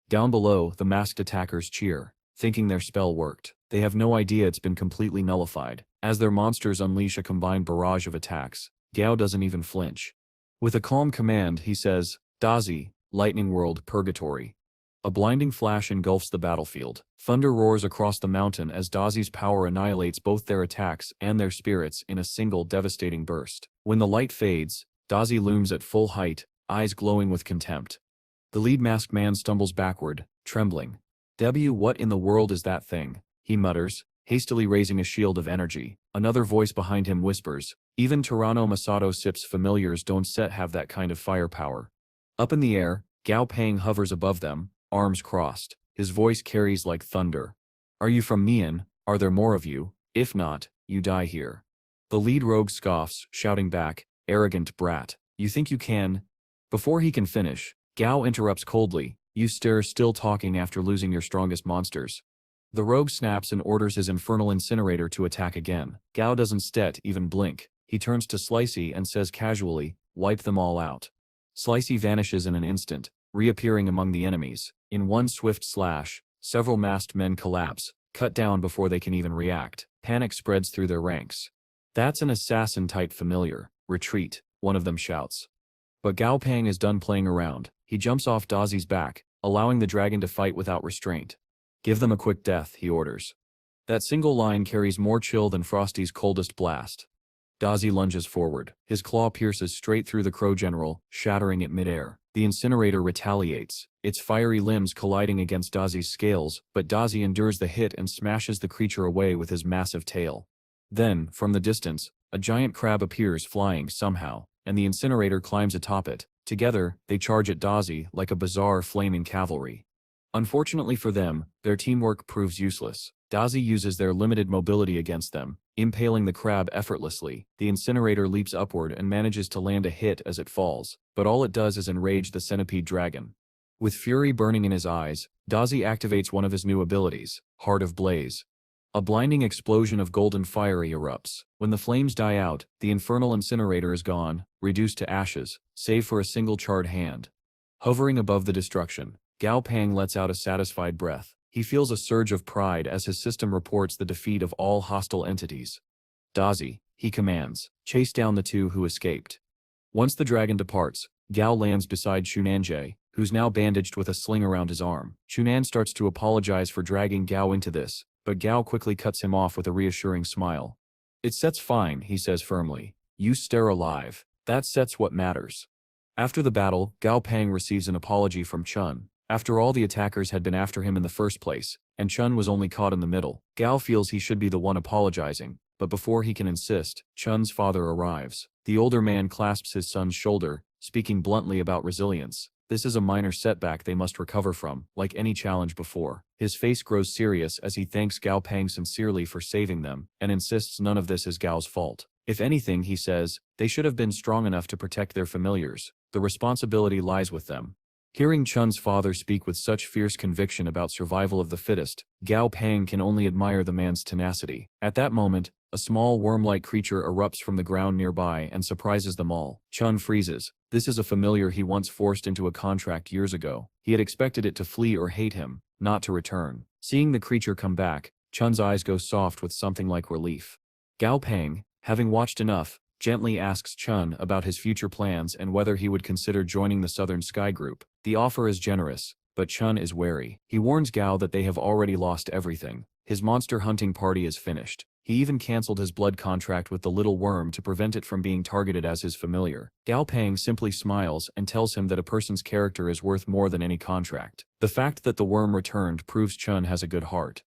Down below, the masked attackers cheer, thinking their spell worked. They have no idea it's been completely nullified. As their monsters unleash a combined barrage of attacks, Gao doesn't even flinch. With a calm command, he says, "Dazi, Lightning World, Purgatory." A blinding flash engulfs the battlefield. Thunder roars across the mountain as Dazi's power annihilates both their attacks and their spirits in a single devastating burst. When the light fades, Dazi looms at full height, eyes glowing with contempt. The lead masked man stumbles backward, trembling. "What in the world is that thing?" he mutters. hastily raising a shield of energy. Another voice behind him whispers, "Even Tyranno Masato Sip's familiars don't have that kind of firepower." Up in the air, Gao Pang hovers above them, arms crossed. His voice carries like thunder. "Are you from Mian? Are there more of you? If not, you die here." The lead rogue scoffs, shouting back, "Arrogant brat, you think you can?" Before he can finish, Gao interrupts coldly, "You still talking after losing your strongest monsters." The rogue snaps and orders his infernal incinerator to attack again. Gao doesn't even blink. He turns to Slicey and says casually, "Wipe them all out." Slicey vanishes in an instant, reappearing among the enemies. In one swift slash, several masked men collapse, cut down before they can even react. Panic spreads through their ranks. "That's an assassin-type familiar. Retreat," one of them shouts. But Gao Pang is done playing around. He jumps off Dazi's back, allowing the dragon to fight without restraint. "Give them a quick death," he orders. That single line carries more chill than Frosty's coldest blast. Dazi lunges forward. His claw pierces straight through the crow general, shattering it midair. The incinerator retaliates, its fiery limbs colliding against Dazi's scales, but Dazi endures the hit and smashes the creature away with his massive tail. Then, from the distance, a giant crab appears flying somehow, and the incinerator climbs atop it. Together, they charge at Dazi like a bizarre flaming cavalry. Unfortunately for them, their teamwork proves useless. Dazi uses their limited mobility against them, impaling the crab effortlessly. The incinerator leaps upward and manages to land a hit as it falls, but all it does is enrage the centipede dragon. With fury burning in his eyes, Dazi activates one of his new abilities, Heart of Blaze. A blinding explosion of golden fire erupts. When the flames die out, the infernal incinerator is gone, reduced to ashes, save for a single charred hand. Hovering above the destruction, Gao Pang lets out a satisfied breath. He feels a surge of pride as his system reports the defeat of all hostile entities. "Dazi," he commands, "chase down the two who escaped." Once the dragon departs, Gao lands beside Shunanje, who's now bandaged with a sling around his arm. Shunan starts to apologize for dragging Gao into this, but Gao quickly cuts him off with a reassuring smile. "That's fine," he says firmly. "You stay alive. That's what matters." After the battle, Gao Pang receives an apology from Chun. After all, the attackers had been after him in the first place, and Chun was only caught in the middle. Gao feels he should be the one apologizing, but before he can insist, Chun's father arrives. The older man clasps his son's shoulder, speaking bluntly about resilience. This is a minor setback they must recover from, like any challenge before. His face grows serious as he thanks Gao Pang sincerely for saving them, and insists none of this is Gao's fault. If anything, he says, they should have been strong enough to protect their familiars. The responsibility lies with them. Hearing Chun's father speak with such fierce conviction about survival of the fittest, Gao Pang can only admire the man's tenacity. At that moment, a small worm-like creature erupts from the ground nearby and surprises them all. Chun freezes. This is a familiar he once forced into a contract years ago. He had expected it to flee or hate him, not to return. Seeing the creature come back, Chun's eyes go soft with something like relief. Gao Pang, having watched enough, gently asks Chun about his future plans and whether he would consider joining the Southern Sky Group. The offer is generous, but Chun is wary. He warns Gao that they have already lost everything. His monster hunting party is finished. He even cancelled his blood contract with the little worm to prevent it from being targeted as his familiar. Gao Pang simply smiles and tells him that a person's character is worth more than any contract. The fact that the worm returned proves Chun has a good heart.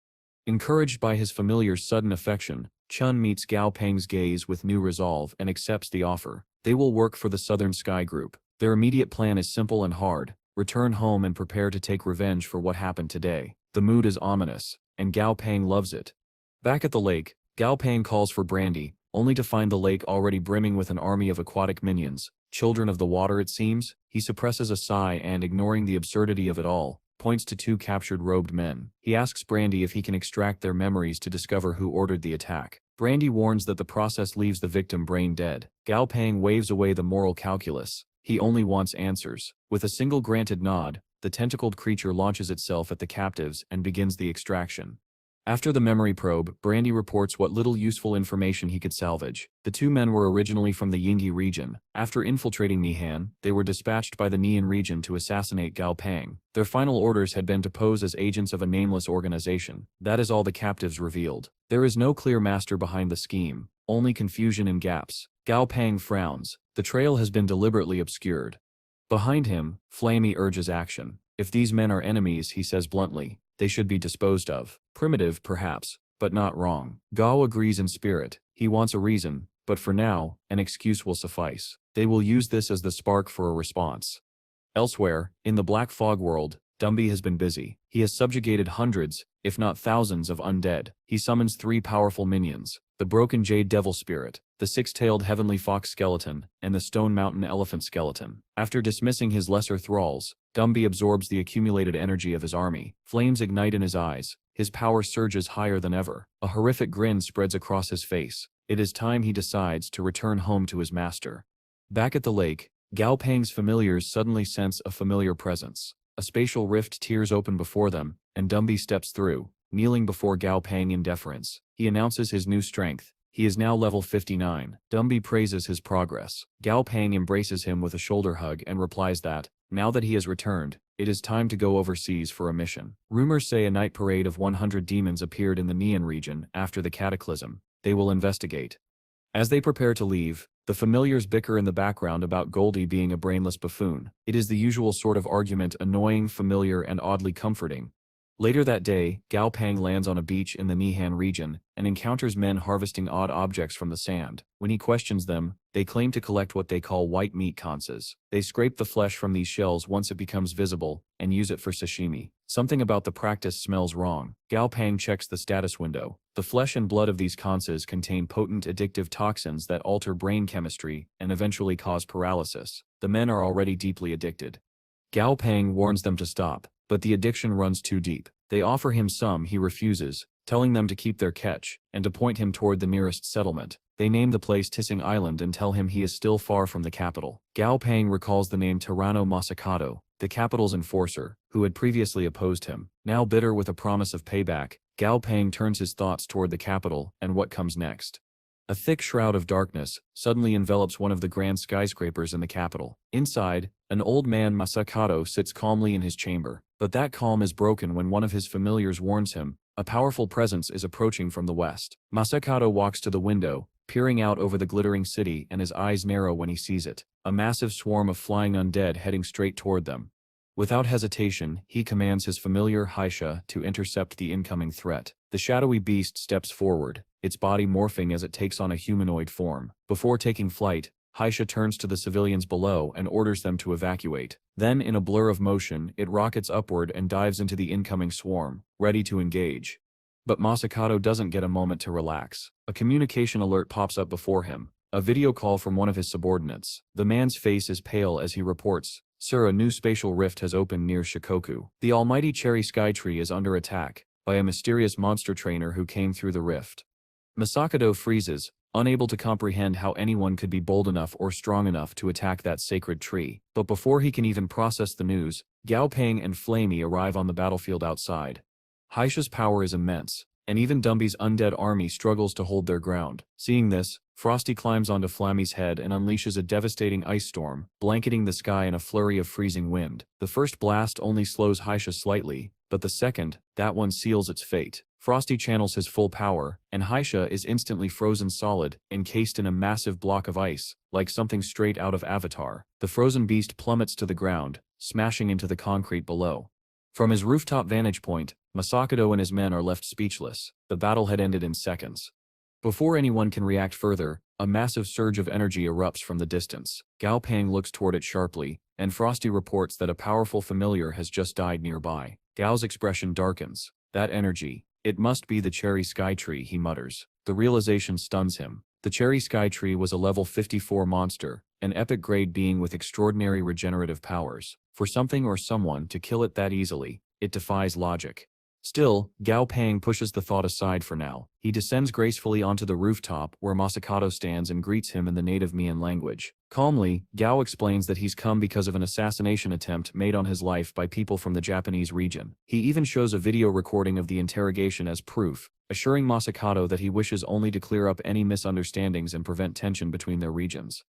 Encouraged by his familiar's sudden affection, Chun meets Gao Pang's gaze with new resolve and accepts the offer. They will work for the Southern Sky Group. Their immediate plan is simple and hard: return home and prepare to take revenge for what happened today. The mood is ominous, and Gao Pang loves it. Back at the lake, Gao Pang calls for brandy, only to find the lake already brimming with an army of aquatic minions. Children of the water, it seems. He suppresses a sigh and, ignoring the absurdity of it all, points to two captured robed men. He asks Brandy if he can extract their memories to discover who ordered the attack. Brandy warns that the process leaves the victim brain dead. Gao Pang waves away the moral calculus. He only wants answers. With a single granted nod, the tentacled creature launches itself at the captives and begins the extraction. After the memory probe, Brandy reports what little useful information he could salvage. The two men were originally from the Yingyi region. After infiltrating Nihan, they were dispatched by the Nian region to assassinate Gao Pang. Their final orders had been to pose as agents of a nameless organization. That is all the captives revealed. There is no clear master behind the scheme, only confusion and gaps. Gao Pang frowns. The trail has been deliberately obscured. Behind him, Flamey urges action. If these men are enemies, he says bluntly, they should be disposed of. Primitive, perhaps, but not wrong. Gao agrees in spirit. He wants a reason, but for now, an excuse will suffice. They will use this as the spark for a response. Elsewhere, in the Black Fog world, Dumby has been busy. He has subjugated hundreds, if not thousands of undead. He summons 3 powerful minions: the Broken Jade Devil Spirit, the 6-tailed Heavenly Fox Skeleton, and the Stone Mountain Elephant Skeleton. After dismissing his lesser thralls, Dumby absorbs the accumulated energy of his army. Flames ignite in his eyes. His power surges higher than ever. A horrific grin spreads across his face. It is time he decides to return home to his master. Back at the lake, Gao Pang's familiars suddenly sense a familiar presence. A spatial rift tears open before them, and Dumby steps through, kneeling before Gao Pang in deference. He announces his new strength. He is now level 59. Dumby praises his progress. Gao Pang embraces him with a shoulder hug and replies that, now that he has returned, it is time to go overseas for a mission. Rumors say a night parade of 100 demons appeared in the Neon region after the cataclysm. They will investigate. As they prepare to leave, the familiars bicker in the background about Goldie being a brainless buffoon. It is the usual sort of argument, annoying, familiar, and oddly comforting. Later that day, Gao Pang lands on a beach in the Nihan region and encounters men harvesting odd objects from the sand. When he questions them, they claim to collect what they call white meat conches. They scrape the flesh from these shells once it becomes visible and use it for sashimi. Something about the practice smells wrong. Gao Pang checks the status window. The flesh and blood of these conches contain potent addictive toxins that alter brain chemistry and eventually cause paralysis. The men are already deeply addicted. Gao Pang warns them to stop, but the addiction runs too deep. They offer him some, he refuses, telling them to keep their catch and to point him toward the nearest settlement. They name the place Tissing Island and tell him he is still far from the capital. Gao Pang recalls the name Tyranno Masakato, the capital's enforcer, who had previously opposed him. Now bitter with a promise of payback, Gao Pang turns his thoughts toward the capital and what comes next. A thick shroud of darkness suddenly envelops one of the grand skyscrapers in the capital. Inside, an old man Masakato sits calmly in his chamber, but that calm is broken when one of his familiars warns him a powerful presence is approaching from the west. Masakato walks to the window, peering out over the glittering city, and his eyes narrow when he sees it. A massive swarm of flying undead heading straight toward them. Without hesitation, he commands his familiar Haisha to intercept the incoming threat. The shadowy beast steps forward, its body morphing as it takes on a humanoid form. Before taking flight, Haisha turns to the civilians below and orders them to evacuate. Then, in a blur of motion, it rockets upward and dives into the incoming swarm, ready to engage. But Masakato doesn't get a moment to relax. A communication alert pops up before him, a video call from one of his subordinates. The man's face is pale as he reports, "Sir, a new spatial rift has opened near Shikoku. The almighty cherry skytree is under attack by a mysterious monster trainer who came through the rift." Masakato freezes, unable to comprehend how anyone could be bold enough or strong enough to attack that sacred tree. But before he can even process the news, Gao Pang and Flamey arrive on the battlefield outside. Haisha's power is immense, and even Dumby's undead army struggles to hold their ground. Seeing this, Frosty climbs onto Flammy's head and unleashes a devastating ice storm, blanketing the sky in a flurry of freezing wind. The first blast only slows Haisha slightly, but the second, that one seals its fate. Frosty channels his full power, and Haisha is instantly frozen solid, encased in a massive block of ice, like something straight out of Avatar. The frozen beast plummets to the ground, smashing into the concrete below. From his rooftop vantage point, Masakato and his men are left speechless. The battle had ended in seconds. Before anyone can react further, a massive surge of energy erupts from the distance. Gao Pang looks toward it sharply, and Frosty reports that a powerful familiar has just died nearby. Gao's expression darkens. That energy, it must be the cherry skytree, he mutters. The realization stuns him. The cherry skytree was a level 54 monster, an epic grade being with extraordinary regenerative powers. For something or someone to kill it that easily, it defies logic. Still, Gao Pang pushes the thought aside for now. He descends gracefully onto the rooftop where Masakato stands and greets him in the native Mian language. Calmly, Gao explains that he's come because of an assassination attempt made on his life by people from the Japanese region. He even shows a video recording of the interrogation as proof, assuring Masakato that he wishes only to clear up any misunderstandings and prevent tension between their regions.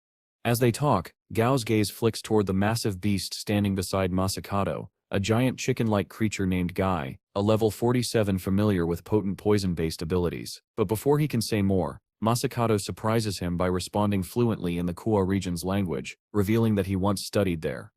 As they talk, Gao's gaze flicks toward the massive beast standing beside Masakato, a giant chicken-like creature named Guy, a level 47 familiar with potent poison-based abilities. But before he can say more, Masakato surprises him by responding fluently in the Kua region's language, revealing that he once studied there.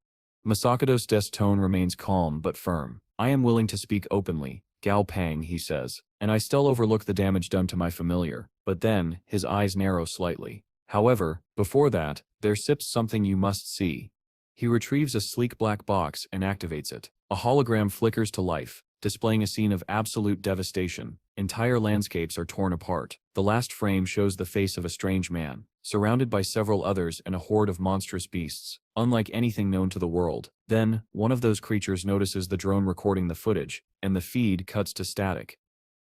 Masakato's tone remains calm but firm. "I am willing to speak openly. Gao Pang, he says, and I still overlook the damage done to my familiar, but then, his eyes narrow slightly. However, before that, there sips something you must see. He retrieves a sleek black box and activates it. A hologram flickers to life, displaying a scene of absolute devastation. Entire landscapes are torn apart. The last frame shows the face of a strange man, surrounded by several others and a horde of monstrous beasts, unlike anything known to the world. Then, one of those creatures notices the drone recording the footage, and the feed cuts to static.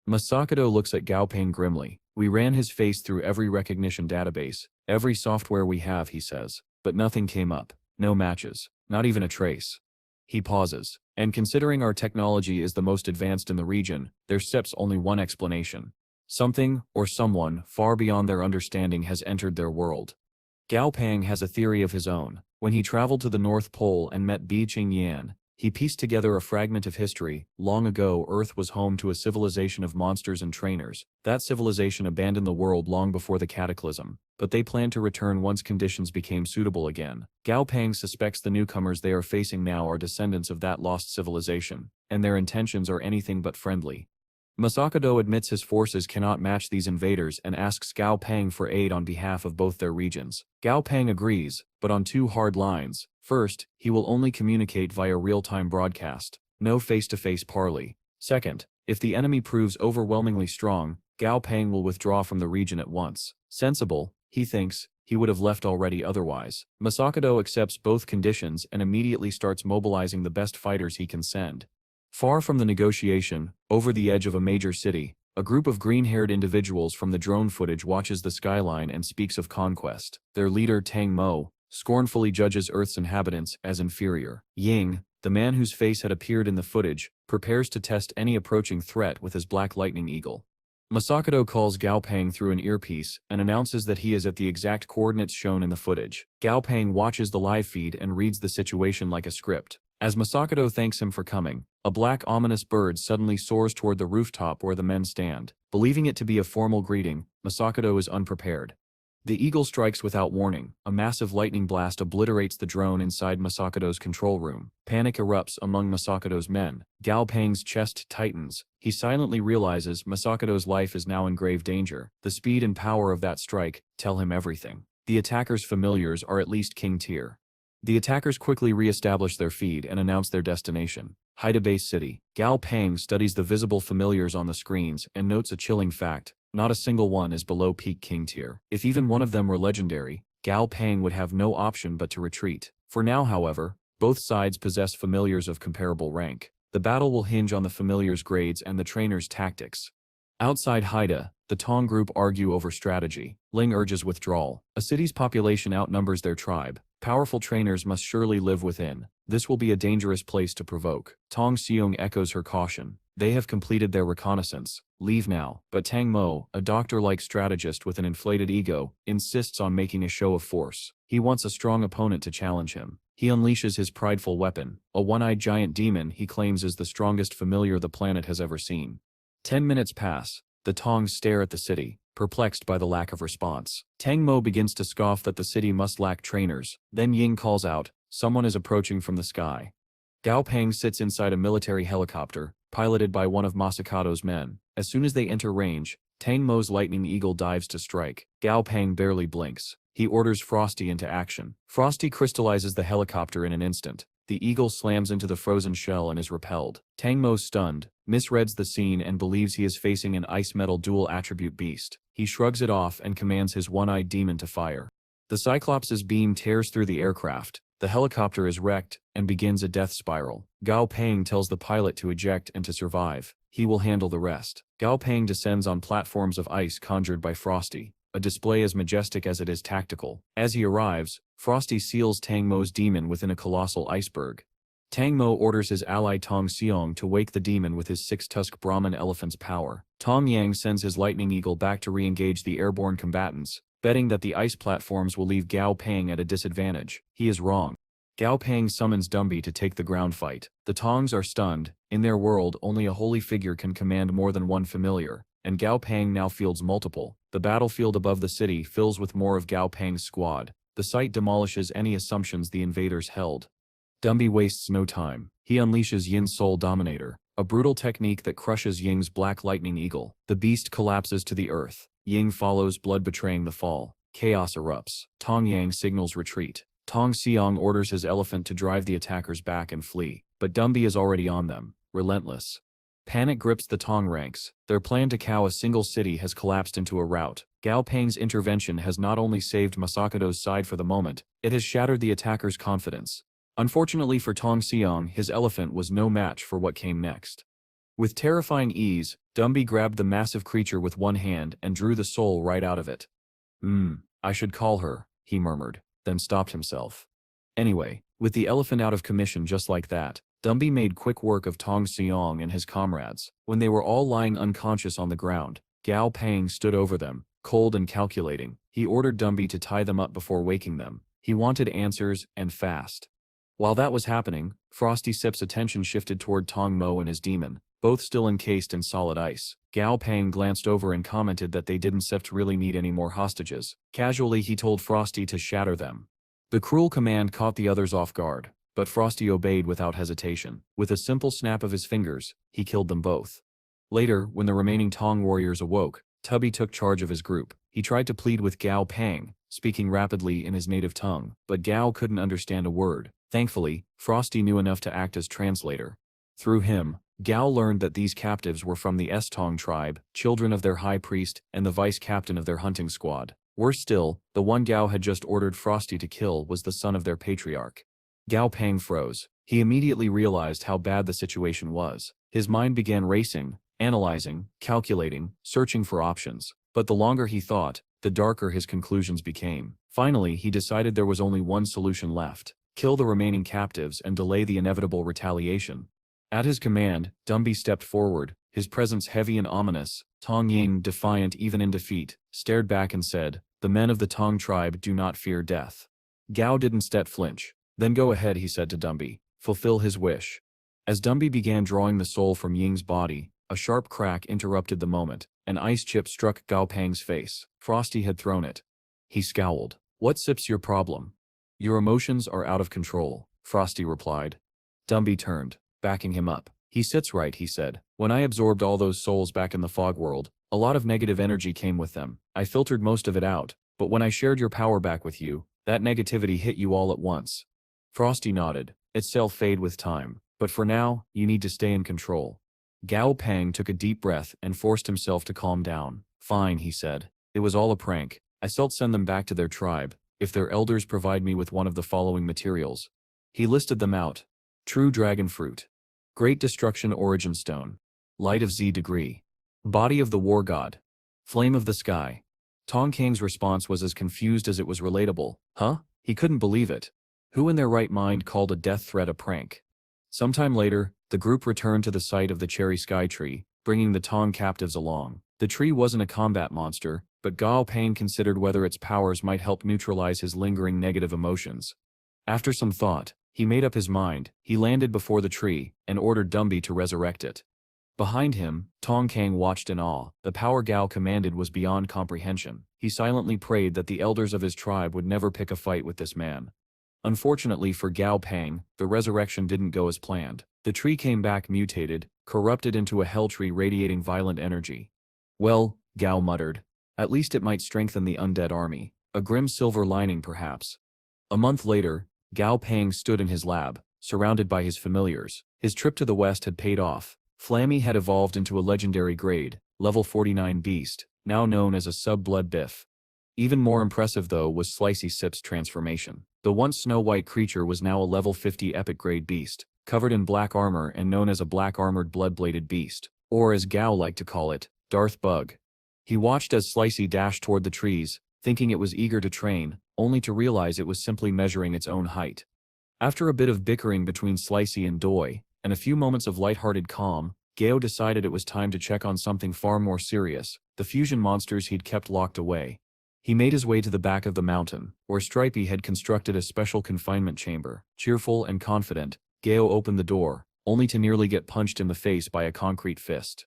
Masakado looks at Gao Pang grimly. We ran his face through every recognition database, every software we have, he says, but nothing came up. No matches, not even a trace. He pauses, and considering our technology is the most advanced in the region, there steps only one explanation. Something, or someone, far beyond their understanding has entered their world. Gao Pang has a theory of his own. When he traveled to the North Pole and met Bi Ching Yan, he pieced together a fragment of history. Long ago, Earth was home to a civilization of monsters and trainers. That civilization abandoned the world long before the cataclysm, but they planned to return once conditions became suitable again. Gao Pang suspects the newcomers they are facing now are descendants of that lost civilization, and their intentions are anything but friendly. Masakado admits his forces cannot match these invaders and asks Gao Pang for aid on behalf of both their regions. Gao Pang agrees, but on two hard lines. First, he will only communicate via real-time broadcast, no face-to-face parley. Second, if the enemy proves overwhelmingly strong, Gao Pang will withdraw from the region at once. Sensible, he thinks, he would have left already otherwise. Masakado accepts both conditions and immediately starts mobilizing the best fighters he can send. Far from the negotiation, over the edge of a major city, a group of green-haired individuals from the drone footage watches the skyline and speaks of conquest. Their leader Tang Mo scornfully judges Earth's inhabitants as inferior. Ying, the man whose face had appeared in the footage, prepares to test any approaching threat with his black lightning eagle. Masakado calls Gao Pang through an earpiece and announces that he is at the exact coordinates shown in the footage. Gao Pang watches the live feed and reads the situation like a script. As Masakado thanks him for coming, a black ominous bird suddenly soars toward the rooftop where the men stand. Believing it to be a formal greeting, Masakado is unprepared. The eagle strikes without warning. A massive lightning blast obliterates the drone inside Masakado's control room. Panic erupts among Masakado's men. Gao Pang's chest tightens. He silently realizes Masakado's life is now in grave danger. The speed and power of that strike tell him everything. The attackers' familiars are at least king tier. The attackers quickly re-establish their feed and announce their destination. Haida Base City. Gao Pang studies the visible familiars on the screens and notes a chilling fact. Not a single one is below peak king tier. If even one of them were legendary, Gao Pang would have no option but to retreat. For now, however, both sides possess familiars of comparable rank. The battle will hinge on the familiars' grades and the trainers' tactics. Outside Haida, the Tong group argue over strategy. Ling urges withdrawal. A city's population outnumbers their tribe. Powerful trainers must surely live within. This will be a dangerous place to provoke. Tong Seong echoes her caution. They have completed their reconnaissance. Leave now. But Tang Mo, a doctor-like strategist with an inflated ego, insists on making a show of force. He wants a strong opponent to challenge him. He unleashes his prideful weapon, a one-eyed giant demon he claims is the strongest familiar the planet has ever seen. 10 minutes pass. The Tongs stare at the city, perplexed by the lack of response. Tang Mo begins to scoff that the city must lack trainers. Then Ying calls out, "Someone is approaching from the sky." Gao Pang sits inside a military helicopter, piloted by one of Masakado's men. As soon as they enter range, Tang Mo's lightning eagle dives to strike. Gao Pang barely blinks. He orders Frosty into action. Frosty crystallizes the helicopter in an instant. The eagle slams into the frozen shell and is repelled. Tang Mo, stunned, misreads the scene and believes he is facing an ice metal dual attribute beast. He shrugs it off and commands his one-eyed demon to fire. The Cyclops' beam tears through the aircraft. The helicopter is wrecked and begins a death spiral. Gao Pang tells the pilot to eject and to survive. He will handle the rest. Gao Pang descends on platforms of ice conjured by Frosty, a display as majestic as it is tactical. As he arrives, Frosty seals Tang Mo's demon within a colossal iceberg. Tang Mo orders his ally Tong Seong to wake the demon with his six-tusk Brahmin elephant's power. Tong Yang sends his lightning eagle back to re-engage the airborne combatants, betting that the ice platforms will leave Gao Pang at a disadvantage. He is wrong. Gao Pang summons Dumby to take the ground fight. The Tongs are stunned. In their world, only a holy figure can command more than one familiar, and Gao Pang now fields multiple. The battlefield above the city fills with more of Gao Pang's squad. The sight demolishes any assumptions the invaders held. Dumby wastes no time. He unleashes Yin Soul Dominator, a brutal technique that crushes Ying's black lightning eagle. The beast collapses to the earth. Ying follows, blood betraying the fall. Chaos erupts. Tong Yang signals retreat. Tong Xiang orders his elephant to drive the attackers back and flee, but Dumby is already on them, relentless. Panic grips the Tong ranks. Their plan to cow a single city has collapsed into a rout. Gao Pang's intervention has not only saved Masakado's side for the moment, it has shattered the attackers' confidence. Unfortunately for Tong Xiang, his elephant was no match for what came next. With terrifying ease, Dumby grabbed the massive creature with one hand and drew the soul right out of it. I should call her, he murmured, then stopped himself. Anyway, with the elephant out of commission just like that, Dumby made quick work of Tong Xiang and his comrades. When they were all lying unconscious on the ground, Gao Pang stood over them, cold and calculating. He ordered Dumby to tie them up before waking them. He wanted answers, and fast. While that was happening, Frosty Sip's attention shifted toward Tong Mo and his demon, both still encased in solid ice. Gao Pang glanced over and commented that they didn't really need any more hostages. Casually he told Frosty to shatter them. The cruel command caught the others off guard, but Frosty obeyed without hesitation. With a simple snap of his fingers, he killed them both. Later, when the remaining Tong warriors awoke, Tubby took charge of his group. He tried to plead with Gao Pang, speaking rapidly in his native tongue, but Gao couldn't understand a word. Thankfully, Frosty knew enough to act as translator. Through him, Gao learned that these captives were from the Tong tribe, children of their high priest and the vice captain of their hunting squad. Worse still, the one Gao had just ordered Frosty to kill was the son of their patriarch. Gao Pang froze. He immediately realized how bad the situation was. His mind began racing, analyzing, calculating, searching for options. But the longer he thought, the darker his conclusions became. Finally, he decided there was only one solution left: kill the remaining captives and delay the inevitable retaliation. At his command, Dumby stepped forward, his presence heavy and ominous. Tong Ying, defiant even in defeat, stared back and said, "The men of the Tong tribe do not fear death." Gao didn't flinch. "Then go ahead," he said to Dumby. "Fulfill his wish." As Dumby began drawing the soul from Ying's body, a sharp crack interrupted the moment. An ice chip struck Gao Pang's face. Frosty had thrown it. He scowled. "What Sip's your problem?" "Your emotions are out of control," Frosty replied. Dumby turned, backing him up. "He sits right," he said. "When I absorbed all those souls back in the fog world, a lot of negative energy came with them. I filtered most of it out, but when I shared your power back with you, that negativity hit you all at once." Frosty nodded. "It'll fade with time, but for now, you need to stay in control." Gao Pang took a deep breath and forced himself to calm down. "Fine," he said. "It was all a prank. I'll send them back to their tribe, if their elders provide me with one of the following materials." He listed them out. True dragon fruit. Great destruction origin stone. Light of Z degree. Body of the war god. Flame of the sky. Tong Kang's response was as confused as it was relatable. Huh? He couldn't believe it. Who in their right mind called a death threat a prank? Sometime later, the group returned to the site of the cherry sky tree, bringing the Tong captives along. The tree wasn't a combat monster, but Gao Pang considered whether its powers might help neutralize his lingering negative emotions. After some thought, he made up his mind. He landed before the tree and ordered Dumby to resurrect it. Behind him, Tong Kang watched in awe. The power Gao commanded was beyond comprehension. He silently prayed that the elders of his tribe would never pick a fight with this man. Unfortunately for Gao Pang, the resurrection didn't go as planned. The tree came back mutated, corrupted into a hell tree radiating violent energy. "Well," Gao muttered, "at least it might strengthen the undead army. A grim silver lining perhaps." A month later, Gao Pang stood in his lab, surrounded by his familiars. His trip to the west had paid off. Flammy had evolved into a legendary grade, level 49 beast, now known as a sub-blood biff. Even more impressive though was Slicey Sip's transformation. The once snow-white creature was now a level 50 epic grade beast, covered in black armor and known as a black-armored blood-bladed beast, or as Gao liked to call it, Darth Bug. He watched as Slicey dashed toward the trees, thinking it was eager to train, only to realize it was simply measuring its own height. After a bit of bickering between Slicey and Doi, and a few moments of lighthearted calm, Gao decided it was time to check on something far more serious, the fusion monsters he'd kept locked away. He made his way to the back of the mountain, where Stripey had constructed a special confinement chamber. Cheerful and confident, Gao opened the door, only to nearly get punched in the face by a concrete fist.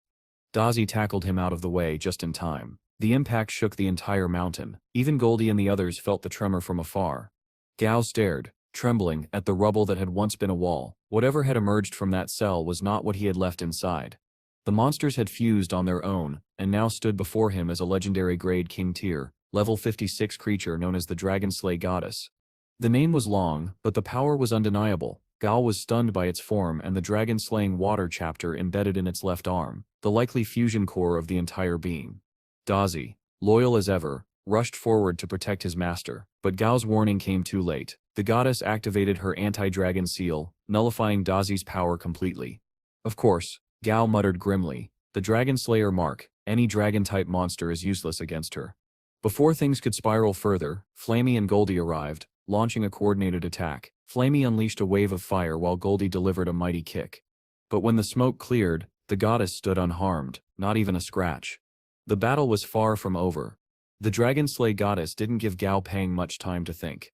Dazzy tackled him out of the way just in time. The impact shook the entire mountain. Even Goldie and the others felt the tremor from afar. Gao stared, trembling at the rubble that had once been a wall. Whatever had emerged from that cell was not what he had left inside. The monsters had fused on their own, and now stood before him as a legendary grade King tier, level 56 creature known as the Dragon Slay Goddess. The name was long, but the power was undeniable. Gao was stunned by its form and the dragon-slaying water chapter embedded in its left arm, the likely fusion core of the entire being. Dazi, loyal as ever, rushed forward to protect his master, but Gao's warning came too late. The goddess activated her anti-dragon seal, nullifying Dazi's power completely. Of course, Gao muttered grimly, the Dragon Slayer mark, any dragon-type monster is useless against her. Before things could spiral further, Flamey and Goldie arrived, launching a coordinated attack. Flamey unleashed a wave of fire while Goldie delivered a mighty kick. But when the smoke cleared, the goddess stood unharmed, not even a scratch. The battle was far from over. The Dragon Slay Goddess didn't give Gao Pang much time to think.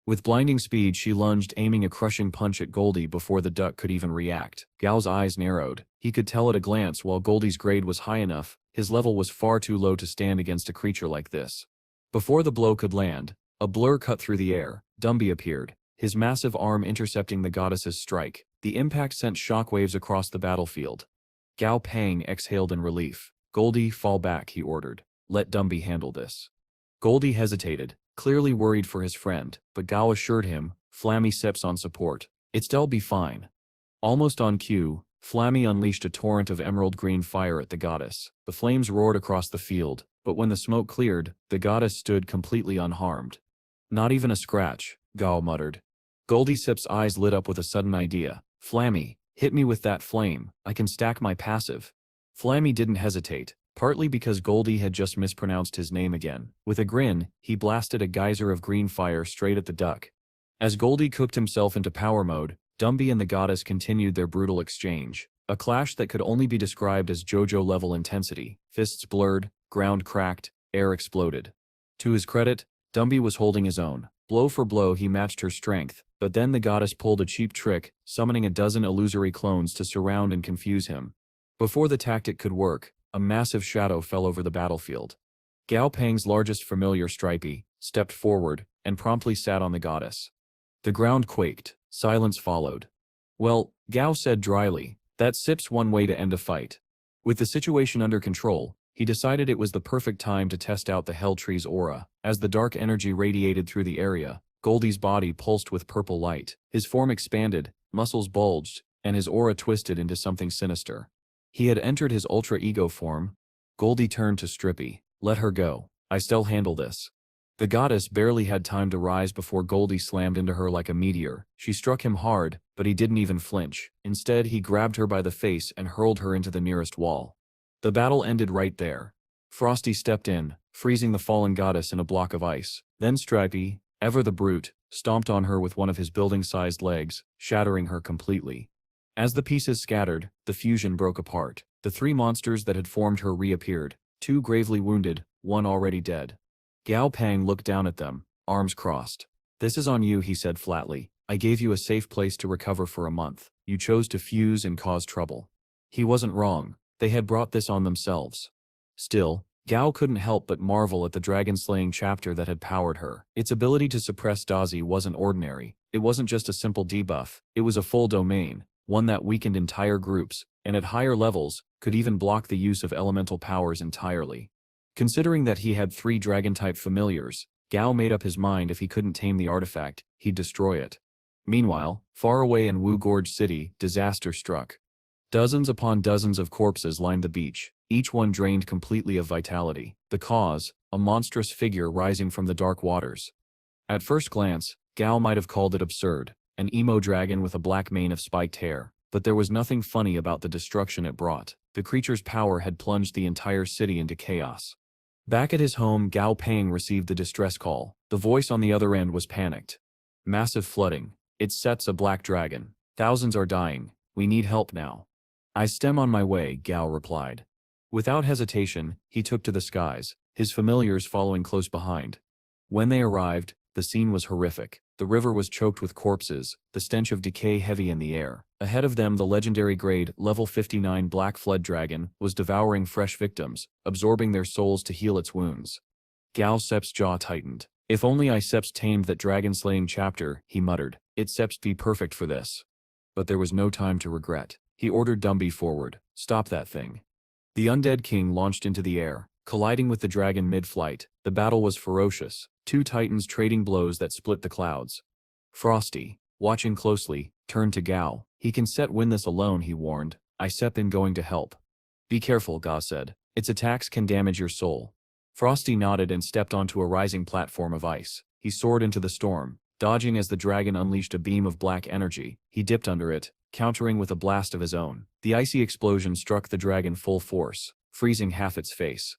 With blinding speed she lunged, aiming a crushing punch at Goldie before the duck could even react. Gao's eyes narrowed. He could tell at a glance while Goldie's grade was high enough, his level was far too low to stand against a creature like this. Before the blow could land, a blur cut through the air. Dumby appeared, his massive arm intercepting the goddess's strike. The impact sent shockwaves across the battlefield. Gao Pang exhaled in relief. Goldie, fall back, he ordered. Let Dumby handle this. Goldie hesitated, clearly worried for his friend, but Gao assured him, Flammy sips on support. It'll be fine. Almost on cue, Flammy unleashed a torrent of emerald green fire at the goddess. The flames roared across the field, but when the smoke cleared, the goddess stood completely unharmed. Not even a scratch, Gao muttered. Goldie Sip's eyes lit up with a sudden idea. Flammy, hit me with that flame, I can stack my passive. Flammy didn't hesitate, partly because Goldie had just mispronounced his name again. With a grin, he blasted a geyser of green fire straight at the duck. As Goldie cooked himself into power mode, Dumby and the goddess continued their brutal exchange. A clash that could only be described as JoJo-level intensity. Fists blurred, ground cracked, air exploded. To his credit, Dumby was holding his own. Blow for blow he matched her strength, but then the goddess pulled a cheap trick, summoning a dozen illusory clones to surround and confuse him. Before the tactic could work, a massive shadow fell over the battlefield. Gao Pang's largest familiar, Stripey, stepped forward and promptly sat on the goddess. The ground quaked. Silence followed. Well, Gao said dryly, that Sip's one way to end a fight. With the situation under control, he decided it was the perfect time to test out the Hell Tree's aura. As the dark energy radiated through the area, Goldie's body pulsed with purple light. His form expanded, muscles bulged, and his aura twisted into something sinister. He had entered his ultra ego form. Goldie turned to Stripey. Let her go. I still handle this. The goddess barely had time to rise before Goldie slammed into her like a meteor. She struck him hard, but he didn't even flinch. Instead, he grabbed her by the face and hurled her into the nearest wall. The battle ended right there. Frosty stepped in, freezing the fallen goddess in a block of ice. Then Stripey, ever the brute, stomped on her with one of his building-sized legs, shattering her completely. As the pieces scattered, the fusion broke apart. The three monsters that had formed her reappeared, two gravely wounded, one already dead. Gao Pang looked down at them, arms crossed. This is on you, he said flatly. I gave you a safe place to recover for a month. You chose to fuse and cause trouble. He wasn't wrong. They had brought this on themselves. Still, Gao couldn't help but marvel at the dragon-slaying chapter that had powered her. Its ability to suppress Dazi wasn't ordinary. It wasn't just a simple debuff. It was a full domain, one that weakened entire groups, and at higher levels, could even block the use of elemental powers entirely. Considering that he had 3 dragon-type familiars, Gao made up his mind if he couldn't tame the artifact, he'd destroy it. Meanwhile, far away in Wu Gorge City, disaster struck. Dozens upon dozens of corpses lined the beach, each one drained completely of vitality. The cause, a monstrous figure rising from the dark waters. At first glance, Gao might have called it absurd, an emo dragon with a black mane of spiked hair, but there was nothing funny about the destruction it brought. The creature's power had plunged the entire city into chaos. Back at his home, Gao Pang received the distress call. The voice on the other end was panicked. Massive flooding. It sets a black dragon. Thousands are dying. We need help now. I stem on my way, Gao replied. Without hesitation, he took to the skies, his familiars following close behind. When they arrived, the scene was horrific. The river was choked with corpses, the stench of decay heavy in the air. Ahead of them, the legendary grade, level 59 Black Flood Dragon was devouring fresh victims, absorbing their souls to heal its wounds. Gao Sep's jaw tightened. If only I seps tamed that dragon-slaying chapter, he muttered. It seps be perfect for this. But there was no time to regret. He ordered Dumby forward. Stop that thing. The undead king launched into the air, colliding with the dragon mid-flight. The battle was ferocious, two titans trading blows that split the clouds. Frosty, watching closely, turned to Gao. He can win this alone, he warned. I sep in going to help. Be careful, Gao said. Its attacks can damage your soul. Frosty nodded and stepped onto a rising platform of ice. He soared into the storm, dodging as the dragon unleashed a beam of black energy. He dipped under it, countering with a blast of his own. The icy explosion struck the dragon full force, freezing half its face.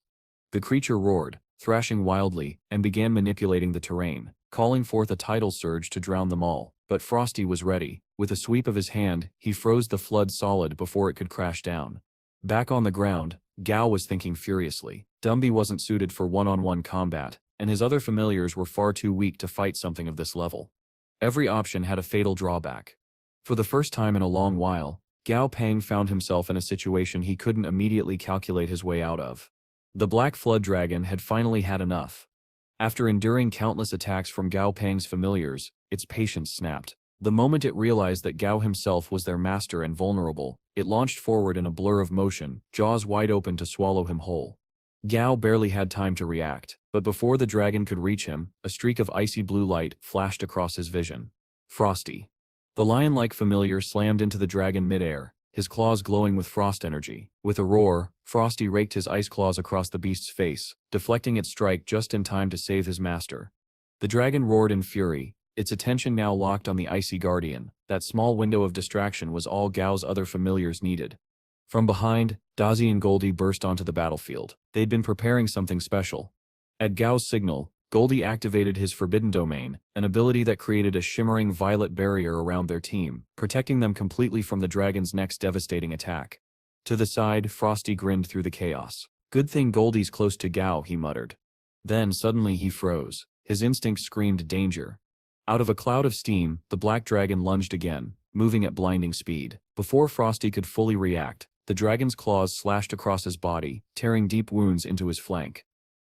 The creature roared, thrashing wildly, and began manipulating the terrain, calling forth a tidal surge to drown them all. But Frosty was ready. With a sweep of his hand, he froze the flood solid before it could crash down. Back on the ground, Gao was thinking furiously. Dumby wasn't suited for one-on-one combat, and his other familiars were far too weak to fight something of this level. Every option had a fatal drawback. For the first time in a long while, Gao Pang found himself in a situation he couldn't immediately calculate his way out of. The Black Flood Dragon had finally had enough. After enduring countless attacks from Gao Pang's familiars, its patience snapped. The moment it realized that Gao himself was their master and vulnerable, it launched forward in a blur of motion, jaws wide open to swallow him whole. Gao barely had time to react, but before the dragon could reach him, a streak of icy blue light flashed across his vision. Frosty. The lion-like familiar slammed into the dragon midair, his claws glowing with frost energy. With a roar, Frosty raked his ice claws across the beast's face, deflecting its strike just in time to save his master. The dragon roared in fury, its attention now locked on the icy guardian. That small window of distraction was all Gao's other familiars needed. From behind, Dazi and Goldie burst onto the battlefield. They'd been preparing something special. At Gao's signal, Goldie activated his Forbidden Domain, an ability that created a shimmering violet barrier around their team, protecting them completely from the dragon's next devastating attack. To the side, Frosty grinned through the chaos. Good thing Goldie's close to Gao, he muttered. Then suddenly he froze. His instinct screamed danger. Out of a cloud of steam, the black dragon lunged again, moving at blinding speed. Before Frosty could fully react, the dragon's claws slashed across his body, tearing deep wounds into his flank.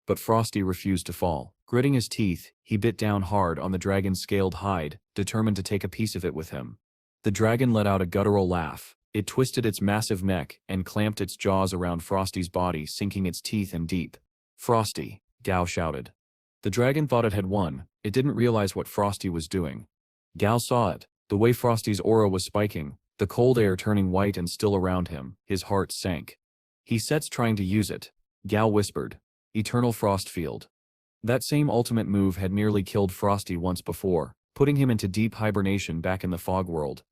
But Frosty refused to fall. Gritting his teeth, he bit down hard on the dragon's scaled hide, determined to take a piece of it with him. The dragon let out a guttural laugh. It twisted its massive neck and clamped its jaws around Frosty's body, sinking its teeth in deep. Frosty, Gao shouted. The dragon thought it had won. It didn't realize what Frosty was doing. Gao saw it. The way Frosty's aura was spiking, the cold air turning white and still around him, his heart sank. He sets trying to use it. Gao whispered. Eternal Frost Field. That same ultimate move had nearly killed Frosty once before, putting him into deep hibernation back in the fog world.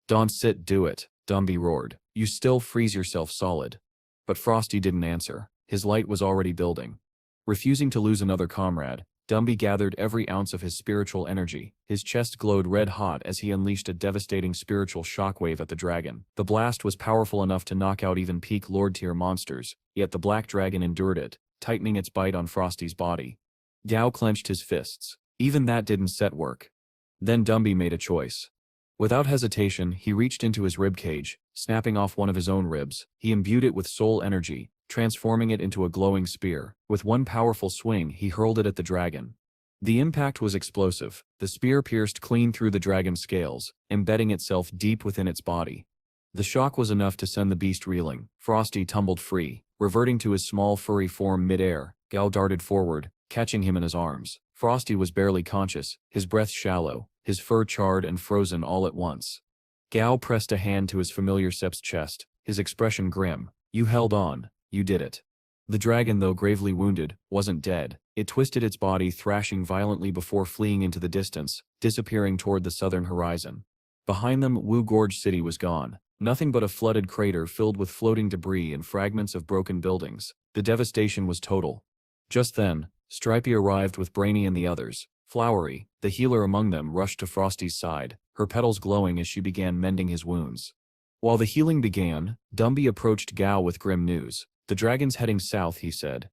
Don't sit, do it, Dumby roared. You still freeze yourself solid. But Frosty didn't answer. His light was already building. Refusing to lose another comrade, Dumby gathered every ounce of his spiritual energy. His chest glowed red-hot as he unleashed a devastating spiritual shockwave at the dragon. The blast was powerful enough to knock out even peak Lord-tier monsters, yet the black dragon endured it, tightening its bite on Frosty's body. Gao clenched his fists. Even that didn't set work. Then Dumby made a choice. Without hesitation, he reached into his ribcage, snapping off one of his own ribs. He imbued it with soul energy, transforming it into a glowing spear. With one powerful swing, he hurled it at the dragon. The impact was explosive. The spear pierced clean through the dragon's scales, embedding itself deep within its body. The shock was enough to send the beast reeling. Frosty tumbled free, reverting to his small furry form mid-air. Gao darted forward, catching him in his arms. Frosty was barely conscious, his breath shallow, his fur charred and frozen all at once. Gao pressed a hand to his familiar Sep's chest, his expression grim. You held on. You did it. The dragon, though gravely wounded, wasn't dead. It twisted its body, thrashing violently before fleeing into the distance, disappearing toward the southern horizon. Behind them, Wu Gorge City was gone. Nothing but a flooded crater filled with floating debris and fragments of broken buildings. The devastation was total. Just then, Stripey arrived with Brainy and the others. Flowery, the healer among them, rushed to Frosty's side, her petals glowing as she began mending his wounds. While the healing began, Dumby approached Gao with grim news. The dragon's heading south, he said.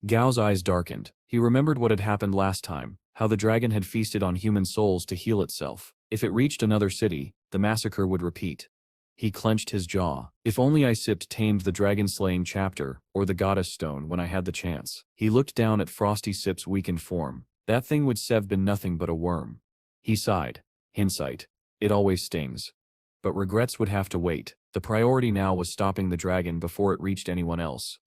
Gao's eyes darkened. He remembered what had happened last time, how the dragon had feasted on human souls to heal itself. If it reached another city, the massacre would repeat. He clenched his jaw. If only I tamed the dragon-slaying chapter, or the goddess stone when I had the chance. He looked down at Frosty Sip's weakened form. That thing would have been nothing but a worm. He sighed. Hindsight. It always stings. But regrets would have to wait. The priority now was stopping the dragon before it reached anyone else.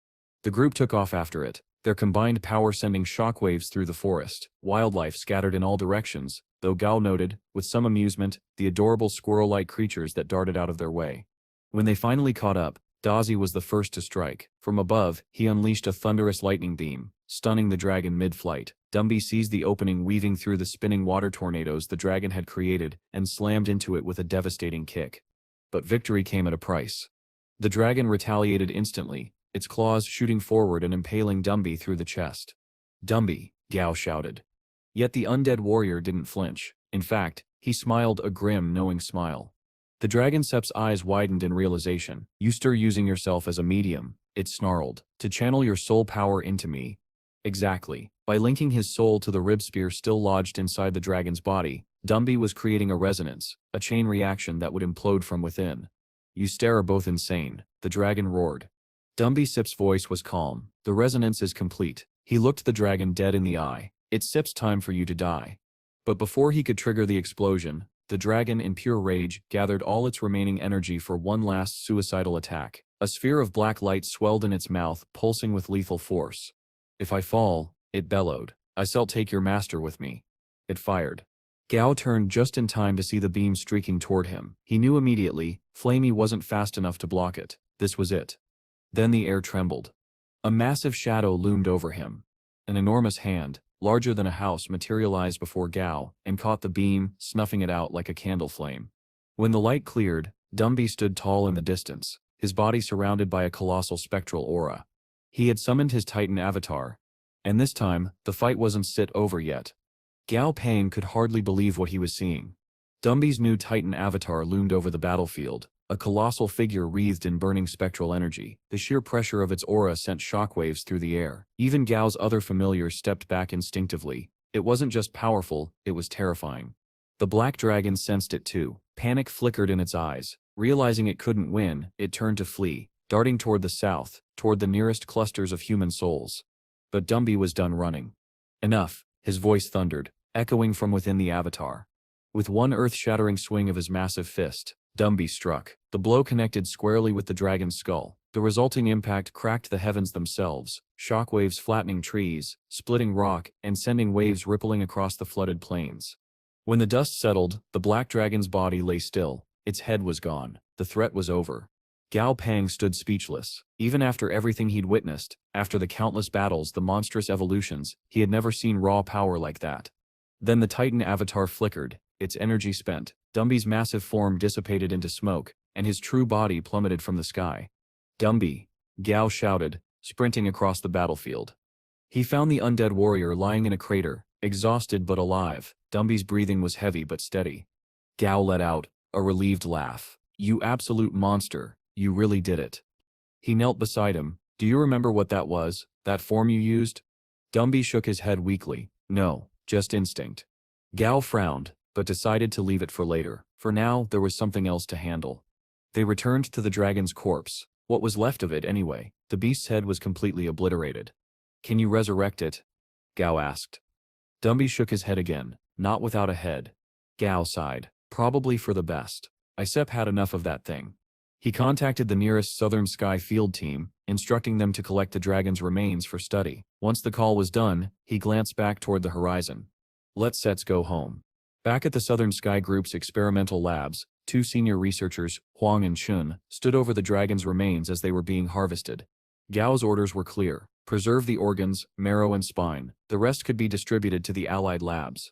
The group took off after it, their combined power sending shockwaves through the forest. Wildlife scattered in all directions, though Gao noted, with some amusement, the adorable squirrel-like creatures that darted out of their way. When they finally caught up, Dazi was the first to strike. From above, he unleashed a thunderous lightning beam, stunning the dragon mid-flight. Dumby seized the opening weaving through the spinning water tornadoes the dragon had created and slammed into it with a devastating kick. But victory came at a price. The dragon retaliated instantly, its claws shooting forward and impaling Dumby through the chest. "Dumby," Gao shouted. Yet the undead warrior didn't flinch. In fact, he smiled a grim, knowing smile. The dragon sep's eyes widened in realization. "You stir using yourself as a medium," it snarled, "to channel your soul power into me." Exactly. By linking his soul to the rib spear still lodged inside the dragon's body, Dumby was creating a resonance, a chain reaction that would implode from within. "You are both insane," the dragon roared. Dumby Sip's voice was calm. "The resonance is complete." He looked the dragon dead in the eye. "It's Sip's time for you to die." But before he could trigger the explosion, the dragon in pure rage gathered all its remaining energy for one last suicidal attack. A sphere of black light swelled in its mouth, pulsing with lethal force. "If I fall," it bellowed, "I shall take your master with me." It fired. Gao turned just in time to see the beam streaking toward him. He knew immediately, Flamey wasn't fast enough to block it. This was it. Then the air trembled. A massive shadow loomed over him. An enormous hand, larger than a house, materialized before Gao and caught the beam, snuffing it out like a candle flame. When the light cleared, Dumby stood tall in the distance, his body surrounded by a colossal spectral aura. He had summoned his Titan avatar. And this time, the fight wasn't over yet. Gao Pang could hardly believe what he was seeing. Dumby's new Titan avatar loomed over the battlefield, a colossal figure wreathed in burning spectral energy. The sheer pressure of its aura sent shockwaves through the air. Even Gao's other familiars stepped back instinctively. It wasn't just powerful, it was terrifying. The black dragon sensed it too. Panic flickered in its eyes. Realizing it couldn't win, it turned to flee, darting toward the south, toward the nearest clusters of human souls. But Dumby was done running. "Enough," his voice thundered, echoing from within the avatar. With one earth-shattering swing of his massive fist, Dumby struck. The blow connected squarely with the dragon's skull. The resulting impact cracked the heavens themselves, shockwaves flattening trees, splitting rock, and sending waves rippling across the flooded plains. When the dust settled, the black dragon's body lay still. Its head was gone. The threat was over. Gao Pang stood speechless. Even after everything he'd witnessed, after the countless battles, the monstrous evolutions, he had never seen raw power like that. Then the Titan avatar flickered, its energy spent. Dumby's massive form dissipated into smoke, and his true body plummeted from the sky. "Dumby!" Gao shouted, sprinting across the battlefield. He found the undead warrior lying in a crater, exhausted but alive. Dumby's breathing was heavy but steady. Gao let out a relieved laugh. "You absolute monster, you really did it." He knelt beside him. "Do you remember what that was, that form you used?" Dumby shook his head weakly. "No, just instinct." Gao frowned, but decided to leave it for later. For now, there was something else to handle. They returned to the dragon's corpse. What was left of it anyway? The beast's head was completely obliterated. "Can you resurrect it?" Gao asked. Dumby shook his head again. "Not without a head." Gao sighed. "Probably for the best. Isep had enough of that thing." He contacted the nearest Southern Sky field team, instructing them to collect the dragon's remains for study. Once the call was done, he glanced back toward the horizon. "Let's go home." Back at the Southern Sky Group's experimental labs, two senior researchers, Huang and Chun, stood over the dragon's remains as they were being harvested. Gao's orders were clear: preserve the organs, marrow and spine. The rest could be distributed to the allied labs.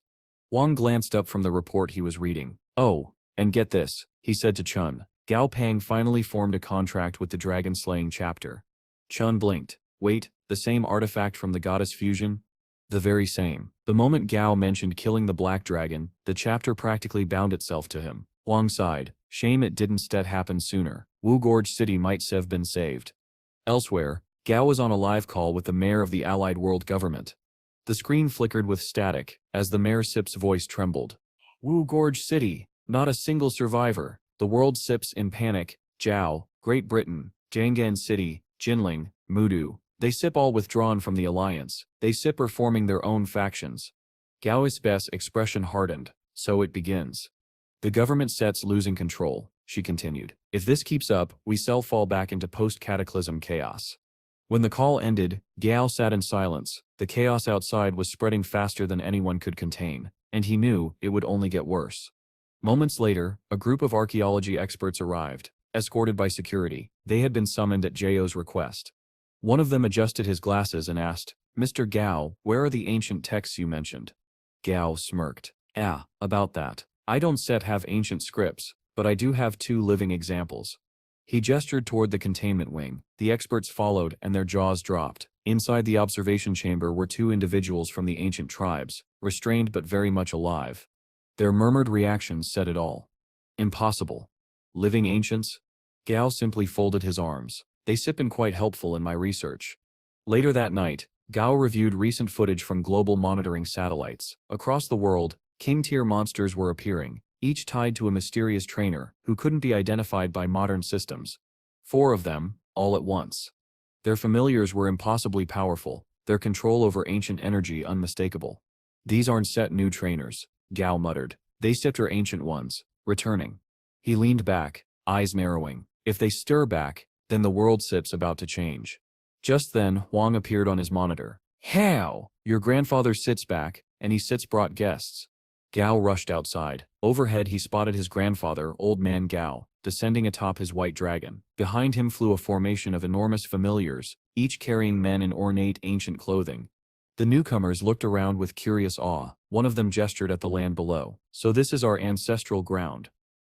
Huang glanced up from the report he was reading. "Oh, and get this," he said to Chun. Gao Pang finally formed a contract with the dragon-slaying chapter. Chun blinked. "Wait, the same artifact from the goddess fusion?" "The very same." The moment Gao mentioned killing the black dragon, the chapter practically bound itself to him. Huang sighed. "Shame it didn't happen sooner. Wu Gorge City might have been saved." Elsewhere, Gao was on a live call with the mayor of the Allied World Government. The screen flickered with static, as the mayor Sip's voice trembled. "Wu Gorge City, not a single survivor. The world Sips in panic. Jiao, Great Britain, Jianghan City, Jinling, Mudu. They Sip all withdrawn from the alliance. They Sip are forming their own factions." Gao's best expression hardened. So it begins. The government sets losing control, she continued. If this keeps up, we fall back into post-cataclysm chaos. When the call ended, Gao sat in silence. The chaos outside was spreading faster than anyone could contain, and he knew it would only get worse. Moments later, a group of archaeology experts arrived, escorted by security. They had been summoned at Jao's request. One of them adjusted his glasses and asked, "Mr. Gao, where are the ancient texts you mentioned?" Gao smirked. About that. I don't have ancient scripts, but I do have 2 living examples. He gestured toward the containment wing. The experts followed and their jaws dropped. Inside the observation chamber were 2 individuals from the ancient tribes, restrained but very much alive. Their murmured reactions said it all. Impossible. Living ancients? Gao simply folded his arms. They've been quite helpful in my research. Later that night, Gao reviewed recent footage from global monitoring satellites. Across the world, king-tier monsters were appearing, each tied to a mysterious trainer who couldn't be identified by modern systems. 4 of them, all at once. Their familiars were impossibly powerful, their control over ancient energy unmistakable. These aren't new trainers, Gao muttered. They are ancient ones, returning. He leaned back, eyes narrowing. If they stir back, then the world about to change. Just then, Huang appeared on his monitor. How? Your grandfather sits back, and he brought guests. Gao rushed outside. Overhead he spotted his grandfather, Old Man Gao, descending atop his white dragon. Behind him flew a formation of enormous familiars, each carrying men in ornate ancient clothing. The newcomers looked around with curious awe. One of them gestured at the land below. So this is our ancestral ground.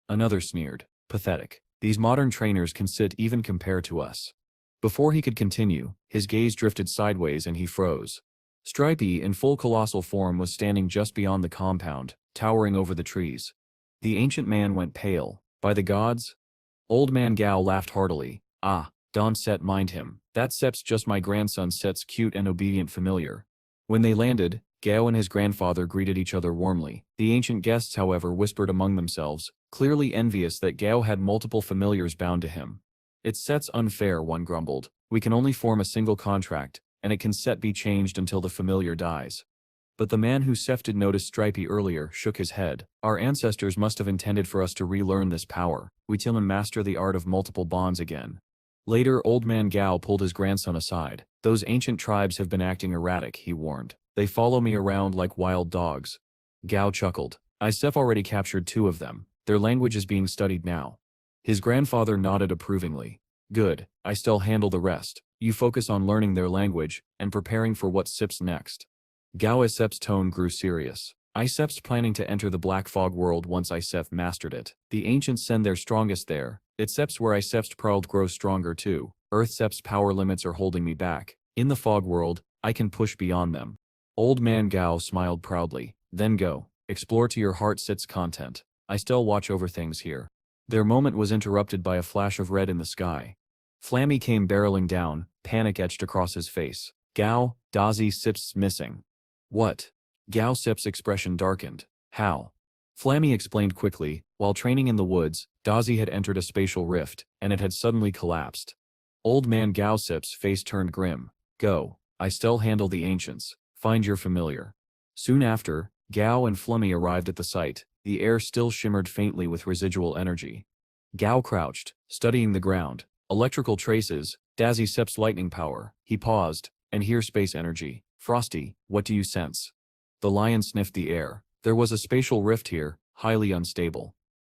Another sneered. Pathetic. These modern trainers can even compare to us. Before he could continue, his gaze drifted sideways and he froze. Stripey, in full colossal form, was standing just beyond the compound, towering over the trees. The ancient man went pale. By the gods? Old Man Gao laughed heartily. Don't mind him. That's just my grandson's cute and obedient familiar. When they landed, Gao and his grandfather greeted each other warmly. The ancient guests, however, whispered among themselves, clearly envious that Gao had multiple familiars bound to him. It's unfair, one grumbled. We can only form a single contract, and it can be changed until the familiar dies. But the man who did notice Stripey earlier shook his head. Our ancestors must have intended for us to relearn this power. We till and master the art of multiple bonds again. Later, Old Man Gao pulled his grandson aside. Those ancient tribes have been acting erratic, he warned. They follow me around like wild dogs. Gao chuckled. I've already captured 2 of them. Their language is being studied now. His grandfather nodded approvingly. Good, I handle the rest. You focus on learning their language and preparing for what next. Gao's tone grew serious. Icep's planning to enter the Black Fog world once Icep mastered it. The ancients send their strongest there. It's where Icep's proud grows stronger too. Earth's power limits are holding me back. In the Fog world, I can push beyond them. Old Man Gao smiled proudly. Then go. Explore to your heart's content. I watch over things here. Their moment was interrupted by a flash of red in the sky. Flammy came barreling down, panic etched across his face. Gao, Dazi Sip's missing. What? Gao Sip's expression darkened. How? Flammy explained quickly. While training in the woods, Dazi had entered a spatial rift, and it had suddenly collapsed. Old Man Gao Sip's face turned grim. Go. I handle the ancients. Find your familiar. Soon after, Gao and Flummy arrived at the site. The air still shimmered faintly with residual energy. Gao crouched, studying the ground. Electrical traces, Dazi Sep's lightning power. He paused, and here space energy. Frosty, what do you sense? The lion sniffed the air. There was a spatial rift here, highly unstable.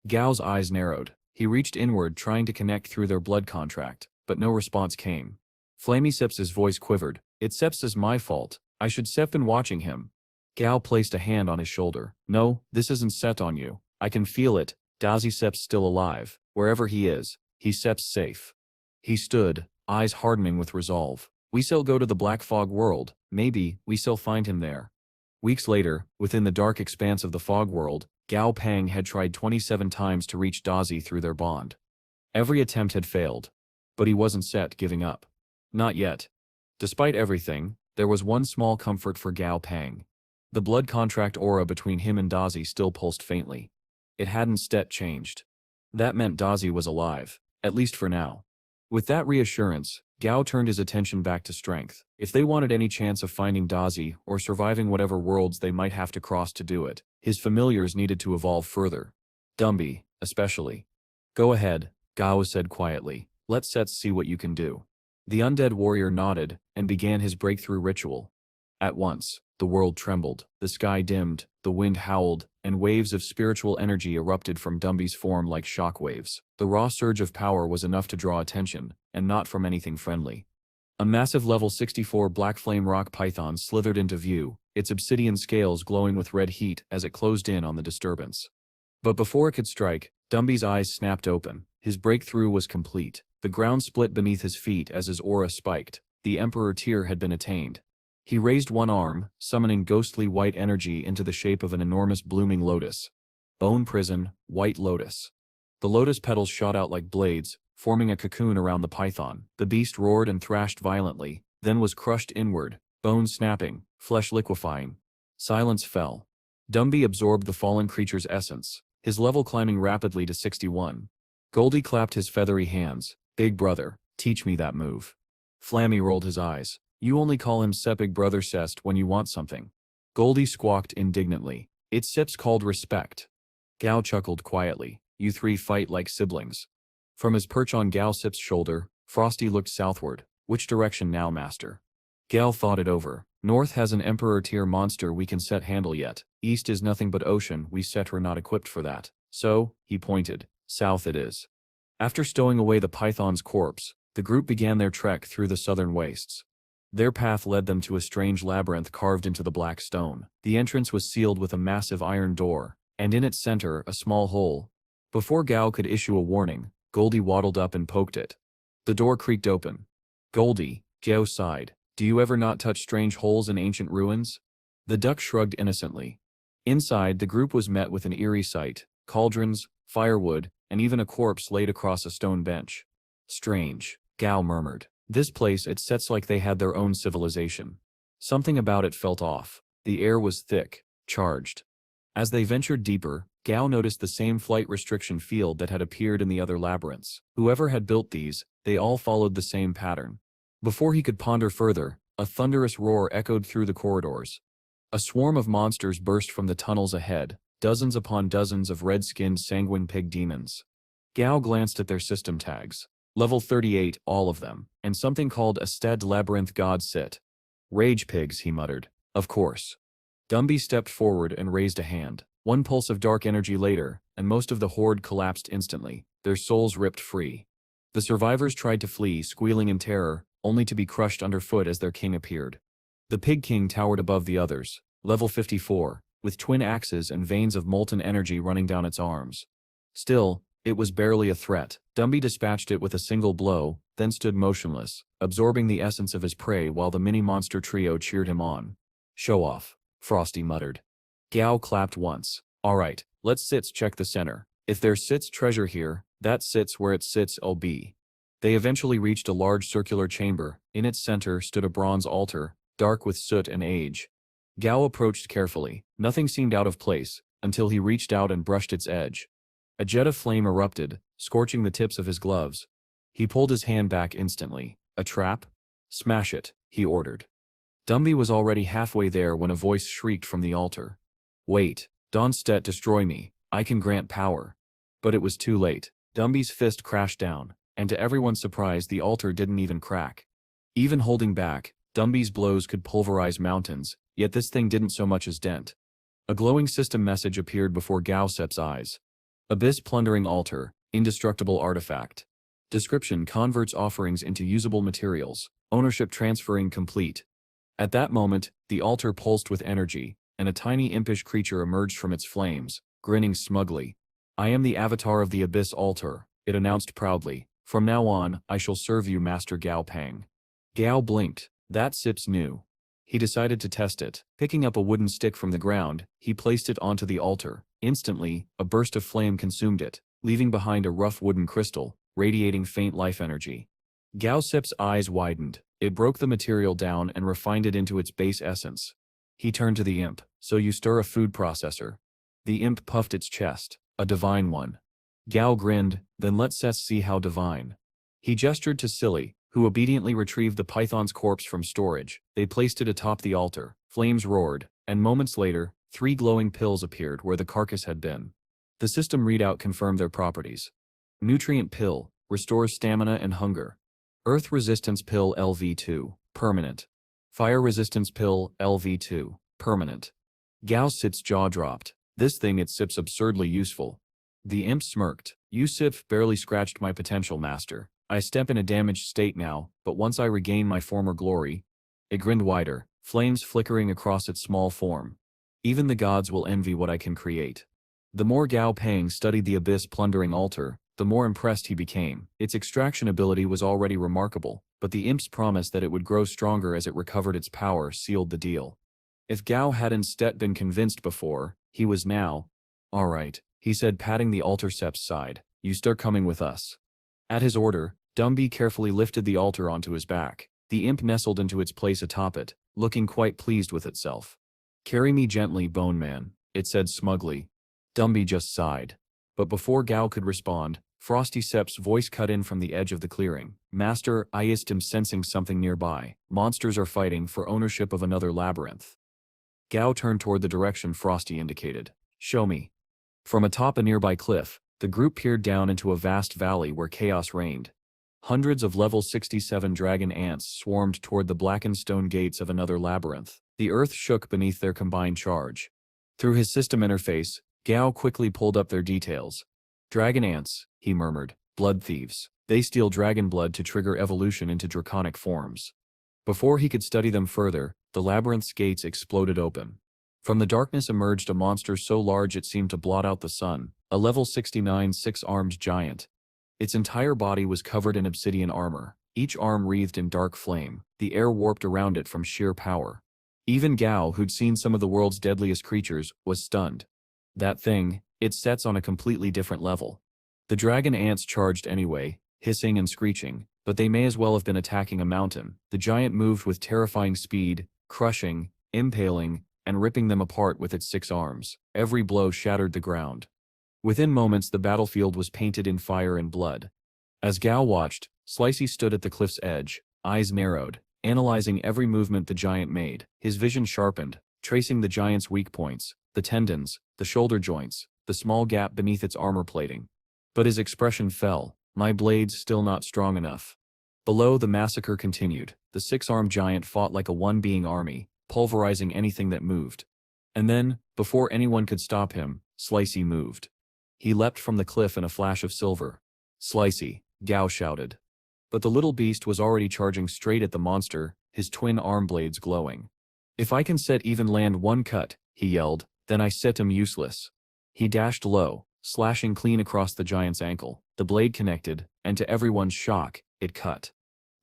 Gao's eyes narrowed. He reached inward, trying to connect through their blood contract, but no response came. Flammy Sep's voice quivered. It's my fault. I should been watching him. Gao placed a hand on his shoulder. No, this isn't set on you. I can feel it. Dazi Sep's still alive. Wherever he is, he's safe. He stood, eyes hardening with resolve. We go to the Black Fog world. Maybe we find him there. Weeks later, within the dark expanse of the Fog world, Gao Pang had tried 27 times to reach Dazi through their bond. Every attempt had failed. But he wasn't giving up. Not yet. Despite everything, there was one small comfort for Gao Pang. The blood contract aura between him and Dazi still pulsed faintly. It hadn't changed. That meant Dazi was alive, at least for now. With that reassurance, Gao turned his attention back to strength. If they wanted any chance of finding Dazi or surviving whatever worlds they might have to cross to do it, his familiars needed to evolve further. Dumby, especially. Go ahead, Gao said quietly. Let's see what you can do. The undead warrior nodded and began his breakthrough ritual. At once, the world trembled, the sky dimmed, the wind howled, and waves of spiritual energy erupted from Dumby's form like shockwaves. The raw surge of power was enough to draw attention, and not from anything friendly. A massive level 64 black flame rock python slithered into view, its obsidian scales glowing with red heat as it closed in on the disturbance. But before it could strike, Dumby's eyes snapped open. His breakthrough was complete. The ground split beneath his feet as his aura spiked. The Emperor tier had been attained. He raised one arm, summoning ghostly white energy into the shape of an enormous blooming lotus. Bone prison, white lotus. The lotus petals shot out like blades, forming a cocoon around the python. The beast roared and thrashed violently, then was crushed inward, bones snapping, flesh liquefying. Silence fell. Dumby absorbed the fallen creature's essence, his level climbing rapidly to 61. Goldie clapped his feathery hands. Big brother, teach me that move. Flammy rolled his eyes. You only call him Sepig brother Cest when you want something. Goldie squawked indignantly. It's Sips called respect. Gao chuckled quietly. You three fight like siblings. From his perch on Gao Sip's shoulder, Frosty looked southward. Which direction now, master? Gao thought it over. North has an Emperor tier monster we can set handle yet. East is nothing but ocean, we set were not equipped for that. So, he pointed, south it is. After stowing away the python's corpse, the group began their trek through the southern wastes. Their path led them to a strange labyrinth carved into the black stone. The entrance was sealed with a massive iron door, and in its center a small hole. Before Gao could issue a warning, Goldie waddled up and poked it. The door creaked open. Goldie, Gao sighed. Do you ever not touch strange holes in ancient ruins? The duck shrugged innocently. Inside, the group was met with an eerie sight. Cauldrons, firewood, and even a corpse laid across a stone bench. Strange, Gao murmured. This place, it sets like they had their own civilization. Something about it felt off. The air was thick, charged. As they ventured deeper, Gao noticed the same flight restriction field that had appeared in the other labyrinths. Whoever had built these, they all followed the same pattern. Before he could ponder further, a thunderous roar echoed through the corridors. A swarm of monsters burst from the tunnels ahead, dozens upon dozens of red-skinned sanguine pig demons. Gao glanced at their system tags. Level 38, all of them, and something called a Stead Labyrinth God Sit. Rage pigs, he muttered. Of course. Dumby stepped forward and raised a hand. One pulse of dark energy later, and most of the horde collapsed instantly, their souls ripped free. The survivors tried to flee, squealing in terror, only to be crushed underfoot as their king appeared. The Pig King towered above the others, level 54, with twin axes and veins of molten energy running down its arms. Still, it was barely a threat. Dumby dispatched it with a single blow, then stood motionless, absorbing the essence of his prey while the mini-monster trio cheered him on. Show off, Frosty muttered. Gao clapped once. All right, let's check the center. If there sits treasure here, that sits where it sits will be. They eventually reached a large circular chamber. In its center stood a bronze altar, dark with soot and age. Gao approached carefully. Nothing seemed out of place, until he reached out and brushed its edge. A jet of flame erupted, scorching the tips of his gloves. He pulled his hand back instantly. A trap? Smash it, he ordered. Dumby was already halfway there when a voice shrieked from the altar. Wait, don't destroy me, I can grant power. But it was too late. Dumby's fist crashed down, and to everyone's surprise the altar didn't even crack. Even holding back, Dumby's blows could pulverize mountains, yet this thing didn't so much as dent. A glowing system message appeared before Gao Sep's eyes. Abyss plundering altar, indestructible artifact. Description converts offerings into usable materials, ownership transferring complete. At that moment, the altar pulsed with energy, and a tiny impish creature emerged from its flames, grinning smugly. I am the avatar of the Abyss altar, it announced proudly. From now on, I shall serve you, Master Gao Pang. Gao blinked. That Sips knew. He decided to test it. Picking up a wooden stick from the ground, he placed it onto the altar. Instantly, a burst of flame consumed it, leaving behind a rough wooden crystal, radiating faint life energy. Gao Sep's eyes widened. It broke the material down and refined it into its base essence. He turned to the imp. So you stir a food processor. The imp puffed its chest. A divine one. Gao grinned, then let's see how divine. He gestured to Silly, who obediently retrieved the python's corpse from storage. They placed it atop the altar. Flames roared, and moments later, 3 glowing pills appeared where the carcass had been. The system readout confirmed their properties. Nutrient pill, restores stamina and hunger. Earth resistance pill LV2, permanent. Fire resistance pill LV2, permanent. Gao Sip's jaw dropped. This thing it sips absurdly useful. The imp smirked. You sip barely scratched my potential, master. I step in a damaged state now, but once I regain my former glory. It grinned wider, flames flickering across its small form. Even the gods will envy what I can create. The more Gao Pang studied the abyss plundering altar, the more impressed he became. Its extraction ability was already remarkable, but the imp's promise that it would grow stronger as it recovered its power sealed the deal. If Gao had instead been convinced before, he was now. All right, he said, patting the altar sep's side. You start coming with us. At his order, Dumby carefully lifted the altar onto his back. The imp nestled into its place atop it, looking quite pleased with itself. Carry me gently, Bone Man, it said smugly. Dumby just sighed. But before Gao could respond, Frosty Sep's voice cut in from the edge of the clearing. Master, I am sensing something nearby. Monsters are fighting for ownership of another labyrinth. Gao turned toward the direction Frosty indicated. Show me. From atop a nearby cliff, the group peered down into a vast valley where chaos reigned. Hundreds of level 67 dragon ants swarmed toward the blackened stone gates of another labyrinth. The earth shook beneath their combined charge. Through his system interface, Gao quickly pulled up their details. Dragon ants, he murmured, blood thieves. They steal dragon blood to trigger evolution into draconic forms. Before he could study them further, the labyrinth's gates exploded open. From the darkness emerged a monster so large it seemed to blot out the sun, a level 69 six-armed giant. Its entire body was covered in obsidian armor, each arm wreathed in dark flame, the air warped around it from sheer power. Even Gao, who'd seen some of the world's deadliest creatures, was stunned. That thing, it sets on a completely different level. The dragon ants charged anyway, hissing and screeching, but they may as well have been attacking a mountain. The giant moved with terrifying speed, crushing, impaling, and ripping them apart with its 6 arms. Every blow shattered the ground. Within moments the battlefield was painted in fire and blood. As Gao watched, Slicey stood at the cliff's edge, eyes narrowed, analyzing every movement the giant made. His vision sharpened, tracing the giant's weak points, the tendons, the shoulder joints, the small gap beneath its armor plating. But his expression fell. My blade's still not strong enough. Below, the massacre continued. The 6-armed giant fought like a one-being army, pulverizing anything that moved. And then, before anyone could stop him, Slicey moved. He leapt from the cliff in a flash of silver. Slicey, Gao shouted. But the little beast was already charging straight at the monster, his twin arm blades glowing. If I can set even land one cut, he yelled, then I set him useless. He dashed low, slashing clean across the giant's ankle. The blade connected, and to everyone's shock, it cut.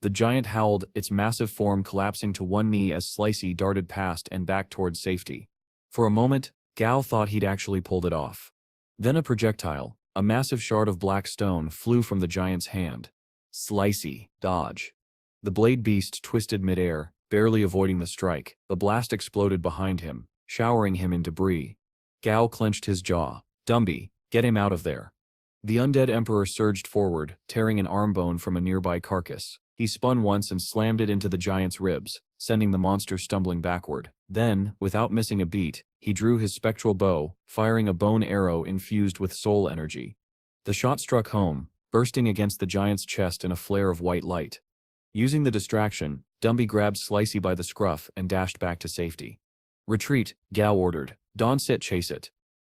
The giant howled, its massive form collapsing to one knee as Slicey darted past and back toward safety. For a moment, Gao thought he'd actually pulled it off. Then a projectile, a massive shard of black stone, flew from the giant's hand. Slicey, dodge. The blade beast twisted midair, barely avoiding the strike. The blast exploded behind him, showering him in debris. Gao clenched his jaw. Dumby, get him out of there. The undead emperor surged forward, tearing an arm bone from a nearby carcass. He spun once and slammed it into the giant's ribs, sending the monster stumbling backward. Then, without missing a beat, he drew his spectral bow, firing a bone arrow infused with soul energy. The shot struck home, bursting against the giant's chest in a flare of white light. Using the distraction, Dumby grabbed Slicey by the scruff and dashed back to safety. Retreat, Gao ordered. Don't chase it.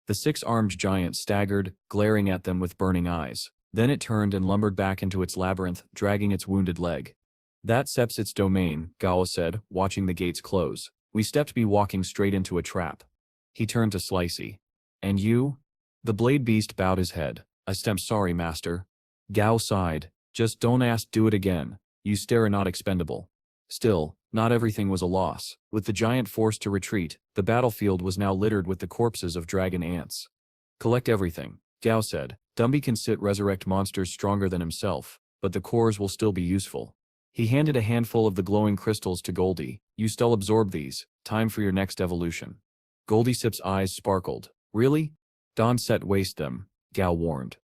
The 6-armed giant staggered, glaring at them with burning eyes. Then it turned and lumbered back into its labyrinth, dragging its wounded leg. That sep's its domain, Gao said, watching the gates close. We stepped be walking straight into a trap. He turned to Slicey. And you? The blade beast bowed his head. I stem sorry, master. Gao sighed. Just don't ask do it again. You stare are not expendable. Still, not everything was a loss. With the giant forced to retreat, the battlefield was now littered with the corpses of dragon ants. Collect everything, Gao said. Dumby can resurrect monsters stronger than himself, but the cores will still be useful. He handed a handful of the glowing crystals to Goldie. You still absorb these. Time for your next evolution. Goldie Sip's eyes sparkled. Really? Don't waste them, Gao warned.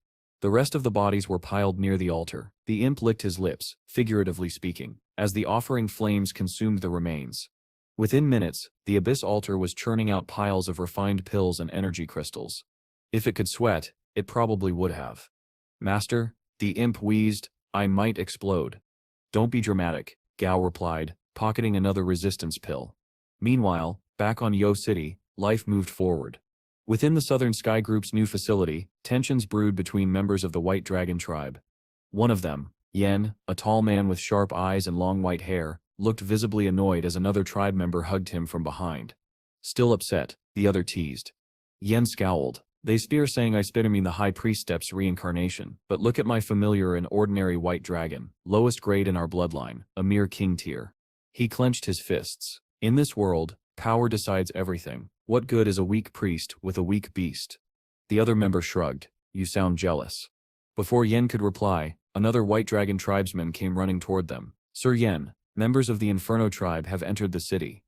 The rest of the bodies were piled near the altar. The imp licked his lips, figuratively speaking, as the offering flames consumed the remains. Within minutes, the abyss altar was churning out piles of refined pills and energy crystals. If it could sweat, it probably would have. Master, the imp wheezed, I might explode. Don't be dramatic, Gao replied, pocketing another resistance pill. Meanwhile, back on Yo City, life moved forward. Within the Southern Sky Group's new facility, tensions brewed between members of the White Dragon tribe. One of them, Yen, a tall man with sharp eyes and long white hair, looked visibly annoyed as another tribe member hugged him from behind. Still upset, the other teased. Yen scowled. They spear saying I mean the High Priest Step's reincarnation, but look at my familiar and ordinary white dragon, lowest grade in our bloodline, a mere king tier. He clenched his fists. In this world, power decides everything. What good is a weak priest with a weak beast? The other member shrugged. You sound jealous. Before Yen could reply, another white dragon tribesman came running toward them. Sir Yen, members of the Inferno tribe have entered the city.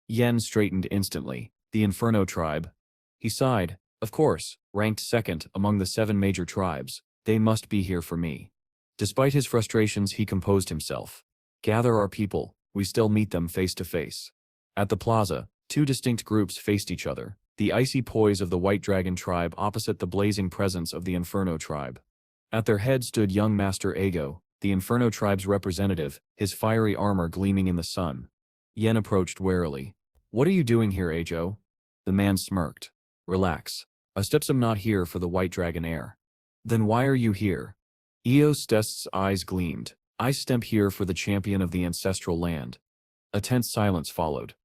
Yen straightened instantly. The Inferno tribe? He sighed. Of course, ranked second among the 7 major tribes, they must be here for me. Despite his frustrations, he composed himself. Gather our people, we still meet them face to face. At the plaza, 2 distinct groups faced each other, the icy poise of the White Dragon tribe opposite the blazing presence of the Inferno tribe. At their head stood young Master Ago, the Inferno tribe's representative, his fiery armor gleaming in the sun. Yen approached warily. What are you doing here, Ago? The man smirked. Relax. I'm not here for the White Dragon heir. Then why are you here? Eostest's eyes gleamed. I stemp here for the champion of the ancestral land. A tense silence followed.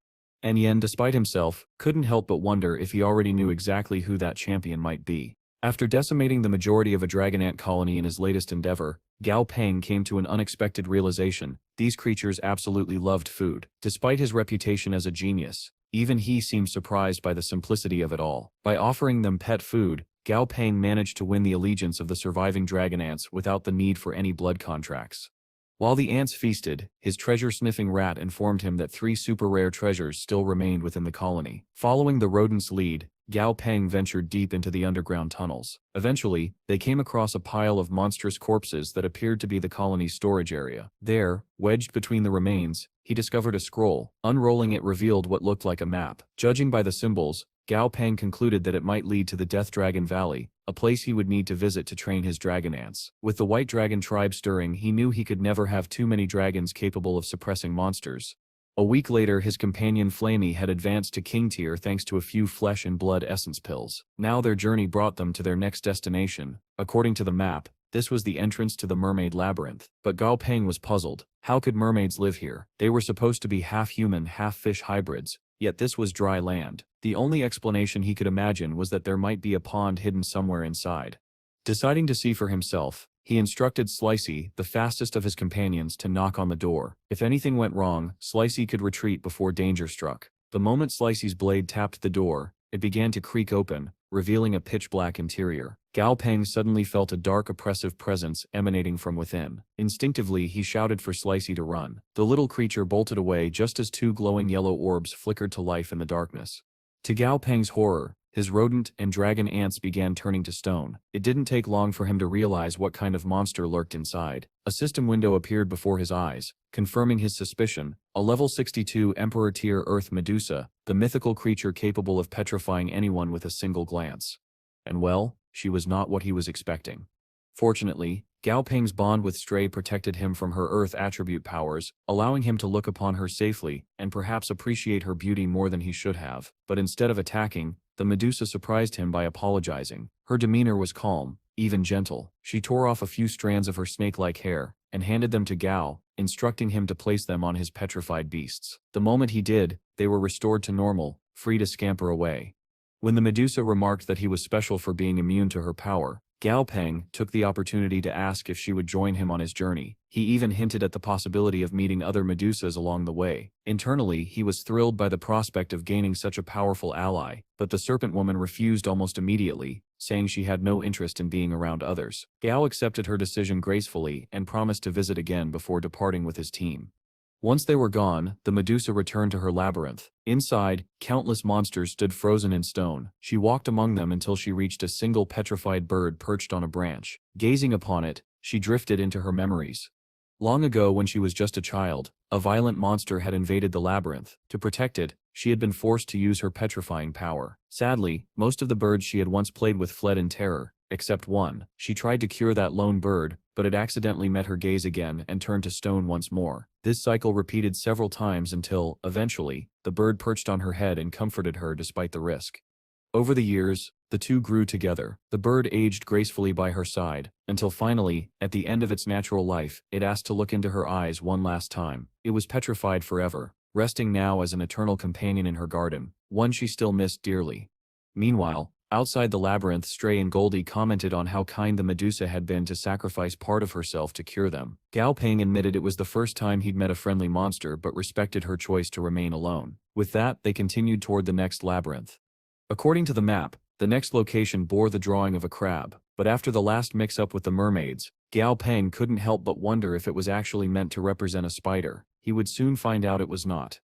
And Yen, despite himself, couldn't help but wonder if he already knew exactly who that champion might be. After decimating the majority of a dragon ant colony in his latest endeavor, Gao Pang came to an unexpected realization: these creatures absolutely loved food. Despite his reputation as a genius, even he seemed surprised by the simplicity of it all. By offering them pet food, Gao Pang managed to win the allegiance of the surviving dragon ants without the need for any blood contracts. While the ants feasted, his treasure-sniffing rat informed him that 3 super-rare treasures still remained within the colony. Following the rodent's lead, Gao Pang ventured deep into the underground tunnels. Eventually, they came across a pile of monstrous corpses that appeared to be the colony's storage area. There, wedged between the remains, he discovered a scroll. Unrolling it revealed what looked like a map. Judging by the symbols, Gao Pang concluded that it might lead to the Death Dragon Valley, a place he would need to visit to train his dragon ants. With the White Dragon tribe stirring, he knew he could never have too many dragons capable of suppressing monsters. A week later, his companion Flamey had advanced to king tier thanks to a few flesh and blood essence pills. Now their journey brought them to their next destination. According to the map, this was the entrance to the mermaid labyrinth. But Gao Pang was puzzled. How could mermaids live here? They were supposed to be half-human, half-fish hybrids, yet this was dry land. The only explanation he could imagine was that there might be a pond hidden somewhere inside. Deciding to see for himself, he instructed Slicey, the fastest of his companions, to knock on the door. If anything went wrong, Slicey could retreat before danger struck. The moment Slicey's blade tapped the door, it began to creak open, revealing a pitch-black interior. Gao Pang suddenly felt a dark, oppressive presence emanating from within. Instinctively, he shouted for Slicey to run. The little creature bolted away just as 2 glowing yellow orbs flickered to life in the darkness. To Gao Pang's horror, his rodent and dragon ants began turning to stone. It didn't take long for him to realize what kind of monster lurked inside. A system window appeared before his eyes, confirming his suspicion. A level 62 Emperor tier Earth Medusa, the mythical creature capable of petrifying anyone with a single glance. And well, she was not what he was expecting. Fortunately, Gao Ping's bond with Stray protected him from her Earth attribute powers, allowing him to look upon her safely and perhaps appreciate her beauty more than he should have. But instead of attacking, the Medusa surprised him by apologizing. Her demeanor was calm, even gentle. She tore off a few strands of her snake-like hair and handed them to Gao, instructing him to place them on his petrified beasts. The moment he did, they were restored to normal, free to scamper away. When the Medusa remarked that he was special for being immune to her power, Gao Pang took the opportunity to ask if she would join him on his journey. He even hinted at the possibility of meeting other Medusas along the way. Internally, he was thrilled by the prospect of gaining such a powerful ally, but the serpent woman refused almost immediately, saying she had no interest in being around others. Gao accepted her decision gracefully and promised to visit again before departing with his team. Once they were gone, the Medusa returned to her labyrinth. Inside, countless monsters stood frozen in stone. She walked among them until she reached a single petrified bird perched on a branch. Gazing upon it, she drifted into her memories. Long ago, when she was just a child, a violent monster had invaded the labyrinth. To protect it, she had been forced to use her petrifying power. Sadly, most of the birds she had once played with fled in terror, except one. She tried to cure that lone bird, but it accidentally met her gaze again and turned to stone once more. This cycle repeated several times until, eventually, the bird perched on her head and comforted her despite the risk. Over the years, the two grew together. The bird aged gracefully by her side, until finally, at the end of its natural life, it asked to look into her eyes one last time. It was petrified forever, resting now as an eternal companion in her garden, one she still missed dearly. Meanwhile, outside the labyrinth, Stray and Goldie commented on how kind the Medusa had been to sacrifice part of herself to cure them. Gao Pang admitted it was the first time he'd met a friendly monster but respected her choice to remain alone. With that, they continued toward the next labyrinth. According to the map, the next location bore the drawing of a crab, but after the last mix-up with the mermaids, Gao Pang couldn't help but wonder if it was actually meant to represent a spider. He would soon find out it was not.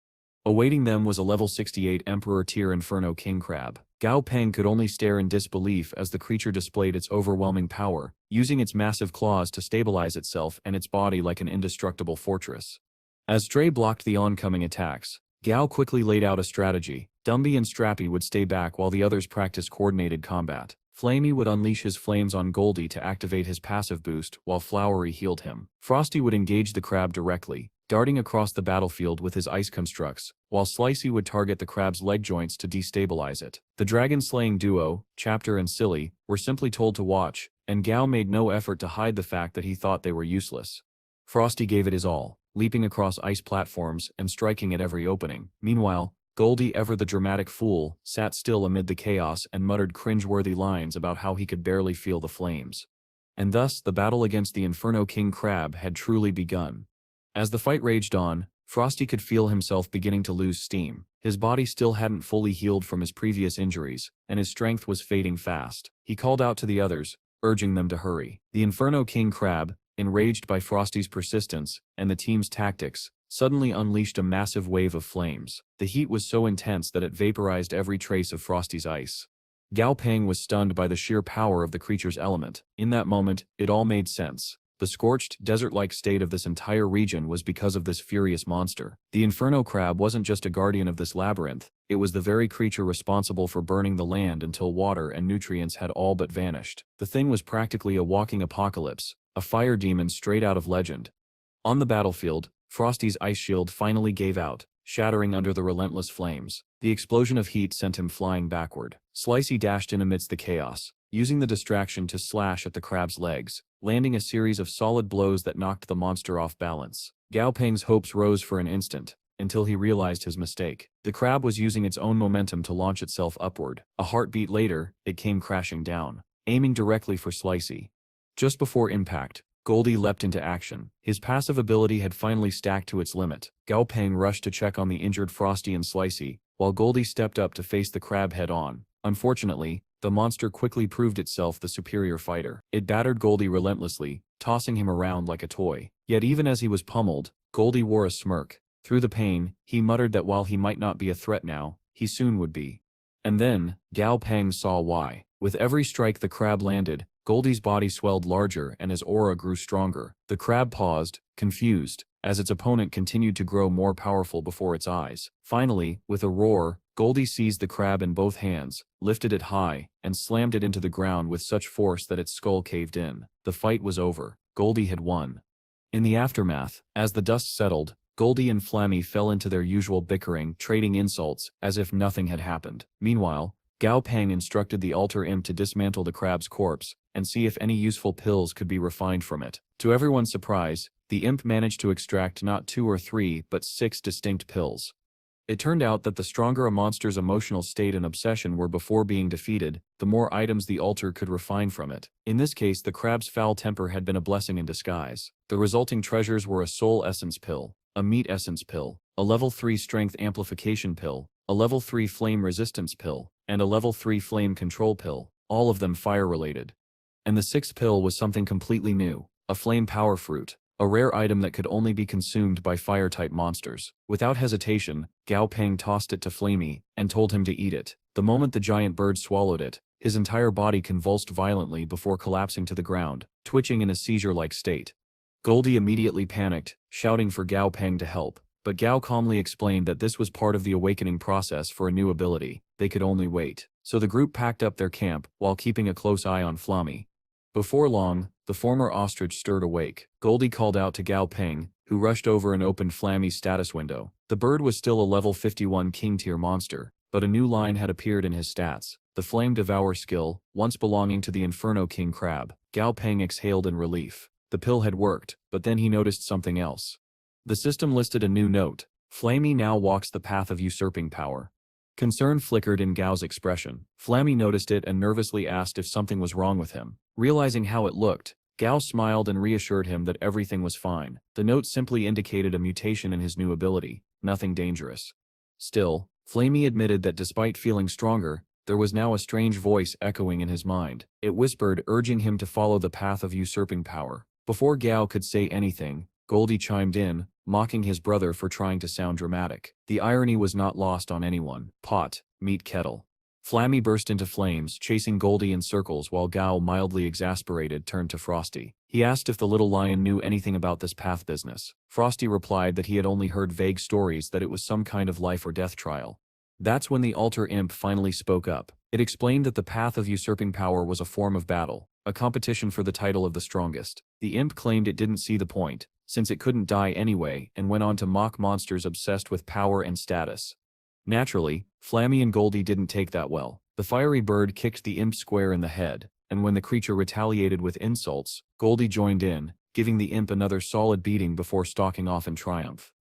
Awaiting them was a level 68 Emperor tier Inferno King Crab. Gao Pang could only stare in disbelief as the creature displayed its overwhelming power, using its massive claws to stabilize itself and its body like an indestructible fortress. As Stray blocked the oncoming attacks, Gao quickly laid out a strategy. Dumby and Stripey would stay back while the others practiced coordinated combat. Flamey would unleash his flames on Goldie to activate his passive boost, while Flowery healed him. Frosty would engage the crab directly, darting across the battlefield with his ice constructs, while Slicey would target the crab's leg joints to destabilize it. The dragon-slaying duo, Chapter and Silly, were simply told to watch, and Gao made no effort to hide the fact that he thought they were useless. Frosty gave it his all, leaping across ice platforms and striking at every opening. Meanwhile, Goldie, ever the dramatic fool, sat still amid the chaos and muttered cringe-worthy lines about how he could barely feel the flames. And thus, the battle against the Inferno King Crab had truly begun. As the fight raged on, Frosty could feel himself beginning to lose steam. His body still hadn't fully healed from his previous injuries, and his strength was fading fast. He called out to the others, urging them to hurry. The Inferno King Crab, enraged by Frosty's persistence and the team's tactics, suddenly unleashed a massive wave of flames. The heat was so intense that it vaporized every trace of Frosty's ice. Gao Pang was stunned by the sheer power of the creature's element. In that moment, it all made sense. The scorched, desert-like state of this entire region was because of this furious monster. The Inferno Crab wasn't just a guardian of this labyrinth, it was the very creature responsible for burning the land until water and nutrients had all but vanished. The thing was practically a walking apocalypse, a fire demon straight out of legend. On the battlefield, Frosty's ice shield finally gave out, shattering under the relentless flames. The explosion of heat sent him flying backward. Slicey dashed in amidst the chaos, using the distraction to slash at the crab's legs, landing a series of solid blows that knocked the monster off balance. Gao Pang's hopes rose for an instant, until he realized his mistake. The crab was using its own momentum to launch itself upward. A heartbeat later, it came crashing down, aiming directly for Slicey. Just before impact, Goldie leapt into action. His passive ability had finally stacked to its limit. Gao Pang rushed to check on the injured Frosty and Slicey, while Goldie stepped up to face the crab head-on. Unfortunately, the monster quickly proved itself the superior fighter. It battered Goldie relentlessly, tossing him around like a toy. Yet even as he was pummeled, Goldie wore a smirk. Through the pain, he muttered that while he might not be a threat now, he soon would be. And then, Gao Pang saw why. With every strike the crab landed, Goldie's body swelled larger and his aura grew stronger. The crab paused, confused, as its opponent continued to grow more powerful before its eyes. Finally, with a roar, Goldie seized the crab in both hands, lifted it high, and slammed it into the ground with such force that its skull caved in. The fight was over. Goldie had won. In the aftermath, as the dust settled, Goldie and Flammy fell into their usual bickering, trading insults, as if nothing had happened. Meanwhile, Gao Pang instructed the altar imp to dismantle the crab's corpse, and see if any useful pills could be refined from it. To everyone's surprise, the imp managed to extract not 2 or 3, but 6 distinct pills. It turned out that the stronger a monster's emotional state and obsession were before being defeated, the more items the altar could refine from it. In this case, the crab's foul temper had been a blessing in disguise. The resulting treasures were a soul essence pill, a meat essence pill, a level 3 strength amplification pill, a level 3 flame resistance pill, and a level 3 flame control pill, all of them fire-related. And the 6th pill was something completely new, a flame power fruit. a rare item that could only be consumed by fire-type monsters. Without hesitation, Gao Pang tossed it to Flamey and told him to eat it. The moment the giant bird swallowed it, his entire body convulsed violently before collapsing to the ground, twitching in a seizure-like state. Goldie immediately panicked, shouting for Gao Pang to help, but Gao calmly explained that this was part of the awakening process for a new ability. They could only wait. So the group packed up their camp while keeping a close eye on Flammy. Before long, the former ostrich stirred awake. Goldie called out to Gao Pang, who rushed over and opened Flammy's status window. The bird was still a level 51 king-tier monster, but a new line had appeared in his stats. The Flame Devour skill, once belonging to the Inferno King Crab. Gao Pang exhaled in relief. The pill had worked, but then he noticed something else. The system listed a new note. Flammy now walks the path of usurping power. Concern flickered in Gao's expression. Flammy noticed it and nervously asked if something was wrong with him. Realizing how it looked, Gao smiled and reassured him that everything was fine. The note simply indicated a mutation in his new ability, nothing dangerous. Still, Flammy admitted that despite feeling stronger, there was now a strange voice echoing in his mind. It whispered, urging him to follow the path of usurping power. Before Gao could say anything, Goldie chimed in, mocking his brother for trying to sound dramatic. The irony was not lost on anyone. Pot, meat kettle. Flammy burst into flames, chasing Goldie in circles while Gao, mildly exasperated, turned to Frosty. He asked if the little lion knew anything about this path business. Frosty replied that he had only heard vague stories that it was some kind of life or death trial. That's when the altar imp finally spoke up. It explained that the path of usurping power was a form of battle, a competition for the title of the strongest. The imp claimed it didn't see the point, since it couldn't die anyway, and went on to mock monsters obsessed with power and status. Naturally, Flammy and Goldie didn't take that well. The fiery bird kicked the imp square in the head, and when the creature retaliated with insults, Goldie joined in, giving the imp another solid beating before stalking off in triumph.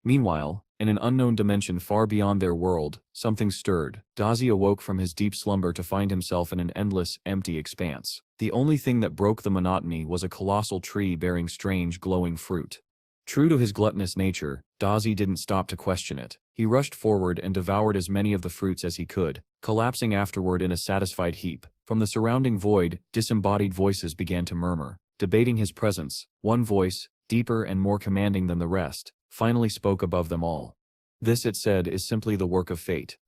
Meanwhile, in an unknown dimension far beyond their world, something stirred. Dazi awoke from his deep slumber to find himself in an endless, empty expanse. The only thing that broke the monotony was a colossal tree bearing strange, glowing fruit. True to his gluttonous nature, Dazi didn't stop to question it. He rushed forward and devoured as many of the fruits as he could, collapsing afterward in a satisfied heap. From the surrounding void, disembodied voices began to murmur, debating his presence. One voice, deeper and more commanding than the rest, finally spoke above them all. This, it said, is simply the work of fate.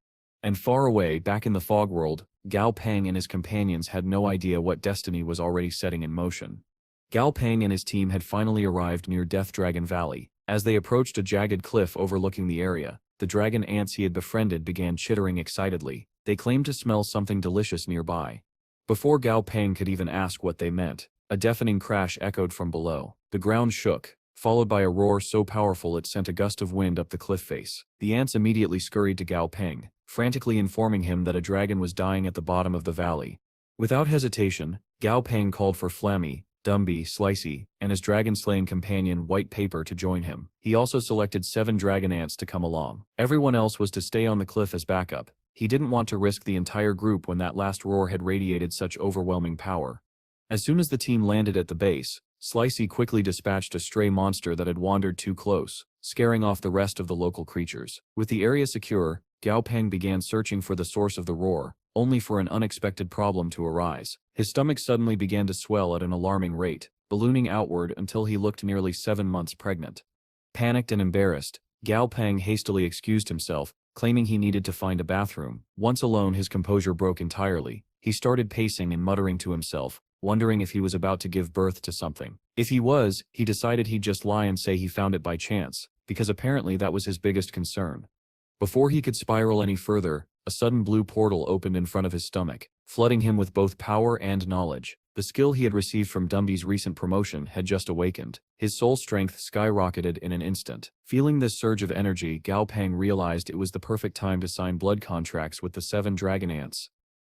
And far away, back in the fog world, Gao Pang and his companions had no idea what destiny was already setting in motion. Gao Pang and his team had finally arrived near Death Dragon Valley. As they approached a jagged cliff overlooking the area, the dragon ants he had befriended began chittering excitedly. They claimed to smell something delicious nearby. Before Gao Pang could even ask what they meant, a deafening crash echoed from below. The ground shook, followed by a roar so powerful it sent a gust of wind up the cliff face. The ants immediately scurried to Gao Pang, frantically informing him that a dragon was dying at the bottom of the valley. Without hesitation, Gao Pang called for Flammy, Dumby, Slicey, and his dragon-slaying companion White Paper to join him. He also selected 7 dragon ants to come along. Everyone else was to stay on the cliff as backup. He didn't want to risk the entire group when that last roar had radiated such overwhelming power. As soon as the team landed at the base, Slicey quickly dispatched a stray monster that had wandered too close, scaring off the rest of the local creatures. With the area secure, Gao Pang began searching for the source of the roar, only for an unexpected problem to arise. His stomach suddenly began to swell at an alarming rate, ballooning outward until he looked nearly 7 months pregnant. Panicked and embarrassed, Gao Pang hastily excused himself, claiming he needed to find a bathroom. Once alone, his composure broke entirely. He started pacing and muttering to himself, wondering if he was about to give birth to something. If he was, he decided he'd just lie and say he found it by chance, because apparently that was his biggest concern. Before he could spiral any further, a sudden blue portal opened in front of his stomach, flooding him with both power and knowledge. The skill he had received from Dumby's recent promotion had just awakened. His soul strength skyrocketed in an instant. Feeling this surge of energy, Gao Pang realized it was the perfect time to sign blood contracts with the 7 dragon ants.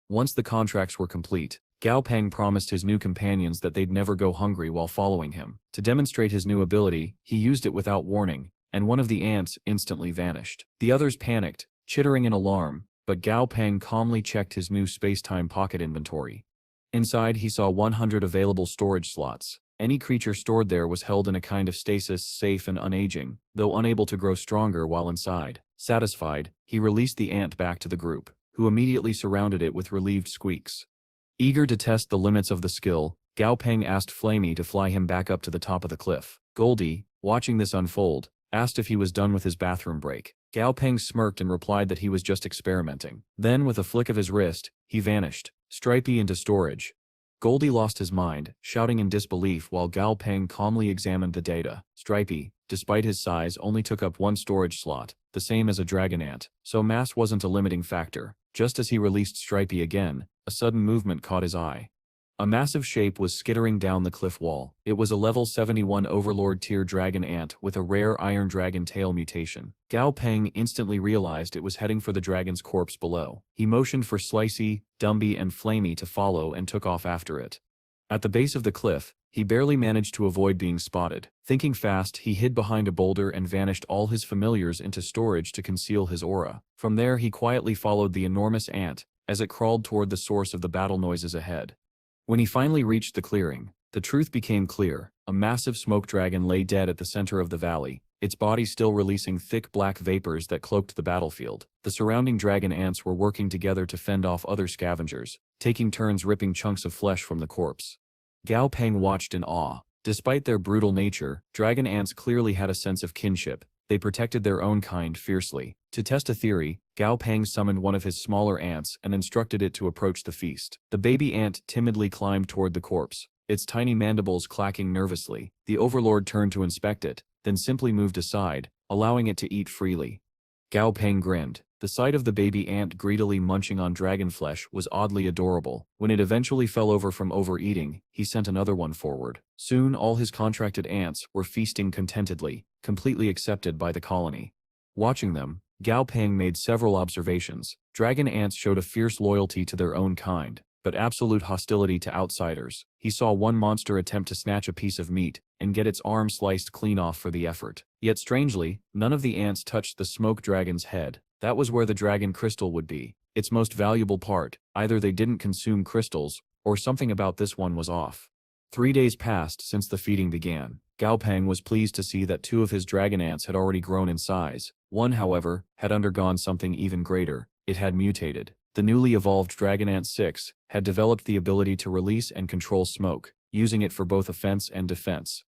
Once the contracts were complete, Gao Pang promised his new companions that they'd never go hungry while following him. To demonstrate his new ability, he used it without warning, and one of the ants instantly vanished. The others panicked, chittering in alarm, but Gao Pang calmly checked his new space-time pocket inventory. Inside, he saw 100 available storage slots. Any creature stored there was held in a kind of stasis, safe and unaging, though unable to grow stronger while inside. Satisfied, he released the ant back to the group, who immediately surrounded it with relieved squeaks. Eager to test the limits of the skill, Gao Pang asked Flamey to fly him back up to the top of the cliff. Goldie, watching this unfold, asked if he was done with his bathroom break. Gao Pang smirked and replied that he was just experimenting. Then, with a flick of his wrist, he vanished, Stripey into storage. Goldie lost his mind, shouting in disbelief while Gao Pang calmly examined the data. Stripey, despite his size, only took up one storage slot, the same as a dragon ant, so mass wasn't a limiting factor. Just as he released Stripey again, a sudden movement caught his eye. A massive shape was skittering down the cliff wall. It was a level 71 Overlord tier dragon ant with a rare iron dragon tail mutation. Gao Pang instantly realized it was heading for the dragon's corpse below. He motioned for Stripey, Dumby and Flamey to follow and took off after it. At the base of the cliff, he barely managed to avoid being spotted. Thinking fast, he hid behind a boulder and vanished all his familiars into storage to conceal his aura. From there he quietly followed the enormous ant as it crawled toward the source of the battle noises ahead. When he finally reached the clearing, the truth became clear. A massive smoke dragon lay dead at the center of the valley, its body still releasing thick black vapors that cloaked the battlefield. The surrounding dragon ants were working together to fend off other scavengers, taking turns ripping chunks of flesh from the corpse. Gao Pang watched in awe. Despite their brutal nature, dragon ants clearly had a sense of kinship. They protected their own kind fiercely. To test a theory, Gao Pang summoned one of his smaller ants and instructed it to approach the feast. The baby ant timidly climbed toward the corpse, its tiny mandibles clacking nervously. The overlord turned to inspect it, then simply moved aside, allowing it to eat freely. Gao Pang grinned. The sight of the baby ant greedily munching on dragon flesh was oddly adorable. When it eventually fell over from overeating, he sent another one forward. Soon all his contracted ants were feasting contentedly, completely accepted by the colony. Watching them, Gao Pang made several observations. Dragon ants showed a fierce loyalty to their own kind, but absolute hostility to outsiders. He saw one monster attempt to snatch a piece of meat and get its arm sliced clean off for the effort. Yet strangely, none of the ants touched the smoke dragon's head. That was where the dragon crystal would be, its most valuable part. Either they didn't consume crystals, or something about this one was off. 3 days passed since the feeding began. Gao Pang was pleased to see that 2 of his dragon ants had already grown in size. One, however, had undergone something even greater. It had mutated. The newly evolved Dragon Ant 6 had developed the ability to release and control smoke, using it for both offense and defense.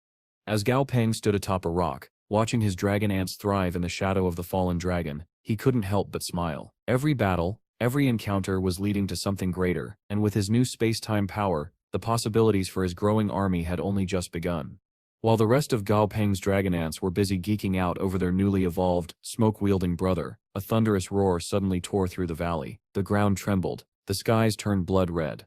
As Gao Pang stood atop a rock, watching his dragon ants thrive in the shadow of the fallen dragon, he couldn't help but smile. Every battle, every encounter was leading to something greater, and with his new space-time power, the possibilities for his growing army had only just begun. While the rest of Gao Pang's dragon ants were busy geeking out over their newly evolved, smoke-wielding brother, a thunderous roar suddenly tore through the valley. The ground trembled, the skies turned blood red.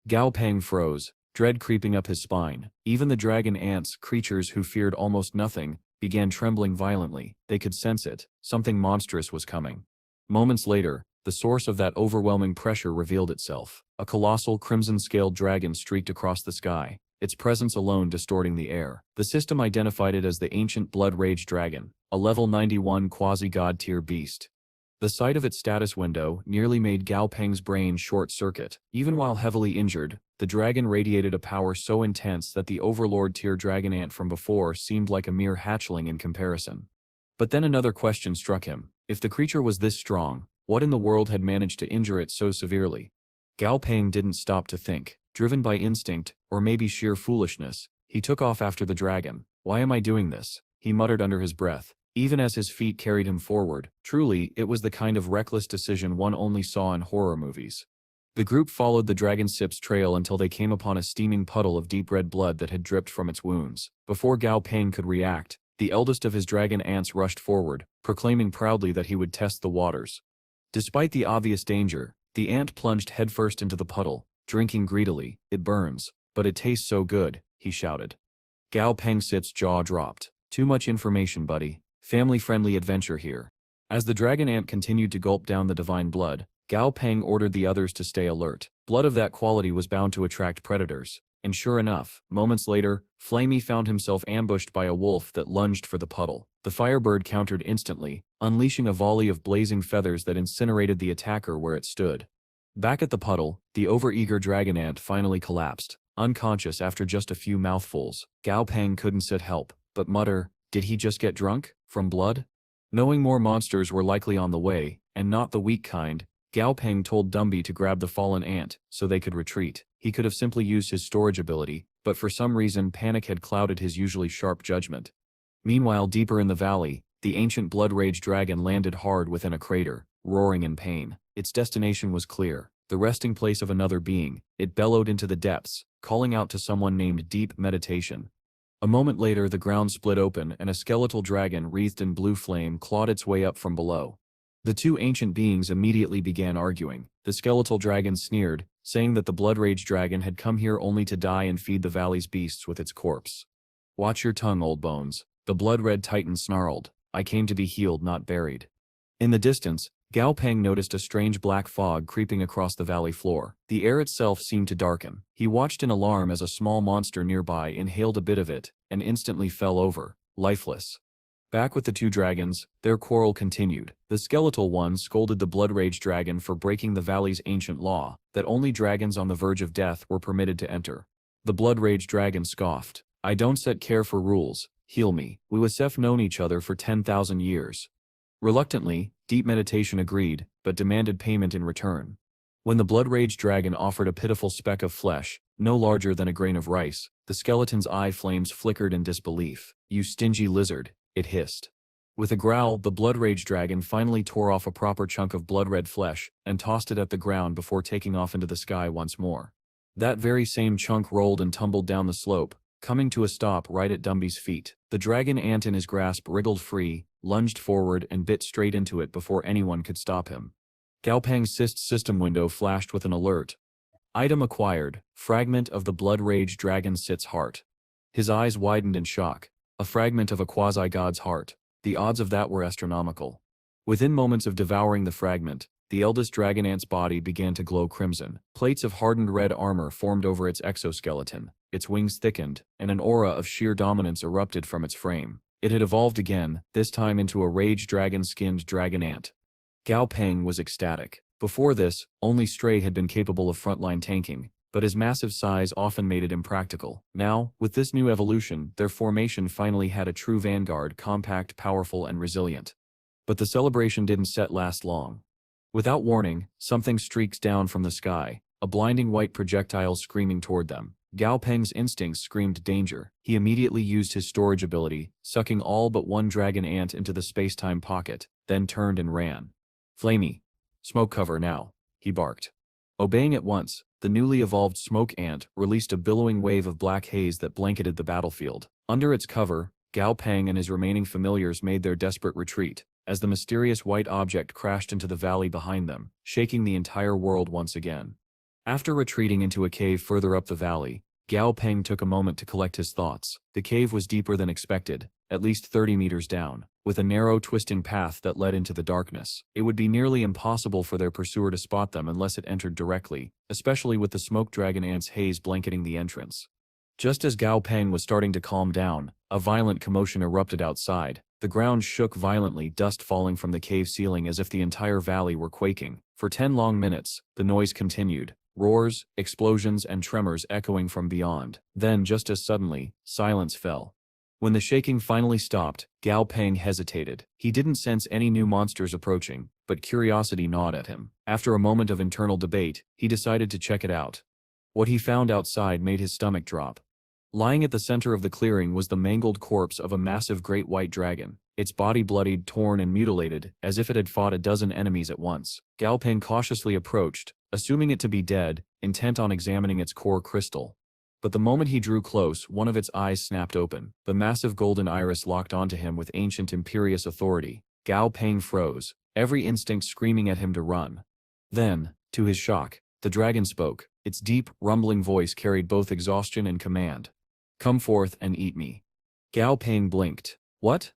Gao Pang froze, dread creeping up his spine. Even the dragon ants, creatures who feared almost nothing, began trembling violently. They could sense it. Something monstrous was coming. Moments later, the source of that overwhelming pressure revealed itself. A colossal crimson-scaled dragon streaked across the sky, its presence alone distorting the air. The system identified it as the ancient Blood Rage Dragon, a level 91 quasi-god tier beast. The sight of its status window nearly made Gao Pang's brain short-circuit. Even while heavily injured, the dragon radiated a power so intense that the Overlord tier dragon ant from before seemed like a mere hatchling in comparison. But then another question struck him. If the creature was this strong, what in the world had managed to injure it so severely? Gao Pang didn't stop to think. Driven by instinct, or maybe sheer foolishness, he took off after the dragon. "Why am I doing this?" he muttered under his breath, even as his feet carried him forward. Truly, it was the kind of reckless decision one only saw in horror movies. The group followed the dragon sip's trail until they came upon a steaming puddle of deep red blood that had dripped from its wounds. Before Gao Pang could react, the eldest of his dragon ants rushed forward, proclaiming proudly that he would test the waters. Despite the obvious danger, the ant plunged headfirst into the puddle, drinking greedily. "It burns, but it tastes so good," he shouted. Gao Pangsit's jaw dropped. "Too much information, buddy. Family-friendly adventure here." As the dragon ant continued to gulp down the divine blood, Gao Pang ordered the others to stay alert. Blood of that quality was bound to attract predators. And sure enough, moments later, Flamey found himself ambushed by a wolf that lunged for the puddle. The firebird countered instantly, unleashing a volley of blazing feathers that incinerated the attacker where it stood. Back at the puddle, the overeager dragon ant finally collapsed, unconscious after just a few mouthfuls. Gao Pang couldn't sit help but mutter, "Did he just get drunk? From blood?" Knowing more monsters were likely on the way, and not the weak kind, Gao Pang told Dumby to grab the fallen ant so they could retreat. He could have simply used his storage ability, but for some reason panic had clouded his usually sharp judgment. Meanwhile, deeper in the valley, the ancient blood rage dragon landed hard within a crater, roaring in pain. Its destination was clear, the resting place of another being. It bellowed into the depths, calling out to someone named Deep Meditation. A moment later, the ground split open and a skeletal dragon wreathed in blue flame clawed its way up from below. The two ancient beings immediately began arguing. The skeletal dragon sneered, saying that the blood rage dragon had come here only to die and feed the valley's beasts with its corpse. "Watch your tongue, old bones," the blood-red titan snarled. "I came to be healed, not buried." In the distance, Gao Pang noticed a strange black fog creeping across the valley floor. The air itself seemed to darken. He watched in alarm as a small monster nearby inhaled a bit of it, and instantly fell over, lifeless. Back with the two dragons, their quarrel continued. The skeletal one scolded the blood rage dragon for breaking the valley's ancient law, that only dragons on the verge of death were permitted to enter. The blood rage dragon scoffed. "I don't set care for rules, heal me. We with Seth known each other for 10,000 years. Reluctantly, Deep Meditation agreed, but demanded payment in return. When the blood rage dragon offered a pitiful speck of flesh, no larger than a grain of rice, the skeleton's eye flames flickered in disbelief. "You stingy lizard," it hissed. With a growl, the blood rage dragon finally tore off a proper chunk of blood-red flesh and tossed it at the ground before taking off into the sky once more. That very same chunk rolled and tumbled down the slope, coming to a stop right at Dumby's feet. The dragon ant in his grasp wriggled free, lunged forward and bit straight into it before anyone could stop him. Gao Pang's system window flashed with an alert. Item acquired, fragment of the blood rage dragon Sit's heart. His eyes widened in shock. A fragment of a quasi-god's heart. The odds of that were astronomical. Within moments of devouring the fragment, the eldest dragon ant's body began to glow crimson. Plates of hardened red armor formed over its exoskeleton. Its wings thickened, and an aura of sheer dominance erupted from its frame. It had evolved again, this time into a rage dragon-skinned dragon ant. Gao Pang was ecstatic. Before this, only Stray had been capable of frontline tanking, but his massive size often made it impractical. Now, with this new evolution, their formation finally had a true vanguard, compact, powerful, and resilient. But the celebration didn't last long. Without warning, something streaked down from the sky, a blinding white projectile screaming toward them. Gao Peng's instincts screamed danger. He immediately used his storage ability, sucking all but one dragon ant into the space-time pocket, then turned and ran. "Flamey. Smoke cover now," he barked. Obeying at once, the newly evolved smoke ant released a billowing wave of black haze that blanketed the battlefield. Under its cover, Gao Pang and his remaining familiars made their desperate retreat, as the mysterious white object crashed into the valley behind them, shaking the entire world once again. After retreating into a cave further up the valley, Gao Pang took a moment to collect his thoughts. The cave was deeper than expected, at least 30 meters down, with a narrow twisting path that led into the darkness. It would be nearly impossible for their pursuer to spot them unless it entered directly, especially with the smoke dragon ant's haze blanketing the entrance. Just as Gao Pang was starting to calm down, a violent commotion erupted outside. The ground shook violently, dust falling from the cave ceiling as if the entire valley were quaking. For 10 long minutes, the noise continued. Roars, explosions, and tremors echoing from beyond. Then, just as suddenly, silence fell. When the shaking finally stopped, Gao Pang hesitated. He didn't sense any new monsters approaching, but curiosity gnawed at him. After a moment of internal debate, he decided to check it out. What he found outside made his stomach drop. Lying at the center of the clearing was the mangled corpse of a massive great white dragon, its body bloodied, torn, and mutilated, as if it had fought a dozen enemies at once. Gao Pang cautiously approached, assuming it to be dead, intent on examining its core crystal. But the moment he drew close, one of its eyes snapped open. The massive golden iris locked onto him with ancient imperious authority. Gao Pang froze, every instinct screaming at him to run. Then, to his shock, the dragon spoke. Its deep, rumbling voice carried both exhaustion and command. "Come forth and eat me." Gao Pang blinked. What?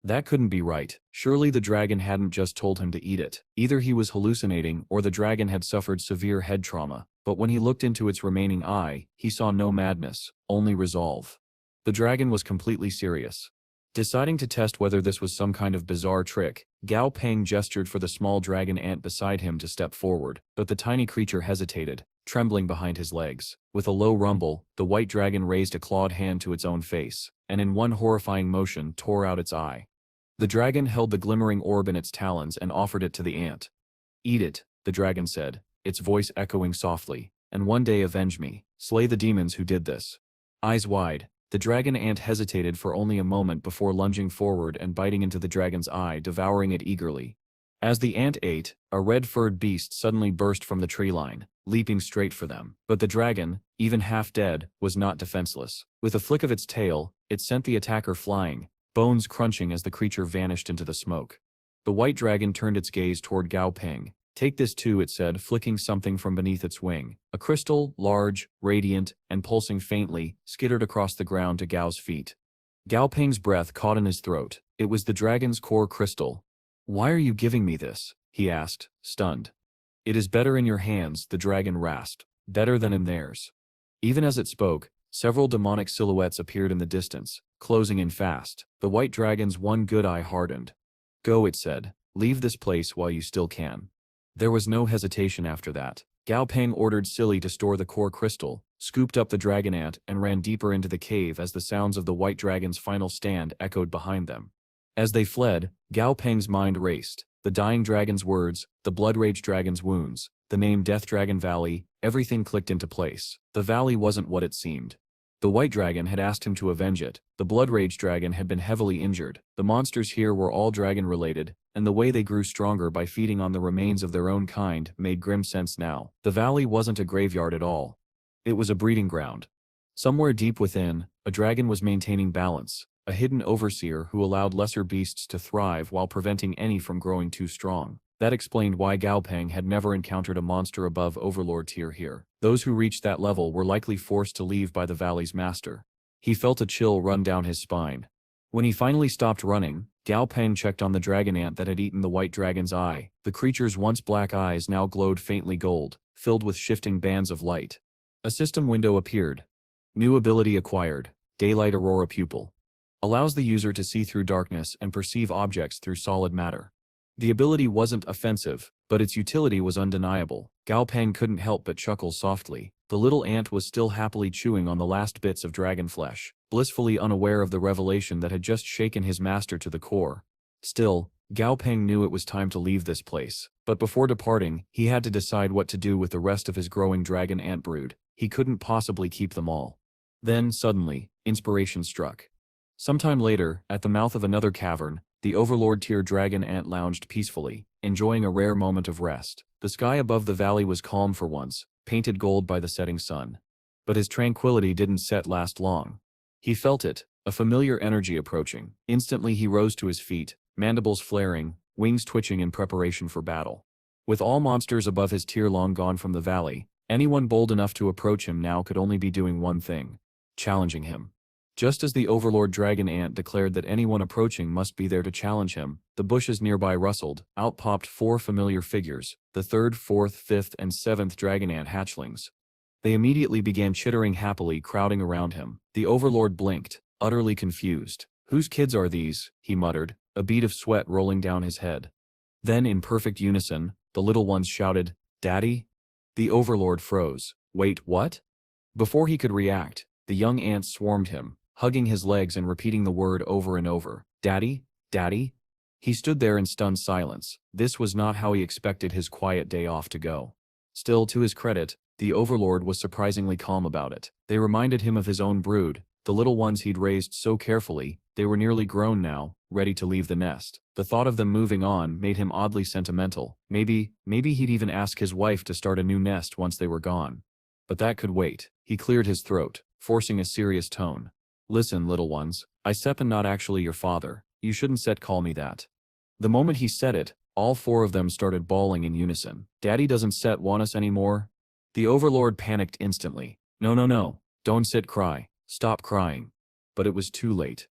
That couldn't be right. Surely the dragon hadn't just told him to eat it. Either he was hallucinating or the dragon had suffered severe head trauma. But when he looked into its remaining eye, he saw no madness, only resolve. The dragon was completely serious. Deciding to test whether this was some kind of bizarre trick, Gao Pang gestured for the small dragon ant beside him to step forward, but the tiny creature hesitated, trembling behind his legs. With a low rumble, the white dragon raised a clawed hand to its own face, and in one horrifying motion tore out its eye. The dragon held the glimmering orb in its talons and offered it to the ant. "Eat it," the dragon said, its voice echoing softly. and one day avenge me. Slay the demons who did this." Eyes wide, the dragon ant hesitated for only a moment before lunging forward and biting into the dragon's eye, devouring it eagerly. As the ant ate, a red-furred beast suddenly burst from the tree line, leaping straight for them. But the dragon, even half dead, was not defenseless. With a flick of its tail, it sent the attacker flying, bones crunching as the creature vanished into the smoke. The white dragon turned its gaze toward Gao Pang. "Take this too," it said, flicking something from beneath its wing. A crystal, large, radiant, and pulsing faintly, skittered across the ground to Gao's feet. Gao Pang's breath caught in his throat. It was the dragon's core crystal. "Why are you giving me this?" he asked, stunned. "It is better in your hands," the dragon rasped. "Better than in theirs." Even as it spoke, several demonic silhouettes appeared in the distance, closing in fast. The white dragon's one good eye hardened. "Go," it said. "Leave this place while you still can." There was no hesitation after that. Gao Pang ordered Silly to store the core crystal, scooped up the dragon ant, and ran deeper into the cave as the sounds of the white dragon's final stand echoed behind them. As they fled, Gao Pang's mind raced. The dying dragon's words, the blood rage dragon's wounds, the name Death Dragon Valley, everything clicked into place. The valley wasn't what it seemed. The white dragon had asked him to avenge it. The blood rage dragon had been heavily injured. The monsters here were all dragon-related, and the way they grew stronger by feeding on the remains of their own kind made grim sense now. The valley wasn't a graveyard at all. It was a breeding ground. Somewhere deep within, a dragon was maintaining balance, a hidden overseer who allowed lesser beasts to thrive while preventing any from growing too strong. That explained why Gao Pang had never encountered a monster above Overlord tier here. Those who reached that level were likely forced to leave by the valley's master. He felt a chill run down his spine. When he finally stopped running, Gao Pang checked on the dragon ant that had eaten the white dragon's eye. The creature's once black eyes now glowed faintly gold, filled with shifting bands of light. A system window appeared. New ability acquired. Daylight Aurora Pupil. Allows the user to see through darkness and perceive objects through solid matter. The ability wasn't offensive, but its utility was undeniable. Gao Pang couldn't help but chuckle softly. The little ant was still happily chewing on the last bits of dragon flesh, blissfully unaware of the revelation that had just shaken his master to the core. Still, Gao Pang knew it was time to leave this place. But before departing, he had to decide what to do with the rest of his growing dragon ant brood. He couldn't possibly keep them all. Then, suddenly, inspiration struck. Sometime later, at the mouth of another cavern, the Overlord tier dragon ant lounged peacefully, enjoying a rare moment of rest. The sky above the valley was calm for once, painted gold by the setting sun. But his tranquility didn't last long. He felt it, a familiar energy approaching. Instantly he rose to his feet, mandibles flaring, wings twitching in preparation for battle. With all monsters above his tier long gone from the valley, anyone bold enough to approach him now could only be doing one thing: challenging him. Just as the Overlord dragon ant declared that anyone approaching must be there to challenge him, the bushes nearby rustled. Out popped 4 familiar figures, the 3rd, 4th, 5th, and 7th dragon ant hatchlings. They immediately began chittering happily, crowding around him. The Overlord blinked, utterly confused. "Whose kids are these?" he muttered, a bead of sweat rolling down his head. Then, in perfect unison, the little ones shouted, "Daddy?" The Overlord froze. "Wait, what?" Before he could react, the young ants swarmed him, hugging his legs and repeating the word over and over. "Daddy? Daddy?" He stood there in stunned silence. This was not how he expected his quiet day off to go. Still, to his credit, the Overlord was surprisingly calm about it. They reminded him of his own brood, the little ones he'd raised so carefully. They were nearly grown now, ready to leave the nest. The thought of them moving on made him oddly sentimental. Maybe he'd even ask his wife to start a new nest once they were gone. But that could wait. He cleared his throat, forcing a serious tone. "Listen, little ones, I am not actually your father. You shouldn't call me that." The moment he said it, all 4 of them started bawling in unison. "Daddy doesn't want us anymore?" The Overlord panicked instantly. No, don't cry, stop crying." But it was too late.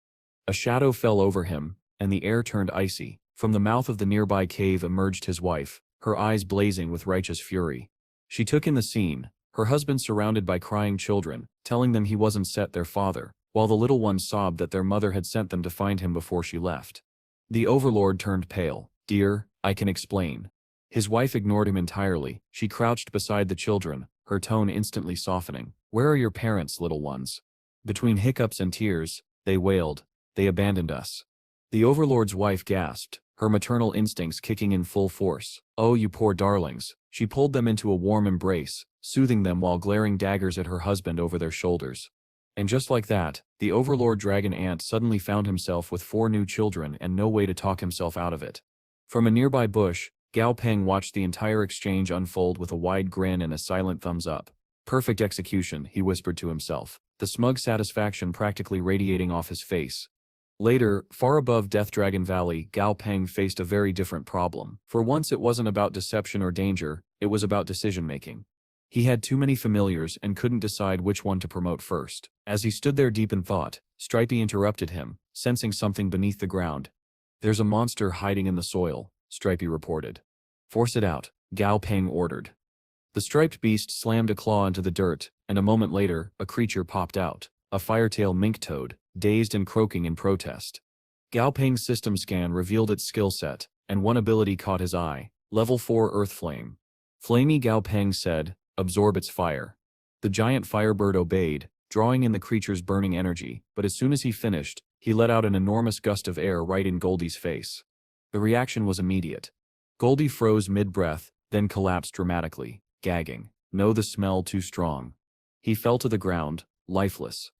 A shadow fell over him, and the air turned icy. From the mouth of the nearby cave emerged his wife, her eyes blazing with righteous fury. She took in the scene, her husband surrounded by crying children, telling them he wasn't their father, while the little ones sobbed that their mother had sent them to find him before she left. The Overlord turned pale. "Dear, I can explain." His wife ignored him entirely. She crouched beside the children, her tone instantly softening. "Where are your parents, little ones?" Between hiccups and tears, they wailed, "They abandoned us." The Overlord's wife gasped, her maternal instincts kicking in full force. "Oh, you poor darlings." She pulled them into a warm embrace, soothing them while glaring daggers at her husband over their shoulders. And just like that, the overlord dragon ant suddenly found himself with 4 new children and no way to talk himself out of it. From a nearby bush, Gao Pang watched the entire exchange unfold with a wide grin and a silent thumbs up. Perfect execution, he whispered to himself, the smug satisfaction practically radiating off his face. Later, far above Death Dragon Valley, Gao Pang faced a very different problem. For once it wasn't about deception or danger, it was about decision-making. He had too many familiars and couldn't decide which one to promote first. As he stood there deep in thought, Stripey interrupted him, sensing something beneath the ground. "There's a monster hiding in the soil," Stripey reported. "Force it out," Gao Pang ordered. The striped beast slammed a claw into the dirt, and a moment later, a creature popped out, a firetail mink toad, dazed and croaking in protest. Gao Pang's system scan revealed its skill set, and one ability caught his eye, level 4 Earth Flame. "Flamey," Gao Pang said, "absorb its fire." The giant firebird obeyed, drawing in the creature's burning energy, but as soon as he finished, he let out an enormous gust of air right in Goldie's face. The reaction was immediate. Goldie froze mid-breath, then collapsed dramatically, gagging. No, the smell too strong. He fell to the ground, lifeless.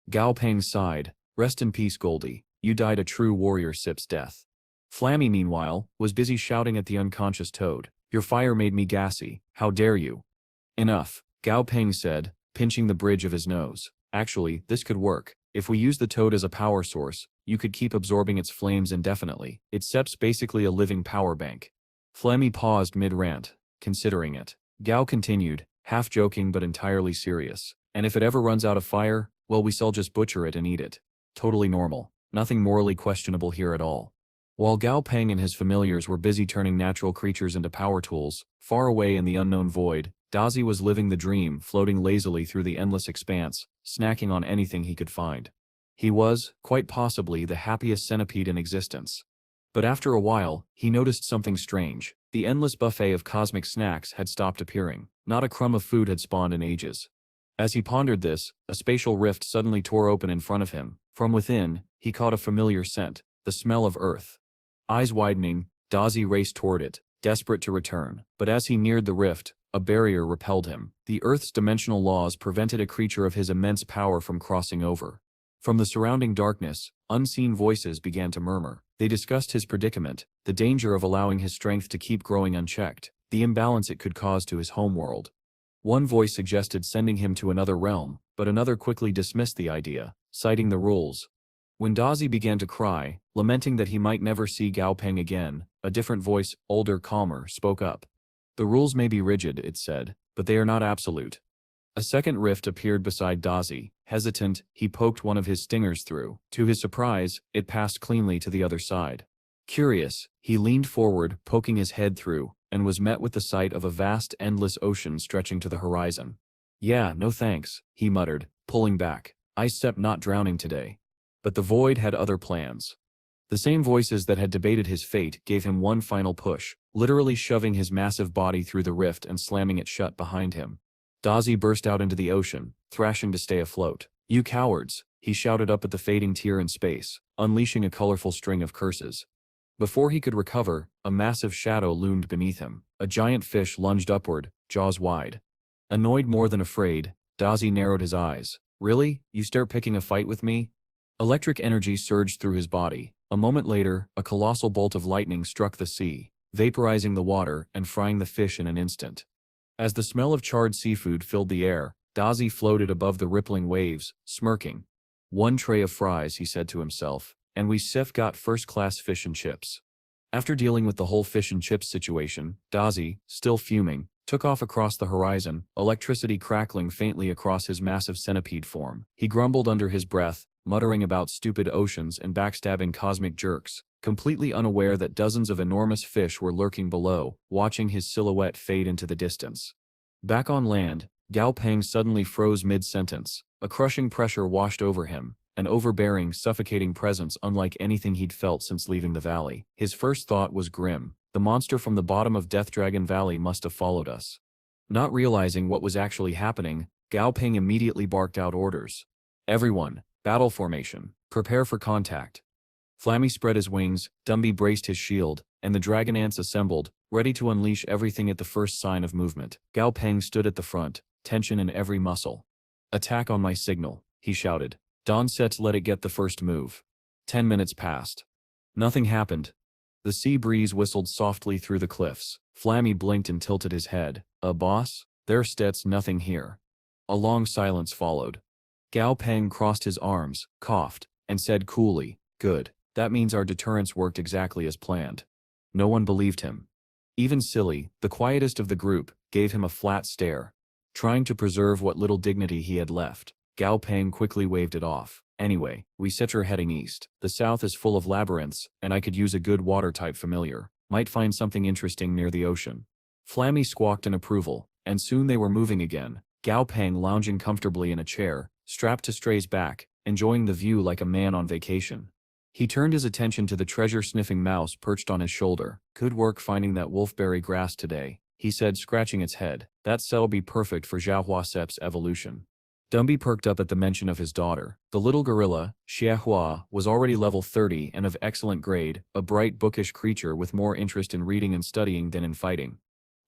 Gao Pang sighed, "Rest in peace, Goldie, you died a true warrior sip's death." Flammy, meanwhile, was busy shouting at the unconscious toad, "Your fire made me gassy, how dare you?" "Enough," Gao Pang said, pinching the bridge of his nose. "Actually, this could work. If we use the toad as a power source, you could keep absorbing its flames indefinitely. Its sep's basically a living power bank." Flammy paused mid-rant, considering it. Gao continued, half joking but entirely serious. "And if it ever runs out of fire, well, we shall just butcher it and eat it. Totally normal. Nothing morally questionable here at all." While Gao Pang and his familiars were busy turning natural creatures into power tools, far away in the unknown void, Dazi was living the dream, floating lazily through the endless expanse, snacking on anything he could find. He was, quite possibly, the happiest centipede in existence. But after a while, he noticed something strange. The endless buffet of cosmic snacks had stopped appearing. Not a crumb of food had spawned in ages. As he pondered this, a spatial rift suddenly tore open in front of him. From within, he caught a familiar scent, the smell of earth. Eyes widening, Dazi raced toward it, desperate to return. But as he neared the rift, a barrier repelled him. The Earth's dimensional laws prevented a creature of his immense power from crossing over. From the surrounding darkness, unseen voices began to murmur. They discussed his predicament, the danger of allowing his strength to keep growing unchecked, the imbalance it could cause to his homeworld. One voice suggested sending him to another realm, but another quickly dismissed the idea, citing the rules. When Dazi began to cry, lamenting that he might never see Gao Pang again, a different voice, older, calmer, spoke up. "The rules may be rigid," it said, "but they are not absolute." A second rift appeared beside Dazi. Hesitant, he poked one of his stingers through. To his surprise, it passed cleanly to the other side. Curious, he leaned forward, poking his head through, and was met with the sight of a vast, endless ocean stretching to the horizon. "Yeah, no thanks," he muttered, pulling back. "I step not drowning today." But the void had other plans. The same voices that had debated his fate gave him one final push, literally shoving his massive body through the rift and slamming it shut behind him. Dazi burst out into the ocean, thrashing to stay afloat. "You cowards," he shouted up at the fading tier in space, unleashing a colorful string of curses. Before he could recover, a massive shadow loomed beneath him. A giant fish lunged upward, jaws wide. Annoyed more than afraid, Dazi narrowed his eyes. "Really? You start picking a fight with me?" Electric energy surged through his body. A moment later, a colossal bolt of lightning struck the sea, vaporizing the water and frying the fish in an instant. As the smell of charred seafood filled the air, Dazi floated above the rippling waves, smirking. "One tray of fries," he said to himself, "and we sef got first-class fish and chips." After dealing with the whole fish and chips situation, Dazi, still fuming, took off across the horizon, electricity crackling faintly across his massive centipede form. He grumbled under his breath, muttering about stupid oceans and backstabbing cosmic jerks, completely unaware that dozens of enormous fish were lurking below, watching his silhouette fade into the distance. Back on land, Gao Pang suddenly froze mid-sentence. A crushing pressure washed over him, an overbearing, suffocating presence unlike anything he'd felt since leaving the valley. His first thought was grim. The monster from the bottom of Death Dragon Valley must have followed us. Not realizing what was actually happening, Gao Pang immediately barked out orders. "Everyone, battle formation. Prepare for contact." Flammy spread his wings, Dumby braced his shield, and the dragon ants assembled, ready to unleash everything at the first sign of movement. Gao Pang stood at the front, tension in every muscle. "Attack on my signal," he shouted. "Dawn sets, let it get the first move." 10 minutes passed. Nothing happened. The sea breeze whistled softly through the cliffs. Flammy blinked and tilted his head. Boss? There's nothing here." A long silence followed. Gao Pang crossed his arms, coughed, and said coolly, "Good. That means our deterrence worked exactly as planned." No one believed him. Even Silly, the quietest of the group, gave him a flat stare. Trying to preserve what little dignity he had left, Gao Pang quickly waved it off. "Anyway, we set her heading east. The south is full of labyrinths, and I could use a good water-type familiar. Might find something interesting near the ocean." Flammy squawked in approval, and soon they were moving again, Gao Pang lounging comfortably in a chair, strapped to Stray's back, enjoying the view like a man on vacation. He turned his attention to the treasure-sniffing mouse perched on his shoulder. "Good work finding that wolfberry grass today," he said, scratching its head. "That cell'll be perfect for Xiaohua Sep's evolution." Dumby perked up at the mention of his daughter. The little gorilla, Xiahua, was already level 30 and of excellent grade, a bright bookish creature with more interest in reading and studying than in fighting.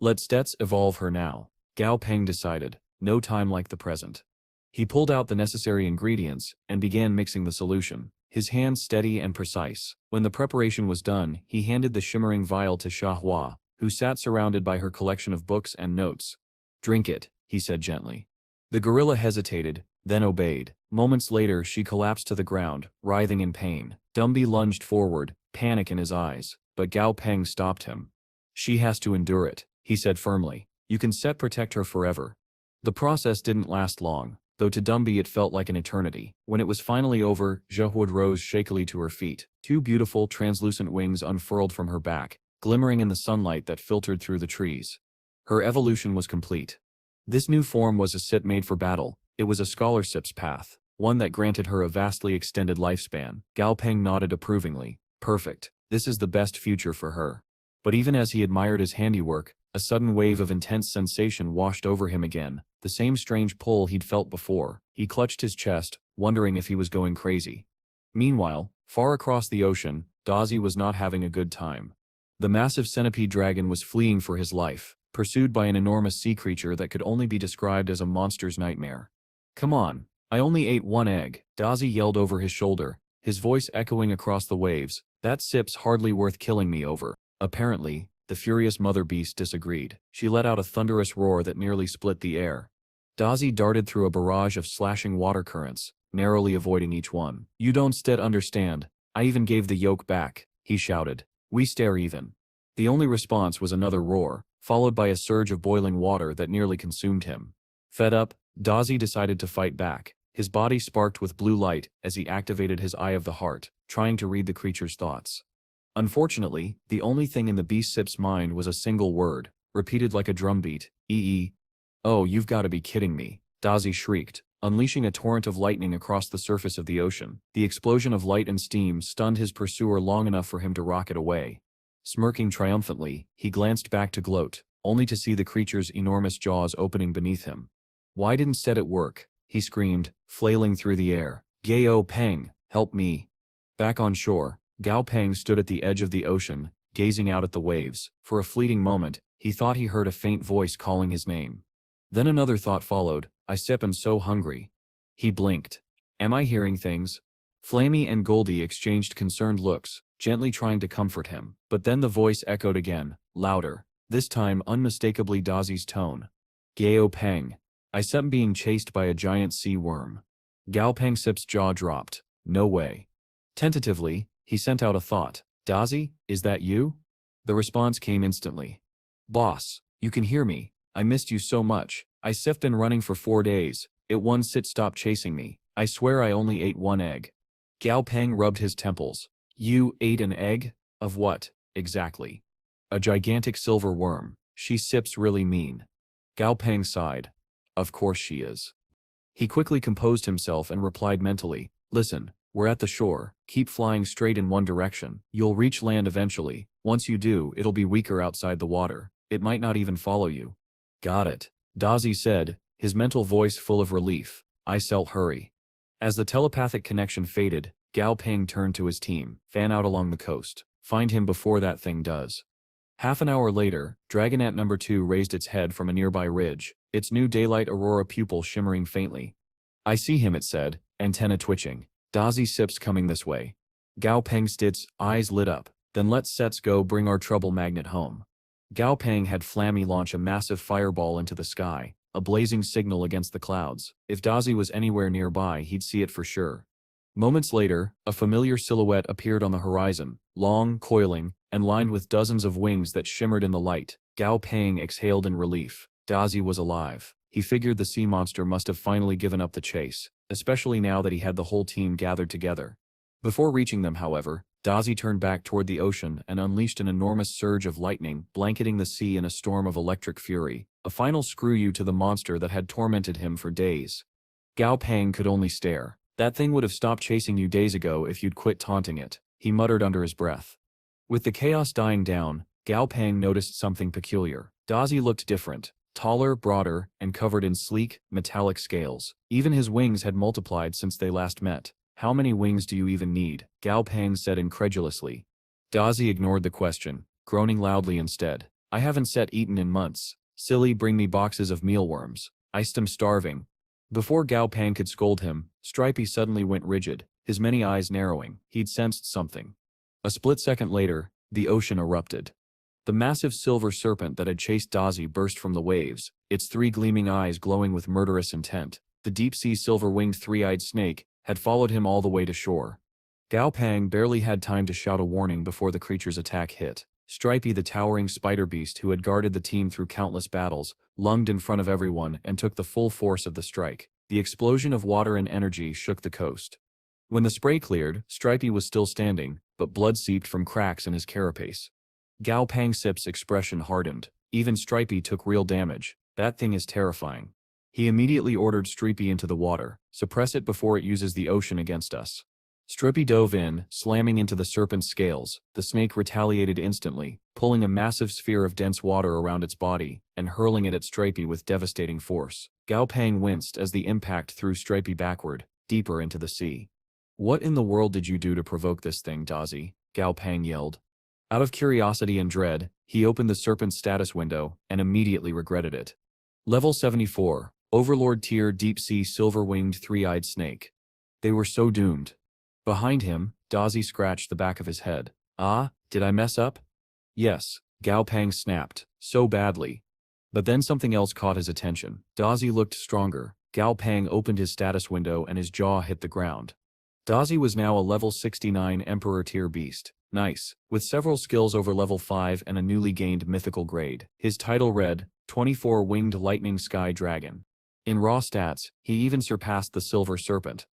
"Let's evolve her now," Gao Peng decided. No time like the present. He pulled out the necessary ingredients and began mixing the solution, his hands steady and precise. When the preparation was done, he handed the shimmering vial to Xiahua, who sat surrounded by her collection of books and notes. "Drink it," he said gently. The gorilla hesitated, then obeyed. Moments later she collapsed to the ground, writhing in pain. Dumby lunged forward, panic in his eyes, but Gao Peng stopped him. "She has to endure it," he said firmly. "You can protect her forever." The process didn't last long, though to Dumby it felt like an eternity. When it was finally over, Xiahua rose shakily to her feet. Two beautiful, translucent wings unfurled from her back, glimmering in the sunlight that filtered through the trees. Her evolution was complete. This new form was a SIP made for battle. It was a scholarship's path, one that granted her a vastly extended lifespan. Gao Peng nodded approvingly. "Perfect. This is the best future for her." But even as he admired his handiwork, a sudden wave of intense sensation washed over him again, the same strange pull he'd felt before. He clutched his chest, wondering if he was going crazy. Meanwhile, far across the ocean, Dazi was not having a good time. The massive centipede dragon was fleeing for his life, pursued by an enormous sea creature that could only be described as a monster's nightmare. "Come on, I only ate one egg," Dazi yelled over his shoulder, his voice echoing across the waves. "That SIP's hardly worth killing me over." Apparently, the furious mother beast disagreed. She let out a thunderous roar that nearly split the air. Dazi darted through a barrage of slashing water currents, narrowly avoiding each one. "You don't understand. I even gave the yoke back," he shouted. "We stare even." The only response was another roar, followed by a surge of boiling water that nearly consumed him. Fed up, Dazi decided to fight back. His body sparked with blue light as he activated his Eye of the Heart, trying to read the creature's thoughts. Unfortunately, the only thing in the beast SIP's mind was a single word, repeated like a drumbeat, "ee." "Oh, you've got to be kidding me," Dazi shrieked, unleashing a torrent of lightning across the surface of the ocean. The explosion of light and steam stunned his pursuer long enough for him to rocket away. Smirking triumphantly, he glanced back to gloat, only to see the creature's enormous jaws opening beneath him. "Why didn't it work?" he screamed, flailing through the air. "Gao Peng, help me." Back on shore, Gao Peng stood at the edge of the ocean, gazing out at the waves. For a fleeting moment, he thought he heard a faint voice calling his name. Then another thought followed. I'm so hungry." He blinked. "Am I hearing things?" Flammy and Goldie exchanged concerned looks, gently trying to comfort him. But then the voice echoed again, louder, this time unmistakably Dazi's tone. "Gao Peng. I'm being chased by a giant sea worm." Gao Peng Sip's jaw dropped. "No way." Tentatively, he sent out a thought. "Dazi, is that you?" The response came instantly. "Boss, you can hear me. I missed you so much. I've been running for 4 days. It one sit stop chasing me. I swear I only ate one egg." Gao Peng rubbed his temples. "You ate an egg? Of what, exactly?" "A gigantic silver worm. She SIP's really mean." Gao Peng sighed. "Of course she is." He quickly composed himself and replied mentally, "Listen, we're at the shore. Keep flying straight in one direction. You'll reach land eventually. Once you do, it'll be weaker outside the water. It might not even follow you." "Got it," Dazi said, his mental voice full of relief. "I'll hurry." As the telepathic connection faded, Gao Peng turned to his team. "Fan out along the coast. Find him before that thing does. Half an hour later, Dragonette number 2 raised its head from a nearby ridge, its new daylight aurora pupil shimmering faintly. I see him, it said, antenna twitching. Dazi sips coming this way. Gao Pang's eyes lit up. Then let's go bring our trouble magnet home. Gao Pang had Flammy launch a massive fireball into the sky, a blazing signal against the clouds. If Dazi was anywhere nearby, he'd see it for sure. Moments later, a familiar silhouette appeared on the horizon, long, coiling, and lined with dozens of wings that shimmered in the light. Gao Pang exhaled in relief. Dazi was alive. He figured the sea monster must have finally given up the chase, especially now that he had the whole team gathered together. Before reaching them, however, Dazi turned back toward the ocean and unleashed an enormous surge of lightning, blanketing the sea in a storm of electric fury, a final screw-you to the monster that had tormented him for days. Gao Pang could only stare. That thing would have stopped chasing you days ago if you'd quit taunting it, he muttered under his breath. With the chaos dying down, Gao Pang noticed something peculiar. Dazi looked different, taller, broader, and covered in sleek, metallic scales. Even his wings had multiplied since they last met. How many wings do you even need? Gao Pang said incredulously. Dazi ignored the question, groaning loudly instead. I haven't eaten in months. Silly, bring me boxes of mealworms. I'm starving. Before Gao Pang could scold him, Stripey suddenly went rigid, his many eyes narrowing. He'd sensed something. A split second later, the ocean erupted. The massive silver serpent that had chased Dazi burst from the waves, its 3 gleaming eyes glowing with murderous intent. The deep-sea silver-winged three-eyed snake had followed him all the way to shore. Gao Pang barely had time to shout a warning before the creature's attack hit. Stripey, the towering spider beast who had guarded the team through countless battles, lunged in front of everyone and took the full force of the strike. The explosion of water and energy shook the coast. When the spray cleared, Stripey was still standing, but blood seeped from cracks in his carapace. Gao Pang's expression hardened. Even Stripey took real damage. That thing is terrifying. He immediately ordered Stripey into the water. Suppress it before it uses the ocean against us. Stripey dove in, slamming into the serpent's scales. The snake retaliated instantly, pulling a massive sphere of dense water around its body, and hurling it at Stripey with devastating force. Gao Pang winced as the impact threw Stripey backward, deeper into the sea. What in the world did you do to provoke this thing, Dazi? Gao Pang yelled. Out of curiosity and dread, he opened the serpent's status window, and immediately regretted it. Level 74. Overlord tier deep-sea silver-winged three-eyed snake. They were so doomed. Behind him, Dazi scratched the back of his head. Ah, did I mess up? Yes, Gao Pang snapped, so badly. But then something else caught his attention. Dazi looked stronger. Gao Pang opened his status window and his jaw hit the ground. Dazi was now a level 69 Emperor tier beast. Nice, with several skills over level 5 and a newly gained mythical grade. His title read, 24 Winged Lightning Sky Dragon. In raw stats, he even surpassed the Silver Serpent.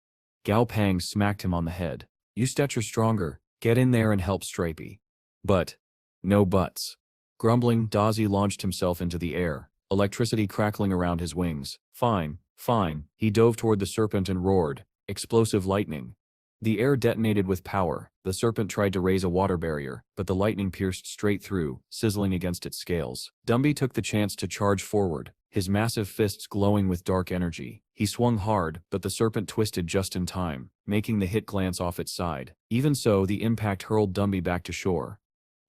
Gao Pang smacked him on the head. You stature stronger, get in there and help Stripey. But, no buts. Grumbling, Dazi launched himself into the air, electricity crackling around his wings. Fine, fine. He dove toward the serpent and roared, explosive lightning. The air detonated with power. The serpent tried to raise a water barrier, but the lightning pierced straight through, sizzling against its scales. Dumby took the chance to charge forward, his massive fists glowing with dark energy. He swung hard, but the serpent twisted just in time, making the hit glance off its side. Even so, the impact hurled Dumby back to shore.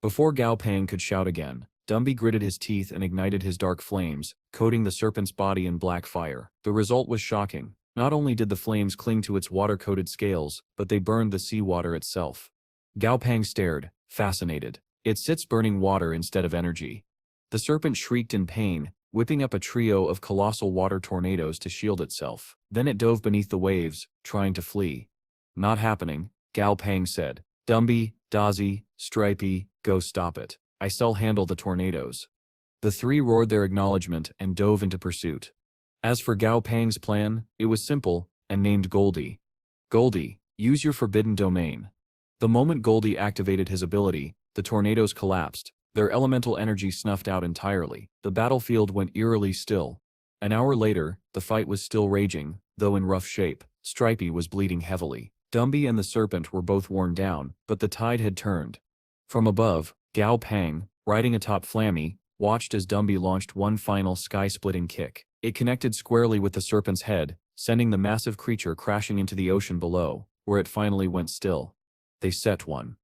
Before Gao Pang could shout again, Dumby gritted his teeth and ignited his dark flames, coating the serpent's body in black fire. The result was shocking. Not only did the flames cling to its water-coated scales, but they burned the seawater itself. Gao Pang stared, fascinated. It sits burning water instead of energy. The serpent shrieked in pain, whipping up a trio of colossal water tornadoes to shield itself. Then it dove beneath the waves, trying to flee. Not happening, Gao Pang said. Dumby, Dazi, Stripey, go stop it. I'll handle the tornadoes. The three roared their acknowledgement and dove into pursuit. As for Gao Pang's plan, it was simple, and named Goldie. Goldie, use your forbidden domain. The moment Goldie activated his ability, the tornadoes collapsed, their elemental energy snuffed out entirely. The battlefield went eerily still. An hour later, the fight was still raging, though in rough shape. Stripey was bleeding heavily. Dumby and the serpent were both worn down, but the tide had turned. From above, Gao Pang, riding atop Flammy, watched as Dumby launched one final sky-splitting kick. It connected squarely with the serpent's head, sending the massive creature crashing into the ocean below, where it finally went still. They set one.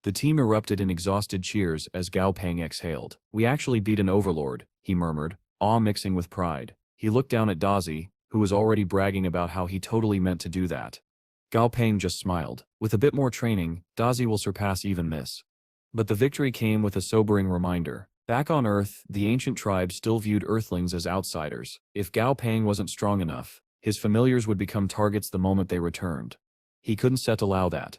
The team erupted in exhausted cheers as Gao Pang exhaled. "We actually beat an overlord," he murmured, awe mixing with pride. He looked down at Dazi, who was already bragging about how he totally meant to do that. Gao Pang just smiled. "With a bit more training, Dazi will surpass even this." But the victory came with a sobering reminder. Back on Earth, the ancient tribe still viewed Earthlings as outsiders. If Gao Pang wasn't strong enough, his familiars would become targets the moment they returned. He couldn't allow that.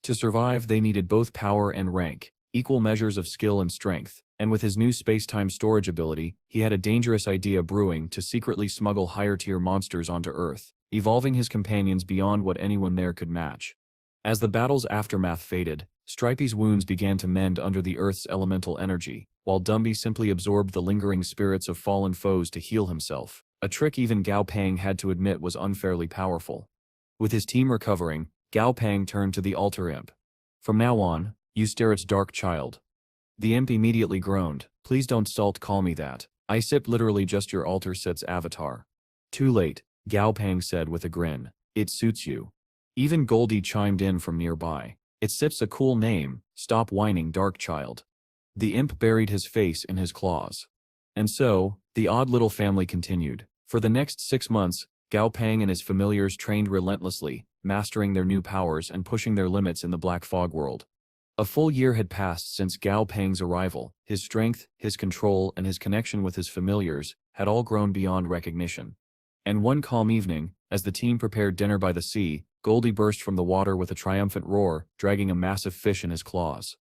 To survive, they needed both power and rank, equal measures of skill and strength, and with his new space-time storage ability, he had a dangerous idea brewing to secretly smuggle higher-tier monsters onto Earth, evolving his companions beyond what anyone there could match. As the battle's aftermath faded, Stripey's wounds began to mend under the Earth's elemental energy, while Dumby simply absorbed the lingering spirits of fallen foes to heal himself, a trick even Gao Pang had to admit was unfairly powerful. With his team recovering, Gao Pang turned to the altar imp. "From now on, you stare its dark child." The imp immediately groaned. "Please don't call me that. I sip literally just your altar set's avatar." "Too late," Gao Pang said with a grin. "It suits you." Even Goldie chimed in from nearby. "It sips a cool name, stop whining dark child." The imp buried his face in his claws. And so, the odd little family continued. For the next 6 months, Gao Pang and his familiars trained relentlessly, mastering their new powers and pushing their limits in the Black Fog world. A full year had passed since Gao Pang's arrival. His strength, his control, and his connection with his familiars had all grown beyond recognition. And one calm evening, as the team prepared dinner by the sea, Goldie burst from the water with a triumphant roar, dragging a massive fish in his claws.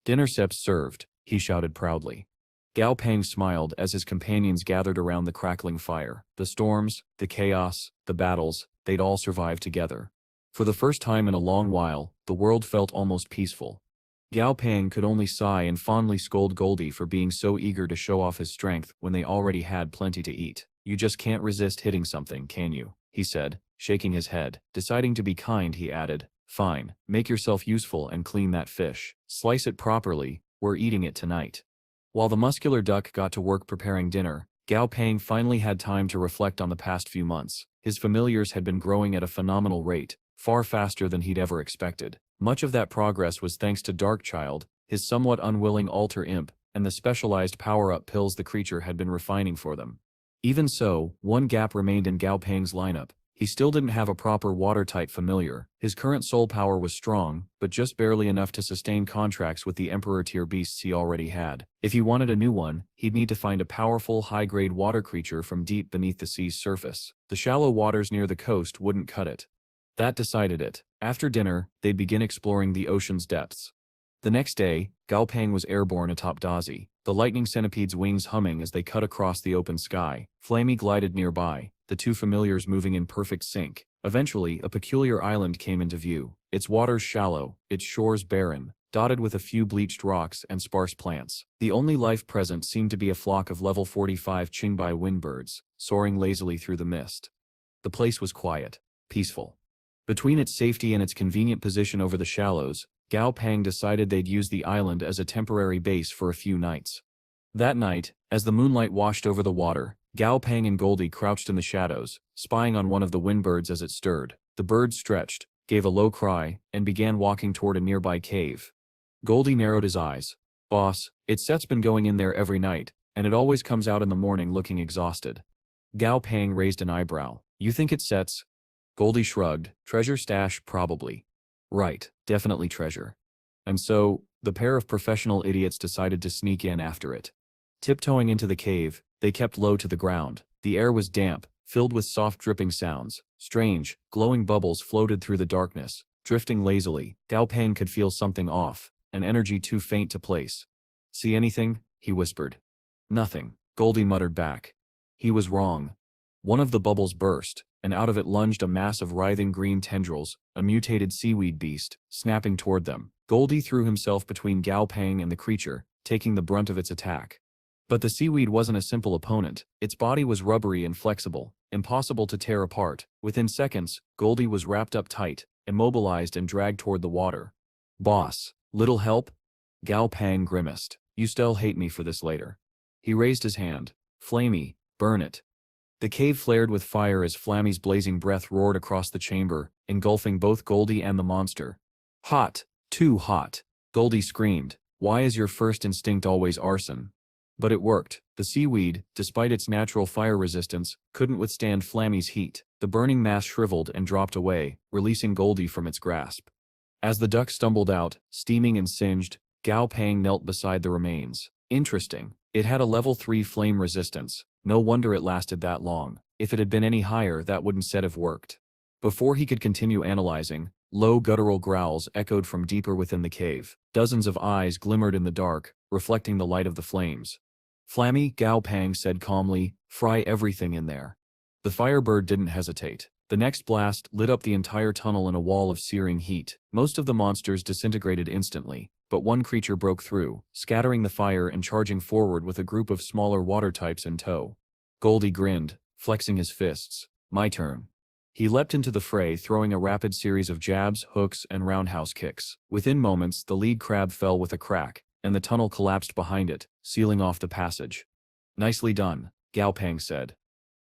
"Dinner steps served," he shouted proudly. Gao Pang smiled as his companions gathered around the crackling fire. The storms, the chaos, the battles, they'd all survived together. For the first time in a long while, the world felt almost peaceful. Gao Pang could only sigh and fondly scold Goldie for being so eager to show off his strength when they already had plenty to eat. "You just can't resist hitting something, can you?" he said, shaking his head. Deciding to be kind, he added, "Fine, make yourself useful and clean that fish. Slice it properly, we're eating it tonight." While the muscular duck got to work preparing dinner, Gao Pang finally had time to reflect on the past few months. His familiars had been growing at a phenomenal rate, far faster than he'd ever expected. Much of that progress was thanks to Darkchild, his somewhat unwilling altar imp, and the specialized power-up pills the creature had been refining for them. Even so, one gap remained in Gao Pang's lineup. He still didn't have a proper water-type familiar. His current soul power was strong, but just barely enough to sustain contracts with the Emperor-tier beasts he already had. If he wanted a new one, he'd need to find a powerful, high-grade water creature from deep beneath the sea's surface. The shallow waters near the coast wouldn't cut it. That decided it. After dinner, they'd begin exploring the ocean's depths. The next day, Gao Pang was airborne atop Dazi, the lightning centipede's wings humming as they cut across the open sky. Flamey glided nearby, the two familiars moving in perfect sync. Eventually, a peculiar island came into view. Its waters shallow, its shores barren, dotted with a few bleached rocks and sparse plants. The only life present seemed to be a flock of level 45 Qingbai windbirds, soaring lazily through the mist. The place was quiet, peaceful. Between its safety and its convenient position over the shallows, Gao Pang decided they'd use the island as a temporary base for a few nights. That night, as the moonlight washed over the water, Gao Pang and Goldie crouched in the shadows, spying on one of the windbirds as it stirred. The bird stretched, gave a low cry, and began walking toward a nearby cave. Goldie narrowed his eyes. "Boss, its set's been going in there every night, and it always comes out in the morning looking exhausted." Gao Pang raised an eyebrow. "You think it sets?" Goldie shrugged. "Treasure stash, probably." "Right, definitely treasure." And so, the pair of professional idiots decided to sneak in after it. Tiptoeing into the cave, they kept low to the ground. The air was damp, filled with soft dripping sounds. Strange, glowing bubbles floated through the darkness, drifting lazily. Gao Pang could feel something off, an energy too faint to place. "See anything?" he whispered. "Nothing," Goldie muttered back. He was wrong. One of the bubbles burst, and out of it lunged a mass of writhing green tendrils, a mutated seaweed beast, snapping toward them. Goldie threw himself between Gao Pang and the creature, taking the brunt of its attack. But the seaweed wasn't a simple opponent. Its body was rubbery and flexible, impossible to tear apart. Within seconds, Goldie was wrapped up tight, immobilized and dragged toward the water. "Boss, little help?" Gao Pang grimaced. "You still hate me for this later." He raised his hand. "Flamey, burn it." The cave flared with fire as Flammy's blazing breath roared across the chamber, engulfing both Goldie and the monster. "Hot, too hot." Goldie screamed. Why is your first instinct always arson? But it worked. The seaweed, despite its natural fire resistance, couldn't withstand Flammy's heat. The burning mass shriveled and dropped away, releasing Goldie from its grasp. As the duck stumbled out, steaming and singed, Gao Pang knelt beside the remains. Interesting. It had a level 3 flame resistance. No wonder it lasted that long. If it had been any higher, that wouldn't have worked. Before he could continue analyzing, low guttural growls echoed from deeper within the cave. Dozens of eyes glimmered in the dark, reflecting the light of the flames. Flammy, Gao Pang said calmly, fry everything in there. The firebird didn't hesitate. The next blast lit up the entire tunnel in a wall of searing heat. Most of the monsters disintegrated instantly, but one creature broke through, scattering the fire and charging forward with a group of smaller water types in tow. Goldie grinned, flexing his fists. My turn. He leapt into the fray, throwing a rapid series of jabs, hooks, and roundhouse kicks. Within moments, the lead crab fell with a crack, and the tunnel collapsed behind it, sealing off the passage. Nicely done, Gao Pang said.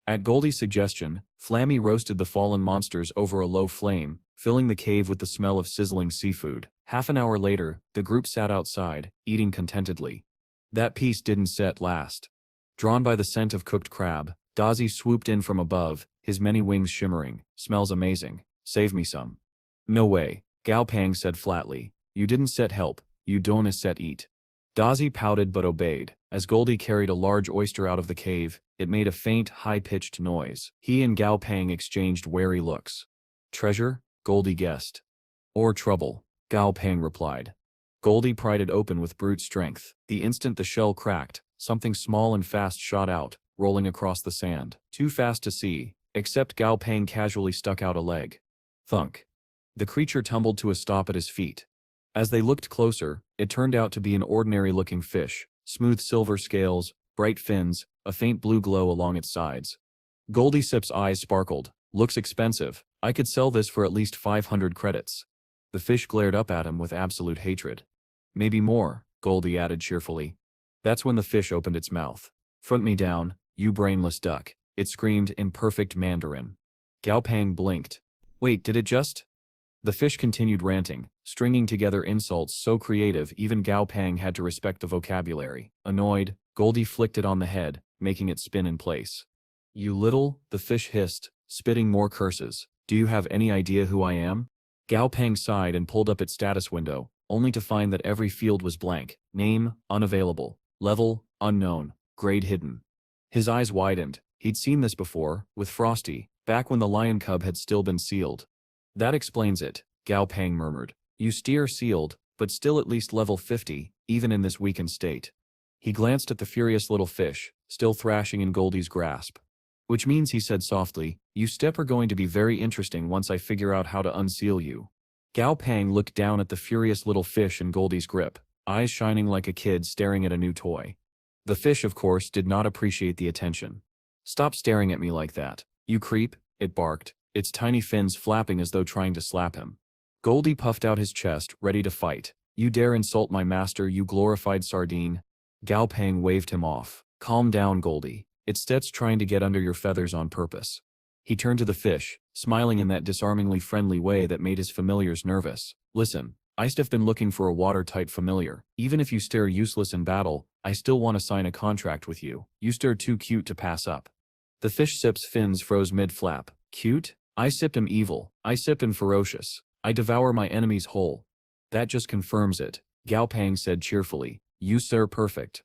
At Goldie's suggestion, Flammy roasted the fallen monsters over a low flame, filling the cave with the smell of sizzling seafood. Half an hour later, the group sat outside, eating contentedly. That piece didn't last. Drawn by the scent of cooked crab, Dazi swooped in from above, his many wings shimmering. Smells amazing. Save me some. No way, Gao Pang said flatly. You didn't help, you don't eat. Dazi pouted but obeyed. As Goldie carried a large oyster out of the cave, it made a faint, high-pitched noise. He and Gao Pang exchanged wary looks. Treasure? Goldie guessed. Or trouble, Gao Pang replied. Goldie pried it open with brute strength. The instant the shell cracked, something small and fast shot out, rolling across the sand. Too fast to see, except Gao Pang casually stuck out a leg. Thunk. The creature tumbled to a stop at his feet. As they looked closer, it turned out to be an ordinary-looking fish. Smooth silver scales, bright fins, a faint blue glow along its sides. Goldie Sip's eyes sparkled. Looks expensive. I could sell this for at least 500 credits. The fish glared up at him with absolute hatred. Maybe more, Goldie added cheerfully. That's when the fish opened its mouth. Front me down, you brainless duck, it screamed in perfect Mandarin. Gao Pang blinked. Wait, did it just? The fish continued ranting, stringing together insults so creative even Gao Pang had to respect the vocabulary. Annoyed, Goldie flicked it on the head, making it spin in place. You little, the fish hissed, spitting more curses. Do you have any idea who I am? Gao Pang sighed and pulled up its status window, only to find that every field was blank. Name, unavailable. Level, unknown. Grade hidden. His eyes widened. He'd seen this before, with Frosty, back when the lion cub had still been sealed. That explains it, Gao Pang murmured. You steer sealed, but still at least level 50, even in this weakened state. He glanced at the furious little fish, still thrashing in Goldie's grasp. Which means, he said softly, you are going to be very interesting once I figure out how to unseal you. Gao Pang looked down at the furious little fish in Goldie's grip, eyes shining like a kid staring at a new toy. The fish, of course, did not appreciate the attention. Stop staring at me like that, you creep, it barked, its tiny fins flapping as though trying to slap him. Goldie puffed out his chest, ready to fight. You dare insult my master, you glorified sardine? Gao Pang waved him off. Calm down, Goldie. It's trying to get under your feathers on purpose. He turned to the fish, smiling in that disarmingly friendly way that made his familiars nervous. Listen, I've been looking for a watertight familiar. Even if you stare useless in battle, I still want to sign a contract with you. You stare too cute to pass up. The fish sip's fins froze mid-flap. Cute? I sipped him evil. I sipped him ferocious. I devour my enemies whole. That just confirms it, Gao Pang said cheerfully. You sir perfect.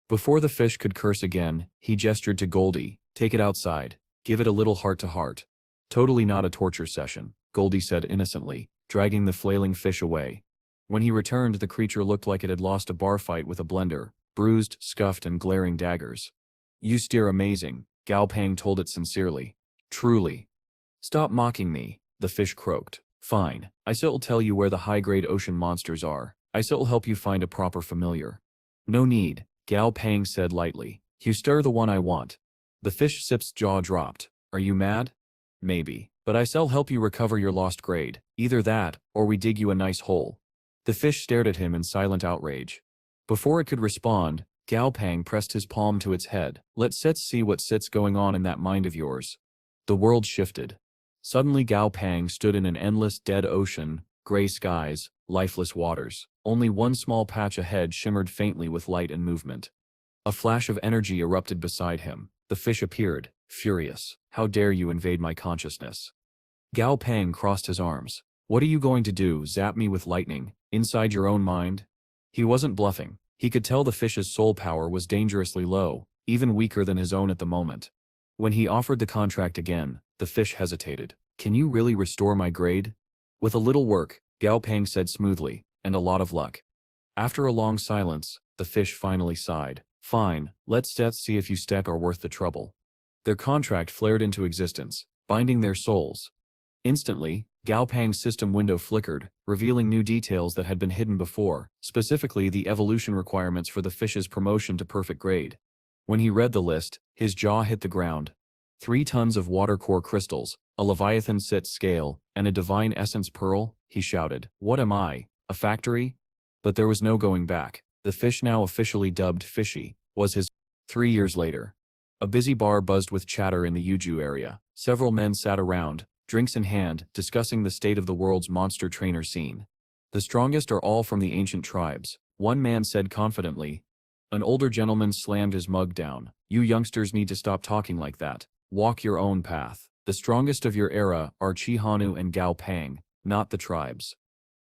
Before the fish could curse again, he gestured to Goldie. Take it outside. Give it a little heart-to-heart. Totally not a torture session, Goldie said innocently, dragging the flailing fish away. When he returned, the creature looked like it had lost a bar fight with a blender, bruised, scuffed, and glaring daggers. You steer amazing, Gao Pang told it sincerely. Truly. Stop mocking me, the fish croaked. Fine, I still tell you where the high-grade ocean monsters are. I still help you find a proper familiar. No need, Gao Pang said lightly. You stir the one I want. The fish sip's jaw dropped. Are you mad? Maybe, but I shall help you recover your lost grade. Either that, or we dig you a nice hole. The fish stared at him in silent outrage. Before it could respond, Gao Pang pressed his palm to its head. Let's see what's going on in that mind of yours. The world shifted. Suddenly Gao Pang stood in an endless dead ocean, gray skies, lifeless waters. Only one small patch ahead shimmered faintly with light and movement. A flash of energy erupted beside him. The fish appeared, furious. How dare you invade my consciousness? Gao Pang crossed his arms. What are you going to do, zap me with lightning, inside your own mind? He wasn't bluffing. He could tell the fish's soul power was dangerously low, even weaker than his own at the moment. When he offered the contract again, the fish hesitated. Can you really restore my grade? With a little work, Gao Pang said smoothly, and a lot of luck. After a long silence, the fish finally sighed. Fine, let's see if you are worth the trouble. Their contract flared into existence, binding their souls. Instantly, Gao Pang's system window flickered, revealing new details that had been hidden before, specifically the evolution requirements for the fish's promotion to perfect grade. When he read the list, his jaw hit the ground. 3 tons of water core crystals, a Leviathan sit scale, and a divine essence pearl, he shouted. What am I, a factory? But there was no going back. The fish, now officially dubbed Fishy, was his. 3 years later. A busy bar buzzed with chatter in the Yuju area. Several men sat around, drinks in hand, discussing the state of the world's monster trainer scene. The strongest are all from the ancient tribes, one man said confidently. An older gentleman slammed his mug down. You youngsters need to stop talking like that. Walk your own path. The strongest of your era are Chihanu and Gao Pang, not the tribes.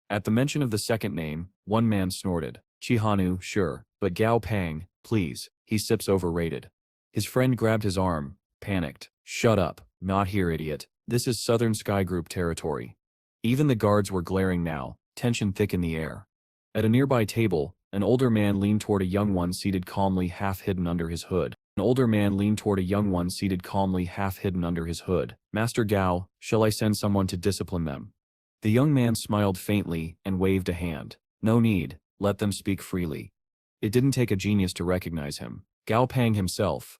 At the mention of the second name, one man snorted. Chihanu, sure, but Gao Pang, please, he sips overrated. His friend grabbed his arm, panicked. Shut up, not here, idiot. This is Southern Sky Group territory. Even the guards were glaring now, tension thick in the air. At a nearby table, an older man leaned toward a young one seated calmly, half hidden under his hood. Master Gao, shall I send someone to discipline them? The young man smiled faintly and waved a hand. No need, let them speak freely. It didn't take a genius to recognize him. Gao Pang himself.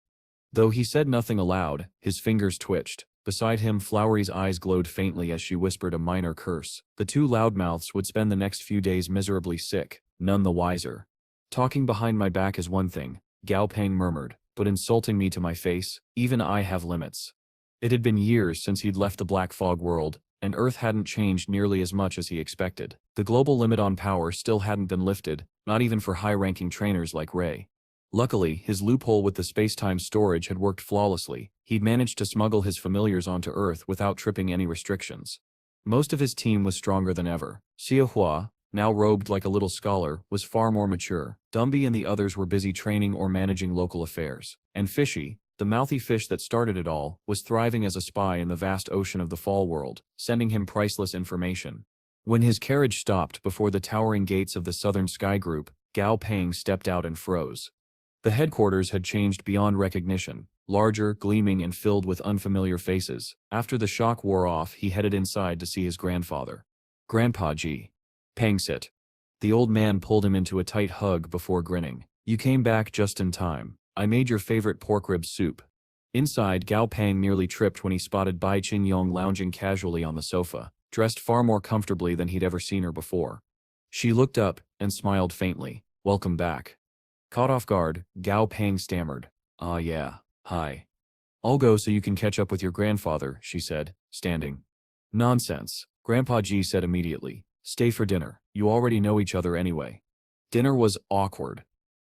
Though he said nothing aloud, his fingers twitched. Beside him, Flowery's eyes glowed faintly as she whispered a minor curse. The 2 loudmouths would spend the next few days miserably sick, none the wiser. Talking behind my back is one thing, Gao Pang murmured, but insulting me to my face, even I have limits. It had been years since he'd left the Black Fog world, and Earth hadn't changed nearly as much as he expected. The global limit on power still hadn't been lifted, not even for high-ranking trainers like Ray. Luckily, his loophole with the space-time storage had worked flawlessly. He'd managed to smuggle his familiars onto Earth without tripping any restrictions. Most of his team was stronger than ever. Xia Hua, now robed like a little scholar, was far more mature. Dumby and the others were busy training or managing local affairs. And Fishy, the mouthy fish that started it all, was thriving as a spy in the vast ocean of the Fall world, sending him priceless information. When his carriage stopped before the towering gates of the Southern Sky Group, Gao Pang stepped out and froze. The headquarters had changed beyond recognition, larger, gleaming, and filled with unfamiliar faces. After the shock wore off, he headed inside to see his grandfather. Grandpa G. Pang sit. The old man pulled him into a tight hug before grinning. You came back just in time. I made your favorite pork rib soup. Inside, Gao Pang nearly tripped when he spotted Bai Qingyong lounging casually on the sofa, dressed far more comfortably than he'd ever seen her before. She looked up and smiled faintly. Welcome back. Caught off guard, Gao Pang stammered. Ah yeah, hi. I'll go so you can catch up with your grandfather, she said, standing. Nonsense, Grandpa G said immediately. Stay for dinner, you already know each other anyway. Dinner was awkward.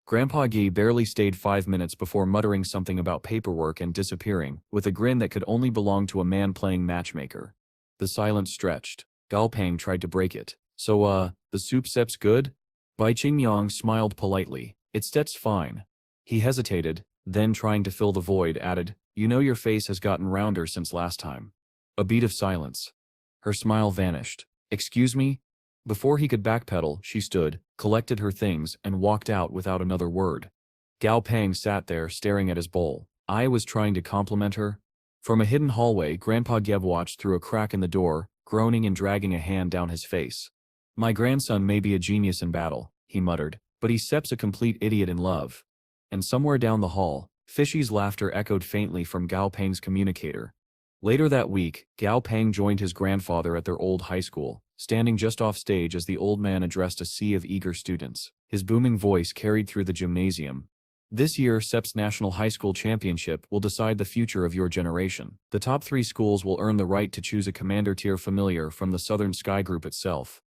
Grandpa G barely stayed 5 minutes before muttering something about paperwork and disappearing, with a grin that could only belong to a man playing matchmaker. The silence stretched. Gao Pang tried to break it. So, the soup sep's good? Bai Qingyong smiled politely. It's fine. He hesitated, then trying to fill the void added, you know your face has gotten rounder since last time. A beat of silence. Her smile vanished. Excuse me? Before he could backpedal, she stood, collected her things, and walked out without another word. Gao Pang sat there staring at his bowl. I was trying to compliment her. From a hidden hallway, Grandpa Geb watched through a crack in the door, groaning and dragging a hand down his face. My grandson may be a genius in battle, he muttered, but he seps a complete idiot in love. And somewhere down the hall, Fishy's laughter echoed faintly from Gao Pang's communicator. Later that week, Gao Pang joined his grandfather at their old high school, standing just off stage as the old man addressed a sea of eager students. His booming voice carried through the gymnasium. This year, SEP's National High School Championship will decide the future of your generation. The top 3 schools will earn the right to choose a commander-tier familiar from the Southern Sky Group itself.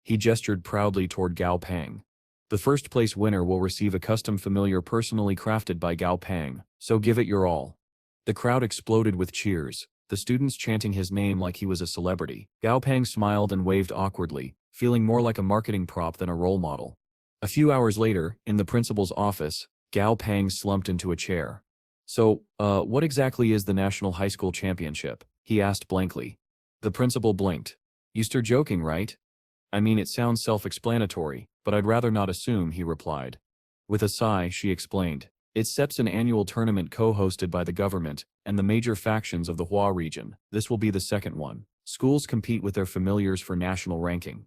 He gestured proudly toward Gao Pang. The first place winner will receive a custom familiar personally crafted by Gao Pang, so give it your all. The crowd exploded with cheers, the students chanting his name like he was a celebrity. Gao Pang smiled and waved awkwardly, feeling more like a marketing prop than a role model. A few hours later, in the principal's office, Gao Pang slumped into a chair. So, what exactly is the National High School Championship? He asked blankly. The principal blinked. You're joking, right? I mean, it sounds self-explanatory, but I'd rather not assume, he replied. With a sigh, she explained. It's SEP's an annual tournament co-hosted by the government and the major factions of the Hua region. This will be the second one. Schools compete with their familiars for national ranking.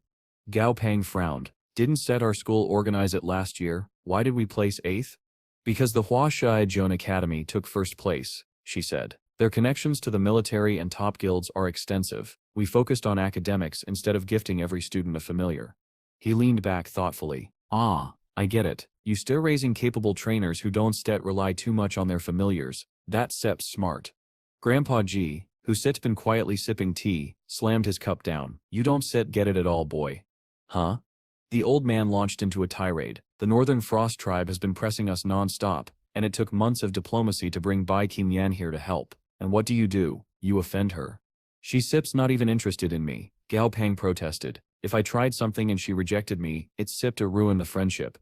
Gao Pang frowned. Didn't SET our school organize it last year? Why did we place 8th? Because the Hua Shijian Academy took first place, she said. Their connections to the military and top guilds are extensive. We focused on academics instead of gifting every student a familiar. He leaned back thoughtfully. Ah, I get it. You still raising capable trainers who don't rely too much on their familiars. That's SEP's smart. Grandpa G, who sit's been quietly sipping tea, slammed his cup down. You don't get it at all, boy. Huh? The old man launched into a tirade. The Northern Frost tribe has been pressing us non-stop, and it took months of diplomacy to bring Bai Kim Yan here to help. And what do? You offend her. She's not even interested in me, Gao Pang protested. If I tried something and she rejected me, it's to ruin the friendship.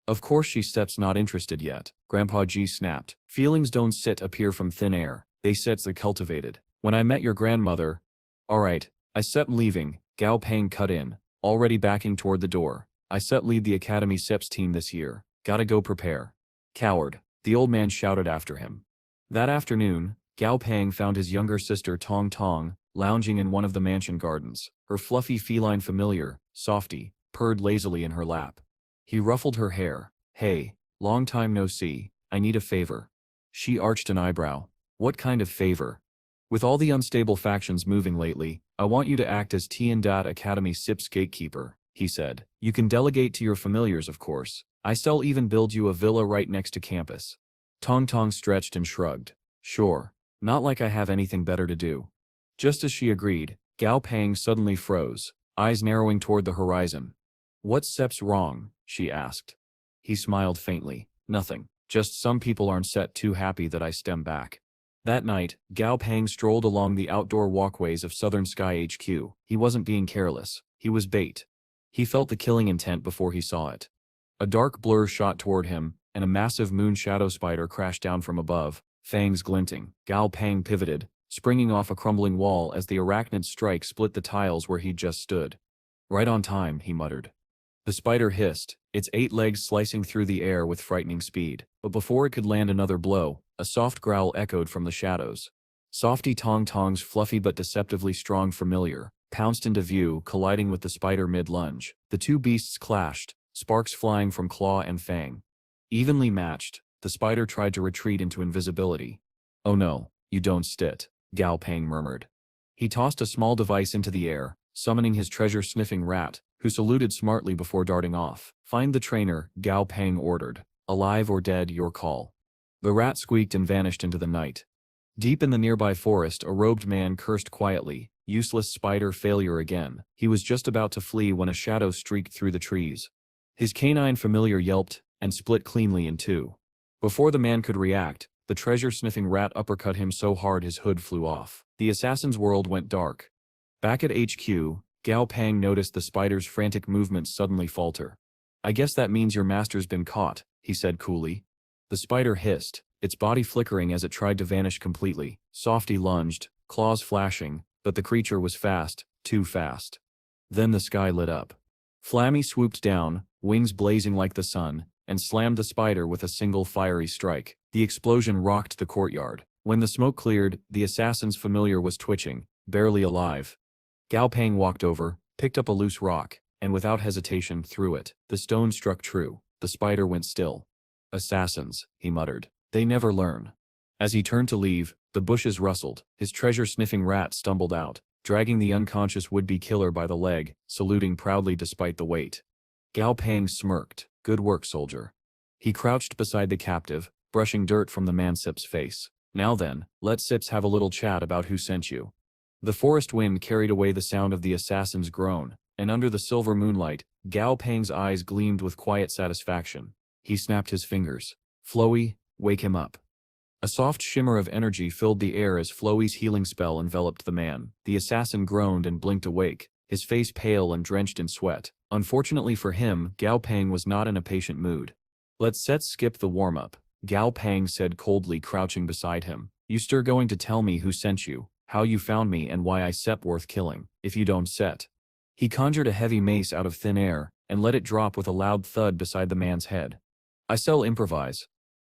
Of course she's not interested yet, Grandpa G snapped. Feelings don't appear from thin air, they're cultivated. When I met your grandmother… Alright, I leaving, Gao Pang cut in, already backing toward the door. I lead the Academy SEP's team this year, gotta go prepare. Coward, the old man shouted after him. That afternoon, Gao Pang found his younger sister Tong Tong, lounging in one of the mansion gardens. Her fluffy feline familiar, Softy, purred lazily in her lap. He ruffled her hair. Hey, long time no see, I need a favor. She arched an eyebrow. What kind of favor? With all the unstable factions moving lately, I want you to act as Tiandat Academy SIP's gatekeeper, he said. You can delegate to your familiars, of course. I'll even build you a villa right next to campus. Tong Tong stretched and shrugged. Sure. Not like I have anything better to do. Just as she agreed, Gao Pang suddenly froze, eyes narrowing toward the horizon. What's SEP's wrong? She asked. He smiled faintly. Nothing. Just some people aren't too happy that I stem back. That night, Gao Pang strolled along the outdoor walkways of Southern Sky HQ. He wasn't being careless. He was bait. He felt the killing intent before he saw it. A dark blur shot toward him, and a massive moon shadow spider crashed down from above, fangs glinting. Gao Pang pivoted, springing off a crumbling wall as the arachnid strike split the tiles where he'd just stood. Right on time, he muttered. The spider hissed, its 8 legs slicing through the air with frightening speed. But before it could land another blow, a soft growl echoed from the shadows. Softy Tong Tong's fluffy but deceptively strong familiar pounced into view, colliding with the spider mid-lunge. The two beasts clashed, sparks flying from claw and fang. Evenly matched, the spider tried to retreat into invisibility. Oh no, you don't Gao Pang murmured. He tossed a small device into the air, summoning his treasure-sniffing rat, who saluted smartly before darting off. Find the trainer, Gao Pang ordered. Alive or dead, your call. The rat squeaked and vanished into the night. Deep in the nearby forest, a robed man cursed quietly. Useless spider failure again. He was just about to flee when a shadow streaked through the trees. His canine familiar yelped and split cleanly in two. Before the man could react, the treasure-sniffing rat uppercut him so hard his hood flew off. The assassin's world went dark. Back at HQ, Gao Pang noticed the spider's frantic movements suddenly falter. I guess that means your master's been caught, he said coolly. The spider hissed, its body flickering as it tried to vanish completely. Softy lunged, claws flashing, but the creature was fast, too fast. Then the sky lit up. Flammy swooped down, wings blazing like the sun, and slammed the spider with a single fiery strike. The explosion rocked the courtyard. When the smoke cleared, the assassin's familiar was twitching, barely alive. Gao Pang walked over, picked up a loose rock, and without hesitation threw it. The stone struck true. The spider went still. Assassins, he muttered. They never learn. As he turned to leave, the bushes rustled. His treasure-sniffing rat stumbled out, dragging the unconscious would-be killer by the leg, saluting proudly despite the weight. Gao Pang smirked. Good work, soldier. He crouched beside the captive, brushing dirt from the man-Sip's face. Now then, let Sips have a little chat about who sent you. The forest wind carried away the sound of the assassin's groan, and under the silver moonlight, Gao Pang's eyes gleamed with quiet satisfaction. He snapped his fingers. Flowey, wake him up. A soft shimmer of energy filled the air as Flowey's healing spell enveloped the man. The assassin groaned and blinked awake, his face pale and drenched in sweat. Unfortunately for him, Gao Pang was not in a patient mood. Let's skip the warm-up, Gao Pang said coldly, crouching beside him. You still going to tell me who sent you, how you found me, and why I sep worth killing, if you don't set. He conjured a heavy mace out of thin air, and let it drop with a loud thud beside the man's head. I sell improvise.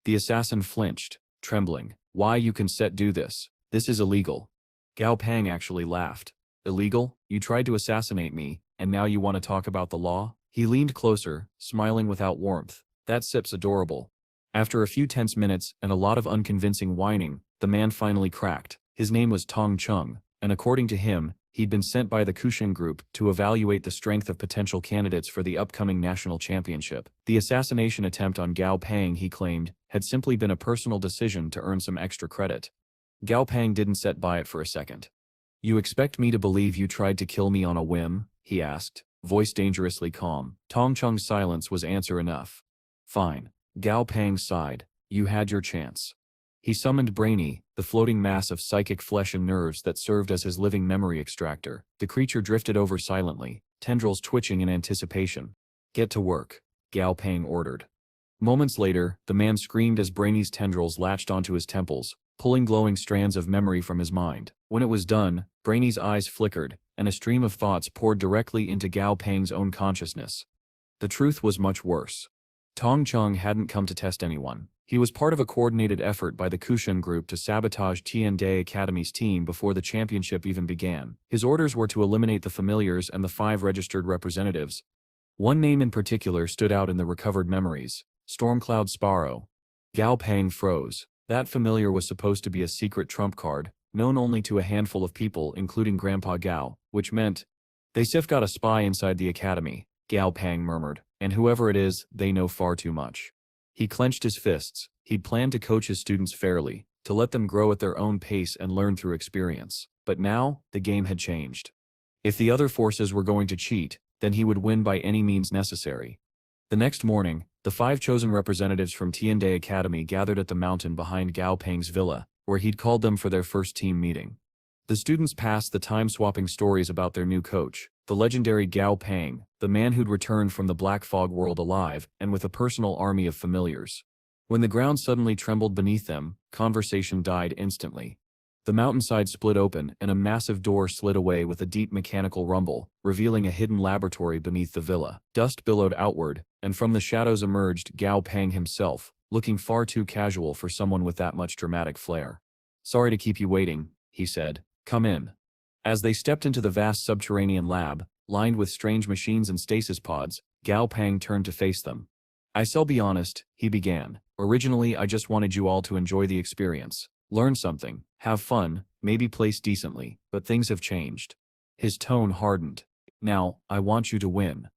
The assassin flinched, trembling. Why you can set do this? This is illegal. Gao Pang actually laughed. Illegal? You tried to assassinate me, and now you want to talk about the law? He leaned closer, smiling without warmth. That sip's adorable. After a few tense minutes and a lot of unconvincing whining, the man finally cracked. His name was Tong Chung, and according to him, he'd been sent by the Kushan group to evaluate the strength of potential candidates for the upcoming national championship. The assassination attempt on Gao Pang, he claimed, had simply been a personal decision to earn some extra credit. Gao Pang didn't sit by it for a second. You expect me to believe you tried to kill me on a whim? He asked, voice dangerously calm. Tong Chung's silence was answer enough. Fine. Gao Pang sighed. You had your chance. He summoned Brainy, the floating mass of psychic flesh and nerves that served as his living memory extractor. The creature drifted over silently, tendrils twitching in anticipation. Get to work, Gao Pang ordered. Moments later, the man screamed as Brainy's tendrils latched onto his temples, pulling glowing strands of memory from his mind. When it was done, Brainy's eyes flickered, and a stream of thoughts poured directly into Gao Pang's own consciousness. The truth was much worse. Tong Chung hadn't come to test anyone. He was part of a coordinated effort by the Kushan group to sabotage Tiande Academy's team before the championship even began. His orders were to eliminate the familiars and the 5 registered representatives. One name in particular stood out in the recovered memories: Stormcloud Sparrow. Gao Pang froze. That familiar was supposed to be a secret trump card, known only to a handful of people including Grandpa Gao, which meant, "They've got a spy inside the academy," Gao Pang murmured, "and whoever it is, they know far too much." He clenched his fists. He'd planned to coach his students fairly, to let them grow at their own pace and learn through experience. But now, the game had changed. If the other forces were going to cheat, then he would win by any means necessary. The next morning, the 5 chosen representatives from Tiande Academy gathered at the mountain behind Gao Pang's villa, where he'd called them for their first team meeting. The students passed the time-swapping stories about their new coach, the legendary Gao Pang, the man who'd returned from the Black Fog world alive and with a personal army of familiars. When the ground suddenly trembled beneath them, conversation died instantly. The mountainside split open and a massive door slid away with a deep mechanical rumble, revealing a hidden laboratory beneath the villa. Dust billowed outward, and from the shadows emerged Gao Pang himself, looking far too casual for someone with that much dramatic flair. "Sorry to keep you waiting," he said. "Come in." As they stepped into the vast subterranean lab, lined with strange machines and stasis pods, Gao Pang turned to face them. "I'll be honest," he began. "Originally I just wanted you all to enjoy the experience. Learn something, have fun, maybe place decently, but things have changed." His tone hardened. "Now, I want you to win."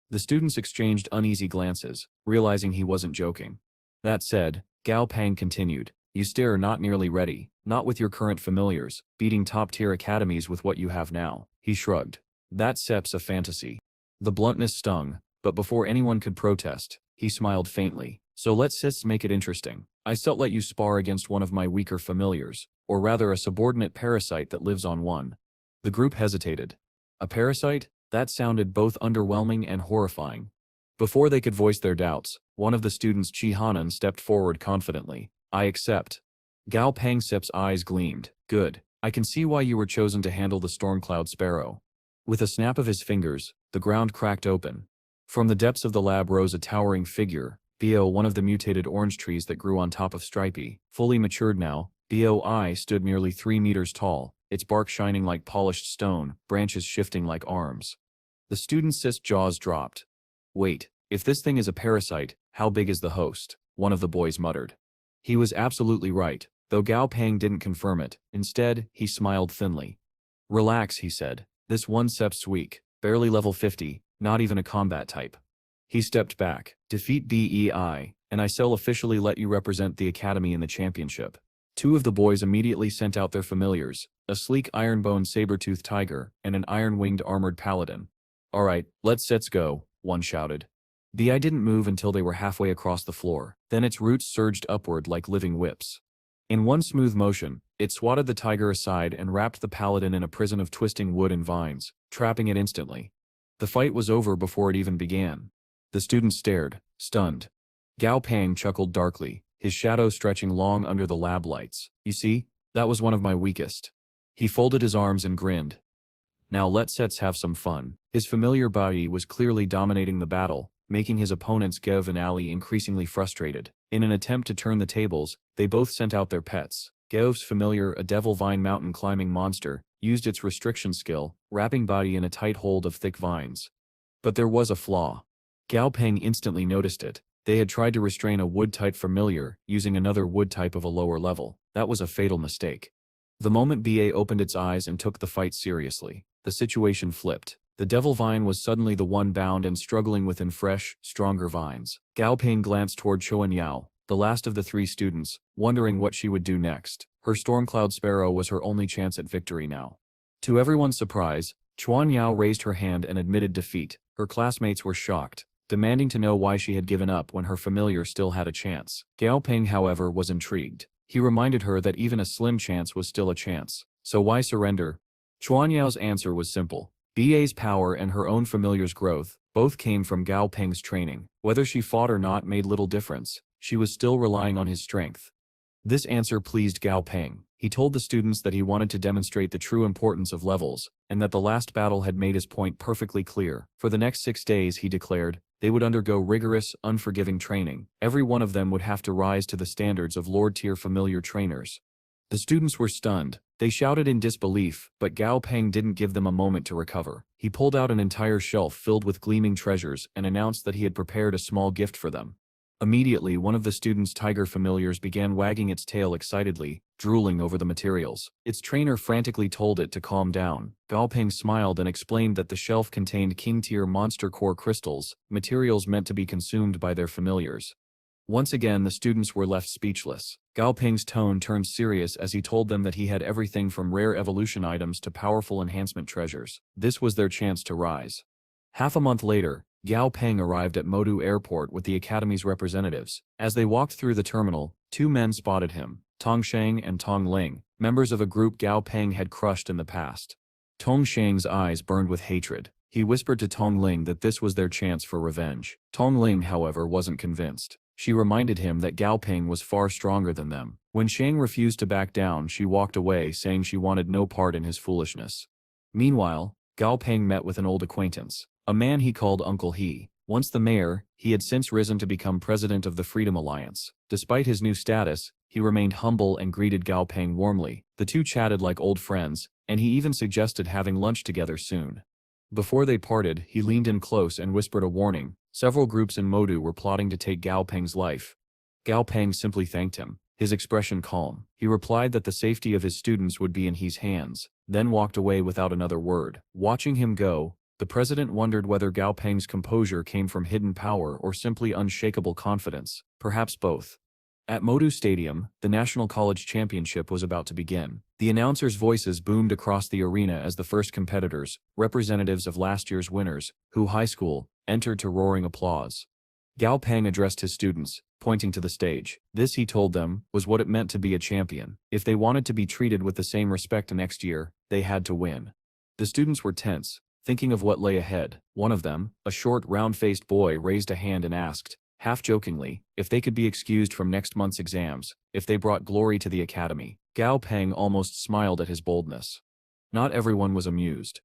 The students exchanged uneasy glances, realizing he wasn't joking. That said, Gao Pang continued, "You still are not nearly ready, not with your current familiars, beating top-tier academies with what you have now." He shrugged. "That sep's a fantasy." The bluntness stung, but before anyone could protest, he smiled faintly. "So let's make it interesting. I still let you spar against one of my weaker familiars, or rather a subordinate parasite that lives on one." The group hesitated. A parasite? That sounded both underwhelming and horrifying. Before they could voice their doubts, one of the students, Chi Hanan, stepped forward confidently. "I accept." Gao Pangsep's eyes gleamed. "Good. I can see why you were chosen to handle the Stormcloud Sparrow." With a snap of his fingers, the ground cracked open. From the depths of the lab rose a towering figure, Bo, one of the mutated orange trees that grew on top of Stripey. Fully matured now, Boi stood nearly 3 meters tall, its bark shining like polished stone, branches shifting like arms. The student's jaws dropped. "Wait, if this thing is a parasite, how big is the host?" one of the boys muttered. He was absolutely right, though Gao Pang didn't confirm it. Instead, he smiled thinly. "Relax," he said. "This one sep's weak, barely level 50, not even a combat type." He stepped back. "Defeat Bei, and I'll officially let you represent the academy in the championship." 2 of the boys immediately sent out their familiars, a sleek iron-boned saber-toothed tiger and an iron-winged armored paladin. Alright, let's go, one shouted. The eye didn't move until they were halfway across the floor, then its roots surged upward like living whips. In one smooth motion, it swatted the tiger aside and wrapped the paladin in a prison of twisting wood and vines, trapping it instantly. The fight was over before it even began. The students stared, stunned. Gao Pang chuckled darkly, his shadow stretching long under the lab lights. You see, that was one of my weakest. He folded his arms and grinned. Now let's have some fun. His familiar body was clearly dominating the battle, making his opponents Gev and Ali increasingly frustrated. In an attempt to turn the tables, they both sent out their pets. Gev's familiar, a devil vine mountain climbing monster, used its restriction skill, wrapping body in a tight hold of thick vines. But there was a flaw. Gao Pang instantly noticed it. They had tried to restrain a wood-type familiar, using another wood type of a lower level. That was a fatal mistake. The moment BA opened its eyes and took the fight seriously, the situation flipped. The devil vine was suddenly the one bound and struggling within fresh, stronger vines. Gao Ping glanced toward Chuan Yao, the last of the three students, wondering what she would do next. Her Stormcloud Sparrow was her only chance at victory now. To everyone's surprise, Chuan Yao raised her hand and admitted defeat. Her classmates were shocked, demanding to know why she had given up when her familiar still had a chance. Gao Ping, however, was intrigued. He reminded her that even a slim chance was still a chance. So why surrender? Chuan Yao's answer was simple. BA's power and her own familiar's growth, both came from Gao Peng's training. Whether she fought or not made little difference. She was still relying on his strength. This answer pleased Gao Peng. He told the students that he wanted to demonstrate the true importance of levels, and that the last battle had made his point perfectly clear. For the next 6 days, he declared, they would undergo rigorous, unforgiving training. Every one of them would have to rise to the standards of Lord-tier familiar trainers. The students were stunned. They shouted in disbelief, but Gao Peng didn't give them a moment to recover. He pulled out an entire shelf filled with gleaming treasures and announced that he had prepared a small gift for them. Immediately, one of the students' tiger familiars began wagging its tail excitedly, drooling over the materials. Its trainer frantically told it to calm down. Gao Peng smiled and explained that the shelf contained king-tier monster core crystals, materials meant to be consumed by their familiars. Once again, the students were left speechless. Gao Peng's tone turned serious as he told them that he had everything from rare evolution items to powerful enhancement treasures. This was their chance to rise. Half a month later, Gao Peng arrived at Modu Airport with the Academy's representatives. As they walked through the terminal, 2 men spotted him, Tong Sheng and Tong Ling, members of a group Gao Peng had crushed in the past. Tong Sheng's eyes burned with hatred. He whispered to Tong Ling that this was their chance for revenge. Tong Ling, however, wasn't convinced. She reminded him that Gao Peng was far stronger than them. When Sheng refused to back down, she walked away, saying she wanted no part in his foolishness. Meanwhile, Gao Peng met with an old acquaintance, a man he called Uncle He. Once the mayor, he had since risen to become president of the Freedom Alliance. Despite his new status, he remained humble and greeted Gao Peng warmly. The two chatted like old friends, and he even suggested having lunch together soon. Before they parted, he leaned in close and whispered a warning. Several groups in Modu were plotting to take Gao Peng's life. Gao Peng simply thanked him, his expression calm. He replied that the safety of his students would be in his hands, then walked away without another word. Watching him go, the president wondered whether Gao Peng's composure came from hidden power or simply unshakable confidence, perhaps both. At Modu Stadium, the National College Championship was about to begin. The announcers' voices boomed across the arena as the first competitors, representatives of last year's winners, Hu High School, entered to roaring applause. Gao Peng addressed his students, pointing to the stage. This, he told them, was what it meant to be a champion. If they wanted to be treated with the same respect next year, they had to win. The students were tense, thinking of what lay ahead. One of them, a short, round-faced boy, raised a hand and asked, half-jokingly, if they could be excused from next month's exams, if they brought glory to the academy. Gao Peng almost smiled at his boldness. Not everyone was amused.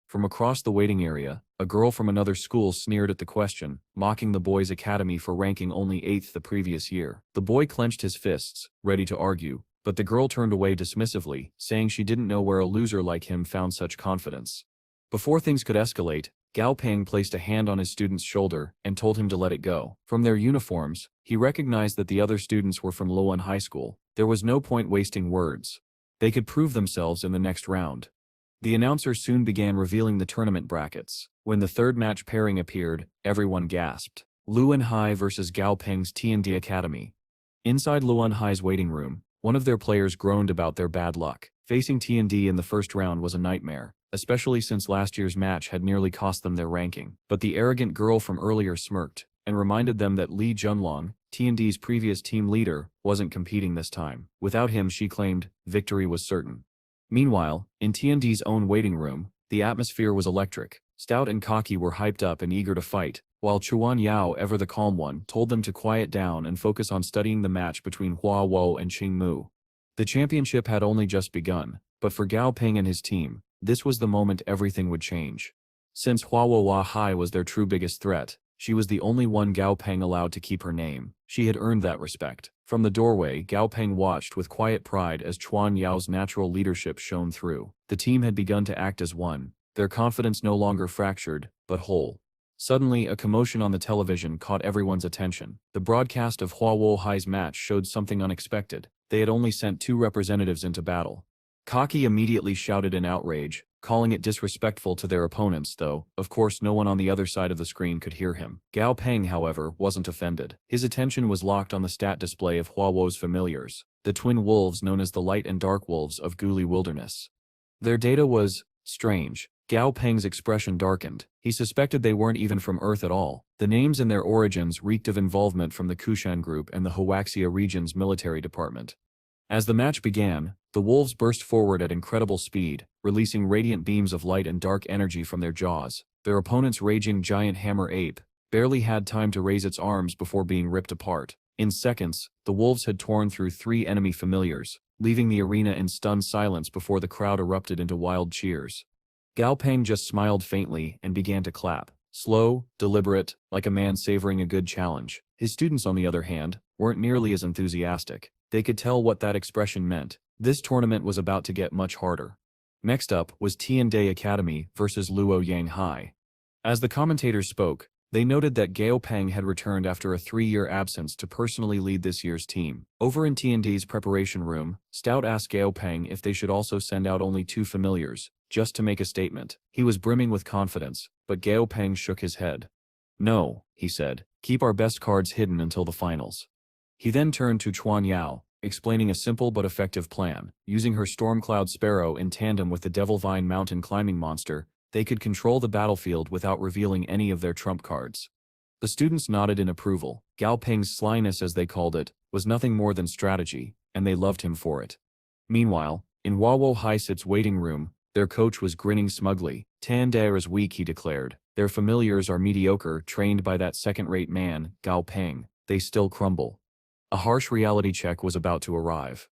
From across the waiting area, a girl from another school sneered at the question, mocking the boys' academy for ranking only 8th the previous year. The boy clenched his fists, ready to argue, but the girl turned away dismissively, saying she didn't know where a loser like him found such confidence. Before things could escalate, Gao Peng placed a hand on his student's shoulder and told him to let it go. From their uniforms, he recognized that the other students were from Luan High School. There was no point wasting words. They could prove themselves in the next round. The announcer soon began revealing the tournament brackets. When the third match pairing appeared, everyone gasped. Luan High versus Gao Peng's T&D Academy. Inside Luan High's waiting room, one of their players groaned about their bad luck. Facing T&D in the first round was a nightmare. especially since last year's match had nearly cost them their ranking. But the arrogant girl from earlier smirked and reminded them that Li Junlong, T&D's previous team leader, wasn't competing this time. Without him, she claimed, victory was certain. Meanwhile, in T&D's own waiting room, the atmosphere was electric. Stout and Cocky were hyped up and eager to fight, while Chuan Yao, ever the calm one, told them to quiet down and focus on studying the match between Hua Wo and Qing Mu. The championship had only just begun, but for Gao Pang and his team, this was the moment everything would change. Since Hua Wo Hai was their true biggest threat, she was the only one Gao Pang allowed to keep her name. She had earned that respect. From the doorway, Gao Pang watched with quiet pride as Chuan Yao's natural leadership shone through. The team had begun to act as one, their confidence no longer fractured, but whole. Suddenly, a commotion on the television caught everyone's attention. The broadcast of Hua Wo Hai's match showed something unexpected. They had only sent 2 representatives into battle. Cocky immediately shouted in outrage, calling it disrespectful to their opponents, though, of course, no one on the other side of the screen could hear him. Gao Pang, however, wasn't offended. His attention was locked on the stat display of Hua Wo's familiars, the twin wolves known as the Light and Dark Wolves of Guli Wilderness. Their data was strange. Gao Pang's expression darkened. He suspected they weren't even from Earth at all. The names and their origins reeked of involvement from the Kushan Group and the Huaxia region's military department. As the match began, the wolves burst forward at incredible speed, releasing radiant beams of light and dark energy from their jaws. Their opponent's raging giant hammer ape barely had time to raise its arms before being ripped apart. In seconds, the wolves had torn through 3 enemy familiars, leaving the arena in stunned silence before the crowd erupted into wild cheers. Gao Pang just smiled faintly and began to clap. Slow, deliberate, like a man savoring a good challenge. His students, on the other hand, weren't nearly as enthusiastic. They could tell what that expression meant. This tournament was about to get much harder. Next up was Tiande Academy versus Luo Yang Hai. As the commentators spoke, they noted that Gao Pang had returned after a 3-year absence to personally lead this year's team. Over in Tiande's preparation room, Stout asked Gao Pang if they should also send out only 2 familiars, just to make a statement. He was brimming with confidence, but Gao Pang shook his head. No, he said, keep our best cards hidden until the finals. He then turned to Chuan Yao, explaining a simple but effective plan. Using her Stormcloud Sparrow in tandem with the Devil Vine mountain climbing monster, they could control the battlefield without revealing any of their trump cards. The students nodded in approval. Gao Pang's slyness, as they called it, was nothing more than strategy, and they loved him for it. Meanwhile, in Hua Wo Haisit's waiting room, their coach was grinning smugly. Tandare is weak, he declared. Their familiars are mediocre, trained by that second-rate man, Gao Pang. They still crumble. A harsh reality check was about to arrive.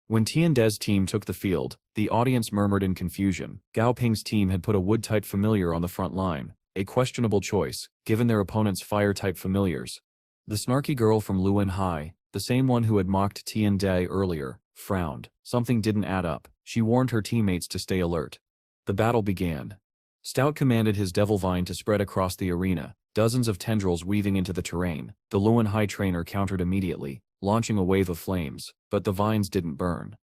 When Tiande's team took the field, the audience murmured in confusion. Gao Ping's team had put a wood-type familiar on the front line, a questionable choice, given their opponent's fire-type familiars. The snarky girl from Luan Hai, the same one who had mocked Tiande earlier, frowned. Something didn't add up. She warned her teammates to stay alert. The battle began. Stout commanded his Devil Vine to spread across the arena, dozens of tendrils weaving into the terrain. The Luan Hai trainer countered immediately, launching a wave of flames, but the vines didn't burn.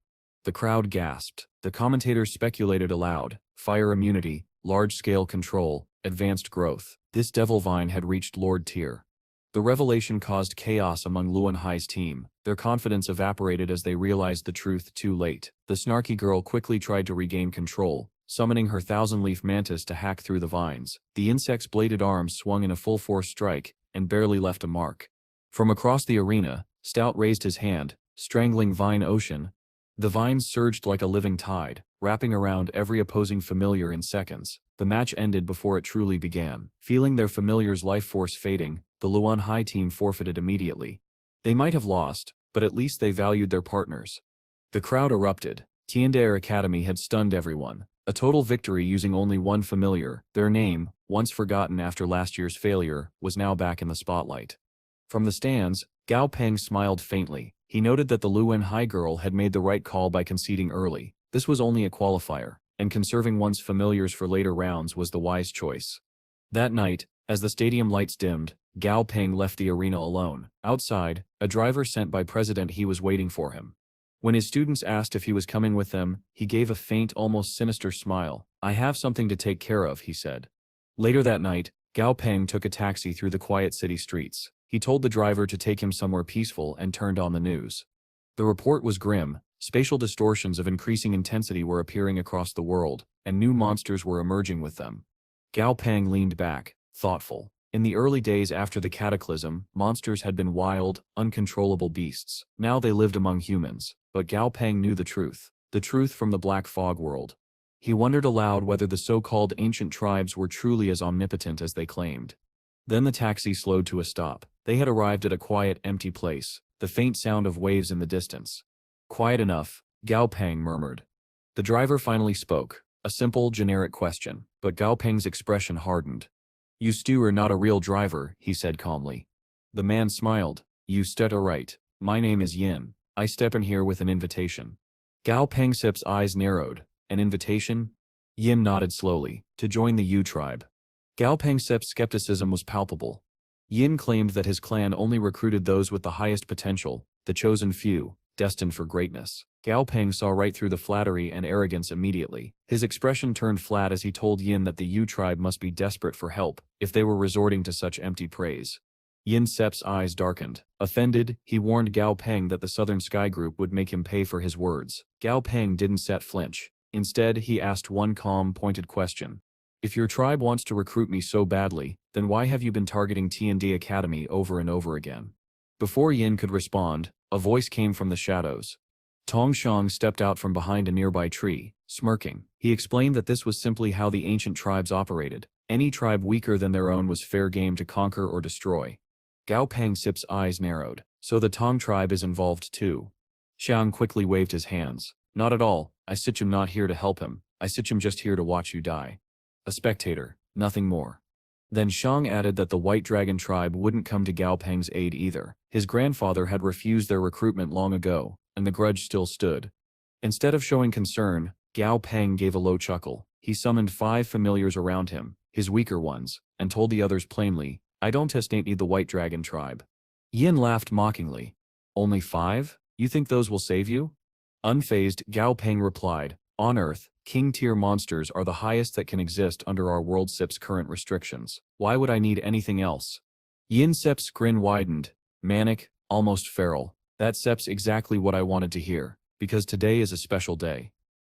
The crowd gasped. The commentators speculated aloud. Fire immunity, large-scale control, advanced growth. This Devil Vine had reached Lord Tier. The revelation caused chaos among Luan Hai's team. Their confidence evaporated as they realized the truth too late. The snarky girl quickly tried to regain control, summoning her thousand-leaf mantis to hack through the vines. The insect's bladed arms swung in a full-force strike, and barely left a mark. From across the arena, Stout raised his hand, strangling Vine Ocean. The vines surged like a living tide, wrapping around every opposing familiar in seconds. The match ended before it truly began. Feeling their familiar's life force fading, the Luan Hai team forfeited immediately. They might have lost, but at least they valued their partners. The crowd erupted. Tiandare Academy had stunned everyone. A total victory using only 1 familiar. Their name, once forgotten after last year's failure, was now back in the spotlight. From the stands, Gao Pang smiled faintly. He noted that the Luan Hai girl had made the right call by conceding early. This was only a qualifier, and conserving one's familiars for later rounds was the wise choice. That night, as the stadium lights dimmed, Gao Pang left the arena alone. Outside, a driver sent by President He was waiting for him. When his students asked if he was coming with them, he gave a faint, almost sinister smile. "I have something to take care of," he said. Later that night, Gao Pang took a taxi through the quiet city streets. He told the driver to take him somewhere peaceful and turned on the news. The report was grim. Spatial distortions of increasing intensity were appearing across the world, and new monsters were emerging with them. Gao Pang leaned back, thoughtful. In the early days after the cataclysm, monsters had been wild, uncontrollable beasts. Now they lived among humans, but Gao Pang knew the truth from the Black Fog world. He wondered aloud whether the so-called ancient tribes were truly as omnipotent as they claimed. Then the taxi slowed to a stop. They had arrived at a quiet, empty place, the faint sound of waves in the distance. Quiet enough, Gao Pang murmured. The driver finally spoke, a simple, generic question, but Gao Pang's expression hardened. "You stew are not a real driver," he said calmly. The man smiled. "You stead are right. My name is Yin. I step in here with an invitation." Gao Pangsip's eyes narrowed. "An invitation?" Yin nodded slowly. "To join the Yu tribe." Gao Pangsip's skepticism was palpable. Yin claimed that his clan only recruited those with the highest potential, the chosen few, destined for greatness. Gao Pang saw right through the flattery and arrogance immediately. His expression turned flat as he told Yin that the Yu tribe must be desperate for help if they were resorting to such empty praise. Yin Sep's eyes darkened. Offended, he warned Gao Pang that the Southern Sky Group would make him pay for his words. Gao Pang didn't flinch. Instead, he asked one calm, pointed question. "If your tribe wants to recruit me so badly, then why have you been targeting T&D Academy over and over again?" Before Yin could respond, a voice came from the shadows. Tong Shang stepped out from behind a nearby tree, smirking. He explained that this was simply how the ancient tribes operated. Any tribe weaker than their own was fair game to conquer or destroy. Gao Pangsip's eyes narrowed. "So the Tong tribe is involved too?" Xiang quickly waved his hands. "Not at all. I am not here to help him. I am just here to watch you die. A spectator, nothing more." Then Shang added that the White Dragon tribe wouldn't come to Gao Pang's aid either. His grandfather had refused their recruitment long ago, and the grudge still stood. Instead of showing concern, Gao Pang gave a low chuckle. He summoned 5 familiars around him, his weaker ones, and told the others plainly, "I don't need the White Dragon tribe." Yin laughed mockingly. "Only 5? You think those will save you?" Unfazed, Gao Pang replied, "On Earth, king-tier monsters are the highest that can exist under our world SIP's current restrictions. Why would I need anything else?" Yin Sep's grin widened. Manic, almost feral. "That Sep's exactly what I wanted to hear, because today is a special day."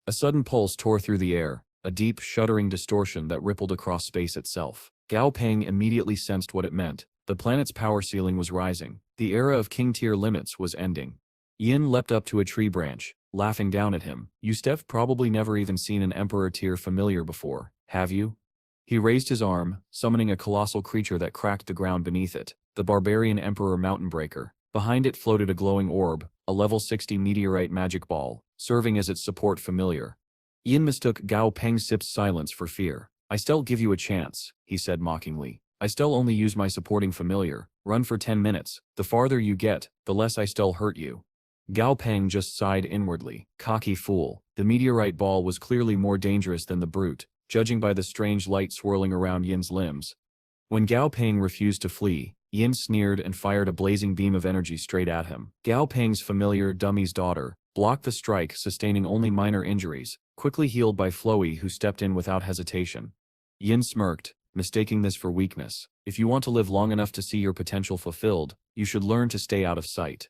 A sudden pulse tore through the air, a deep, shuddering distortion that rippled across space itself. Gao Pang immediately sensed what it meant. The planet's power ceiling was rising. The era of king-tier limits was ending. Yin leapt up to a tree branch, laughing down at him. "You've probably never even seen an Emperor-tier familiar before, have you?" He raised his arm, summoning a colossal creature that cracked the ground beneath it, the barbarian Emperor Mountain Breaker. Behind it floated a glowing orb, a level 60 meteorite magic ball, serving as its support familiar. Yin mistook Gao Pangsip's silence for fear. "I still give you a chance," he said mockingly. "I still only use my supporting familiar. Run for 10 minutes. The farther you get, the less I still hurt you." Gao Pang just sighed inwardly. Cocky fool. The meteorite ball was clearly more dangerous than the brute, judging by the strange light swirling around Yin's limbs. When Gao Pang refused to flee, Yin sneered and fired a blazing beam of energy straight at him. Gao Pang's familiar, Dummy's daughter, blocked the strike, sustaining only minor injuries, quickly healed by Floey, who stepped in without hesitation. Yin smirked, mistaking this for weakness. "If you want to live long enough to see your potential fulfilled, you should learn to stay out of sight."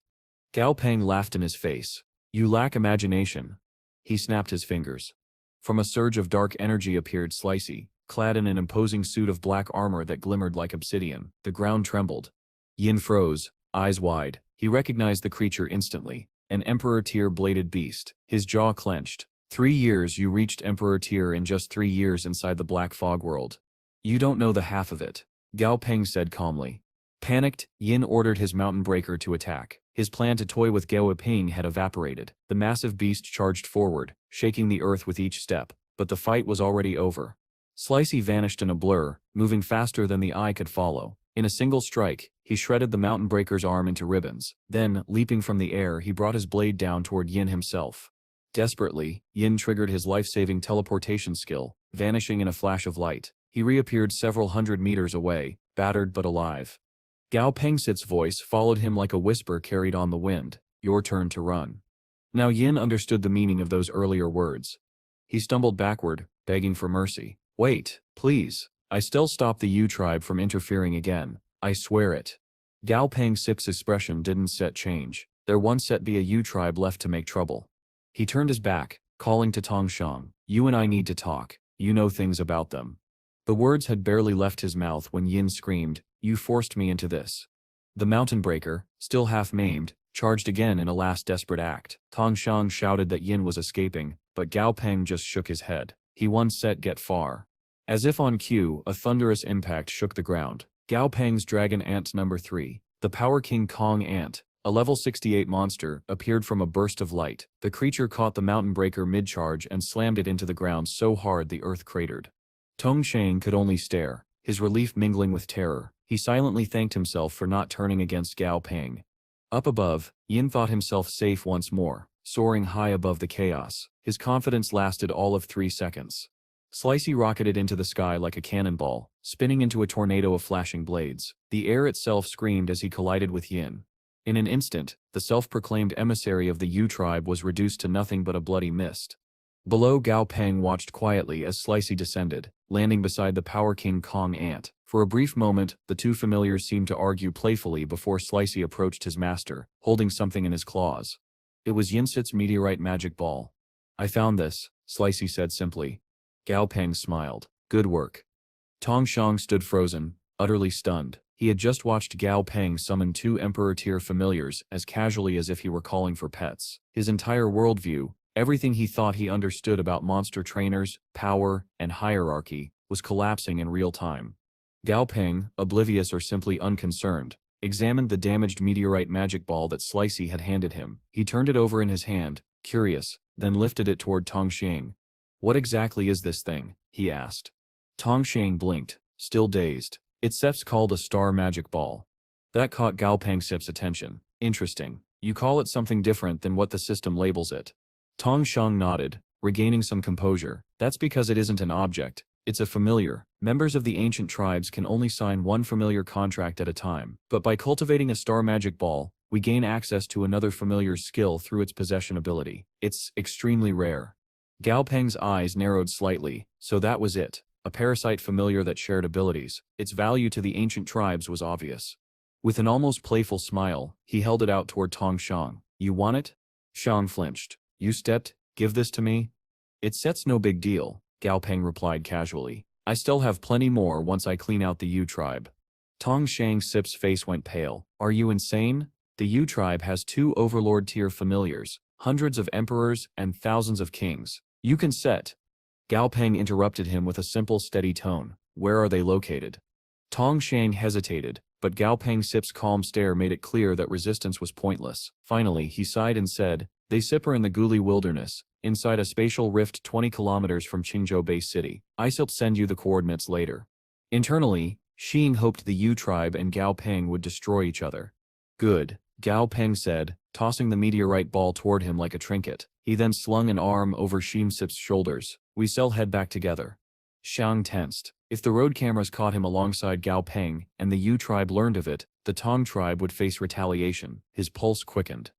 Gao Pang laughed in his face. "You lack imagination." He snapped his fingers. From a surge of dark energy appeared Stripey, clad in an imposing suit of black armor that glimmered like obsidian. The ground trembled. Yin froze, eyes wide. He recognized the creature instantly. An Emperor-tier bladed beast. His jaw clenched. 3 years you reached Emperor-tier in just 3 years inside the Black Fog world. You don't know the half of it, Gao Pang said calmly. Panicked, Yin ordered his mountain breaker to attack. His plan to toy with Gao Pang had evaporated. The massive beast charged forward, shaking the earth with each step, but the fight was already over. Stripey vanished in a blur, moving faster than the eye could follow. In a single strike, he shredded the mountain breaker's arm into ribbons. Then, leaping from the air, he brought his blade down toward Yin himself. Desperately, Yin triggered his life-saving teleportation skill, vanishing in a flash of light. He reappeared several hundred meters away, battered but alive. Gao Pangsit's voice followed him like a whisper carried on the wind. "Your turn to run." Now Yin understood the meaning of those earlier words. He stumbled backward, begging for mercy. "Wait, please. I still stop the Yu tribe from interfering again. I swear it." Gao Pangsit's expression didn't change. There once be a Yu tribe left to make trouble. He turned his back, calling to Tong Shang, "You and I need to talk. You know things about them." The words had barely left his mouth when Yin screamed, "You forced me into this." The mountain breaker, still half maimed, charged again in a last desperate act. Tong Shang shouted that Yin was escaping, but Gao Pang just shook his head. He won set get far. As if on cue, a thunderous impact shook the ground. Gao Pang's Dragon Ant number 3, the Power King Kong Ant, a level 68 monster, appeared from a burst of light. The creature caught the mountain breaker mid-charge and slammed it into the ground so hard the earth cratered. Tong Shang could only stare, his relief mingling with terror. He silently thanked himself for not turning against Gao Pang. Up above, Yin thought himself safe once more, soaring high above the chaos. His confidence lasted all of 3 seconds. Slicey rocketed into the sky like a cannonball, spinning into a tornado of flashing blades. The air itself screamed as he collided with Yin. In an instant, the self-proclaimed emissary of the Yu tribe was reduced to nothing but a bloody mist. Below, Gao Pang watched quietly as Slicey descended, landing beside the Power King Kong Ant. For a brief moment, the two familiars seemed to argue playfully before Slicey approached his master, holding something in his claws. It was Yinsit's meteorite magic ball. "I found this," Slicey said simply. Gao Pang smiled. "Good work." Tong Shang stood frozen, utterly stunned. He had just watched Gao Pang summon 2 Emperor-tier familiars as casually as if he were calling for pets. His entire worldview, everything he thought he understood about monster trainers, power, and hierarchy, was collapsing in real time. Gao Pang, oblivious or simply unconcerned, examined the damaged meteorite magic ball that Slicey had handed him. He turned it over in his hand, curious, then lifted it toward Tong Shang. "What exactly is this thing?" he asked. Tong Shang blinked, still dazed. "It's Sep's called a star magic ball." That caught Gao Pang Sep's attention. "Interesting. You call it something different than what the system labels it." Tong Shang nodded, regaining some composure. "That's because it isn't an object. It's a familiar. Members of the ancient tribes can only sign one familiar contract at a time. But by cultivating a star magic ball, we gain access to another familiar's skill through its possession ability. It's extremely rare." Gao Peng's eyes narrowed slightly. So that was it. A parasite familiar that shared abilities. Its value to the ancient tribes was obvious. With an almost playful smile, he held it out toward Tong Shang. "You want it?" Shang flinched. "You stepped? Give this to me?" "It's no big deal," Gao Pang replied casually. "I still have plenty more once I clean out the Yu tribe." Tong Shang Sip's face went pale. "Are you insane? The Yu tribe has 2 overlord-tier familiars, hundreds of emperors, and thousands of kings. You can set." Gao Pang interrupted him with a simple, steady tone. "Where are they located?" Tong Shang hesitated, but Gao Pang Sip's calm stare made it clear that resistance was pointless. Finally, he sighed and said, "They sip in the Guli Wilderness, inside a spatial rift 20 kilometers from Qingzhou Base City. I'll send you the coordinates later." Internally, Xing hoped the Yu tribe and Gao Pang would destroy each other. "Good," Gao Pang said, tossing the meteorite ball toward him like a trinket. He then slung an arm over Xing Sip's shoulders. "We'll head back together." Shang tensed. If the road cameras caught him alongside Gao Pang, and the Yu tribe learned of it, the Tong tribe would face retaliation. His pulse quickened.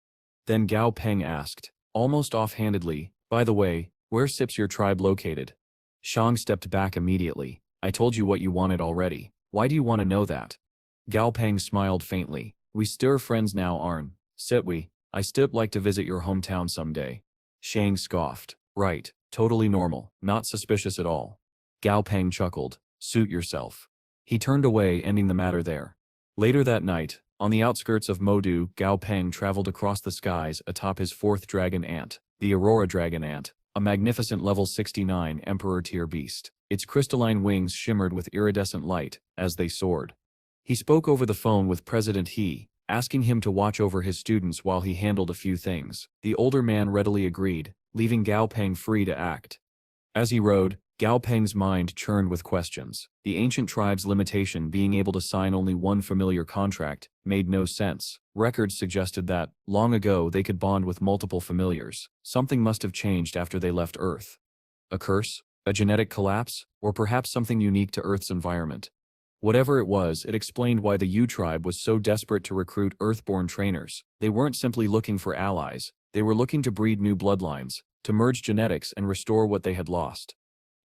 Then Gao Pang asked, almost offhandedly, "By the way, where's Sip's your tribe located?" Shang stepped back immediately. "I told you what you wanted already. Why do you want to know that?" Gao Pang smiled faintly. "We still friends now, Arn. Sit we. I still like to visit your hometown someday." Shang scoffed. "Right, totally normal, not suspicious at all." Gao Pang chuckled. "Suit yourself." He turned away, ending the matter there. Later that night, on the outskirts of Modu, Gao Pang traveled across the skies atop his 4th dragon ant, the Aurora Dragon Ant, a magnificent level 69 Emperor-tier beast. Its crystalline wings shimmered with iridescent light as they soared. He spoke over the phone with President He, asking him to watch over his students while he handled a few things. The older man readily agreed, leaving Gao Pang free to act. As he rode, Gao Peng's mind churned with questions. The ancient tribe's limitation, being able to sign only one familiar contract, made no sense. Records suggested that, long ago, they could bond with multiple familiars. Something must have changed after they left Earth. A curse? A genetic collapse? Or perhaps something unique to Earth's environment? Whatever it was, it explained why the Yu tribe was so desperate to recruit Earthborn trainers. They weren't simply looking for allies. They were looking to breed new bloodlines, to merge genetics and restore what they had lost.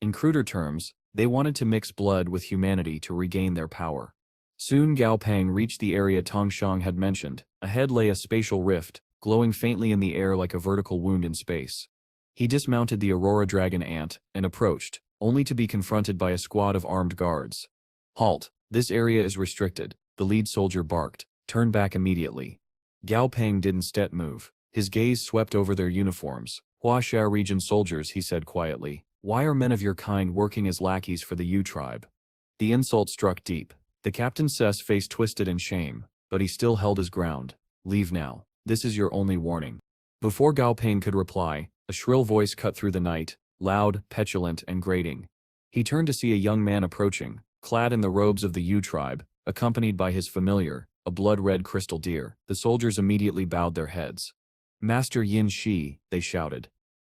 In cruder terms, they wanted to mix blood with humanity to regain their power. Soon Gao Pang reached the area Tong Shang had mentioned. Ahead lay a spatial rift, glowing faintly in the air like a vertical wound in space. He dismounted the Aurora Dragon ant and approached, only to be confronted by a squad of armed guards. "Halt, this area is restricted," the lead soldier barked. "Turn back immediately." Gao Pang didn't move. His gaze swept over their uniforms. "Huaxia region soldiers," he said quietly. "Why are men of your kind working as lackeys for the Yu tribe?" The insult struck deep. The captain's face twisted in shame, but he still held his ground. "Leave now. This is your only warning." Before Gao Pang could reply, a shrill voice cut through the night, loud, petulant, and grating. He turned to see a young man approaching, clad in the robes of the Yu tribe, accompanied by his familiar, a blood-red crystal deer. The soldiers immediately bowed their heads. "Master Yin Shi," they shouted.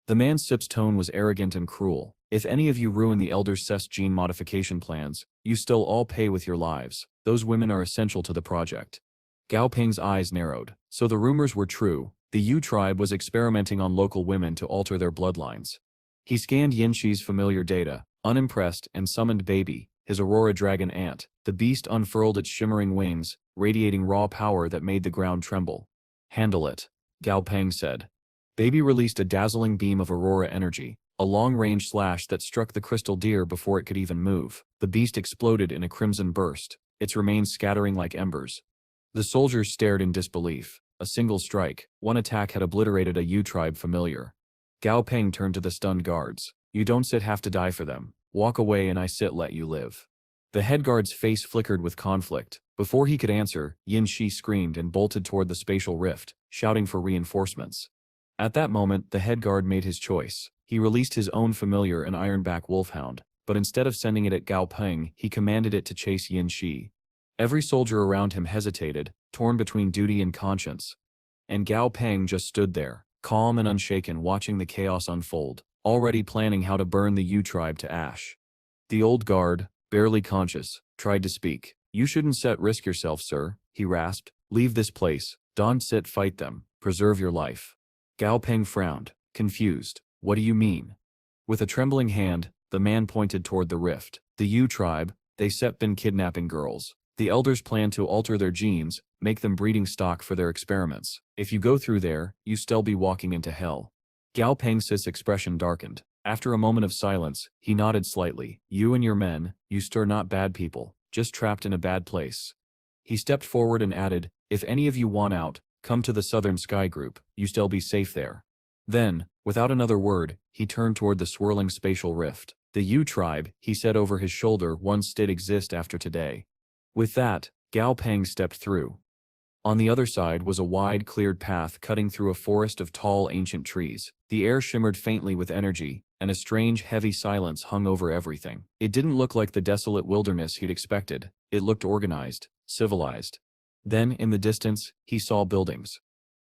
The man's tone was arrogant and cruel. "If any of you ruin the Elder's Cess gene modification plans, you still all pay with your lives. Those women are essential to the project." Gao Ping's eyes narrowed. So the rumors were true. The Yu tribe was experimenting on local women to alter their bloodlines. He scanned Yin Shi's familiar data, unimpressed, and summoned Baby, his Aurora Dragon ant. The beast unfurled its shimmering wings, radiating raw power that made the ground tremble. "Handle it," Gao Pang said. Baby released a dazzling beam of Aurora energy, a long-range slash that struck the crystal deer before it could even move. The beast exploded in a crimson burst, its remains scattering like embers. The soldiers stared in disbelief. A single strike, one attack had obliterated a Yu tribe familiar. Gao Pang turned to the stunned guards. "You don't have to die for them. Walk away and I let you live." The head guard's face flickered with conflict. Before he could answer, Yin Shi screamed and bolted toward the spatial rift, shouting for reinforcements. At that moment, the head guard made his choice. He released his own familiar, an ironback wolfhound, but instead of sending it at Gao Pang, he commanded it to chase Yin Shi. Every soldier around him hesitated, torn between duty and conscience. And Gao Pang just stood there, calm and unshaken, watching the chaos unfold, already planning how to burn the Yu tribe to ash. The old guard, barely conscious, tried to speak. "You shouldn't risk yourself, sir," he rasped. "Leave this place. Don't fight them. Preserve your life." Gao Pang frowned, confused. "What do you mean?" With a trembling hand, the man pointed toward the rift. "The Yu tribe, they been kidnapping girls. The elders plan to alter their genes, make them breeding stock for their experiments. If you go through there, you still be walking into hell." Gao Pang's expression darkened. After a moment of silence, he nodded slightly. "You and your men, you stir not bad people, just trapped in a bad place." He stepped forward and added, "If any of you want out, come to the Southern Sky Group, you still be safe there." Then, without another word, he turned toward the swirling spatial rift. "The Yu tribe," he said over his shoulder, "once did exist after today." With that, Gao Pang stepped through. On the other side was a wide, cleared path cutting through a forest of tall, ancient trees. The air shimmered faintly with energy, and a strange, heavy silence hung over everything. It didn't look like the desolate wilderness he'd expected. It looked organized, civilized. Then, in the distance, he saw buildings.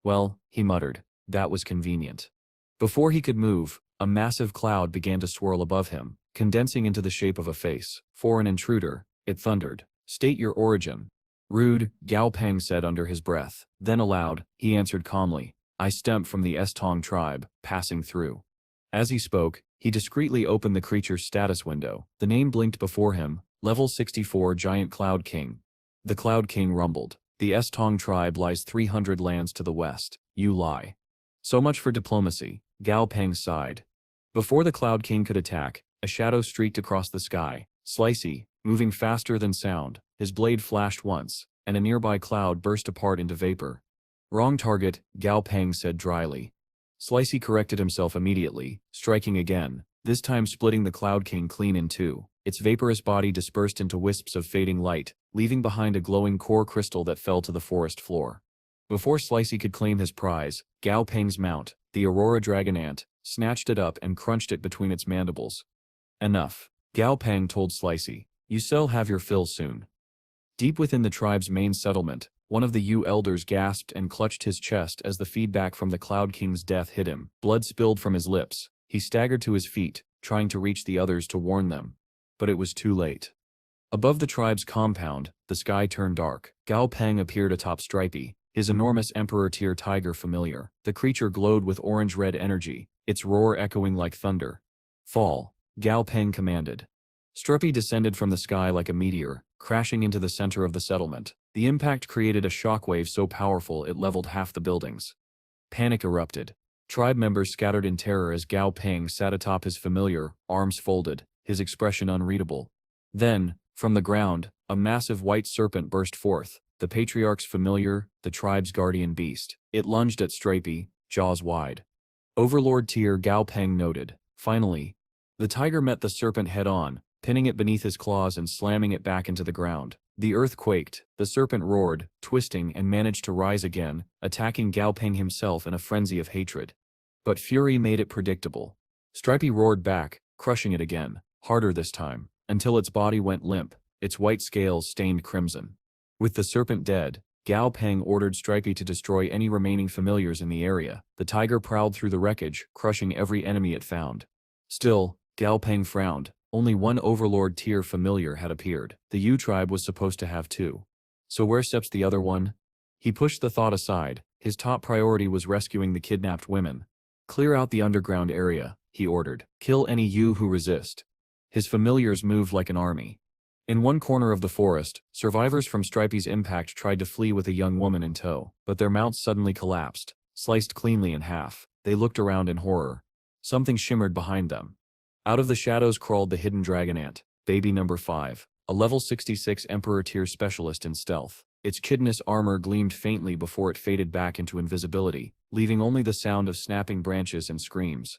"Well," he muttered, "that was convenient." Before he could move, a massive cloud began to swirl above him, condensing into the shape of a face. "For an intruder," it thundered. "State your origin." "Rude," Gao Pang said under his breath. Then aloud, he answered calmly, "I stem from the Tong tribe, passing through." As he spoke, he discreetly opened the creature's status window. The name blinked before him, Level 64 Giant Cloud King. The Cloud King rumbled. "The Tong tribe lies 300 lands to the west. You lie." "So much for diplomacy," Gao Pang sighed. Before the Cloud King could attack, a shadow streaked across the sky. Slicey, moving faster than sound, his blade flashed once, and a nearby cloud burst apart into vapor. "Wrong target," Gao Pang said dryly. Slicey corrected himself immediately, striking again, this time splitting the Cloud King clean in two. Its vaporous body dispersed into wisps of fading light, leaving behind a glowing core crystal that fell to the forest floor. Before Slicey could claim his prize, Gao Pang's mount, the Aurora Dragon ant, snatched it up and crunched it between its mandibles. "Enough," Gao Pang told Slicey. "You shall have your fill soon." Deep within the tribe's main settlement, one of the Yu elders gasped and clutched his chest as the feedback from the Cloud King's death hit him. Blood spilled from his lips. He staggered to his feet, trying to reach the others to warn them. But it was too late. Above the tribe's compound, the sky turned dark. Gao Pang appeared atop Stripey, his enormous Emperor-tier tiger familiar. The creature glowed with orange-red energy, its roar echoing like thunder. "Fall," Gao Pang commanded. Stripey descended from the sky like a meteor, crashing into the center of the settlement. The impact created a shockwave so powerful it leveled half the buildings. Panic erupted. Tribe members scattered in terror as Gao Pang sat atop his familiar, arms folded, his expression unreadable. Then, from the ground, a massive white serpent burst forth, the patriarch's familiar, the tribe's guardian beast. It lunged at Stripey, jaws wide. Overlord tier Gao Pang noted. Finally, the tiger met the serpent head-on, pinning it beneath his claws and slamming it back into the ground. The earth quaked, the serpent roared, twisting and managed to rise again, attacking Gao Pang himself in a frenzy of hatred. But fury made it predictable. Stripey roared back, crushing it again, harder this time, until its body went limp, its white scales stained crimson. With the serpent dead, Gao Pang ordered Stripey to destroy any remaining familiars in the area. The tiger prowled through the wreckage, crushing every enemy it found. Still, Gao Pang frowned. Only one Overlord tier familiar had appeared. The U tribe was supposed to have two. So where steps the other one? He pushed the thought aside. His top priority was rescuing the kidnapped women. Clear out the underground area, he ordered. Kill any U who resist. His familiars moved like an army. In one corner of the forest, survivors from Stripey's impact tried to flee with a young woman in tow, but their mounts suddenly collapsed, sliced cleanly in half. They looked around in horror. Something shimmered behind them. Out of the shadows crawled the hidden dragon ant, baby number 5, a level 66 Emperor tier specialist in stealth. Its chidness armor gleamed faintly before it faded back into invisibility, leaving only the sound of snapping branches and screams.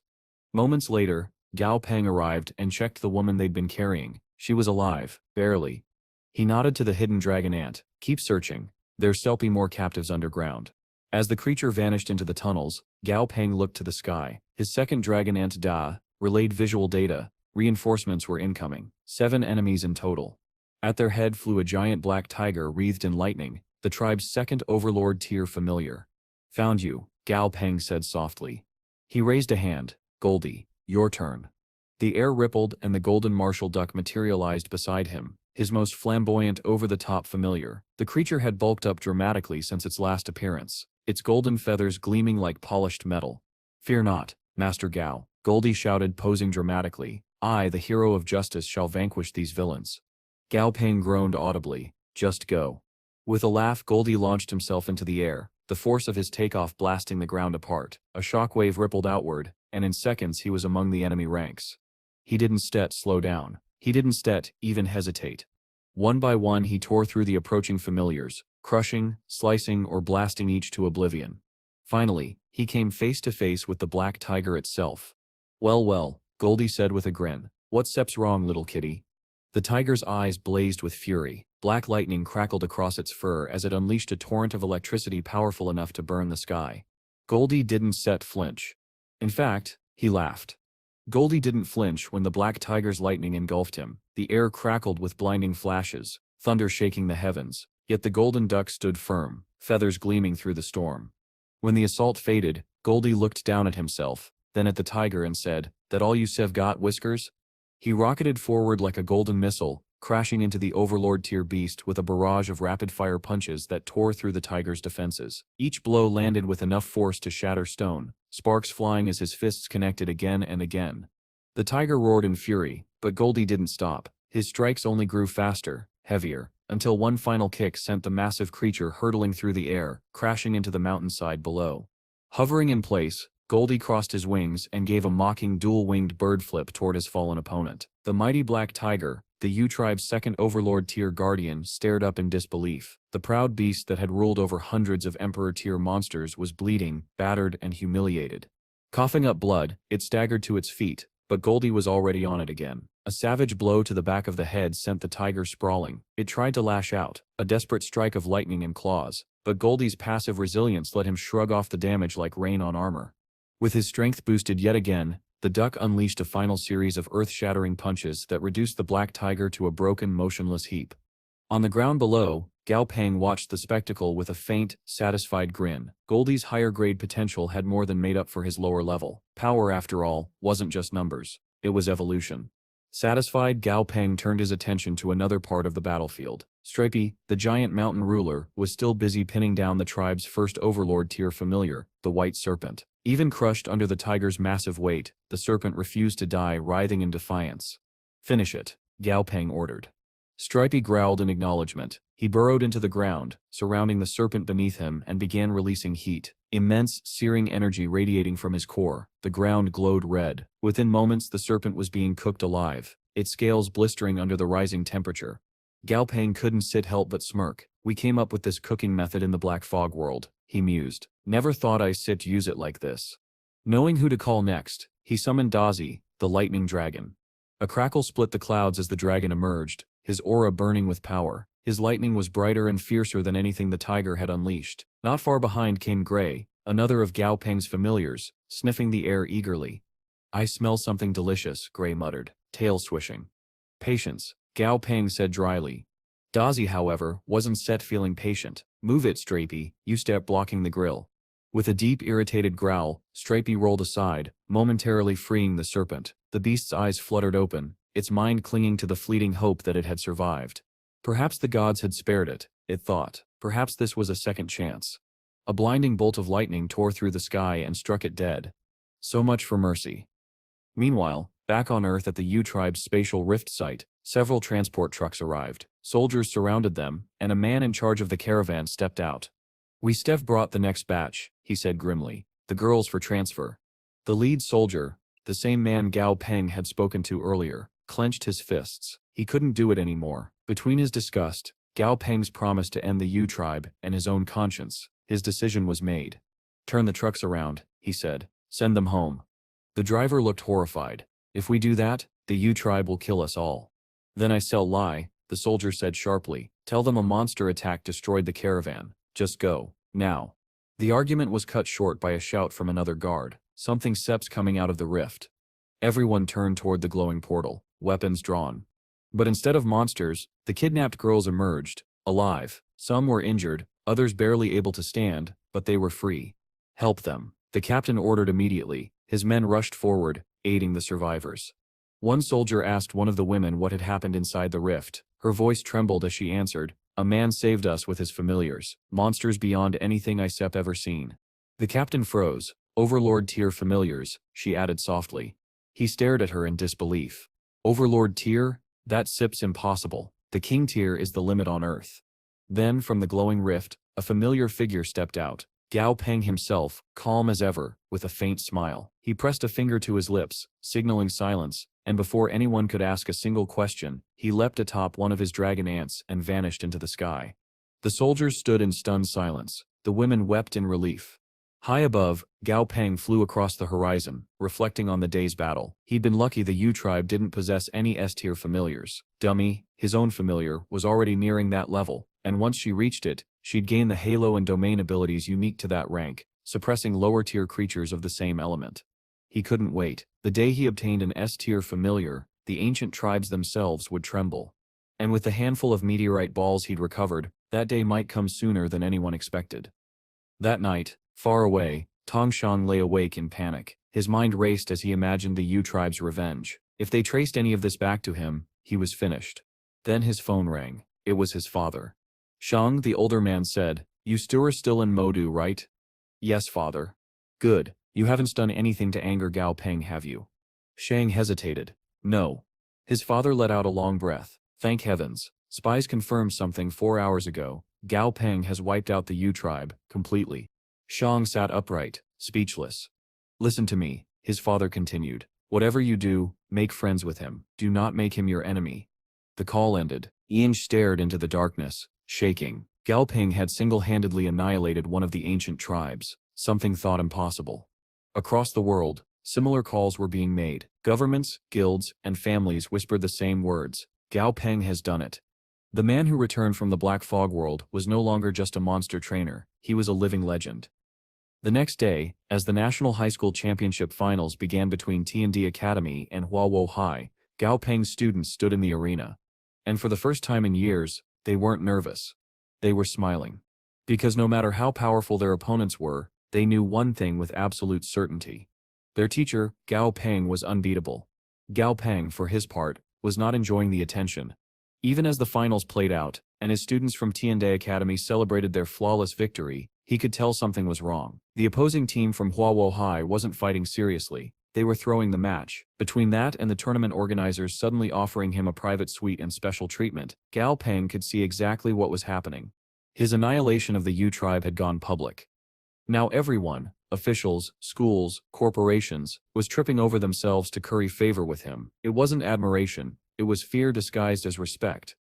Moments later, Gao Pang arrived and checked the woman they'd been carrying. She was alive, barely. He nodded to the hidden dragon ant. Keep searching. There shall be more captives underground. As the creature vanished into the tunnels, Gao Pang looked to the sky. His second dragon ant relayed visual data. Reinforcements were incoming. 7 enemies in total. At their head flew a giant black tiger wreathed in lightning, the tribe's second Overlord tier familiar. Found you, Gao Pang said softly. He raised a hand. Goldie, your turn. The air rippled and the golden martial duck materialized beside him, his most flamboyant over-the-top familiar. The creature had bulked up dramatically since its last appearance, its golden feathers gleaming like polished metal. Fear not, Master Gao, Goldie shouted, posing dramatically. I, the hero of justice, shall vanquish these villains. Gao Pang groaned audibly. Just go. With a laugh, Goldie launched himself into the air, the force of his takeoff blasting the ground apart. A shockwave rippled outward, and in seconds he was among the enemy ranks. He didn't slow down. He didn't even hesitate. One by one he tore through the approaching familiars, crushing, slicing or blasting each to oblivion. Finally, he came face to face with the black tiger itself. Well, Goldie said with a grin. What step's wrong, little kitty? The tiger's eyes blazed with fury. Black lightning crackled across its fur as it unleashed a torrent of electricity powerful enough to burn the sky. Goldie didn't flinch. In fact, he laughed. Goldie didn't flinch when the black tiger's lightning engulfed him. The air crackled with blinding flashes, thunder shaking the heavens, yet the golden duck stood firm, feathers gleaming through the storm. When the assault faded, Goldie looked down at himself, then at the tiger and said, "That all you sev got, Whiskers?" He rocketed forward like a golden missile, crashing into the Overlord tier beast with a barrage of rapid-fire punches that tore through the tiger's defenses. Each blow landed with enough force to shatter stone, sparks flying as his fists connected again and again. The tiger roared in fury, but Goldie didn't stop. His strikes only grew faster, heavier, until one final kick sent the massive creature hurtling through the air, crashing into the mountainside below. Hovering in place, Goldie crossed his wings and gave a mocking dual-winged bird flip toward his fallen opponent. The mighty black tiger, the U tribe's second Overlord tier guardian, stared up in disbelief. The proud beast that had ruled over hundreds of Emperor tier monsters was bleeding, battered and humiliated. Coughing up blood, it staggered to its feet, but Goldie was already on it again. A savage blow to the back of the head sent the tiger sprawling. It tried to lash out, a desperate strike of lightning and claws, but Goldie's passive resilience let him shrug off the damage like rain on armor. With his strength boosted yet again, the duck unleashed a final series of earth-shattering punches that reduced the black tiger to a broken, motionless heap. On the ground below, Gao Pang watched the spectacle with a faint, satisfied grin. Goldie's higher-grade potential had more than made up for his lower level. Power, after all, wasn't just numbers. It was evolution. Satisfied, Gao Pang turned his attention to another part of the battlefield. Stripey, the giant mountain ruler, was still busy pinning down the tribe's first Overlord tier familiar, the white serpent. Even crushed under the tiger's massive weight, the serpent refused to die, writhing in defiance. Finish it, Gao Pang ordered. Stripey growled in acknowledgement. He burrowed into the ground, surrounding the serpent beneath him, and began releasing heat. Immense, searing energy radiating from his core. The ground glowed red. Within moments, the serpent was being cooked alive, its scales blistering under the rising temperature. Gao Pang couldn't help but smirk. We came up with this cooking method in the Black Fog world, he mused. Never thought I'd use it like this. Knowing who to call next, he summoned Dazi, the lightning dragon. A crackle split the clouds as the dragon emerged, his aura burning with power. His lightning was brighter and fiercer than anything the tiger had unleashed. Not far behind came Gray, another of Gao Pang's familiars, sniffing the air eagerly. I smell something delicious, Gray muttered, tail swishing. Patience, Gao Pang said dryly. Dazi, however, wasn't feeling patient. Move it, Stripey, you step blocking the grill. With a deep irritated growl, Stripey rolled aside, momentarily freeing the serpent. The beast's eyes fluttered open, its mind clinging to the fleeting hope that it had survived. Perhaps the gods had spared it, it thought. Perhaps this was a second chance. A blinding bolt of lightning tore through the sky and struck it dead. So much for mercy. Meanwhile, back on Earth at the U tribe's spatial rift site, several transport trucks arrived. Soldiers surrounded them, and a man in charge of the caravan stepped out. Steph brought the next batch, he said grimly. The girls for transfer. The lead soldier, the same man Gao Pang had spoken to earlier, clenched his fists. He couldn't do it anymore. Between his disgust, Gao Pang's promise to end the U tribe, and his own conscience, his decision was made. Turn the trucks around, he said. Send them home. The driver looked horrified. If we do that, the U tribe will kill us all. Then I lie, the soldier said sharply. Tell them a monster attack destroyed the caravan. Just go, now. The argument was cut short by a shout from another guard. Something steps coming out of the rift. Everyone turned toward the glowing portal, weapons drawn. But instead of monsters, the kidnapped girls emerged, alive. Some were injured, others barely able to stand, but they were free. Help them, the captain ordered immediately. His men rushed forward, aiding the survivors. One soldier asked one of the women what had happened inside the rift. Her voice trembled as she answered, a man saved us with his familiars, monsters beyond anything I've ever seen. The captain froze. Overlord tier familiars, she added softly. He stared at her in disbelief. Overlord tier? That sip's impossible. The king tier is the limit on Earth. Then, from the glowing rift, a familiar figure stepped out. Gao Pang himself, calm as ever, with a faint smile. He pressed a finger to his lips, signaling silence, and before anyone could ask a single question, he leapt atop one of his dragon ants and vanished into the sky. The soldiers stood in stunned silence. The women wept in relief. High above, Gao Pang flew across the horizon, reflecting on the day's battle. He'd been lucky the U tribe didn't possess any S-tier familiars. Dumby, his own familiar, was already nearing that level, and once she reached it, she'd gain the halo and domain abilities unique to that rank, suppressing lower-tier creatures of the same element. He couldn't wait. The day he obtained an S-tier familiar, the ancient tribes themselves would tremble. And with the handful of meteorite balls he'd recovered, that day might come sooner than anyone expected. That night, far away, Tongshan lay awake in panic. His mind raced as he imagined the U tribe's revenge. If they traced any of this back to him, he was finished. Then his phone rang. It was his father. Shang, the older man said, "You are still in Modu, right?" "Yes, father." "Good. You haven't done anything to anger Gao Pang, have you?" Shang hesitated. "No." His father let out a long breath. "Thank heavens. Spies confirmed something 4 hours ago. Gao Pang has wiped out the U tribe, completely." Shang sat upright, speechless. "Listen to me," his father continued. "Whatever you do, make friends with him. Do not make him your enemy." The call ended. Ian stared into the darkness, shaking. Gao Pang had single-handedly annihilated one of the ancient tribes, something thought impossible. Across the world, similar calls were being made. Governments, guilds, and families whispered the same words. Gao Pang has done it. The man who returned from the Black Fog world was no longer just a monster trainer, he was a living legend. The next day, as the National High School Championship Finals began between T&D Academy and Huawo High, Gao Pang's students stood in the arena. And for the first time in years, they weren't nervous. They were smiling. Because no matter how powerful their opponents were, they knew one thing with absolute certainty. Their teacher, Gao Pang, was unbeatable. Gao Pang, for his part, was not enjoying the attention. Even as the finals played out, and his students from T&D Academy celebrated their flawless victory, he could tell something was wrong. The opposing team from Huawo High wasn't fighting seriously. They were throwing the match. Between that and the tournament organizers suddenly offering him a private suite and special treatment, Gao Pang could see exactly what was happening. His annihilation of the Yu tribe had gone public. Now everyone, officials, schools, corporations, was tripping over themselves to curry favor with him. It wasn't admiration, it was fear disguised as respect.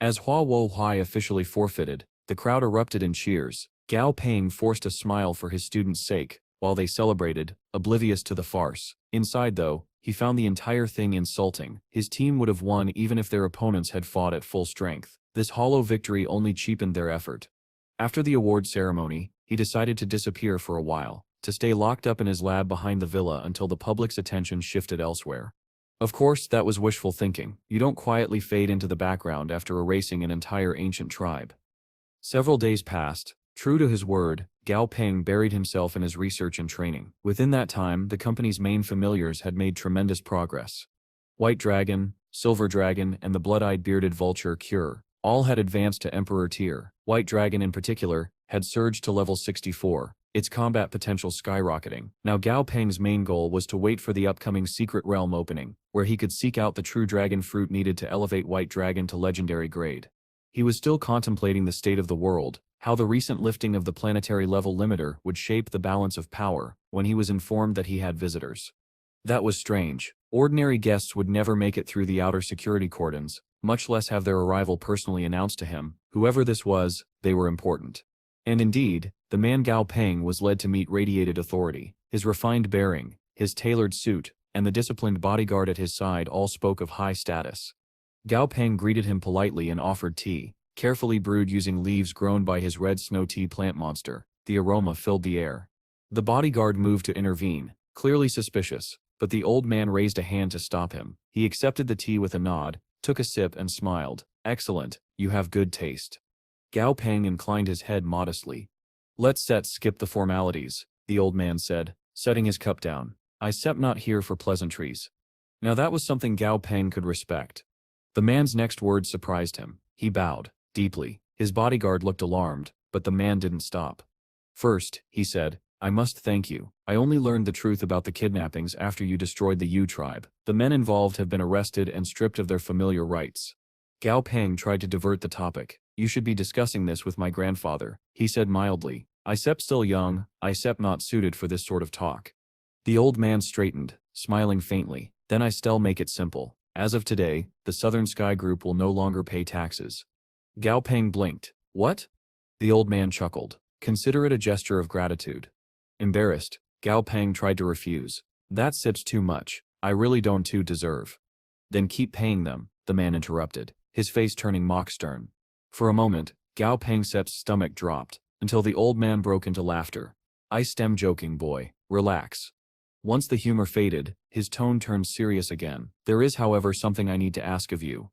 As Hua Wo Huai officially forfeited, the crowd erupted in cheers. Gao Pang forced a smile for his students' sake, while they celebrated, oblivious to the farce. Inside though, he found the entire thing insulting. His team would have won even if their opponents had fought at full strength. This hollow victory only cheapened their effort. After the award ceremony, he decided to disappear for a while, to stay locked up in his lab behind the villa until the public's attention shifted elsewhere. Of course, that was wishful thinking. You don't quietly fade into the background after erasing an entire ancient tribe. Several days passed. True to his word, Gao Pang buried himself in his research and training. Within that time, the company's main familiars had made tremendous progress. White Dragon, Silver Dragon, and the blood-eyed bearded vulture Cure all had advanced to Emperor tier. White Dragon in particular had surged to level 64, its combat potential skyrocketing. Now Gao Pang's main goal was to wait for the upcoming Secret Realm opening, where he could seek out the true dragon fruit needed to elevate White Dragon to legendary grade. He was still contemplating the state of the world, how the recent lifting of the planetary level limiter would shape the balance of power, when he was informed that he had visitors. That was strange. Ordinary guests would never make it through the outer security cordons, much less have their arrival personally announced to him. Whoever this was, they were important. And indeed, the man Gao Pang was led to meet radiated authority. His refined bearing, his tailored suit, and the disciplined bodyguard at his side all spoke of high status. Gao Pang greeted him politely and offered tea, carefully brewed using leaves grown by his red snow tea plant monster. The aroma filled the air. The bodyguard moved to intervene, clearly suspicious, but the old man raised a hand to stop him. He accepted the tea with a nod, took a sip and smiled. Excellent, you have good taste. Gao Pang inclined his head modestly. Let's skip the formalities, the old man said, setting his cup down. I step not here for pleasantries. Now that was something Gao Pang could respect. The man's next words surprised him. He bowed, deeply. His bodyguard looked alarmed, but the man didn't stop. First, he said, I must thank you. I only learned the truth about the kidnappings after you destroyed the Yu tribe. The men involved have been arrested and stripped of their familiar rights. Gao Pang tried to divert the topic. You should be discussing this with my grandfather, he said mildly. I sep still young, I sep not suited for this sort of talk. The old man straightened, smiling faintly. Then I still make it simple. As of today, the Southern Sky Group will no longer pay taxes. Gao Pang blinked. What? The old man chuckled. Consider it a gesture of gratitude. Embarrassed, Gao Pang tried to refuse. That sip's too much. I really don't too deserve. Then keep paying them, the man interrupted, his face turning mock stern. For a moment, Gao Pang Sep's stomach dropped, until the old man broke into laughter. I stem joking, boy. Relax. Once the humor faded, his tone turned serious again. There is, however, something I need to ask of you.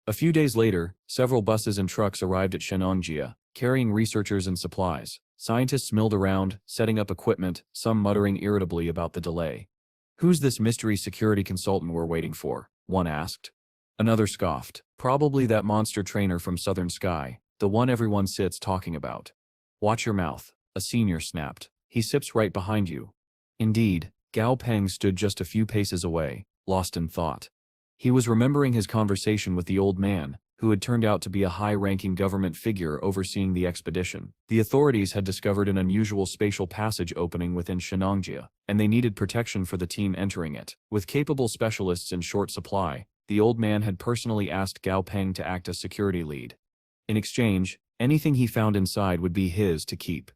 A few days later, several buses and trucks arrived at Shenongjia, carrying researchers and supplies. Scientists milled around, setting up equipment, some muttering irritably about the delay. Who's this mystery security consultant we're waiting for? One asked. Another scoffed. Probably that monster trainer from Southern Sky, the one everyone sits talking about. Watch your mouth, a senior snapped. He sips right behind you. Indeed, Gao Pang stood just a few paces away, lost in thought. He was remembering his conversation with the old man, who had turned out to be a high-ranking government figure overseeing the expedition. The authorities had discovered an unusual spatial passage opening within Shenongjia, and they needed protection for the team entering it. With capable specialists in short supply, the old man had personally asked Gao Pang to act as security lead. In exchange, anything he found inside would be his to keep.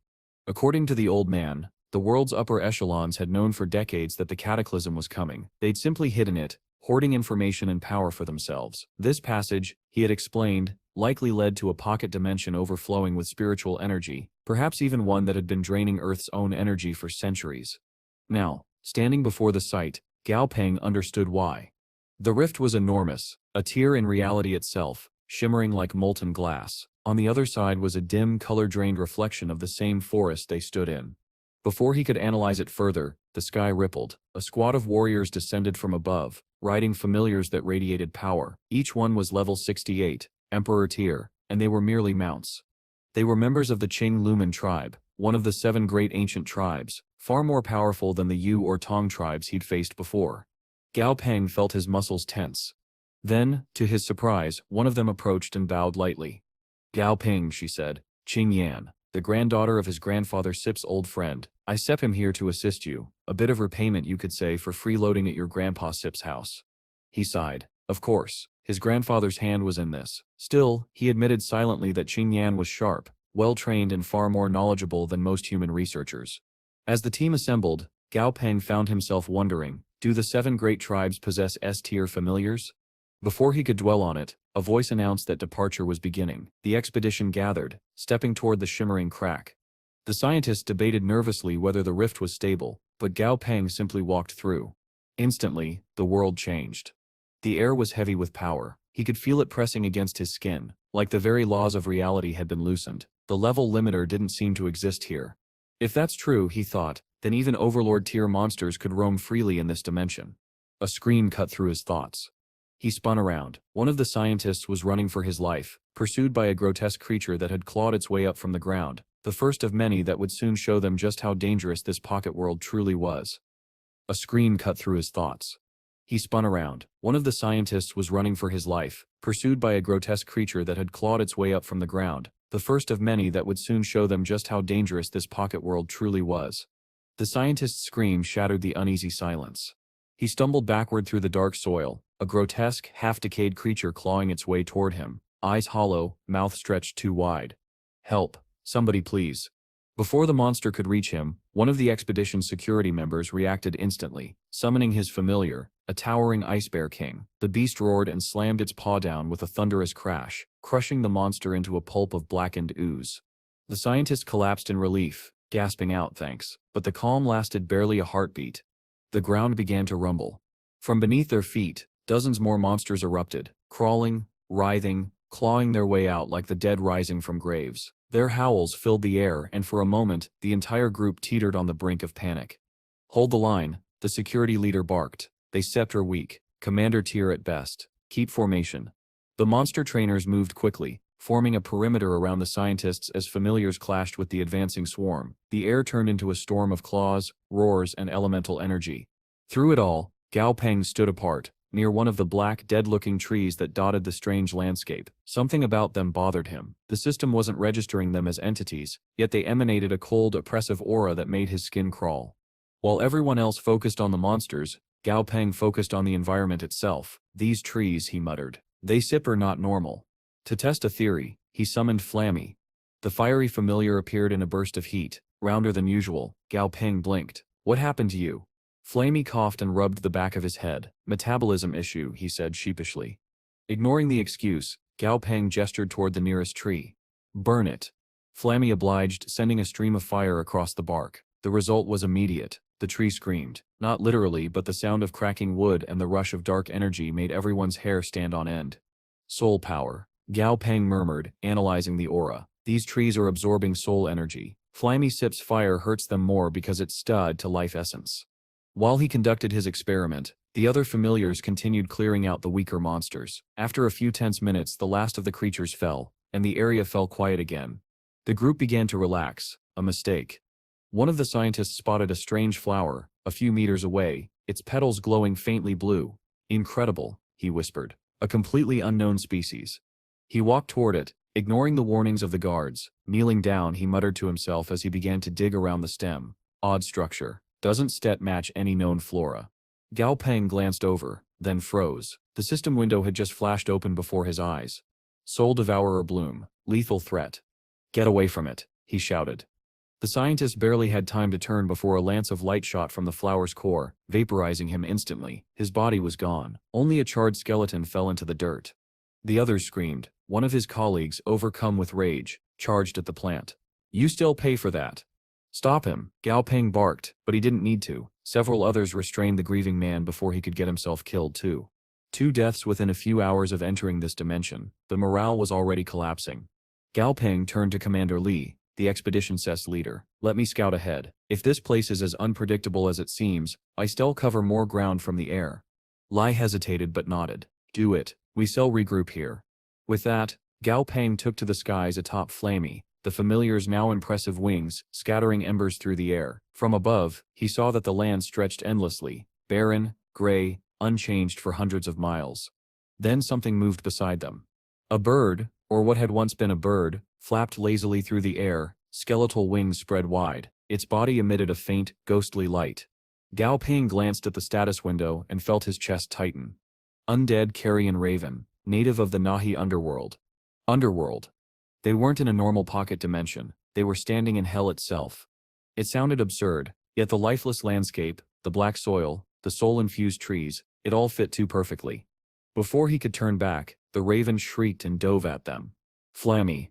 According to the old man, the world's upper echelons had known for decades that the cataclysm was coming. They'd simply hidden it, hoarding information and power for themselves. This passage, he had explained, likely led to a pocket dimension overflowing with spiritual energy, perhaps even one that had been draining Earth's own energy for centuries. Now, standing before the site, Gao Pang understood why. The rift was enormous, a tear in reality itself, shimmering like molten glass. On the other side was a dim, color-drained reflection of the same forest they stood in. Before he could analyze it further, the sky rippled. A squad of warriors descended from above, riding familiars that radiated power. Each one was level 68, Emperor tier, and they were merely mounts. They were members of the Qing Lumen tribe, one of the 7 great ancient tribes, far more powerful than the Yu or Tong tribes he'd faced before. Gao Pang felt his muscles tense. Then, to his surprise, one of them approached and bowed lightly. Gao Ping, she said, Qing Yan, the granddaughter of his grandfather Sip's old friend. I sent him here to assist you, a bit of repayment you could say for freeloading at your grandpa Sip's house. He sighed. Of course, his grandfather's hand was in this. Still, he admitted silently that Qing Yan was sharp, well-trained and far more knowledgeable than most human researchers. As the team assembled, Gao Peng found himself wondering, do the 7 great tribes possess S-tier familiars? Before he could dwell on it, a voice announced that departure was beginning. The expedition gathered, stepping toward the shimmering crack. The scientists debated nervously whether the rift was stable, but Gao Peng simply walked through. Instantly, the world changed. The air was heavy with power. He could feel it pressing against his skin, like the very laws of reality had been loosened. The level limiter didn't seem to exist here. If that's true, he thought, then even Overlord-tier monsters could roam freely in this dimension. A scream cut through his thoughts. He spun around. One of the scientists was running for his life, pursued by a grotesque creature that had clawed its way up from the ground, the first of many that would soon show them just how dangerous this pocket world truly was. A scream cut through his thoughts. He spun around. One of the scientists was running for his life, pursued by a grotesque creature that had clawed its way up from the ground, the first of many that would soon show them just how dangerous this pocket world truly was. The scientist's scream shattered the uneasy silence. He stumbled backward through the dark soil, a grotesque, half-decayed creature clawing its way toward him, eyes hollow, mouth stretched too wide. Help, somebody please. Before the monster could reach him, one of the expedition's security members reacted instantly, summoning his familiar, a towering ice bear king. The beast roared and slammed its paw down with a thunderous crash, crushing the monster into a pulp of blackened ooze. The scientist collapsed in relief, gasping out thanks, but the calm lasted barely a heartbeat. The ground began to rumble. From beneath their feet, dozens more monsters erupted, crawling, writhing, clawing their way out like the dead rising from graves. Their howls filled the air, and for a moment, the entire group teetered on the brink of panic. Hold the line, the security leader barked. They scepter weak, commander tier at best. Keep formation. The monster trainers moved quickly, forming a perimeter around the scientists as familiars clashed with the advancing swarm. The air turned into a storm of claws, roars, and elemental energy. Through it all, Gao Peng stood apart, near one of the black, dead-looking trees that dotted the strange landscape. Something about them bothered him. The system wasn't registering them as entities, yet they emanated a cold, oppressive aura that made his skin crawl. While everyone else focused on the monsters, Gao Peng focused on the environment itself. These trees, he muttered. They sip are not normal. To test a theory, he summoned Flammy. The fiery familiar appeared in a burst of heat, rounder than usual. Gao Peng blinked. What happened to you? Flammy coughed and rubbed the back of his head. Metabolism issue, he said sheepishly. Ignoring the excuse, Gao Peng gestured toward the nearest tree. Burn it. Flammy obliged, sending a stream of fire across the bark. The result was immediate. The tree screamed. Not literally, but the sound of cracking wood and the rush of dark energy made everyone's hair stand on end. Soul power. Gao Peng murmured, analyzing the aura. These trees are absorbing soul energy. Flammy Sip's fire hurts them more because it's stud to life essence. While he conducted his experiment, the other familiars continued clearing out the weaker monsters. After a few tense minutes, the last of the creatures fell, and the area fell quiet again. The group began to relax. A mistake. One of the scientists spotted a strange flower, a few meters away, its petals glowing faintly blue. Incredible, he whispered. A completely unknown species. He walked toward it, ignoring the warnings of the guards. Kneeling down, he muttered to himself as he began to dig around the stem. Odd structure. Doesn't stet match any known flora. Gao Peng glanced over, then froze. The system window had just flashed open before his eyes. Soul Devourer bloom. Lethal threat. Get away from it, he shouted. The scientist barely had time to turn before a lance of light shot from the flower's core, vaporizing him instantly. His body was gone. Only a charred skeleton fell into the dirt. The others screamed. One of his colleagues, overcome with rage, charged at the plant. You still pay for that. Stop him, Gao Peng barked, but he didn't need to. Several others restrained the grieving man before he could get himself killed too. 2 deaths within a few hours of entering this dimension. The morale was already collapsing. Gao Peng turned to Commander Li, the expedition's leader. Let me scout ahead. If this place is as unpredictable as it seems, I still cover more ground from the air. Li hesitated but nodded. Do it. We shall regroup here. With that, Gao Peng took to the skies atop Flammy, the familiar's now impressive wings, scattering embers through the air. From above, he saw that the land stretched endlessly, barren, gray, unchanged for hundreds of miles. Then something moved beside them. A bird, or what had once been a bird, flapped lazily through the air, skeletal wings spread wide. Its body emitted a faint, ghostly light. Gao Pang glanced at the status window and felt his chest tighten. Undead carrion raven, native of the Nahi underworld. Underworld. They weren't in a normal pocket dimension, they were standing in hell itself. It sounded absurd, yet the lifeless landscape, the black soil, the soul-infused trees, it all fit too perfectly. Before he could turn back, the raven shrieked and dove at them. Flammy.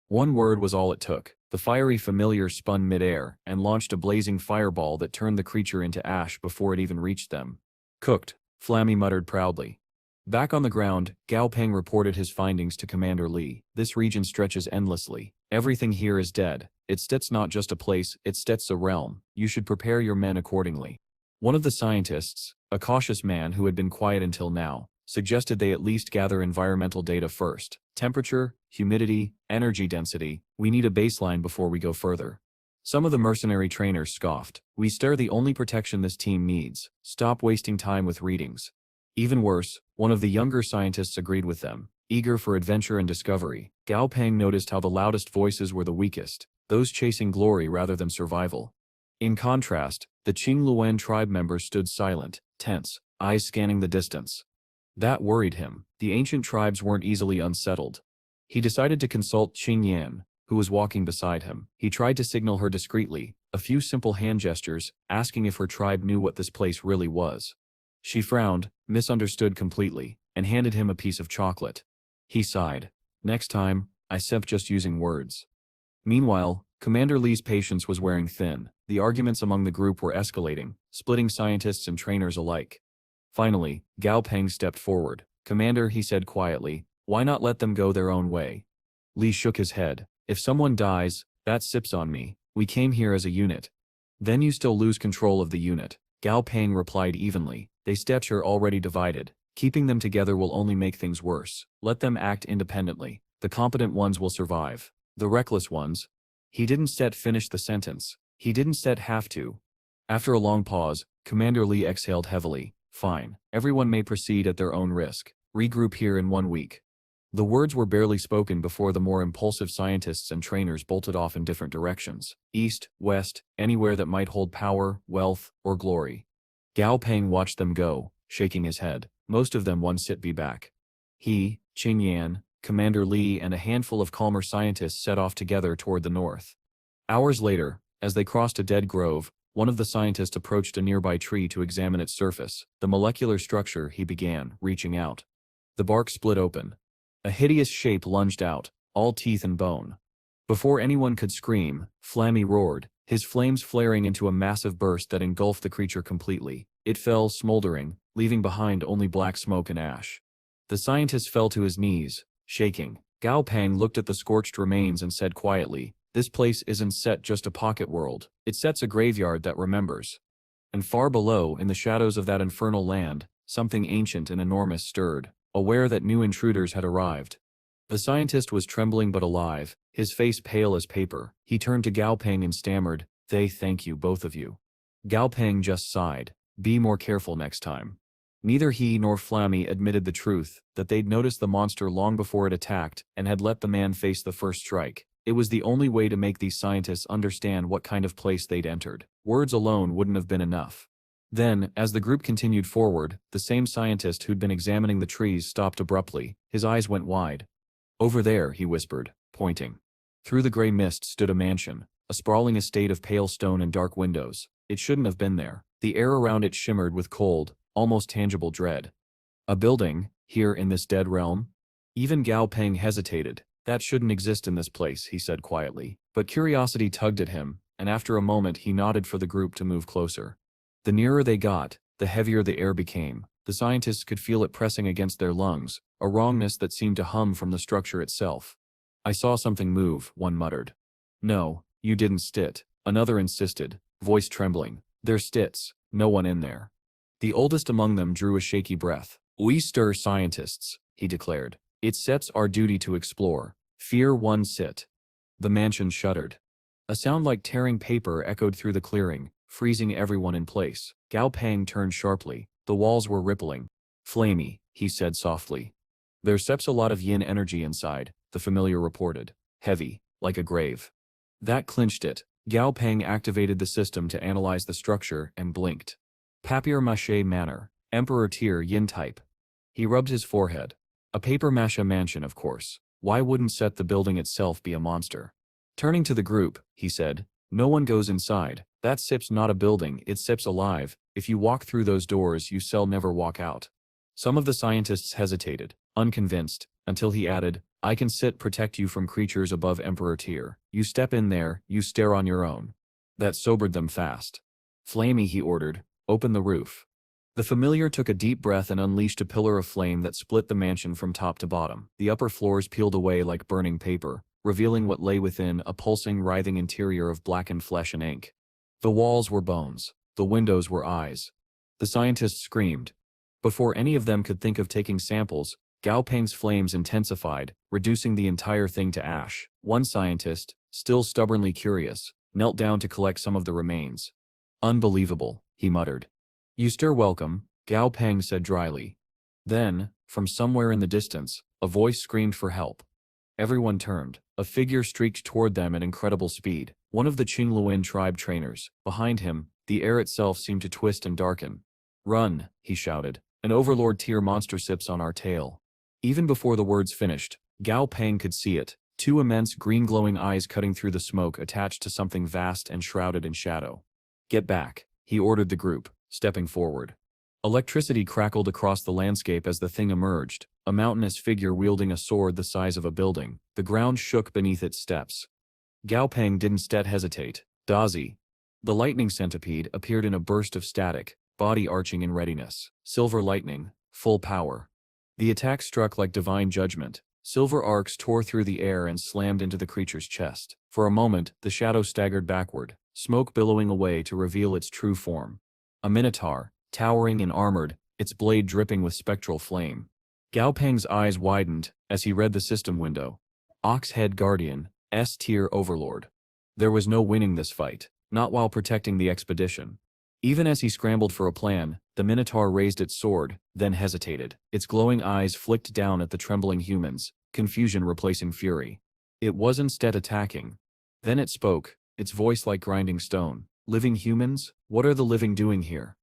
One word was all it took. The fiery familiar spun mid-air and launched a blazing fireball that turned the creature into ash before it even reached them. Cooked, Flammy muttered proudly. Back on the ground, Gao Pang reported his findings to Commander Li. This region stretches endlessly. Everything here is dead. It's not just a place, it's a realm. You should prepare your men accordingly. One of the scientists, a cautious man who had been quiet until now, suggested they at least gather environmental data first. Temperature, humidity, energy density, we need a baseline before we go further. Some of the mercenary trainers scoffed. We're the only protection this team needs. Stop wasting time with readings. Even worse, one of the younger scientists agreed with them. Eager for adventure and discovery, Gao Pang noticed how the loudest voices were the weakest, those chasing glory rather than survival. In contrast, the Qingluan tribe members stood silent, tense, eyes scanning the distance. That worried him. The ancient tribes weren't easily unsettled. He decided to consult Qing Yan, who was walking beside him. He tried to signal her discreetly, a few simple hand gestures, asking if her tribe knew what this place really was. She frowned, misunderstood completely, and handed him a piece of chocolate. He sighed. Next time, I sep just using words. Meanwhile, Commander Li's patience was wearing thin. The arguments among the group were escalating, splitting scientists and trainers alike. Finally, Gao Pang stepped forward. Commander, he said quietly, why not let them go their own way? Li shook his head. If someone dies, that sips on me. We came here as a unit. Then you still lose control of the unit. Gao Pang replied evenly. They stature already divided. Keeping them together will only make things worse. Let them act independently. The competent ones will survive. The reckless ones. He didn't finish the sentence. He didn't have to. After a long pause, Commander Li exhaled heavily. Fine. Everyone may proceed at their own risk. Regroup here in 1 week. The words were barely spoken before the more impulsive scientists and trainers bolted off in different directions. East, west, anywhere that might hold power, wealth, or glory. Gao Pang watched them go, shaking his head. Most of them one sit back. He, Qing Yan, Commander Li and a handful of calmer scientists set off together toward the north. Hours later, as they crossed a dead grove, one of the scientists approached a nearby tree to examine its surface. The molecular structure, he began, reaching out. The bark split open. A hideous shape lunged out, all teeth and bone. Before anyone could scream, Flammy roared, his flames flaring into a massive burst that engulfed the creature completely. It fell, smoldering, leaving behind only black smoke and ash. The scientist fell to his knees, shaking. Gao Pang looked at the scorched remains and said quietly, this place isn't just a pocket world, it's a graveyard that remembers. And far below, in the shadows of that infernal land, something ancient and enormous stirred, aware that new intruders had arrived. The scientist was trembling but alive, his face pale as paper. He turned to Gao Pang and stammered, thank you both of you. Gao Pang just sighed, be more careful next time. Neither he nor Flammy admitted the truth, that they'd noticed the monster long before it attacked and had let the man face the first strike. It was the only way to make these scientists understand what kind of place they'd entered. Words alone wouldn't have been enough. Then, as the group continued forward, the same scientist who'd been examining the trees stopped abruptly. His eyes went wide. Over there, he whispered, pointing. Through the gray mist stood a mansion, a sprawling estate of pale stone and dark windows. It shouldn't have been there. The air around it shimmered with cold, almost tangible dread. A building, here in this dead realm? Even Gao Pang hesitated. That shouldn't exist in this place, he said quietly. But curiosity tugged at him, and after a moment he nodded for the group to move closer. The nearer they got, the heavier the air became. The scientists could feel it pressing against their lungs, a wrongness that seemed to hum from the structure itself. I saw something move, one muttered. No, you didn't stit, another insisted, voice trembling. There's stits, no one in there. The oldest among them drew a shaky breath. We stir scientists, he declared. It's our duty to explore. Fear one sit. The mansion shuddered. A sound like tearing paper echoed through the clearing, freezing everyone in place. Gao Pang turned sharply. The walls were rippling. "Flamey," he said softly. "There's a lot of yin energy inside," the familiar reported. "Heavy, like a grave." That clinched it. Gao Pang activated the system to analyze the structure and blinked. Papier-mâché manor, Emperor tier yin type. He rubbed his forehead. A paper-mâché mansion, of course. Why wouldn't the building itself be a monster? Turning to the group, he said, "No one goes inside. That SIP's not a building, it's SIP's alive. If you walk through those doors you shall never walk out." Some of the scientists hesitated, unconvinced, until he added, "I can protect you from creatures above Emperor tier. You step in there, you stare on your own." That sobered them fast. "Flamey," he ordered, "open the roof." The familiar took a deep breath and unleashed a pillar of flame that split the mansion from top to bottom. The upper floors peeled away like burning paper, revealing what lay within, a pulsing, writhing interior of blackened flesh and ink. The walls were bones. The windows were eyes. The scientists screamed. Before any of them could think of taking samples, Gao Peng's flames intensified, reducing the entire thing to ash. One scientist, still stubbornly curious, knelt down to collect some of the remains. "Unbelievable," he muttered. "You stir welcome," Gao Peng said dryly. Then, from somewhere in the distance, a voice screamed for help. Everyone turned. A figure streaked toward them at incredible speed. One of the Qingluan tribe trainers. Behind him, the air itself seemed to twist and darken. "Run," he shouted. "An overlord tier monster sips on our tail." Even before the words finished, Gao Peng could see it. Two immense green glowing eyes cutting through the smoke attached to something vast and shrouded in shadow. "Get back," he ordered the group, stepping forward. Electricity crackled across the landscape as the thing emerged, a mountainous figure wielding a sword the size of a building. The ground shook beneath its steps. Gao Peng didn't hesitate. Dazi, the lightning centipede, appeared in a burst of static, body arching in readiness. Silver lightning, full power. The attack struck like divine judgment. Silver arcs tore through the air and slammed into the creature's chest. For a moment, the shadow staggered backward, smoke billowing away to reveal its true form. A minotaur, towering and armored, its blade dripping with spectral flame. Gao Peng's eyes widened as he read the system window. Ox-head Guardian, S-tier overlord. There was no winning this fight, not while protecting the expedition. Even as he scrambled for a plan, the Minotaur raised its sword, then hesitated. Its glowing eyes flicked down at the trembling humans, confusion replacing fury. It was instead attacking. Then it spoke, its voice like grinding stone. "Living humans? What are the living doing here?"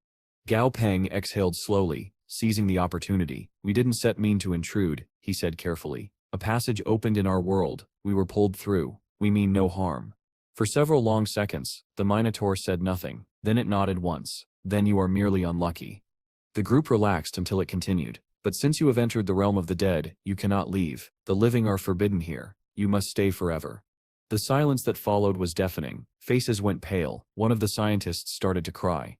Gao Peng exhaled slowly, seizing the opportunity. "We didn't mean to intrude," he said carefully. "A passage opened in our world, we were pulled through, we mean no harm." For several long seconds, the Minotaur said nothing, then it nodded once. "Then you are merely unlucky." The group relaxed until it continued. "But since you have entered the realm of the dead, you cannot leave. The living are forbidden here. You must stay forever." The silence that followed was deafening. Faces went pale. One of the scientists started to cry.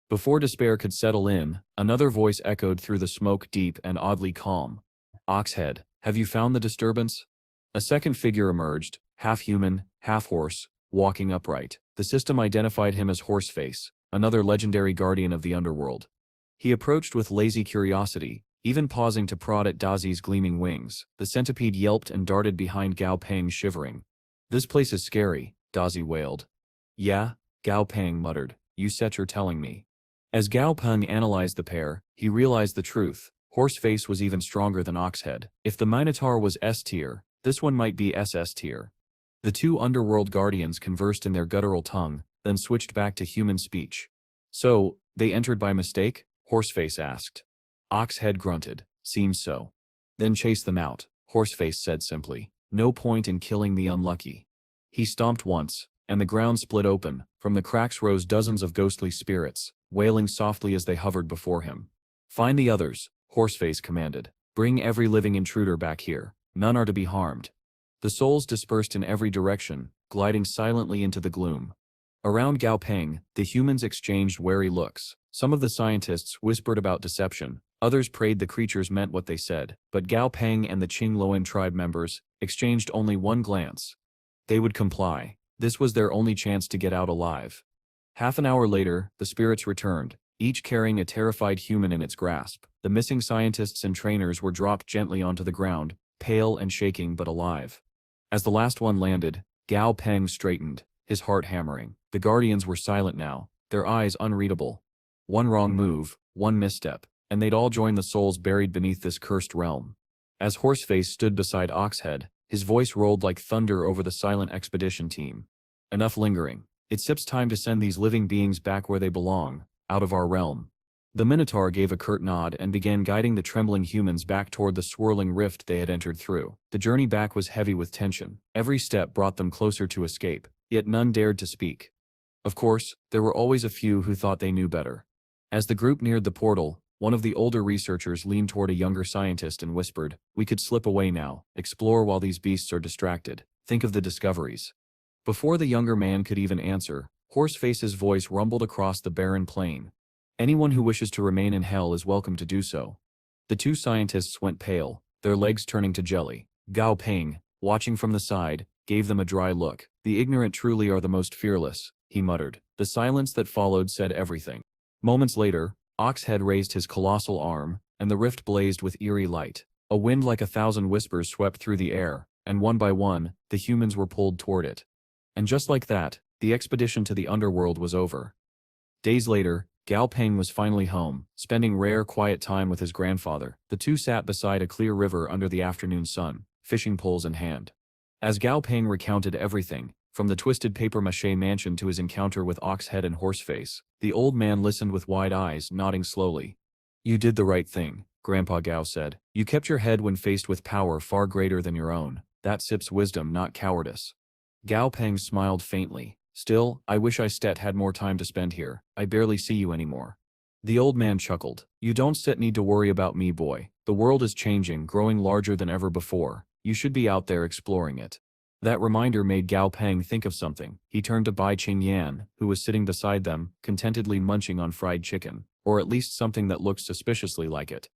Before despair could settle in, another voice echoed through the smoke, deep and oddly calm. "Oxhead, have you found the disturbance?" A second figure emerged, half human, half horse, walking upright. The system identified him as Horseface, another legendary guardian of the underworld. He approached with lazy curiosity, even pausing to prod at Dazi's gleaming wings. The centipede yelped and darted behind Gao Peng, shivering. "This place is scary," Dazi wailed. "Yeah," Gao Peng muttered. You're telling me." As Gao Peng analyzed the pair, he realized the truth. Horseface was even stronger than Oxhead. If the Minotaur was S-tier, this one might be SS tier. The two underworld guardians conversed in their guttural tongue, then switched back to human speech. "So, they entered by mistake?" Horseface asked. Oxhead grunted. "Seems so." "Then chase them out," Horseface said simply. "No point in killing the unlucky." He stomped once, and the ground split open. From the cracks rose dozens of ghostly spirits, wailing softly as they hovered before him. "Find the others," Horseface commanded. "Bring every living intruder back here. None are to be harmed." The souls dispersed in every direction, gliding silently into the gloom. Around Gao Peng, the humans exchanged wary looks. Some of the scientists whispered about deception, others prayed the creatures meant what they said, but Gao Peng and the Qingluan tribe members exchanged only one glance. They would comply. This was their only chance to get out alive. Half an hour later, the spirits returned, each carrying a terrified human in its grasp. The missing scientists and trainers were dropped gently onto the ground, pale and shaking but alive. As the last one landed, Gao Peng straightened. his heart hammering. The guardians were silent now, their eyes unreadable. One wrong move, one misstep, and they'd all join the souls buried beneath this cursed realm. As Horseface stood beside Oxhead, his voice rolled like thunder over the silent expedition team. Enough lingering. It's time to send these living beings back where they belong, out of our realm. The Minotaur gave a curt nod and began guiding the trembling humans back toward the swirling rift they had entered through. The journey back was heavy with tension. Every step brought them closer to escape, yet none dared to speak. Of course, there were always a few who thought they knew better. As the group neared the portal, one of the older researchers leaned toward a younger scientist and whispered, "We could slip away now, explore while these beasts are distracted. Think of the discoveries." Before the younger man could even answer, Horseface's voice rumbled across the barren plain. "Anyone who wishes to remain in hell is welcome to do so." The two scientists went pale, their legs turning to jelly. Gao Pang, watching from the side, gave them a dry look. "The ignorant truly are the most fearless," he muttered. The silence that followed said everything. Moments later, Oxhead raised his colossal arm, and the rift blazed with eerie light. A wind like 1,000 whispers swept through the air, and one by one, the humans were pulled toward it. And just like that, the expedition to the underworld was over. Days later, Gao Pang was finally home, spending rare quiet time with his grandfather. The two sat beside a clear river under the afternoon sun, fishing poles in hand. As Gao Pang recounted everything, from the twisted papier-mâché mansion to his encounter with Oxhead and Horseface, the old man listened with wide eyes, nodding slowly. "You did the right thing," Grandpa Gao said. "You kept your head when faced with power far greater than your own. That sips wisdom, not cowardice." Gao Pang smiled faintly. "Still, I wish I had more time to spend here. I barely see you anymore." The old man chuckled. "You don't need to worry about me, boy. The world is changing, growing larger than ever before. You should be out there exploring it." That reminder made Gao Pang think of something. He turned to Bai Qingyan, who was sitting beside them, contentedly munching on fried chicken, or at least something that looked suspiciously like it.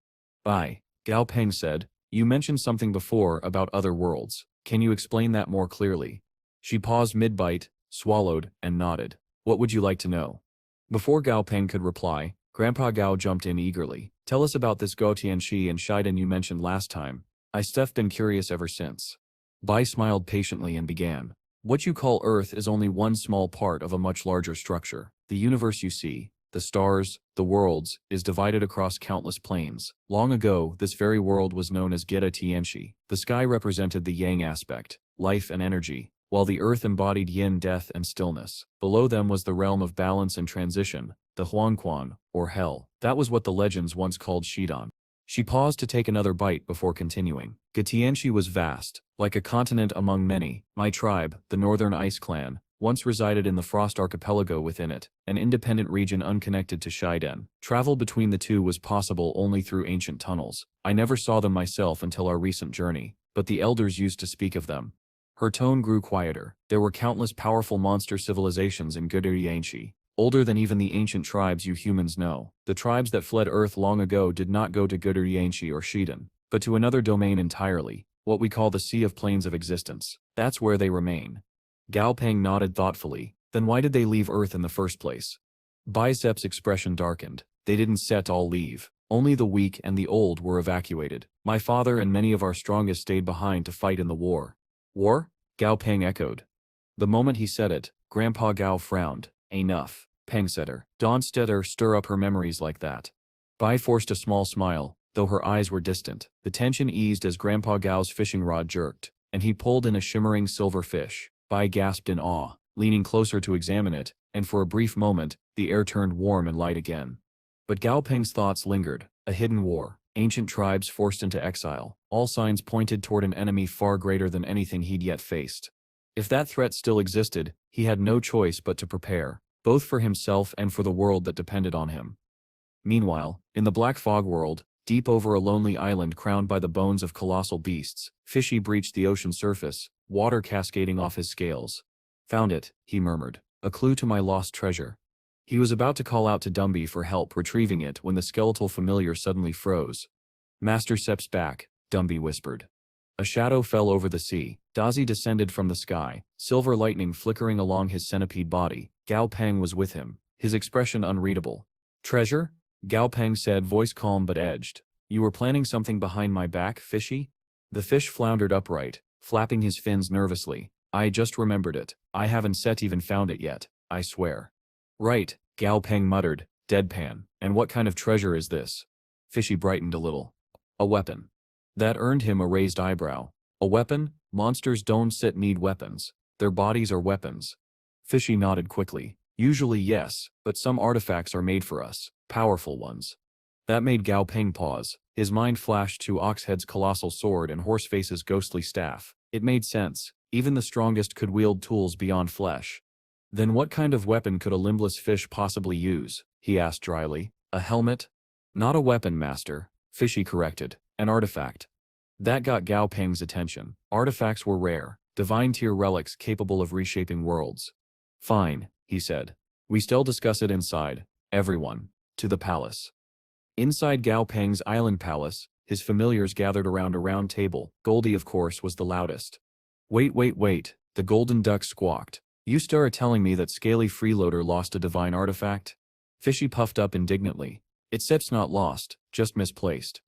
"Bai," Gao Pang said, "you mentioned something before about other worlds. Can you explain that more clearly?" She paused mid-bite, swallowed, and nodded. "What would you like to know?" Before Gao Pang could reply, Grandpa Gao jumped in eagerly. "Tell us about this Guo Tianxi and Shiden you mentioned last time. I've been curious ever since." Bai smiled patiently and began. "What you call Earth is only one small part of a much larger structure. The universe you see, the stars, the worlds, is divided across countless planes. Long ago, this very world was known as Geta Tianxi. The sky represented the yang aspect, life and energy, while the earth embodied yin, death and stillness. Below them was the realm of balance and transition, the Huangquan, or hell. That was what the legends once called Shidong." She paused to take another bite before continuing. "Getianshi was vast, like a continent among many. My tribe, the Northern Ice Clan, once resided in the Frost Archipelago within it, an independent region unconnected to Shiden. Travel between the two was possible only through ancient tunnels. I never saw them myself until our recent journey, but the elders used to speak of them." Her tone grew quieter. "There were countless powerful monster civilizations in Getianshi. Older than even the ancient tribes you humans know. The tribes that fled Earth long ago did not go to Guderianshi or Shiden, but to another domain entirely, what we call the Sea of Planes of Existence. That's where they remain." Gao Pang nodded thoughtfully. "Then why did they leave Earth in the first place?" Bicep's expression darkened. "They didn't all leave. Only the weak and the old were evacuated. My father and many of our strongest stayed behind to fight in the war." "War?" Gao Pang echoed. The moment he said it, Grandpa Gao frowned. "Enough," Pang said her. "Don't stir up her memories like that." Bai forced a small smile, though her eyes were distant. The tension eased as Grandpa Gao's fishing rod jerked, and he pulled in a shimmering silver fish. Bai gasped in awe, leaning closer to examine it, and for a brief moment, the air turned warm and light again. But Gao Peng's thoughts lingered. A hidden war, ancient tribes forced into exile. All signs pointed toward an enemy far greater than anything he'd yet faced. If that threat still existed, he had no choice but to prepare, both for himself and for the world that depended on him. Meanwhile, in the Black Fog world, deep over a lonely island crowned by the bones of colossal beasts, Fishy breached the ocean surface, water cascading off his scales. "Found it," he murmured. "A clue to my lost treasure." He was about to call out to Dumby for help retrieving it when the skeletal familiar suddenly froze. "Master Sep's back," Dumby whispered. A shadow fell over the sea. Dazi descended from the sky, silver lightning flickering along his centipede body. Gao Pang was with him, his expression unreadable. "Treasure?" Gao Pang said, voice calm but edged. "You were planning something behind my back, Fishy?" The fish floundered upright, flapping his fins nervously. I just remembered it. I haven't set even found it yet, I swear. Right, Gao Pang muttered, deadpan. And what kind of treasure is this? Fishy brightened a little. A weapon. That earned him a raised eyebrow. A weapon? Monsters don't need weapons. Their bodies are weapons. Fishy nodded quickly. Usually yes, but some artifacts are made for us. Powerful ones. That made Gao Pang pause. His mind flashed to Oxhead's colossal sword and Horseface's ghostly staff. It made sense. Even the strongest could wield tools beyond flesh. Then what kind of weapon could a limbless fish possibly use? He asked dryly. A helmet? Not a weapon, master, Fishy corrected. An artifact. That got Gao Pang's attention. Artifacts were rare, divine-tier relics capable of reshaping worlds. Fine, he said. We still discuss it inside. Everyone. To the palace. Inside Gao Pang's island palace, his familiars gathered around a round table. Goldie, of course, was the loudest. Wait, the golden duck squawked. You still are telling me that Scaly Freeloader lost a divine artifact? Fishy puffed up indignantly. It's not lost, just misplaced.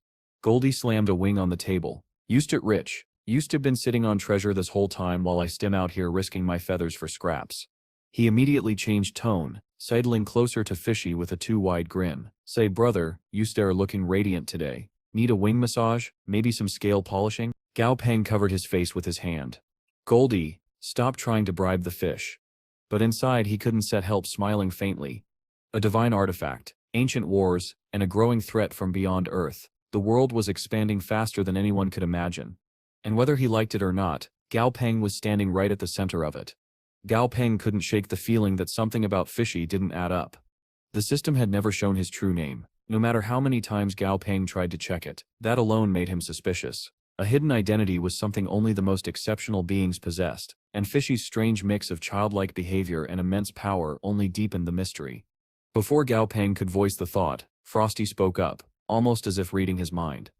Goldie slammed a wing on the table. Used it rich. Used to been sitting on treasure this whole time while I stim out here risking my feathers for scraps. He immediately changed tone, sidling closer to Fishy with a too-wide grin. Say brother, you are looking radiant today. Need a wing massage? Maybe some scale polishing? Gao Pang covered his face with his hand. Goldie, stop trying to bribe the fish. But inside he couldn't help smiling faintly. A divine artifact, ancient wars, and a growing threat from beyond Earth. The world was expanding faster than anyone could imagine. And whether he liked it or not, Gao Pang was standing right at the center of it. Gao Pang couldn't shake the feeling that something about Fishy didn't add up. The system had never shown his true name. No matter how many times Gao Pang tried to check it, that alone made him suspicious. A hidden identity was something only the most exceptional beings possessed, and Fishy's strange mix of childlike behavior and immense power only deepened the mystery. Before Gao Pang could voice the thought, Frosty spoke up, almost as if reading his mind.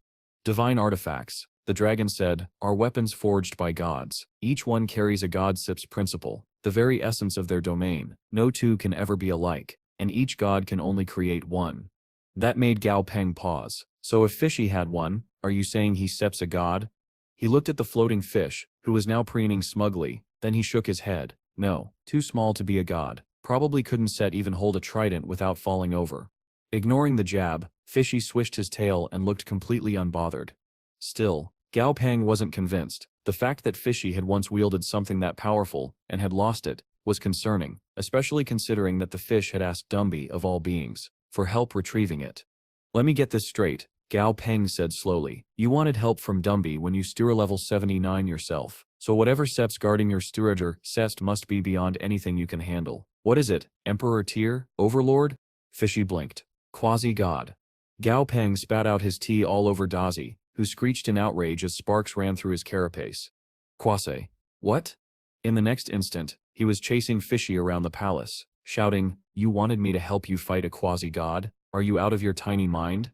Divine artifacts, the dragon said, are weapons forged by gods. Each one carries a godship's principle, the very essence of their domain. No two can ever be alike, and each god can only create one. That made Gao Pang pause. So if Fishy had one, are you saying he steps a god? He looked at the floating fish, who was now preening smugly, then he shook his head. No, too small to be a god. Probably couldn't even hold a trident without falling over. Ignoring the jab, Fishy swished his tail and looked completely unbothered. Still, Gao Pang wasn't convinced. The fact that Fishy had once wielded something that powerful, and had lost it, was concerning, especially considering that the fish had asked Dumby, of all beings, for help retrieving it. Let me get this straight, Gao Pang said slowly. You wanted help from Dumby when you steer level 79 yourself, so whatever Sep's guarding your steerager Sest must be beyond anything you can handle. What is it, Emperor tier, Overlord? Fishy blinked. Quasi-god. Gao Pang spat out his tea all over Dazi, who screeched in outrage as sparks ran through his carapace. Quasi. What? In the next instant, he was chasing Fishy around the palace, shouting, You wanted me to help you fight a quasi-god? Are you out of your tiny mind?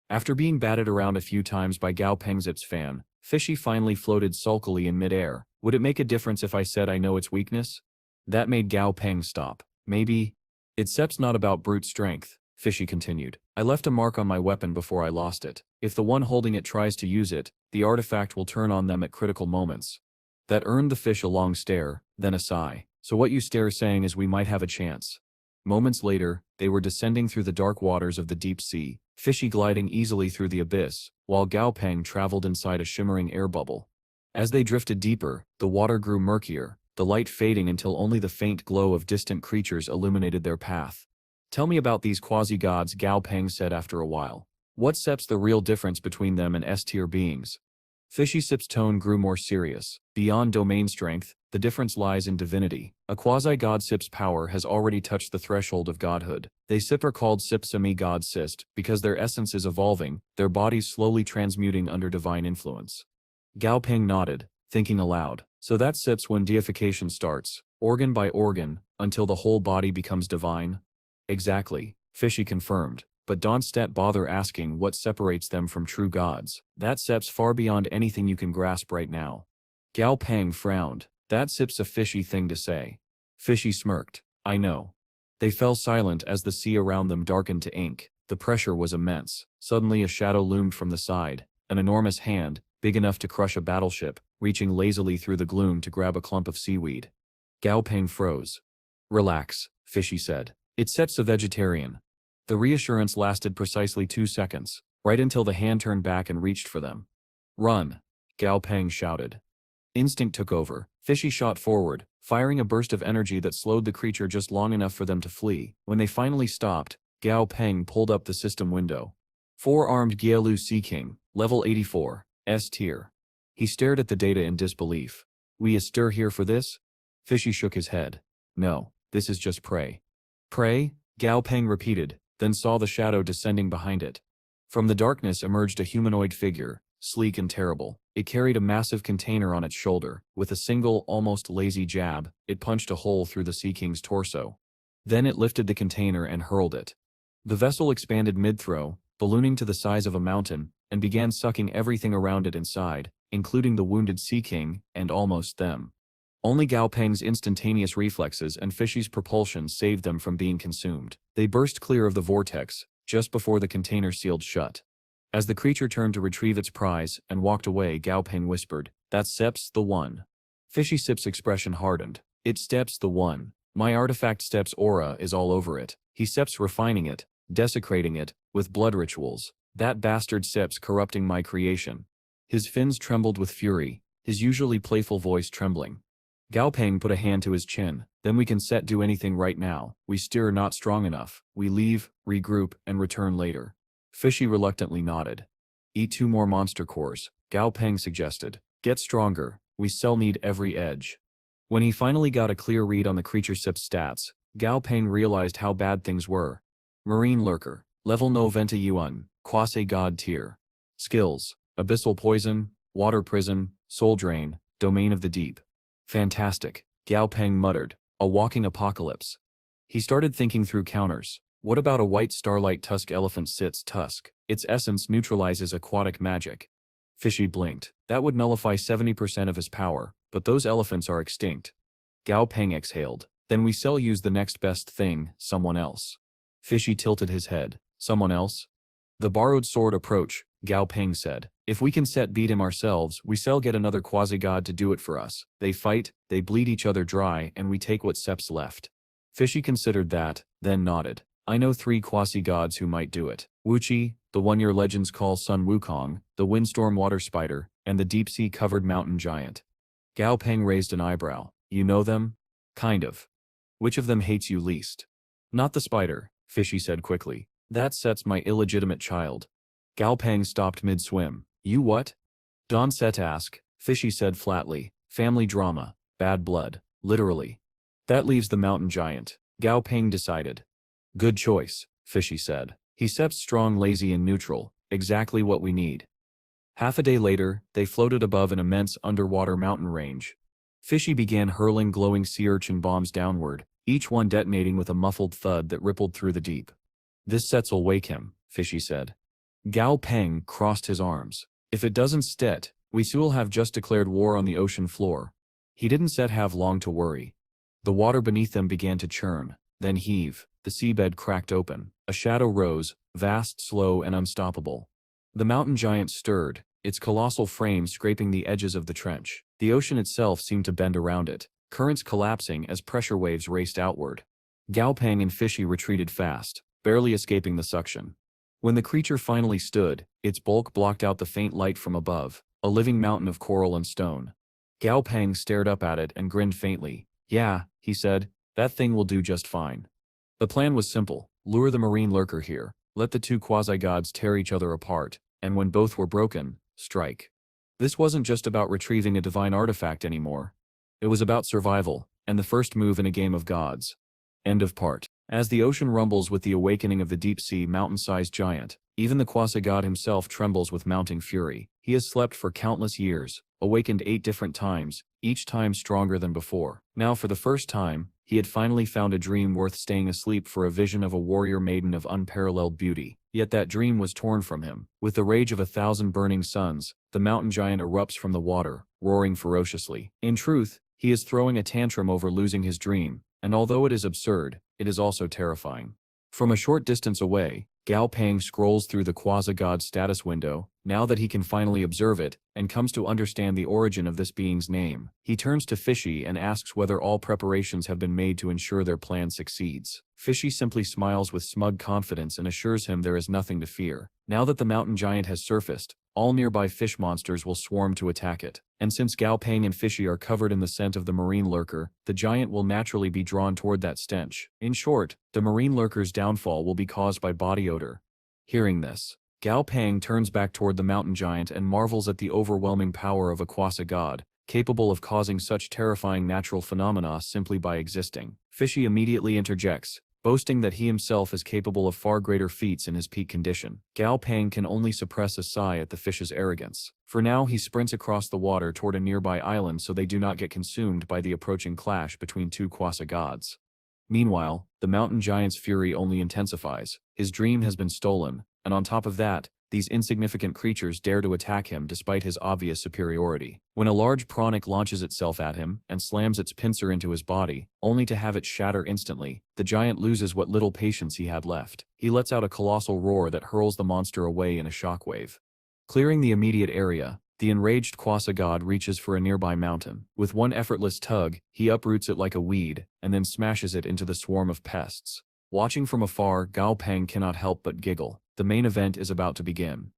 After being batted around a few times by Gao Pengzip's fan, Fishy finally floated sulkily in midair. Would it make a difference if I said I know its weakness? That made Gao Pang stop. Maybe. It's not about brute strength, Fishy continued. I left a mark on my weapon before I lost it. If the one holding it tries to use it, the artifact will turn on them at critical moments. That earned the fish a long stare, then a sigh. So what you stare saying is we might have a chance. Moments later, they were descending through the dark waters of the deep sea, Fishy gliding easily through the abyss, while Gao Pang traveled inside a shimmering air bubble. As they drifted deeper, the water grew murkier, the light fading until only the faint glow of distant creatures illuminated their path. Tell me about these quasi-gods, Gao Pang said after a while. What sets the real difference between them and S-tier beings? Fishy Sip's tone grew more serious. Beyond domain strength, the difference lies in divinity. A quasi-god Sip's power has already touched the threshold of godhood. They Sip are called Sip semi-god Sist because their essence is evolving, their bodies slowly transmuting under divine influence. Gao Pang nodded, thinking aloud. So that Sip's when deification starts, organ by organ, until the whole body becomes divine? Exactly, Fishy confirmed. But don't bother asking what separates them from true gods. That Sep's far beyond anything you can grasp right now. Gao Pang frowned. That Sip's a fishy thing to say. Fishy smirked. I know. They fell silent as the sea around them darkened to ink. The pressure was immense. Suddenly a shadow loomed from the side. An enormous hand, big enough to crush a battleship, reaching lazily through the gloom to grab a clump of seaweed. Gao Pang froze. "Relax," Fishy said. "It's Set's a vegetarian." The reassurance lasted precisely 2 seconds, right until the hand turned back and reached for them. "Run!" Gao Pang shouted. Instinct took over. Fishy shot forward, firing a burst of energy that slowed the creature just long enough for them to flee. When they finally stopped, Gao Pang pulled up the system window. Four-armed Gielu Sea King, level 84, S tier. He stared at the data in disbelief. "We is stir here for this?" Fishy shook his head. "No, this is just prey." "Prey?" Gao Pang repeated, then saw the shadow descending behind it. From the darkness emerged a humanoid figure, sleek and terrible. It carried a massive container on its shoulder. With a single, almost lazy jab, it punched a hole through the Sea King's torso. Then it lifted the container and hurled it. The vessel expanded mid-throw, ballooning to the size of a mountain, and began sucking everything around it inside, including the wounded Sea King, and almost them. Only Gao Peng's instantaneous reflexes and Fishy's propulsion saved them from being consumed. They burst clear of the vortex, just before the container sealed shut. As the creature turned to retrieve its prize and walked away, Gao Peng whispered, "That's Sep's the one." Fishy Sip's expression hardened. "It's Step's the one. My artifact Step's aura is all over it. He Sep's refining it, desecrating it, with blood rituals. That bastard Sep's corrupting my creation." His fins trembled with fury, his usually playful voice trembling. Gao Peng put a hand to his chin. "Then we can set do anything right now. We stir not strong enough. We leave, regroup, and return later." Fishy reluctantly nodded. "Eat 2 more monster cores," Gao Peng suggested. "Get stronger. We still need every edge." When he finally got a clear read on the creature Sip's stats, Gao Peng realized how bad things were. Marine Lurker, level 90 Yuan, Quasi-God tier. Skills, Abyssal Poison, Water Prison, Soul Drain, Domain of the Deep. Fantastic, Gao Peng muttered. A walking apocalypse. He started thinking through counters. What about a white starlight tusk elephant Sit's tusk? Its essence neutralizes aquatic magic. Fishy blinked. That would nullify 70% of his power, but those elephants are extinct. Gao Peng exhaled. Then we shall use the next best thing, someone else. Fishy tilted his head. Someone else? The borrowed sword approach, Gao Peng said. If we can beat him ourselves, we shall get another quasi-god to do it for us. They fight, they bleed each other dry, and we take what Sep's left. Fishy considered that, then nodded. I know 3 quasi-gods who might do it. Wuchi, the one your legends call Sun Wukong, the windstorm water spider, and the deep-sea covered mountain giant. Gao Peng raised an eyebrow. You know them? Kind of. Which of them hates you least? Not the spider, Fishy said quickly. That Set's my illegitimate child. Gao Peng stopped mid-swim. You what? Don Set asked, Fishy said flatly. Family drama, bad blood, literally. That leaves the mountain giant, Gao Peng decided. Good choice, Fishy said. He Sep's strong, lazy, and neutral, exactly what we need. Half a day later, they floated above an immense underwater mountain range. Fishy began hurling glowing sea urchin bombs downward, each one detonating with a muffled thud that rippled through the deep. This Set'll wake him, Fishy said. Gao Peng crossed his arms. If it doesn't stet, we will have just declared war on the ocean floor. He didn't have long to worry. The water beneath them began to churn, then heave. The seabed cracked open. A shadow rose, vast, slow, and unstoppable. The mountain giant stirred, its colossal frame scraping the edges of the trench. The ocean itself seemed to bend around it, currents collapsing as pressure waves raced outward. Gao Peng and Fishy retreated fast, barely escaping the suction. When the creature finally stood, its bulk blocked out the faint light from above, a living mountain of coral and stone. Gao Peng stared up at it and grinned faintly. Yeah, he said, that thing will do just fine. The plan was simple. Lure the marine lurker here, let the 2 quasi-gods tear each other apart, and when both were broken, strike. This wasn't just about retrieving a divine artifact anymore. It was about survival, and the first move in a game of gods. End of part. As the ocean rumbles with the awakening of the deep-sea mountain-sized giant, even the quasi-god himself trembles with mounting fury. He has slept for countless years, awakened 8 different times, each time stronger than before. Now for the first time, he had finally found a dream worth staying asleep for, a vision of a warrior maiden of unparalleled beauty. Yet that dream was torn from him. With the rage of 1,000 burning suns, the mountain giant erupts from the water, roaring ferociously. In truth, he is throwing a tantrum over losing his dream, and although it is absurd, it is also terrifying. From a short distance away, Gao Pang scrolls through the quasi-god status window, now that he can finally observe it, and comes to understand the origin of this being's name. He turns to Fishy and asks whether all preparations have been made to ensure their plan succeeds. Fishy simply smiles with smug confidence and assures him there is nothing to fear. Now that the mountain giant has surfaced, all nearby fish monsters will swarm to attack it. And since Gao Pang and Fishy are covered in the scent of the marine lurker, the giant will naturally be drawn toward that stench. In short, the marine lurker's downfall will be caused by body odor. Hearing this, Gao Pang turns back toward the mountain giant and marvels at the overwhelming power of a quasi-god, capable of causing such terrifying natural phenomena simply by existing. Fishy immediately interjects, boasting that he himself is capable of far greater feats in his peak condition. Gao Pang can only suppress a sigh at the fish's arrogance. For now, he sprints across the water toward a nearby island so they do not get consumed by the approaching clash between two quasi-gods. Meanwhile, the mountain giant's fury only intensifies. His dream has been stolen, and on top of that, these insignificant creatures dare to attack him despite his obvious superiority. When a large pronic launches itself at him and slams its pincer into his body, only to have it shatter instantly, the giant loses what little patience he had left. He lets out a colossal roar that hurls the monster away in a shockwave. Clearing the immediate area, the enraged quasi-god reaches for a nearby mountain. With one effortless tug, he uproots it like a weed, and then smashes it into the swarm of pests. Watching from afar, Gao Pang cannot help but giggle. The main event is about to begin.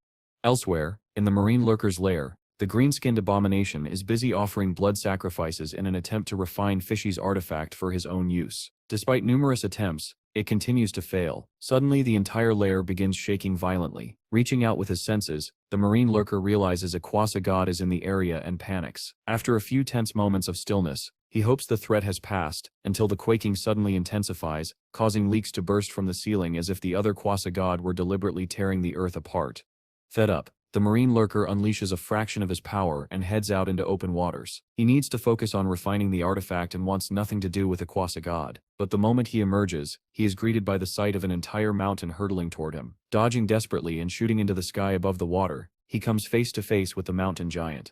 Elsewhere, in the marine lurker's lair, the green-skinned abomination is busy offering blood sacrifices in an attempt to refine Fishy's artifact for his own use. Despite numerous attempts, it continues to fail. Suddenly, the entire lair begins shaking violently. Reaching out with his senses, the marine lurker realizes a quasi-god is in the area and panics. After a few tense moments of stillness, he hopes the threat has passed, until the quaking suddenly intensifies, causing leaks to burst from the ceiling as if the other quasi-god were deliberately tearing the earth apart. Fed up, the marine lurker unleashes a fraction of his power and heads out into open waters. He needs to focus on refining the artifact and wants nothing to do with a quasi-god. But the moment he emerges, he is greeted by the sight of an entire mountain hurtling toward him. Dodging desperately and shooting into the sky above the water, he comes face to face with the mountain giant.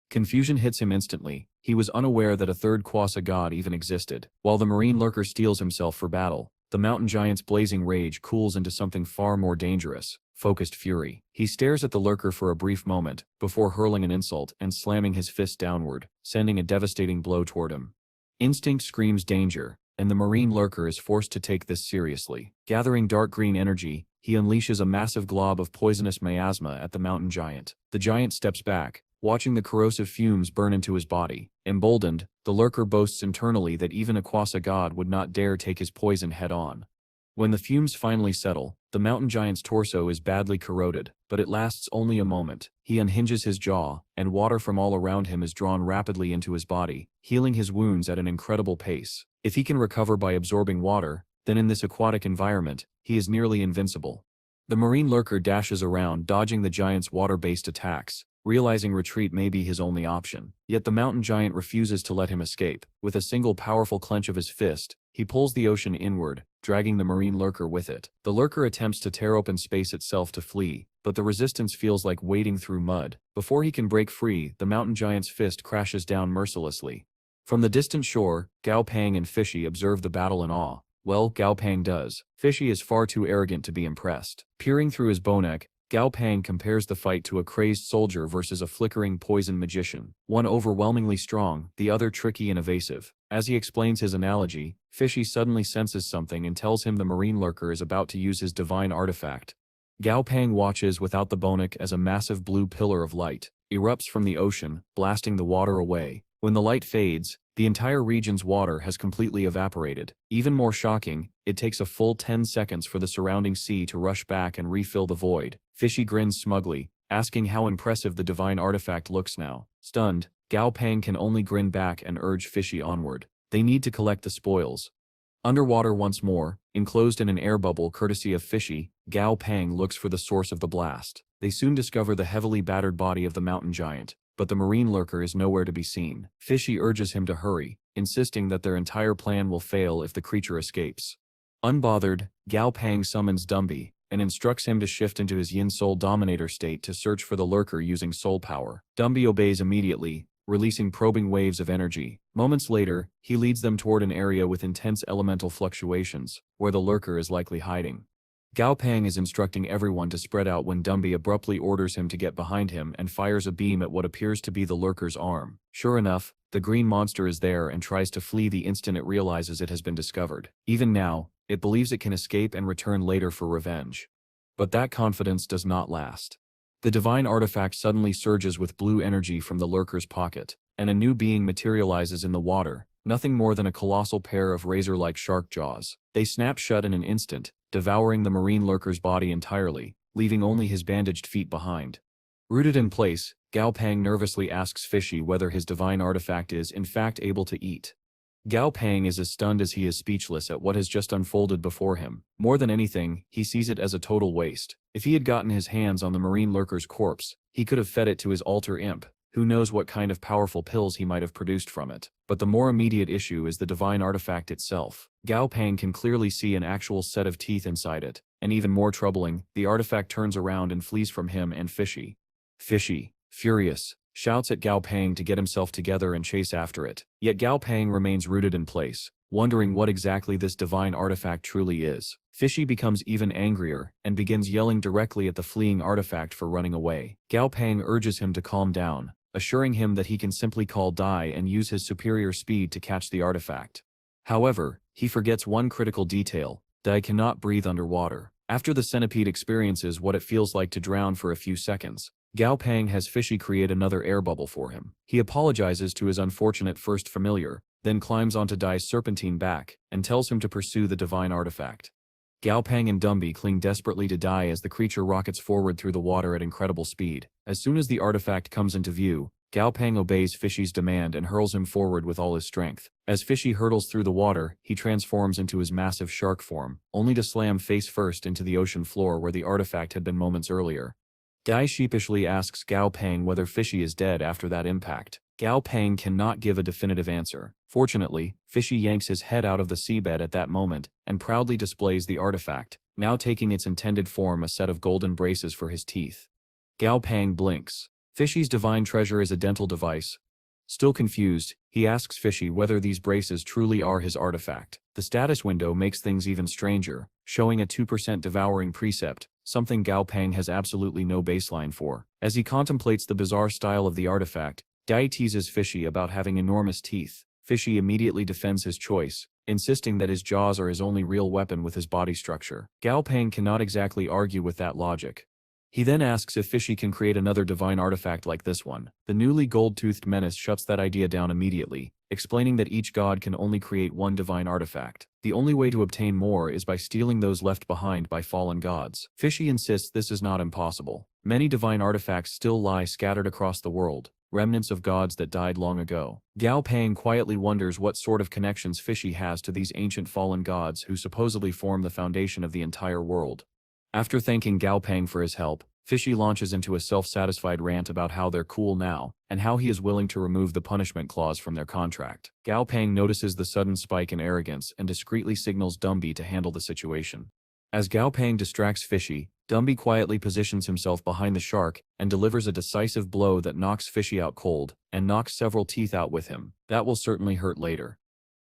Confusion hits him instantly. He was unaware that a third quasi-god even existed. While the marine lurker steels himself for battle, the mountain giant's blazing rage cools into something far more dangerous: focused fury. He stares at the lurker for a brief moment, before hurling an insult and slamming his fist downward, sending a devastating blow toward him. Instinct screams danger, and the marine lurker is forced to take this seriously. Gathering dark green energy, he unleashes a massive glob of poisonous miasma at the mountain giant. The giant steps back, watching the corrosive fumes burn into his body. Emboldened, the lurker boasts internally that even a quasi-god would not dare take his poison head-on. When the fumes finally settle, the mountain giant's torso is badly corroded, but it lasts only a moment. He unhinges his jaw, and water from all around him is drawn rapidly into his body, healing his wounds at an incredible pace. If he can recover by absorbing water, then in this aquatic environment, he is nearly invincible. The marine lurker dashes around, dodging the giant's water-based attacks, realizing retreat may be his only option. Yet the mountain giant refuses to let him escape. With a single powerful clench of his fist, he pulls the ocean inward, dragging the marine lurker with it. The lurker attempts to tear open space itself to flee, but the resistance feels like wading through mud. Before he can break free, the mountain giant's fist crashes down mercilessly. From the distant shore, Gao Pang and Fishy observe the battle in awe. Well, Gao Pang does. Fishy is far too arrogant to be impressed. Peering through his boneck, Gao Pang compares the fight to a crazed soldier versus a flickering poison magician. One overwhelmingly strong, the other tricky and evasive. As he explains his analogy, Fishy suddenly senses something and tells him the marine lurker is about to use his divine artifact. Gao Pang watches without the boneck as a massive blue pillar of light erupts from the ocean, blasting the water away. When the light fades, the entire region's water has completely evaporated. Even more shocking, it takes a full 10 seconds for the surrounding sea to rush back and refill the void. Fishy grins smugly, asking how impressive the divine artifact looks now. Stunned, Gao Pang can only grin back and urge Fishy onward. They need to collect the spoils. Underwater once more, enclosed in an air bubble courtesy of Fishy, Gao Pang looks for the source of the blast. They soon discover the heavily battered body of the mountain giant, but the marine lurker is nowhere to be seen. Fishy urges him to hurry, insisting that their entire plan will fail if the creature escapes. Unbothered, Gao Pang summons Dumby, and instructs him to shift into his Yin Soul Dominator state to search for the lurker using soul power. Dumby obeys immediately, releasing probing waves of energy. Moments later, he leads them toward an area with intense elemental fluctuations, where the lurker is likely hiding. Gao Pang is instructing everyone to spread out when Dumby abruptly orders him to get behind him and fires a beam at what appears to be the lurker's arm. Sure enough, the green monster is there and tries to flee the instant it realizes it has been discovered. Even now, it believes it can escape and return later for revenge. But that confidence does not last. The divine artifact suddenly surges with blue energy from the lurker's pocket, and a new being materializes in the water, nothing more than a colossal pair of razor-like shark jaws. They snap shut in an instant, devouring the marine lurker's body entirely, leaving only his bandaged feet behind. Rooted in place, Gao Pang nervously asks Fishy whether his divine artifact is, in fact, able to eat. Gao Pang is as stunned as he is speechless at what has just unfolded before him. More than anything, he sees it as a total waste. If he had gotten his hands on the marine lurker's corpse, he could have fed it to his altar imp. Who knows what kind of powerful pills he might have produced from it. But the more immediate issue is the divine artifact itself. Gao Pang can clearly see an actual set of teeth inside it, and even more troubling, the artifact turns around and flees from him and Fishy. Fishy, furious, shouts at Gao Pang to get himself together and chase after it. Yet Gao Pang remains rooted in place, wondering what exactly this divine artifact truly is. Fishy becomes even angrier and begins yelling directly at the fleeing artifact for running away. Gao Pang urges him to calm down, assuring him that he can simply call Dai and use his superior speed to catch the artifact. However, he forgets one critical detail: Dai cannot breathe underwater. After the centipede experiences what it feels like to drown for a few seconds, Gao Pang has Fishy create another air bubble for him. He apologizes to his unfortunate first familiar, then climbs onto Dai's serpentine back, and tells him to pursue the divine artifact. Gao Pang and Dumby cling desperately to Dai as the creature rockets forward through the water at incredible speed. As soon as the artifact comes into view, Gao Pang obeys Fishy's demand and hurls him forward with all his strength. As Fishy hurtles through the water, he transforms into his massive shark form, only to slam face first into the ocean floor where the artifact had been moments earlier. Dai sheepishly asks Gao Pang whether Fishy is dead after that impact. Gao Pang cannot give a definitive answer. Fortunately, Fishy yanks his head out of the seabed at that moment and proudly displays the artifact, now taking its intended form, a set of golden braces for his teeth. Gao Pang blinks. Fishy's divine treasure is a dental device. Still confused, he asks Fishy whether these braces truly are his artifact. The status window makes things even stranger, showing a 2% devouring precept, something Gao Pang has absolutely no baseline for. As he contemplates the bizarre style of the artifact, Dai teases Fishy about having enormous teeth. Fishy immediately defends his choice, insisting that his jaws are his only real weapon with his body structure. Gao Pang cannot exactly argue with that logic. He then asks if Fishy can create another divine artifact like this one. The newly gold-toothed menace shuts that idea down immediately, explaining that each god can only create one divine artifact. The only way to obtain more is by stealing those left behind by fallen gods. Fishy insists this is not impossible. Many divine artifacts still lie scattered across the world, remnants of gods that died long ago. Gao Pang quietly wonders what sort of connections Fishy has to these ancient fallen gods who supposedly form the foundation of the entire world. After thanking Gao Pang for his help, Fishy launches into a self-satisfied rant about how they're cool now, and how he is willing to remove the punishment clause from their contract. Gao Pang notices the sudden spike in arrogance and discreetly signals Dumby to handle the situation. As Gao Pang distracts Fishy, Dumby quietly positions himself behind the shark and delivers a decisive blow that knocks Fishy out cold, and knocks several teeth out with him. That will certainly hurt later.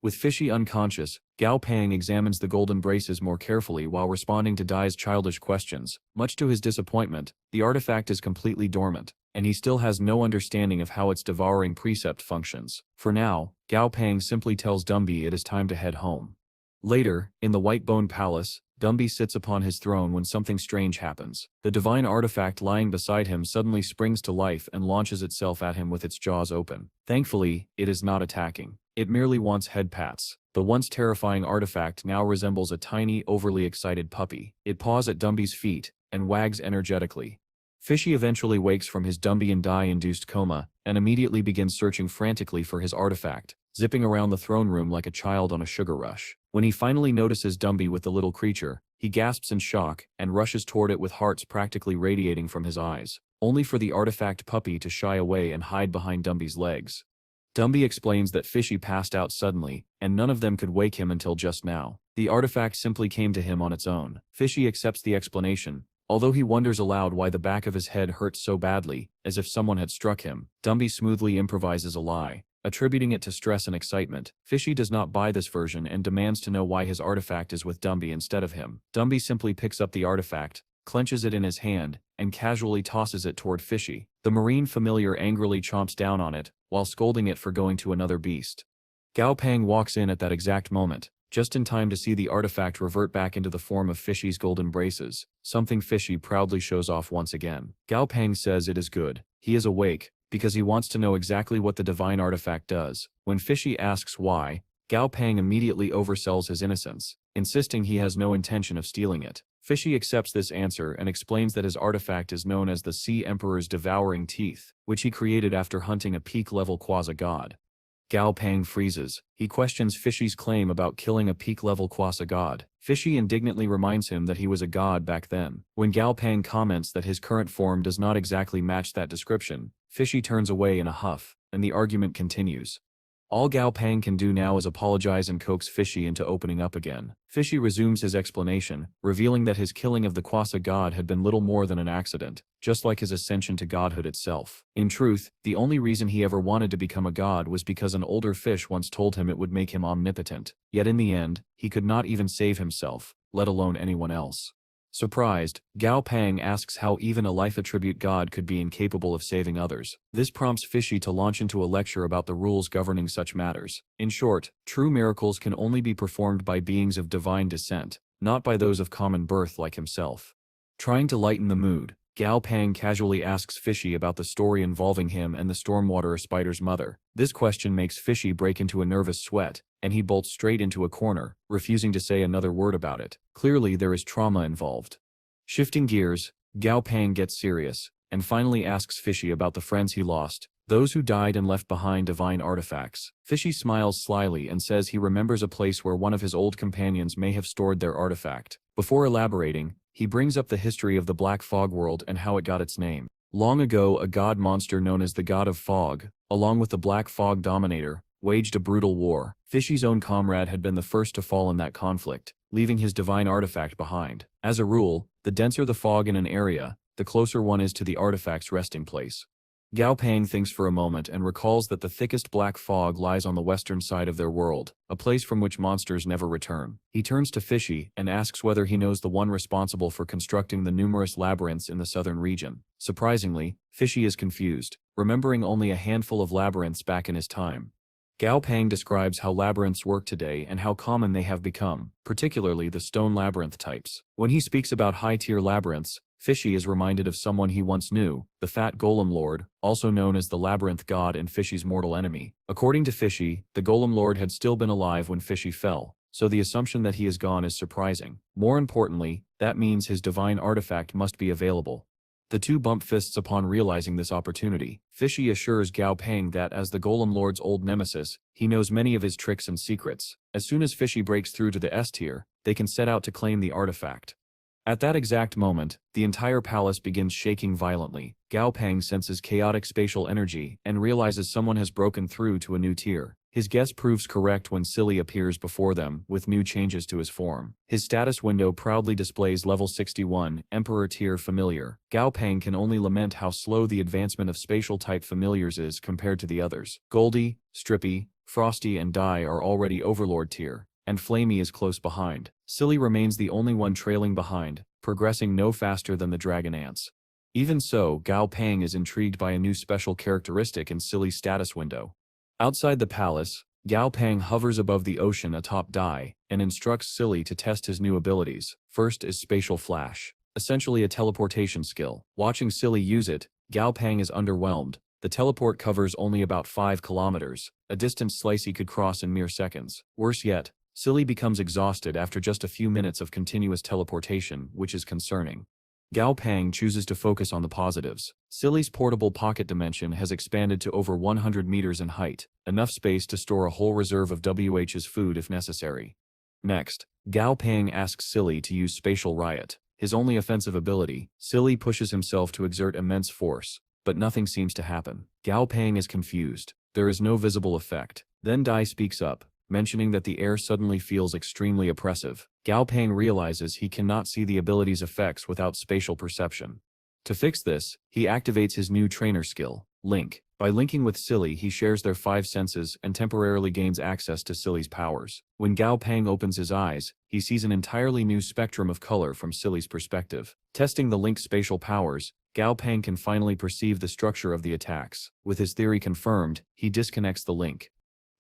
With Fishy unconscious, Gao Pang examines the golden braces more carefully while responding to Dai's childish questions. Much to his disappointment, the artifact is completely dormant, and he still has no understanding of how its devouring precept functions. For now, Gao Pang simply tells Dumby it is time to head home. Later, in the White Bone Palace, Dumby sits upon his throne when something strange happens. The divine artifact lying beside him suddenly springs to life and launches itself at him with its jaws open. Thankfully, it is not attacking. It merely wants head pats. The once terrifying artifact now resembles a tiny, overly excited puppy. It paws at Dumby's feet and wags energetically. Fishy eventually wakes from his Dumby and Dai-induced coma and immediately begins searching frantically for his artifact, zipping around the throne room like a child on a sugar rush. When he finally notices Dumby with the little creature, he gasps in shock and rushes toward it with hearts practically radiating from his eyes, only for the artifact puppy to shy away and hide behind Dumby's legs. Dumby explains that Fishy passed out suddenly, and none of them could wake him until just now. The artifact simply came to him on its own. Fishy accepts the explanation, although he wonders aloud why the back of his head hurts so badly, as if someone had struck him. Dumby smoothly improvises a lie, attributing it to stress and excitement. Fishy does not buy this version and demands to know why his artifact is with Dumby instead of him. Dumby simply picks up the artifact, clenches it in his hand, and casually tosses it toward Fishy. The marine familiar angrily chomps down on it, while scolding it for going to another beast. Gao Pang walks in at that exact moment, just in time to see the artifact revert back into the form of Fishy's golden braces, something Fishy proudly shows off once again. Gao Pang says it is good. He is awake, because he wants to know exactly what the divine artifact does. When Fishy asks why, Gao Pang immediately oversells his innocence, insisting he has no intention of stealing it. Fishy accepts this answer and explains that his artifact is known as the Sea Emperor's Devouring Teeth, which he created after hunting a peak-level quasi-god. Gao Pang freezes. He questions Fishy's claim about killing a peak-level quasi-god. Fishy indignantly reminds him that he was a god back then. When Gao Pang comments that his current form does not exactly match that description, Fishy turns away in a huff, and the argument continues. All Gao Pang can do now is apologize and coax Fishy into opening up again. Fishy resumes his explanation, revealing that his killing of the quasi-god had been little more than an accident, just like his ascension to godhood itself. In truth, the only reason he ever wanted to become a god was because an older fish once told him it would make him omnipotent. Yet in the end, he could not even save himself, let alone anyone else. Surprised, Gao Pang asks how even a life attribute god could be incapable of saving others. This prompts Fishy to launch into a lecture about the rules governing such matters. In short, true miracles can only be performed by beings of divine descent, not by those of common birth like himself. Trying to lighten the mood, Gao Pang casually asks Fishy about the story involving him and the stormwater spider's mother. This question makes Fishy break into a nervous sweat, and he bolts straight into a corner, refusing to say another word about it. Clearly there is trauma involved. Shifting gears, Gao Pang gets serious, and finally asks Fishy about the friends he lost, those who died and left behind divine artifacts. Fishy smiles slyly and says he remembers a place where one of his old companions may have stored their artifact. Before elaborating, he brings up the history of the Black Fog world and how it got its name. Long ago, a god monster known as the God of Fog, along with the Black Fog Dominator, waged a brutal war. Fishy's own comrade had been the first to fall in that conflict, leaving his divine artifact behind. As a rule, the denser the fog in an area, the closer one is to the artifact's resting place. Gao Pang thinks for a moment and recalls that the thickest black fog lies on the western side of their world, a place from which monsters never return. He turns to Fishy and asks whether he knows the one responsible for constructing the numerous labyrinths in the southern region. Surprisingly, Fishy is confused, remembering only a handful of labyrinths back in his time. Gao Pang describes how labyrinths work today and how common they have become, particularly the stone labyrinth types. When he speaks about high-tier labyrinths, Fishy is reminded of someone he once knew, the Fat Golem Lord, also known as the Labyrinth God and Fishy's mortal enemy. According to Fishy, the Golem Lord had still been alive when Fishy fell, so the assumption that he is gone is surprising. More importantly, that means his divine artifact must be available. The two bump fists upon realizing this opportunity. Fishy assures Gao Pang that as the Golem Lord's old nemesis, he knows many of his tricks and secrets. As soon as Fishy breaks through to the S tier, they can set out to claim the artifact. At that exact moment, the entire palace begins shaking violently. Gao Pang senses chaotic spatial energy and realizes someone has broken through to a new tier. His guess proves correct when Silly appears before them with new changes to his form. His status window proudly displays level 61, Emperor tier familiar. Gao Pang can only lament how slow the advancement of spatial type familiars is compared to the others. Goldie, Stripey, Frosty and Dye are already Overlord tier, and Flamey is close behind. Silly remains the only one trailing behind, progressing no faster than the dragon ants. Even so, Gao Pang is intrigued by a new special characteristic in Silly's status window. Outside the palace, Gao Pang hovers above the ocean atop Dai, and instructs Silly to test his new abilities. First is Spatial Flash, essentially a teleportation skill. Watching Silly use it, Gao Pang is underwhelmed. The teleport covers only about 5 kilometers, a distance Slicey could cross in mere seconds. Worse yet, Silly becomes exhausted after just a few minutes of continuous teleportation, which is concerning. Gao Pang chooses to focus on the positives. Silly's portable pocket dimension has expanded to over 100 meters in height, enough space to store a whole reserve of WH's food if necessary. Next, Gao Pang asks Silly to use Spatial Riot, his only offensive ability. Silly pushes himself to exert immense force, but nothing seems to happen. Gao Pang is confused. There is no visible effect. Then Dai speaks up, mentioning that the air suddenly feels extremely oppressive. Gao Pang realizes he cannot see the ability's effects without spatial perception. To fix this, he activates his new trainer skill, Link. By linking with Silly, he shares their 5 senses and temporarily gains access to Silly's powers. When Gao Pang opens his eyes, he sees an entirely new spectrum of color from Silly's perspective. Testing the link's spatial powers, Gao Pang can finally perceive the structure of the attacks. With his theory confirmed, he disconnects the link.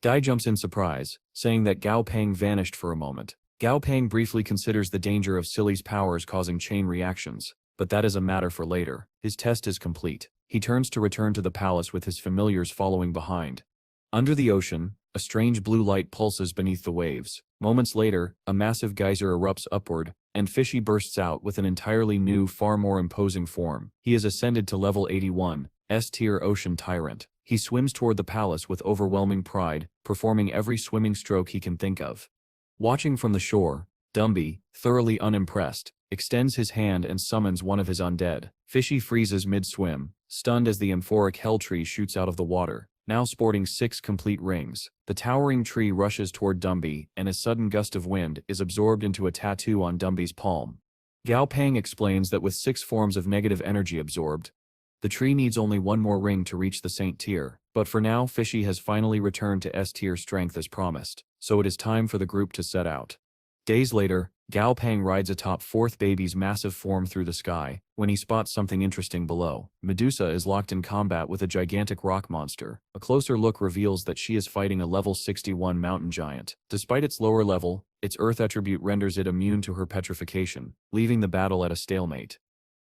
Guy jumps in surprise, saying that Gao Pang vanished for a moment. Gao Pang briefly considers the danger of Silly's powers causing chain reactions, but that is a matter for later. His test is complete. He turns to return to the palace with his familiars following behind. Under the ocean, a strange blue light pulses beneath the waves. Moments later, a massive geyser erupts upward, and Fishy bursts out with an entirely new, far more imposing form. He is ascended to level 81, S-tier ocean tyrant. He swims toward the palace with overwhelming pride, performing every swimming stroke he can think of. Watching from the shore, Dumby, thoroughly unimpressed, extends his hand and summons one of his undead. Fishy freezes mid-swim, stunned as the amphoric hell tree shoots out of the water, now sporting 6 complete rings. The towering tree rushes toward Dumby, and a sudden gust of wind is absorbed into a tattoo on Dumby's palm. Gao Pang explains that with 6 forms of negative energy absorbed, the tree needs only 1 more ring to reach the Saint tier, but for now Fishy has finally returned to S-tier strength as promised, so it is time for the group to set out. Days later, Gao Pang rides atop 4th Baby's massive form through the sky, when he spots something interesting below. Medusa is locked in combat with a gigantic rock monster. A closer look reveals that she is fighting a level 61 mountain giant. Despite its lower level, its earth attribute renders it immune to her petrification, leaving the battle at a stalemate.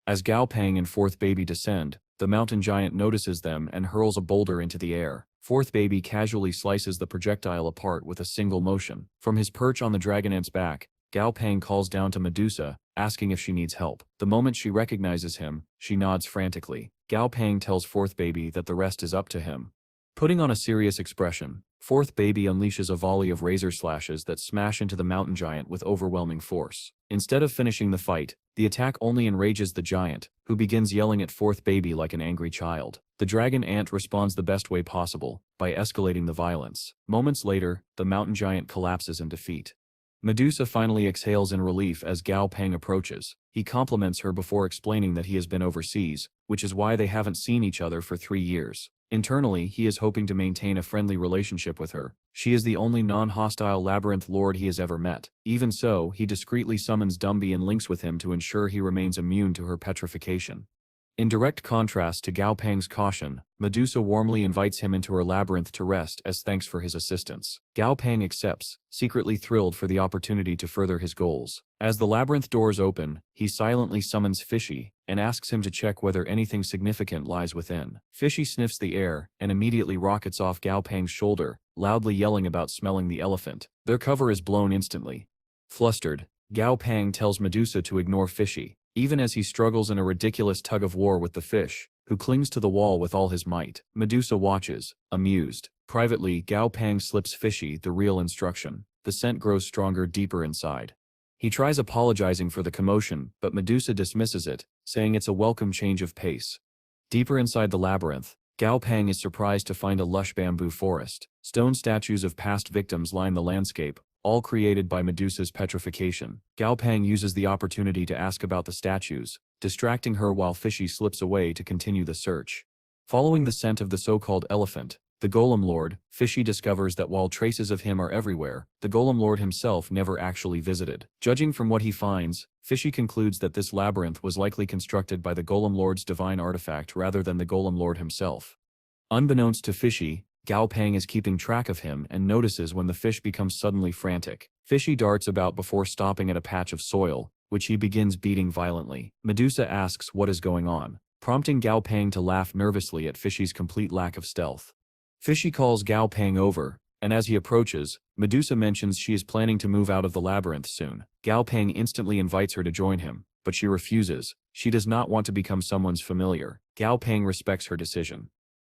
As Gao Pang and 4th Baby descend, the mountain giant notices them and hurls a boulder into the air. 4th Baby casually slices the projectile apart with a single motion. From his perch on the dragon ant's back, Gao Pang calls down to Medusa, asking if she needs help. The moment she recognizes him, she nods frantically. Gao Pang tells 4th Baby that the rest is up to him. Putting on a serious expression, 4th Baby unleashes a volley of razor slashes that smash into the mountain giant with overwhelming force. Instead of finishing the fight, the attack only enrages the giant, who begins yelling at 4th Baby like an angry child. The dragon ant responds the best way possible, by escalating the violence. Moments later, the mountain giant collapses in defeat. Medusa finally exhales in relief as Gao Pang approaches. He compliments her before explaining that he has been overseas, which is why they haven't seen each other for 3 years. Internally, he is hoping to maintain a friendly relationship with her. She is the only non-hostile labyrinth lord he has ever met. Even so, he discreetly summons Dumby and links with him to ensure he remains immune to her petrification. In direct contrast to Gao Pang's caution, Medusa warmly invites him into her labyrinth to rest as thanks for his assistance. Gao Pang accepts, secretly thrilled for the opportunity to further his goals. As the labyrinth doors open, he silently summons Fishy, and asks him to check whether anything significant lies within. Fishy sniffs the air, and immediately rockets off Gao Pang's shoulder, loudly yelling about smelling the elephant. Their cover is blown instantly. Flustered, Gao Pang tells Medusa to ignore Fishy, even as he struggles in a ridiculous tug-of-war with the fish, who clings to the wall with all his might. Medusa watches, amused. Privately, Gao Pang slips Fishy the real instruction. The scent grows stronger deeper inside. He tries apologizing for the commotion, but Medusa dismisses it, saying it's a welcome change of pace. Deeper inside the labyrinth, Gao Pang is surprised to find a lush bamboo forest. Stone statues of past victims line the landscape, all created by Medusa's petrification. Gao Pang uses the opportunity to ask about the statues, distracting her while Fishy slips away to continue the search. Following the scent of the so-called elephant, the Golem Lord, Fishy discovers that while traces of him are everywhere, the Golem Lord himself never actually visited. Judging from what he finds, Fishy concludes that this labyrinth was likely constructed by the Golem Lord's divine artifact rather than the Golem Lord himself. Unbeknownst to Fishy, Gao Pang is keeping track of him and notices when the fish becomes suddenly frantic. Fishy darts about before stopping at a patch of soil, which he begins beating violently. Medusa asks what is going on, prompting Gao Pang to laugh nervously at Fishy's complete lack of stealth. Fishy calls Gao Pang over, and as he approaches, Medusa mentions she is planning to move out of the labyrinth soon. Gao Pang instantly invites her to join him, but she refuses. She does not want to become someone's familiar. Gao Pang respects her decision.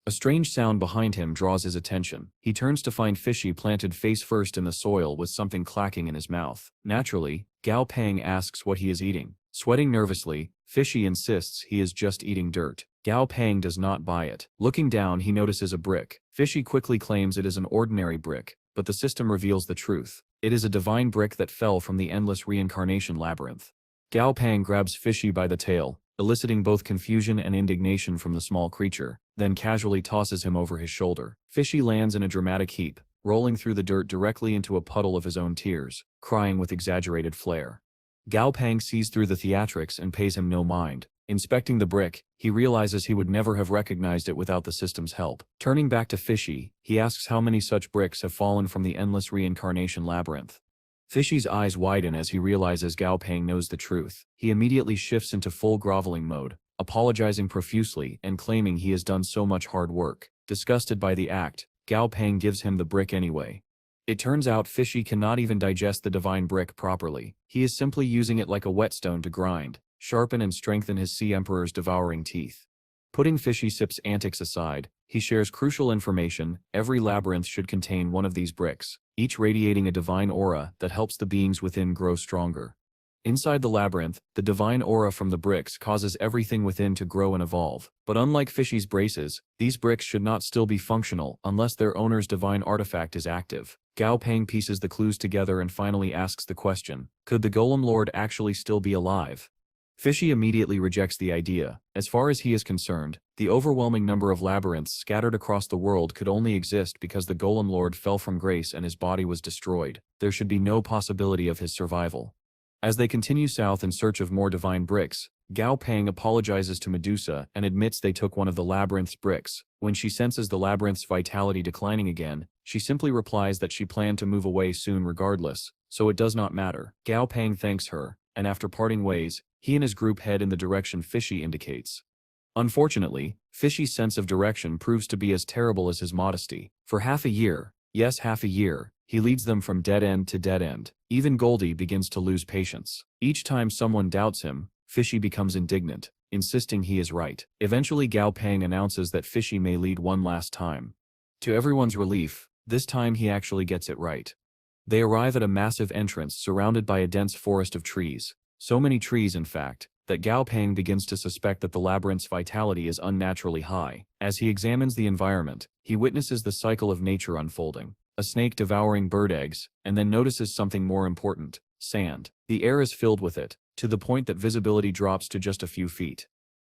A strange sound behind him draws his attention. He turns to find Fishy planted face first in the soil with something clacking in his mouth. Naturally, Gao Pang asks what he is eating. Sweating nervously, Fishy insists he is just eating dirt. Gao Pang does not buy it. Looking down, he notices a brick. Fishy quickly claims it is an ordinary brick, but the system reveals the truth. It is a divine brick that fell from the endless reincarnation labyrinth. Gao Pang grabs Fishy by the tail, eliciting both confusion and indignation from the small creature, then casually tosses him over his shoulder. Fishy lands in a dramatic heap, rolling through the dirt directly into a puddle of his own tears, crying with exaggerated flair. Gao Pang sees through the theatrics and pays him no mind. Inspecting the brick, he realizes he would never have recognized it without the system's help. Turning back to Fishy, he asks how many such bricks have fallen from the endless reincarnation labyrinth. Fishy's eyes widen as he realizes Gao Pang knows the truth. He immediately shifts into full groveling mode, apologizing profusely and claiming he has done so much hard work. Disgusted by the act, Gao Pang gives him the brick anyway. It turns out Fishy cannot even digest the divine brick properly. He is simply using it like a whetstone to grind, sharpen and strengthen his Sea Emperor's devouring teeth. Putting Fishy Sip's antics aside, he shares crucial information. Every labyrinth should contain one of these bricks, each radiating a divine aura that helps the beings within grow stronger. Inside the labyrinth, the divine aura from the bricks causes everything within to grow and evolve. But unlike Fishy's braces, these bricks should not still be functional unless their owner's divine artifact is active. Gao Pang pieces the clues together and finally asks the question, could the Golem Lord actually still be alive? Fishy immediately rejects the idea. As far as he is concerned, the overwhelming number of labyrinths scattered across the world could only exist because the Golem Lord fell from grace and his body was destroyed. There should be no possibility of his survival. As they continue south in search of more divine bricks, Gao Pang apologizes to Medusa and admits they took one of the labyrinth's bricks. When she senses the labyrinth's vitality declining again, she simply replies that she planned to move away soon regardless, so it does not matter. Gao Pang thanks her, and after parting ways, he and his group head in the direction Fishy indicates. Unfortunately, Fishy's sense of direction proves to be as terrible as his modesty. For half a year, yes, half a year, he leads them from dead end to dead end. Even Goldie begins to lose patience. Each time someone doubts him, Fishy becomes indignant, insisting he is right. Eventually Gao Pang announces that Fishy may lead one last time. To everyone's relief, this time he actually gets it right. They arrive at a massive entrance surrounded by a dense forest of trees. So many trees, in fact, that Gao Pang begins to suspect that the labyrinth's vitality is unnaturally high. As he examines the environment, he witnesses the cycle of nature unfolding. A snake devouring bird eggs, and then notices something more important: sand. The air is filled with it, to the point that visibility drops to just a few feet.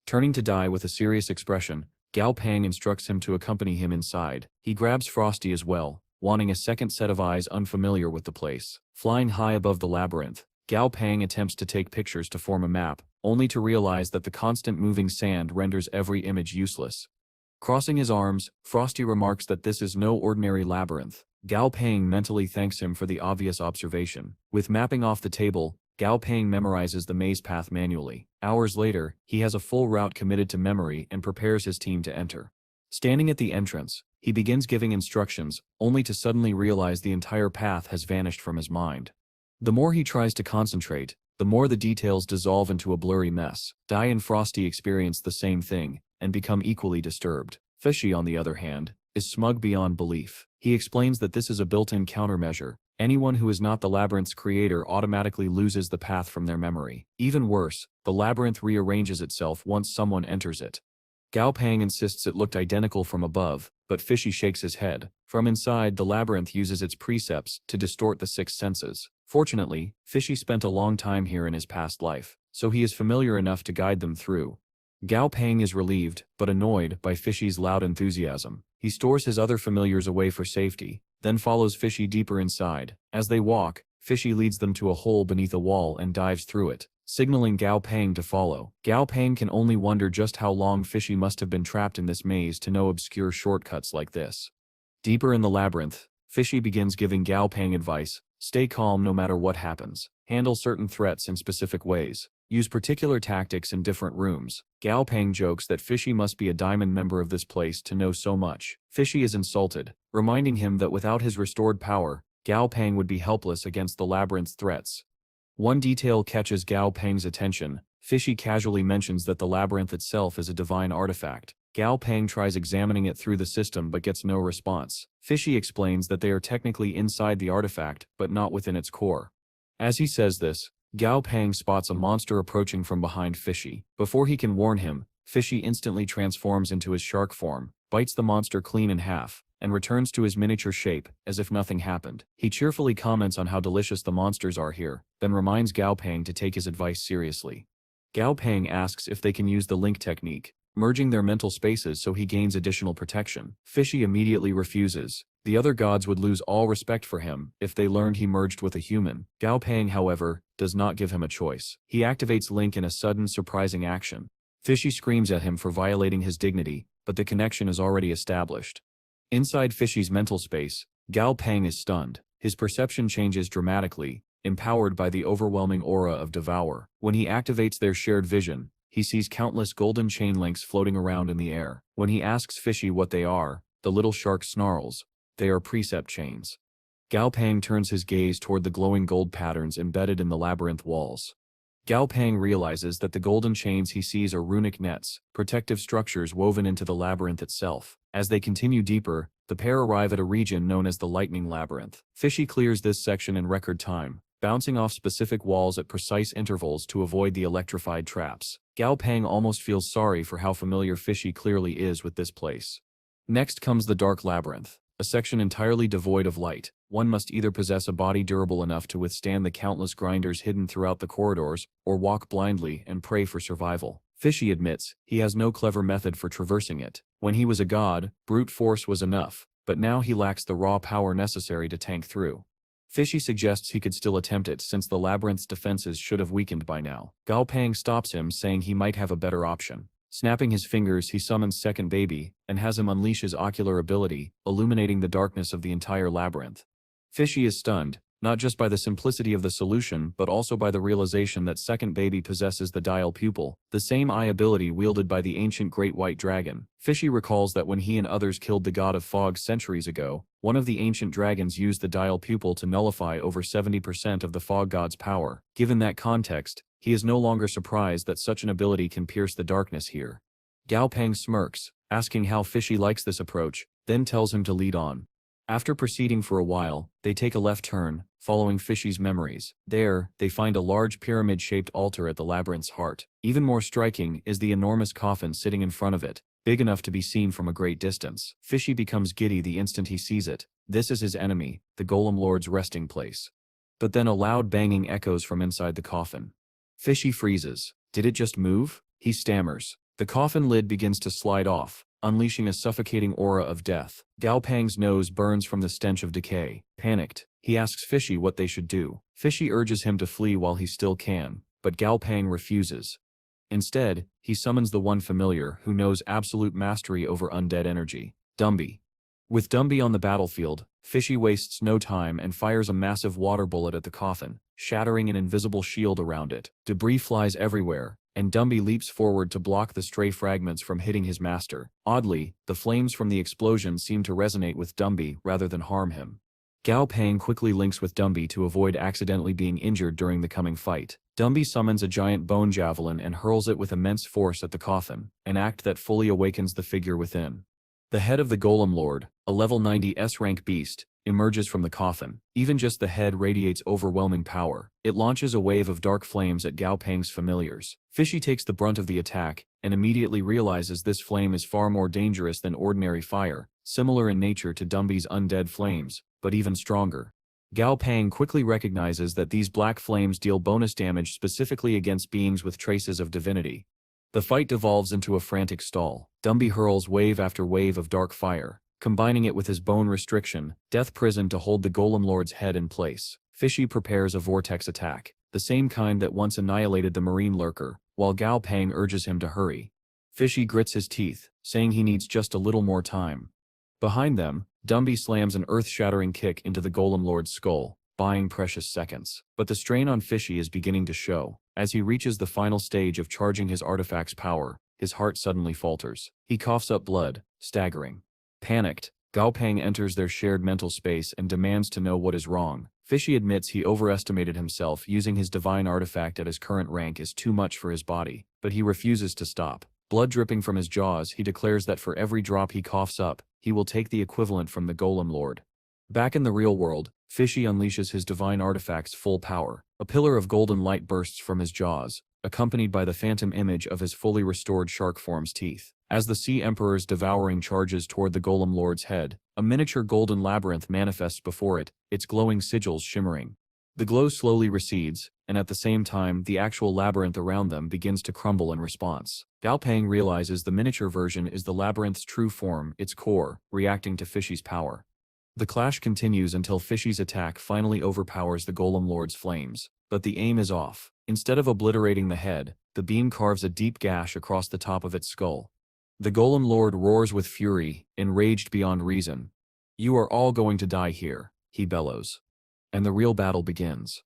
Turning to Dai with a serious expression, Gao Pang instructs him to accompany him inside. He grabs Frosty as well, wanting a second set of eyes unfamiliar with the place. Flying high above the labyrinth, Gao Pang attempts to take pictures to form a map, only to realize that the constant moving sand renders every image useless. Crossing his arms, Frosty remarks that this is no ordinary labyrinth. Gao Pang mentally thanks him for the obvious observation. With mapping off the table, Gao Pang memorizes the maze path manually. Hours later, he has a full route committed to memory and prepares his team to enter. Standing at the entrance, he begins giving instructions, only to suddenly realize the entire path has vanished from his mind. The more he tries to concentrate, the more the details dissolve into a blurry mess. Dai and Frosty experience the same thing, and become equally disturbed. Fishy, on the other hand, is smug beyond belief. He explains that this is a built-in countermeasure. Anyone who is not the labyrinth's creator automatically loses the path from their memory. Even worse, the labyrinth rearranges itself once someone enters it. Gao Pang insists it looked identical from above, but Fishy shakes his head. From inside, the labyrinth uses its precepts to distort the six senses. Fortunately, Fishy spent a long time here in his past life, so he is familiar enough to guide them through. Gao Pang is relieved, but annoyed, by Fishy's loud enthusiasm. He stores his other familiars away for safety, then follows Fishy deeper inside. As they walk, Fishy leads them to a hole beneath a wall and dives through it, signaling Gao Pang to follow. Gao Pang can only wonder just how long Fishy must have been trapped in this maze to know obscure shortcuts like this. Deeper in the labyrinth, Fishy begins giving Gao Pang advice: stay calm no matter what happens, handle certain threats in specific ways, use particular tactics in different rooms. Gao Pang jokes that Fishy must be a diamond member of this place to know so much. Fishy is insulted, reminding him that without his restored power, Gao Pang would be helpless against the labyrinth's threats. One detail catches Gao Pang's attention. Fishy casually mentions that the labyrinth itself is a divine artifact. Gao Pang tries examining it through the system but gets no response. Fishy explains that they are technically inside the artifact, but not within its core. As he says this, Gao Pang spots a monster approaching from behind Fishy. Before he can warn him, Fishy instantly transforms into his shark form, bites the monster clean in half, and returns to his miniature shape, as if nothing happened. He cheerfully comments on how delicious the monsters are here, then reminds Gao Pang to take his advice seriously. Gao Pang asks if they can use the link technique, merging their mental spaces so he gains additional protection. Fishy immediately refuses. The other gods would lose all respect for him if they learned he merged with a human. Gao Pang, however, does not give him a choice. He activates Link in a sudden, surprising action. Fishy screams at him for violating his dignity, but the connection is already established. Inside Fishy's mental space, Gao Pang is stunned. His perception changes dramatically, empowered by the overwhelming aura of Devour. When he activates their shared vision, he sees countless golden chain links floating around in the air. When he asks Fishy what they are, the little shark snarls. They are precept chains. Gao Pang turns his gaze toward the glowing gold patterns embedded in the labyrinth walls. Gao Pang realizes that the golden chains he sees are runic nets, protective structures woven into the labyrinth itself. As they continue deeper, the pair arrive at a region known as the Lightning Labyrinth. Fishy clears this section in record time, bouncing off specific walls at precise intervals to avoid the electrified traps. Gao Pang almost feels sorry for how familiar Fishy clearly is with this place. Next comes the Dark Labyrinth, a section entirely devoid of light. One must either possess a body durable enough to withstand the countless grinders hidden throughout the corridors, or walk blindly and pray for survival. Fishy admits he has no clever method for traversing it. When he was a god, brute force was enough, but now he lacks the raw power necessary to tank through. Fishy suggests he could still attempt it since the labyrinth's defenses should have weakened by now. Gao Pang stops him, saying he might have a better option. Snapping his fingers, he summons Second Baby, and has him unleash his ocular ability, illuminating the darkness of the entire labyrinth. Fishy is stunned, not just by the simplicity of the solution but also by the realization that Second Baby possesses the dial pupil, the same eye ability wielded by the ancient Great White Dragon. Fishy recalls that when he and others killed the god of fog centuries ago, one of the ancient dragons used the dial pupil to nullify over 70% of the fog god's power. Given that context, he is no longer surprised that such an ability can pierce the darkness here. Gao Pang smirks, asking how Fishy likes this approach, then tells him to lead on. After proceeding for a while, they take a left turn, following Fishy's memories. There, they find a large pyramid-shaped altar at the labyrinth's heart. Even more striking is the enormous coffin sitting in front of it, big enough to be seen from a great distance. Fishy becomes giddy the instant he sees it. This is his enemy, the Golem Lord's resting place. But then a loud banging echoes from inside the coffin. Fishy freezes. Did it just move? He stammers. The coffin lid begins to slide off, unleashing a suffocating aura of death. Gao Pang's nose burns from the stench of decay. Panicked, he asks Fishy what they should do. Fishy urges him to flee while he still can, but Gao Pang refuses. Instead, he summons the one familiar who knows absolute mastery over undead energy, Dumby. With Dumby on the battlefield, Fishy wastes no time and fires a massive water bullet at the coffin, shattering an invisible shield around it. Debris flies everywhere, and Dumby leaps forward to block the stray fragments from hitting his master. Oddly, the flames from the explosion seem to resonate with Dumby rather than harm him. Gao Pang quickly links with Dumby to avoid accidentally being injured during the coming fight. Dumby summons a giant bone javelin and hurls it with immense force at the coffin, an act that fully awakens the figure within. The head of the Golem Lord, a level 90 S-rank beast, emerges from the coffin. Even just the head radiates overwhelming power. It launches a wave of dark flames at Gao Pang's familiars. Fishy takes the brunt of the attack, and immediately realizes this flame is far more dangerous than ordinary fire, similar in nature to Dumby's undead flames, but even stronger. Gao Pang quickly recognizes that these black flames deal bonus damage specifically against beings with traces of divinity. The fight devolves into a frantic stall. Dumby hurls wave after wave of dark fire, combining it with his bone restriction, death prison to hold the Golem Lord's head in place. Fishy prepares a vortex attack, the same kind that once annihilated the marine lurker, while Gao Pang urges him to hurry. Fishy grits his teeth, saying he needs just a little more time. Behind them, Dumby slams an earth-shattering kick into the Golem Lord's skull, buying precious seconds. But the strain on Fishy is beginning to show. As he reaches the final stage of charging his artifact's power, his heart suddenly falters. He coughs up blood, staggering. Panicked, Gao Pang enters their shared mental space and demands to know what is wrong. Fishy admits he overestimated himself. Using his divine artifact at his current rank is too much for his body, but he refuses to stop. Blood dripping from his jaws, he declares that for every drop he coughs up, he will take the equivalent from the Golem Lord. Back in the real world, Fishy unleashes his divine artifact's full power. A pillar of golden light bursts from his jaws, accompanied by the phantom image of his fully restored shark form's teeth. As the Sea Emperor's devouring charges toward the Golem Lord's head, a miniature golden labyrinth manifests before it, its glowing sigils shimmering. The glow slowly recedes, and at the same time the actual labyrinth around them begins to crumble in response. Gao Pang realizes the miniature version is the labyrinth's true form, its core, reacting to Fishy's power. The clash continues until Fishy's attack finally overpowers the Golem Lord's flames, but the aim is off. Instead of obliterating the head, the beam carves a deep gash across the top of its skull. The Golem Lord roars with fury, enraged beyond reason. "You are all going to die here," he bellows. And the real battle begins.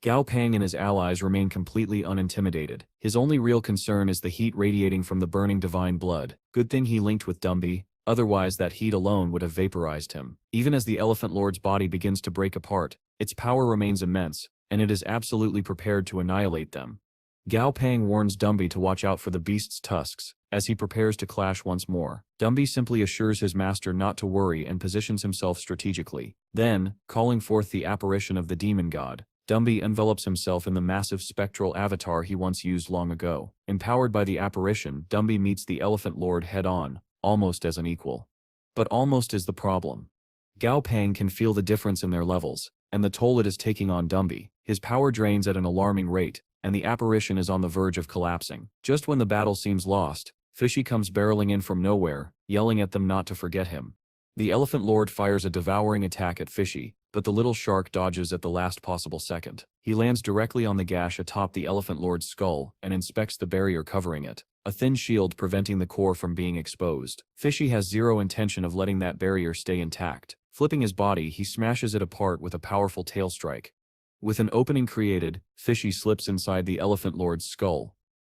Gao Pang and his allies remain completely unintimidated. His only real concern is the heat radiating from the burning divine blood. Good thing he linked with Dumby, otherwise that heat alone would have vaporized him. Even as the Elephant Lord's body begins to break apart, its power remains immense, and it is absolutely prepared to annihilate them. Gao Pang warns Dumby to watch out for the beast's tusks, as he prepares to clash once more. Dumby simply assures his master not to worry and positions himself strategically. Then, calling forth the apparition of the demon god, Dumby envelops himself in the massive spectral avatar he once used long ago. Empowered by the apparition, Dumby meets the Elephant Lord head-on, almost as an equal. But almost is the problem. Gao Pang can feel the difference in their levels, and the toll it is taking on Dumby. His power drains at an alarming rate, and the apparition is on the verge of collapsing. Just when the battle seems lost, Fishy comes barreling in from nowhere, yelling at them not to forget him. The Elephant Lord fires a devouring attack at Fishy, but the little shark dodges at the last possible second. He lands directly on the gash atop the Elephant Lord's skull and inspects the barrier covering it, a thin shield preventing the core from being exposed. Fishy has zero intention of letting that barrier stay intact. Flipping his body, he smashes it apart with a powerful tail strike. With an opening created, Fishy slips inside the Elephant Lord's skull.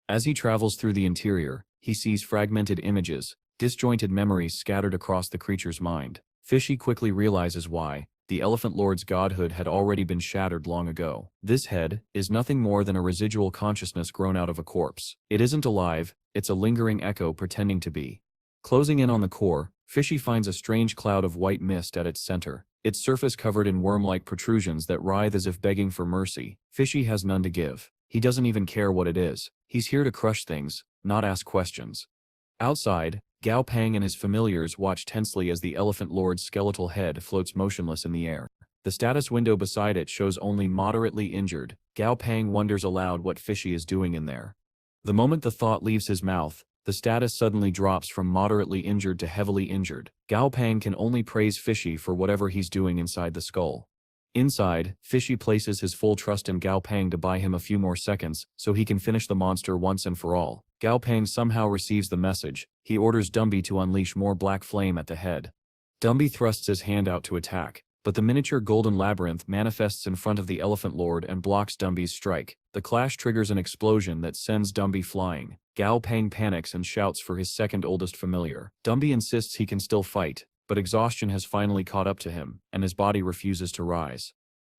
As he travels through the interior, he sees fragmented images, disjointed memories scattered across the creature's mind. Fishy quickly realizes why. The Elephant Lord's godhood had already been shattered long ago. This head is nothing more than a residual consciousness grown out of a corpse. It isn't alive, it's a lingering echo pretending to be. Closing in on the core, Fishy finds a strange cloud of white mist at its center, its surface covered in worm-like protrusions that writhe as if begging for mercy. Fishy has none to give. He doesn't even care what it is. He's here to crush things, not ask questions. Outside, Gao Pang and his familiars watch tensely as the Elephant Lord's skeletal head floats motionless in the air. The status window beside it shows only moderately injured. Gao Pang wonders aloud what Fishy is doing in there. The moment the thought leaves his mouth, the status suddenly drops from moderately injured to heavily injured. Gao Pang can only praise Fishy for whatever he's doing inside the skull. Inside, Fishy places his full trust in Gao Pang to buy him a few more seconds so he can finish the monster once and for all. Gao Pang somehow receives the message. He orders Dumby to unleash more black flame at the head. Dumby thrusts his hand out to attack, but the miniature golden labyrinth manifests in front of the Elephant Lord and blocks Dumby's strike. The clash triggers an explosion that sends Dumby flying. Gao Pang panics and shouts for his second oldest familiar. Dumby insists he can still fight, but exhaustion has finally caught up to him, and his body refuses to rise.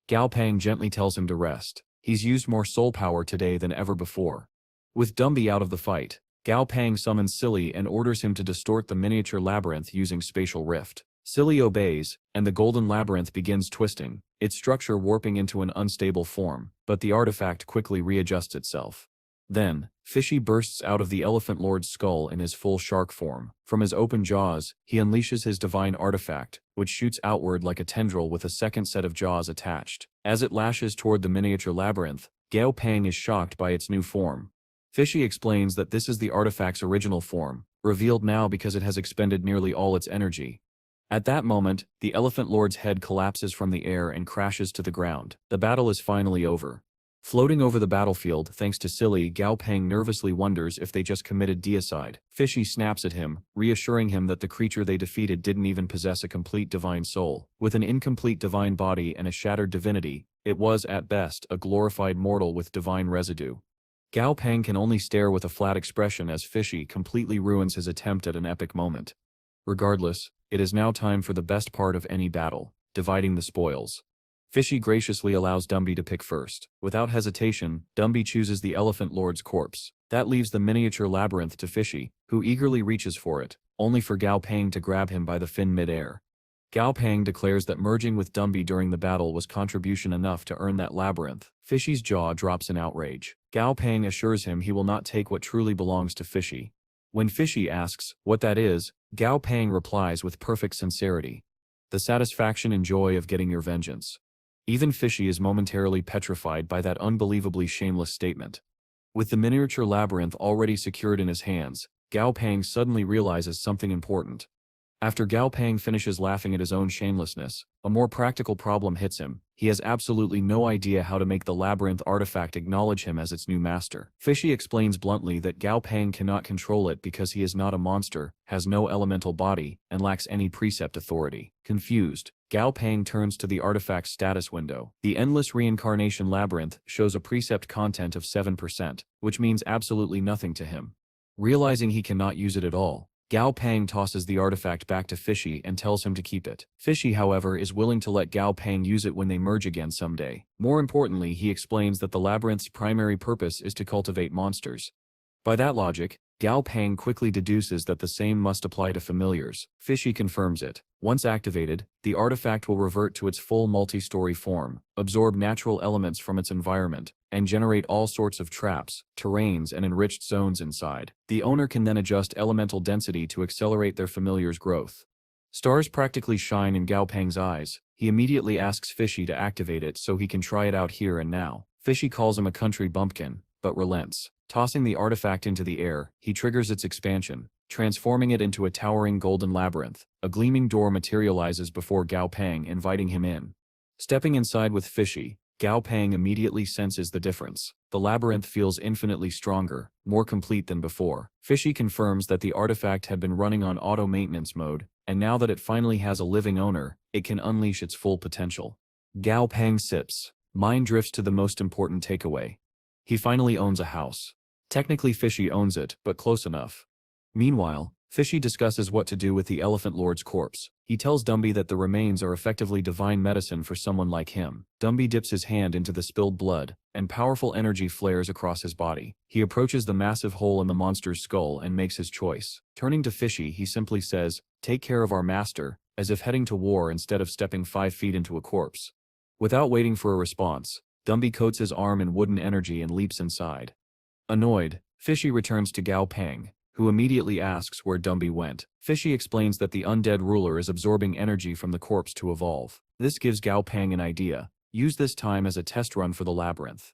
Gao Pang gently tells him to rest. He's used more soul power today than ever before. With Dumby out of the fight, Gao Pang summons Silly and orders him to distort the miniature labyrinth using spatial rift. Silly obeys, and the golden labyrinth begins twisting, its structure warping into an unstable form, but the artifact quickly readjusts itself. Then, Fishy bursts out of the Elephant Lord's skull in his full shark form. From his open jaws, he unleashes his divine artifact, which shoots outward like a tendril with a second set of jaws attached. As it lashes toward the miniature labyrinth, Gao Pang is shocked by its new form. Fishy explains that this is the artifact's original form, revealed now because it has expended nearly all its energy. At that moment, the Elephant Lord's head collapses from the air and crashes to the ground. The battle is finally over. Floating over the battlefield thanks to Silly, Gao Pang nervously wonders if they just committed deicide. Fishy snaps at him, reassuring him that the creature they defeated didn't even possess a complete divine soul. With an incomplete divine body and a shattered divinity, it was, at best, a glorified mortal with divine residue. Gao Pang can only stare with a flat expression as Fishy completely ruins his attempt at an epic moment. Regardless, it is now time for the best part of any battle, dividing the spoils. Fishy graciously allows Dumby to pick first. Without hesitation, Dumby chooses the Elephant Lord's corpse. That leaves the miniature labyrinth to Fishy, who eagerly reaches for it, only for Gao Pang to grab him by the fin mid-air. Gao Pang declares that merging with Dumby during the battle was contribution enough to earn that labyrinth. Fishy's jaw drops in outrage. Gao Pang assures him he will not take what truly belongs to Fishy. When Fishy asks what that is, Gao Pang replies with perfect sincerity. The satisfaction and joy of getting your vengeance. Even Fishy is momentarily petrified by that unbelievably shameless statement. With the miniature labyrinth already secured in his hands, Gao Pang suddenly realizes something important. After Gao Pang finishes laughing at his own shamelessness, a more practical problem hits him. He has absolutely no idea how to make the labyrinth artifact acknowledge him as its new master. Fishy explains bluntly that Gao Pang cannot control it because he is not a monster, has no elemental body, and lacks any precept authority. Confused, Gao Pang turns to the artifact's status window. The Endless Reincarnation Labyrinth shows a precept content of 7%, which means absolutely nothing to him. Realizing he cannot use it at all, Gao Pang tosses the artifact back to Fishy and tells him to keep it. Fishy, however, is willing to let Gao Pang use it when they merge again someday. More importantly, he explains that the labyrinth's primary purpose is to cultivate monsters. By that logic, Gao Pang quickly deduces that the same must apply to familiars. Fishy confirms it. Once activated, the artifact will revert to its full multi-story form, absorb natural elements from its environment, and generate all sorts of traps, terrains, and enriched zones inside. The owner can then adjust elemental density to accelerate their familiar's growth. Stars practically shine in Gao Pang's eyes. He immediately asks Fishy to activate it so he can try it out here and now. Fishy calls him a country bumpkin, but relents. Tossing the artifact into the air, he triggers its expansion, transforming it into a towering golden labyrinth. A gleaming door materializes before Gao Pang, inviting him in. Stepping inside with Fishy, Gao Pang immediately senses the difference. The labyrinth feels infinitely stronger, more complete than before. Fishy confirms that the artifact had been running on auto-maintenance mode, and now that it finally has a living owner, it can unleash its full potential. Gao Pang sips. Mind drifts to the most important takeaway. He finally owns a house. Technically Fishy owns it, but close enough. Meanwhile, Fishy discusses what to do with the Elephant Lord's corpse. He tells Dumby that the remains are effectively divine medicine for someone like him. Dumby dips his hand into the spilled blood, and powerful energy flares across his body. He approaches the massive hole in the monster's skull and makes his choice. Turning to Fishy, he simply says, "Take care of our master," as if heading to war instead of stepping 5 feet into a corpse. Without waiting for a response, Dumby coats his arm in wooden energy and leaps inside. Annoyed, Fishy returns to Gao Pang, who immediately asks where Dumby went. Fishy explains that the undead ruler is absorbing energy from the corpse to evolve. This gives Gao Pang an idea. Use this time as a test run for the labyrinth.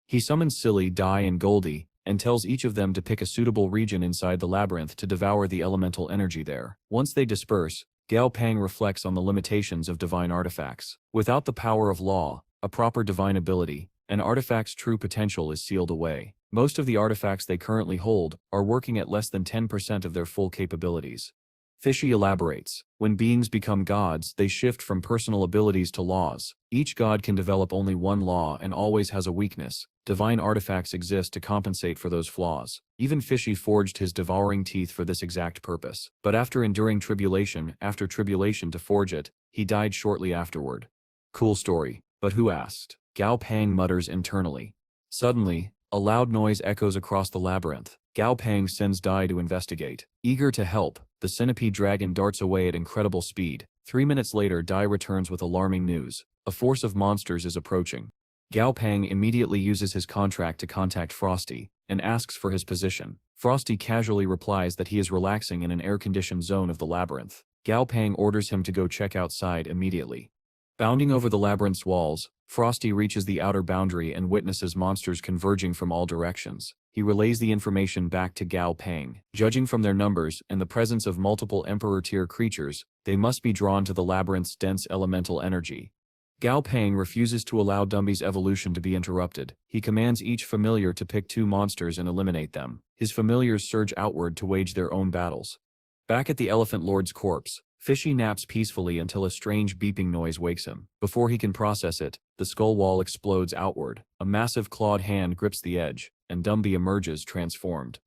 He summons Silly, Dai, and Goldie, and tells each of them to pick a suitable region inside the labyrinth to devour the elemental energy there. Once they disperse, Gao Pang reflects on the limitations of divine artifacts. Without the power of law, a proper divine ability, an artifact's true potential is sealed away. Most of the artifacts they currently hold are working at less than 10% of their full capabilities. Fishy elaborates. When beings become gods, they shift from personal abilities to laws. Each god can develop only one law and always has a weakness. Divine artifacts exist to compensate for those flaws. Even Fishy forged his devouring teeth for this exact purpose. But after enduring tribulation after tribulation to forge it, he died shortly afterward. Cool story, but who asked? Gao Pang mutters internally. Suddenly, a loud noise echoes across the labyrinth. Gao Pang sends Dai to investigate. Eager to help, the centipede dragon darts away at incredible speed. 3 minutes later, Dai returns with alarming news. A force of monsters is approaching. Gao Pang immediately uses his contract to contact Frosty, and asks for his position. Frosty casually replies that he is relaxing in an air-conditioned zone of the labyrinth. Gao Pang orders him to go check outside immediately. Bounding over the labyrinth's walls, Frosty reaches the outer boundary and witnesses monsters converging from all directions. He relays the information back to Gao Pang. Judging from their numbers and the presence of multiple Emperor-tier creatures, they must be drawn to the labyrinth's dense elemental energy. Gao Pang refuses to allow Dumby's evolution to be interrupted. He commands each familiar to pick 2 monsters and eliminate them. His familiars surge outward to wage their own battles. Back at the Elephant Lord's corpse, Fishy naps peacefully until a strange beeping noise wakes him. Before he can process it, the skull wall explodes outward. A massive clawed hand grips the edge, and Dumby emerges transformed.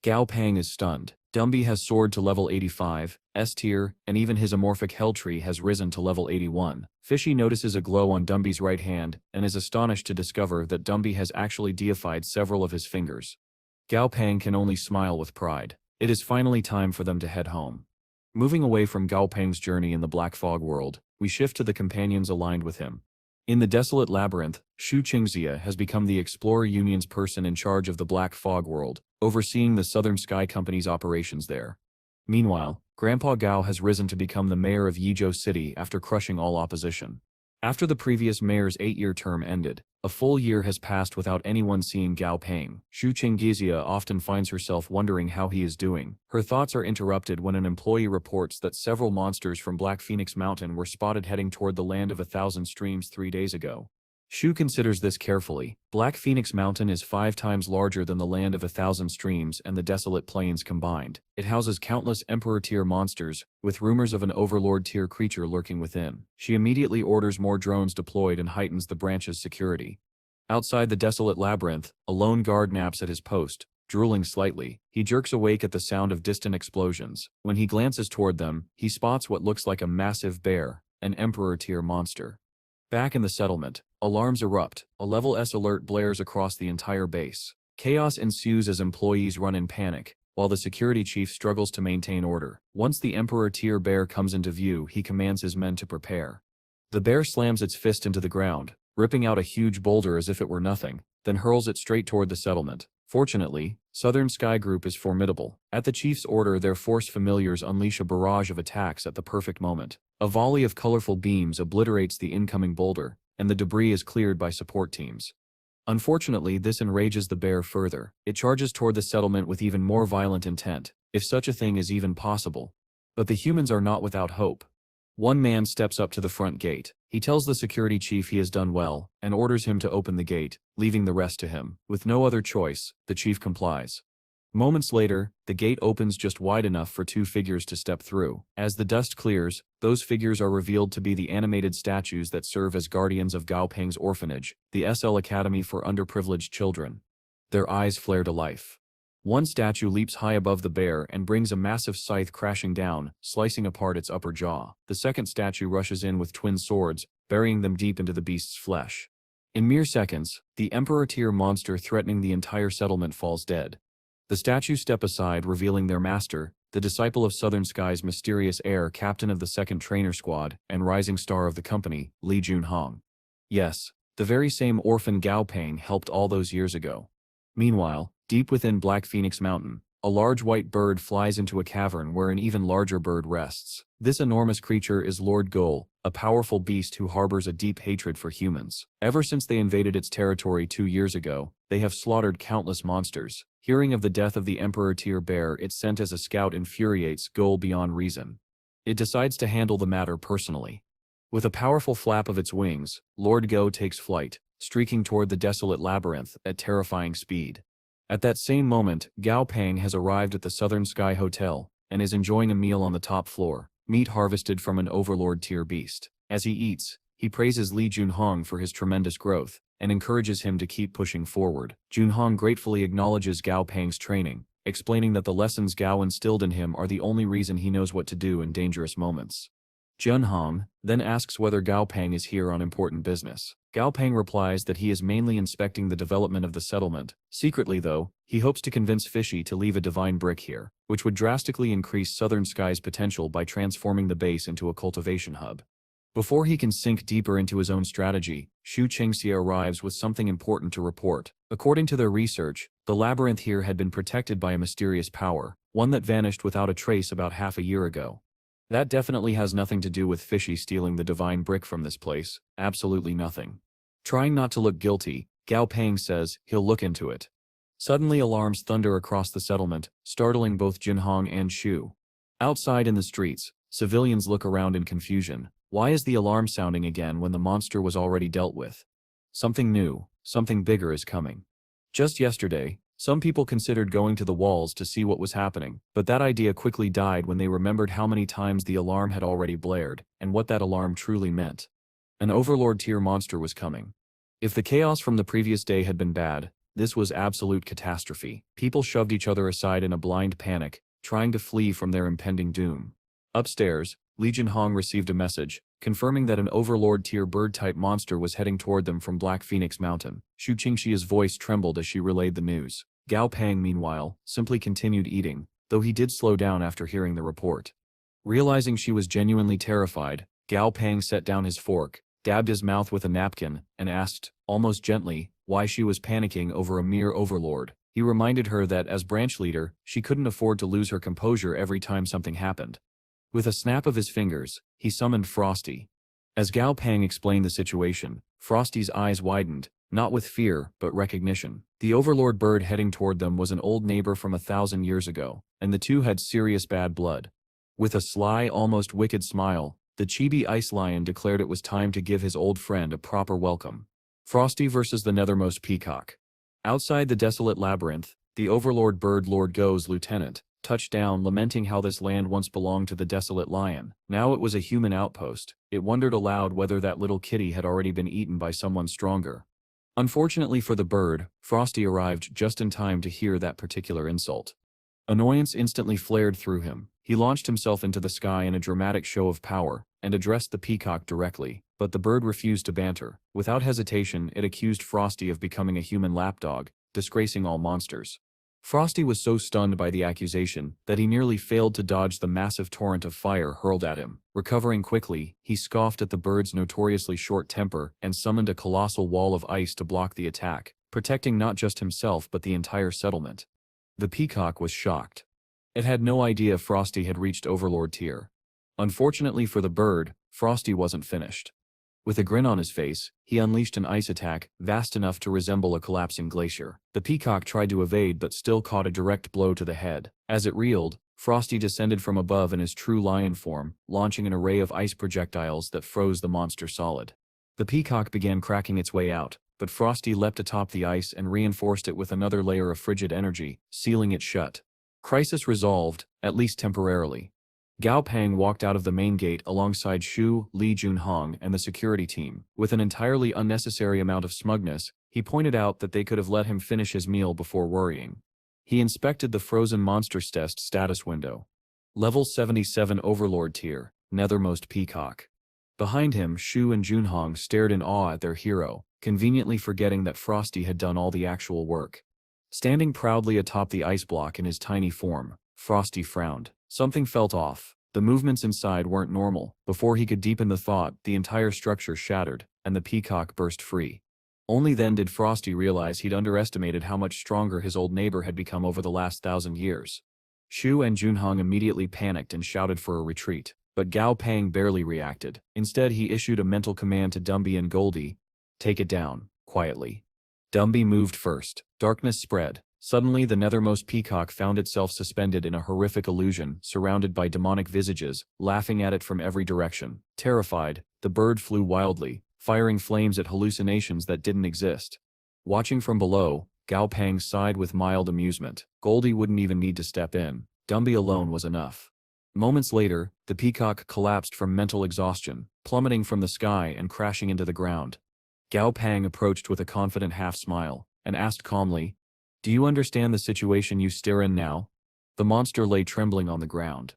Gao Pang is stunned. Dumby has soared to level 85, S tier, and even his amorphic hell tree has risen to level 81. Fishy notices a glow on Dumby's right hand, and is astonished to discover that Dumby has actually deified several of his fingers. Gao Pang can only smile with pride. It is finally time for them to head home. Moving away from Gao Pang's journey in the Black Fog world, we shift to the companions aligned with him. In the desolate labyrinth, Shu Qingxia has become the Explorer Union's person in charge of the Black Fog world, overseeing the Southern Sky Company's operations there. Meanwhile, Grandpa Gao has risen to become the mayor of Yizhou City after crushing all opposition. After the previous mayor's 8-year term ended, a full year has passed without anyone seeing Gao Pang. Xu Qinggizia often finds herself wondering how he is doing. Her thoughts are interrupted when an employee reports that several monsters from Black Phoenix Mountain were spotted heading toward the land of 1,000 streams 3 days ago. Xu considers this carefully. Black Phoenix Mountain is 5 times larger than the land of 1,000 streams and the desolate plains combined. It houses countless Emperor-tier monsters, with rumors of an Overlord-tier creature lurking within. She immediately orders more drones deployed and heightens the branch's security. Outside the desolate labyrinth, a lone guard naps at his post, drooling slightly. He jerks awake at the sound of distant explosions. When he glances toward them, he spots what looks like a massive bear, an Emperor-tier monster. Back in the settlement, alarms erupt. A Level S alert blares across the entire base. Chaos ensues as employees run in panic, while the security chief struggles to maintain order. Once the Emperor-tier bear comes into view, he commands his men to prepare. The bear slams its fist into the ground, ripping out a huge boulder as if it were nothing, then hurls it straight toward the settlement. Fortunately, Southern Sky Group is formidable. At the chief's order, their force familiars unleash a barrage of attacks at the perfect moment. A volley of colorful beams obliterates the incoming boulder, and the debris is cleared by support teams. Unfortunately, this enrages the bear further. It charges toward the settlement with even more violent intent, if such a thing is even possible. But the humans are not without hope. One man steps up to the front gate. He tells the security chief he has done well, and orders him to open the gate, leaving the rest to him. With no other choice, the chief complies. Moments later, the gate opens just wide enough for 2 figures to step through. As the dust clears, those figures are revealed to be the animated statues that serve as guardians of Gao Pang's orphanage, the SL Academy for Underprivileged Children. Their eyes flare to life. One statue leaps high above the bear and brings a massive scythe crashing down, slicing apart its upper jaw. The second statue rushes in with twin swords, burying them deep into the beast's flesh. In mere seconds, the Emperor-tier monster threatening the entire settlement falls dead. The statues step aside, revealing their master, the disciple of Southern Sky's mysterious heir, captain of the 2nd Trainer Squad, and rising star of the company, Li Junhong. Yes, the very same orphan Gao Pang helped all those years ago. Meanwhile, deep within Black Phoenix Mountain, a large white bird flies into a cavern where an even larger bird rests. This enormous creature is Lord Gol, a powerful beast who harbors a deep hatred for humans. Ever since they invaded its territory 2 years ago, they have slaughtered countless monsters. Hearing of the death of the Emperor-tier bear it sent as a scout infuriates Gol beyond reason. It decides to handle the matter personally. With a powerful flap of its wings, Lord Go takes flight, streaking toward the desolate labyrinth at terrifying speed. At that same moment, Gao Pang has arrived at the Southern Sky Hotel, and is enjoying a meal on the top floor, meat harvested from an Overlord-tier beast. As he eats, he praises Li Junhong for his tremendous growth, and encourages him to keep pushing forward. Junhong gratefully acknowledges Gao Pang's training, explaining that the lessons Gao instilled in him are the only reason he knows what to do in dangerous moments. Junhong then asks whether Gao Pang is here on important business. Gao Pang replies that he is mainly inspecting the development of the settlement. Secretly though, he hopes to convince Fishy to leave a divine brick here, which would drastically increase Southern Sky's potential by transforming the base into a cultivation hub. Before he can sink deeper into his own strategy, Xu Qingxia arrives with something important to report. According to their research, the labyrinth here had been protected by a mysterious power, one that vanished without a trace about half a year ago. That definitely has nothing to do with Fishy stealing the divine brick from this place, absolutely nothing. Trying not to look guilty, Gao Pang says he'll look into it. Suddenly alarms thunder across the settlement, startling both Junhong and Xu. Outside in the streets, civilians look around in confusion. Why is the alarm sounding again when the monster was already dealt with? Something new, something bigger is coming. Just yesterday, some people considered going to the walls to see what was happening, but that idea quickly died when they remembered how many times the alarm had already blared, and what that alarm truly meant. An Overlord-tier monster was coming. If the chaos from the previous day had been bad, this was absolute catastrophe. People shoved each other aside in a blind panic, trying to flee from their impending doom. Upstairs, Li Junhong received a message, confirming that an Overlord-tier bird-type monster was heading toward them from Black Phoenix Mountain. Xu Qingxia's voice trembled as she relayed the news. Gao Pang, meanwhile, simply continued eating, though he did slow down after hearing the report. Realizing she was genuinely terrified, Gao Pang set down his fork, dabbed his mouth with a napkin, and asked, almost gently, why she was panicking over a mere overlord. He reminded her that, as branch leader, she couldn't afford to lose her composure every time something happened. With a snap of his fingers, he summoned Frosty. As Gao Pang explained the situation, Frosty's eyes widened, not with fear, but recognition. The overlord bird heading toward them was an old neighbor from 1,000 years ago, and the two had serious bad blood. With a sly, almost wicked smile, the chibi ice lion declared it was time to give his old friend a proper welcome. Frosty versus the nethermost peacock. Outside the desolate labyrinth, the overlord bird Lord Go's lieutenant touched down, lamenting how this land once belonged to the desolate lion. Now it was a human outpost. It wondered aloud whether that little kitty had already been eaten by someone stronger. Unfortunately for the bird, Frosty arrived just in time to hear that particular insult. Annoyance instantly flared through him. He launched himself into the sky in a dramatic show of power, and addressed the peacock directly, but the bird refused to banter. Without hesitation, it accused Frosty of becoming a human lapdog, disgracing all monsters. Frosty was so stunned by the accusation that he nearly failed to dodge the massive torrent of fire hurled at him. Recovering quickly, he scoffed at the bird's notoriously short temper and summoned a colossal wall of ice to block the attack, protecting not just himself but the entire settlement. The peacock was shocked. It had no idea Frosty had reached Overlord tier. Unfortunately for the bird, Frosty wasn't finished. With a grin on his face, he unleashed an ice attack, vast enough to resemble a collapsing glacier. The peacock tried to evade but still caught a direct blow to the head. As it reeled, Frosty descended from above in his true lion form, launching an array of ice projectiles that froze the monster solid. The peacock began cracking its way out, but Frosty leapt atop the ice and reinforced it with another layer of frigid energy, sealing it shut. Crisis resolved, at least temporarily. Gao Pang walked out of the main gate alongside Shu, Li Junhong, and the security team. With an entirely unnecessary amount of smugness, he pointed out that they could have let him finish his meal before worrying. He inspected the frozen monsters test status window. Level 77 Overlord tier, nethermost peacock. Behind him, Shu and Junhong stared in awe at their hero, conveniently forgetting that Frosty had done all the actual work. Standing proudly atop the ice block in his tiny form, Frosty frowned. Something felt off. The movements inside weren't normal. Before he could deepen the thought, the entire structure shattered, and the peacock burst free. Only then did Frosty realize he'd underestimated how much stronger his old neighbor had become over the last 1,000 years. Shu and Junhong immediately panicked and shouted for a retreat, but Gao Pang barely reacted. Instead, he issued a mental command to Dumby and Goldie. "Take it down, quietly." Dumby moved first. Darkness spread. Suddenly the nethermost peacock found itself suspended in a horrific illusion, surrounded by demonic visages, laughing at it from every direction. Terrified, the bird flew wildly, firing flames at hallucinations that didn't exist. Watching from below, Gao Pang sighed with mild amusement. Goldie wouldn't even need to step in. Dumby alone was enough. Moments later, the peacock collapsed from mental exhaustion, plummeting from the sky and crashing into the ground. Gao Pang approached with a confident half-smile, and asked calmly, "Do you understand the situation you steer in now?" The monster lay trembling on the ground.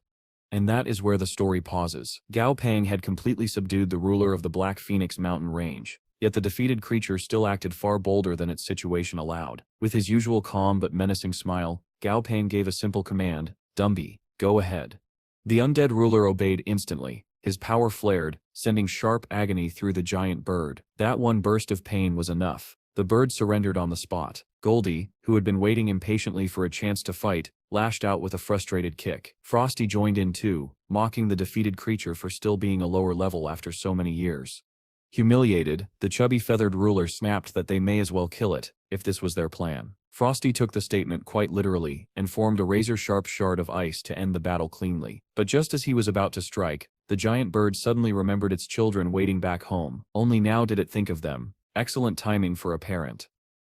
And that is where the story pauses. Gao Pang had completely subdued the ruler of the Black Phoenix mountain range, yet the defeated creature still acted far bolder than its situation allowed. With his usual calm but menacing smile, Gao Pang gave a simple command, "Dumby, go ahead." The undead ruler obeyed instantly. His power flared, sending sharp agony through the giant bird. That one burst of pain was enough. The bird surrendered on the spot. Goldie, who had been waiting impatiently for a chance to fight, lashed out with a frustrated kick. Frosty joined in too, mocking the defeated creature for still being a lower level after so many years. Humiliated, the chubby feathered ruler snapped that they may as well kill it, if this was their plan. Frosty took the statement quite literally, and formed a razor-sharp shard of ice to end the battle cleanly. But just as he was about to strike, the giant bird suddenly remembered its children waiting back home. Only now did it think of them. Excellent timing for a parent.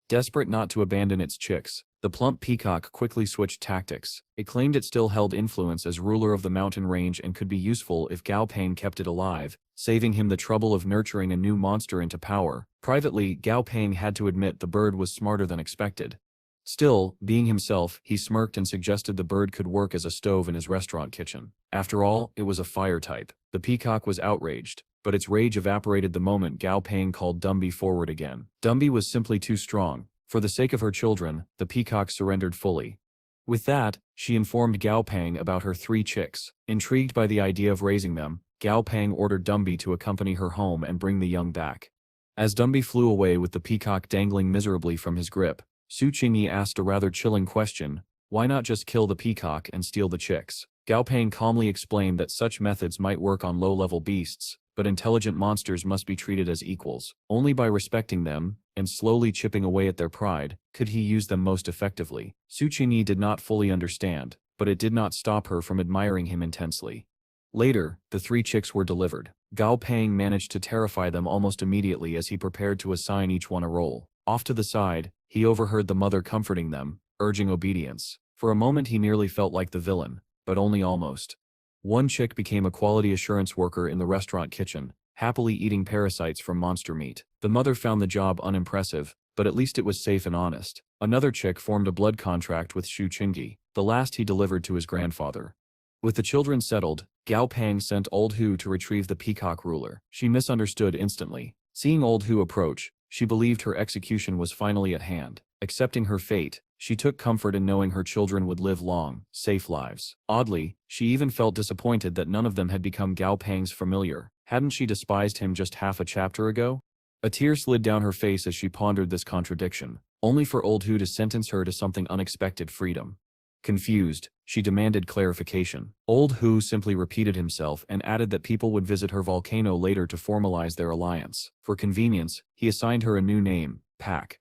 Desperate not to abandon its chicks, the plump peacock quickly switched tactics. It claimed it still held influence as ruler of the mountain range and could be useful if Gao Pang kept it alive, saving him the trouble of nurturing a new monster into power. Privately, Gao Pang had to admit the bird was smarter than expected. Still, being himself, he smirked and suggested the bird could work as a stove in his restaurant kitchen. After all, it was a fire type. The peacock was outraged, but its rage evaporated the moment Gao Pang called Dumby forward again. Dumby was simply too strong. For the sake of her children, the peacock surrendered fully. With that, she informed Gao Pang about her 3 chicks. Intrigued by the idea of raising them, Gao Pang ordered Dumby to accompany her home and bring the young back. As Dumby flew away with the peacock dangling miserably from his grip, Su Qingyi asked a rather chilling question: why not just kill the peacock and steal the chicks? Gao Pang calmly explained that such methods might work on low-level beasts, but intelligent monsters must be treated as equals. Only by respecting them, and slowly chipping away at their pride, could he use them most effectively. Su Qingyi did not fully understand, but it did not stop her from admiring him intensely. Later, the 3 chicks were delivered. Gao Pang managed to terrify them almost immediately as he prepared to assign each one a role. Off to the side, he overheard the mother comforting them, urging obedience. For a moment he nearly felt like the villain, but only almost. One chick became a quality assurance worker in the restaurant kitchen, happily eating parasites from monster meat. The mother found the job unimpressive, but at least it was safe and honest. Another chick formed a blood contract with Shu Qingyi, the last he delivered to his grandfather. With the children settled, Gao Pang sent Old Hu to retrieve the peacock ruler. She misunderstood instantly. Seeing Old Hu approach, she believed her execution was finally at hand. Accepting her fate, she took comfort in knowing her children would live long, safe lives. Oddly, she even felt disappointed that none of them had become Gao Pang's familiar. Hadn't she despised him just half a chapter ago? A tear slid down her face as she pondered this contradiction, only for Old Hu to sentence her to something unexpected: freedom. Confused, she demanded clarification. Old Hu simply repeated himself and added that people would visit her volcano later to formalize their alliance. For convenience, he assigned her a new name, Pak.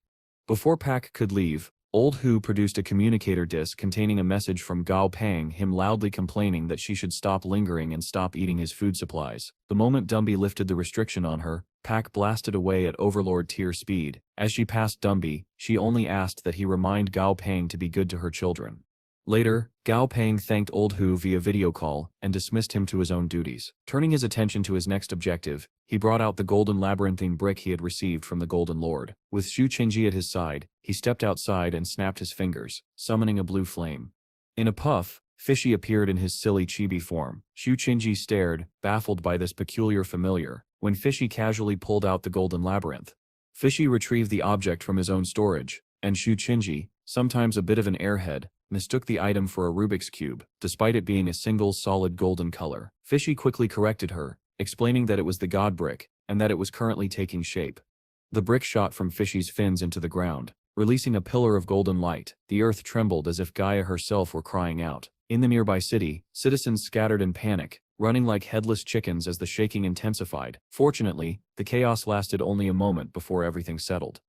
Before Pak could leave, Old Hu produced a communicator disc containing a message from Gao Pang, him loudly complaining that she should stop lingering and stop eating his food supplies. The moment Dumby lifted the restriction on her, Pak blasted away at Overlord tier speed. As she passed Dumby, she only asked that he remind Gao Pang to be good to her children. Later, Gao Pang thanked Old Hu via video call and dismissed him to his own duties. Turning his attention to his next objective, he brought out the golden labyrinthine brick he had received from the Golden Lord. With Shu Qingyi at his side, he stepped outside and snapped his fingers, summoning a blue flame. In a puff, Fishy appeared in his silly chibi form. Shu Qingyi stared, baffled by this peculiar familiar, when Fishy casually pulled out the golden labyrinth. Fishy retrieved the object from his own storage, and Shu Qingyi, sometimes a bit of an airhead, mistook the item for a Rubik's Cube, despite it being a single solid golden color. Fishy quickly corrected her, explaining that it was the god brick, and that it was currently taking shape. The brick shot from Fishy's fins into the ground, releasing a pillar of golden light. The earth trembled as if Gaia herself were crying out. In the nearby city, citizens scattered in panic, running like headless chickens as the shaking intensified. Fortunately, the chaos lasted only a moment before everything settled.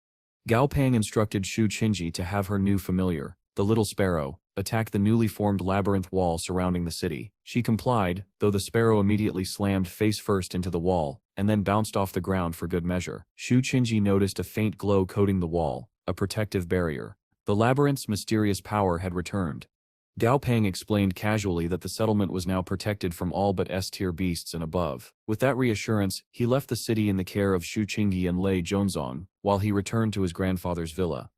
Gao Pang instructed Shu Qingyi to have her new familiar, the little sparrow, attack the newly formed labyrinth wall surrounding the city. She complied, though the sparrow immediately slammed face first into the wall, and then bounced off the ground for good measure. Shu Qingyi noticed a faint glow coating the wall, a protective barrier. The labyrinth's mysterious power had returned. Gao Pang explained casually that the settlement was now protected from all but S-tier beasts and above. With that reassurance, he left the city in the care of Shu Qingyi and Lei Zhongzong, while he returned to his grandfather's villa.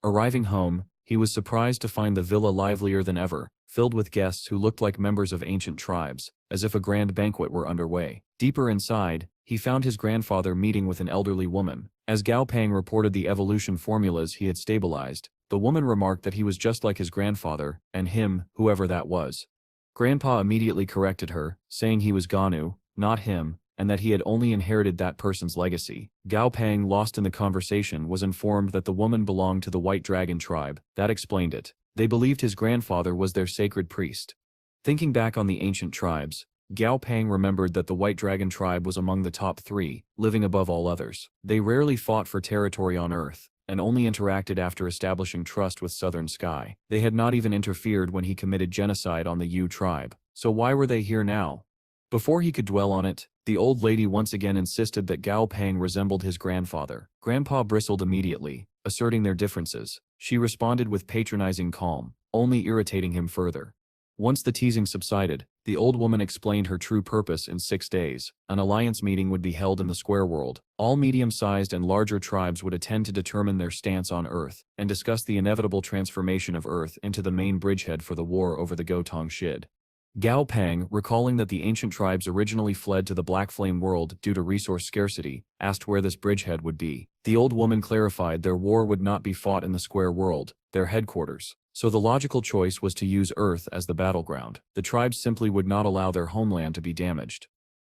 Arriving home, he was surprised to find the villa livelier than ever, filled with guests who looked like members of ancient tribes, as if a grand banquet were underway. Deeper inside, he found his grandfather meeting with an elderly woman. As Gao Pang reported the evolution formulas he had stabilized, the woman remarked that he was just like his grandfather, and him, whoever that was. Grandpa immediately corrected her, saying he was Ganu, not him, and that he had only inherited that person's legacy. Gao Pang, lost in the conversation, was informed that the woman belonged to the White Dragon tribe. That explained it. They believed his grandfather was their sacred priest. Thinking back on the ancient tribes, Gao Pang remembered that the White Dragon tribe was among the top 3, living above all others. They rarely fought for territory on Earth, and only interacted after establishing trust with Southern Sky. They had not even interfered when he committed genocide on the Yu tribe. So why were they here now? Before he could dwell on it, the old lady once again insisted that Gao Pang resembled his grandfather. Grandpa bristled immediately, asserting their differences. She responded with patronizing calm, only irritating him further. Once the teasing subsided, the old woman explained her true purpose in 6 days. An alliance meeting would be held in the Square World. All medium-sized and larger tribes would attend to determine their stance on Earth, and discuss the inevitable transformation of Earth into the main bridgehead for the war over the Gotong Shid. Gao Pang, recalling that the ancient tribes originally fled to the Black Flame world due to resource scarcity, asked where this bridgehead would be. The old woman clarified their war would not be fought in the Square World, their headquarters. So the logical choice was to use Earth as the battleground. The tribes simply would not allow their homeland to be damaged.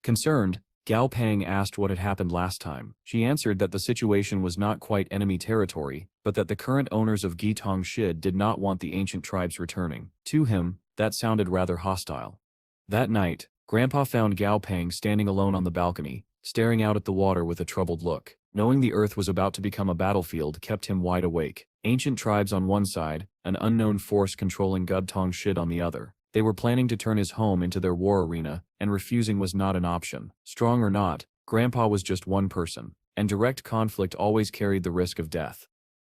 Concerned, Gao Pang asked what had happened last time. She answered that the situation was not quite enemy territory, but that the current owners of Gotong Shid did not want the ancient tribes returning. To him, that sounded rather hostile. That night, Grandpa found Gao Pang standing alone on the balcony, staring out at the water with a troubled look. Knowing the earth was about to become a battlefield kept him wide awake. Ancient tribes on one side, an unknown force controlling Gao Tong Shid on the other. They were planning to turn his home into their war arena, and refusing was not an option. Strong or not, Grandpa was just one person, and direct conflict always carried the risk of death.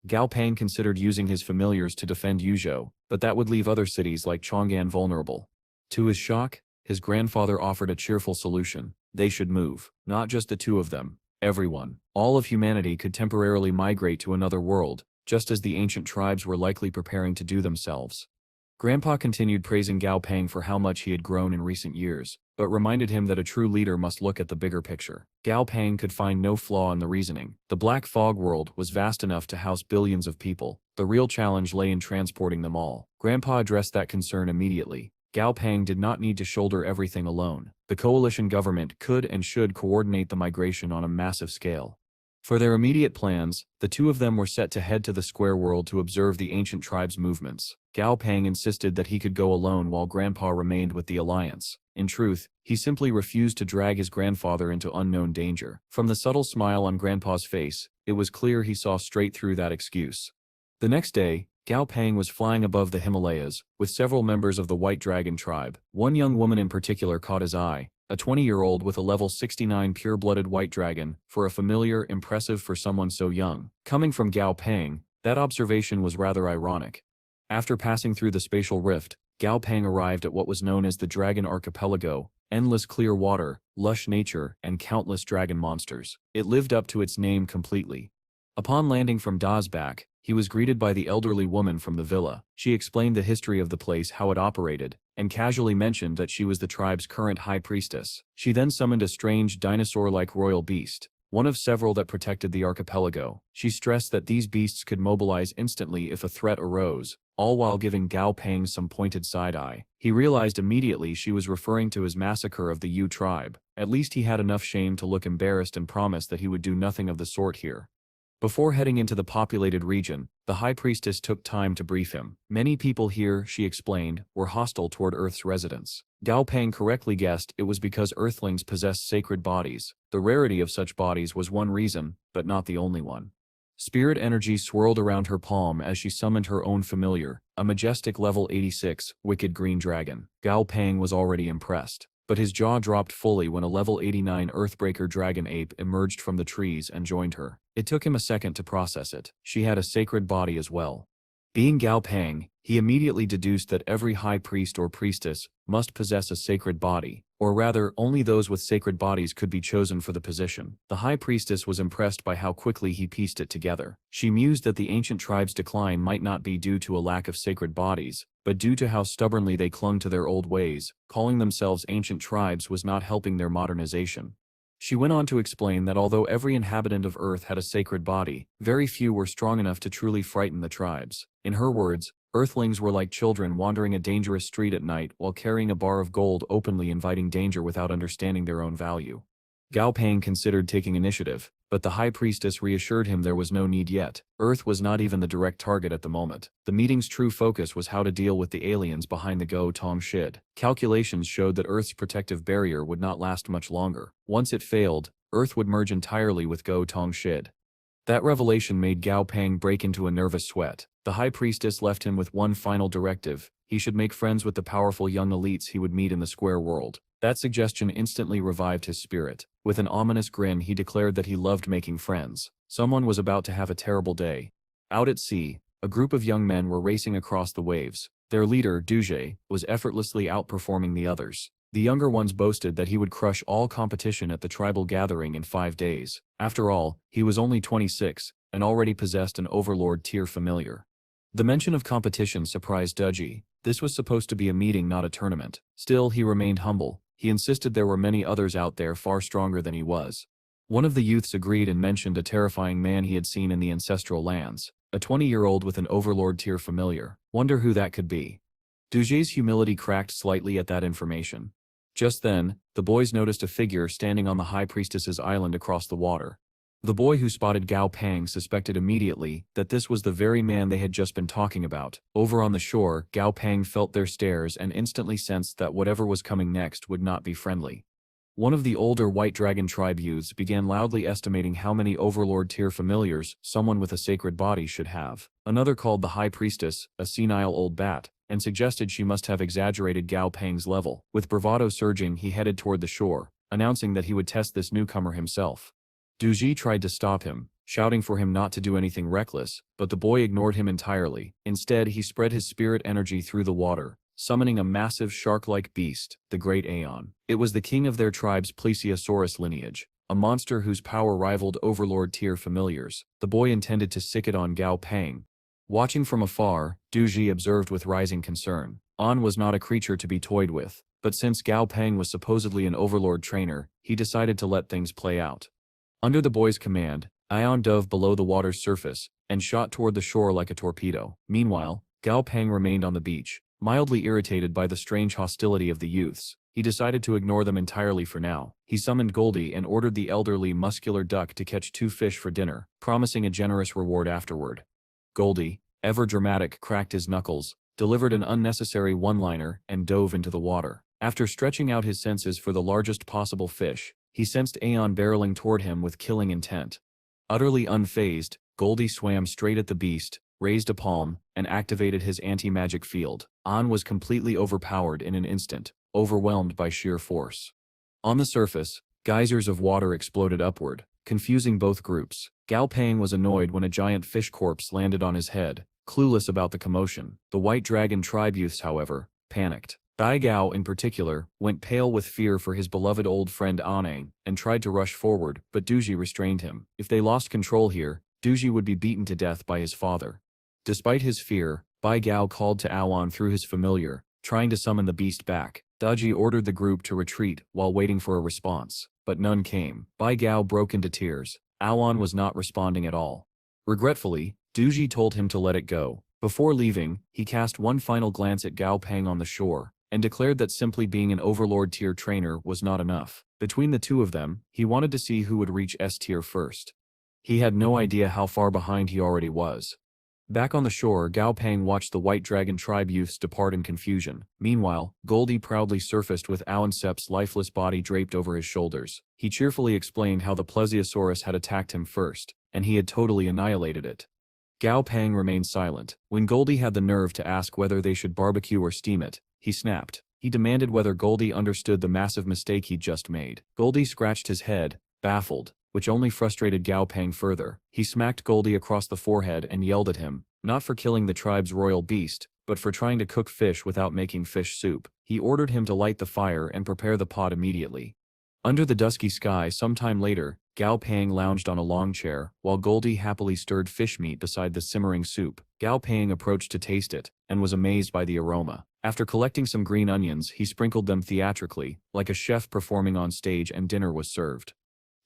Gao Pang considered using his familiars to defend Yuzhou, but that would leave other cities like Chang'an vulnerable. To his shock, his grandfather offered a cheerful solution. They should move. Not just the two of them. Everyone. All of humanity could temporarily migrate to another world, just as the ancient tribes were likely preparing to do themselves. Grandpa continued praising Gao Pang for how much he had grown in recent years, but reminded him that a true leader must look at the bigger picture. Gao Pang could find no flaw in the reasoning. The Black Fog world was vast enough to house billions of people. The real challenge lay in transporting them all. Grandpa addressed that concern immediately. Gao Pang did not need to shoulder everything alone. The coalition government could and should coordinate the migration on a massive scale. For their immediate plans, the two of them were set to head to the Square World to observe the ancient tribes' movements. Gao Pang insisted that he could go alone while Grandpa remained with the alliance. In truth, he simply refused to drag his grandfather into unknown danger. From the subtle smile on Grandpa's face, it was clear he saw straight through that excuse. The next day, Gao Pang was flying above the Himalayas, with several members of the White Dragon tribe. One young woman in particular caught his eye, a 20-year-old with a level 69 pure-blooded white dragon, for a familiar, impressive for someone so young. Coming from Gao Pang, that observation was rather ironic. After passing through the spatial rift, Gao Pang arrived at what was known as the Dragon Archipelago, endless clear water, lush nature, and countless dragon monsters. It lived up to its name completely. Upon landing from Da's back, he was greeted by the elderly woman from the villa. She explained the history of the place, how it operated, and casually mentioned that she was the tribe's current high priestess. She then summoned a strange dinosaur-like royal beast, one of several that protected the archipelago. She stressed that these beasts could mobilize instantly if a threat arose, all while giving Gao Pang some pointed side-eye. He realized immediately she was referring to his massacre of the Yu tribe. At least he had enough shame to look embarrassed and promised that he would do nothing of the sort here. Before heading into the populated region, the High Priestess took time to brief him. Many people here, she explained, were hostile toward Earth's residents. Gao Pang correctly guessed it was because Earthlings possessed sacred bodies. The rarity of such bodies was one reason, but not the only one. Spirit energy swirled around her palm as she summoned her own familiar, a majestic level 86, wicked green dragon. Gao Pang was already impressed, but his jaw dropped fully when a level 89 Earthbreaker dragon ape emerged from the trees and joined her. It took him a second to process it. She had a sacred body as well. Being Gao Pang, he immediately deduced that every high priest or priestess must possess a sacred body, or rather, only those with sacred bodies could be chosen for the position. The high priestess was impressed by how quickly he pieced it together. She mused that the ancient tribe's decline might not be due to a lack of sacred bodies, but due to how stubbornly they clung to their old ways. Calling themselves ancient tribes was not helping their modernization. She went on to explain that although every inhabitant of Earth had a sacred body, very few were strong enough to truly frighten the tribes. In her words, Earthlings were like children wandering a dangerous street at night while carrying a bar of gold, openly inviting danger without understanding their own value. Gao Pang considered taking initiative, but the High Priestess reassured him there was no need yet. Earth was not even the direct target at the moment. The meeting's true focus was how to deal with the aliens behind the Gao Tong Shid. Calculations showed that Earth's protective barrier would not last much longer. Once it failed, Earth would merge entirely with Gao Tong Shid. That revelation made Gao Pang break into a nervous sweat. The High Priestess left him with one final directive: he should make friends with the powerful young elites he would meet in the Square World. That suggestion instantly revived his spirit. With an ominous grin, he declared that he loved making friends. Someone was about to have a terrible day. Out at sea, a group of young men were racing across the waves. Their leader, Duje, was effortlessly outperforming the others. The younger ones boasted that he would crush all competition at the tribal gathering in 5 days. After all, he was only 26, and already possessed an Overlord tier familiar. The mention of competition surprised Duje. This was supposed to be a meeting, not a tournament. Still, he remained humble. He insisted there were many others out there far stronger than he was. One of the youths agreed and mentioned a terrifying man he had seen in the ancestral lands. A 20-year-old with an Overlord tier familiar. Wonder who that could be. Duje's humility cracked slightly at that information. Just then, the boys noticed a figure standing on the High Priestess's island across the water. The boy who spotted Gao Pang suspected immediately that this was the very man they had just been talking about. Over on the shore, Gao Pang felt their stares and instantly sensed that whatever was coming next would not be friendly. One of the older White Dragon tribe youths began loudly estimating how many Overlord-tier familiars someone with a sacred body should have. Another called the High Priestess, a senile old bat, and suggested she must have exaggerated Gao Pang's level. With bravado surging, he headed toward the shore, announcing that he would test this newcomer himself. Duji tried to stop him, shouting for him not to do anything reckless, but the boy ignored him entirely. Instead, he spread his spirit energy through the water, summoning a massive shark-like beast, the Great Aeon. It was the king of their tribe's Plesiosaurus lineage, a monster whose power rivaled Overlord-tier familiars. The boy intended to sick it on Gao Pang. Watching from afar, Duji observed with rising concern. An was not a creature to be toyed with, but since Gao Pang was supposedly an Overlord trainer, he decided to let things play out. Under the boy's command, Ion dove below the water's surface and shot toward the shore like a torpedo. Meanwhile, Gao Pang remained on the beach, mildly irritated by the strange hostility of the youths. He decided to ignore them entirely for now. He summoned Goldie and ordered the elderly muscular duck to catch 2 fish for dinner, promising a generous reward afterward. Goldie, ever dramatic, cracked his knuckles, delivered an unnecessary one-liner, and dove into the water. After stretching out his senses for the largest possible fish, he sensed Aeon barreling toward him with killing intent. Utterly unfazed, Goldie swam straight at the beast, raised a palm, and activated his anti-magic field. An was completely overpowered in an instant, overwhelmed by sheer force. On the surface, geysers of water exploded upward, confusing both groups. Gao Pang was annoyed when a giant fish corpse landed on his head, clueless about the commotion. The White Dragon tribe youths, however, panicked. Bai Gao, in particular, went pale with fear for his beloved old friend Anang, and tried to rush forward, but Duji restrained him. If they lost control here, Duji would be beaten to death by his father. Despite his fear, Bai Gao called to Awan through his familiar, trying to summon the beast back. Daji ordered the group to retreat while waiting for a response, but none came. Bai Gao broke into tears. Awan was not responding at all. Regretfully, Duji told him to let it go. Before leaving, he cast one final glance at Gao Pang on the shore, and declared that simply being an Overlord-tier trainer was not enough. Between the two of them, he wanted to see who would reach S-tier first. He had no idea how far behind he already was. Back on the shore, Gao Pang watched the White Dragon tribe youths depart in confusion. Meanwhile, Goldie proudly surfaced with Awansep's lifeless body draped over his shoulders. He cheerfully explained how the Plesiosaurus had attacked him first, and he had totally annihilated it. Gao Pang remained silent. When Goldie had the nerve to ask whether they should barbecue or steam it, he snapped. He demanded whether Goldie understood the massive mistake he'd just made. Goldie scratched his head, baffled, which only frustrated Gao Pang further. He smacked Goldie across the forehead and yelled at him, not for killing the tribe's royal beast, but for trying to cook fish without making fish soup. He ordered him to light the fire and prepare the pot immediately. Under the dusky sky sometime later, Gao Pang lounged on a long chair, while Goldie happily stirred fish meat beside the simmering soup. Gao Pang approached to taste it, and was amazed by the aroma. After collecting some green onions, he sprinkled them theatrically, like a chef performing on stage, and dinner was served.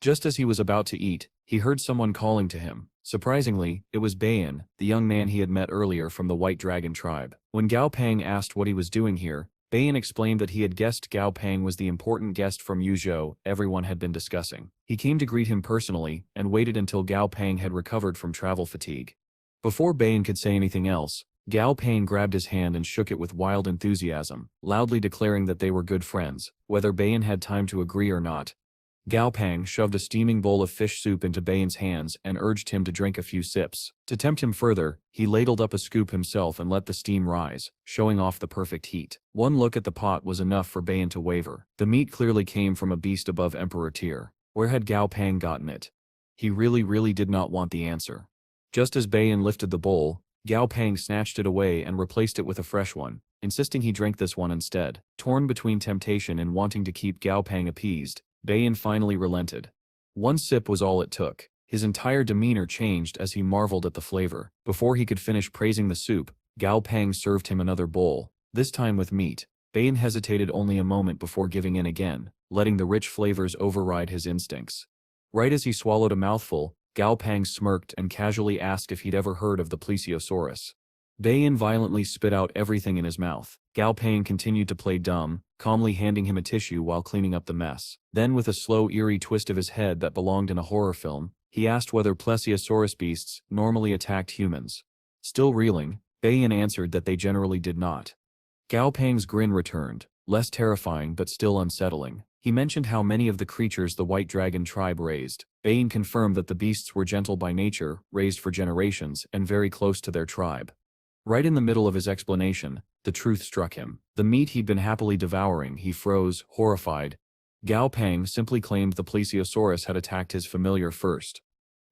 Just as he was about to eat, he heard someone calling to him. Surprisingly, it was Bayan, the young man he had met earlier from the White Dragon tribe. When Gao Pang asked what he was doing here, Bayan explained that he had guessed Gao Pang was the important guest from Yuzhou everyone had been discussing. He came to greet him personally, and waited until Gao Pang had recovered from travel fatigue. Before Bayan could say anything else, Gao Pang grabbed his hand and shook it with wild enthusiasm, loudly declaring that they were good friends, whether Bayan had time to agree or not. Gao Pang shoved a steaming bowl of fish soup into Bayan's hands and urged him to drink a few sips. To tempt him further, he ladled up a scoop himself and let the steam rise, showing off the perfect heat. One look at the pot was enough for Bayan to waver. The meat clearly came from a beast above Emperor tier. Where had Gao Pang gotten it? He really did not want the answer. Just as Bayan lifted the bowl, Gao Pang snatched it away and replaced it with a fresh one, insisting he drank this one instead. Torn between temptation and wanting to keep Gao Pang appeased, Bayan finally relented. One sip was all it took. His entire demeanor changed as he marveled at the flavor. Before he could finish praising the soup, Gao Pang served him another bowl, this time with meat. Bayan hesitated only a moment before giving in again, letting the rich flavors override his instincts. Right as he swallowed a mouthful, Gao Pang smirked and casually asked if he'd ever heard of the Plesiosaurus. Bayan violently spit out everything in his mouth. Gao Pang continued to play dumb, calmly handing him a tissue while cleaning up the mess. Then, with a slow, eerie twist of his head that belonged in a horror film, He asked whether plesiosaurus beasts normally attacked humans. Still reeling, Bayan answered that they generally did not. Gao Pang's grin returned, less terrifying but still unsettling. He mentioned how many of the creatures the White Dragon tribe raised. Bayan confirmed that the beasts were gentle by nature, raised for generations, and very close to their tribe. Right in the middle of his explanation, the truth struck him. The meat he'd been happily devouring, he froze, horrified. Gao Pang simply claimed the plesiosaurus had attacked his familiar first.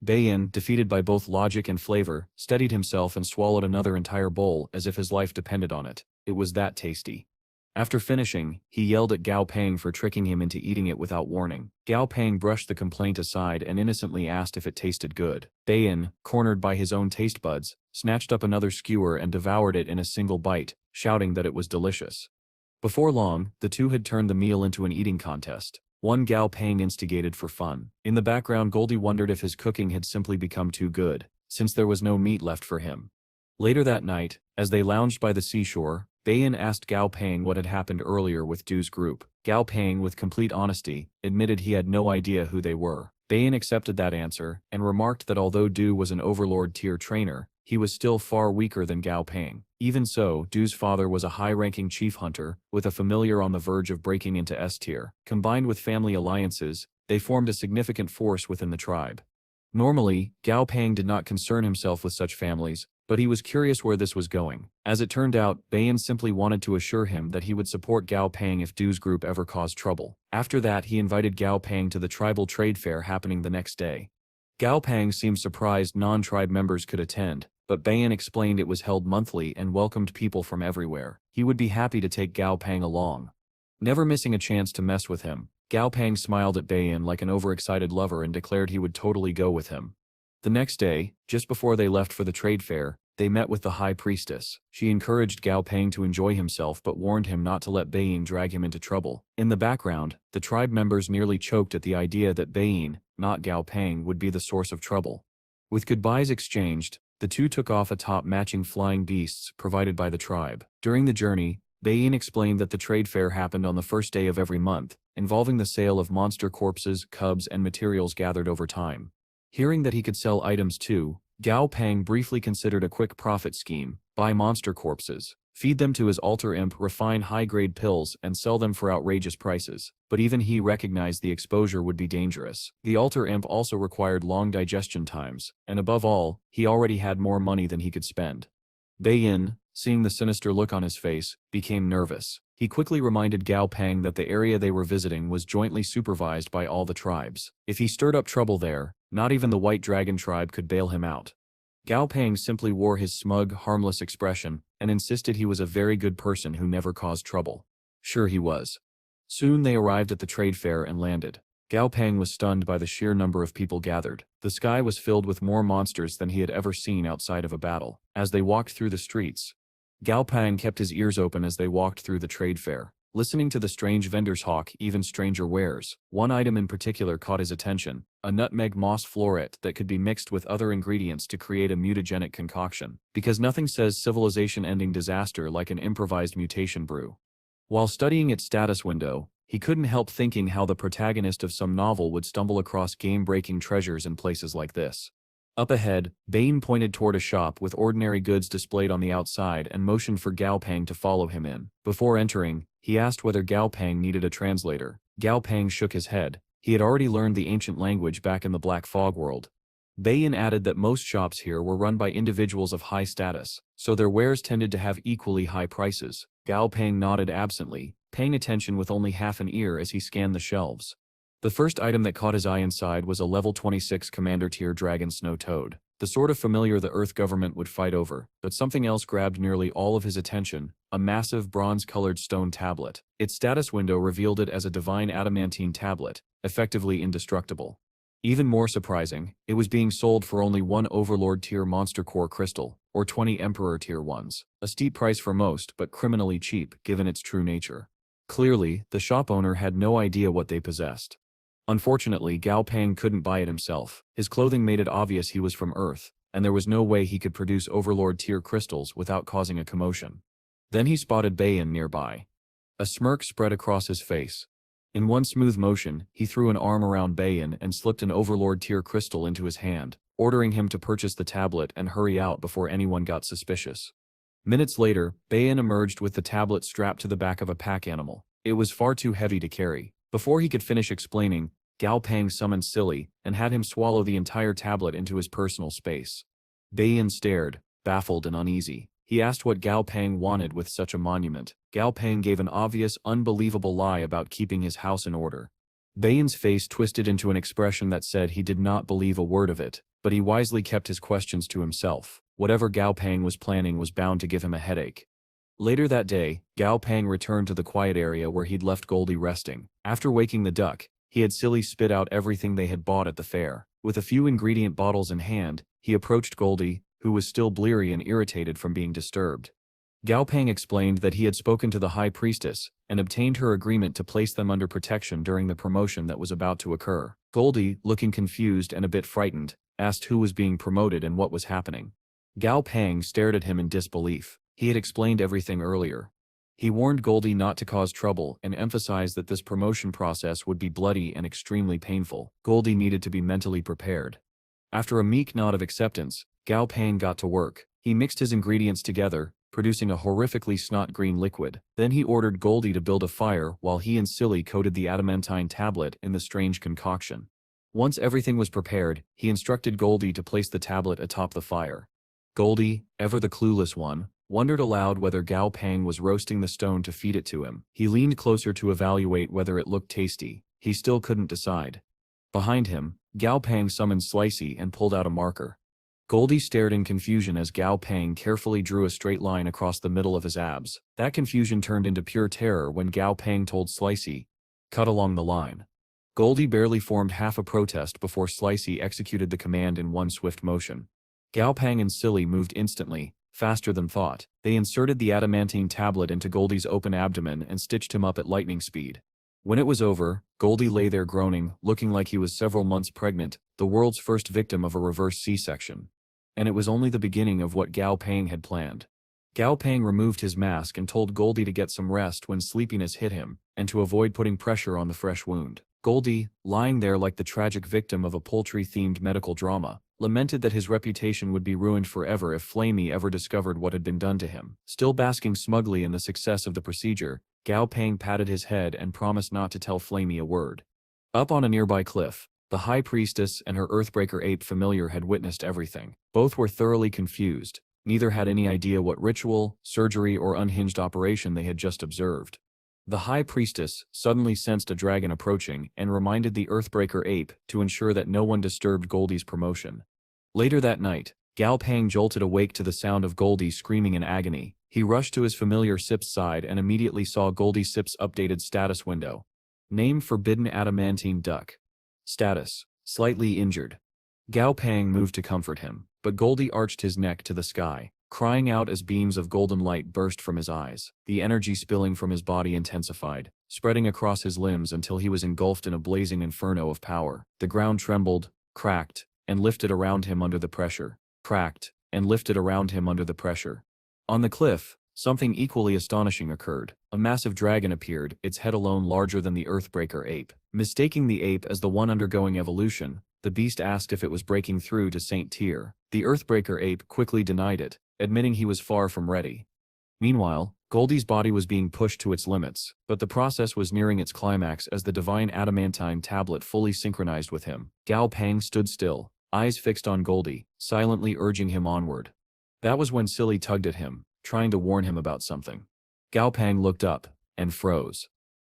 Bayan, defeated by both logic and flavor, steadied himself and swallowed another entire bowl as if his life depended on it. It was that tasty. After finishing, he yelled at Gao Pang for tricking him into eating it without warning. Gao Pang brushed the complaint aside and innocently asked if it tasted good. Bayan, cornered by his own taste buds, snatched up another skewer and devoured it in a single bite, shouting that it was delicious. Before long, the two had turned the meal into an eating contest. One Gao Pang instigated for fun. In the background, Goldie wondered if his cooking had simply become too good, since there was no meat left for him. Later that night, as they lounged by the seashore, Bayan asked Gao Pang what had happened earlier with Du's group. Gao Pang, with complete honesty, admitted he had no idea who they were. Bayan accepted that answer, and remarked that although Du was an Overlord-tier trainer, he was still far weaker than Gao Pang. Even so, Du's father was a high-ranking chief hunter, with a familiar on the verge of breaking into S-tier. Combined with family alliances, they formed a significant force within the tribe. Normally, Gao Pang did not concern himself with such families, but he was curious where this was going. As it turned out, Bayan simply wanted to assure him that he would support Gao Pang if Du's group ever caused trouble. After that, he invited Gao Pang to the tribal trade fair happening the next day. Gao Pang seemed surprised non-tribe members could attend, but Bayan explained it was held monthly and welcomed people from everywhere. He would be happy to take Gao Pang along. Never missing a chance to mess with him, Gao Pang smiled at Bayan like an overexcited lover and declared he would totally go with him. The next day, just before they left for the trade fair, they met with the high priestess. She encouraged Gao Pang to enjoy himself but warned him not to let Bayan drag him into trouble. In the background, the tribe members nearly choked at the idea that Bayan, not Gao Pang, would be the source of trouble. With goodbyes exchanged, the two took off atop matching flying beasts provided by the tribe. During the journey, Bayan explained that the trade fair happened on the first day of every month, involving the sale of monster corpses, cubs, and materials gathered over time. Hearing that he could sell items too, Gao Pang briefly considered a quick profit scheme: buy monster corpses, feed them to his altar imp, refine high-grade pills, and sell them for outrageous prices. But even he recognized the exposure would be dangerous. The altar imp also required long digestion times, and above all, he already had more money than he could spend. Bayan, seeing the sinister look on his face, became nervous. He quickly reminded Gao Pang that the area they were visiting was jointly supervised by all the tribes. If he stirred up trouble there, not even the White Dragon tribe could bail him out. Gao Pang simply wore his smug, harmless expression, and insisted he was a very good person who never caused trouble. Sure he was. Soon they arrived at the trade fair and landed. Gao Pang was stunned by the sheer number of people gathered. The sky was filled with more monsters than he had ever seen outside of a battle. As they walked through the streets, Gao Pang kept his ears open as they walked through the trade fair, listening to the strange vendors hawk even stranger wares. One item in particular caught his attention: a nutmeg moss floret that could be mixed with other ingredients to create a mutagenic concoction. Because nothing says civilization-ending disaster like an improvised mutation brew. While studying its status window, he couldn't help thinking how the protagonist of some novel would stumble across game-breaking treasures in places like this. Up ahead, Bayan pointed toward a shop with ordinary goods displayed on the outside and motioned for Gao Pang to follow him in. Before entering, he asked whether Gao Pang needed a translator. Gao Pang shook his head. He had already learned the ancient language back in the Black Fog world. Bayan added that most shops here were run by individuals of high status, so their wares tended to have equally high prices. Gao Pang nodded absently, paying attention with only half an ear as he scanned the shelves. The first item that caught his eye inside was a level 26 commander-tier dragon snow toad, the sort of familiar the Earth government would fight over. But something else grabbed nearly all of his attention: a massive bronze-colored stone tablet. Its status window revealed it as a divine adamantine tablet, effectively indestructible. Even more surprising, it was being sold for only 1 Overlord-tier monster core crystal, or 20 Emperor-tier ones. A steep price for most, but criminally cheap, given its true nature. Clearly, the shop owner had no idea what they possessed. Unfortunately, Gao Pang couldn't buy it himself. His clothing made it obvious he was from Earth, and there was no way he could produce Overlord-tier crystals without causing a commotion. Then he spotted Bayan nearby. A smirk spread across his face. In one smooth motion, he threw an arm around Bayan and slipped an Overlord tier crystal into his hand, ordering him to purchase the tablet and hurry out before anyone got suspicious. Minutes later, Bayan emerged with the tablet strapped to the back of a pack animal. It was far too heavy to carry. Before he could finish explaining, Gao Pang summoned Silly and had him swallow the entire tablet into his personal space. Bayan stared, baffled and uneasy. He asked what Gao Pang wanted with such a monument. Gao Pang gave an obvious, unbelievable lie about keeping his house in order. Bayan's face twisted into an expression that said he did not believe a word of it, but he wisely kept his questions to himself. Whatever Gao Pang was planning was bound to give him a headache. Later that day, Gao Pang returned to the quiet area where he'd left Goldie resting. After waking the duck, he had Silly spit out everything they had bought at the fair. With a few ingredient bottles in hand, he approached Goldie, who was still bleary and irritated from being disturbed. Gao Pang explained that he had spoken to the High Priestess and obtained her agreement to place them under protection during the promotion that was about to occur. Goldie, looking confused and a bit frightened, asked who was being promoted and what was happening. Gao Pang stared at him in disbelief. He had explained everything earlier. He warned Goldie not to cause trouble and emphasized that this promotion process would be bloody and extremely painful. Goldie needed to be mentally prepared. After a meek nod of acceptance, Gao Pang got to work. He mixed his ingredients together, producing a horrifically snot-green liquid. Then he ordered Goldie to build a fire while he and Silly coated the adamantine tablet in the strange concoction. Once everything was prepared, he instructed Goldie to place the tablet atop the fire. Goldie, ever the clueless one, wondered aloud whether Gao Pang was roasting the stone to feed it to him. He leaned closer to evaluate whether it looked tasty. He still couldn't decide. Behind him, Gao Pang summoned Slicey and pulled out a marker. Goldie stared in confusion as Gao Pang carefully drew a straight line across the middle of his abs. That confusion turned into pure terror when Gao Pang told Slicey, "Cut along the line." Goldie barely formed half a protest before Slicey executed the command in one swift motion. Gao Pang and Silly moved instantly, faster than thought. They inserted the adamantine tablet into Goldie's open abdomen and stitched him up at lightning speed. When it was over, Goldie lay there groaning, looking like he was several months pregnant, the world's first victim of a reverse C-section. And it was only the beginning of what Gao Pang had planned. Gao Pang removed his mask and told Goldie to get some rest when sleepiness hit him, and to avoid putting pressure on the fresh wound. Goldie, lying there like the tragic victim of a poultry-themed medical drama, lamented that his reputation would be ruined forever if Flamey ever discovered what had been done to him. Still basking smugly in the success of the procedure, Gao Pang patted his head and promised not to tell Flamey a word. Up on a nearby cliff, the High Priestess and her Earthbreaker ape familiar had witnessed everything. Both were thoroughly confused. Neither had any idea what ritual, surgery, or unhinged operation they had just observed. The High Priestess suddenly sensed a dragon approaching and reminded the Earthbreaker ape to ensure that no one disturbed Goldie's promotion. Later that night, Gao Pang jolted awake to the sound of Goldie screaming in agony. He rushed to his familiar Sip's side and immediately saw Goldie Sip's updated status window. Name: Forbidden Adamantine Duck. Status: Slightly injured. Gao Pang moved to comfort him, but Goldie arched his neck to the sky, crying out as beams of golden light burst from his eyes. The energy spilling from his body intensified, spreading across his limbs until he was engulfed in a blazing inferno of power. The ground trembled, cracked, and lifted around him under the pressure. Cracked, and lifted around him under the pressure. On the cliff, something equally astonishing occurred. A massive dragon appeared, its head alone larger than the Earthbreaker ape. Mistaking the ape as the one undergoing evolution, the beast asked if it was breaking through to Saint Tier. The Earthbreaker ape quickly denied it, admitting he was far from ready. Meanwhile, Goldie's body was being pushed to its limits, but the process was nearing its climax as the divine adamantine tablet fully synchronized with him. Gao Pang stood still, eyes fixed on Goldie, silently urging him onward. That was when Silly tugged at him, trying to warn him about something. Gao Pang looked up, and froze.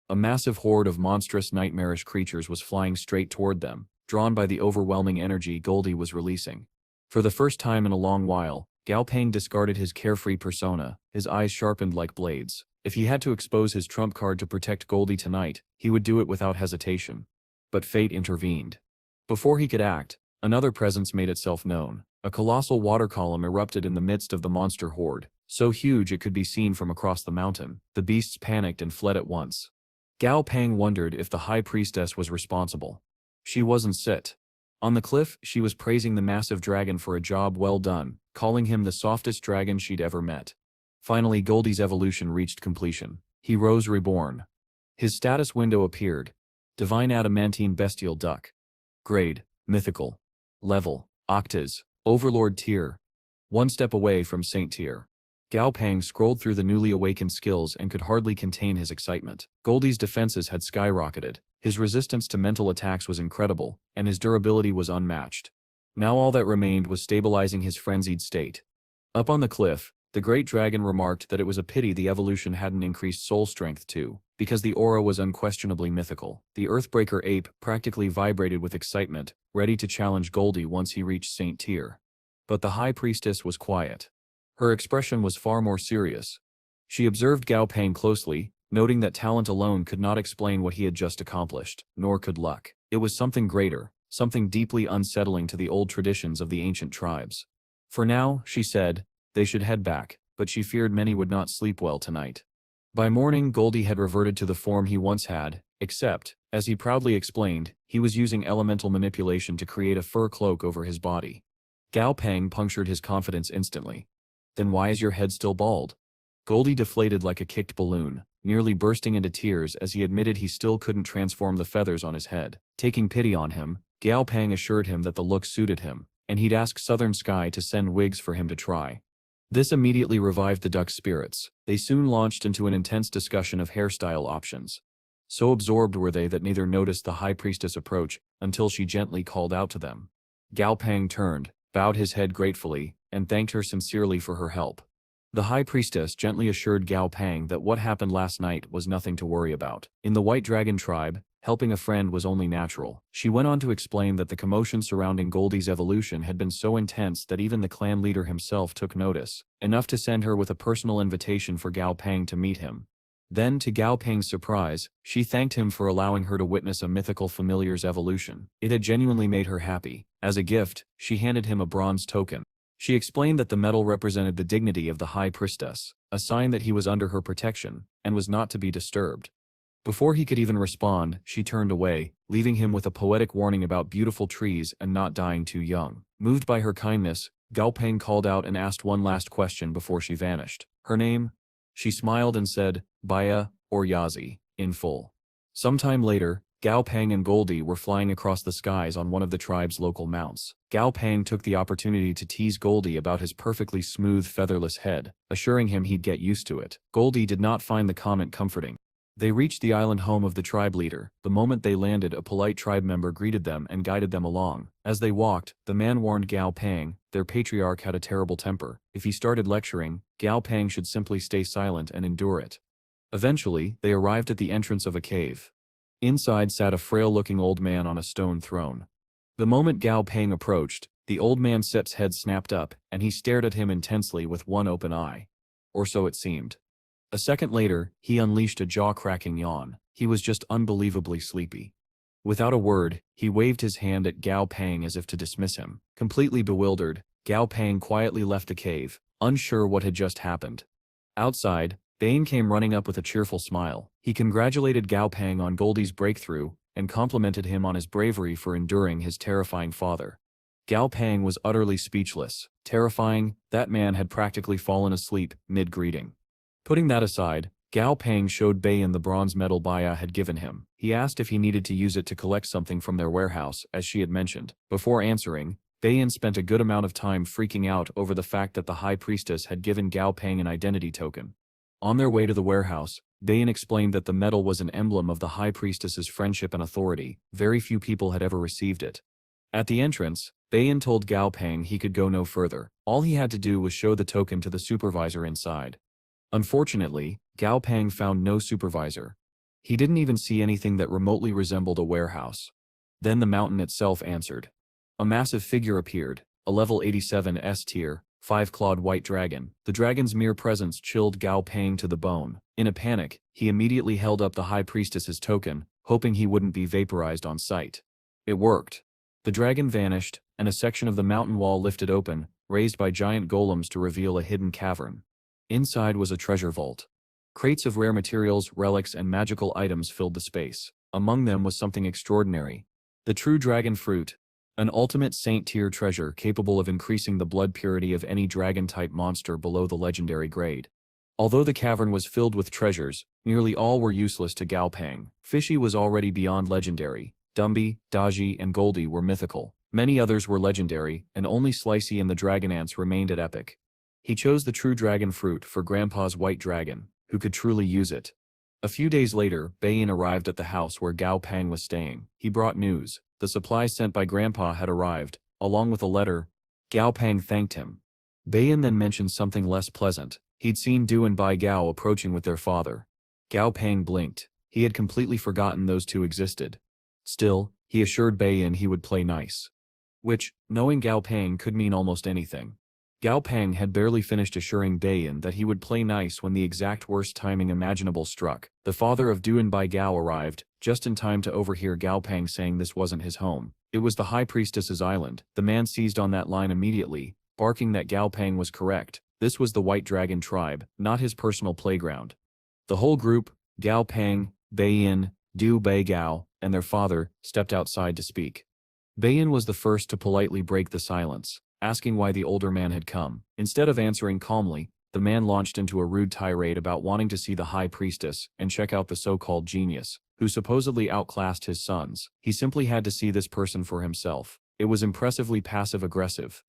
A massive horde of monstrous nightmarish creatures was flying straight toward them, drawn by the overwhelming energy Goldie was releasing. For the first time in a long while, Gao Pang discarded his carefree persona, his eyes sharpened like blades. If he had to expose his trump card to protect Goldie tonight, he would do it without hesitation. But fate intervened. Before he could act, another presence made itself known. A colossal water column erupted in the midst of the monster horde, so huge it could be seen from across the mountain. The beasts panicked and fled at once. Gao Pang wondered if the High Priestess was responsible. She wasn't sit. On the cliff, she was praising the massive dragon for a job well done, calling him the softest dragon she'd ever met. Finally, Goldie's evolution reached completion. He rose reborn. His status window appeared. Divine adamantine bestial duck. Grade, mythical. Level, octas, overlord tier. One step away from saint tier. Gao Pang scrolled through the newly awakened skills and could hardly contain his excitement. Goldie's defenses had skyrocketed, his resistance to mental attacks was incredible, and his durability was unmatched. Now all that remained was stabilizing his frenzied state. Up on the cliff, the great dragon remarked that it was a pity the evolution hadn't increased soul strength too, because the aura was unquestionably mythical. The Earthbreaker ape practically vibrated with excitement, ready to challenge Goldie once he reached Saint Tier. But the High Priestess was quiet. Her expression was far more serious. She observed Gao Pang closely, noting that talent alone could not explain what he had just accomplished, nor could luck. It was something greater, something deeply unsettling to the old traditions of the ancient tribes. For now, she said, they should head back, but she feared many would not sleep well tonight. By morning, Goldie had reverted to the form he once had, except, as he proudly explained, he was using elemental manipulation to create a fur cloak over his body. Gao Pang punctured his confidence instantly. Then why is your head still bald? Goldie deflated like a kicked balloon, nearly bursting into tears as he admitted he still couldn't transform the feathers on his head. Taking pity on him, Gao Pang assured him that the look suited him, and he'd ask Southern Sky to send wigs for him to try. This immediately revived the duck's spirits. They soon launched into an intense discussion of hairstyle options. So absorbed were they that neither noticed the High Priestess approach until she gently called out to them. Gao Pang turned, bowed his head gratefully, and thanked her sincerely for her help. The High Priestess gently assured Gao Pang that what happened last night was nothing to worry about. In the White Dragon tribe, helping a friend was only natural. She went on to explain that the commotion surrounding Goldie's evolution had been so intense that even the clan leader himself took notice, enough to send her with a personal invitation for Gao Pang to meet him. Then, to Gao Pang's surprise, she thanked him for allowing her to witness a mythical familiar's evolution. It had genuinely made her happy. As a gift, she handed him a bronze token. She explained that the medal represented the dignity of the High Priestess, a sign that he was under her protection, and was not to be disturbed. Before he could even respond, she turned away, leaving him with a poetic warning about beautiful trees and not dying too young. Moved by her kindness, Gao Pang called out and asked one last question before she vanished. Her name? She smiled and said, Baya, or Yazi, in full. Sometime later, Gao Pang and Goldie were flying across the skies on one of the tribe's local mounts. Gao Pang took the opportunity to tease Goldie about his perfectly smooth featherless head, assuring him he'd get used to it. Goldie did not find the comment comforting. They reached the island home of the tribe leader. The moment they landed, a polite tribe member greeted them and guided them along. As they walked, the man warned Gao Pang, their patriarch had a terrible temper. If he started lecturing, Gao Pang should simply stay silent and endure it. Eventually, they arrived at the entrance of a cave. Inside sat a frail-looking old man on a stone throne. The moment Gao Pang approached, the old man's head snapped up, and he stared at him intensely with one open eye. Or so it seemed. A second later, he unleashed a jaw-cracking yawn. He was just unbelievably sleepy. Without a word, he waved his hand at Gao Pang as if to dismiss him. Completely bewildered, Gao Pang quietly left the cave, unsure what had just happened. Outside, Bane came running up with a cheerful smile. He congratulated Gao Pang on Goldie's breakthrough, and complimented him on his bravery for enduring his terrifying father. Gao Pang was utterly speechless. Terrifying, that man had practically fallen asleep mid-greeting. Putting that aside, Gao Pang showed Bayan the bronze medal Baya had given him. He asked if he needed to use it to collect something from their warehouse, as she had mentioned. Before answering, Bayan spent a good amount of time freaking out over the fact that the High Priestess had given Gao Pang an identity token. On their way to the warehouse, Bayan explained that the medal was an emblem of the High Priestess's friendship and authority. Very few people had ever received it. At the entrance, Bayan told Gao Pang he could go no further. All he had to do was show the token to the supervisor inside. Unfortunately, Gao Pang found no supervisor. He didn't even see anything that remotely resembled a warehouse. Then the mountain itself answered. A massive figure appeared, a level 87 S-tier, 5-clawed white dragon. The dragon's mere presence chilled Gao Pang to the bone. In a panic, he immediately held up the High Priestess's token, hoping he wouldn't be vaporized on sight. It worked. The dragon vanished, and a section of the mountain wall lifted open, raised by giant golems to reveal a hidden cavern. Inside was a treasure vault. Crates of rare materials, relics, and magical items filled the space. Among them was something extraordinary. The true dragon fruit, an ultimate saint-tier treasure capable of increasing the blood purity of any dragon-type monster below the legendary grade. Although the cavern was filled with treasures, nearly all were useless to Gao Pang. Fishy was already beyond legendary. Dumby, Daji, and Goldie were mythical. Many others were legendary, and only Slicey and the dragon ants remained at epic. He chose the true dragon fruit for Grandpa's white dragon, who could truly use it. A few days later, Bayan arrived at the house where Gao Pang was staying. He brought news. The supplies sent by Grandpa had arrived, along with a letter. Gao Pang thanked him. Bayan then mentioned something less pleasant. He'd seen Du and Bai Gao approaching with their father. Gao Pang blinked. He had completely forgotten those two existed. Still, he assured Bayan he would play nice. Which, knowing Gao Pang, could mean almost anything. Gao Pang had barely finished assuring Bayan that he would play nice when the exact worst timing imaginable struck. The father of Du and Bai Gao arrived, just in time to overhear Gao Pang saying this wasn't his home. It was the High Priestess's island. The man seized on that line immediately, barking that Gao Pang was correct. This was the White Dragon tribe, not his personal playground. The whole group, Gao Pang, Bayan, Du Bai Gao, and their father, stepped outside to speak. Bayan was the first to politely break the silence, asking why the older man had come. Instead of answering calmly, the man launched into a rude tirade about wanting to see the High Priestess and check out the so-called genius, who supposedly outclassed his sons. He simply had to see this person for himself. It was impressively passive-aggressive.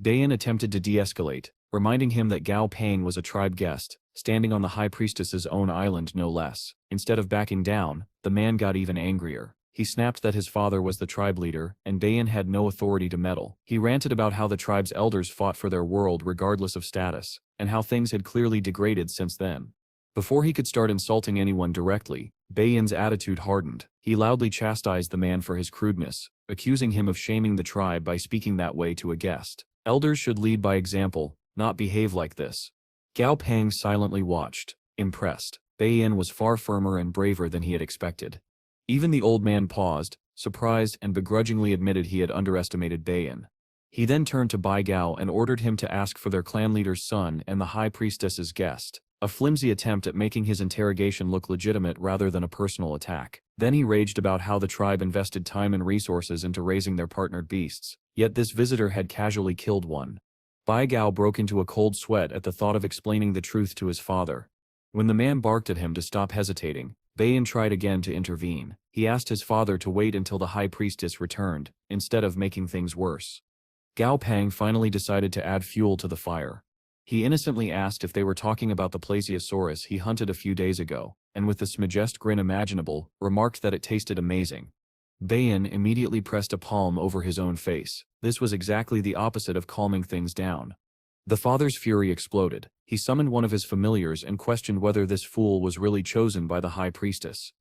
Bayan attempted to de-escalate, reminding him that Gao Pang was a tribe guest, standing on the High Priestess's own island no less. Instead of backing down, the man got even angrier. He snapped that his father was the tribe leader, and Bayan had no authority to meddle. He ranted about how the tribe's elders fought for their world regardless of status, and how things had clearly degraded since then. Before he could start insulting anyone directly, Bayan's attitude hardened. He loudly chastised the man for his crudeness, accusing him of shaming the tribe by speaking that way to a guest. Elders should lead by example, not behave like this. Gao Pang silently watched, impressed. Bayan was far firmer and braver than he had expected. Even the old man paused, surprised, and begrudgingly admitted he had underestimated Bayan. He then turned to Bai Gao and ordered him to ask for their clan leader's son and the High Priestess's guest, a flimsy attempt at making his interrogation look legitimate rather than a personal attack. Then he raged about how the tribe invested time and resources into raising their partnered beasts, yet this visitor had casually killed one. Bai Gao broke into a cold sweat at the thought of explaining the truth to his father. When the man barked at him to stop hesitating, Bayan tried again to intervene. He asked his father to wait until the High Priestess returned, instead of making things worse. Gao Pang finally decided to add fuel to the fire. He innocently asked if they were talking about the plesiosaurus he hunted a few days ago, and with the smugest grin imaginable, remarked that it tasted amazing. Bayan immediately pressed a palm over his own face. This was exactly the opposite of calming things down. The father's fury exploded. He summoned one of his familiars and questioned whether this fool was really chosen by the High Priestess.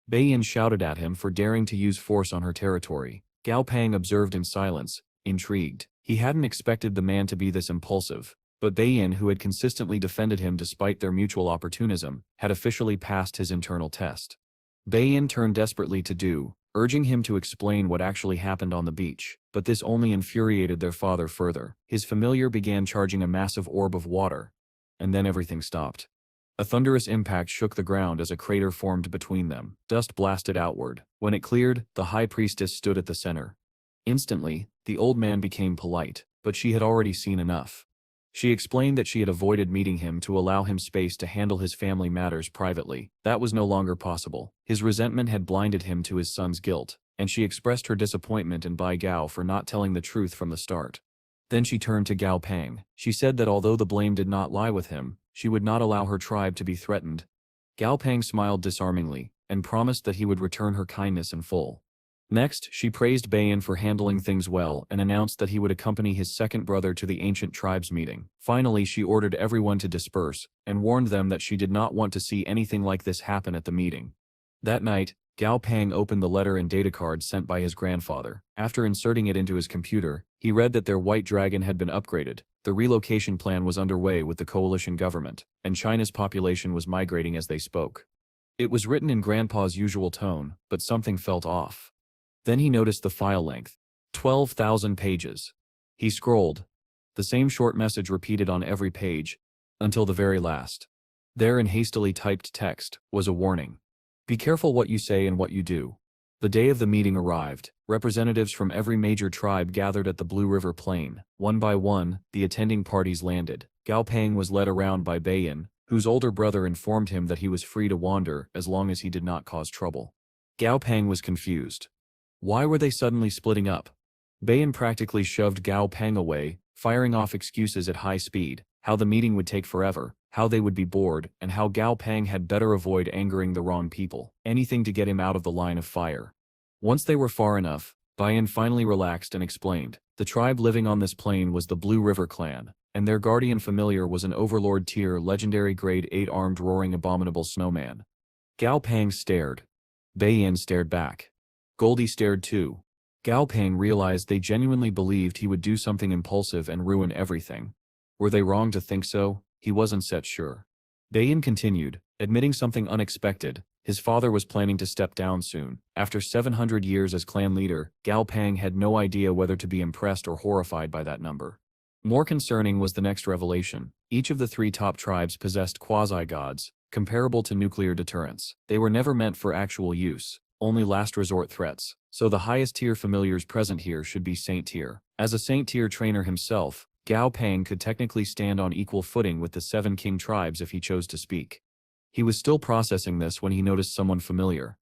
Bayan shouted at him for daring to use force on her territory. Gao Pang observed in silence, intrigued. He hadn't expected the man to be this impulsive, but Bayan, who had consistently defended him despite their mutual opportunism, had officially passed his internal test. Bayan turned desperately to Du, urging him to explain what actually happened on the beach, but this only infuriated their father further. His familiar began charging a massive orb of water, and then everything stopped. A thunderous impact shook the ground as a crater formed between them. Dust blasted outward. When it cleared, the High Priestess stood at the center. Instantly, the old man became polite, but she had already seen enough. She explained that she had avoided meeting him to allow him space to handle his family matters privately. That was no longer possible. His resentment had blinded him to his son's guilt, and she expressed her disappointment in Bai Gao for not telling the truth from the start. Then she turned to Gao Pang. She said that although the blame did not lie with him, she would not allow her tribe to be threatened. Gao Pang smiled disarmingly, and promised that he would return her kindness in full. Next, she praised Bayan for handling things well and announced that he would accompany his second brother to the ancient tribes meeting. Finally, she ordered everyone to disperse, and warned them that she did not want to see anything like this happen at the meeting. That night, Gao Pang opened the letter and data card sent by his grandfather. After inserting it into his computer, he read that their white dragon had been upgraded. The relocation plan was underway with the coalition government, and China's population was migrating as they spoke. It was written in Grandpa's usual tone, but something felt off. Then he noticed the file length. 12,000 pages. He scrolled. The same short message repeated on every page, until the very last. There in hastily typed text, was a warning. Be careful what you say and what you do. The day of the meeting arrived. Representatives from every major tribe gathered at the Blue River Plain. One by one, the attending parties landed. Gao Pang was led around by Bayan, whose older brother informed him that he was free to wander as long as he did not cause trouble. Gao Pang was confused. Why were they suddenly splitting up? Bayan practically shoved Gao Pang away, firing off excuses at high speed, how the meeting would take forever, how they would be bored, and how Gao Pang had better avoid angering the wrong people, anything to get him out of the line of fire. Once they were far enough, Bayan finally relaxed and explained. The tribe living on this plain was the Blue River clan, and their guardian familiar was an overlord tier legendary grade 8 armed roaring abominable snowman. Gao Pang stared. Bayan stared back. Goldie stared too. Gao Pang realized they genuinely believed he would do something impulsive and ruin everything. Were they wrong to think so? He wasn't set sure. Bayan continued, admitting something unexpected. His father was planning to step down soon. After 700 years as clan leader, Gao Pang had no idea whether to be impressed or horrified by that number. More concerning was the next revelation. Each of the 3 top tribes possessed quasi-gods, comparable to nuclear deterrents. They were never meant for actual use, only last resort threats. So the highest tier familiars present here should be Saint tier. As a Saint tier trainer himself, Gao Pang could technically stand on equal footing with the 7 king tribes if he chose to speak. He was still processing this when he noticed someone familiar.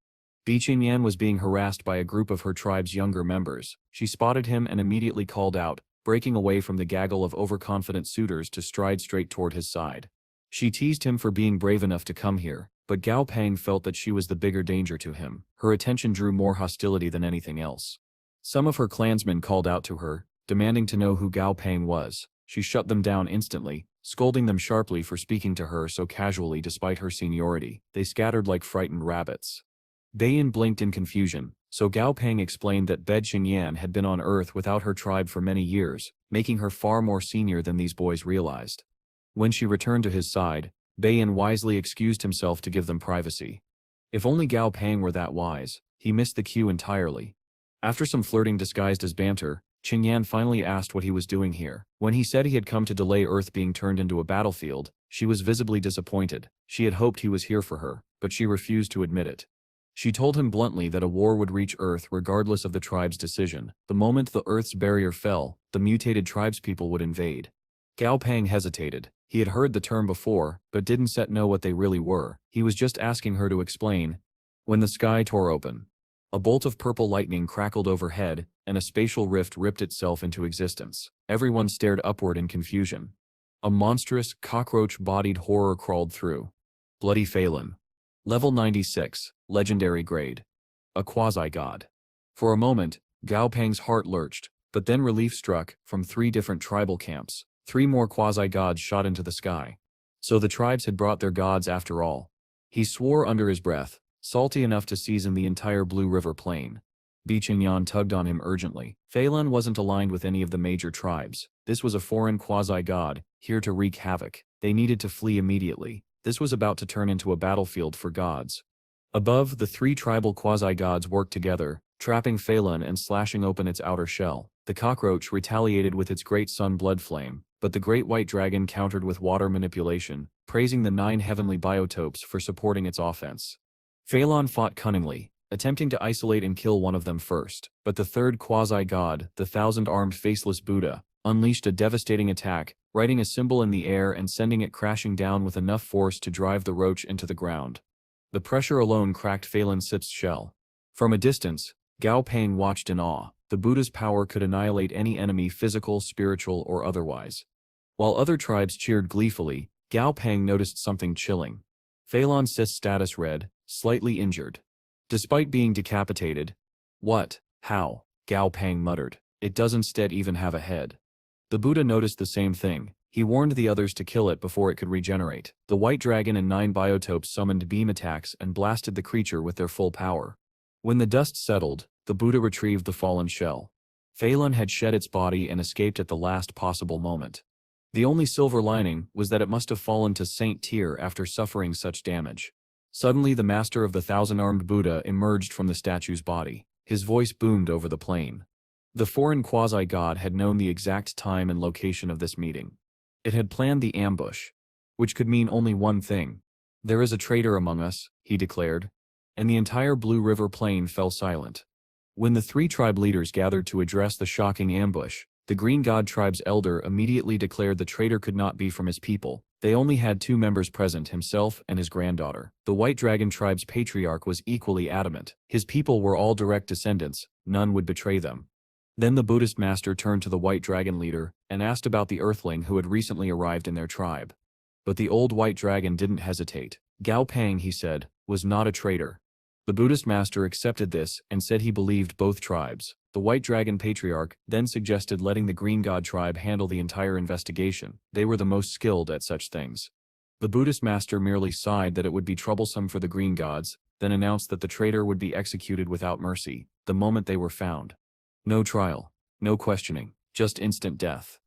Biqingyan was being harassed by a group of her tribe's younger members. She spotted him and immediately called out, breaking away from the gaggle of overconfident suitors to stride straight toward his side. She teased him for being brave enough to come here, but Gao Pang felt that she was the bigger danger to him. Her attention drew more hostility than anything else. Some of her clansmen called out to her, demanding to know who Gao Pang was. She shut them down instantly, scolding them sharply for speaking to her so casually despite her seniority. They scattered like frightened rabbits. Bayan blinked in confusion, so Gao Pang explained that Biqingyan had been on Earth without her tribe for many years, making her far more senior than these boys realized. When she returned to his side, Bayan wisely excused himself to give them privacy. If only Gao Pang were that wise, he missed the cue entirely. After some flirting disguised as banter, Qingyan finally asked what he was doing here. When he said he had come to delay Earth being turned into a battlefield, she was visibly disappointed. She had hoped he was here for her, but she refused to admit it. She told him bluntly that a war would reach Earth regardless of the tribe's decision. The moment the Earth's barrier fell, the mutated tribespeople would invade. Gao Pang hesitated. He had heard the term before, but didn't know what they really were. He was just asking her to explain. When the sky tore open, a bolt of purple lightning crackled overhead, and a spatial rift ripped itself into existence. Everyone stared upward in confusion. A monstrous, cockroach-bodied horror crawled through. Bloody Phelan. Level 96, legendary grade. A quasi-god. For a moment, Gao Pang's heart lurched, but then relief struck. From 3 different tribal camps, 3 more quasi-gods shot into the sky. So the tribes had brought their gods after all. He swore under his breath, salty enough to season the entire Blue River plain. Biqingyan tugged on him urgently. Phelan wasn't aligned with any of the major tribes. This was a foreign quasi-god, here to wreak havoc. They needed to flee immediately. This was about to turn into a battlefield for gods. Above, the 3 tribal quasi-gods worked together, trapping Phelan and slashing open its outer shell. The cockroach retaliated with its great sun blood flame, but the great white dragon countered with water manipulation, praising the 9 heavenly biotopes for supporting its offense. Phelan fought cunningly, attempting to isolate and kill one of them first, but the 3rd quasi-god, the 1,000-armed faceless Buddha, unleashed a devastating attack, writing a symbol in the air and sending it crashing down with enough force to drive the roach into the ground. The pressure alone cracked Phelan's shell. From a distance, Gao Pang watched in awe. The Buddha's power could annihilate any enemy, physical, spiritual, or otherwise. While other tribes cheered gleefully, Gao Pang noticed something chilling. Phelan's status read, slightly injured. Despite being decapitated. What? How? Gao Pang muttered. It doesn't even have a head. The Buddha noticed the same thing. He warned the others to kill it before it could regenerate. The white dragon and 9 biotopes summoned beam attacks and blasted the creature with their full power. When the dust settled, the Buddha retrieved the fallen shell. Phelan had shed its body and escaped at the last possible moment. The only silver lining was that it must have fallen to Saint tier after suffering such damage. Suddenly the master of the 1,000-armed Buddha emerged from the statue's body. His voice boomed over the plain. The foreign quasi-god had known the exact time and location of this meeting. It had planned the ambush, which could mean only one thing. There is a traitor among us, he declared, and the entire Blue River plain fell silent. When the 3 tribe leaders gathered to address the shocking ambush, the Green God tribe's elder immediately declared the traitor could not be from his people. They only had 2 members present, himself and his granddaughter. The White Dragon tribe's patriarch was equally adamant. His people were all direct descendants, none would betray them. Then the Buddhist master turned to the White Dragon leader and asked about the earthling who had recently arrived in their tribe. But the old White Dragon didn't hesitate. Gao Pang, he said, was not a traitor. The Buddhist master accepted this and said he believed both tribes. The White Dragon patriarch then suggested letting the Green God tribe handle the entire investigation. They were the most skilled at such things. The Buddhist master merely sighed that it would be troublesome for the Green Gods, then announced that the traitor would be executed without mercy, the moment they were found. No trial, no questioning, just instant death.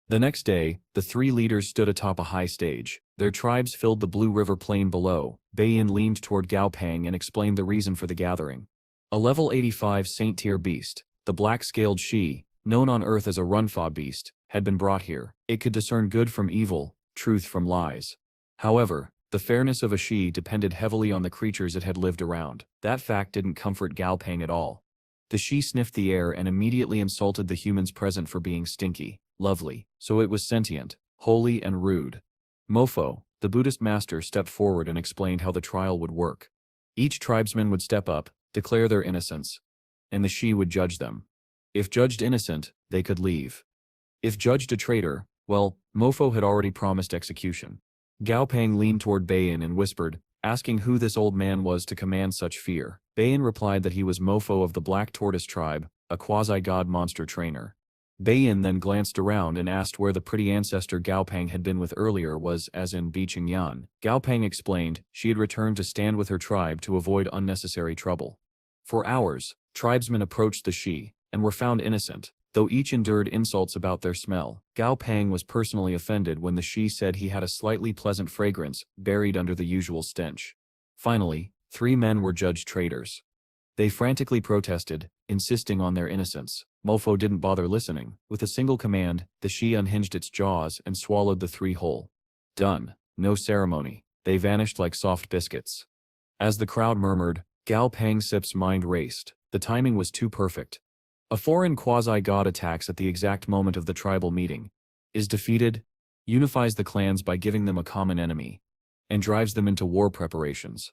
The next day, the 3 leaders stood atop a high stage. Their tribes filled the Blue River plain below. Bayan leaned toward Gao Pang and explained the reason for the gathering. A level 85 Saint-tier beast, the black-scaled she, known on Earth as a Runfa beast, had been brought here. It could discern good from evil, truth from lies. However, the fairness of a she depended heavily on the creatures it had lived around. That fact didn't comfort Gao Pang at all. The she sniffed the air and immediately insulted the humans present for being stinky. Lovely, so it was sentient, holy and rude. Mofo, the Buddhist master, stepped forward and explained how the trial would work. Each tribesman would step up, declare their innocence, and the she would judge them. If judged innocent, they could leave. If judged a traitor, well, Mofo had already promised execution. Gao Pang leaned toward Bayan and whispered, asking who this old man was to command such fear. Bayan replied that he was Mofo of the Black Tortoise tribe, a quasi-god monster trainer. Bayan then glanced around and asked where the pretty ancestor Gao Pang had been with earlier was, as in Bicheng Yan. Gao Pang explained she had returned to stand with her tribe to avoid unnecessary trouble. For hours, tribesmen approached the she, and were found innocent, though each endured insults about their smell. Gao Pang was personally offended when the she said he had a slightly pleasant fragrance buried under the usual stench. Finally, 3 men were judged traitors. They frantically protested, insisting on their innocence. Mofo didn't bother listening. With a single command, the she unhinged its jaws and swallowed the 3 whole. Done. No ceremony. They vanished like soft biscuits. As the crowd murmured, Gao Pang Sip's mind raced. The timing was too perfect. A foreign quasi-god attacks at the exact moment of the tribal meeting, is defeated, unifies the clans by giving them a common enemy, and drives them into war preparations.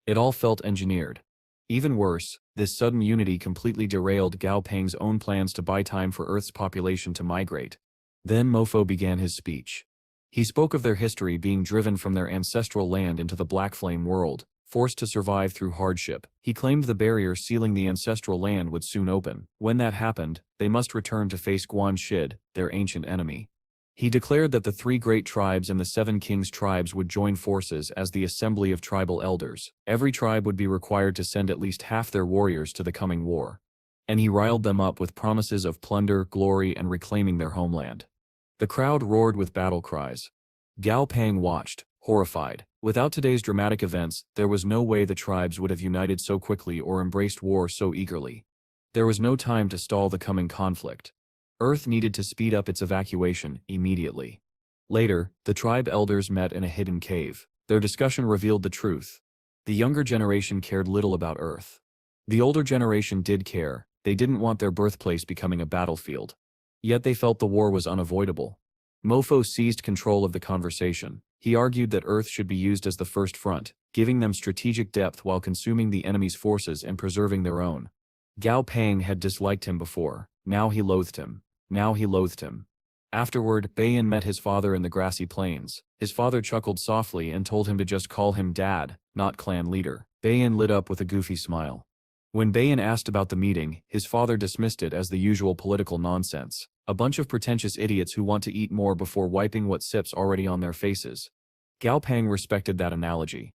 It all felt engineered. Even worse, this sudden unity completely derailed Gao Pang's own plans to buy time for Earth's population to migrate. Then Mofo began his speech. He spoke of their history being driven from their ancestral land into the Black Flame world, forced to survive through hardship. He claimed the barrier sealing the ancestral land would soon open. When that happened, they must return to face Guan Shid, their ancient enemy. He declared that the 3 great tribes and the 7 kings' tribes would join forces as the assembly of tribal elders. Every tribe would be required to send at least half their warriors to the coming war. And he riled them up with promises of plunder, glory, and reclaiming their homeland. The crowd roared with battle cries. Gao Pang watched, horrified. Without today's dramatic events, there was no way the tribes would have united so quickly or embraced war so eagerly. There was no time to stall the coming conflict. Earth needed to speed up its evacuation immediately. Later, the tribe elders met in a hidden cave. Their discussion revealed the truth. The younger generation cared little about Earth. The older generation did care. They didn't want their birthplace becoming a battlefield. Yet they felt the war was unavoidable. Mofo seized control of the conversation. He argued that Earth should be used as the first front, giving them strategic depth while consuming the enemy's forces and preserving their own. Gao Pang had disliked him before. Now he loathed him. Afterward, Bayan met his father in the grassy plains. His father chuckled softly and told him to just call him Dad, not clan leader. Bayan lit up with a goofy smile. When Bayan asked about the meeting, his father dismissed it as the usual political nonsense. A bunch of pretentious idiots who want to eat more before wiping what sip's already on their faces. Gao Pang respected that analogy.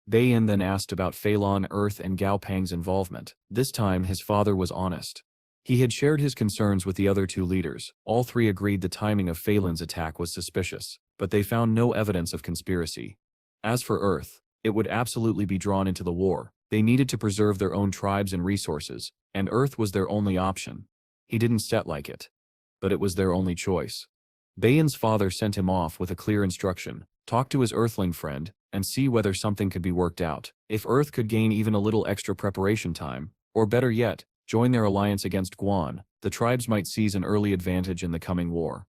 Bayan then asked about Phelan, Earth, and Gao Pang's involvement. This time his father was honest. He had shared his concerns with the other 2 leaders. All 3 agreed the timing of Phelan's attack was suspicious, but they found no evidence of conspiracy. As for Earth, it would absolutely be drawn into the war. They needed to preserve their own tribes and resources, and Earth was their only option. He didn't set like it, but it was their only choice. Bayan's father sent him off with a clear instruction: talk to his Earthling friend, and see whether something could be worked out. If Earth could gain even a little extra preparation time, or better yet, join their alliance against Guan, the tribes might seize an early advantage in the coming war.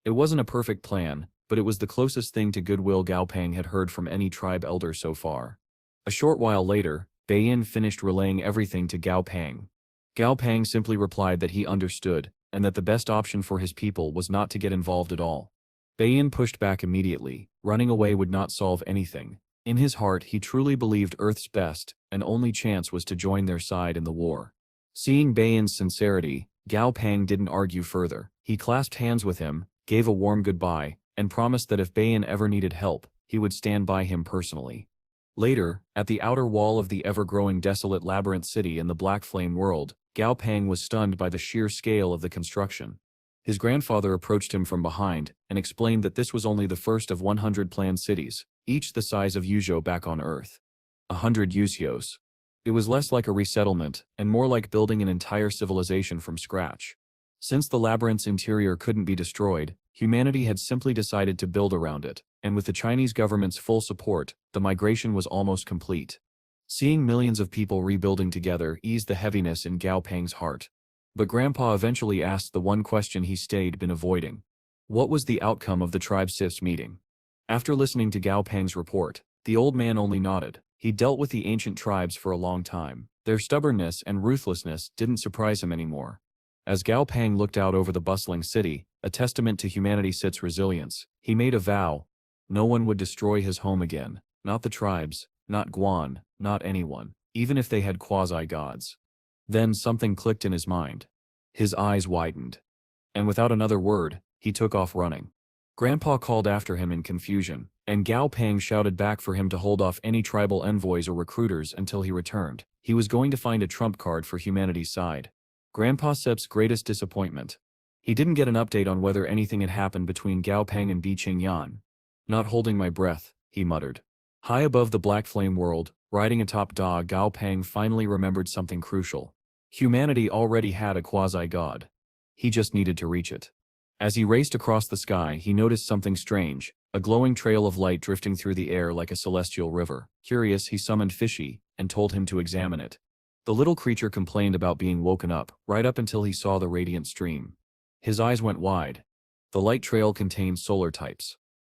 It wasn't a perfect plan, but it was the closest thing to goodwill Gao Pang had heard from any tribe elder so far. A short while later, Baiyin finished relaying everything to Gao Pang. Gao Pang simply replied that he understood, and that the best option for his people was not to get involved at all. Baiyin pushed back immediately. Running away would not solve anything. In his heart, he truly believed Earth's best, and only chance was to join their side in the war. Seeing Baiyin's sincerity, Gao Pang didn't argue further. He clasped hands with him, gave a warm goodbye, and promised that if Baiyin ever needed help, he would stand by him personally. Later, at the outer wall of the ever-growing desolate labyrinth city in the Black Flame world, Gao Pang was stunned by the sheer scale of the construction. His grandfather approached him from behind and explained that this was only the first of 100 planned cities, each the size of Yuzhou back on Earth. 100 Yuzhous. It was less like a resettlement and more like building an entire civilization from scratch. Since the labyrinth's interior couldn't be destroyed, humanity had simply decided to build around it, and with the Chinese government's full support, the migration was almost complete. Seeing millions of people rebuilding together eased the heaviness in Gao Pang's heart. But Grandpa eventually asked the one question he stayed been avoiding. What was the outcome of the tribe CIF's meeting? After listening to Gao Pang's report, the old man only nodded. He dealt with the ancient tribes for a long time. Their stubbornness and ruthlessness didn't surprise him anymore. As Gao Pang looked out over the bustling city, a testament to humanity CIF's resilience, he made a vow. No one would destroy his home again. Not the tribes, not Guan, not anyone, even if they had quasi-gods. Then something clicked in his mind. His eyes widened. And without another word, he took off running. Grandpa called after him in confusion, and Gao Pang shouted back for him to hold off any tribal envoys or recruiters until he returned. He was going to find a trump card for humanity's side. Grandpa CIF's greatest disappointment. He didn't get an update on whether anything had happened between Gao Pang and Bi Qingyan. Not holding my breath, he muttered. High above the Black Flame world, riding atop Da, Gao Pang finally remembered something crucial. Humanity already had a quasi-god. He just needed to reach it. As he raced across the sky, he noticed something strange, a glowing trail of light drifting through the air like a celestial river. Curious, he summoned Fishy and told him to examine it. The little creature complained about being woken up, right up until he saw the radiant stream. His eyes went wide. The light trail contained solar types.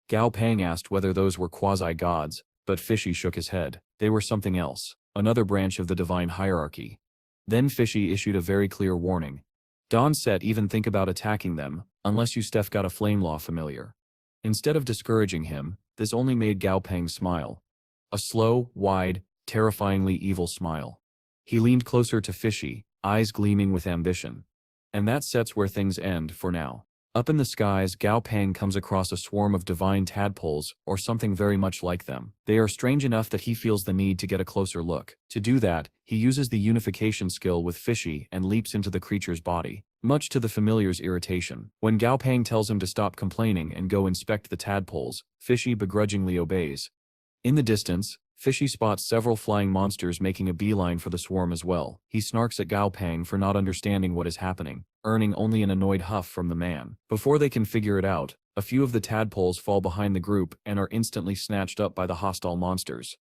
Gao Pang asked whether those were quasi-gods, but Fishy shook his head. They were something else, another branch of the divine hierarchy. Then Fishy issued a very clear warning. Don't even think about attacking them, unless you got a flame law familiar. Instead of discouraging him, this only made Gao Pang smile. A slow, wide, terrifyingly evil smile. He leaned closer to Fishy, eyes gleaming with ambition. And that sets where things end for now. Up in the skies, Gao Pang comes across a swarm of divine tadpoles, or something very much like them. They are strange enough that he feels the need to get a closer look. To do that, he uses the unification skill with Fishy and leaps into the creature's body, much to the familiar's irritation. When Gao Pang tells him to stop complaining and go inspect the tadpoles, Fishy begrudgingly obeys. In the distance, Fishy spots several flying monsters making a beeline for the swarm as well. He snarks at Gao Pang for not understanding what is happening, earning only an annoyed huff from the man. Before they can figure it out, a few of the tadpoles fall behind the group and are instantly snatched up by the hostile monsters.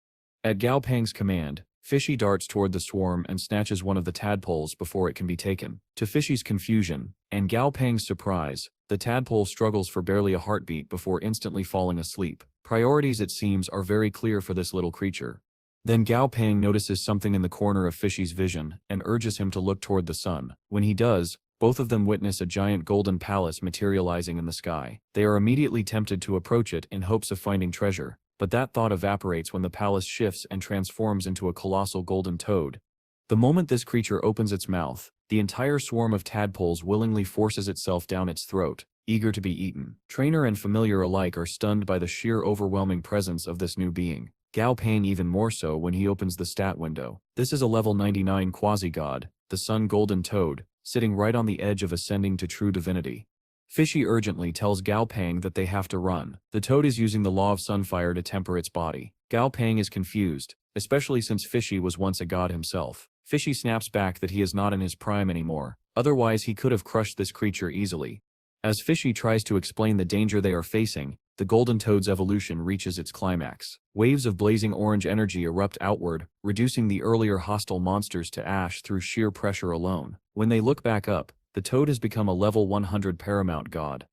At Gao Pang's command, Fishy darts toward the swarm and snatches one of the tadpoles before it can be taken. To Fishy's confusion, and Gao Pang's surprise, the tadpole struggles for barely a heartbeat before instantly falling asleep. Priorities, it seems, are very clear for this little creature. Then Gao Pang notices something in the corner of Fishy's vision and urges him to look toward the sun. When he does, both of them witness a giant golden palace materializing in the sky. They are immediately tempted to approach it in hopes of finding treasure, but that thought evaporates when the palace shifts and transforms into a colossal golden toad. The moment this creature opens its mouth, the entire swarm of tadpoles willingly forces itself down its throat, eager to be eaten. Trainer and familiar alike are stunned by the sheer overwhelming presence of this new being. Gao Pang even more so when he opens the stat window. This is a level 99 quasi-god, the sun golden toad, sitting right on the edge of ascending to true divinity. Fishy urgently tells Gao Pang that they have to run. The toad is using the law of sunfire to temper its body. Gao Pang is confused, especially since Fishy was once a god himself. Fishy snaps back that he is not in his prime anymore, otherwise he could have crushed this creature easily. As Fishy tries to explain the danger they are facing, the golden toad's evolution reaches its climax. Waves of blazing orange energy erupt outward, reducing the earlier hostile monsters to ash through sheer pressure alone. When they look back up, the toad has become a level 100 paramount god.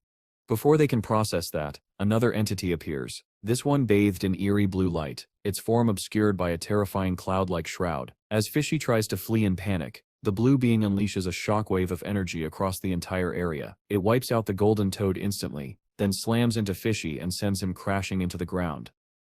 Before they can process that, another entity appears, this one bathed in eerie blue light, its form obscured by a terrifying cloud-like shroud. As Fishy tries to flee in panic, the blue being unleashes a shockwave of energy across the entire area. It wipes out the golden toad instantly, then slams into Fishy and sends him crashing into the ground.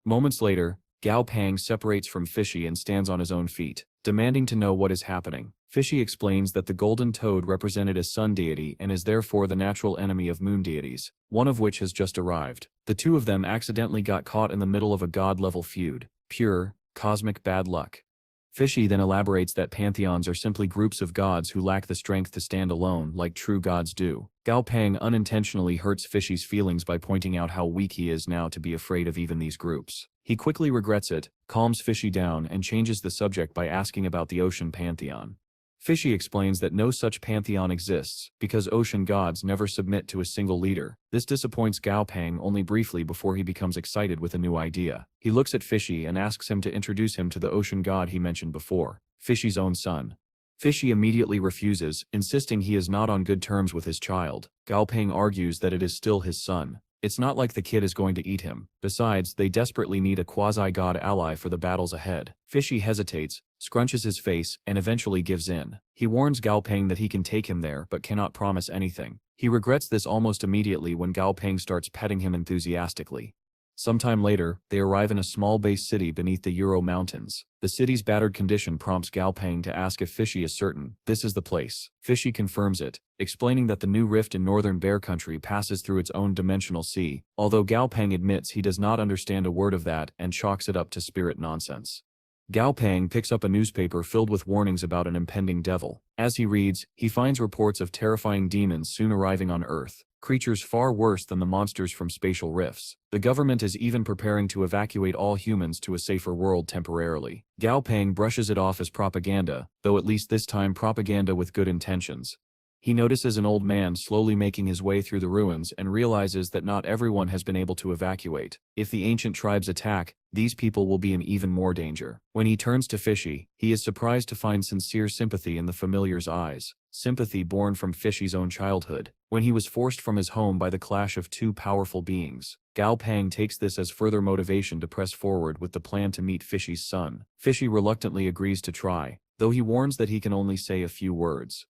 Moments later, Gao Pang separates from Fishy and stands on his own feet, demanding to know what is happening. Fishy explains that the golden toad represented a sun deity and is therefore the natural enemy of moon deities, one of which has just arrived. The two of them accidentally got caught in the middle of a god-level feud. Pure, cosmic bad luck. Fishy then elaborates that pantheons are simply groups of gods who lack the strength to stand alone like true gods do. Gao Pang unintentionally hurts Fishy's feelings by pointing out how weak he is now to be afraid of even these groups. He quickly regrets it, calms Fishy down and changes the subject by asking about the ocean pantheon. Fishy explains that no such pantheon exists, because ocean gods never submit to a single leader. This disappoints Gao Pang only briefly before he becomes excited with a new idea. He looks at Fishy and asks him to introduce him to the ocean god he mentioned before, Fishy's own son. Fishy immediately refuses, insisting he is not on good terms with his child. Gao Pang argues that it is still his son. It's not like the kid is going to eat him. Besides, they desperately need a quasi-god ally for the battles ahead. Fishy hesitates, scrunches his face, and eventually gives in. He warns Gao Pang that he can take him there but cannot promise anything. He regrets this almost immediately when Gao Pang starts petting him enthusiastically. Sometime later, they arrive in a small base city beneath the Ural Mountains. The city's battered condition prompts Gao Pang to ask if Fishy is certain this is the place. Fishy confirms it, explaining that the new rift in northern Bear Country passes through its own dimensional sea, although Gao Pang admits he does not understand a word of that and chalks it up to spirit nonsense. Gao Pang picks up a newspaper filled with warnings about an impending devil. As he reads, he finds reports of terrifying demons soon arriving on Earth, creatures far worse than the monsters from spatial rifts. The government is even preparing to evacuate all humans to a safer world temporarily. Gao Pang brushes it off as propaganda, though at least this time propaganda with good intentions. He notices an old man slowly making his way through the ruins and realizes that not everyone has been able to evacuate. If the ancient tribes attack, these people will be in even more danger. When he turns to Fishy, he is surprised to find sincere sympathy in the familiar's eyes, sympathy born from Fishy's own childhood, when he was forced from his home by the clash of two powerful beings. Gao Pang takes this as further motivation to press forward with the plan to meet Fishy's son. Fishy reluctantly agrees to try, though he warns that he can only say a few words.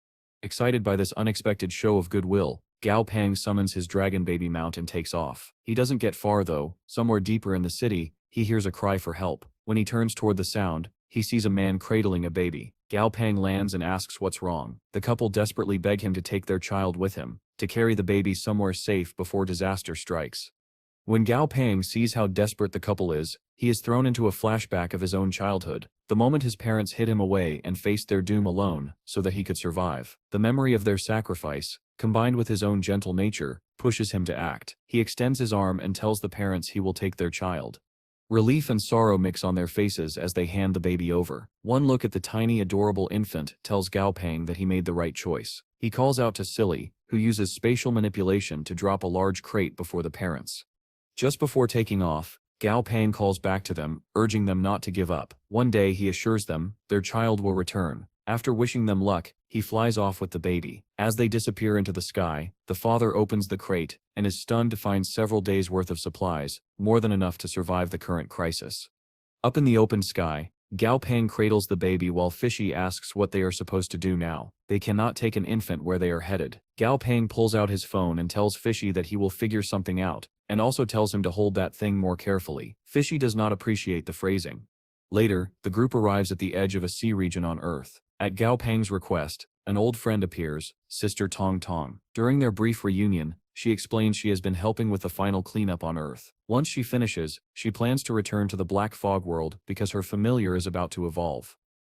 Excited by this unexpected show of goodwill, Gao Pang summons his dragon baby mount and takes off. He doesn't get far though. Somewhere deeper in the city, he hears a cry for help. When he turns toward the sound, he sees a man cradling a baby. Gao Pang lands and asks what's wrong. The couple desperately beg him to take their child with him, to carry the baby somewhere safe before disaster strikes. When Gao Pang sees how desperate the couple is, he is thrown into a flashback of his own childhood, the moment his parents hid him away and faced their doom alone, so that he could survive. The memory of their sacrifice, combined with his own gentle nature, pushes him to act. He extends his arm and tells the parents he will take their child. Relief and sorrow mix on their faces as they hand the baby over. One look at the tiny adorable infant tells Gao Pang that he made the right choice. He calls out to Silly, who uses spatial manipulation to drop a large crate before the parents. Just before taking off, Gao Pang calls back to them, urging them not to give up. One day he assures them their child will return. After wishing them luck, he flies off with the baby. As they disappear into the sky, the father opens the crate and is stunned to find several days' worth of supplies, more than enough to survive the current crisis. Up in the open sky, Gao Pang cradles the baby while Fishy asks what they are supposed to do now. They cannot take an infant where they are headed. Gao Pang pulls out his phone and tells Fishy that he will figure something out, and also tells him to hold that thing more carefully. Fishy does not appreciate the phrasing. Later, the group arrives at the edge of a sea region on Earth. At Gao Pang's request, an old friend appears, Sister Tong Tong. During their brief reunion, she explains she has been helping with the final cleanup on Earth. Once she finishes, she plans to return to the Black Fog world because her familiar is about to evolve.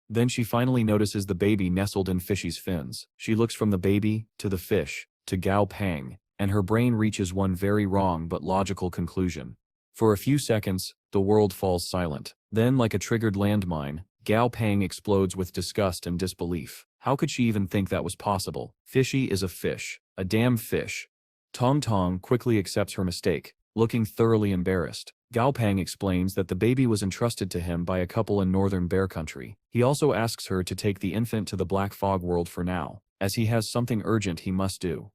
Then she finally notices the baby nestled in Fishy's fins. She looks from the baby, to the fish, to Gao Pang, and her brain reaches one very wrong but logical conclusion. For a few seconds, the world falls silent. Then, like a triggered landmine, Gao Pang explodes with disgust and disbelief. How could she even think that was possible? Fishy is a fish. A damn fish. Tong Tong quickly accepts her mistake, looking thoroughly embarrassed. Gao Pang explains that the baby was entrusted to him by a couple in northern Bear Country. He also asks her to take the infant to the Black Fog world for now, as he has something urgent he must do.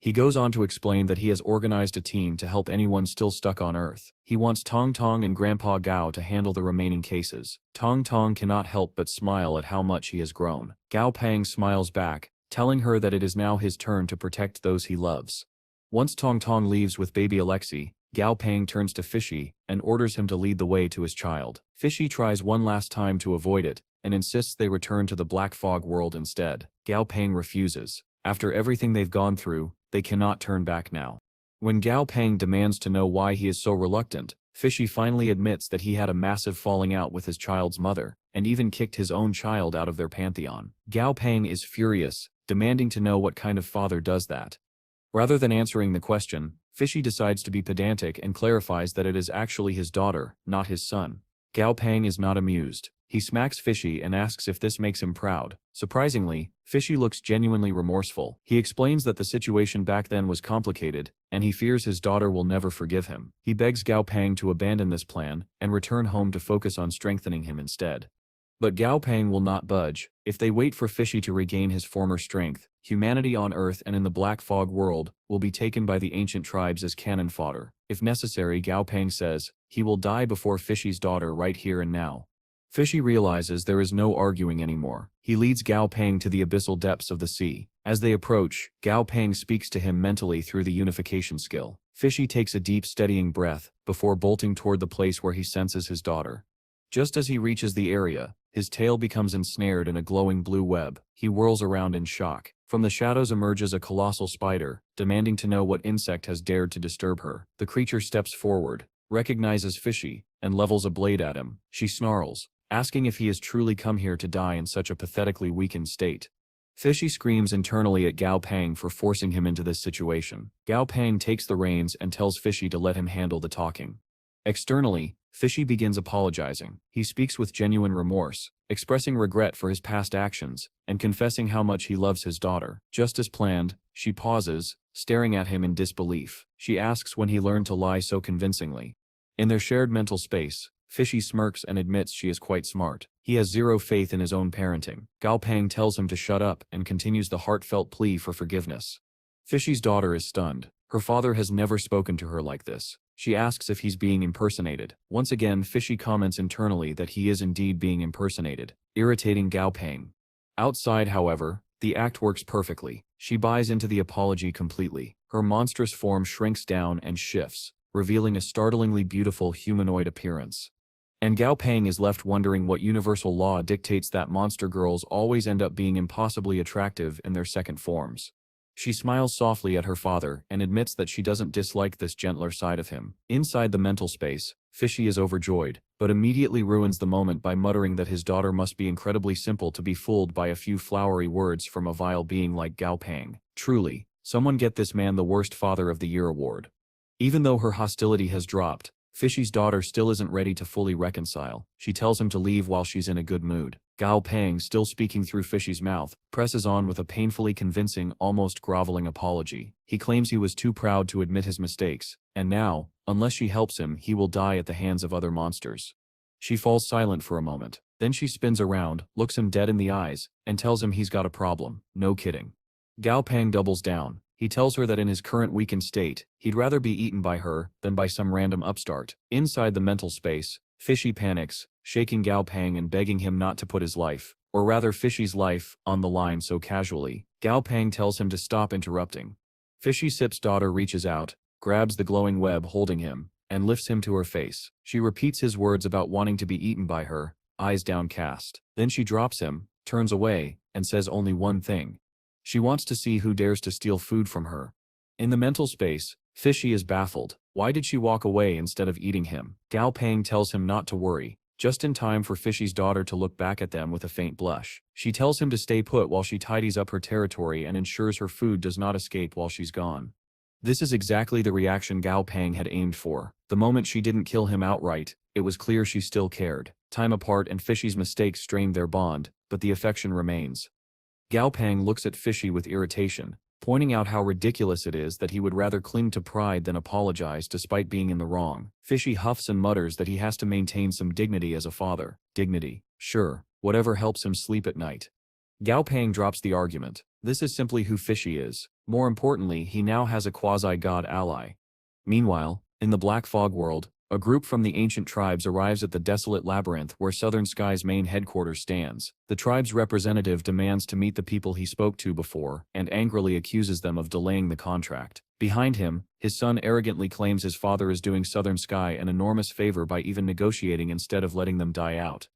He goes on to explain that he has organized a team to help anyone still stuck on Earth. He wants Tong Tong and Grandpa Gao to handle the remaining cases. Tong Tong cannot help but smile at how much he has grown. Gao Pang smiles back, telling her that it is now his turn to protect those he loves. Once Tong Tong leaves with baby Alexei, Gao Pang turns to Fishy and orders him to lead the way to his child. Fishy tries one last time to avoid it and insists they return to the Black Fog world instead. Gao Pang refuses. After everything they've gone through, they cannot turn back now. When Gao Pang demands to know why he is so reluctant, Fishy finally admits that he had a massive falling out with his child's mother, and even kicked his own child out of their pantheon. Gao Pang is furious, demanding to know what kind of father does that. Rather than answering the question, Fishy decides to be pedantic and clarifies that it is actually his daughter, not his son. Gao Pang is not amused. He smacks Fishy and asks if this makes him proud. Surprisingly, Fishy looks genuinely remorseful. He explains that the situation back then was complicated, and he fears his daughter will never forgive him. He begs Gao Pang to abandon this plan and return home to focus on strengthening him instead. But Gao Pang will not budge. If they wait for Fishy to regain his former strength, humanity on Earth and in the Black Fog world will be taken by the ancient tribes as cannon fodder. If necessary, Gao Pang says, he will die before Fishy's daughter right here and now. Fishy realizes there is no arguing anymore. He leads Gao Pang to the abyssal depths of the sea. As they approach, Gao Pang speaks to him mentally through the unification skill. Fishy takes a deep steadying breath before bolting toward the place where he senses his daughter. Just as he reaches the area, his tail becomes ensnared in a glowing blue web. He whirls around in shock. From the shadows emerges a colossal spider, demanding to know what insect has dared to disturb her. The creature steps forward, recognizes Fishy, and levels a blade at him. She snarls, asking if he has truly come here to die in such a pathetically weakened state. Fishy screams internally at Gao Pang for forcing him into this situation. Gao Pang takes the reins and tells Fishy to let him handle the talking. Externally, Fishy begins apologizing. He speaks with genuine remorse, expressing regret for his past actions, and confessing how much he loves his daughter. Just as planned, she pauses, staring at him in disbelief. She asks when he learned to lie so convincingly. In their shared mental space, Fishy smirks and admits she is quite smart. He has zero faith in his own parenting. Gao Pang tells him to shut up and continues the heartfelt plea for forgiveness. Fishy's daughter is stunned. Her father has never spoken to her like this. She asks if he's being impersonated. Once again, Fishy comments internally that he is indeed being impersonated, irritating Gao Pang. Outside, however, the act works perfectly. She buys into the apology completely. Her monstrous form shrinks down and shifts, revealing a startlingly beautiful humanoid appearance. And Gao Pang is left wondering what universal law dictates that monster girls always end up being impossibly attractive in their second forms. She smiles softly at her father and admits that she doesn't dislike this gentler side of him. Inside the mental space, Fishy is overjoyed, but immediately ruins the moment by muttering that his daughter must be incredibly simple to be fooled by a few flowery words from a vile being like Gao Pang. Truly, someone get this man the Worst Father of the Year award. Even though her hostility has dropped, Fishy's daughter still isn't ready to fully reconcile. She tells him to leave while she's in a good mood. Gao Pang, still speaking through Fishy's mouth, presses on with a painfully convincing, almost groveling apology. He claims he was too proud to admit his mistakes, and now, unless she helps him, he will die at the hands of other monsters. She falls silent for a moment. Then she spins around, looks him dead in the eyes, and tells him he's got a problem. No kidding. Gao Pang doubles down. He tells her that in his current weakened state, he'd rather be eaten by her than by some random upstart. Inside the mental space, Fishy panics, shaking Gao Pang and begging him not to put his life, or rather Fishy's life, on the line so casually. Gao Pang tells him to stop interrupting. Fishy Sip's daughter reaches out, grabs the glowing web holding him, and lifts him to her face. She repeats his words about wanting to be eaten by her, eyes downcast. Then she drops him, turns away, and says only one thing. She wants to see who dares to steal food from her. In the mental space, Fishy is baffled. Why did she walk away instead of eating him? Gao Pang tells him not to worry, just in time for Fishy's daughter to look back at them with a faint blush. She tells him to stay put while she tidies up her territory and ensures her food does not escape while she's gone. This is exactly the reaction Gao Pang had aimed for. The moment she didn't kill him outright, it was clear she still cared. Time apart and Fishy's mistakes strained their bond, but the affection remains. Gao Pang looks at Fishy with irritation, pointing out how ridiculous it is that he would rather cling to pride than apologize despite being in the wrong. Fishy huffs and mutters that he has to maintain some dignity as a father. Dignity? Sure, whatever helps him sleep at night. Gao Pang drops the argument. This is simply who Fishy is. More importantly, he now has a quasi-god ally. Meanwhile, in the Black Fog world, a group from the ancient tribes arrives at the desolate labyrinth where Southern Sky's main headquarters stands. The tribe's representative demands to meet the people he spoke to before and angrily accuses them of delaying the contract. Behind him, his son arrogantly claims his father is doing Southern Sky an enormous favor by even negotiating instead of letting them die out.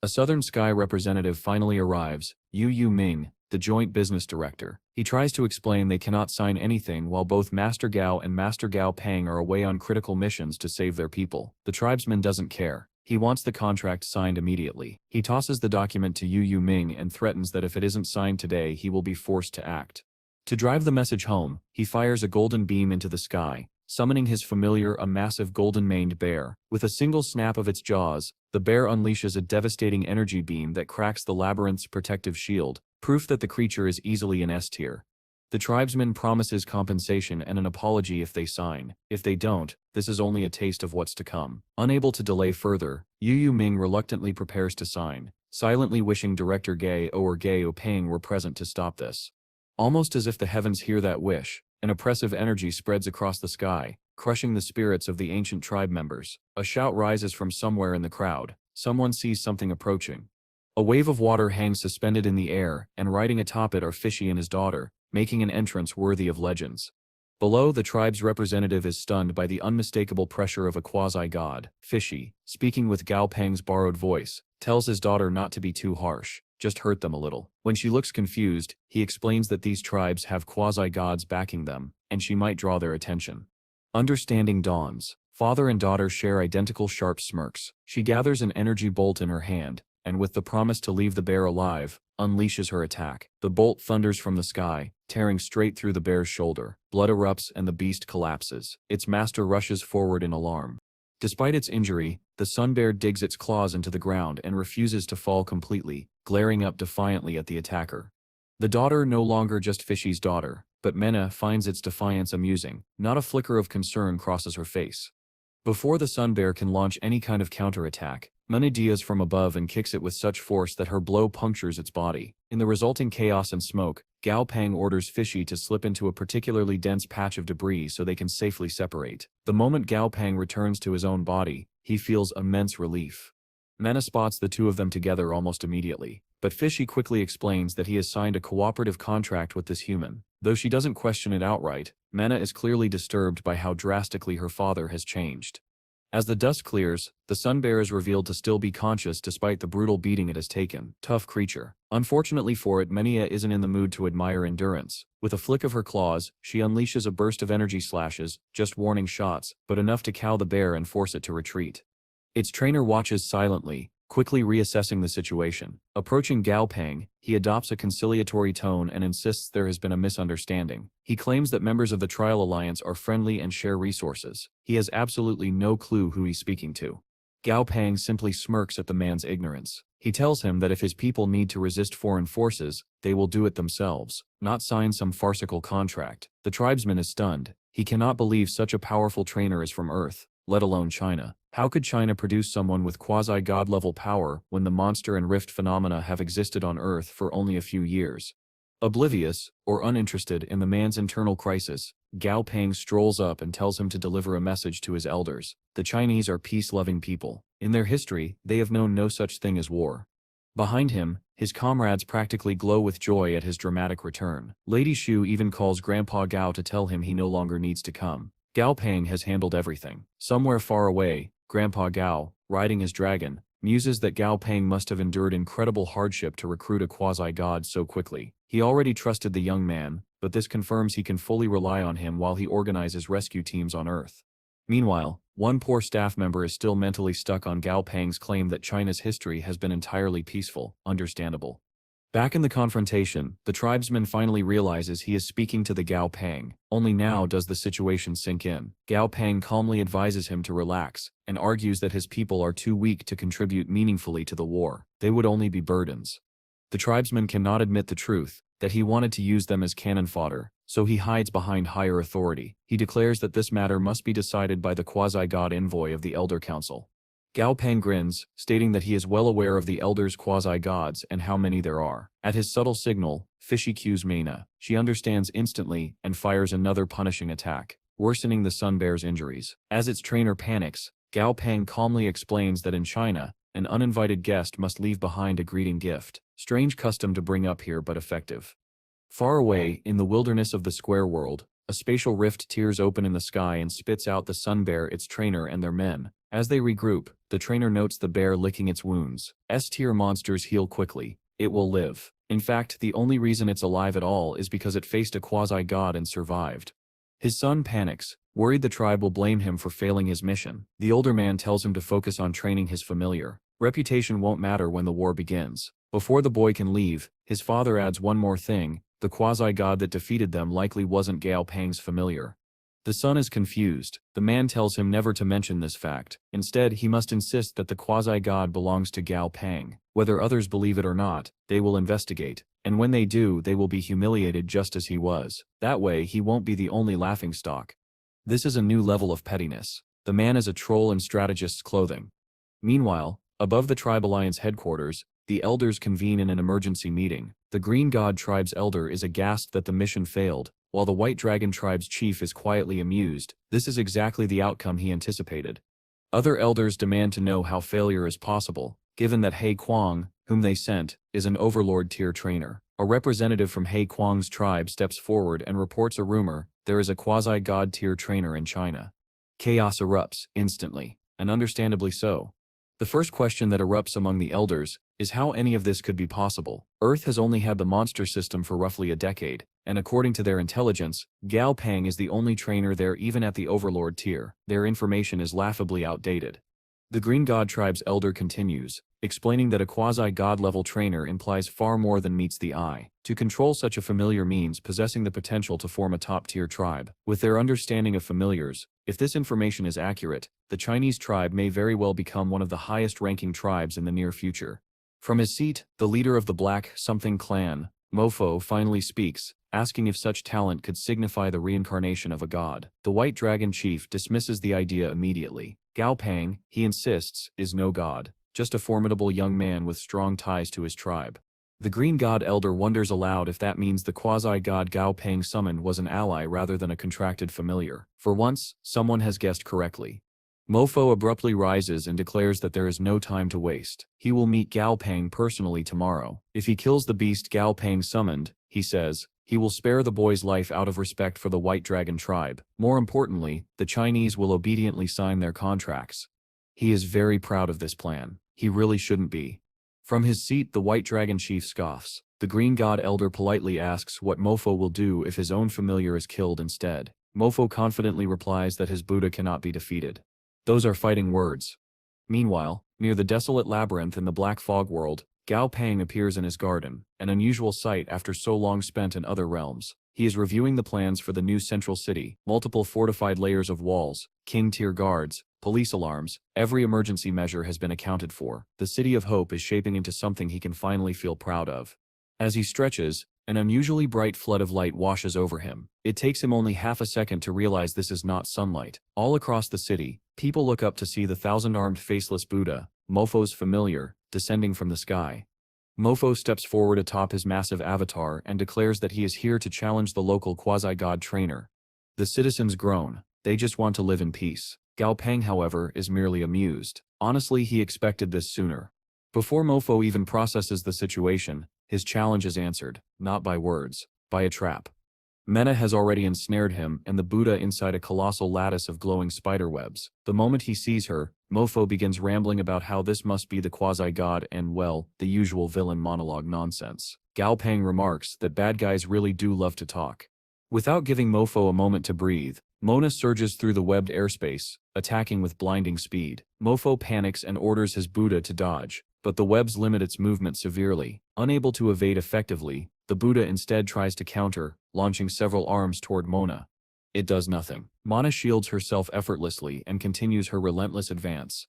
A Southern Sky representative finally arrives, Yu Ming, the joint business director. He tries to explain they cannot sign anything while both Master Gao and Master Gao Pang are away on critical missions to save their people. The tribesman doesn't care. He wants the contract signed immediately. He tosses the document to Yu Ming and threatens that if it isn't signed today, he will be forced to act. To drive the message home, he fires a golden beam into the sky, summoning his familiar, a massive golden-maned bear. With a single snap of its jaws, the bear unleashes a devastating energy beam that cracks the labyrinth's protective shield, proof that the creature is easily in S tier. The tribesman promises compensation and an apology if they sign. If they don't, this is only a taste of what's to come. Unable to delay further, Yu Ming reluctantly prepares to sign, silently wishing Director Gao Pang were present to stop this. Almost as if the heavens hear that wish, an oppressive energy spreads across the sky, crushing the spirits of the ancient tribe members. A shout rises from somewhere in the crowd. Someone sees something approaching. A wave of water hangs suspended in the air, and riding atop it are Fishy and his daughter, making an entrance worthy of legends. Below, the tribe's representative is stunned by the unmistakable pressure of a quasi-god. Fishy, speaking with Gao Pang's borrowed voice, tells his daughter not to be too harsh, just hurt them a little. When she looks confused, he explains that these tribes have quasi-gods backing them, and she might draw their attention. Understanding dawns. Father and daughter share identical sharp smirks. She gathers an energy bolt in her hand, and with the promise to leave the bear alive, unleashes her attack. The bolt thunders from the sky, tearing straight through the bear's shoulder. Blood erupts and the beast collapses. Its master rushes forward in alarm. Despite its injury, the sun bear digs its claws into the ground and refuses to fall completely, glaring up defiantly at the attacker. The daughter, no longer just Fishy's daughter, but Mena, finds its defiance amusing. Not a flicker of concern crosses her face. Before the sun bear can launch any kind of counterattack, Mena deals from above and kicks it with such force that her blow punctures its body. In the resulting chaos and smoke, Gao Pang orders Fishy to slip into a particularly dense patch of debris so they can safely separate. The moment Gao Pang returns to his own body, he feels immense relief. Mena spots the two of them together almost immediately, but Fishy quickly explains that he has signed a cooperative contract with this human. Though she doesn't question it outright, Mena is clearly disturbed by how drastically her father has changed. As the dust clears, the sun bear is revealed to still be conscious despite the brutal beating it has taken. Tough creature. Unfortunately for it, Menia isn't in the mood to admire endurance. With a flick of her claws, she unleashes a burst of energy slashes, just warning shots, but enough to cow the bear and force it to retreat. Its trainer watches silently, quickly reassessing the situation. Approaching Gao Pang, he adopts a conciliatory tone and insists there has been a misunderstanding. He claims that members of the Trial Alliance are friendly and share resources. He has absolutely no clue who he's speaking to. Gao Pang simply smirks at the man's ignorance. He tells him that if his people need to resist foreign forces, they will do it themselves, not sign some farcical contract. The tribesman is stunned. He cannot believe such a powerful trainer is from Earth, let alone China. How could China produce someone with quasi-god level power when the monster and rift phenomena have existed on Earth for only a few years? Oblivious, or uninterested in the man's internal crisis, Gao Pang strolls up and tells him to deliver a message to his elders. The Chinese are peace-loving people. In their history, they have known no such thing as war. Behind him, his comrades practically glow with joy at his dramatic return. Lady Shu even calls Grandpa Gao to tell him he no longer needs to come. Gao Pang has handled everything. Somewhere far away, Grandpa Gao, riding his dragon, muses that Gao Pang must have endured incredible hardship to recruit a quasi-god so quickly. He already trusted the young man, but this confirms he can fully rely on him while he organizes rescue teams on Earth. Meanwhile, one poor staff member is still mentally stuck on Gao Pang's claim that China's history has been entirely peaceful. Understandable. Back in the confrontation, the tribesman finally realizes he is speaking to the Gao Pang. Only now does the situation sink in. Gao Pang calmly advises him to relax, and argues that his people are too weak to contribute meaningfully to the war. They would only be burdens. The tribesman cannot admit the truth, that he wanted to use them as cannon fodder, so he hides behind higher authority. He declares that this matter must be decided by the quasi-god envoy of the Elder Council. Gao Pang grins, stating that he is well aware of the elders' quasi-gods and how many there are. At his subtle signal, Fishy cues Mena. She understands instantly and fires another punishing attack, worsening the sun bear's injuries. As its trainer panics, Gao Pang calmly explains that in China, an uninvited guest must leave behind a greeting gift. Strange custom to bring up here but effective. Far away, in the wilderness of the square world, a spatial rift tears open in the sky and spits out the sun bear, its trainer and their men. As they regroup, the trainer notes the bear licking its wounds. S-tier monsters heal quickly. It will live. In fact, the only reason it's alive at all is because it faced a quasi-god and survived. His son panics, worried the tribe will blame him for failing his mission. The older man tells him to focus on training his familiar. Reputation won't matter when the war begins. Before the boy can leave, his father adds one more thing: the quasi-god that defeated them likely wasn't Gao Pang's familiar. The son is confused. The man tells him never to mention this fact. Instead, he must insist that the quasi-god belongs to Gao Pang. Whether others believe it or not, they will investigate, and when they do, they will be humiliated just as he was. That way, he won't be the only laughingstock. This is a new level of pettiness. The man is a troll in strategist's clothing. Meanwhile, above the Tribe Alliance headquarters, the elders convene in an emergency meeting. The Green God tribe's elder is aghast that the mission failed, while the White Dragon tribe's chief is quietly amused. This is exactly the outcome he anticipated. Other elders demand to know how failure is possible, given that He Kuang, whom they sent, is an overlord-tier trainer. A representative from He Kuang's tribe steps forward and reports a rumor: there is a quasi-god-tier trainer in China. Chaos erupts instantly, and understandably so. The first question that erupts among the elders is how any of this could be possible. Earth has only had the monster system for roughly a decade, and according to their intelligence, Gao Pang is the only trainer there even at the overlord tier. Their information is laughably outdated. The Green God tribe's elder continues, explaining that a quasi-god level trainer implies far more than meets the eye. To control such a familiar means possessing the potential to form a top-tier tribe. With their understanding of familiars, if this information is accurate, the Chinese tribe may very well become one of the highest-ranking tribes in the near future. From his seat, the leader of the Black Something clan, Mofo, finally speaks, asking if such talent could signify the reincarnation of a god. The White Dragon chief dismisses the idea immediately. Gao Pang, he insists, is no god, just a formidable young man with strong ties to his tribe. The Green God elder wonders aloud if that means the quasi-god Gao Pang summoned was an ally rather than a contracted familiar. For once, someone has guessed correctly. Mofo abruptly rises and declares that there is no time to waste. He will meet Gao Pang personally tomorrow. If he kills the beast Gao Pang summoned, he says, he will spare the boy's life out of respect for the White Dragon tribe. More importantly, the Chinese will obediently sign their contracts. He is very proud of this plan. He really shouldn't be. From his seat, the White Dragon chief scoffs. The Green God elder politely asks what Mofo will do if his own familiar is killed instead. Mofo confidently replies that his Buddha cannot be defeated. Those are fighting words. Meanwhile, near the desolate labyrinth in the Black Fog world, Gao Pang appears in his garden, an unusual sight after so long spent in other realms. He is reviewing the plans for the new central city, multiple fortified layers of walls, king-tier guards, police alarms. Every emergency measure has been accounted for. The City of Hope is shaping into something he can finally feel proud of. As he stretches, an unusually bright flood of light washes over him. It takes him only half a second to realize this is not sunlight. All across the city, people look up to see the thousand-armed faceless Buddha, Mofo's familiar, descending from the sky. Mofo steps forward atop his massive avatar and declares that he is here to challenge the local quasi-god trainer. The citizens groan. They just want to live in peace. Gao Pang, however, is merely amused. Honestly, he expected this sooner. Before Mofo even processes the situation, his challenge is answered, not by words, by a trap. Mena has already ensnared him and the Buddha inside a colossal lattice of glowing spiderwebs. The moment he sees her, Mofo begins rambling about how this must be the quasi-god and, well, the usual villain monologue nonsense. Gao Pang remarks that bad guys really do love to talk. Without giving Mofo a moment to breathe, Mona surges through the webbed airspace, attacking with blinding speed. Mofo panics and orders his Buddha to dodge, but the webs limit its movement severely. Unable to evade effectively, the Buddha instead tries to counter, launching several arms toward Mona. It does nothing. Mona shields herself effortlessly and continues her relentless advance.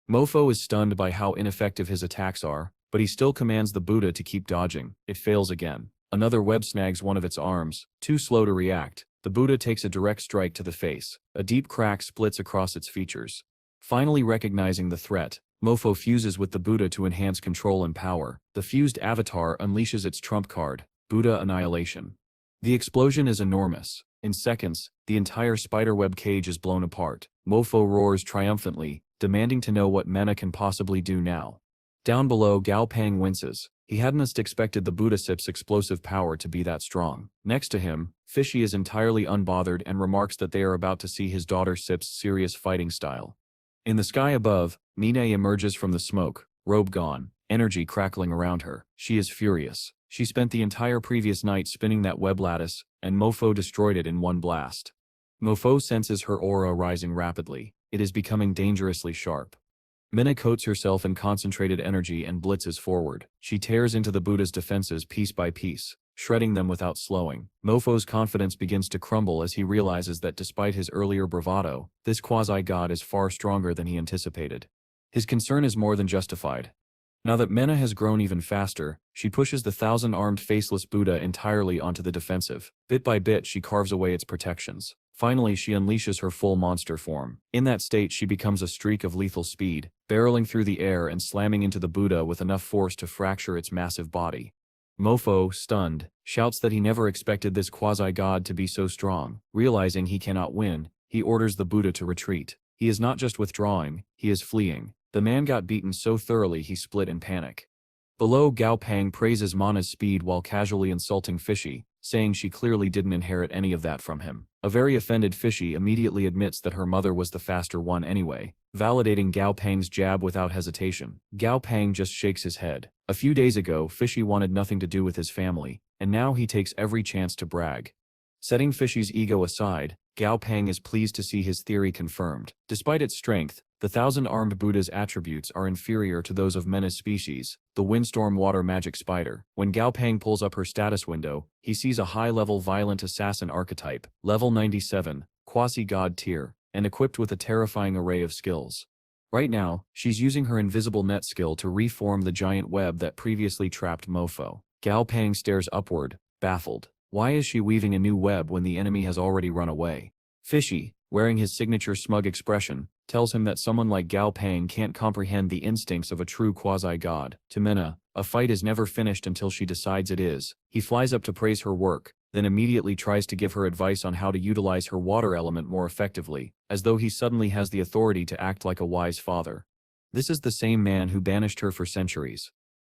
Mofo is stunned by how ineffective his attacks are, but he still commands the Buddha to keep dodging. It fails again. Another web snags one of its arms. Too slow to react, the Buddha takes a direct strike to the face. A deep crack splits across its features. Finally recognizing the threat, Mofo fuses with the Buddha to enhance control and power. The fused avatar unleashes its trump card, Buddha Annihilation. The explosion is enormous. In seconds, the entire spiderweb cage is blown apart. Mofo roars triumphantly, demanding to know what Mena can possibly do now. Down below, Gao Pang winces. He hadn't expected the Buddha Sip's explosive power to be that strong. Next to him, Fishy is entirely unbothered and remarks that they are about to see his daughter Sip's serious fighting style. In the sky above, Mine emerges from the smoke, robe gone, energy crackling around her. She is furious. She spent the entire previous night spinning that web lattice, and Mofo destroyed it in one blast. Mofo senses her aura rising rapidly. It is becoming dangerously sharp. Minna coats herself in concentrated energy and blitzes forward. She tears into the Buddha's defenses piece by piece, shredding them without slowing. Mofo's confidence begins to crumble as he realizes that despite his earlier bravado, this quasi-god is far stronger than he anticipated. His concern is more than justified. Now that Mena has grown even faster, she pushes the 1,000-armed faceless Buddha entirely onto the defensive. Bit by bit she carves away its protections. Finally she unleashes her full monster form. In that state she becomes a streak of lethal speed, barreling through the air and slamming into the Buddha with enough force to fracture its massive body. Mofo, stunned, shouts that he never expected this quasi-god to be so strong. Realizing he cannot win, he orders the Buddha to retreat. He is not just withdrawing, he is fleeing. The man got beaten so thoroughly he split in panic. Below, Gao Pang praises Mana's speed while casually insulting Fishy, saying she clearly didn't inherit any of that from him. A very offended Fishy immediately admits that her mother was the faster one anyway, validating Gao Pang's jab without hesitation. Gao Pang just shakes his head. A few days ago, Fishy wanted nothing to do with his family, and now he takes every chance to brag. Setting Fishy's ego aside, Gao Pang is pleased to see his theory confirmed. Despite its strength, the 1,000-armed Buddha's attributes are inferior to those of Mena's species, the windstorm water magic spider. When Gao Pang pulls up her status window, he sees a high-level violent assassin archetype, level 97, quasi-god tier, and equipped with a terrifying array of skills. Right now, she's using her invisible net skill to reform the giant web that previously trapped Mofo. Gao Pang stares upward, baffled. Why is she weaving a new web when the enemy has already run away? Fishy, wearing his signature smug expression, tells him that someone like Gao Pang can't comprehend the instincts of a true quasi-god. To Mena, a fight is never finished until she decides it is. He flies up to praise her work, then immediately tries to give her advice on how to utilize her water element more effectively, as though he suddenly has the authority to act like a wise father. This is the same man who banished her for centuries.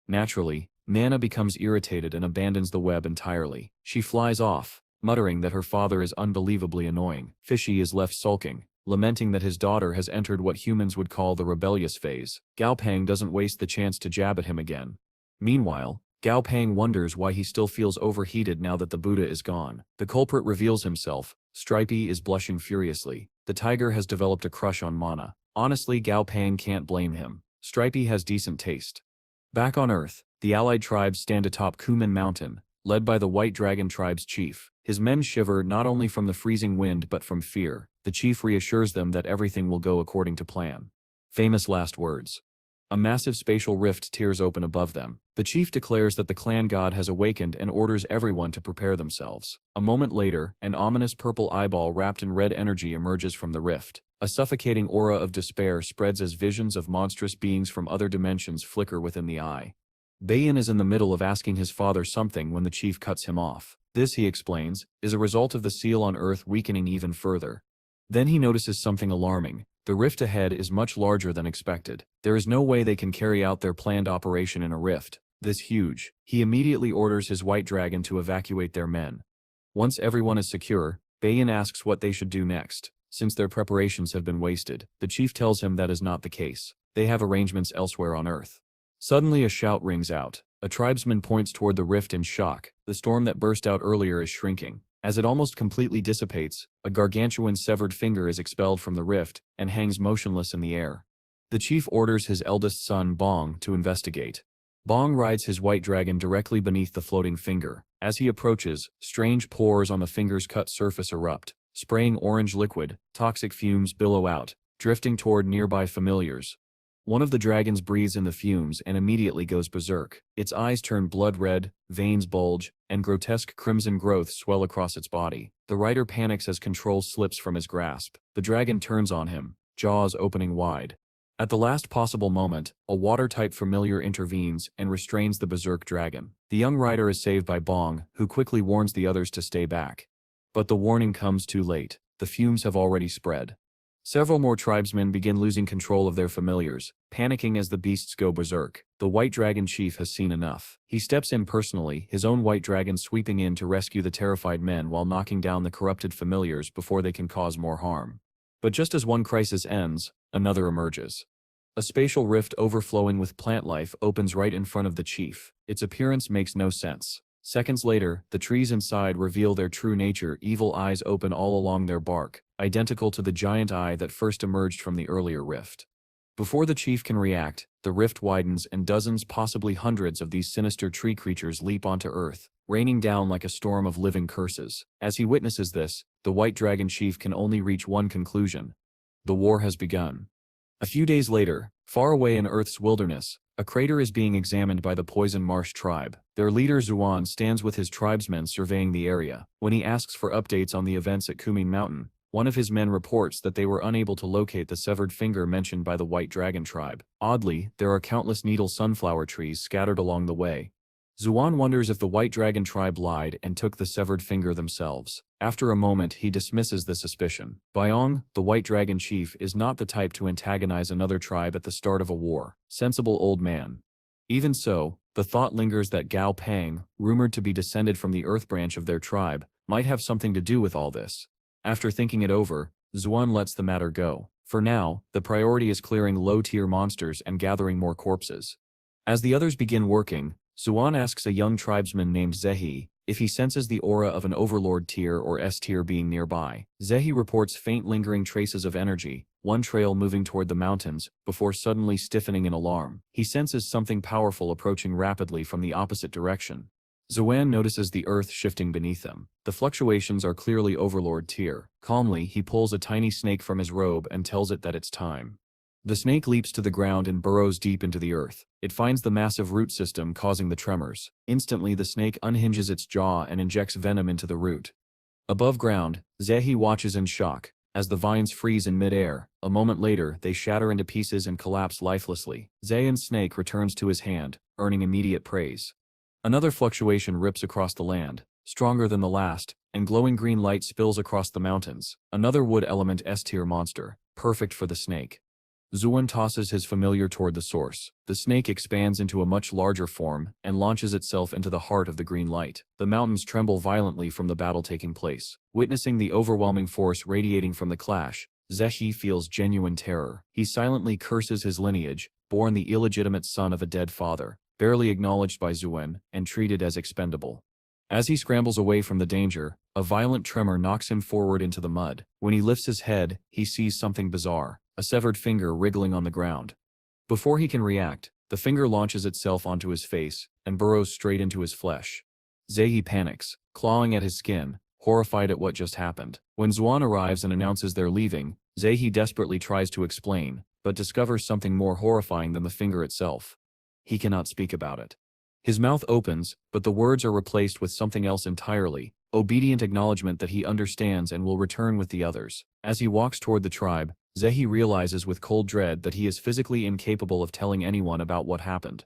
Naturally, Mana becomes irritated and abandons the web entirely. She flies off, muttering that her father is unbelievably annoying. Fishy is left sulking, lamenting that his daughter has entered what humans would call the rebellious phase. Gao Pang doesn't waste the chance to jab at him again. Meanwhile, Gao Pang wonders why he still feels overheated now that the Buddha is gone. The culprit reveals himself. Stripey is blushing furiously. The tiger has developed a crush on Mana. Honestly, Gao Pang can't blame him. Stripey has decent taste. Back on Earth, the allied tribes stand atop Kumen Mountain, led by the White Dragon tribe's chief. His men shiver not only from the freezing wind but from fear. The chief reassures them that everything will go according to plan. Famous last words. A massive spatial rift tears open above them. The chief declares that the clan god has awakened and orders everyone to prepare themselves. A moment later, an ominous purple eyeball wrapped in red energy emerges from the rift. A suffocating aura of despair spreads as visions of monstrous beings from other dimensions flicker within the eye. Bayan is in the middle of asking his father something when the chief cuts him off. This, he explains, is a result of the seal on Earth weakening even further. Then he notices something alarming. The rift ahead is much larger than expected. There is no way they can carry out their planned operation in a rift this huge. He immediately orders his white dragon to evacuate their men. Once everyone is secure, Bayan asks what they should do next. Since their preparations have been wasted, the chief tells him that is not the case. They have arrangements elsewhere on Earth. Suddenly a shout rings out. A tribesman points toward the rift in shock. The storm that burst out earlier is shrinking. As it almost completely dissipates, a gargantuan severed finger is expelled from the rift and hangs motionless in the air. The chief orders his eldest son, Bong, to investigate. Bong rides his white dragon directly beneath the floating finger. As he approaches, strange pores on the finger's cut surface erupt. Spraying orange liquid, toxic fumes billow out, drifting toward nearby familiars. One of the dragons breathes in the fumes and immediately goes berserk. Its eyes turn blood red, veins bulge, and grotesque crimson growths swell across its body. The rider panics as control slips from his grasp. The dragon turns on him, jaws opening wide. At the last possible moment, a water-type familiar intervenes and restrains the berserk dragon. The young rider is saved by Gong, who quickly warns the others to stay back. But the warning comes too late. The fumes have already spread. Several more tribesmen begin losing control of their familiars, panicking as the beasts go berserk. The White Dragon Chief has seen enough. He steps in personally, his own white dragon sweeping in to rescue the terrified men while knocking down the corrupted familiars before they can cause more harm. But just as one crisis ends, another emerges. A spatial rift overflowing with plant life opens right in front of the chief. Its appearance makes no sense. Seconds later, the trees inside reveal their true nature. Evil eyes open all along their bark, identical to the giant eye that first emerged from the earlier rift. Before the chief can react, the rift widens and dozens, possibly hundreds of these sinister tree creatures leap onto Earth, raining down like a storm of living curses. As he witnesses this, the White Dragon Chief can only reach one conclusion. The war has begun. A few days later, far away in Earth's wilderness, a crater is being examined by the Poison Marsh tribe. Their leader Zuan stands with his tribesmen surveying the area. When he asks for updates on the events at Kuming Mountain, one of his men reports that they were unable to locate the severed finger mentioned by the White Dragon tribe. Oddly, there are countless needle sunflower trees scattered along the way. Zuan wonders if the White Dragon tribe lied and took the severed finger themselves. After a moment, he dismisses the suspicion. Byong, the White Dragon chief, is not the type to antagonize another tribe at the start of a war. Sensible old man. Even so, the thought lingers that Gao Pang, rumored to be descended from the Earth branch of their tribe, might have something to do with all this. After thinking it over, Zuan lets the matter go. For now, the priority is clearing low-tier monsters and gathering more corpses. As the others begin working, Zuan asks a young tribesman named Zehi if he senses the aura of an overlord tier or S-tier being nearby. Zehi reports faint lingering traces of energy, one trail moving toward the mountains, before suddenly stiffening in alarm. He senses something powerful approaching rapidly from the opposite direction. Zuan notices the earth shifting beneath them. The fluctuations are clearly overlord tier. Calmly, he pulls a tiny snake from his robe and tells it that it's time. The snake leaps to the ground and burrows deep into the earth. It finds the massive root system causing the tremors. Instantly, the snake unhinges its jaw and injects venom into the root. Above ground, Zehi watches in shock. As the vines freeze in midair, a moment later, they shatter into pieces and collapse lifelessly. Zayan's snake returns to his hand, earning immediate praise. Another fluctuation rips across the land, stronger than the last, and glowing green light spills across the mountains. Another wood element S-tier monster, perfect for the snake. Zuan tosses his familiar toward the source. The snake expands into a much larger form and launches itself into the heart of the green light. The mountains tremble violently from the battle taking place. Witnessing the overwhelming force radiating from the clash, Zehi feels genuine terror. He silently curses his lineage, born the illegitimate son of a dead father, barely acknowledged by Zuan, and treated as expendable. As he scrambles away from the danger, a violent tremor knocks him forward into the mud. When he lifts his head, he sees something bizarre. A severed finger wriggling on the ground. Before he can react, the finger launches itself onto his face and burrows straight into his flesh. Zehi panics, clawing at his skin, horrified at what just happened. When Zuan arrives and announces they're leaving, Zehi desperately tries to explain, but discovers something more horrifying than the finger itself. He cannot speak about it. His mouth opens, but the words are replaced with something else entirely, obedient acknowledgement that he understands and will return with the others. As he walks toward the tribe, Zehi realizes with cold dread that he is physically incapable of telling anyone about what happened.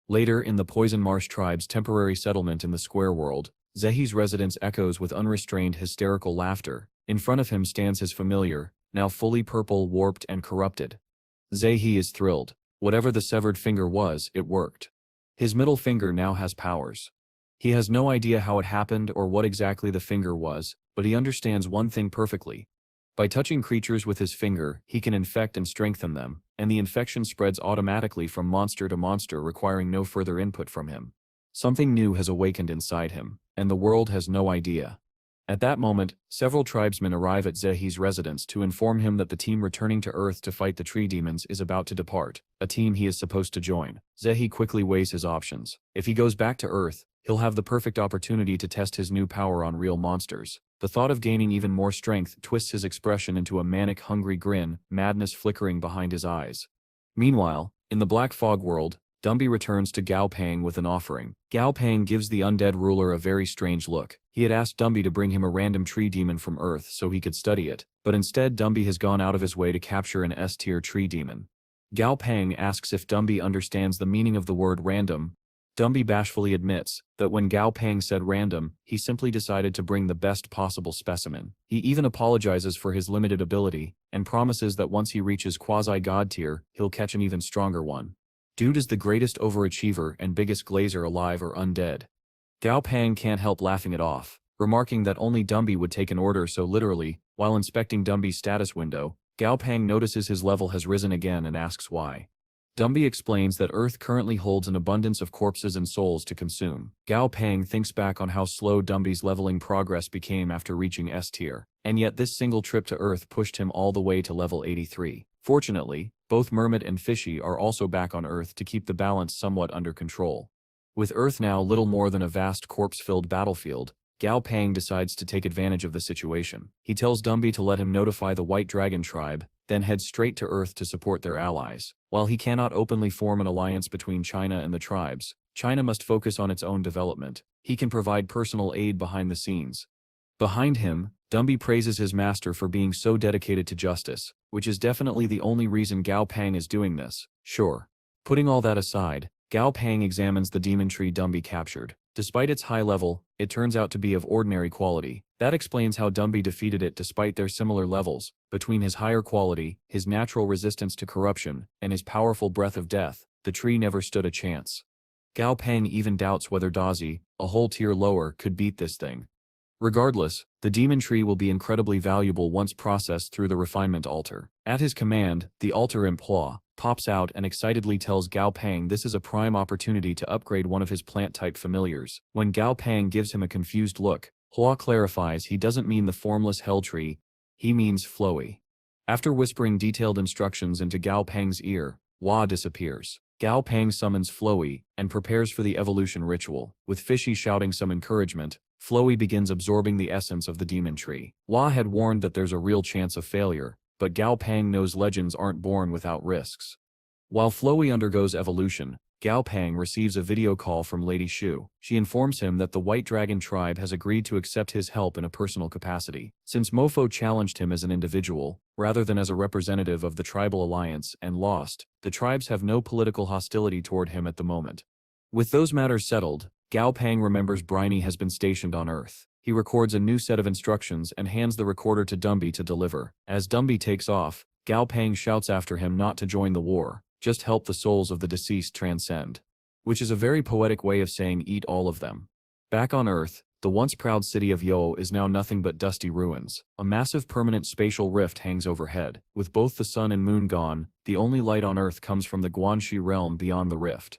Later, in the Poison Marsh tribe's temporary settlement in the Square World, Zehi's residence echoes with unrestrained hysterical laughter. In front of him stands his familiar, now fully purple, warped, and corrupted. Zehi is thrilled. Whatever the severed finger was, it worked. His middle finger now has powers. He has no idea how it happened or what exactly the finger was, but he understands one thing perfectly. By touching creatures with his finger, he can infect and strengthen them, and the infection spreads automatically from monster to monster, requiring no further input from him. Something new has awakened inside him, and the world has no idea. At that moment, several tribesmen arrive at Zehi's residence to inform him that the team returning to Earth to fight the tree demons is about to depart, a team he is supposed to join. Zehi quickly weighs his options. If he goes back to Earth, he'll have the perfect opportunity to test his new power on real monsters. The thought of gaining even more strength twists his expression into a manic, hungry grin, madness flickering behind his eyes. Meanwhile, in the Black Fog world, Dumby returns to Gao Pang with an offering. Gao Pang gives the undead ruler a very strange look. He had asked Dumby to bring him a random tree demon from Earth so he could study it, But instead Dumby has gone out of his way to capture an S-tier tree demon. Gao Pang asks if Dumby understands the meaning of the word random. Dumby bashfully admits that when Gao Pang said random, he simply decided to bring the best possible specimen. He even apologizes for his limited ability, and promises that once he reaches quasi-god tier, he'll catch an even stronger one. Dude is the greatest overachiever and biggest glazer alive or undead. Gao Pang can't help laughing it off, remarking that only Dumby would take an order so literally. While inspecting Dumby's status window, Gao Pang notices his level has risen again and asks why. Dumby explains that Earth currently holds an abundance of corpses and souls to consume. Gao Pang thinks back on how slow Dumby's leveling progress became after reaching S tier, and yet this single trip to Earth pushed him all the way to level 83. Fortunately, both Mermaid and Fishy are also back on Earth to keep the balance somewhat under control. With Earth now little more than a vast corpse-filled battlefield, Gao Pang decides to take advantage of the situation. He tells Dumby to let him notify the White Dragon tribe, then head straight to Earth to support their allies. While he cannot openly form an alliance between China and the tribes, China must focus on its own development. He can provide personal aid behind the scenes. Behind him, Dumby praises his master for being so dedicated to justice, which is definitely the only reason Gao Pang is doing this. Sure. Putting all that aside, Gao Pang examines the demon tree Dumby captured. Despite its high level, it turns out to be of ordinary quality. That explains how Dumby defeated it despite their similar levels. Between his higher quality, his natural resistance to corruption, and his powerful breath of death, the tree never stood a chance. Gao Pang even doubts whether Dazi, a whole tier lower, could beat this thing. Regardless, the demon tree will be incredibly valuable once processed through the refinement altar. At his command, the altar imp Hua pops out and excitedly tells Gao Pang this is a prime opportunity to upgrade one of his plant-type familiars. When Gao Pang gives him a confused look, Hua clarifies he doesn't mean the formless hell tree, he means flowy. After whispering detailed instructions into Gao Pang's ear, Hua disappears. Gao Pang summons Flowy and prepares for the evolution ritual. With Fishy shouting some encouragement, Flowy begins absorbing the essence of the demon tree. Hua had warned that there's a real chance of failure, but Gao Pang knows legends aren't born without risks. While Flowy undergoes evolution, Gao Pang receives a video call from Lady Shu. She informs him that the White Dragon tribe has agreed to accept his help in a personal capacity. Since Mofo challenged him as an individual, rather than as a representative of the tribal alliance, and lost, the tribes have no political hostility toward him at the moment. With those matters settled, Gao Pang remembers Briny has been stationed on Earth. He records a new set of instructions and hands the recorder to Dumby to deliver. As Dumby takes off, Gao Pang shouts after him not to join the war, just help the souls of the deceased transcend. Which is a very poetic way of saying eat all of them. Back on Earth, the once proud city of Yo is now nothing but dusty ruins. A massive permanent spatial rift hangs overhead. With both the sun and moon gone, the only light on Earth comes from the Guanxi realm beyond the rift.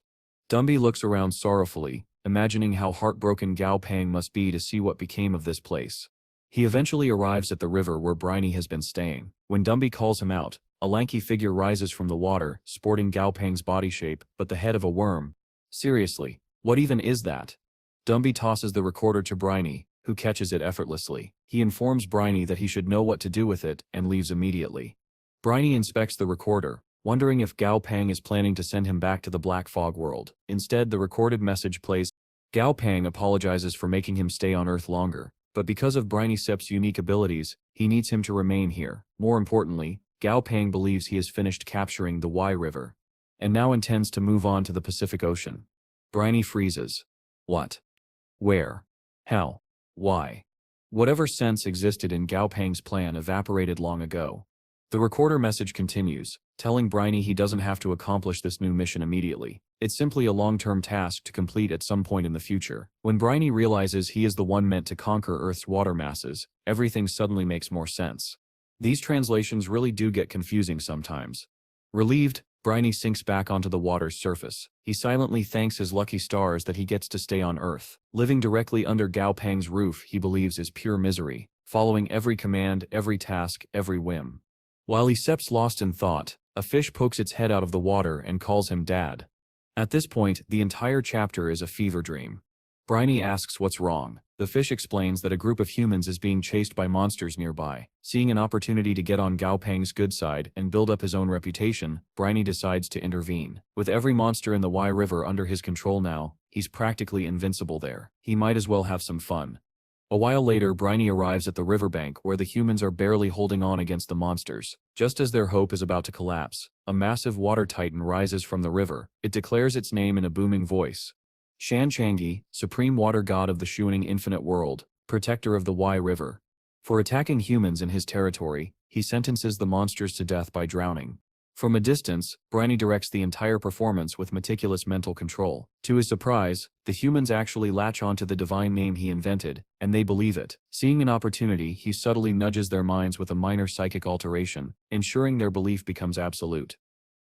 Dumby looks around sorrowfully, imagining how heartbroken Gao Pang must be to see what became of this place. He eventually arrives at the river where Briny has been staying. When Dumby calls him out, a lanky figure rises from the water, sporting Gao Pang's body shape, but the head of a worm. Seriously, what even is that? Dumby tosses the recorder to Briny, who catches it effortlessly. He informs Briny that he should know what to do with it, and leaves immediately. Briny inspects the recorder, wondering if Gao Pang is planning to send him back to the Black Fog world. Instead, the recorded message plays. Gao Pang apologizes for making him stay on Earth longer, but because of Briny Sep's unique abilities, he needs him to remain here. More importantly, Gao Pang believes he has finished capturing the Y River, and now intends to move on to the Pacific Ocean. Briny freezes. What? Where? How? Why? Whatever sense existed in Gao Pang's plan evaporated long ago. The recorder message continues, telling Briny he doesn't have to accomplish this new mission immediately. It's simply a long-term task to complete at some point in the future. When Briny realizes he is the one meant to conquer Earth's water masses, everything suddenly makes more sense. These translations really do get confusing sometimes. Relieved, Briny sinks back onto the water's surface. He silently thanks his lucky stars that he gets to stay on Earth. Living directly under Gao Pang's roof he believes is pure misery, following every command, every task, every whim. While he steps lost in thought, a fish pokes its head out of the water and calls him Dad. At this point, the entire chapter is a fever dream. Briny asks what's wrong. The fish explains that a group of humans is being chased by monsters nearby. Seeing an opportunity to get on Gao Pang's good side and build up his own reputation, Briny decides to intervene. With every monster in the Y River under his control now, he's practically invincible there. He might as well have some fun. A while later, Briny arrives at the riverbank where the humans are barely holding on against the monsters. Just as their hope is about to collapse, a massive water titan rises from the river. It declares its name in a booming voice. Shan Changi, supreme water god of the Shuaning infinite world, protector of the Y River. For attacking humans in his territory, he sentences the monsters to death by drowning. From a distance, Briny directs the entire performance with meticulous mental control. To his surprise, the humans actually latch onto the divine name he invented, and they believe it. Seeing an opportunity, he subtly nudges their minds with a minor psychic alteration, ensuring their belief becomes absolute.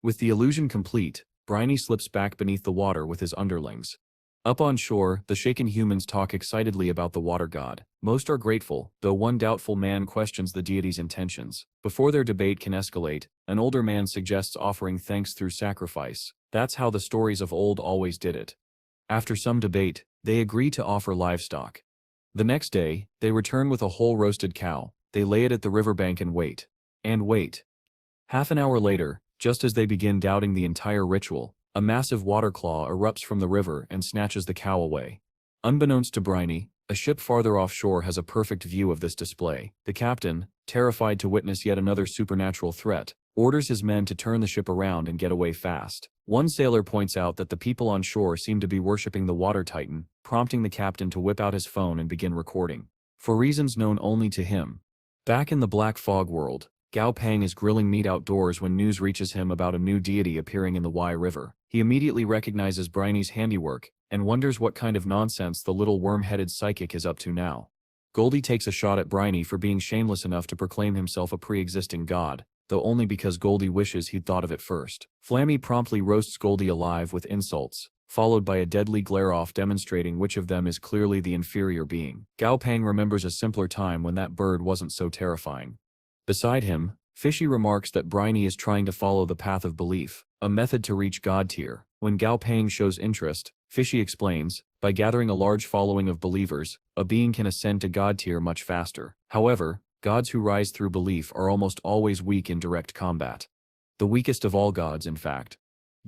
With the illusion complete, Briny slips back beneath the water with his underlings. Up on shore, the shaken humans talk excitedly about the water god. Most are grateful, though one doubtful man questions the deity's intentions. Before their debate can escalate, an older man suggests offering thanks through sacrifice. That's how the stories of old always did it. After some debate, they agree to offer livestock. The next day, they return with a whole roasted cow. They lay it at the riverbank and wait. And wait. Half an hour later, just as they begin doubting the entire ritual, a massive water claw erupts from the river and snatches the cow away. Unbeknownst to Briny, a ship farther offshore has a perfect view of this display. The captain, terrified to witness yet another supernatural threat, orders his men to turn the ship around and get away fast. One sailor points out that the people on shore seem to be worshipping the water titan, prompting the captain to whip out his phone and begin recording. For reasons known only to him. Back in the Black Fog world, Gao Pang is grilling meat outdoors when news reaches him about a new deity appearing in the Y River. He immediately recognizes Briny's handiwork, and wonders what kind of nonsense the little worm-headed psychic is up to now. Goldie takes a shot at Briny for being shameless enough to proclaim himself a pre-existing god, though only because Goldie wishes he'd thought of it first. Flammy promptly roasts Goldie alive with insults, followed by a deadly glare-off demonstrating which of them is clearly the inferior being. Gao Pang remembers a simpler time when that bird wasn't so terrifying. Beside him, Fishy remarks that Briny is trying to follow the path of belief, a method to reach God tier. When Gao Pang shows interest, Fishy explains, by gathering a large following of believers, a being can ascend to God tier much faster. However, gods who rise through belief are almost always weak in direct combat. The weakest of all gods, in fact.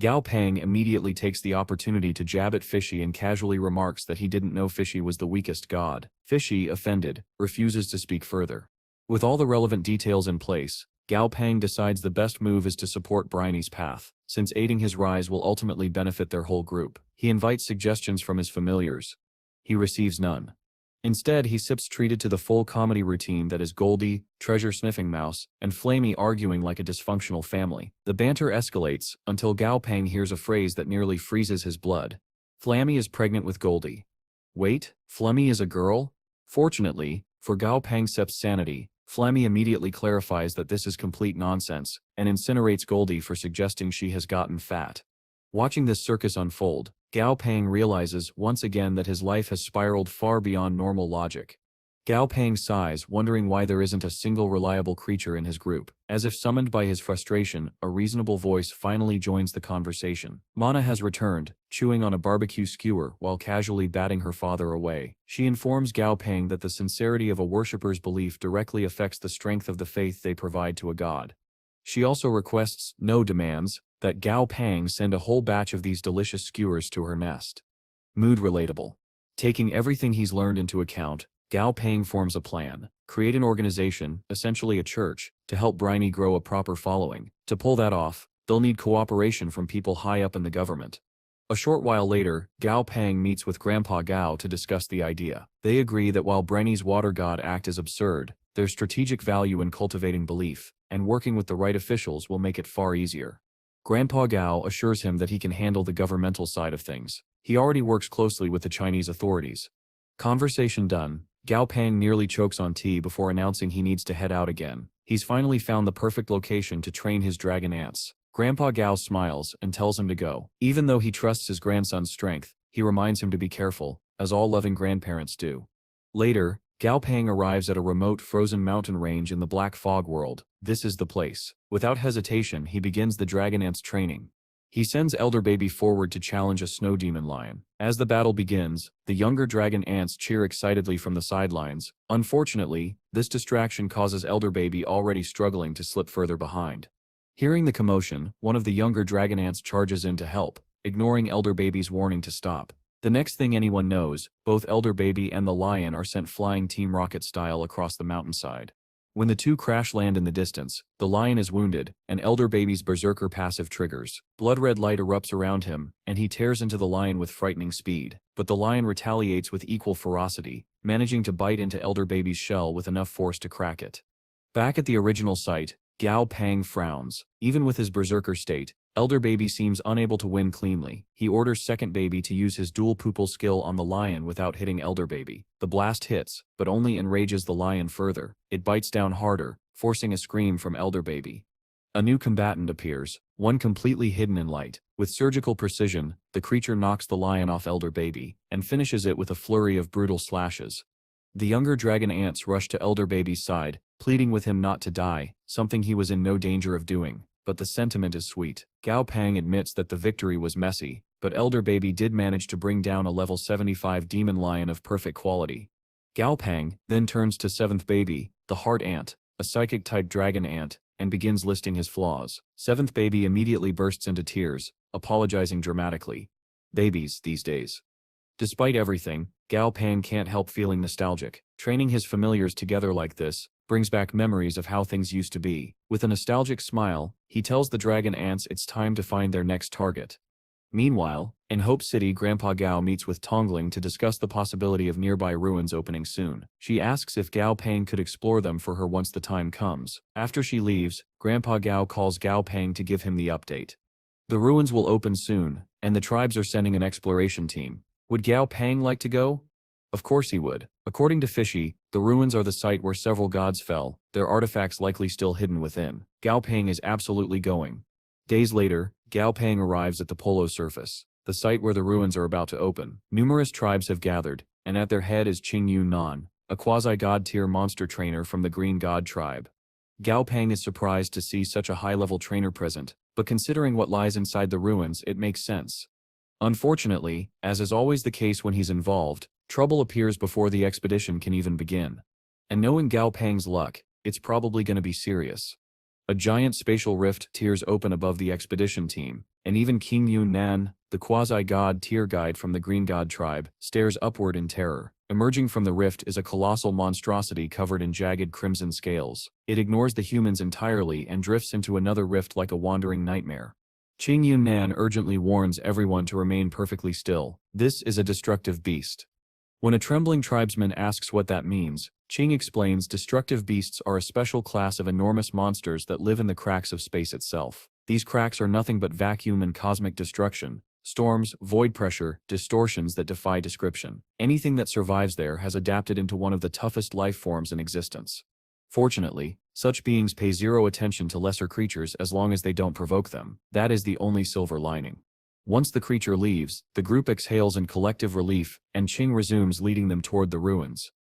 Gao Pang immediately takes the opportunity to jab at Fishy and casually remarks that he didn't know Fishy was the weakest god. Fishy, offended, refuses to speak further. With all the relevant details in place, Gao Pang decides the best move is to support Briny's path, since aiding his rise will ultimately benefit their whole group. He invites suggestions from his familiars. He receives none. Instead, he sips treated to the full comedy routine that is Goldie, treasure-sniffing mouse, and Flammy arguing like a dysfunctional family. The banter escalates until Gao Pang hears a phrase that nearly freezes his blood. Flammy is pregnant with Goldie. Wait, Flammy is a girl? Fortunately, for Gao Pang's sanity, Flammy immediately clarifies that this is complete nonsense, and incinerates Goldie for suggesting she has gotten fat. Watching this circus unfold, Gao Pang realizes once again that his life has spiraled far beyond normal logic. Gao Pang sighs, wondering why there isn't a single reliable creature in his group. As if summoned by his frustration, a reasonable voice finally joins the conversation. Mana has returned, chewing on a barbecue skewer while casually batting her father away. She informs Gao Pang that the sincerity of a worshipper's belief directly affects the strength of the faith they provide to a god. She also requests, no demands, that Gao Pang send a whole batch of these delicious skewers to her nest. Mood relatable. Taking everything he's learned into account, Gao Pang forms a plan. Create an organization, essentially a church, to help Briny grow a proper following. To pull that off, they'll need cooperation from people high up in the government. A short while later, Gao Pang meets with Grandpa Gao to discuss the idea. They agree that while Briny's water god act is absurd, there's strategic value in cultivating belief, and working with the right officials will make it far easier. Grandpa Gao assures him that he can handle the governmental side of things. He already works closely with the Chinese authorities. Conversation done, Gao Pang nearly chokes on tea before announcing he needs to head out again. He's finally found the perfect location to train his dragon ants. Grandpa Gao smiles and tells him to go. Even though he trusts his grandson's strength, he reminds him to be careful, as all loving grandparents do. Later, Gao Pang arrives at a remote frozen mountain range in the Black Fog world. This is the place. Without hesitation, he begins the dragon ants training. He sends Elder Baby forward to challenge a snow demon lion. As the battle begins, the younger dragon ants cheer excitedly from the sidelines. Unfortunately, this distraction causes Elder Baby already struggling to slip further behind. Hearing the commotion, one of the younger dragon ants charges in to help, ignoring Elder Baby's warning to stop. The next thing anyone knows, both Elder Baby and the lion are sent flying Team Rocket style across the mountainside. When the two crash land in the distance, the lion is wounded, and Elder Baby's berserker passive triggers. Blood-red light erupts around him, and he tears into the lion with frightening speed. But the lion retaliates with equal ferocity, managing to bite into Elder Baby's shell with enough force to crack it. Back at the original site, Gao Pang frowns. Even with his berserker state, Elder Baby seems unable to win cleanly. He orders Second Baby to use his dual pupil skill on the lion without hitting Elder Baby. The blast hits, but only enrages the lion further. It bites down harder, forcing a scream from Elder Baby. A new combatant appears, one completely hidden in light. With surgical precision, the creature knocks the lion off Elder Baby, and finishes it with a flurry of brutal slashes. The younger dragon ants rush to Elder Baby's side, pleading with him not to die, something he was in no danger of doing. But the sentiment is sweet. Gao Pang admits that the victory was messy, but Elder Baby did manage to bring down a level 75 demon lion of perfect quality. Gao Pang then turns to 7th Baby, the heart ant, a psychic-type dragon ant, and begins listing his flaws. 7th Baby immediately bursts into tears, apologizing dramatically. Babies these days. Despite everything, Gao Pang can't help feeling nostalgic. Training his familiars together like this brings back memories of how things used to be. With a nostalgic smile, he tells the dragon ants it's time to find their next target. Meanwhile, in Hope City, Grandpa Gao meets with Tongling to discuss the possibility of nearby ruins opening soon. She asks if Gao Pang could explore them for her once the time comes. After she leaves, Grandpa Gao calls Gao Pang to give him the update. The ruins will open soon, and the tribes are sending an exploration team. Would Gao Pang like to go? Of course he would. According to Fishy, the ruins are the site where several gods fell, their artifacts likely still hidden within. Gao Pang is absolutely going. Days later, Gao Pang arrives at the Polo surface, the site where the ruins are about to open. Numerous tribes have gathered, and at their head is Qing Yun Nan, a quasi-god tier monster trainer from the Green God tribe. Gao Pang is surprised to see such a high-level trainer present, but considering what lies inside the ruins, it makes sense. Unfortunately, as is always the case when he's involved, trouble appears before the expedition can even begin. And knowing Gao Pang's luck, it's probably going to be serious. A giant spatial rift tears open above the expedition team, and even King Yun Nan, the quasi-god tier guide from the Green God tribe, stares upward in terror. Emerging from the rift is a colossal monstrosity covered in jagged crimson scales. It ignores the humans entirely and drifts into another rift like a wandering nightmare. Qing Yun Nan urgently warns everyone to remain perfectly still. This is a destructive beast. When a trembling tribesman asks what that means, Qing explains destructive beasts are a special class of enormous monsters that live in the cracks of space itself. These cracks are nothing but vacuum and cosmic destruction, storms, void pressure, distortions that defy description. Anything that survives there has adapted into one of the toughest life forms in existence. Fortunately, such beings pay zero attention to lesser creatures as long as they don't provoke them. That is the only silver lining. Once the creature leaves, the group exhales in collective relief, and Qing resumes leading them toward the ruins.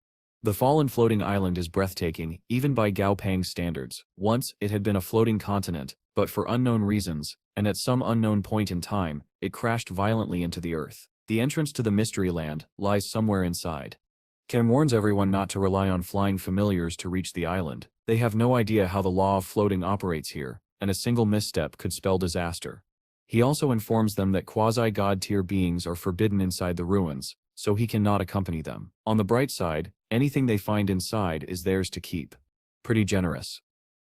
The fallen floating island is breathtaking, even by Gao Pang's standards. Once, it had been a floating continent, but for unknown reasons, and at some unknown point in time, it crashed violently into the earth. The entrance to the Mystery Land lies somewhere inside. Ken warns everyone not to rely on flying familiars to reach the island. They have no idea how the law of floating operates here, and a single misstep could spell disaster. He also informs them that quasi-god tier beings are forbidden inside the ruins, so he cannot accompany them. On the bright side, anything they find inside is theirs to keep. Pretty generous.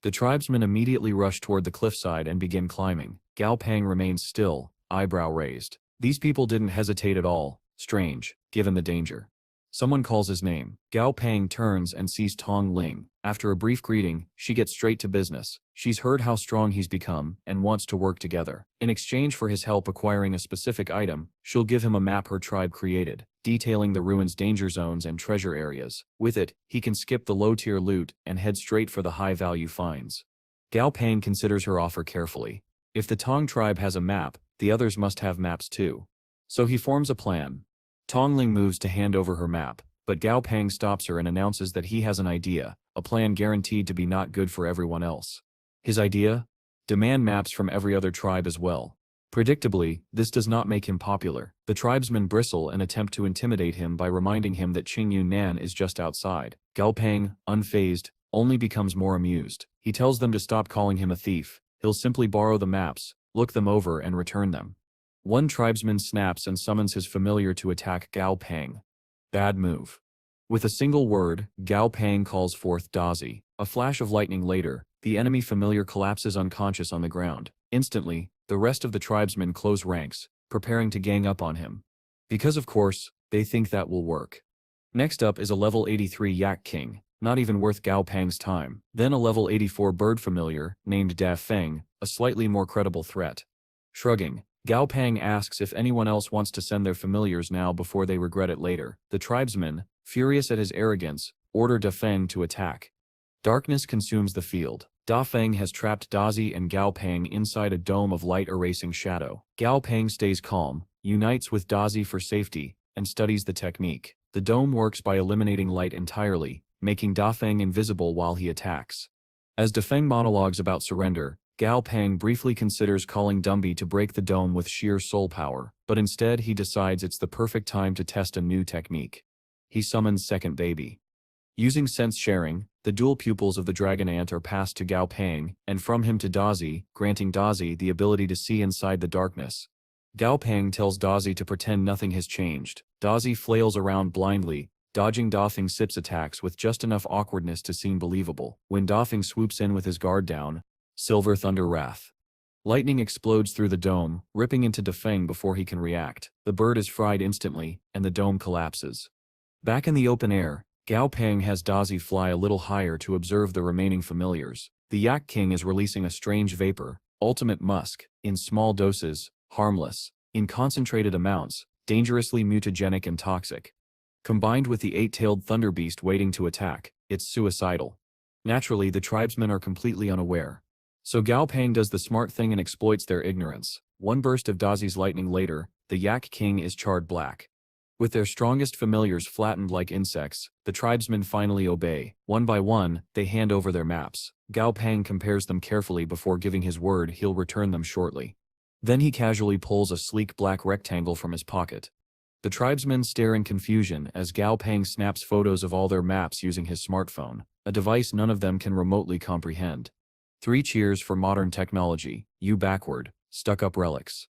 The tribesmen immediately rush toward the cliffside and begin climbing. Gao Pang remains still, eyebrow raised. These people didn't hesitate at all. Strange, given the danger. Someone calls his name. Gao Pang turns and sees Tong Ling. After a brief greeting, she gets straight to business. She's heard how strong he's become and wants to work together. In exchange for his help acquiring a specific item, she'll give him a map her tribe created, detailing the ruins' danger zones and treasure areas. With it, he can skip the low-tier loot and head straight for the high-value finds. Gao Pang considers her offer carefully. If the Tong tribe has a map, the others must have maps too. So he forms a plan. Tongling moves to hand over her map, but Gao Pang stops her and announces that he has an idea, a plan guaranteed to be not good for everyone else. His idea? Demand maps from every other tribe as well. Predictably, this does not make him popular. The tribesmen bristle and attempt to intimidate him by reminding him that Qing Yun Nan is just outside. Gao Pang, unfazed, only becomes more amused. He tells them to stop calling him a thief. He'll simply borrow the maps, look them over and return them. One tribesman snaps and summons his familiar to attack Gao Pang. Bad move. With a single word, Gao Pang calls forth Dazi. A flash of lightning later, the enemy familiar collapses unconscious on the ground. Instantly, the rest of the tribesmen close ranks, preparing to gang up on him. Because of course, they think that will work. Next up is a level 83 Yak King, not even worth Gao Pang's time. Then a level 84 bird familiar, named Da Feng, a slightly more credible threat. Shrugging, Gao Pang asks if anyone else wants to send their familiars now before they regret it later. The tribesmen, furious at his arrogance, order Da Feng to attack. Darkness consumes the field. Da Feng has trapped Dazi and Gao Pang inside a dome of light erasing shadow. Gao Pang stays calm, unites with Dazi for safety, and studies the technique. The dome works by eliminating light entirely, making Da Feng invisible while he attacks. As Da Feng monologues about surrender, Gao Pang briefly considers calling Dumby to break the dome with sheer soul power, but instead he decides it's the perfect time to test a new technique. He summons Second Baby. Using sense sharing, the dual pupils of the dragon ant are passed to Gao Pang, and from him to Dazi, granting Dazi the ability to see inside the darkness. Gao Pang tells Dazi to pretend nothing has changed. Dazi flails around blindly, dodging Da Feng Sip's attacks with just enough awkwardness to seem believable. When Da Feng swoops in with his guard down, Silver Thunder Wrath. Lightning explodes through the dome, ripping into Da Feng before he can react. The bird is fried instantly, and the dome collapses. Back in the open air, Gao Pang has Dazi fly a little higher to observe the remaining familiars. The Yak King is releasing a strange vapor, ultimate musk, in small doses, harmless. In concentrated amounts, dangerously mutagenic and toxic. Combined with the eight-tailed thunder beast waiting to attack, it's suicidal. Naturally, the tribesmen are completely unaware. So Gao Pang does the smart thing and exploits their ignorance. One burst of Dazi's lightning later, the Yak King is charred black. With their strongest familiars flattened like insects, the tribesmen finally obey. One by one, they hand over their maps. Gao Pang compares them carefully before giving his word he'll return them shortly. Then he casually pulls a sleek black rectangle from his pocket. The tribesmen stare in confusion as Gao Pang snaps photos of all their maps using his smartphone, a device none of them can remotely comprehend. 3 cheers for modern technology, you backward, stuck-up relics.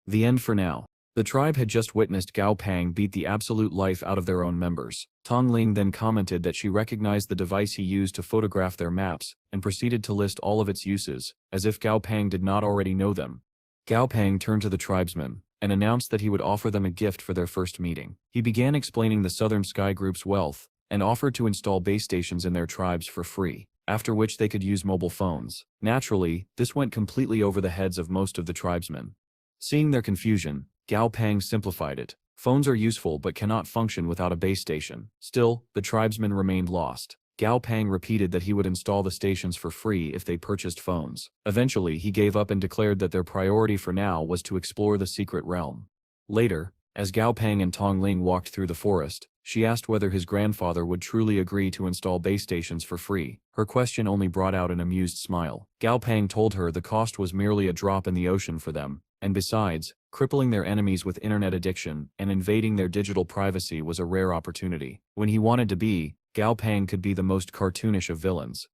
The end for now. The tribe had just witnessed Gao Pang beat the absolute life out of their own members. Tong Ling then commented that she recognized the device he used to photograph their maps, and proceeded to list all of its uses, as if Gao Pang did not already know them. Gao Pang turned to the tribesmen, and announced that he would offer them a gift for their first meeting. He began explaining the Southern Sky Group's wealth, and offered to install base stations in their tribes for free, after which they could use mobile phones. Naturally, this went completely over the heads of most of the tribesmen. Seeing their confusion, Gao Pang simplified it. Phones are useful but cannot function without a base station. Still, the tribesmen remained lost. Gao Pang repeated that he would install the stations for free if they purchased phones. Eventually, he gave up and declared that their priority for now was to explore the secret realm. Later, as Gao Pang and Tong Ling walked through the forest, she asked whether his grandfather would truly agree to install base stations for free. Her question only brought out an amused smile. Gao Pang told her the cost was merely a drop in the ocean for them, and besides, crippling their enemies with internet addiction and invading their digital privacy was a rare opportunity. When he wanted to be, Gao Pang could be the most cartoonish of villains.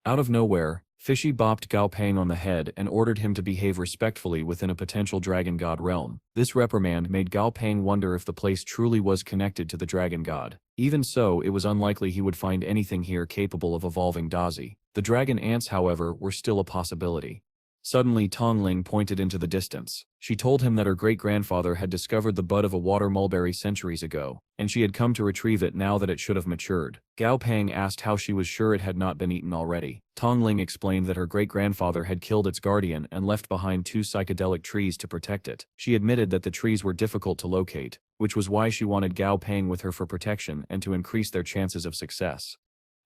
Out of nowhere, Fishy bopped Gao Pang on the head and ordered him to behave respectfully within a potential dragon god realm. This reprimand made Gao Pang wonder if the place truly was connected to the dragon god. Even so, it was unlikely he would find anything here capable of evolving Dazi. The dragon ants, however, were still a possibility. Suddenly Tong Ling pointed into the distance. She told him that her great-grandfather had discovered the bud of a water mulberry centuries ago, and she had come to retrieve it now that it should have matured. Gao Pang asked how she was sure it had not been eaten already. Tong Ling explained that her great-grandfather had killed its guardian and left behind 2 psychedelic trees to protect it. She admitted that the trees were difficult to locate, which was why she wanted Gao Pang with her for protection and to increase their chances of success.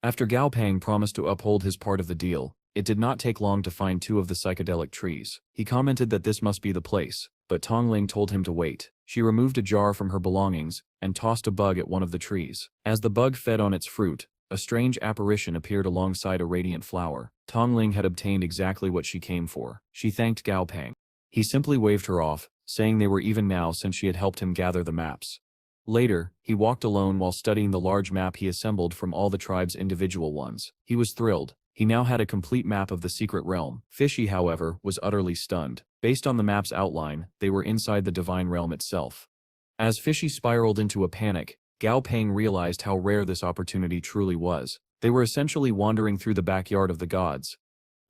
After Gao Pang promised to uphold his part of the deal, it did not take long to find 2 of the psychedelic trees. He commented that this must be the place, but Tong Ling told him to wait. She removed a jar from her belongings and tossed a bug at one of the trees. As the bug fed on its fruit, a strange apparition appeared alongside a radiant flower. Tong Ling had obtained exactly what she came for. She thanked Gao Pang. He simply waved her off, saying they were even now since she had helped him gather the maps. Later, he walked alone while studying the large map he assembled from all the tribe's individual ones. He was thrilled. He now had a complete map of the secret realm. Fishy, however, was utterly stunned. Based on the map's outline, they were inside the divine realm itself. As Fishy spiraled into a panic, Gao Pang realized how rare this opportunity truly was. They were essentially wandering through the backyard of the gods.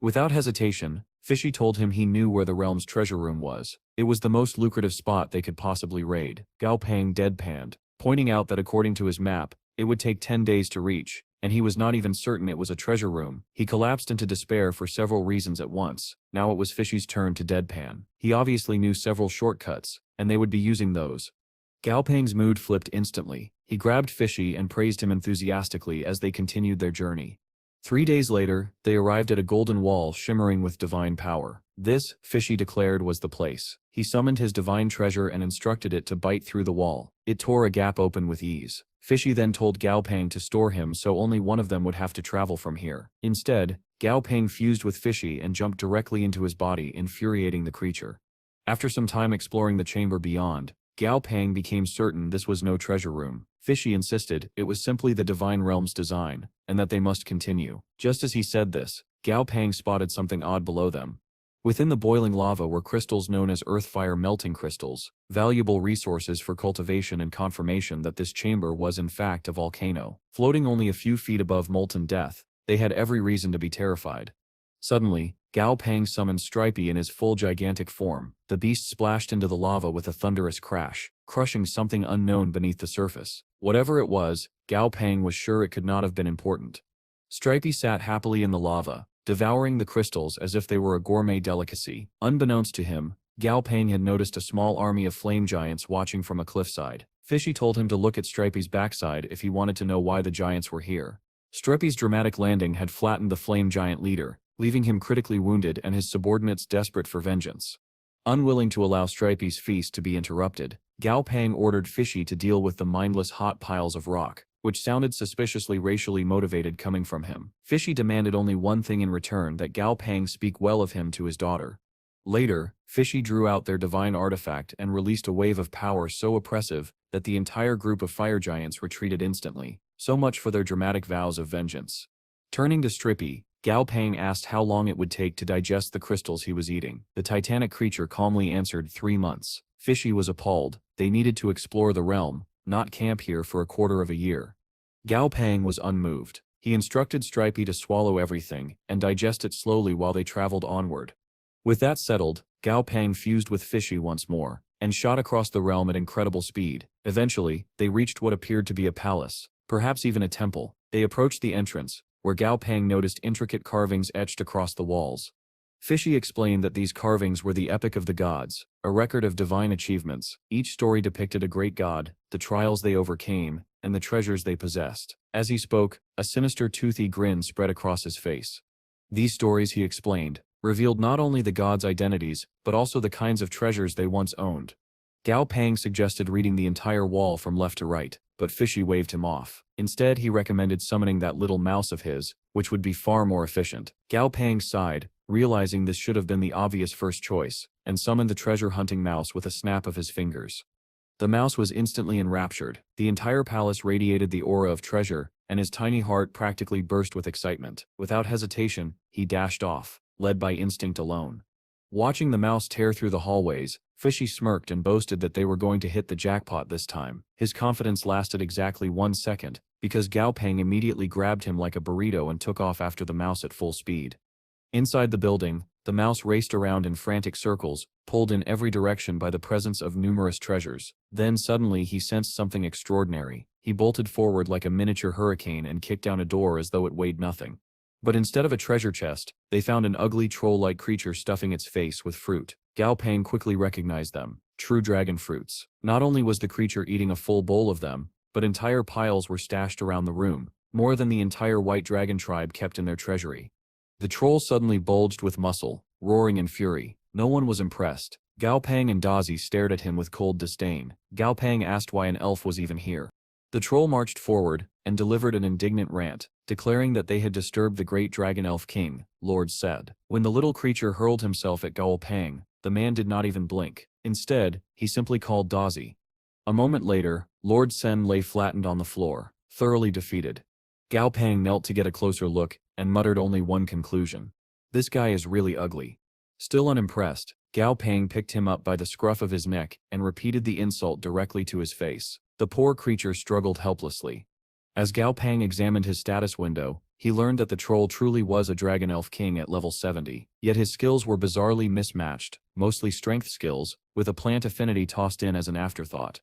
Without hesitation, Fishy told him he knew where the realm's treasure room was. It was the most lucrative spot they could possibly raid. Gao Pang deadpanned, pointing out that according to his map, it would take 10 days to reach, and he was not even certain it was a treasure room. He collapsed into despair for several reasons at once. Now it was Fishy's turn to deadpan. He obviously knew several shortcuts, and they would be using those. Gao Pang's mood flipped instantly. He grabbed Fishy and praised him enthusiastically as they continued their journey. 3 days later, they arrived at a golden wall shimmering with divine power. This, Fishy declared, was the place. He summoned his divine treasure and instructed it to bite through the wall. It tore a gap open with ease. Fishy then told Gao Pang to store him so only one of them would have to travel from here. Instead, Gao Pang fused with Fishy and jumped directly into his body, infuriating the creature. After some time exploring the chamber beyond, Gao Pang became certain this was no treasure room. Fishy insisted it was simply the divine realm's design, and that they must continue. Just as he said this, Gao Pang spotted something odd below them. Within the boiling lava were crystals known as earth-fire melting crystals, valuable resources for cultivation and confirmation that this chamber was in fact a volcano. Floating only a few feet above molten death, they had every reason to be terrified. Suddenly, Gao Pang summoned Stripey in his full gigantic form. The beast splashed into the lava with a thunderous crash, crushing something unknown beneath the surface. Whatever it was, Gao Pang was sure it could not have been important. Stripey sat happily in the lava, devouring the crystals as if they were a gourmet delicacy. Unbeknownst to him, Gao Pang had noticed a small army of flame giants watching from a cliffside. Fishy told him to look at Stripey's backside if he wanted to know why the giants were here. Stripey's dramatic landing had flattened the flame giant leader, leaving him critically wounded and his subordinates desperate for vengeance. Unwilling to allow Stripey's feast to be interrupted, Gao Pang ordered Fishy to deal with the mindless hot piles of rock, which sounded suspiciously racially motivated coming from him. Fishy demanded only one thing in return: that Gao Pang speak well of him to his daughter. Later, Fishy drew out their divine artifact and released a wave of power so oppressive that the entire group of fire giants retreated instantly. So much for their dramatic vows of vengeance. Turning to Stripey, Gao Pang asked how long it would take to digest the crystals he was eating. The titanic creature calmly answered 3 months. Fishy was appalled. They needed to explore the realm, not camp here for a quarter of a year. Gao Pang was unmoved. He instructed Stripey to swallow everything and digest it slowly while they traveled onward. With that settled, Gao Pang fused with Fishy once more and shot across the realm at incredible speed. Eventually, they reached what appeared to be a palace, perhaps even a temple. They approached the entrance, where Gao Pang noticed intricate carvings etched across the walls. Fishy explained that these carvings were the epic of the gods, a record of divine achievements. Each story depicted a great god, the trials they overcame, and the treasures they possessed. As he spoke, a sinister toothy grin spread across his face. These stories, he explained, revealed not only the gods' identities, but also the kinds of treasures they once owned. Gao Pang suggested reading the entire wall from left to right, but Fishy waved him off. Instead, he recommended summoning that little mouse of his, which would be far more efficient. Gao Pang sighed, realizing this should have been the obvious first choice, and summoned the treasure-hunting mouse with a snap of his fingers. The mouse was instantly enraptured. The entire palace radiated the aura of treasure, and his tiny heart practically burst with excitement. Without hesitation, he dashed off, led by instinct alone. Watching the mouse tear through the hallways, Fishy smirked and boasted that they were going to hit the jackpot this time. His confidence lasted exactly 1 second, because Gao Pang immediately grabbed him like a burrito and took off after the mouse at full speed. Inside the building, the mouse raced around in frantic circles, pulled in every direction by the presence of numerous treasures. Then suddenly he sensed something extraordinary. He bolted forward like a miniature hurricane and kicked down a door as though it weighed nothing. But instead of a treasure chest, they found an ugly troll-like creature stuffing its face with fruit. Gao Pang quickly recognized them: true dragon fruits. Not only was the creature eating a full bowl of them, but entire piles were stashed around the room, more than the entire white dragon tribe kept in their treasury. The troll suddenly bulged with muscle, roaring in fury. No one was impressed. Gao Pang and Dazi stared at him with cold disdain. Gao Pang asked why an elf was even here. The troll marched forward and delivered an indignant rant, declaring that they had disturbed the great dragon elf king, Lord Said. When the little creature hurled himself at Gao Pang, the man did not even blink. Instead, he simply called Dazi. A moment later, Lord Sen lay flattened on the floor, thoroughly defeated. Gao Pang knelt to get a closer look, and muttered only one conclusion. This guy is really ugly. Still unimpressed, Gao Pang picked him up by the scruff of his neck and repeated the insult directly to his face. The poor creature struggled helplessly. As Gao Pang examined his status window, he learned that the troll truly was a dragon elf king at level 70, yet his skills were bizarrely mismatched, mostly strength skills, with a plant affinity tossed in as an afterthought.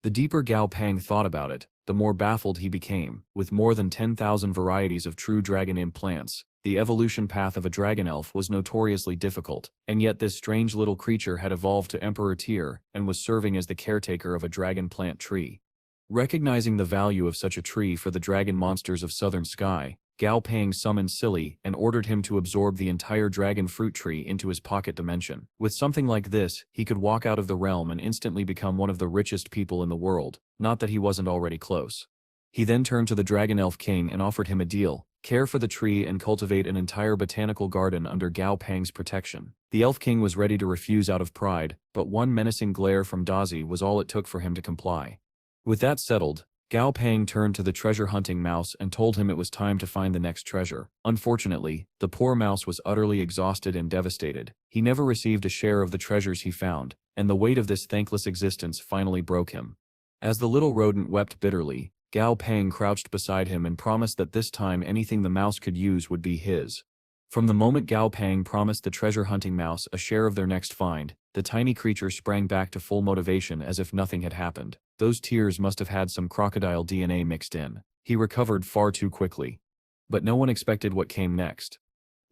The deeper Gao Pang thought about it, the more baffled he became. With more than 10,000 varieties of true dragon implants, the evolution path of a dragon elf was notoriously difficult, and yet this strange little creature had evolved to Emperor tier and was serving as the caretaker of a dragon plant tree. Recognizing the value of such a tree for the dragon monsters of Southern Sky, Gao Pang summoned Silly and ordered him to absorb the entire dragon fruit tree into his pocket dimension. With something like this, he could walk out of the realm and instantly become one of the richest people in the world, not that he wasn't already close. He then turned to the Dragon Elf King and offered him a deal: care for the tree and cultivate an entire botanical garden under Gao Pang's protection. The Elf King was ready to refuse out of pride, but one menacing glare from Dazi was all it took for him to comply. With that settled, Gao Pang turned to the treasure-hunting mouse and told him it was time to find the next treasure. Unfortunately, the poor mouse was utterly exhausted and devastated. He never received a share of the treasures he found, and the weight of this thankless existence finally broke him. As the little rodent wept bitterly, Gao Pang crouched beside him and promised that this time anything the mouse could use would be his. From the moment Gao Pang promised the treasure-hunting mouse a share of their next find, the tiny creature sprang back to full motivation as if nothing had happened. Those tears must have had some crocodile DNA mixed in. He recovered far too quickly. But no one expected what came next.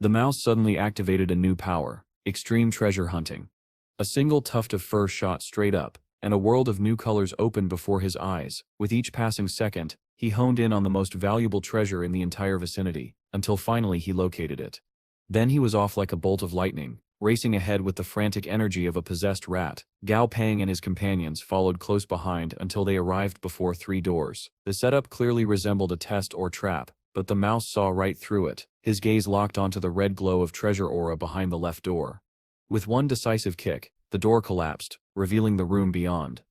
The mouse suddenly activated a new power: extreme treasure hunting. A single tuft of fur shot straight up, and a world of new colors opened before his eyes. With each passing second, he honed in on the most valuable treasure in the entire vicinity, until finally he located it. Then he was off like a bolt of lightning, racing ahead with the frantic energy of a possessed rat. Gao Pang and his companions followed close behind until they arrived before 3 doors. The setup clearly resembled a test or trap, but the mouse saw right through it. His gaze locked onto the red glow of treasure aura behind the left door. With one decisive kick, the door collapsed, revealing the room beyond.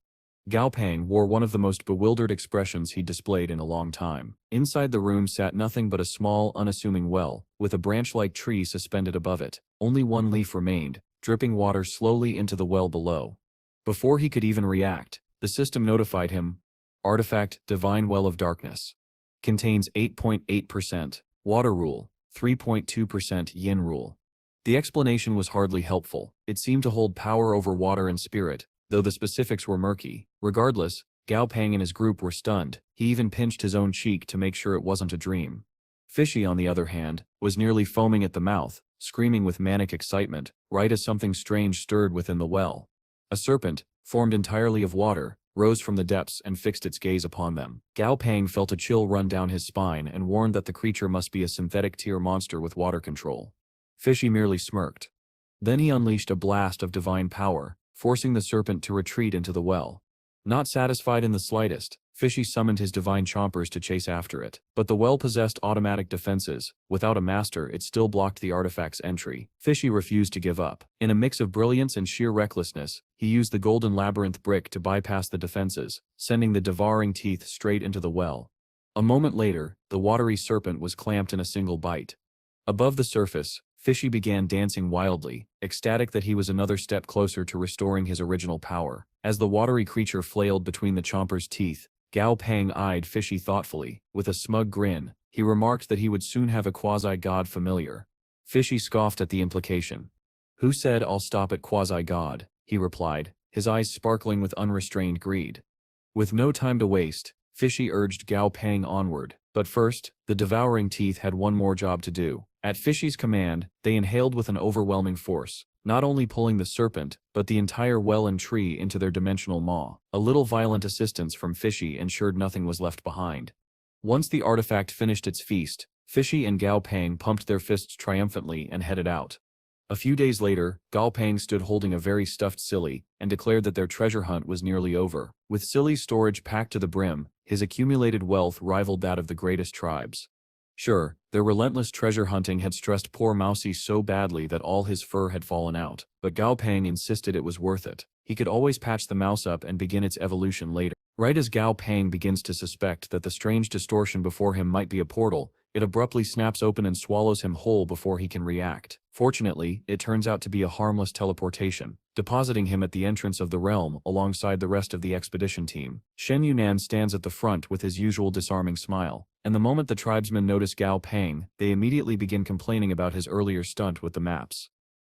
Gao Pang wore one of the most bewildered expressions he'd displayed in a long time. Inside the room sat nothing but a small, unassuming well, with a branch-like tree suspended above it. Only one leaf remained, dripping water slowly into the well below. Before he could even react, the system notified him: Artifact, Divine Well of Darkness. Contains 8.8% water rule, 3.2% yin rule. The explanation was hardly helpful. It seemed to hold power over water and spirit, though the specifics were murky. Regardless, Gao Pang and his group were stunned. He even pinched his own cheek to make sure it wasn't a dream. Fishy, on the other hand, was nearly foaming at the mouth, screaming with manic excitement, right as something strange stirred within the well. A serpent, formed entirely of water, rose from the depths and fixed its gaze upon them. Gao Pang felt a chill run down his spine and warned that the creature must be a synthetic tier monster with water control. Fishy merely smirked. Then he unleashed a blast of divine power, forcing the serpent to retreat into the well. Not satisfied in the slightest, Fishy summoned his divine chompers to chase after it. But the well possessed automatic defenses. Without a master, it still blocked the artifact's entry. Fishy refused to give up. In a mix of brilliance and sheer recklessness, he used the golden labyrinth brick to bypass the defenses, sending the devouring teeth straight into the well. A moment later, the watery serpent was clamped in a single bite. Above the surface, Fishy began dancing wildly, ecstatic that he was another step closer to restoring his original power. As the watery creature flailed between the chomper's teeth, Gao Pang eyed Fishy thoughtfully. With a smug grin, he remarked that he would soon have a quasi-god familiar. Fishy scoffed at the implication. "Who said I'll stop at quasi-god?" he replied, his eyes sparkling with unrestrained greed. With no time to waste, Fishy urged Gao Pang onward. But first, the devouring teeth had one more job to do. At Fishy's command, they inhaled with an overwhelming force, not only pulling the serpent, but the entire well and tree into their dimensional maw. A little violent assistance from Fishy ensured nothing was left behind. Once the artifact finished its feast, Fishy and Gao Pang pumped their fists triumphantly and headed out. A few days later, Gao Pang stood holding a very stuffed Silly and declared that their treasure hunt was nearly over. With Silly's storage packed to the brim, his accumulated wealth rivaled that of the greatest tribes. Sure, their relentless treasure hunting had stressed poor Mousie so badly that all his fur had fallen out, but Gao Pang insisted it was worth it. He could always patch the mouse up and begin its evolution later. Right as Gao Pang begins to suspect that the strange distortion before him might be a portal, it abruptly snaps open and swallows him whole before he can react. Fortunately, it turns out to be a harmless teleportation, depositing him at the entrance of the realm alongside the rest of the expedition team. Shen Yunan stands at the front with his usual disarming smile, and the moment the tribesmen notice Gao Pang, they immediately begin complaining about his earlier stunt with the maps.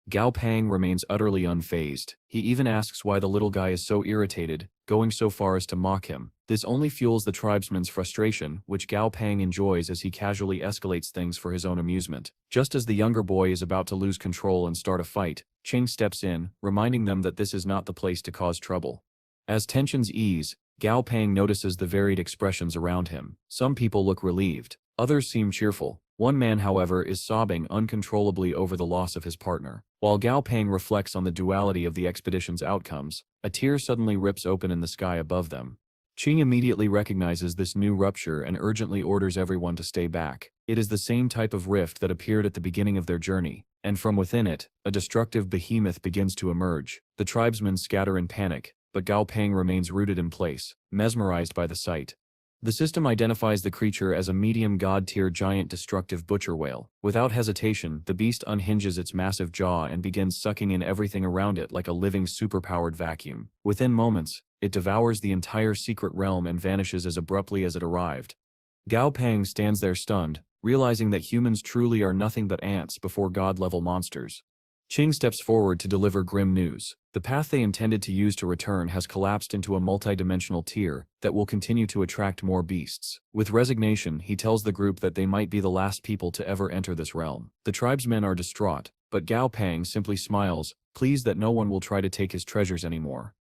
Gao Pang remains utterly unfazed. He even asks why the little guy is so irritated, going so far as to mock him. This only fuels the tribesman's frustration, which Gao Pang enjoys as he casually escalates things for his own amusement. Just as the younger boy is about to lose control and start a fight, Ching steps in, reminding them that this is not the place to cause trouble. As tensions ease, Gao Pang notices the varied expressions around him. Some people look relieved, others seem cheerful. One man, however, is sobbing uncontrollably over the loss of his partner. While Gao Pang reflects on the duality of the expedition's outcomes, a tear suddenly rips open in the sky above them. Qing immediately recognizes this new rupture and urgently orders everyone to stay back. It is the same type of rift that appeared at the beginning of their journey, and from within it, a destructive behemoth begins to emerge. The tribesmen scatter in panic, but Gao Pang remains rooted in place, mesmerized by the sight. The system identifies the creature as a medium god-tier giant destructive butcher whale. Without hesitation, the beast unhinges its massive jaw and begins sucking in everything around it like a living superpowered vacuum. Within moments, it devours the entire secret realm and vanishes as abruptly as it arrived. Gao Pang stands there stunned, realizing that humans truly are nothing but ants before god-level monsters. Qing steps forward to deliver grim news. The path they intended to use to return has collapsed into a multi-dimensional tier that will continue to attract more beasts. With resignation, he tells the group that they might be the last people to ever enter this realm. The tribesmen are distraught, but Gao Pang simply smiles, pleased that no one will try to take his treasures anymore.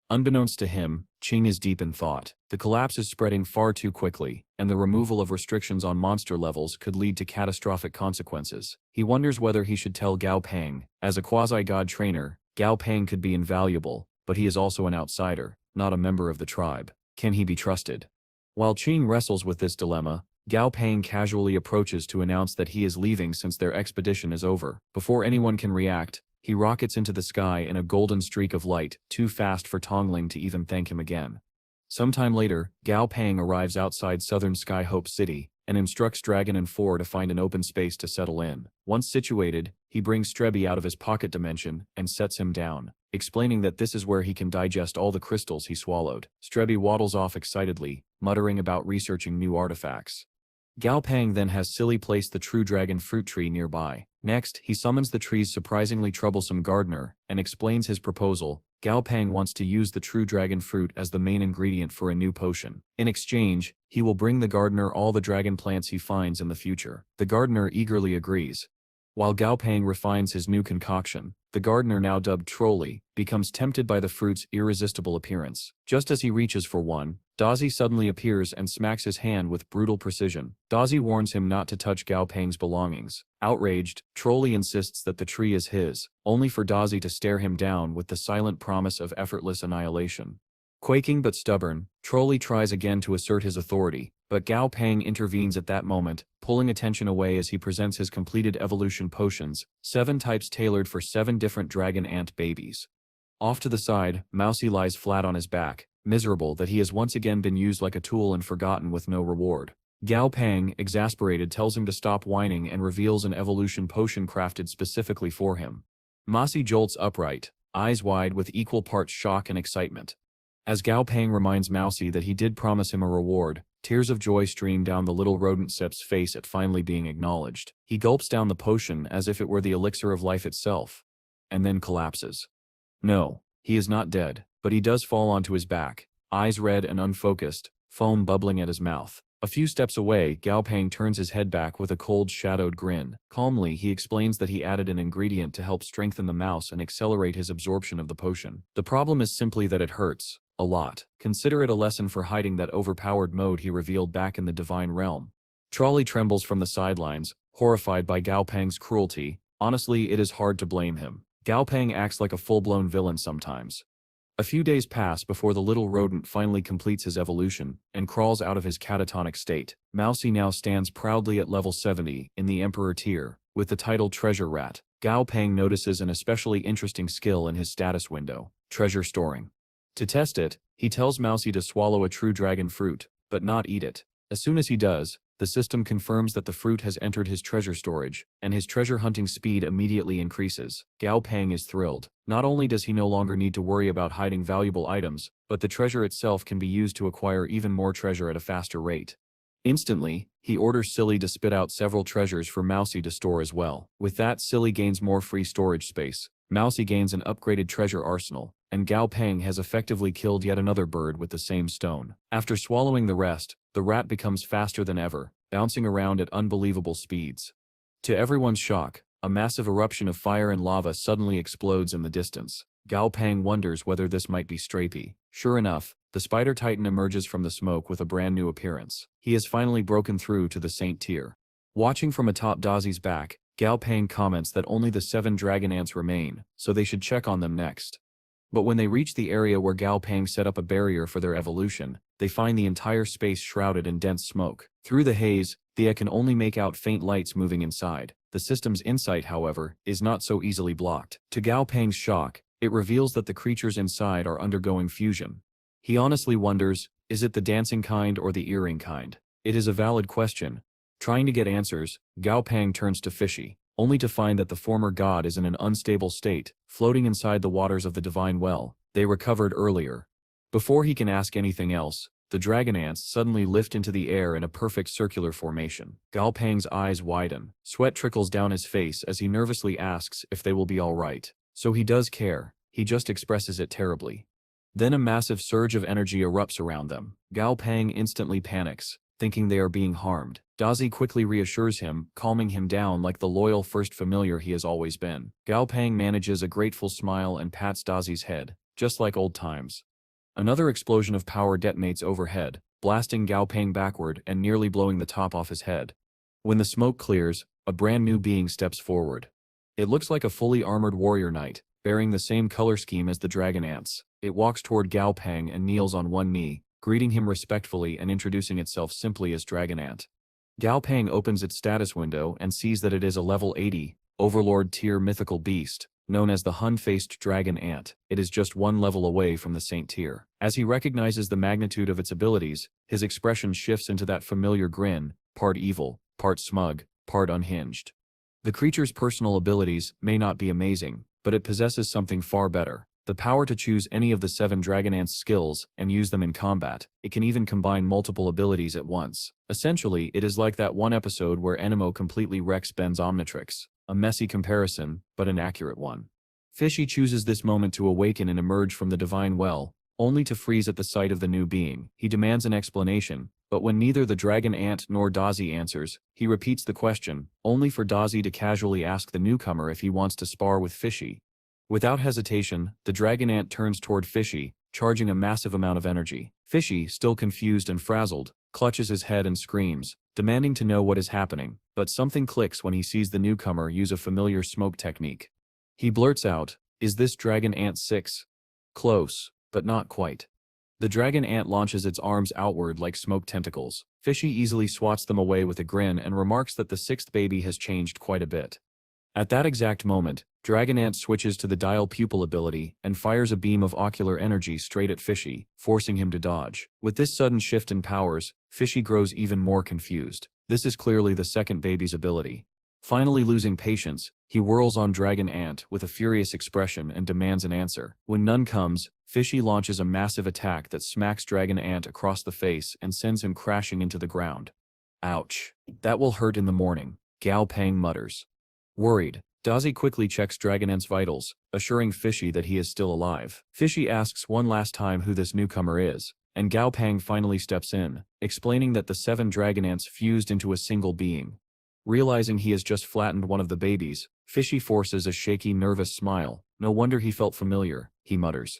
Unbeknownst to him, Qing is deep in thought. The collapse is spreading far too quickly, and the removal of restrictions on monster levels could lead to catastrophic consequences. He wonders whether he should tell Gao Pang. As a quasi-god trainer, Gao Pang could be invaluable, but he is also an outsider, not a member of the tribe. Can he be trusted? While Qing wrestles with this dilemma, Gao Pang casually approaches to announce that he is leaving since their expedition is over. Before anyone can react, he rockets into the sky in a golden streak of light, too fast for Tongling to even thank him again. Sometime later, Gao Pang arrives outside southern Skyhope City, and instructs Dragon and Four to find an open space to settle in. Once situated, he brings Stripey out of his pocket dimension and sets him down, explaining that this is where he can digest all the crystals he swallowed. Stripey waddles off excitedly, muttering about researching new artifacts. Gao Pang then has Silly place the true dragon fruit tree nearby. Next, he summons the tree's surprisingly troublesome gardener and explains his proposal. Gao Pang wants to use the true dragon fruit as the main ingredient for a new potion. In exchange, he will bring the gardener all the dragon plants he finds in the future. The gardener eagerly agrees. While Gao Pang refines his new concoction, the gardener, now dubbed Trolley, becomes tempted by the fruit's irresistible appearance. Just as he reaches for one, Dazi suddenly appears and smacks his hand with brutal precision. Dazi warns him not to touch Gao Pang's belongings. Outraged, Trolley insists that the tree is his, only for Dazi to stare him down with the silent promise of effortless annihilation. Quaking but stubborn, Trolley tries again to assert his authority, but Gao Pang intervenes at that moment, pulling attention away as he presents his completed evolution potions, 7 types tailored for 7 different dragon ant babies. Off to the side, Mousy lies flat on his back, miserable that he has once again been used like a tool and forgotten with no reward. Gao Pang, exasperated, tells him to stop whining and reveals an evolution potion crafted specifically for him. Mousy jolts upright, eyes wide with equal parts shock and excitement. As Gao Pang reminds Mousy that he did promise him a reward, tears of joy stream down the little rodent sep's face at finally being acknowledged. He gulps down the potion as if it were the elixir of life itself, and then collapses. No, he is not dead, but he does fall onto his back, eyes red and unfocused, foam bubbling at his mouth. A few steps away, Gao Pang turns his head back with a cold, shadowed grin. Calmly, he explains that he added an ingredient to help strengthen the mouse and accelerate his absorption of the potion. The problem is simply that it hurts. A lot. Consider it a lesson for hiding that overpowered mode he revealed back in the Divine Realm. Trolley trembles from the sidelines, horrified by Gao Pang's cruelty. Honestly, it is hard to blame him. Gao Pang acts like a full-blown villain sometimes. A few days pass before the little rodent finally completes his evolution and crawls out of his catatonic state. Mousy now stands proudly at level 70 in the Emperor tier, with the title Treasure Rat. Gao Pang notices an especially interesting skill in his status window: treasure storing. To test it, He tells Mousy to swallow a true dragon fruit, but not eat it. As soon as he does, the system confirms that the fruit has entered his treasure storage, and his treasure hunting speed immediately increases. Gao Pang is thrilled. Not only does he no longer need to worry about hiding valuable items, but the treasure itself can be used to acquire even more treasure at a faster rate. Instantly, he orders Silly to spit out several treasures for Mousy to store as well. With that, Silly gains more free storage space. Mousy gains an upgraded treasure arsenal, and Gao Pang has effectively killed yet another bird with the same stone. After swallowing the rest, the rat becomes faster than ever, bouncing around at unbelievable speeds. To everyone's shock, a massive eruption of fire and lava suddenly explodes in the distance. Gao Pang wonders whether this might be Stripey. Sure enough, the spider titan emerges from the smoke with a brand new appearance. He has finally broken through to the Saint tier. Watching from atop Dazi's back, Gao Pang comments that only the 7 dragon ants remain, so they should check on them next. But when they reach the area where Gao Pang set up a barrier for their evolution, they find the entire space shrouded in dense smoke. Through the haze, Thea can only make out faint lights moving inside. The system's insight, however, is not so easily blocked. To Gao Pang's shock, it reveals that the creatures inside are undergoing fusion. He honestly wonders, is it the dancing kind or the earring kind? It is a valid question. Trying to get answers, Gao Pang turns to Fishy, only to find that the former god is in an unstable state, floating inside the waters of the divine well they recovered earlier. Before he can ask anything else, the dragon ants suddenly lift into the air in a perfect circular formation. Gao Pang's eyes widen, sweat trickles down his face as he nervously asks if they will be all right. So he does care, he just expresses it terribly. Then a massive surge of energy erupts around them. Gao Pang instantly panics, thinking they are being harmed. Dazi quickly reassures him, calming him down like the loyal first familiar he has always been. Gao Pang manages a grateful smile and pats Dazi's head, just like old times. Another explosion of power detonates overhead, blasting Gao Pang backward and nearly blowing the top off his head. When the smoke clears, a brand new being steps forward. It looks like a fully armored warrior knight, bearing the same color scheme as the dragon ants. It walks toward Gao Pang and kneels on one knee, greeting him respectfully and introducing itself simply as Dragon Ant. Gao Pang opens its status window and sees that it is a level 80, Overlord tier mythical beast, known as the Hun-faced Dragon Ant. It is just one level away from the Saint tier. As he recognizes the magnitude of its abilities, his expression shifts into that familiar grin, part evil, part smug, part unhinged. The creature's personal abilities may not be amazing, but it possesses something far better. The power to choose any of the 7 Dragon Ant's skills and use them in combat. It can even combine multiple abilities at once. Essentially, it is like that one episode where Enemo completely wrecks Ben's Omnitrix. A messy comparison, but an accurate one. Fishy chooses this moment to awaken and emerge from the divine well, only to freeze at the sight of the new being. He demands an explanation, but when neither the Dragon Ant nor Dazi answers, he repeats the question, only for Dazi to casually ask the newcomer if he wants to spar with Fishy. Without hesitation, the Dragon Ant turns toward Fishy, charging a massive amount of energy. Fishy, still confused and frazzled, clutches his head and screams, demanding to know what is happening, but something clicks when he sees the newcomer use a familiar smoke technique. He blurts out, "Is this Dragon Ant 6? Close, but not quite." The Dragon Ant launches its arms outward like smoke tentacles. Fishy easily swats them away with a grin and remarks that the 6th baby has changed quite a bit. At that exact moment, Dragon Ant switches to the Dial Pupil ability and fires a beam of ocular energy straight at Fishy, forcing him to dodge. With this sudden shift in powers, Fishy grows even more confused. This is clearly the 2nd baby's ability. Finally losing patience, he whirls on Dragon Ant with a furious expression and demands an answer. When none comes, Fishy launches a massive attack that smacks Dragon Ant across the face and sends him crashing into the ground. Ouch. That will hurt in the morning, Gao Pang mutters. Worried, Dazi quickly checks Dragon Ant's vitals, assuring Fishy that he is still alive. Fishy asks one last time who this newcomer is, and Gao Pang finally steps in, explaining that the 7 Dragon Ants fused into a single being. Realizing he has just flattened one of the babies, Fishy forces a shaky, nervous smile. No wonder he felt familiar, he mutters.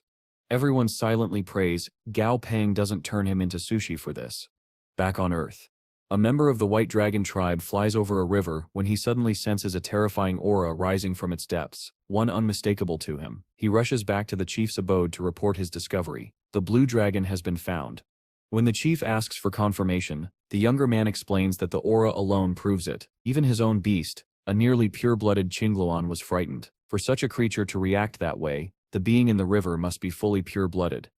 Everyone silently prays Gao Pang doesn't turn him into sushi for this. Back on Earth. A member of the White Dragon tribe flies over a river when he suddenly senses a terrifying aura rising from its depths, one unmistakable to him. He rushes back to the chief's abode to report his discovery. The blue dragon has been found. When the chief asks for confirmation, the younger man explains that the aura alone proves it. Even his own beast, a nearly pure-blooded Qingluan, was frightened. For such a creature to react that way, the being in the river must be fully pure-blooded.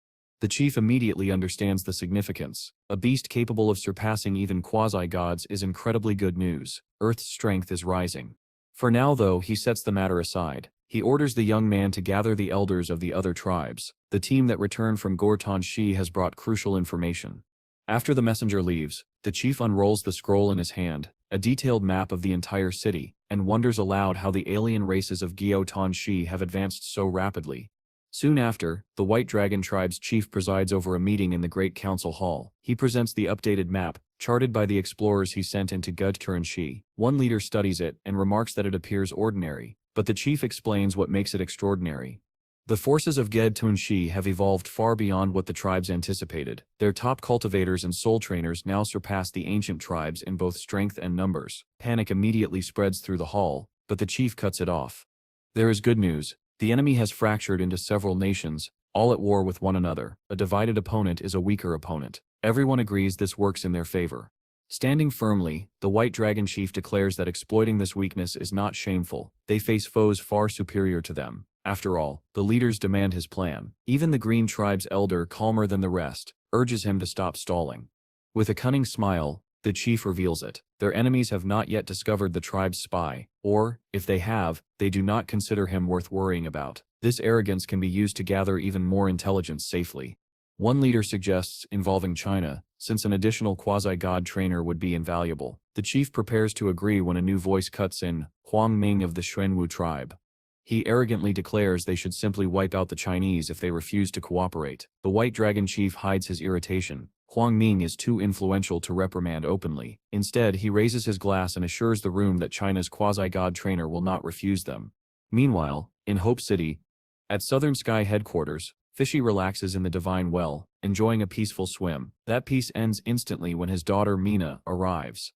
The chief immediately understands the significance. A beast capable of surpassing even quasi-gods is incredibly good news. Earth's strength is rising. For now though, he sets the matter aside. He orders the young man to gather the elders of the other tribes. The team that returned from Gortan-shi has brought crucial information. After the messenger leaves, the chief unrolls the scroll in his hand, a detailed map of the entire city, and wonders aloud how the alien races of Gortan-shi have advanced so rapidly. Soon after, the White Dragon tribe's chief presides over a meeting in the Great Council Hall. He presents the updated map, charted by the explorers he sent into Gortan-shi. One leader studies it and remarks that it appears ordinary, but the chief explains what makes it extraordinary. The forces of Gortan-shi have evolved far beyond what the tribes anticipated. Their top cultivators and soul trainers now surpass the ancient tribes in both strength and numbers. Panic immediately spreads through the hall, but the chief cuts it off. There is good news. The enemy has fractured into several nations, all at war with one another. A divided opponent is a weaker opponent. Everyone agrees this works in their favor. Standing firmly, the White Dragon chief declares that exploiting this weakness is not shameful. They face foes far superior to them. After all, the leaders demand his plan. Even the Green tribe's elder, calmer than the rest, urges him to stop stalling. With a cunning smile, the chief reveals it. Their enemies have not yet discovered the tribe's spy, or, if they have, they do not consider him worth worrying about. This arrogance can be used to gather even more intelligence safely. One leader suggests involving China, since an additional quasi-god trainer would be invaluable. The chief prepares to agree when a new voice cuts in, Huang Ming of the Xuanwu tribe. He arrogantly declares they should simply wipe out the Chinese if they refuse to cooperate. The White Dragon chief hides his irritation. Huang Ming is too influential to reprimand openly. Instead, he raises his glass and assures the room that China's quasi-god trainer will not refuse them. Meanwhile, in Hope City, at Southern Sky headquarters, Fishy relaxes in the Divine Well, enjoying a peaceful swim. That peace ends instantly when his daughter Mina arrives.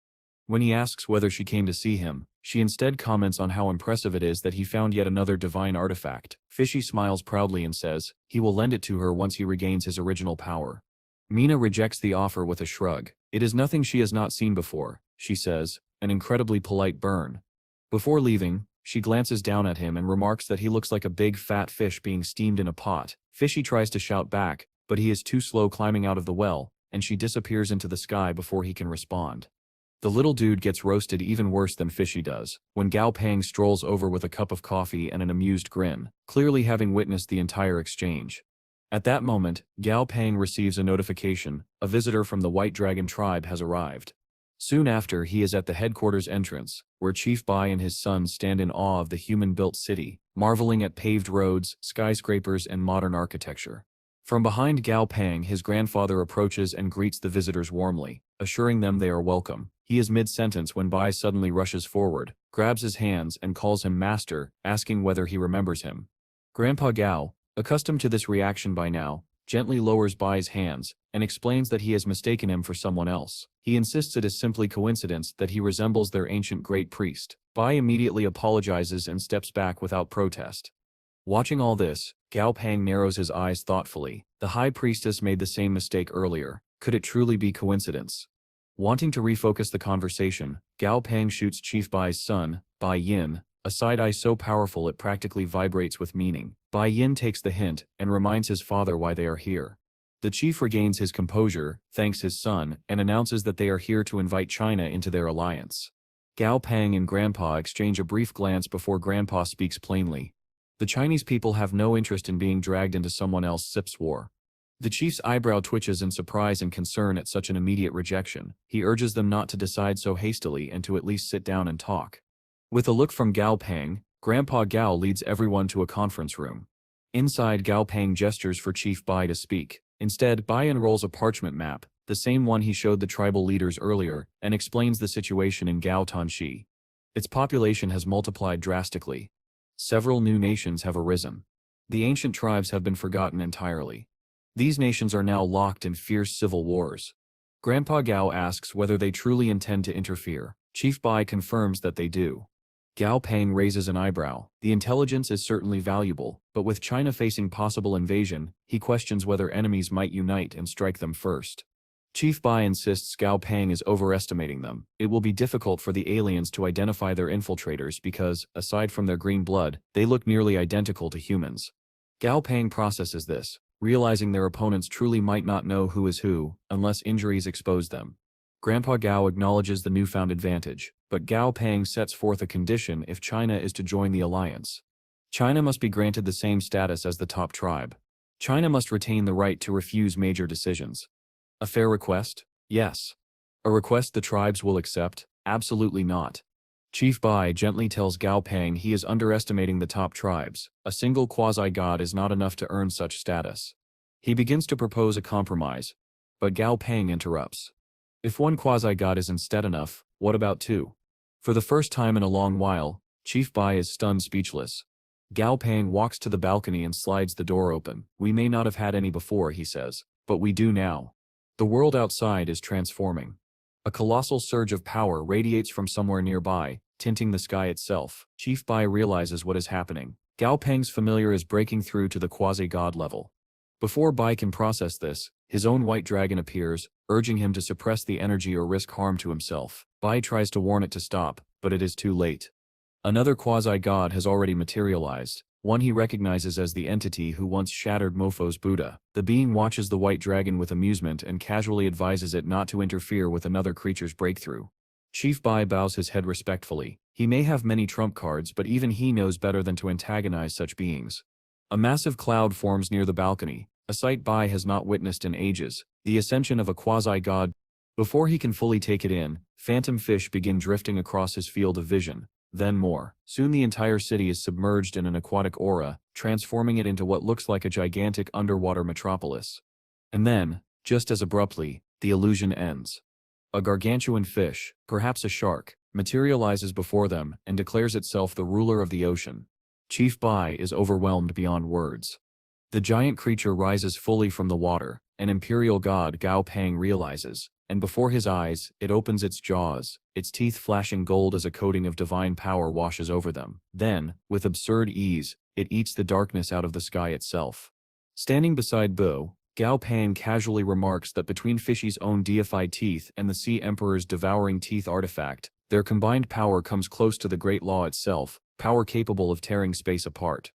When he asks whether she came to see him, she instead comments on how impressive it is that he found yet another divine artifact. Fishy smiles proudly and says he will lend it to her once he regains his original power. Mina rejects the offer with a shrug. It is nothing she has not seen before, she says, an incredibly polite burn. Before leaving, she glances down at him and remarks that he looks like a big fat fish being steamed in a pot. Fishy tries to shout back, but he is too slow climbing out of the well, and she disappears into the sky before he can respond. The little dude gets roasted even worse than Fishy does, when Gao Pang strolls over with a cup of coffee and an amused grin, clearly having witnessed the entire exchange. At that moment, Gao Pang receives a notification: a visitor from the White Dragon tribe has arrived. Soon after, he is at the headquarters entrance, where Chief Bai and his son stand in awe of the human-built city, marveling at paved roads, skyscrapers, and modern architecture. From behind Gao Pang, his grandfather approaches and greets the visitors warmly, assuring them they are welcome. He is mid-sentence when Bai suddenly rushes forward, grabs his hands, and calls him master, asking whether he remembers him. Grandpa Gao, accustomed to this reaction by now, gently lowers Bai's hands, and explains that he has mistaken him for someone else. He insists it is simply coincidence that he resembles their ancient great priest. Bai immediately apologizes and steps back without protest. Watching all this, Gao Pang narrows his eyes thoughtfully. The high priestess made the same mistake earlier. Could it truly be coincidence? Wanting to refocus the conversation, Gao Pang shoots Chief Bai's son, Bai Yin, a side-eye so powerful it practically vibrates with meaning. Bai Yin takes the hint and reminds his father why they are here. The chief regains his composure, thanks his son, and announces that they are here to invite China into their alliance. Gao Pang and Grandpa exchange a brief glance before Grandpa speaks plainly. The Chinese people have no interest in being dragged into someone else's war. The chief's eyebrow twitches in surprise and concern at such an immediate rejection. He urges them not to decide so hastily and to at least sit down and talk. With a look from Gao Pang, Grandpa Gao leads everyone to a conference room. Inside, Gao Pang gestures for Chief Bai to speak. Instead, Bai unrolls a parchment map, the same one he showed the tribal leaders earlier, and explains the situation in Gortan-shi. Its population has multiplied drastically. Several new nations have arisen. The ancient tribes have been forgotten entirely. These nations are now locked in fierce civil wars. Grandpa Gao asks whether they truly intend to interfere. Chief Bai confirms that they do. Gao Pang raises an eyebrow. The intelligence is certainly valuable, but with China facing possible invasion, he questions whether enemies might unite and strike them first. Chief Bai insists Gao Pang is overestimating them. It will be difficult for the aliens to identify their infiltrators because, aside from their green blood, they look nearly identical to humans. Gao Pang processes this. realizing their opponents truly might not know who is who, unless injuries expose them. Grandpa Gao acknowledges the newfound advantage, but Gao Pang sets forth a condition if China is to join the alliance. China must be granted the same status as the top tribe. China must retain the right to refuse major decisions. A fair request? Yes. A request the tribes will accept? Absolutely not. Chief Bai gently tells Gao Pang he is underestimating the top tribes. A single quasi-god is not enough to earn such status. He begins to propose a compromise, but Gao Pang interrupts. If one quasi-god is instead enough, what about two? For the first time in a long while, Chief Bai is stunned speechless. Gao Pang walks to the balcony and slides the door open. We may not have had any before, he says, but we do now. The world outside is transforming. A colossal surge of power radiates from somewhere nearby, tinting the sky itself. Chief Bai realizes what is happening. Gao Pang's familiar is breaking through to the quasi-god level. Before Bai can process this, his own white dragon appears, urging him to suppress the energy or risk harm to himself. Bai tries to warn it to stop, but it is too late. Another quasi-god has already materialized, one he recognizes as the entity who once shattered Mofo's Buddha. The being watches the white dragon with amusement and casually advises it not to interfere with another creature's breakthrough. Chief Bai bows his head respectfully. He may have many trump cards, but even he knows better than to antagonize such beings. A massive cloud forms near the balcony, a sight Bai has not witnessed in ages, the ascension of a quasi-god. Before he can fully take it in, phantom fish begin drifting across his field of vision. Then more. Soon the entire city is submerged in an aquatic aura, transforming it into what looks like a gigantic underwater metropolis. And then, just as abruptly, the illusion ends. A gargantuan fish, perhaps a shark, materializes before them and declares itself the ruler of the ocean. Chief Bai is overwhelmed beyond words. The giant creature rises fully from the water, an imperial god Gao Pang realizes, and before his eyes, it opens its jaws, its teeth flashing gold as a coating of divine power washes over them. Then, with absurd ease, it eats the darkness out of the sky itself. Standing beside Bo, Gao Pang casually remarks that between Fishy's own deified teeth and the Sea Emperor's devouring teeth artifact, their combined power comes close to the Great Law itself, power capable of tearing space apart.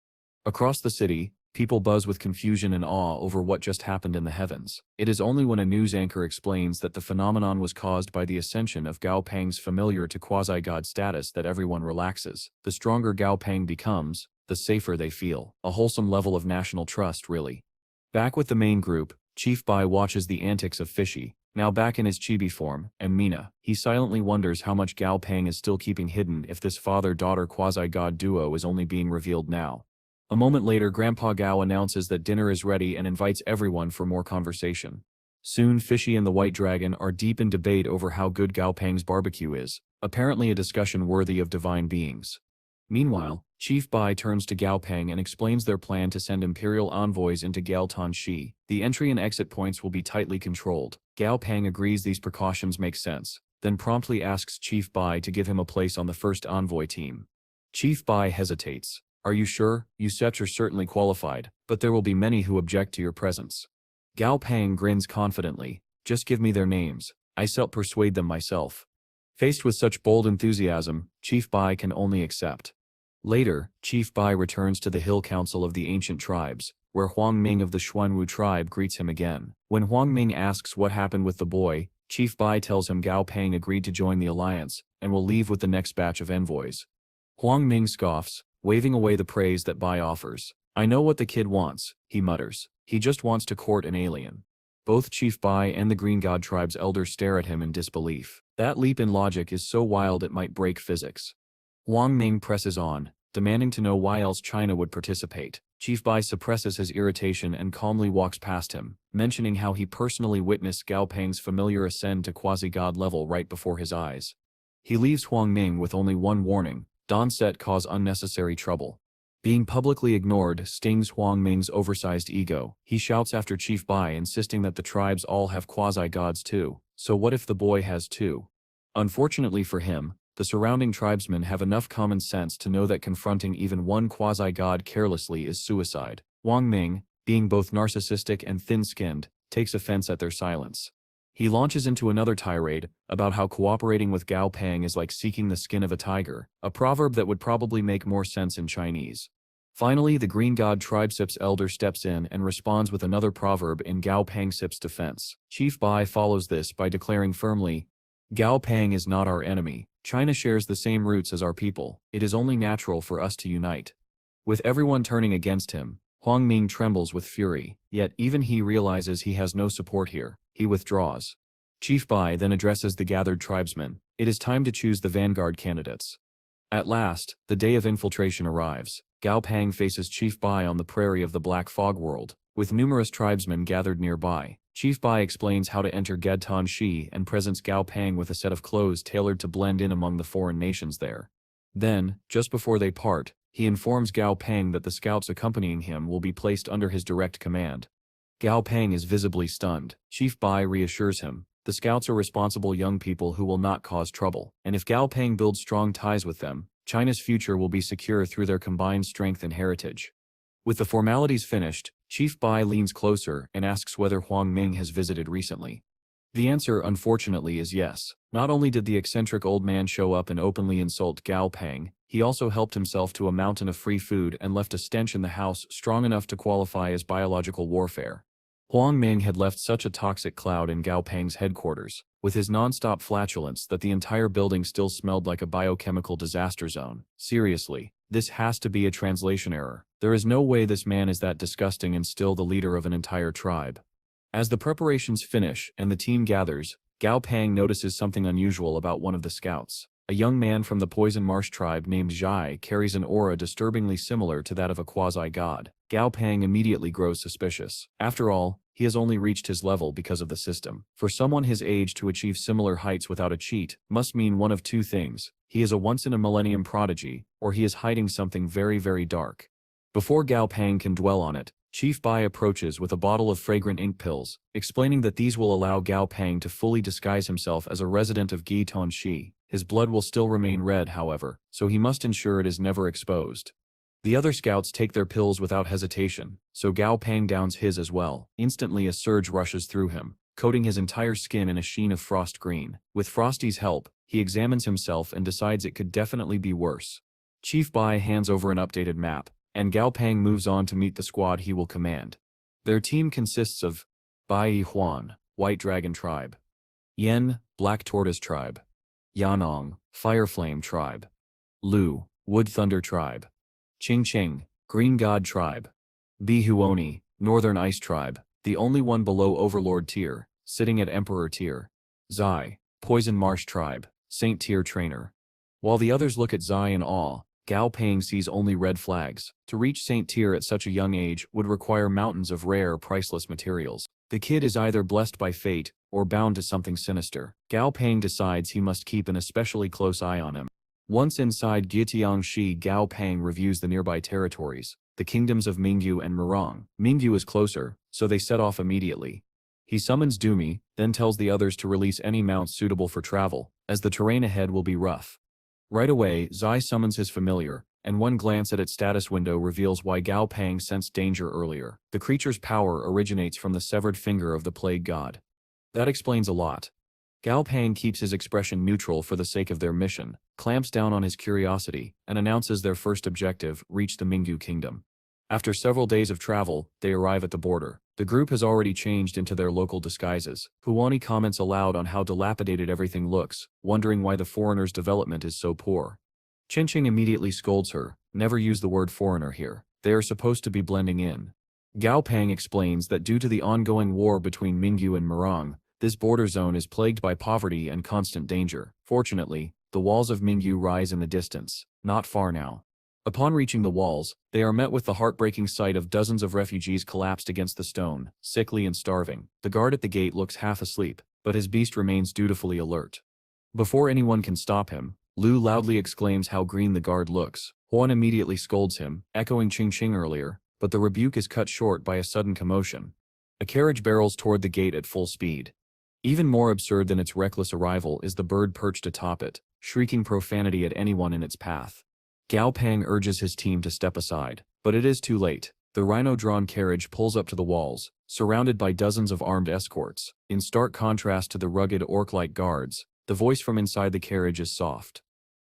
Across the city, people buzz with confusion and awe over what just happened in the heavens. It is only when a news anchor explains that the phenomenon was caused by the ascension of Gao Pang's familiar to quasi-god status that everyone relaxes. The stronger Gao Pang becomes, the safer they feel. A wholesome level of national trust, really. Back with the main group, Chief Bai watches the antics of Fishy, now back in his chibi form, and Mina. He silently wonders how much Gao Pang is still keeping hidden if this father-daughter quasi-god duo is only being revealed now. A moment later, Grandpa Gao announces that dinner is ready and invites everyone for more conversation. Soon Fishy and the White Dragon are deep in debate over how good Gao Pang's barbecue is, apparently a discussion worthy of divine beings. Meanwhile, Chief Bai turns to Gao Pang and explains their plan to send imperial envoys into Gaotan-shi. The entry and exit points will be tightly controlled. Gao Pang agrees these precautions make sense, then promptly asks Chief Bai to give him a place on the first envoy team. Chief Bai hesitates. Are you sure? You such are certainly qualified, but there will be many who object to your presence. Gao Pang grins confidently. Just give me their names. I shall persuade them myself. Faced with such bold enthusiasm, Chief Bai can only accept. Later, Chief Bai returns to the Hill Council of the Ancient Tribes, where Huang Ming of the Xuanwu tribe greets him again. When Huang Ming asks what happened with the boy, Chief Bai tells him Gao Pang agreed to join the alliance, and will leave with the next batch of envoys. Huang Ming scoffs, waving away the praise that Bai offers. I know what the kid wants, he mutters. He just wants to court an alien. Both Chief Bai and the Green God tribe's elders stare at him in disbelief. That leap in logic is so wild it might break physics. Huang Ming presses on, demanding to know why else China would participate. Chief Bai suppresses his irritation and calmly walks past him, mentioning how he personally witnessed Gao Pang's familiar ascend to quasi-god level right before his eyes. He leaves Huang Ming with only one warning: don't cause unnecessary trouble. Being publicly ignored stings Huang Ming's oversized ego. He shouts after Chief Bai, insisting that the tribes all have quasi-gods too. So what if the boy has two? Unfortunately for him, the surrounding tribesmen have enough common sense to know that confronting even one quasi-god carelessly is suicide. Huang Ming, being both narcissistic and thin-skinned, takes offense at their silence. He launches into another tirade about how cooperating with Gao Pang is like seeking the skin of a tiger, a proverb that would probably make more sense in Chinese. Finally, the Green God Tribesip's elder steps in and responds with another proverb in Gao Pang Sip's defense. Chief Bai follows this by declaring firmly, Gao Pang is not our enemy. China shares the same roots as our people. It is only natural for us to unite. With everyone turning against him, Huang Ming trembles with fury, yet even he realizes he has no support here. He withdraws. Chief Bai then addresses the gathered tribesmen. It is time to choose the vanguard candidates. At last, the day of infiltration arrives. Gao Pang faces Chief Bai on the prairie of the Black Fog World, with numerous tribesmen gathered nearby. Chief Bai explains how to enter Gedtan Shi and presents Gao Pang with a set of clothes tailored to blend in among the foreign nations there. Then, just before they part, he informs Gao Pang that the scouts accompanying him will be placed under his direct command. Gao Pang is visibly stunned. Chief Bai reassures him. The scouts are responsible young people who will not cause trouble, and if Gao Pang builds strong ties with them, China's future will be secure through their combined strength and heritage. With the formalities finished, Chief Bai leans closer and asks whether Huang Ming has visited recently. The answer, unfortunately, is yes. Not only did the eccentric old man show up and openly insult Gao Pang, he also helped himself to a mountain of free food and left a stench in the house strong enough to qualify as biological warfare. Huang Ming had left such a toxic cloud in Gao Pang's headquarters, with his non-stop flatulence, that the entire building still smelled like a biochemical disaster zone. Seriously, this has to be a translation error. There is no way this man is that disgusting and still the leader of an entire tribe. As the preparations finish and the team gathers, Gao Pang notices something unusual about one of the scouts. A young man from the Poison Marsh tribe named Zhai carries an aura disturbingly similar to that of a quasi-god. Gao Pang immediately grows suspicious. After all, he has only reached his level because of the system. For someone his age to achieve similar heights without a cheat must mean one of two things. He is a once-in-a-millennium prodigy, or he is hiding something very, very dark. Before Gao Pang can dwell on it, Chief Bai approaches with a bottle of fragrant ink pills, explaining that these will allow Gao Pang to fully disguise himself as a resident of Gedtan Shi. His blood will still remain red, however, so he must ensure it is never exposed. The other scouts take their pills without hesitation, so Gao Pang downs his as well. Instantly a surge rushes through him, coating his entire skin in a sheen of frost green. With Frosty's help, he examines himself and decides it could definitely be worse. Chief Bai hands over an updated map, and Gao Pang moves on to meet the squad he will command. Their team consists of Bai Huan, White Dragon Tribe; Yen, Black Tortoise Tribe; Yanong, Fireflame Tribe; Lu, Wood Thunder Tribe; Qing, Green God Tribe; Bihuoni, Northern Ice Tribe, the only one below Overlord tier, sitting at Emperor tier; Zai, Poison Marsh Tribe, Saint tier trainer. While the others look at Zai in awe, Gao Pang sees only red flags. To reach Saint tier at such a young age would require mountains of rare, priceless materials. The kid is either blessed by fate or bound to something sinister. Gao Pang decides he must keep an especially close eye on him. Once inside Gedtan, Gao Pang reviews the nearby territories, the kingdoms of Mingyu and Murong. Mingyu is closer, so they set off immediately. He summons Dumby, then tells the others to release any mounts suitable for travel, as the terrain ahead will be rough. Right away, Zai summons his familiar, and one glance at its status window reveals why Gao Pang sensed danger earlier. The creature's power originates from the severed finger of the plague god. That explains a lot. Gao Pang keeps his expression neutral for the sake of their mission, clamps down on his curiosity, and announces their first objective: reach the Mingyu kingdom. After several days of travel, they arrive at the border. The group has already changed into their local disguises. Huani comments aloud on how dilapidated everything looks, wondering why the foreigner's development is so poor. Qing immediately scolds her, never use the word foreigner here. They are supposed to be blending in. Gao Pang explains that due to the ongoing war between Mingyu and Murong, this border zone is plagued by poverty and constant danger. Fortunately, the walls of Mingyu rise in the distance, not far now. Upon reaching the walls, they are met with the heartbreaking sight of dozens of refugees collapsed against the stone, sickly and starving. The guard at the gate looks half asleep, but his beast remains dutifully alert. Before anyone can stop him, Lu loudly exclaims how green the guard looks. Huan immediately scolds him, echoing Qing earlier, but the rebuke is cut short by a sudden commotion. A carriage barrels toward the gate at full speed. Even more absurd than its reckless arrival is the bird perched atop it, shrieking profanity at anyone in its path. Gao Pang urges his team to step aside, but it is too late. The rhino-drawn carriage pulls up to the walls, surrounded by dozens of armed escorts. In stark contrast to the rugged orc-like guards, the voice from inside the carriage is soft.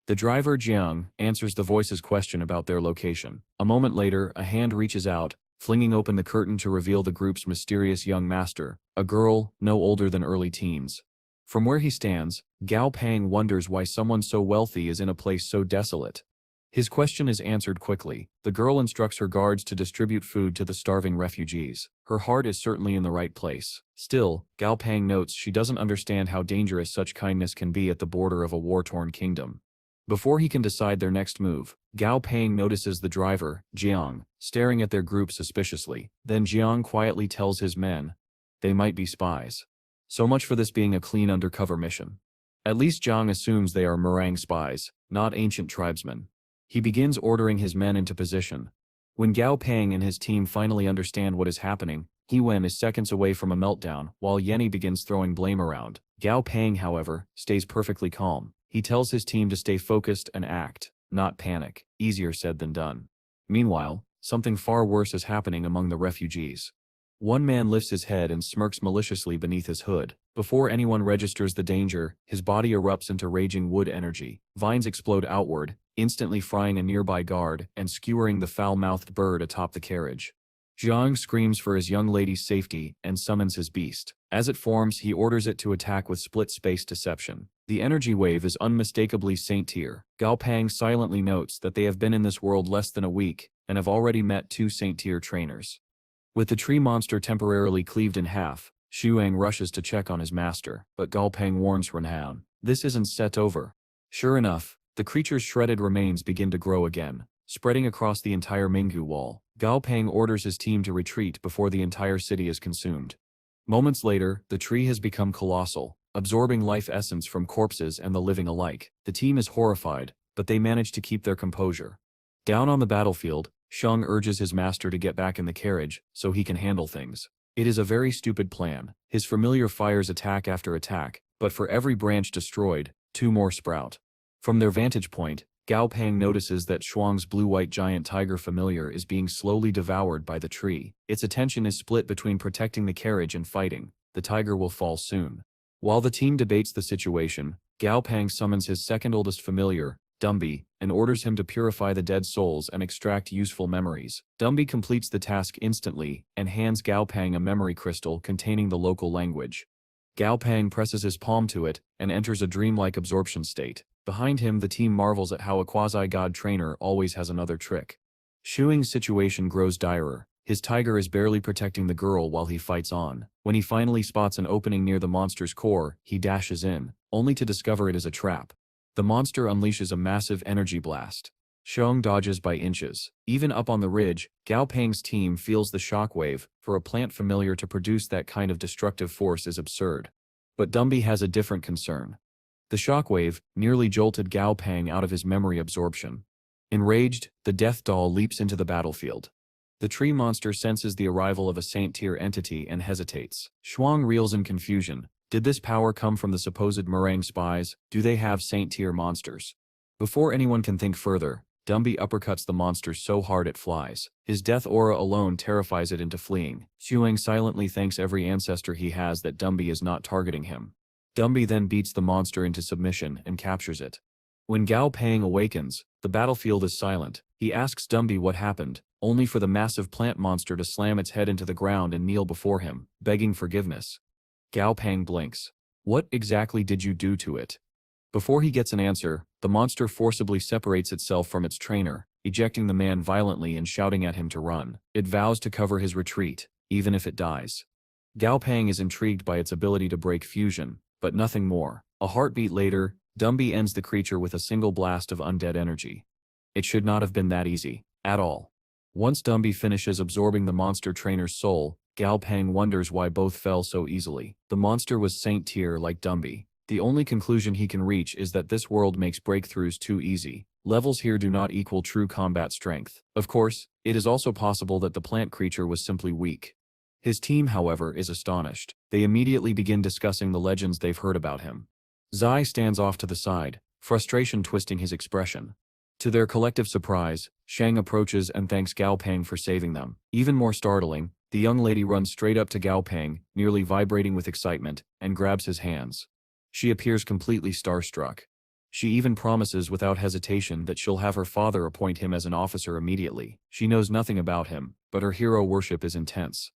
The driver Jiang answers the voice's question about their location. A moment later, a hand reaches out, flinging open the curtain to reveal the group's mysterious young master, a girl no older than early teens. From where he stands, Gao Pang wonders why someone so wealthy is in a place so desolate. His question is answered quickly. The girl instructs her guards to distribute food to the starving refugees. Her heart is certainly in the right place. Still, Gao Pang notes she doesn't understand how dangerous such kindness can be at the border of a war-torn kingdom. Before he can decide their next move, Gao Pang notices the driver, Jiang, staring at their group suspiciously. Then Jiang quietly tells his men, they might be spies. So much for this being a clean undercover mission. At least Jiang assumes they are meringue spies, not ancient tribesmen. He begins ordering his men into position. When Gao Pang and his team finally understand what is happening, He Wen is seconds away from a meltdown, while Yenny begins throwing blame around. Gao Pang, however, stays perfectly calm. He tells his team to stay focused and act, not panic. Easier said than done. Meanwhile, something far worse is happening among the refugees. One man lifts his head and smirks maliciously beneath his hood. Before anyone registers the danger, his body erupts into raging wood energy. Vines explode outward, instantly frying a nearby guard and skewering the foul-mouthed bird atop the carriage. Zhang screams for his young lady's safety and summons his beast. As it forms, he orders it to attack with split-space deception. The energy wave is unmistakably Saint Tier. Gao Pang silently notes that they have been in this world less than a week and have already met 2 Saint Tier trainers. With the tree monster temporarily cleaved in half, Shuang rushes to check on his master, but Gao Pang warns Renhan, this isn't set over. Sure enough, the creature's shredded remains begin to grow again, spreading across the entire Minggu wall. Gao Pang orders his team to retreat before the entire city is consumed. Moments later, the tree has become colossal, absorbing life essence from corpses and the living alike. The team is horrified, but they manage to keep their composure. Down on the battlefield, Sheng urges his master to get back in the carriage so he can handle things. It is a very stupid plan. His familiar fires attack after attack, but for every branch destroyed, 2 more sprout. From their vantage point, Gao Pang notices that Shuang's blue-white giant tiger familiar is being slowly devoured by the tree. Its attention is split between protecting the carriage and fighting. The tiger will fall soon. While the team debates the situation, Gao Pang summons his second oldest familiar, Dumby, and orders him to purify the dead souls and extract useful memories. Dumby completes the task instantly and hands Gao Pang a memory crystal containing the local language. Gao Pang presses his palm to it and enters a dreamlike absorption state. Behind him, the team marvels at how a quasi-god trainer always has another trick. Shuang's situation grows direr. His tiger is barely protecting the girl while he fights on. When he finally spots an opening near the monster's core, he dashes in, only to discover it is a trap. The monster unleashes a massive energy blast. Shuang dodges by inches. Even up on the ridge, Gao Pang's team feels the shockwave. For a plant familiar to produce that kind of destructive force is absurd. But Dumby has a different concern. The shockwave nearly jolted Gao Pang out of his memory absorption. Enraged, the death doll leaps into the battlefield. The tree monster senses the arrival of a Saint-tier entity and hesitates. Shuang reels in confusion. Did this power come from the supposed meringue spies? Do they have Saint-tier monsters? Before anyone can think further, Dumby uppercuts the monster so hard it flies. His death aura alone terrifies it into fleeing. Shuang silently thanks every ancestor he has that Dumby is not targeting him. Dumby then beats the monster into submission and captures it. When Gao Pang awakens, the battlefield is silent. He asks Dumby what happened, only for the massive plant monster to slam its head into the ground and kneel before him, begging forgiveness. Gao Pang blinks. What exactly did you do to it? Before he gets an answer, the monster forcibly separates itself from its trainer, ejecting the man violently and shouting at him to run. It vows to cover his retreat, even if it dies. Gao Pang is intrigued by its ability to break fusion, but nothing more. A heartbeat later, Dumby ends the creature with a single blast of undead energy. It should not have been that easy, at all. Once Dumby finishes absorbing the monster trainer's soul, Gao Pang wonders why both fell so easily. The monster was Saint-tier like Dumby. The only conclusion he can reach is that this world makes breakthroughs too easy. Levels here do not equal true combat strength. Of course, it is also possible that the plant creature was simply weak. His team, however, is astonished. They immediately begin discussing the legends they've heard about him. Zai stands off to the side, frustration twisting his expression. To their collective surprise, Shang approaches and thanks Gao Pang for saving them. Even more startling, the young lady runs straight up to Gao Pang, nearly vibrating with excitement, and grabs his hands. She appears completely starstruck. She even promises without hesitation that she'll have her father appoint him as an officer immediately. She knows nothing about him, but her hero worship is intense.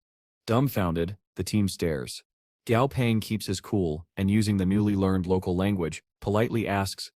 Dumbfounded, the team stares. Gao Pang keeps his cool, and using the newly learned local language, politely asks,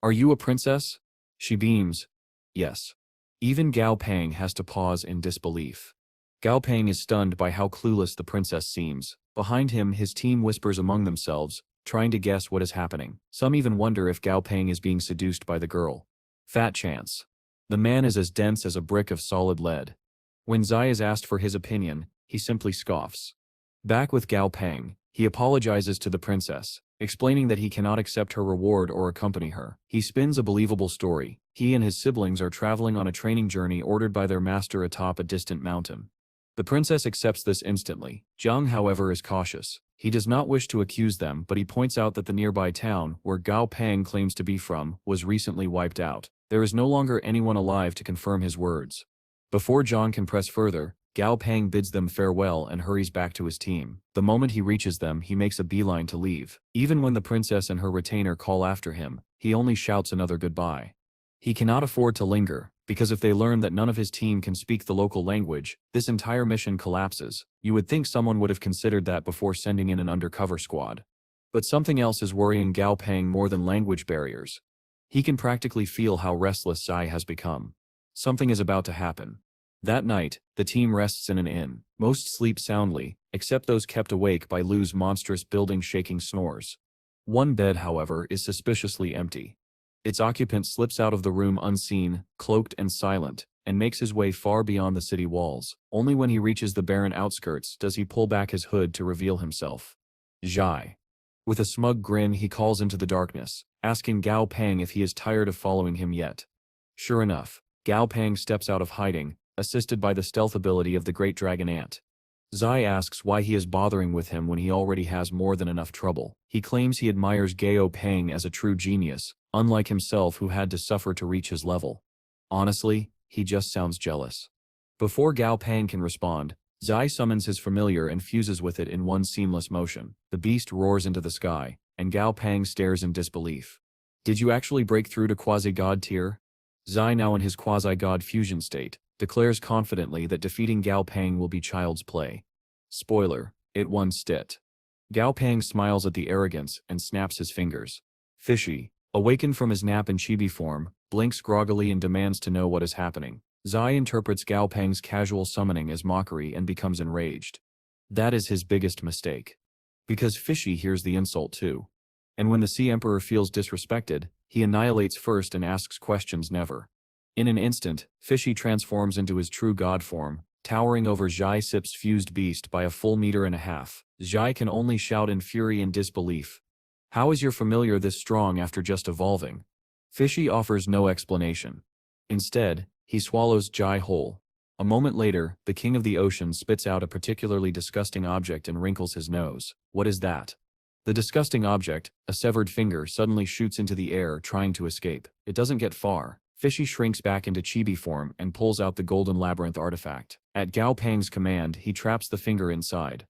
"Are you a princess?" She beams. Yes. Even Gao Pang has to pause in disbelief. Gao Pang is stunned by how clueless the princess seems. Behind him, his team whispers among themselves, trying to guess what is happening. Some even wonder if Gao Pang is being seduced by the girl. Fat chance. The man is as dense as a brick of solid lead. When Zai is asked for his opinion, he simply scoffs. Back with Gao Pang, he apologizes to the princess, explaining that he cannot accept her reward or accompany her. He spins a believable story. He and his siblings are traveling on a training journey ordered by their master atop a distant mountain. The princess accepts this instantly. Zhang, however, is cautious. He does not wish to accuse them, but he points out that the nearby town, where Gao Pang claims to be from, was recently wiped out. There is no longer anyone alive to confirm his words. Before Zhang can press further, Gao Pang bids them farewell and hurries back to his team. The moment he reaches them, he makes a beeline to leave. Even when the princess and her retainer call after him, he only shouts another goodbye. He cannot afford to linger, because if they learn that none of his team can speak the local language, this entire mission collapses. You would think someone would have considered that before sending in an undercover squad. But something else is worrying Gao Pang more than language barriers. He can practically feel how restless Zai has become. Something is about to happen. That night, the team rests in an inn. Most sleep soundly, except those kept awake by Lu's monstrous building-shaking snores. One bed, however, is suspiciously empty. Its occupant slips out of the room unseen, cloaked and silent, and makes his way far beyond the city walls. Only when he reaches the barren outskirts does he pull back his hood to reveal himself. Zhai. With a smug grin, he calls into the darkness, asking Gao Pang if he is tired of following him yet. Sure enough, Gao Pang steps out of hiding, assisted by the stealth ability of the great dragon ant. Zai asks why he is bothering with him when he already has more than enough trouble. He claims he admires Gao Pang as a true genius, unlike himself who had to suffer to reach his level. Honestly, he just sounds jealous. Before Gao Pang can respond, Zai summons his familiar and fuses with it in one seamless motion. The beast roars into the sky, and Gao Pang stares in disbelief. Did you actually break through to quasi-god tier? Zai, now in his quasi-god fusion state, declares confidently that defeating Gao Pang will be child's play. Spoiler, it won stit. Gao Pang smiles at the arrogance and snaps his fingers. Fishy, awakened from his nap in chibi form, blinks groggily and demands to know what is happening. Zai interprets Gao Pang's casual summoning as mockery and becomes enraged. That is his biggest mistake. Because Fishy hears the insult too. And when the Sea Emperor feels disrespected, he annihilates first and asks questions never. In an instant, Fishy transforms into his true god form, towering over Zhai Sip's fused beast by a full 1.5 meters. Zhai can only shout in fury and disbelief. How is your familiar this strong after just evolving? Fishy offers no explanation. Instead, he swallows Zhai whole. A moment later, the king of the ocean spits out a particularly disgusting object and wrinkles his nose. What is that? The disgusting object, a severed finger, suddenly shoots into the air, trying to escape. It doesn't get far. Fishy shrinks back into chibi form and pulls out the golden labyrinth artifact. At Gao Pang's command, he traps the finger inside.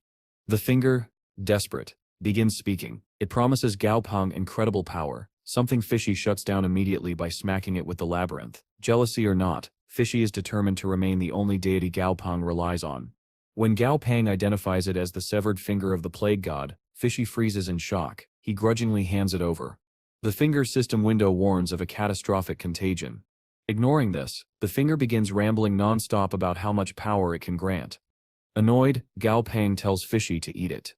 The finger, desperate, begins speaking. It promises Gao Pang incredible power, something Fishy shuts down immediately by smacking it with the labyrinth. Jealousy or not, Fishy is determined to remain the only deity Gao Pang relies on. When Gao Pang identifies it as the severed finger of the plague god, Fishy freezes in shock. He grudgingly hands it over. The finger system window warns of a catastrophic contagion. Ignoring this, the finger begins rambling non-stop about how much power it can grant. Annoyed, Gao Pang tells Fishy to eat it.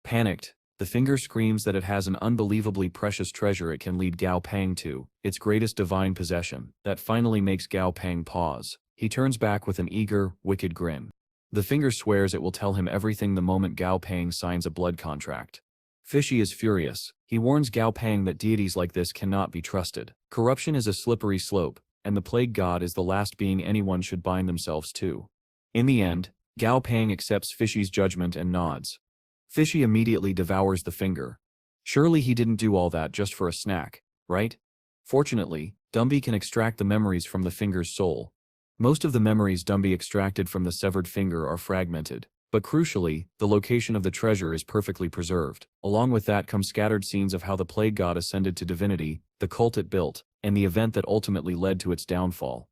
Panicked, the finger screams that it has an unbelievably precious treasure it can lead Gao Pang to, its greatest divine possession. That finally makes Gao Pang pause. He turns back with an eager, wicked grin. The finger swears it will tell him everything the moment Gao Pang signs a blood contract. Fishy is furious. He warns Gao Pang that deities like this cannot be trusted. Corruption is a slippery slope, and the plague god is the last being anyone should bind themselves to. In the end, Gao Pang accepts Fishy's judgment and nods. Fishy immediately devours the finger. Surely he didn't do all that just for a snack, right? Fortunately, Dumby can extract the memories from the finger's soul. Most of the memories Dumby extracted from the severed finger are fragmented. But crucially, the location of the treasure is perfectly preserved. Along with that come scattered scenes of how the plague god ascended to divinity, the cult it built, and the event that ultimately led to its downfall.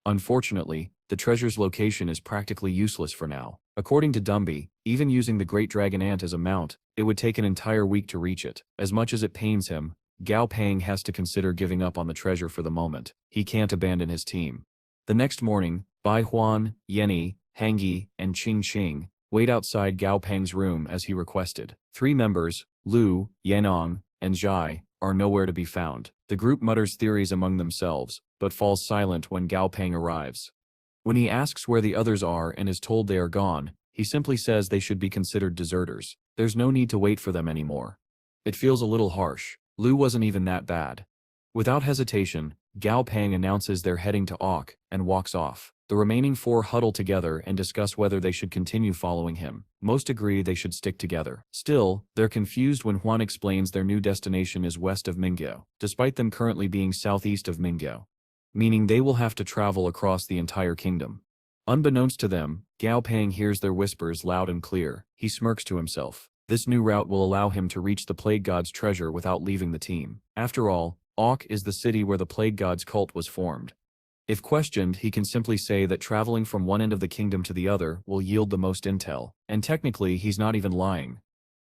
Unfortunately, the treasure's location is practically useless for now. According to Dumby, even using the great dragon ant as a mount, it would take an entire week to reach it. As much as it pains him, Gao Pang has to consider giving up on the treasure for the moment. He can't abandon his team. The next morning, Bai Huan, Yenny, Hangyi, and Qing Qing wait outside Gao Pang's room as he requested. 3 members, Lu, Yanong, and Zhai, are nowhere to be found. The group mutters theories among themselves, but falls silent when Gao Pang arrives. When he asks where the others are and is told they are gone, he simply says they should be considered deserters. There's no need to wait for them anymore. It feels a little harsh. Lu wasn't even that bad. Without hesitation, Gao Pang announces they're heading to Ock and walks off. The remaining 4 huddle together and discuss whether they should continue following him. Most agree they should stick together. Still, they're confused when Huan explains their new destination is west of Mingyao, despite them currently being southeast of Mingyao, meaning they will have to travel across the entire kingdom. Unbeknownst to them, Gao Pang hears their whispers loud and clear. He smirks to himself. This new route will allow him to reach the Plague God's treasure without leaving the team. After all, Ock is the city where the Plague God's cult was formed. If questioned, he can simply say that traveling from one end of the kingdom to the other will yield the most intel, and technically he's not even lying.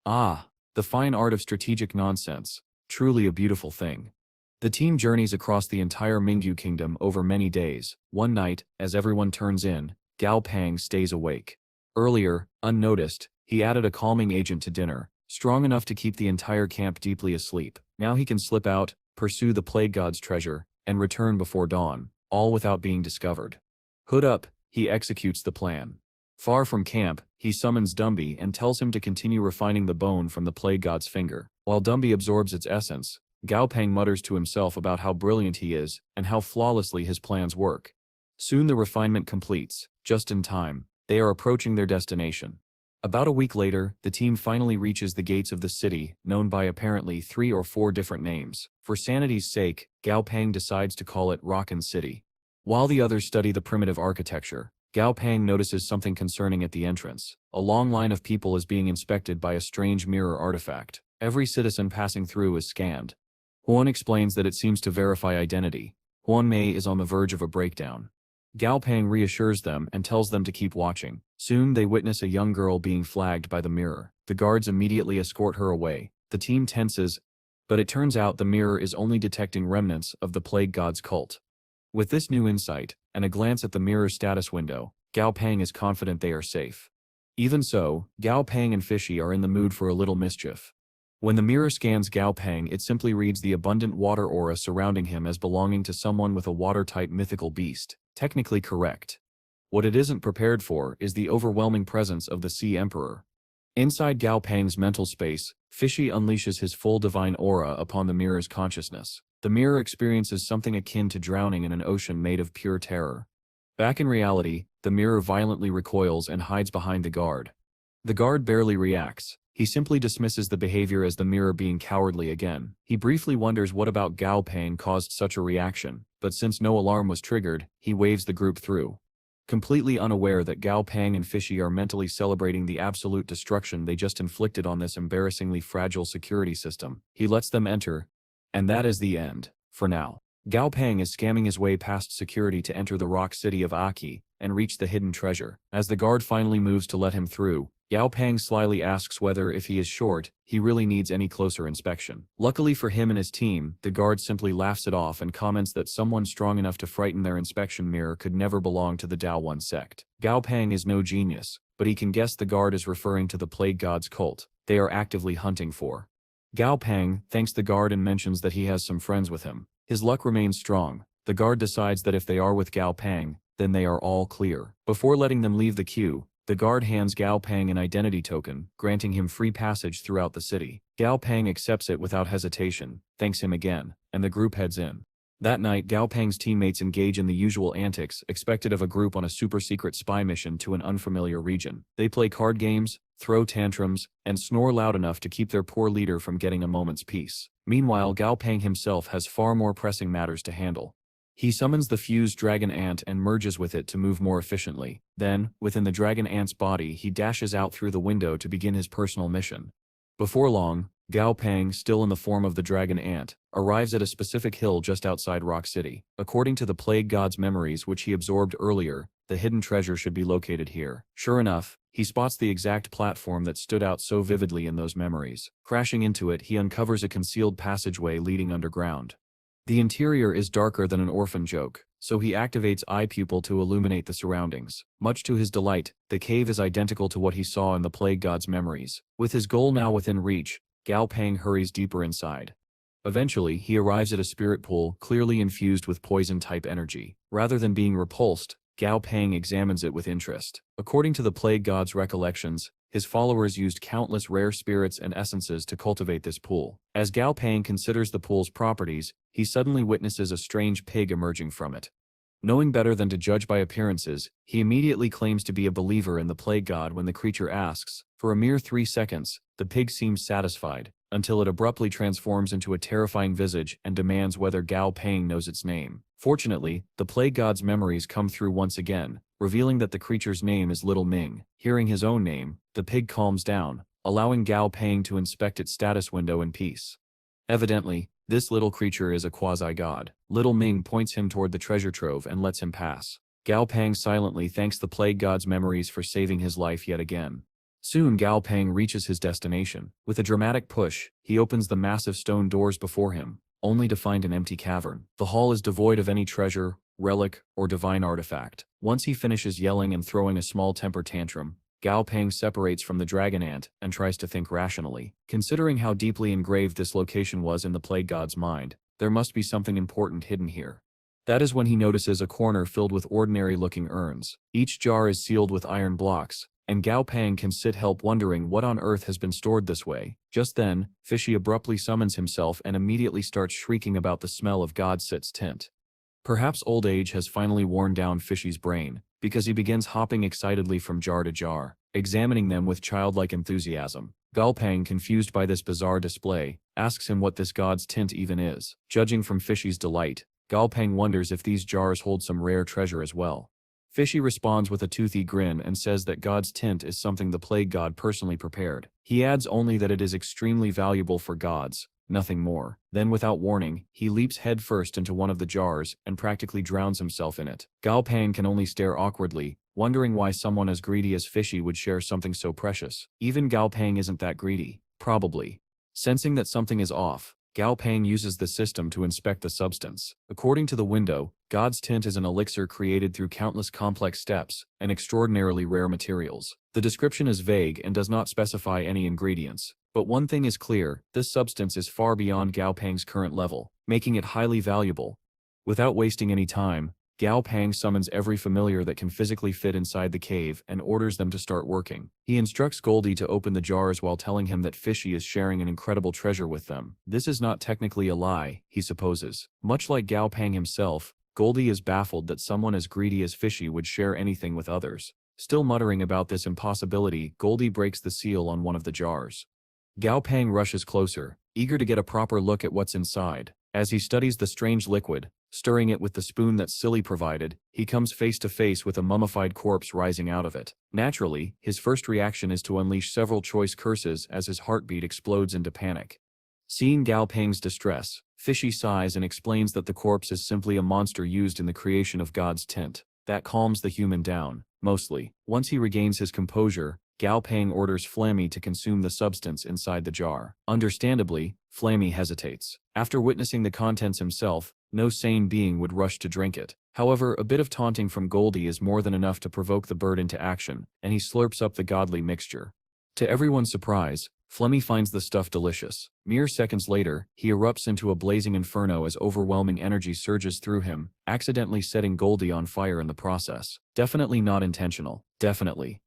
Ah, the fine art of strategic nonsense. Truly a beautiful thing. The team journeys across the entire Mingyu kingdom over many days. One night, as everyone turns in, Gao Pang stays awake. Earlier, unnoticed, he added a calming agent to dinner, strong enough to keep the entire camp deeply asleep. Now he can slip out, pursue the Plague God's treasure, and return before dawn, all without being discovered. Hood up, he executes the plan. Far from camp, he summons Dumby and tells him to continue refining the bone from the Plague God's finger. While Dumby absorbs its essence, Gao Pang mutters to himself about how brilliant he is and how flawlessly his plans work. Soon the refinement completes, just in time. They are approaching their destination. About a week later, the team finally reaches the gates of the city, known by apparently 3 or 4 different names. For sanity's sake, Gao Pang decides to call it Rockin' City. While the others study the primitive architecture, Gao Pang notices something concerning at the entrance. A long line of people is being inspected by a strange mirror artifact. Every citizen passing through is scanned. Huan explains that it seems to verify identity. Huan Mei is on the verge of a breakdown. Gao Pang reassures them and tells them to keep watching. Soon they witness a young girl being flagged by the mirror. The guards immediately escort her away. The team tenses, but it turns out the mirror is only detecting remnants of the Plague God's cult. With this new insight, and a glance at the mirror's status window, Gao Pang is confident they are safe. Even so, Gao Pang and Fishy are in the mood for a little mischief. When the mirror scans Gao Pang, it simply reads the abundant water aura surrounding him as belonging to someone with a water-type mythical beast. Technically correct. What it isn't prepared for is the overwhelming presence of the Sea Emperor. Inside Gao Pang's mental space, Fishy unleashes his full divine aura upon the mirror's consciousness. The mirror experiences something akin to drowning in an ocean made of pure terror. Back in reality, the mirror violently recoils and hides behind the guard. The guard barely reacts. He simply dismisses the behavior as the mirror being cowardly again. He briefly wonders what about Gao Pang caused such a reaction, but since no alarm was triggered, he waves the group through. Completely unaware that Gao Pang and Fishy are mentally celebrating the absolute destruction they just inflicted on this embarrassingly fragile security system, he lets them enter, and that is the end, for now. Gao Pang is scamming his way past security to enter the rock city of Aki and reach the hidden treasure. As the guard finally moves to let him through, Gao Pang slyly asks whether, if he is short, he really needs any closer inspection. Luckily for him and his team, the guard simply laughs it off and comments that someone strong enough to frighten their inspection mirror could never belong to the Dao One sect. Gao Pang is no genius, but he can guess the guard is referring to the Plague God's cult they are actively hunting for. Gao Pang thanks the guard and mentions that he has some friends with him. His luck remains strong. The guard decides that if they are with Gao Pang, then they are all clear. Before letting them leave the queue, the guard hands Gao Pang an identity token, granting him free passage throughout the city. Gao Pang accepts it without hesitation, thanks him again, and the group heads in. That night, Gao Pang's teammates engage in the usual antics expected of a group on a super-secret spy mission to an unfamiliar region. They play card games, throw tantrums, and snore loud enough to keep their poor leader from getting a moment's peace. Meanwhile, Gao Pang himself has far more pressing matters to handle. He summons the fused dragon ant and merges with it to move more efficiently. Then, within the dragon ant's body, he dashes out through the window to begin his personal mission. Before long, Gao Pang, still in the form of the dragon ant, arrives at a specific hill just outside Rock City. According to the plague god's memories which he absorbed earlier, the hidden treasure should be located here. Sure enough, he spots the exact platform that stood out so vividly in those memories. Crashing into it, he uncovers a concealed passageway leading underground. The interior is darker than an orphan joke, so he activates eye pupil to illuminate the surroundings. Much to his delight, the cave is identical to what he saw in the plague god's memories. With his goal now within reach, Gao Pang hurries deeper inside. Eventually, he arrives at a spirit pool clearly infused with poison-type energy. Rather than being repulsed, Gao Pang examines it with interest. According to the plague god's recollections, his followers used countless rare spirits and essences to cultivate this pool. As Gao Pang considers the pool's properties, he suddenly witnesses a strange pig emerging from it. Knowing better than to judge by appearances, he immediately claims to be a believer in the plague god when the creature asks. For a mere 3 seconds, the pig seems satisfied, until it abruptly transforms into a terrifying visage and demands whether Gao Pang knows its name. Fortunately, the plague god's memories come through once again, revealing that the creature's name is Little Ming. Hearing his own name, the pig calms down, allowing Gao Pang to inspect its status window in peace. Evidently, this little creature is a quasi-god. Little Ming points him toward the treasure trove and lets him pass. Gao Pang silently thanks the plague god's memories for saving his life yet again. Soon Gao Pang reaches his destination. With a dramatic push, he opens the massive stone doors before him, only to find an empty cavern. The hall is devoid of any treasure, relic, or divine artifact. Once he finishes yelling and throwing a small temper tantrum, Gao Pang separates from the dragon ant and tries to think rationally. Considering how deeply engraved this location was in the plague god's mind, there must be something important hidden here. That is when he notices a corner filled with ordinary-looking urns. Each jar is sealed with iron blocks, and Gao Pang can sit help wondering what on earth has been stored this way. Just then, Fishy abruptly summons himself and immediately starts shrieking about the smell of God Sit's tint. Perhaps old age has finally worn down Fishy's brain, because he begins hopping excitedly from jar to jar, examining them with childlike enthusiasm. Gao Pang, confused by this bizarre display, asks him what this god's tint even is. Judging from Fishy's delight, Gao Pang wonders if these jars hold some rare treasure as well. Fishy responds with a toothy grin and says that God's tint is something the plague god personally prepared. He adds only that it is extremely valuable for gods, nothing more. Then without warning, he leaps headfirst into one of the jars and practically drowns himself in it. Gao Pang can only stare awkwardly, wondering why someone as greedy as Fishy would share something so precious. Even Gao Pang isn't that greedy, probably. Sensing that something is off, Gao Pang uses the system to inspect the substance. According to the window, God's tint is an elixir created through countless complex steps and extraordinarily rare materials. The description is vague and does not specify any ingredients, but one thing is clear: this substance is far beyond Gao Pang's current level, making it highly valuable. Without wasting any time, Gao Pang summons every familiar that can physically fit inside the cave and orders them to start working. He instructs Goldie to open the jars while telling him that Fishy is sharing an incredible treasure with them. This is not technically a lie, he supposes. Much like Gao Pang himself, Goldie is baffled that someone as greedy as Fishy would share anything with others. Still muttering about this impossibility, Goldie breaks the seal on one of the jars. Gao Pang rushes closer, eager to get a proper look at what's inside. As he studies the strange liquid, stirring it with the spoon that Silly provided, he comes face to face with a mummified corpse rising out of it. Naturally, his first reaction is to unleash several choice curses as his heartbeat explodes into panic. Seeing Gao Pang's distress, Fishy sighs and explains that the corpse is simply a monster used in the creation of God's tint. That calms the human down, mostly. Once he regains his composure, Gao Pang orders Flammy to consume the substance inside the jar. Understandably, Flammy hesitates. After witnessing the contents himself, no sane being would rush to drink it. However, a bit of taunting from Goldie is more than enough to provoke the bird into action, and he slurps up the godly mixture. To everyone's surprise, Flemmy finds the stuff delicious. Mere seconds later, he erupts into a blazing inferno as overwhelming energy surges through him, accidentally setting Goldie on fire in the process. Definitely not intentional. Definitely.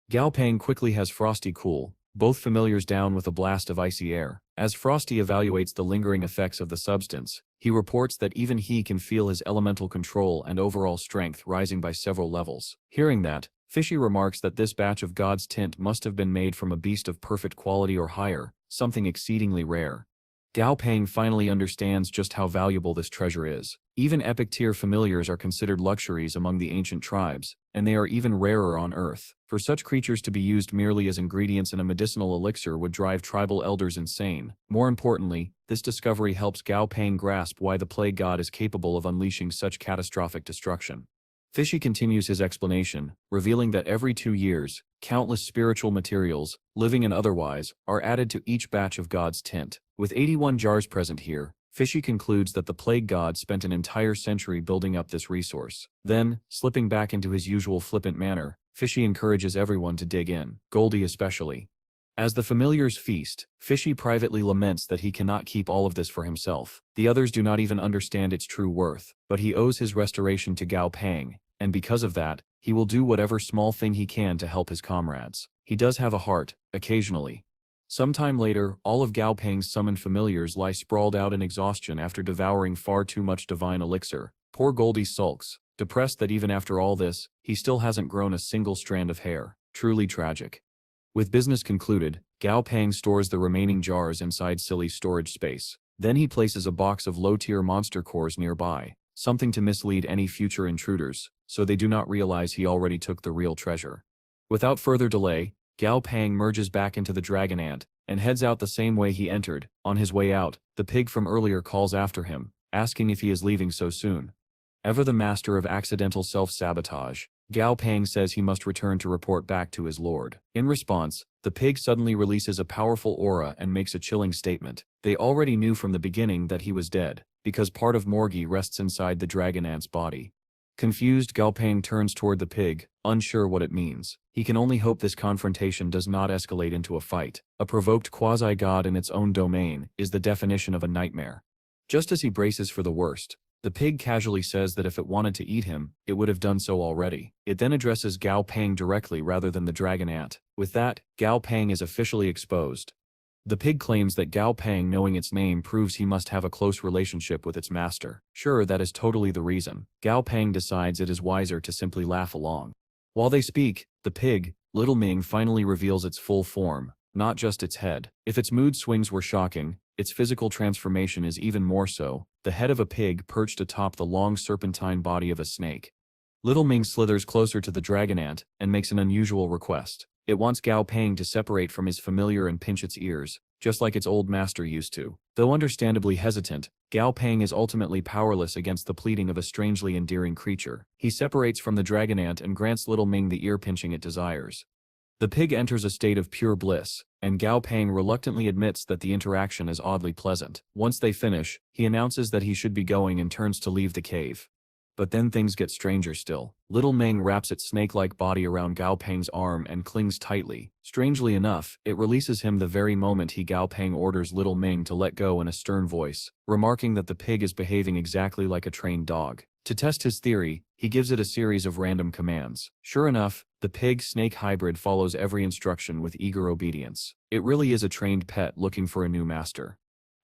Gao Pang quickly has Frosty cool both familiars down with a blast of icy air. As Frosty evaluates the lingering effects of the substance, he reports that even he can feel his elemental control and overall strength rising by several levels. Hearing that, Fishy remarks that this batch of God's tint must have been made from a beast of perfect quality or higher, something exceedingly rare. Gao Pang finally understands just how valuable this treasure is. Even epic-tier familiars are considered luxuries among the ancient tribes, and they are even rarer on Earth. For such creatures to be used merely as ingredients in a medicinal elixir would drive tribal elders insane. More importantly, this discovery helps Gao Pang grasp why the plague god is capable of unleashing such catastrophic destruction. Fishy continues his explanation, revealing that every 2 years, countless spiritual materials, living and otherwise, are added to each batch of God's tint. With 81 jars present here, Fishy concludes that the plague god spent an entire century building up this resource. Then, slipping back into his usual flippant manner, Fishy encourages everyone to dig in, Goldie especially. As the familiars feast, Fishy privately laments that he cannot keep all of this for himself. The others do not even understand its true worth, but he owes his restoration to Gao Pang, and because of that, he will do whatever small thing he can to help his comrades. He does have a heart, occasionally. Sometime later, all of Gao Pang's summoned familiars lie sprawled out in exhaustion after devouring far too much divine elixir. Poor Goldie sulks, depressed that even after all this, he still hasn't grown a single strand of hair. Truly tragic. With business concluded, Gao Pang stores the remaining jars inside Silly's storage space. Then he places a box of low-tier monster cores nearby, something to mislead any future intruders, so they do not realize he already took the real treasure. Without further delay, Gao Pang merges back into the dragon ant, and heads out the same way he entered. On his way out, the pig from earlier calls after him, asking if he is leaving so soon. Ever the master of accidental self-sabotage, Gao Pang says he must return to report back to his lord. In response, the pig suddenly releases a powerful aura and makes a chilling statement. They already knew from the beginning that he was dead, because part of Morgie rests inside the dragon ant's body. Confused, Gao Pang turns toward the pig, unsure what it means. He can only hope this confrontation does not escalate into a fight. A provoked quasi-god in its own domain is the definition of a nightmare. Just as he braces for the worst, the pig casually says that if it wanted to eat him, it would have done so already. It then addresses Gao Pang directly rather than the dragon ant. With that, Gao Pang is officially exposed. The pig claims that Gao Pang knowing its name proves he must have a close relationship with its master. Sure, that is totally the reason. Gao Pang decides it is wiser to simply laugh along. While they speak, the pig, Little Ming, finally reveals its full form, not just its head. If its mood swings were shocking, its physical transformation is even more so, the head of a pig perched atop the long serpentine body of a snake. Little Ming slithers closer to the dragon ant and makes an unusual request. It wants Gao Pang to separate from his familiar and pinch its ears, just like its old master used to. Though understandably hesitant, Gao Pang is ultimately powerless against the pleading of a strangely endearing creature. He separates from the dragon ant and grants Little Ming the ear pinching it desires. The pig enters a state of pure bliss, and Gao Pang reluctantly admits that the interaction is oddly pleasant. Once they finish, he announces that he should be going and turns to leave the cave. But then things get stranger still. Little Ming wraps its snake-like body around Gao Pang's arm and clings tightly. Strangely enough, it releases him the very moment Gao Pang orders Little Ming to let go in a stern voice, remarking that the pig is behaving exactly like a trained dog. To test his theory, he gives it a series of random commands. Sure enough, the pig-snake hybrid follows every instruction with eager obedience. It really is a trained pet looking for a new master.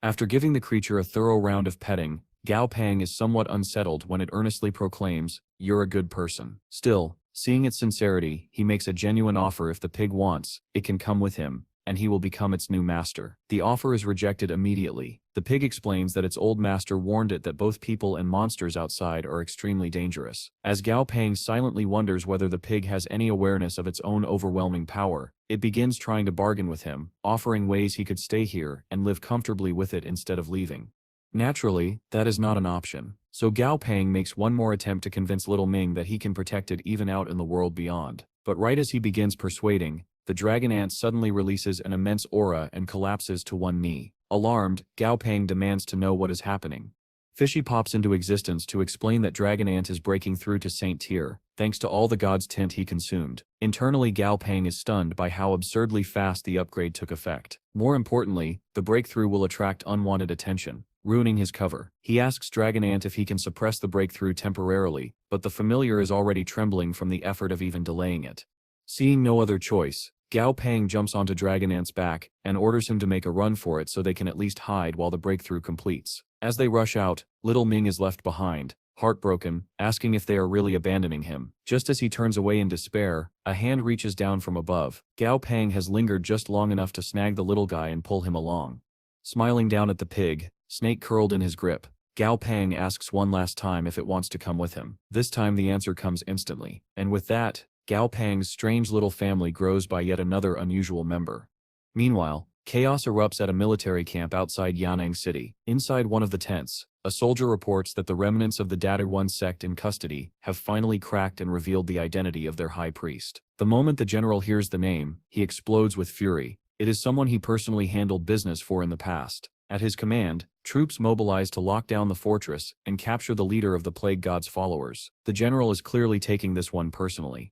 After giving the creature a thorough round of petting, Gao Pang is somewhat unsettled when it earnestly proclaims, "You're a good person." Still, seeing its sincerity, he makes a genuine offer. If the pig wants, it can come with him, and he will become its new master. The offer is rejected immediately. The pig explains that its old master warned it that both people and monsters outside are extremely dangerous. As Gao Pang silently wonders whether the pig has any awareness of its own overwhelming power, it begins trying to bargain with him, offering ways he could stay here and live comfortably with it instead of leaving. Naturally, that is not an option, so Gao Pang makes one more attempt to convince Little Ming that he can protect it even out in the world beyond. But right as he begins persuading, the dragon ant suddenly releases an immense aura and collapses to one knee. Alarmed, Gao Pang demands to know what is happening. Fishy pops into existence to explain that dragon ant is breaking through to Saint Tier, thanks to all the god's tint he consumed. Internally, Gao Pang is stunned by how absurdly fast the upgrade took effect. More importantly, the breakthrough will attract unwanted attention, ruining his cover. He asks Dragon Ant if he can suppress the breakthrough temporarily, but the familiar is already trembling from the effort of even delaying it. Seeing no other choice, Gao Pang jumps onto Dragon Ant's back and orders him to make a run for it so they can at least hide while the breakthrough completes. As they rush out, Little Ming is left behind, heartbroken, asking if they are really abandoning him. Just as he turns away in despair, a hand reaches down from above. Gao Pang has lingered just long enough to snag the little guy and pull him along. Smiling down at the pig, snake curled in his grip, Gao Pang asks one last time if it wants to come with him. This time the answer comes instantly, and with that, Gao Pang's strange little family grows by yet another unusual member. Meanwhile, chaos erupts at a military camp outside Yan'an City. Inside one of the tents, a soldier reports that the remnants of the Datterone sect in custody have finally cracked and revealed the identity of their high priest. The moment the general hears the name, he explodes with fury. It is someone he personally handled business for in the past. At his command, troops mobilize to lock down the fortress and capture the leader of the Plague God's followers. The general is clearly taking this one personally.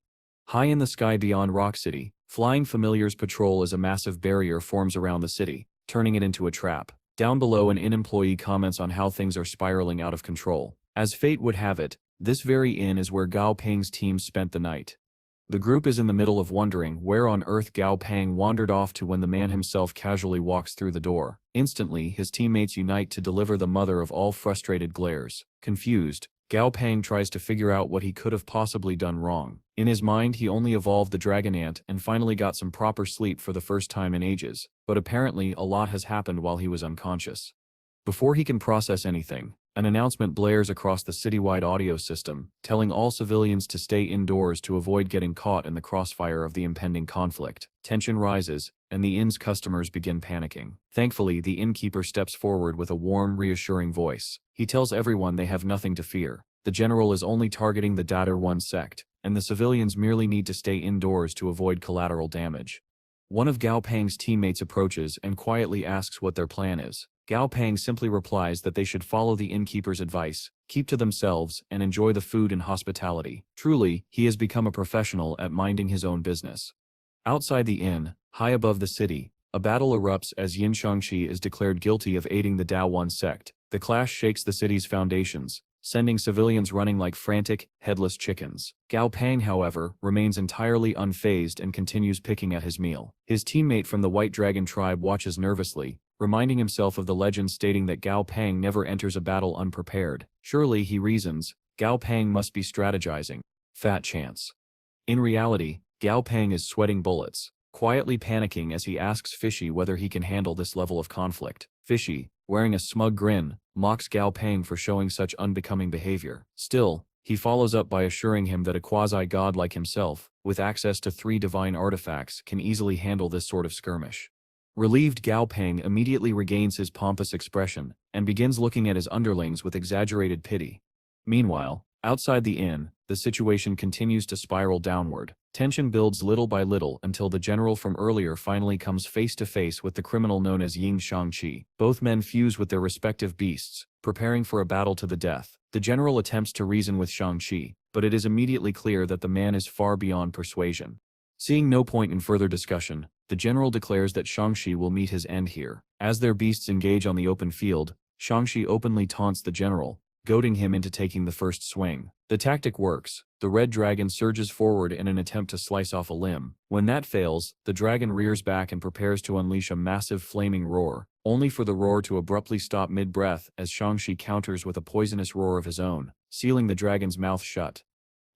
High in the sky beyond Rock City, flying familiars patrol as a massive barrier forms around the city, turning it into a trap. Down below, an inn employee comments on how things are spiraling out of control. As fate would have it, this very inn is where Gao Pang's team spent the night. The group is in the middle of wondering where on earth Gao Pang wandered off to when the man himself casually walks through the door. Instantly, his teammates unite to deliver the mother of all frustrated glares. Confused, Gao Pang tries to figure out what he could have possibly done wrong. In his mind, he only evolved the dragon ant and finally got some proper sleep for the first time in ages, but apparently a lot has happened while he was unconscious. Before he can process anything, an announcement blares across the citywide audio system, telling all civilians to stay indoors to avoid getting caught in the crossfire of the impending conflict. Tension rises, and the inn's customers begin panicking. Thankfully, the innkeeper steps forward with a warm, reassuring voice. He tells everyone they have nothing to fear. The general is only targeting the Datterone sect, and the civilians merely need to stay indoors to avoid collateral damage. One of Gao Pang's teammates approaches and quietly asks what their plan is. Gao Pang simply replies that they should follow the innkeeper's advice, keep to themselves, and enjoy the food and hospitality. Truly, he has become a professional at minding his own business. Outside the inn, high above the city, a battle erupts as Yin Shangxi is declared guilty of aiding the Daowan sect. The clash shakes the city's foundations, sending civilians running like frantic, headless chickens. Gao Pang, however, remains entirely unfazed and continues picking at his meal. His teammate from the White Dragon tribe watches nervously, reminding himself of the legend stating that Gao Pang never enters a battle unprepared. Surely, he reasons, Gao Pang must be strategizing. Fat chance. In reality, Gao Pang is sweating bullets, quietly panicking as he asks Fishy whether he can handle this level of conflict. Fishy, wearing a smug grin, mocks Gao Pang for showing such unbecoming behavior. Still, he follows up by assuring him that a quasi-god like himself, with access to 3 divine artifacts, can easily handle this sort of skirmish. Relieved, Gao Pang immediately regains his pompous expression and begins looking at his underlings with exaggerated pity. Meanwhile, outside the inn, the situation continues to spiral downward. Tension builds little by little until the general from earlier finally comes face to face with the criminal known as Yin Shangqi. Both men fuse with their respective beasts, preparing for a battle to the death. The general attempts to reason with Shangqi, but it is immediately clear that the man is far beyond persuasion. Seeing no point in further discussion, the general declares that Shangxi will meet his end here. As their beasts engage on the open field, Shangxi openly taunts the general, goading him into taking the first swing. The tactic works. The red dragon surges forward in an attempt to slice off a limb. When that fails, the dragon rears back and prepares to unleash a massive flaming roar, only for the roar to abruptly stop mid-breath as Shangxi counters with a poisonous roar of his own, sealing the dragon's mouth shut.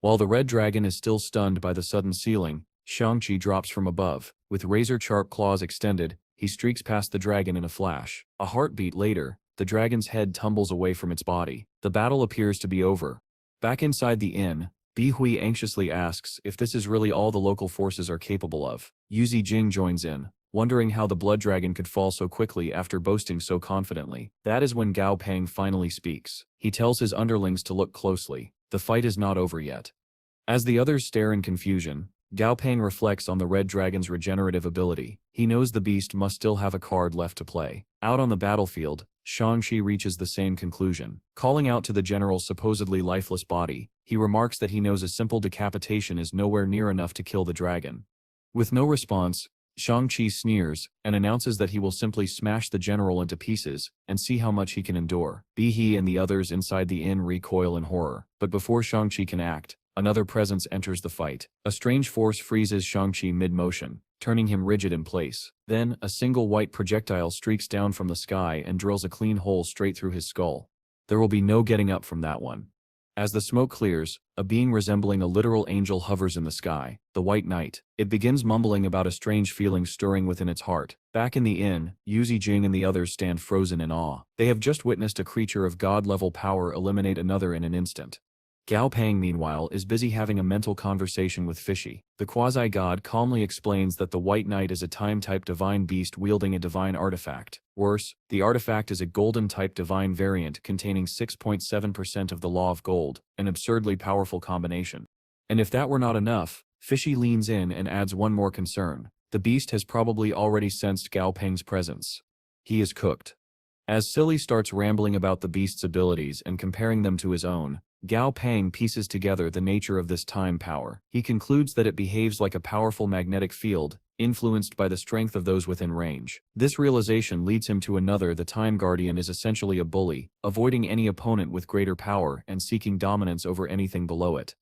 While the red dragon is still stunned by the sudden sealing, Shangxi drops from above. With razor-sharp claws extended, he streaks past the dragon in a flash. A heartbeat later, the dragon's head tumbles away from its body. The battle appears to be over. Back inside the inn, Bi Hui anxiously asks if this is really all the local forces are capable of. Yu Jing joins in, wondering how the blood dragon could fall so quickly after boasting so confidently. That is when Gao Pang finally speaks. He tells his underlings to look closely. The fight is not over yet. As the others stare in confusion, Gao Pang reflects on the red dragon's regenerative ability. He knows the beast must still have a card left to play. Out on the battlefield, Shangxi reaches the same conclusion. Calling out to the general's supposedly lifeless body, he remarks that he knows a simple decapitation is nowhere near enough to kill the dragon. With no response, Shangxi sneers and announces that he will simply smash the general into pieces and see how much he can endure. He and the others inside the inn recoil in horror, but before Shangxi can act, another presence enters the fight. A strange force freezes Shangxi mid-motion, turning him rigid in place. Then, a single white projectile streaks down from the sky and drills a clean hole straight through his skull. There will be no getting up from that one. As the smoke clears, a being resembling a literal angel hovers in the sky, the White Knight. It begins mumbling about a strange feeling stirring within its heart. Back in the inn, Yuzi Jing and the others stand frozen in awe. They have just witnessed a creature of god-level power eliminate another in an instant. Gao Pang, meanwhile, is busy having a mental conversation with Fishy. The quasi-god calmly explains that the White Knight is a time-type divine beast wielding a divine artifact. Worse, the artifact is a golden-type divine variant containing 6.7% of the law of gold, an absurdly powerful combination. And if that were not enough, Fishy leans in and adds one more concern. The beast has probably already sensed Gao Pang's presence. He is cooked. As Silly starts rambling about the beast's abilities and comparing them to his own, Gao Pang pieces together the nature of this time power. He concludes that it behaves like a powerful magnetic field, influenced by the strength of those within range. This realization leads him to another. The Time Guardian is essentially a bully, avoiding any opponent with greater power and seeking dominance over anything below it.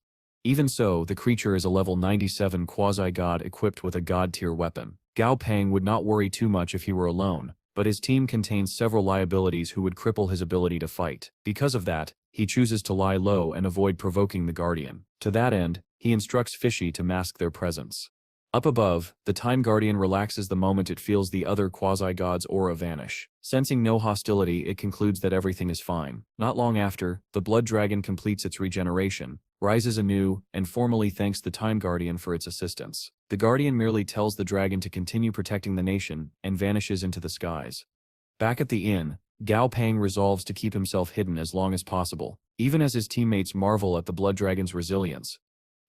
Even so, the creature is a level 97 quasi-god equipped with a god-tier weapon. Gao Pang would not worry too much if he were alone, but his team contains several liabilities who would cripple his ability to fight. Because of that, he chooses to lie low and avoid provoking the Guardian. To that end, he instructs Fishy to mask their presence. Up above, the Time Guardian relaxes the moment it feels the other quasi-god's aura vanish. Sensing no hostility, it concludes that everything is fine. Not long after, the Blood Dragon completes its regeneration, rises anew, and formally thanks the Time Guardian for its assistance. The Guardian merely tells the dragon to continue protecting the nation, and vanishes into the skies. Back at the inn, Gao Pang resolves to keep himself hidden as long as possible, even as his teammates marvel at the Blood Dragon's resilience.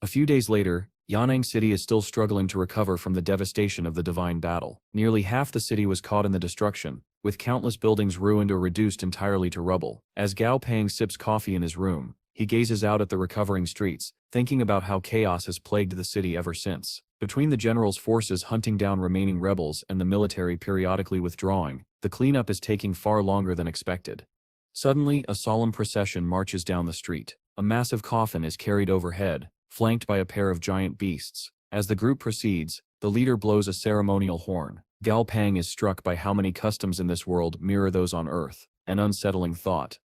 A few days later, Yan'an City is still struggling to recover from the devastation of the divine battle. Nearly half the city was caught in the destruction, with countless buildings ruined or reduced entirely to rubble. As Gao Pang sips coffee in his room, he gazes out at the recovering streets, thinking about how chaos has plagued the city ever since. Between the general's forces hunting down remaining rebels and the military periodically withdrawing, the cleanup is taking far longer than expected. Suddenly, a solemn procession marches down the street. A massive coffin is carried overhead, flanked by a pair of giant beasts. As the group proceeds, the leader blows a ceremonial horn. Gao Pang is struck by how many customs in this world mirror those on Earth, an unsettling thought.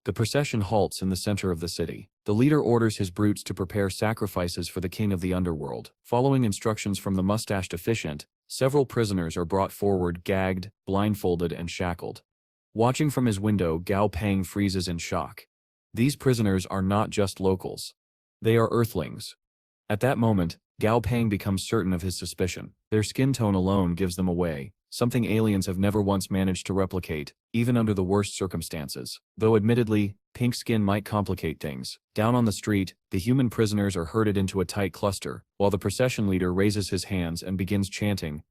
The procession halts in the center of the city. The leader orders his brutes to prepare sacrifices for the king of the underworld. Following instructions from the mustached officiant, several prisoners are brought forward gagged, blindfolded, and shackled. Watching from his window, Gao Pang freezes in shock. These prisoners are not just locals. They are Earthlings. At that moment, Gao Pang becomes certain of his suspicion. Their skin tone alone gives them away, something aliens have never once managed to replicate, even under the worst circumstances. Though admittedly, pink skin might complicate things. Down on the street, the human prisoners are herded into a tight cluster, while the procession leader raises his hands and begins chanting.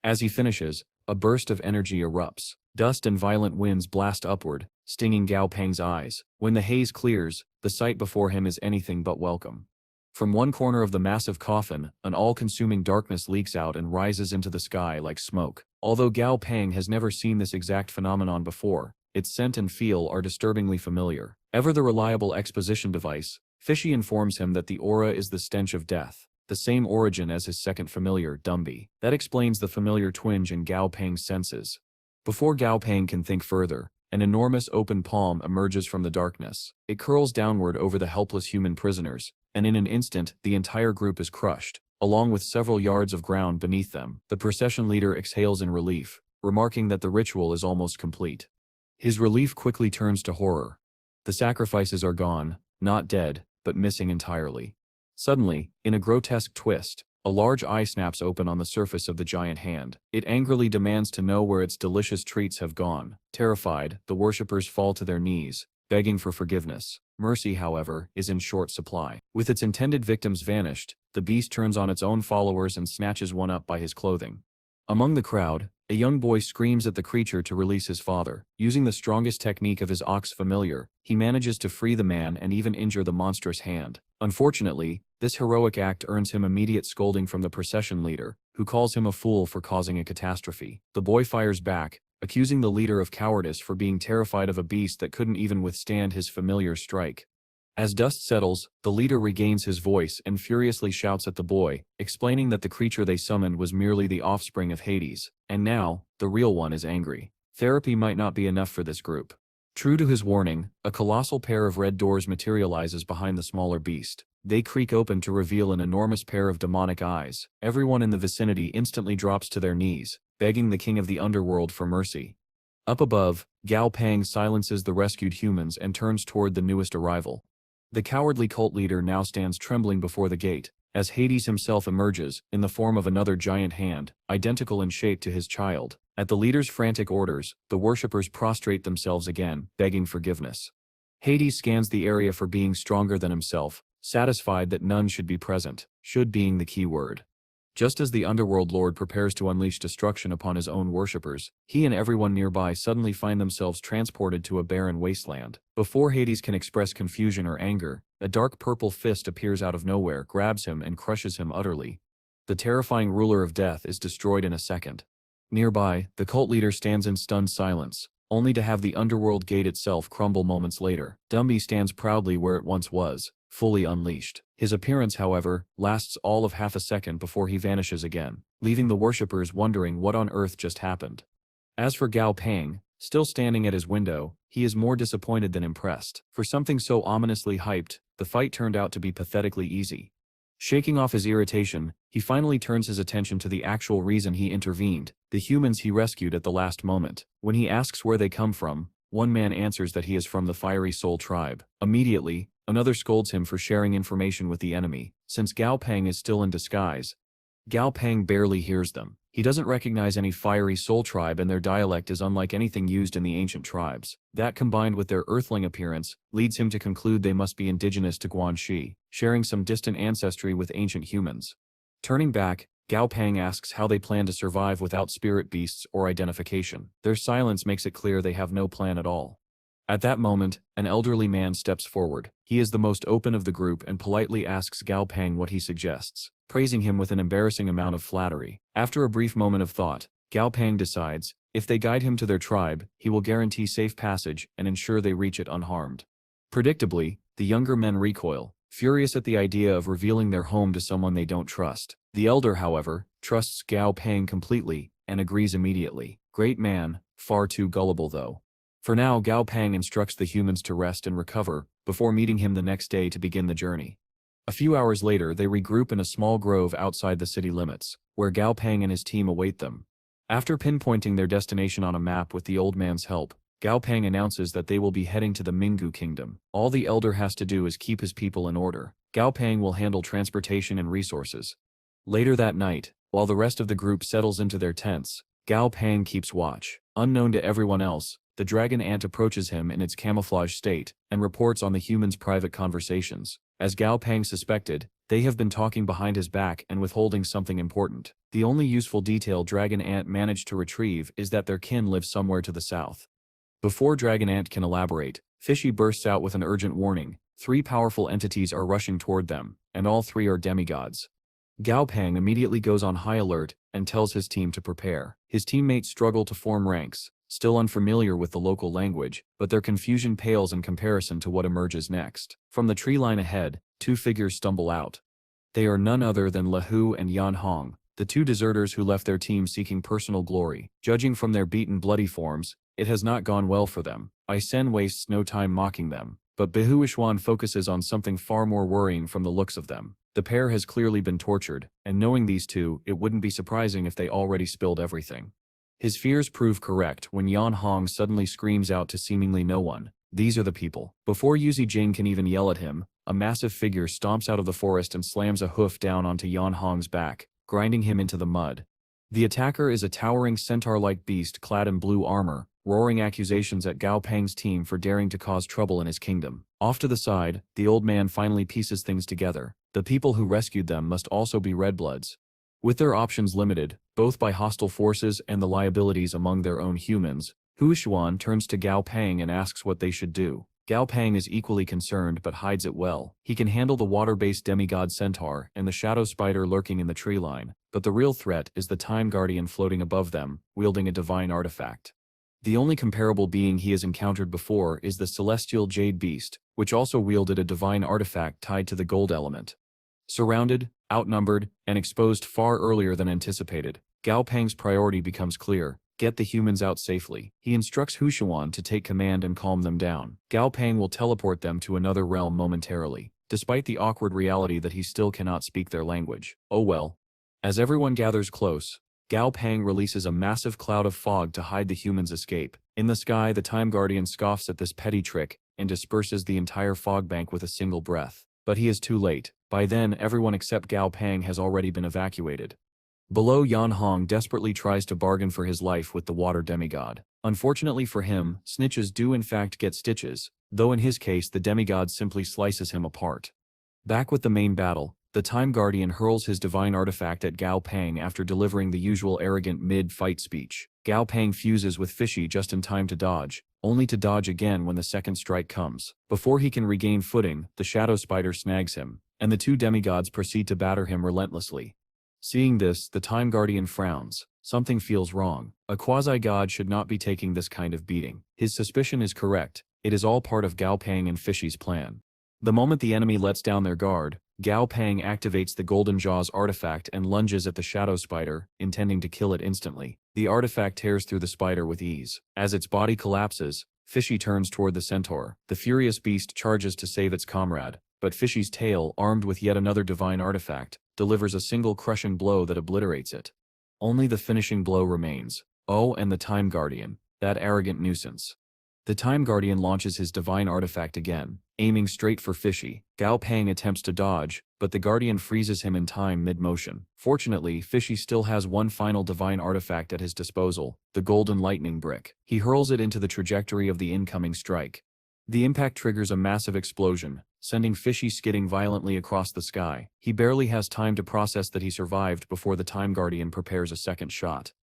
As he finishes, a burst of energy erupts. Dust and violent winds blast upward, stinging Gao Pang's eyes. When the haze clears, the sight before him is anything but welcome. From one corner of the massive coffin, an all-consuming darkness leaks out and rises into the sky like smoke. Although Gao Pang has never seen this exact phenomenon before, its scent and feel are disturbingly familiar. Ever the reliable exposition device, Fishy informs him that the aura is the stench of death, the same origin as his second familiar, Dumby. That explains the familiar twinge in Gao Pang's senses. Before Gao Pang can think further, an enormous open palm emerges from the darkness. It curls downward over the helpless human prisoners, and in an instant, the entire group is crushed, along with several yards of ground beneath them. The procession leader exhales in relief, remarking that the ritual is almost complete. His relief quickly turns to horror. The sacrifices are gone, not dead, but missing entirely. Suddenly, in a grotesque twist, a large eye snaps open on the surface of the giant hand. It angrily demands to know where its delicious treats have gone. Terrified, the worshippers fall to their knees, begging for forgiveness. Mercy, however, is in short supply. With its intended victims vanished, the beast turns on its own followers and snatches one up by his clothing. Among the crowd, a young boy screams at the creature to release his father. Using the strongest technique of his ox familiar, he manages to free the man and even injure the monstrous hand. Unfortunately, this heroic act earns him immediate scolding from the procession leader, who calls him a fool for causing a catastrophe. The boy fires back, accusing the leader of cowardice for being terrified of a beast that couldn't even withstand his familiar strike. As dust settles, the leader regains his voice and furiously shouts at the boy, explaining that the creature they summoned was merely the offspring of Hades, and now, the real one is angry. Therapy might not be enough for this group. True to his warning, a colossal pair of red doors materializes behind the smaller beast. They creak open to reveal an enormous pair of demonic eyes. Everyone in the vicinity instantly drops to their knees, begging the king of the underworld for mercy. Up above, Gao Pang silences the rescued humans and turns toward the newest arrival. The cowardly cult leader now stands trembling before the gate, as Hades himself emerges, in the form of another giant hand, identical in shape to his child. At the leader's frantic orders, the worshippers prostrate themselves again, begging forgiveness. Hades scans the area for being stronger than himself, satisfied that none should be present, should being the key word. Just as the underworld lord prepares to unleash destruction upon his own worshippers, he and everyone nearby suddenly find themselves transported to a barren wasteland. Before Hades can express confusion or anger, a dark purple fist appears out of nowhere, grabs him and crushes him utterly. The terrifying ruler of death is destroyed in a second. Nearby, the cult leader stands in stunned silence, only to have the underworld gate itself crumble moments later. Dumby stands proudly where it once was, fully unleashed. His appearance, however, lasts all of half a second before he vanishes again, leaving the worshippers wondering what on earth just happened. As for Gao Pang, still standing at his window, he is more disappointed than impressed. For something so ominously hyped, the fight turned out to be pathetically easy. Shaking off his irritation, he finally turns his attention to the actual reason he intervened, the humans he rescued at the last moment. When he asks where they come from, one man answers that he is from the Fiery Soul tribe. Immediately, another scolds him for sharing information with the enemy, since Gao Pang is still in disguise. Gao Pang barely hears them. He doesn't recognize any Fiery Soul tribe, and their dialect is unlike anything used in the ancient tribes. That, combined with their earthling appearance, leads him to conclude they must be indigenous to Guanxi, sharing some distant ancestry with ancient humans. Turning back, Gao Pang asks how they plan to survive without spirit beasts or identification. Their silence makes it clear they have no plan at all. At that moment, an elderly man steps forward. He is the most open of the group and politely asks Gao Pang what he suggests, praising him with an embarrassing amount of flattery. After a brief moment of thought, Gao Pang decides, if they guide him to their tribe, he will guarantee safe passage and ensure they reach it unharmed. Predictably, the younger men recoil, furious at the idea of revealing their home to someone they don't trust. The elder, however, trusts Gao Pang completely and agrees immediately. Great man, far too gullible though. For now, Gao Pang instructs the humans to rest and recover, before meeting him the next day to begin the journey. A few hours later, they regroup in a small grove outside the city limits, where Gao Pang and his team await them. After pinpointing their destination on a map with the old man's help, Gao Pang announces that they will be heading to the Minggu kingdom. All the elder has to do is keep his people in order. Gao Pang will handle transportation and resources. Later that night, while the rest of the group settles into their tents, Gao Pang keeps watch. Unknown to everyone else, the dragon ant approaches him in its camouflage state and reports on the humans' private conversations. As Gao Pang suspected, they have been talking behind his back and withholding something important. The only useful detail Dragon Ant managed to retrieve is that their kin lives somewhere to the south. Before Dragon Ant can elaborate, Fishy bursts out with an urgent warning. 3 powerful entities are rushing toward them, and all 3 are demigods. Gao Pang immediately goes on high alert and tells his team to prepare. His teammates struggle to form ranks, still unfamiliar with the local language, but their confusion pales in comparison to what emerges next. From the tree line ahead, 2 figures stumble out. They are none other than Lahu and Yan Hong, the 2 deserters who left their team seeking personal glory. Judging from their beaten, bloody forms, it has not gone well for them. Sen wastes no time mocking them, but Behuishuan focuses on something far more worrying from the looks of them. The pair has clearly been tortured, and knowing these 2, it wouldn't be surprising if they already spilled everything. His fears prove correct when Yan Hong suddenly screams out to seemingly no one, "These are the people." Before Yuzi Jing can even yell at him, a massive figure stomps out of the forest and slams a hoof down onto Yan Hong's back, grinding him into the mud. The attacker is a towering centaur-like beast clad in blue armor, roaring accusations at Gao Pang's team for daring to cause trouble in his kingdom. Off to the side, the old man finally pieces things together. The people who rescued them must also be Redbloods. With their options limited, both by hostile forces and the liabilities among their own humans, Huishuan turns to Gao Pang and asks what they should do. Gao Pang is equally concerned but hides it well. He can handle the water-based demigod centaur and the shadow spider lurking in the tree line, but the real threat is the time guardian floating above them, wielding a divine artifact. The only comparable being he has encountered before is the celestial jade beast, which also wielded a divine artifact tied to the gold element. Surrounded, outnumbered, and exposed far earlier than anticipated, Gao Pang's priority becomes clear: Get the humans out safely. He instructs Hushuan to take command and calm them down. Gao Pang will teleport them to another realm momentarily, despite the awkward reality that he still cannot speak their language. Oh well. As everyone gathers close, Gao Pang releases a massive cloud of fog to hide the humans' escape. In the sky, the Time Guardian scoffs at this petty trick and disperses the entire fog bank with a single breath. But he is too late. By then, everyone except Gao Pang has already been evacuated. Below, Yan Hong desperately tries to bargain for his life with the water demigod. Unfortunately for him, snitches do in fact get stitches, though in his case the demigod simply slices him apart. Back with the main battle, the Time Guardian hurls his divine artifact at Gao Pang after delivering the usual arrogant mid-fight speech. Gao Pang fuses with Fishy just in time to dodge, only to dodge again when the second strike comes. Before he can regain footing, the shadow spider snags him, and the two demigods proceed to batter him relentlessly. Seeing this, the Time Guardian frowns. Something feels wrong. A quasi-god should not be taking this kind of beating. His suspicion is correct. It is all part of Gao Pang and Fishy's plan. The moment the enemy lets down their guard, Gao Pang activates the Golden Jaws artifact and lunges at the shadow spider, intending to kill it instantly. The artifact tears through the spider with ease. As its body collapses, Fishy turns toward the centaur. The furious beast charges to save its comrade, but Fishy's tail, armed with yet another divine artifact, delivers a single crushing blow that obliterates it. Only the finishing blow remains. Oh, and the Time Guardian, that arrogant nuisance. The Time Guardian launches his divine artifact again, aiming straight for Fishy. Gao Pang attempts to dodge, but the Guardian freezes him in time mid-motion. Fortunately, Fishy still has one final divine artifact at his disposal, the Golden Lightning Brick. He hurls it into the trajectory of the incoming strike. The impact triggers a massive explosion, sending Fishy skidding violently across the sky. He barely has time to process that he survived before the Time Guardian prepares a second shot.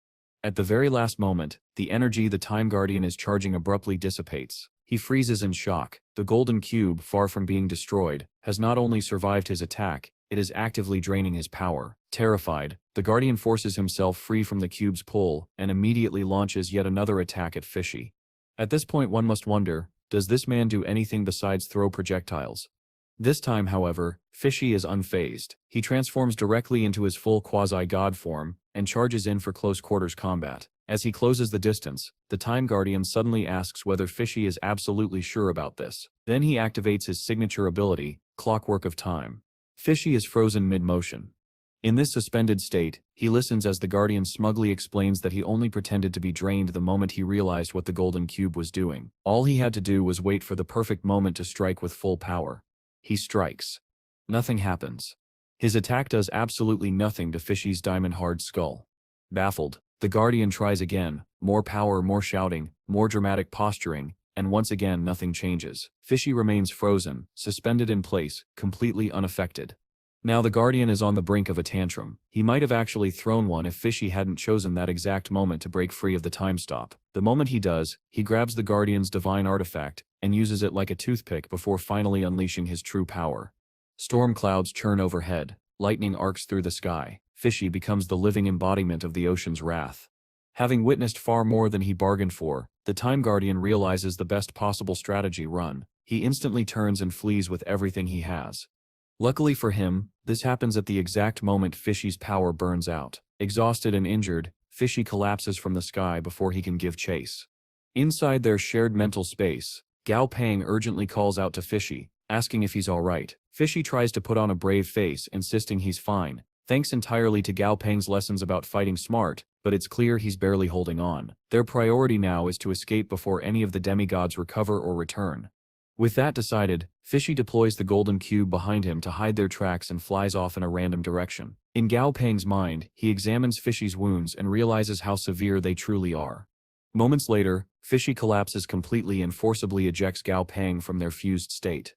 At the very last moment, the energy the Time Guardian is charging abruptly dissipates. He freezes in shock. The golden cube, far from being destroyed, has not only survived his attack, it is actively draining his power. Terrified, the Guardian forces himself free from the cube's pull and immediately launches yet another attack at Fishy. At this point one must wonder, does this man do anything besides throw projectiles? This time, however, Fishy is unfazed. He transforms directly into his full quasi-god form and charges in for close-quarters combat. As he closes the distance, the Time Guardian suddenly asks whether Fishy is absolutely sure about this. Then he activates his signature ability, Clockwork of Time. Fishy is frozen mid-motion. In this suspended state, he listens as the Guardian smugly explains that he only pretended to be drained the moment he realized what the golden cube was doing. All he had to do was wait for the perfect moment to strike with full power. He strikes. Nothing happens. His attack does absolutely nothing to Fishy's diamond-hard skull. Baffled, the Guardian tries again, more power, more shouting, more dramatic posturing, and once again nothing changes. Fishy remains frozen, suspended in place, completely unaffected. Now the Guardian is on the brink of a tantrum. He might have actually thrown one if Fishy hadn't chosen that exact moment to break free of the time stop. The moment he does, he grabs the Guardian's divine artifact and uses it like a toothpick before finally unleashing his true power. Storm clouds churn overhead, lightning arcs through the sky. Fishy becomes the living embodiment of the ocean's wrath. Having witnessed far more than he bargained for, the Time Guardian realizes the best possible strategy: run. He instantly turns and flees with everything he has. Luckily for him, this happens at the exact moment Fishy's power burns out. Exhausted and injured, Fishy collapses from the sky before he can give chase. Inside their shared mental space, Gao Pang urgently calls out to Fishy, asking if he's alright. Fishy tries to put on a brave face, insisting he's fine, thanks entirely to Gao Pang's lessons about fighting smart, but it's clear he's barely holding on. Their priority now is to escape before any of the demigods recover or return. With that decided, Fishy deploys the golden cube behind him to hide their tracks and flies off in a random direction. In Gao Pang's mind, he examines Fishy's wounds and realizes how severe they truly are. Moments later, Fishy collapses completely and forcibly ejects Gao Pang from their fused state.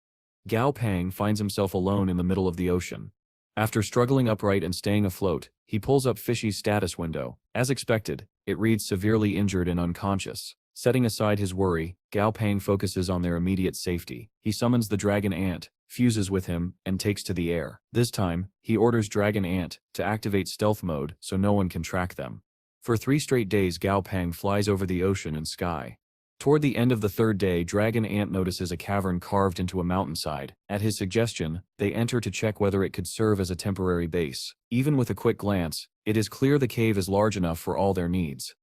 Gao Pang finds himself alone in the middle of the ocean. After struggling upright and staying afloat, he pulls up Fishy's status window. As expected, it reads severely injured and unconscious. Setting aside his worry, Gao Pang focuses on their immediate safety. He summons the Dragon Ant, fuses with him, and takes to the air. This time, he orders Dragon Ant to activate stealth mode so no one can track them. For 3 straight days, Gao Pang flies over the ocean and sky. Toward the end of the 3rd day, Dragon Ant notices a cavern carved into a mountainside. At his suggestion, they enter to check whether it could serve as a temporary base. Even with a quick glance, it is clear the cave is large enough for all their needs.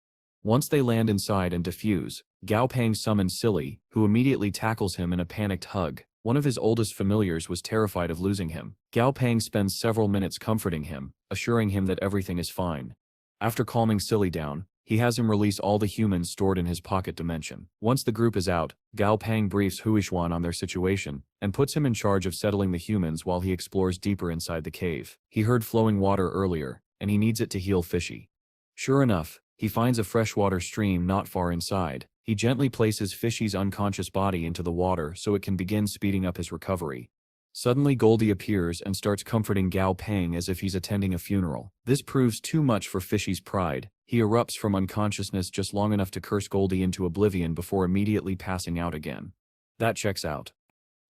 Once they land inside and defuse, Gao Pang summons Silly, who immediately tackles him in a panicked hug. One of his oldest familiars was terrified of losing him. Gao Pang spends several minutes comforting him, assuring him that everything is fine. After calming Silly down, he has him release all the humans stored in his pocket dimension. Once the group is out, Gao Pang briefs Huishuan on their situation, and puts him in charge of settling the humans while he explores deeper inside the cave. He heard flowing water earlier, and he needs it to heal Fishy. Sure enough, he finds a freshwater stream not far inside. He gently places Fishy's unconscious body into the water so it can begin speeding up his recovery. Suddenly Goldie appears and starts comforting Gao Pang as if he's attending a funeral. This proves too much for Fishy's pride. He erupts from unconsciousness just long enough to curse Goldie into oblivion before immediately passing out again. That checks out.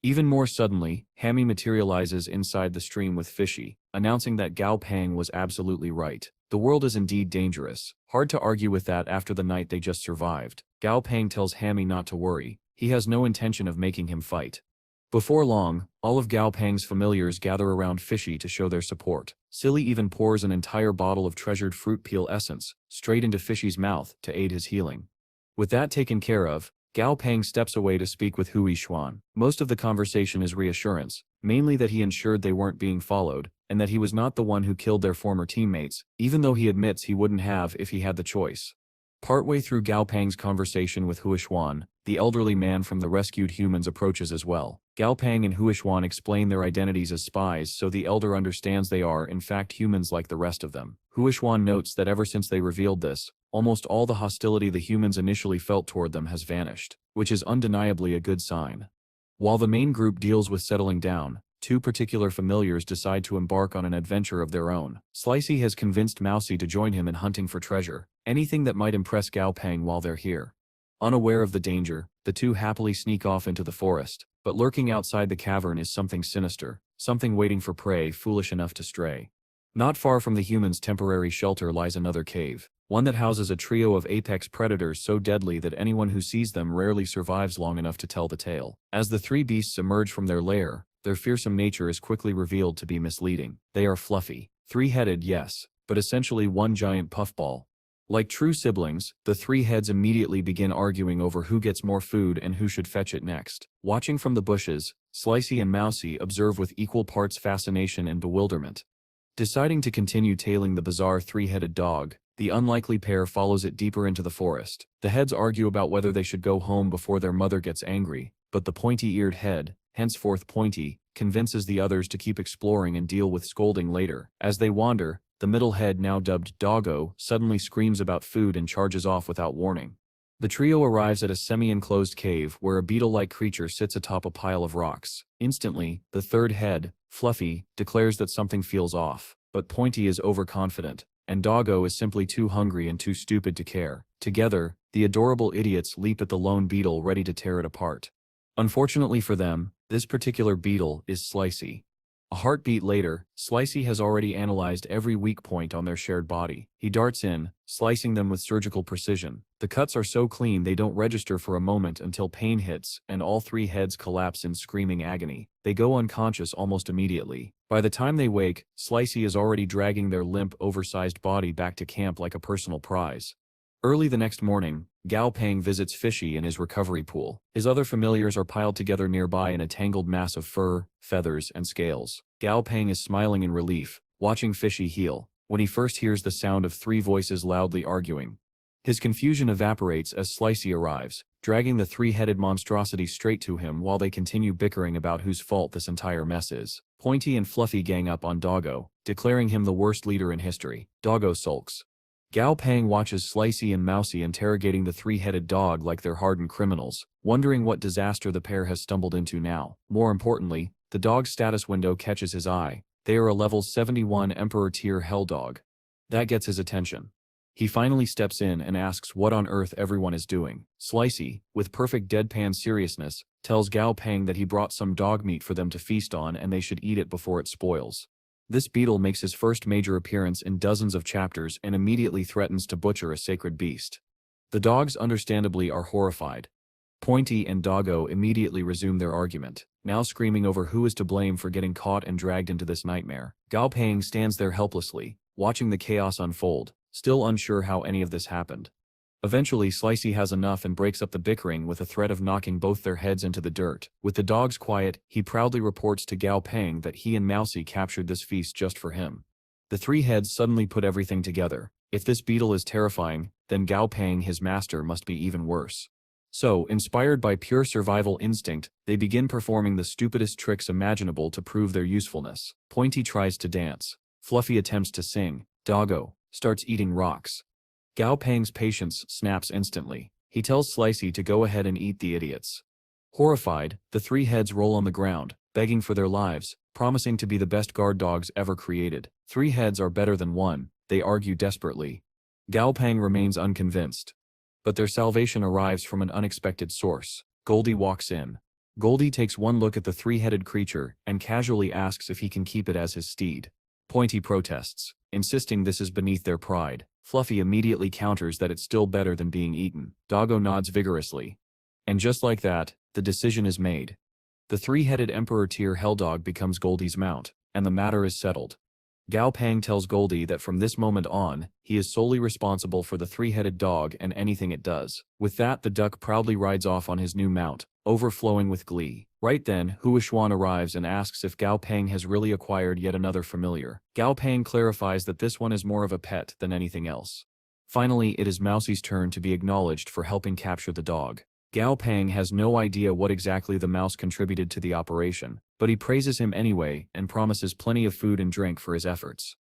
Even more suddenly, Hammy materializes inside the stream with Fishy, announcing that Gao Pang was absolutely right. The world is indeed dangerous. Hard to argue with that after the night they just survived. Gao Pang tells Hammy not to worry. He has no intention of making him fight. Before long, all of Gao Pang's familiars gather around Fishy to show their support. Silly even pours an entire bottle of treasured fruit peel essence straight into Fishy's mouth to aid his healing. With that taken care of, Gao Pang steps away to speak with Hui Xuan. Most of the conversation is reassurance, mainly that he ensured they weren't being followed, and that he was not the one who killed their former teammates, even though he admits he wouldn't have if he had the choice. Partway through Gao Pang's conversation with Huishuan, the elderly man from the rescued humans approaches as well. Gao Pang and Huishuan explain their identities as spies so the elder understands they are in fact humans like the rest of them. Huishuan notes that ever since they revealed this, almost all the hostility the humans initially felt toward them has vanished, which is undeniably a good sign. While the main group deals with settling down, two particular familiars decide to embark on an adventure of their own. Slicey has convinced Mousy to join him in hunting for treasure, anything that might impress Gao Pang while they're here. Unaware of the danger, the two happily sneak off into the forest, but lurking outside the cavern is something sinister, something waiting for prey foolish enough to stray. Not far from the humans' temporary shelter lies another cave, one that houses a trio of apex predators so deadly that anyone who sees them rarely survives long enough to tell the tale. As the three beasts emerge from their lair, their fearsome nature is quickly revealed to be misleading. They are fluffy, three-headed, yes, but essentially one giant puffball. Like true siblings, the three heads immediately begin arguing over who gets more food and who should fetch it next. Watching from the bushes, Slicey and Mousy observe with equal parts fascination and bewilderment. Deciding to continue tailing the bizarre three-headed dog, the unlikely pair follows it deeper into the forest. The heads argue about whether they should go home before their mother gets angry, but the pointy-eared head, henceforth Pointy, convinces the others to keep exploring and deal with scolding later. As they wander, the middle head, now dubbed Doggo, suddenly screams about food and charges off without warning. The trio arrives at a semi-enclosed cave where a beetle-like creature sits atop a pile of rocks. Instantly, the third head, Fluffy, declares that something feels off, but Pointy is overconfident, and Doggo is simply too hungry and too stupid to care. Together, the adorable idiots leap at the lone beetle ready to tear it apart. Unfortunately for them, this particular beetle is Slicey. A heartbeat later, Slicey has already analyzed every weak point on their shared body. He darts in, slicing them with surgical precision. The cuts are so clean they don't register for a moment until pain hits, and all three heads collapse in screaming agony. They go unconscious almost immediately. By the time they wake, Slicey is already dragging their limp, oversized body back to camp like a personal prize. Early the next morning, Gao Pang visits Fishy in his recovery pool. His other familiars are piled together nearby in a tangled mass of fur, feathers, and scales. Gao Pang is smiling in relief, watching Fishy heal, when he first hears the sound of three voices loudly arguing. His confusion evaporates as Slicey arrives, dragging the three-headed monstrosity straight to him while they continue bickering about whose fault this entire mess is. Pointy and Fluffy gang up on Doggo, declaring him the worst leader in history. Doggo sulks. Gao Pang watches Slicey and Mousy interrogating the three-headed dog like they're hardened criminals, wondering what disaster the pair has stumbled into now. More importantly, the dog's status window catches his eye. They are a level 71 Emperor tier hell dog. That gets his attention. He finally steps in and asks what on earth everyone is doing. Slicey, with perfect deadpan seriousness, tells Gao Pang that he brought some dog meat for them to feast on and they should eat it before it spoils. This beetle makes his first major appearance in dozens of chapters and immediately threatens to butcher a sacred beast. The dogs understandably are horrified. Pointy and Doggo immediately resume their argument, now screaming over who is to blame for getting caught and dragged into this nightmare. Gao Pang stands there helplessly, watching the chaos unfold, still unsure how any of this happened. Eventually Slicey has enough and breaks up the bickering with a threat of knocking both their heads into the dirt. With the dogs quiet, he proudly reports to Gao Pang that he and Mousy captured this feast just for him. The three heads suddenly put everything together. If this beetle is terrifying, then Gao Pang, his master, must be even worse. So, inspired by pure survival instinct, they begin performing the stupidest tricks imaginable to prove their usefulness. Pointy tries to dance. Fluffy attempts to sing. Doggo starts eating rocks. Gao Pang's patience snaps instantly. He tells Slicey to go ahead and eat the idiots. Horrified, the three heads roll on the ground, begging for their lives, promising to be the best guard dogs ever created. Three heads are better than one, they argue desperately. Gao Pang remains unconvinced. But their salvation arrives from an unexpected source. Goldie walks in. Goldie takes one look at the three-headed creature and casually asks if he can keep it as his steed. Pointy protests, insisting this is beneath their pride. Fluffy immediately counters that it's still better than being eaten. Doggo nods vigorously. And just like that, the decision is made. The three-headed Emperor Tier Helldog becomes Goldie's mount, and the matter is settled. Gao Pang tells Goldie that from this moment on, he is solely responsible for the three-headed dog and anything it does. With that, the duck proudly rides off on his new mount, overflowing with glee. Right then, Hua Xuan arrives and asks if Gao Pang has really acquired yet another familiar. Gao Pang clarifies that this one is more of a pet than anything else. Finally, it is Mousy's turn to be acknowledged for helping capture the dog. Gao Pang has no idea what exactly the mouse contributed to the operation, but he praises him anyway and promises plenty of food and drink for his efforts.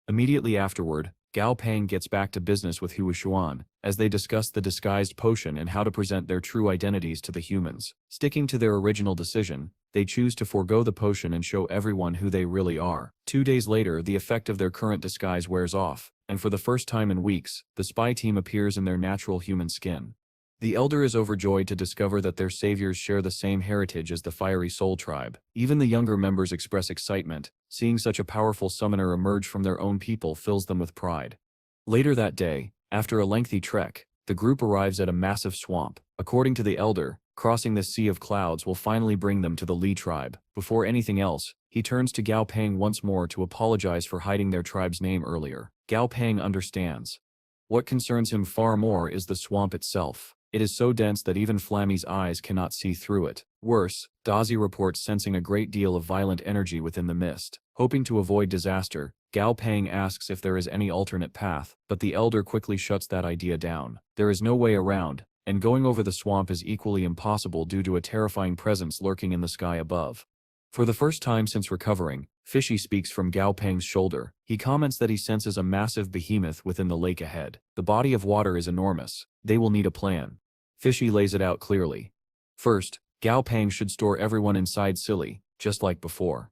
Immediately afterward, Gao Pang gets back to business with Hua Xuan, as they discuss the disguised potion and how to present their true identities to the humans. Sticking to their original decision, they choose to forego the potion and show everyone who they really are. 2 days later, the effect of their current disguise wears off, and for the first time in weeks, the spy team appears in their natural human skin. The elder is overjoyed to discover that their saviors share the same heritage as the Fiery Soul tribe. Even the younger members express excitement. Seeing such a powerful summoner emerge from their own people fills them with pride. Later that day, after a lengthy trek, the group arrives at a massive swamp. According to the elder, crossing this sea of clouds will finally bring them to the Li tribe. Before anything else, he turns to Gao Pang once more to apologize for hiding their tribe's name earlier. Gao Pang understands. What concerns him far more is the swamp itself. It is so dense that even Flammy's eyes cannot see through it. Worse, Dazi reports sensing a great deal of violent energy within the mist. Hoping to avoid disaster, Gao Pang asks if there is any alternate path, but the elder quickly shuts that idea down. There is no way around, and going over the swamp is equally impossible due to a terrifying presence lurking in the sky above. For the first time since recovering, Fishy speaks from Gao Pang's shoulder. He comments that he senses a massive behemoth within the lake ahead. The body of water is enormous. They will need a plan. Fishy lays it out clearly. First, Gao Pang should store everyone inside Silly, just like before.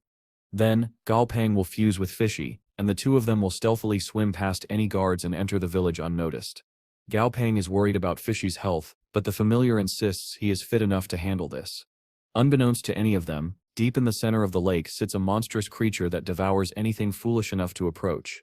Then, Gao Pang will fuse with Fishy, and the two of them will stealthily swim past any guards and enter the village unnoticed. Gao Pang is worried about Fishy's health, but the familiar insists he is fit enough to handle this. Unbeknownst to any of them, deep in the center of the lake sits a monstrous creature that devours anything foolish enough to approach.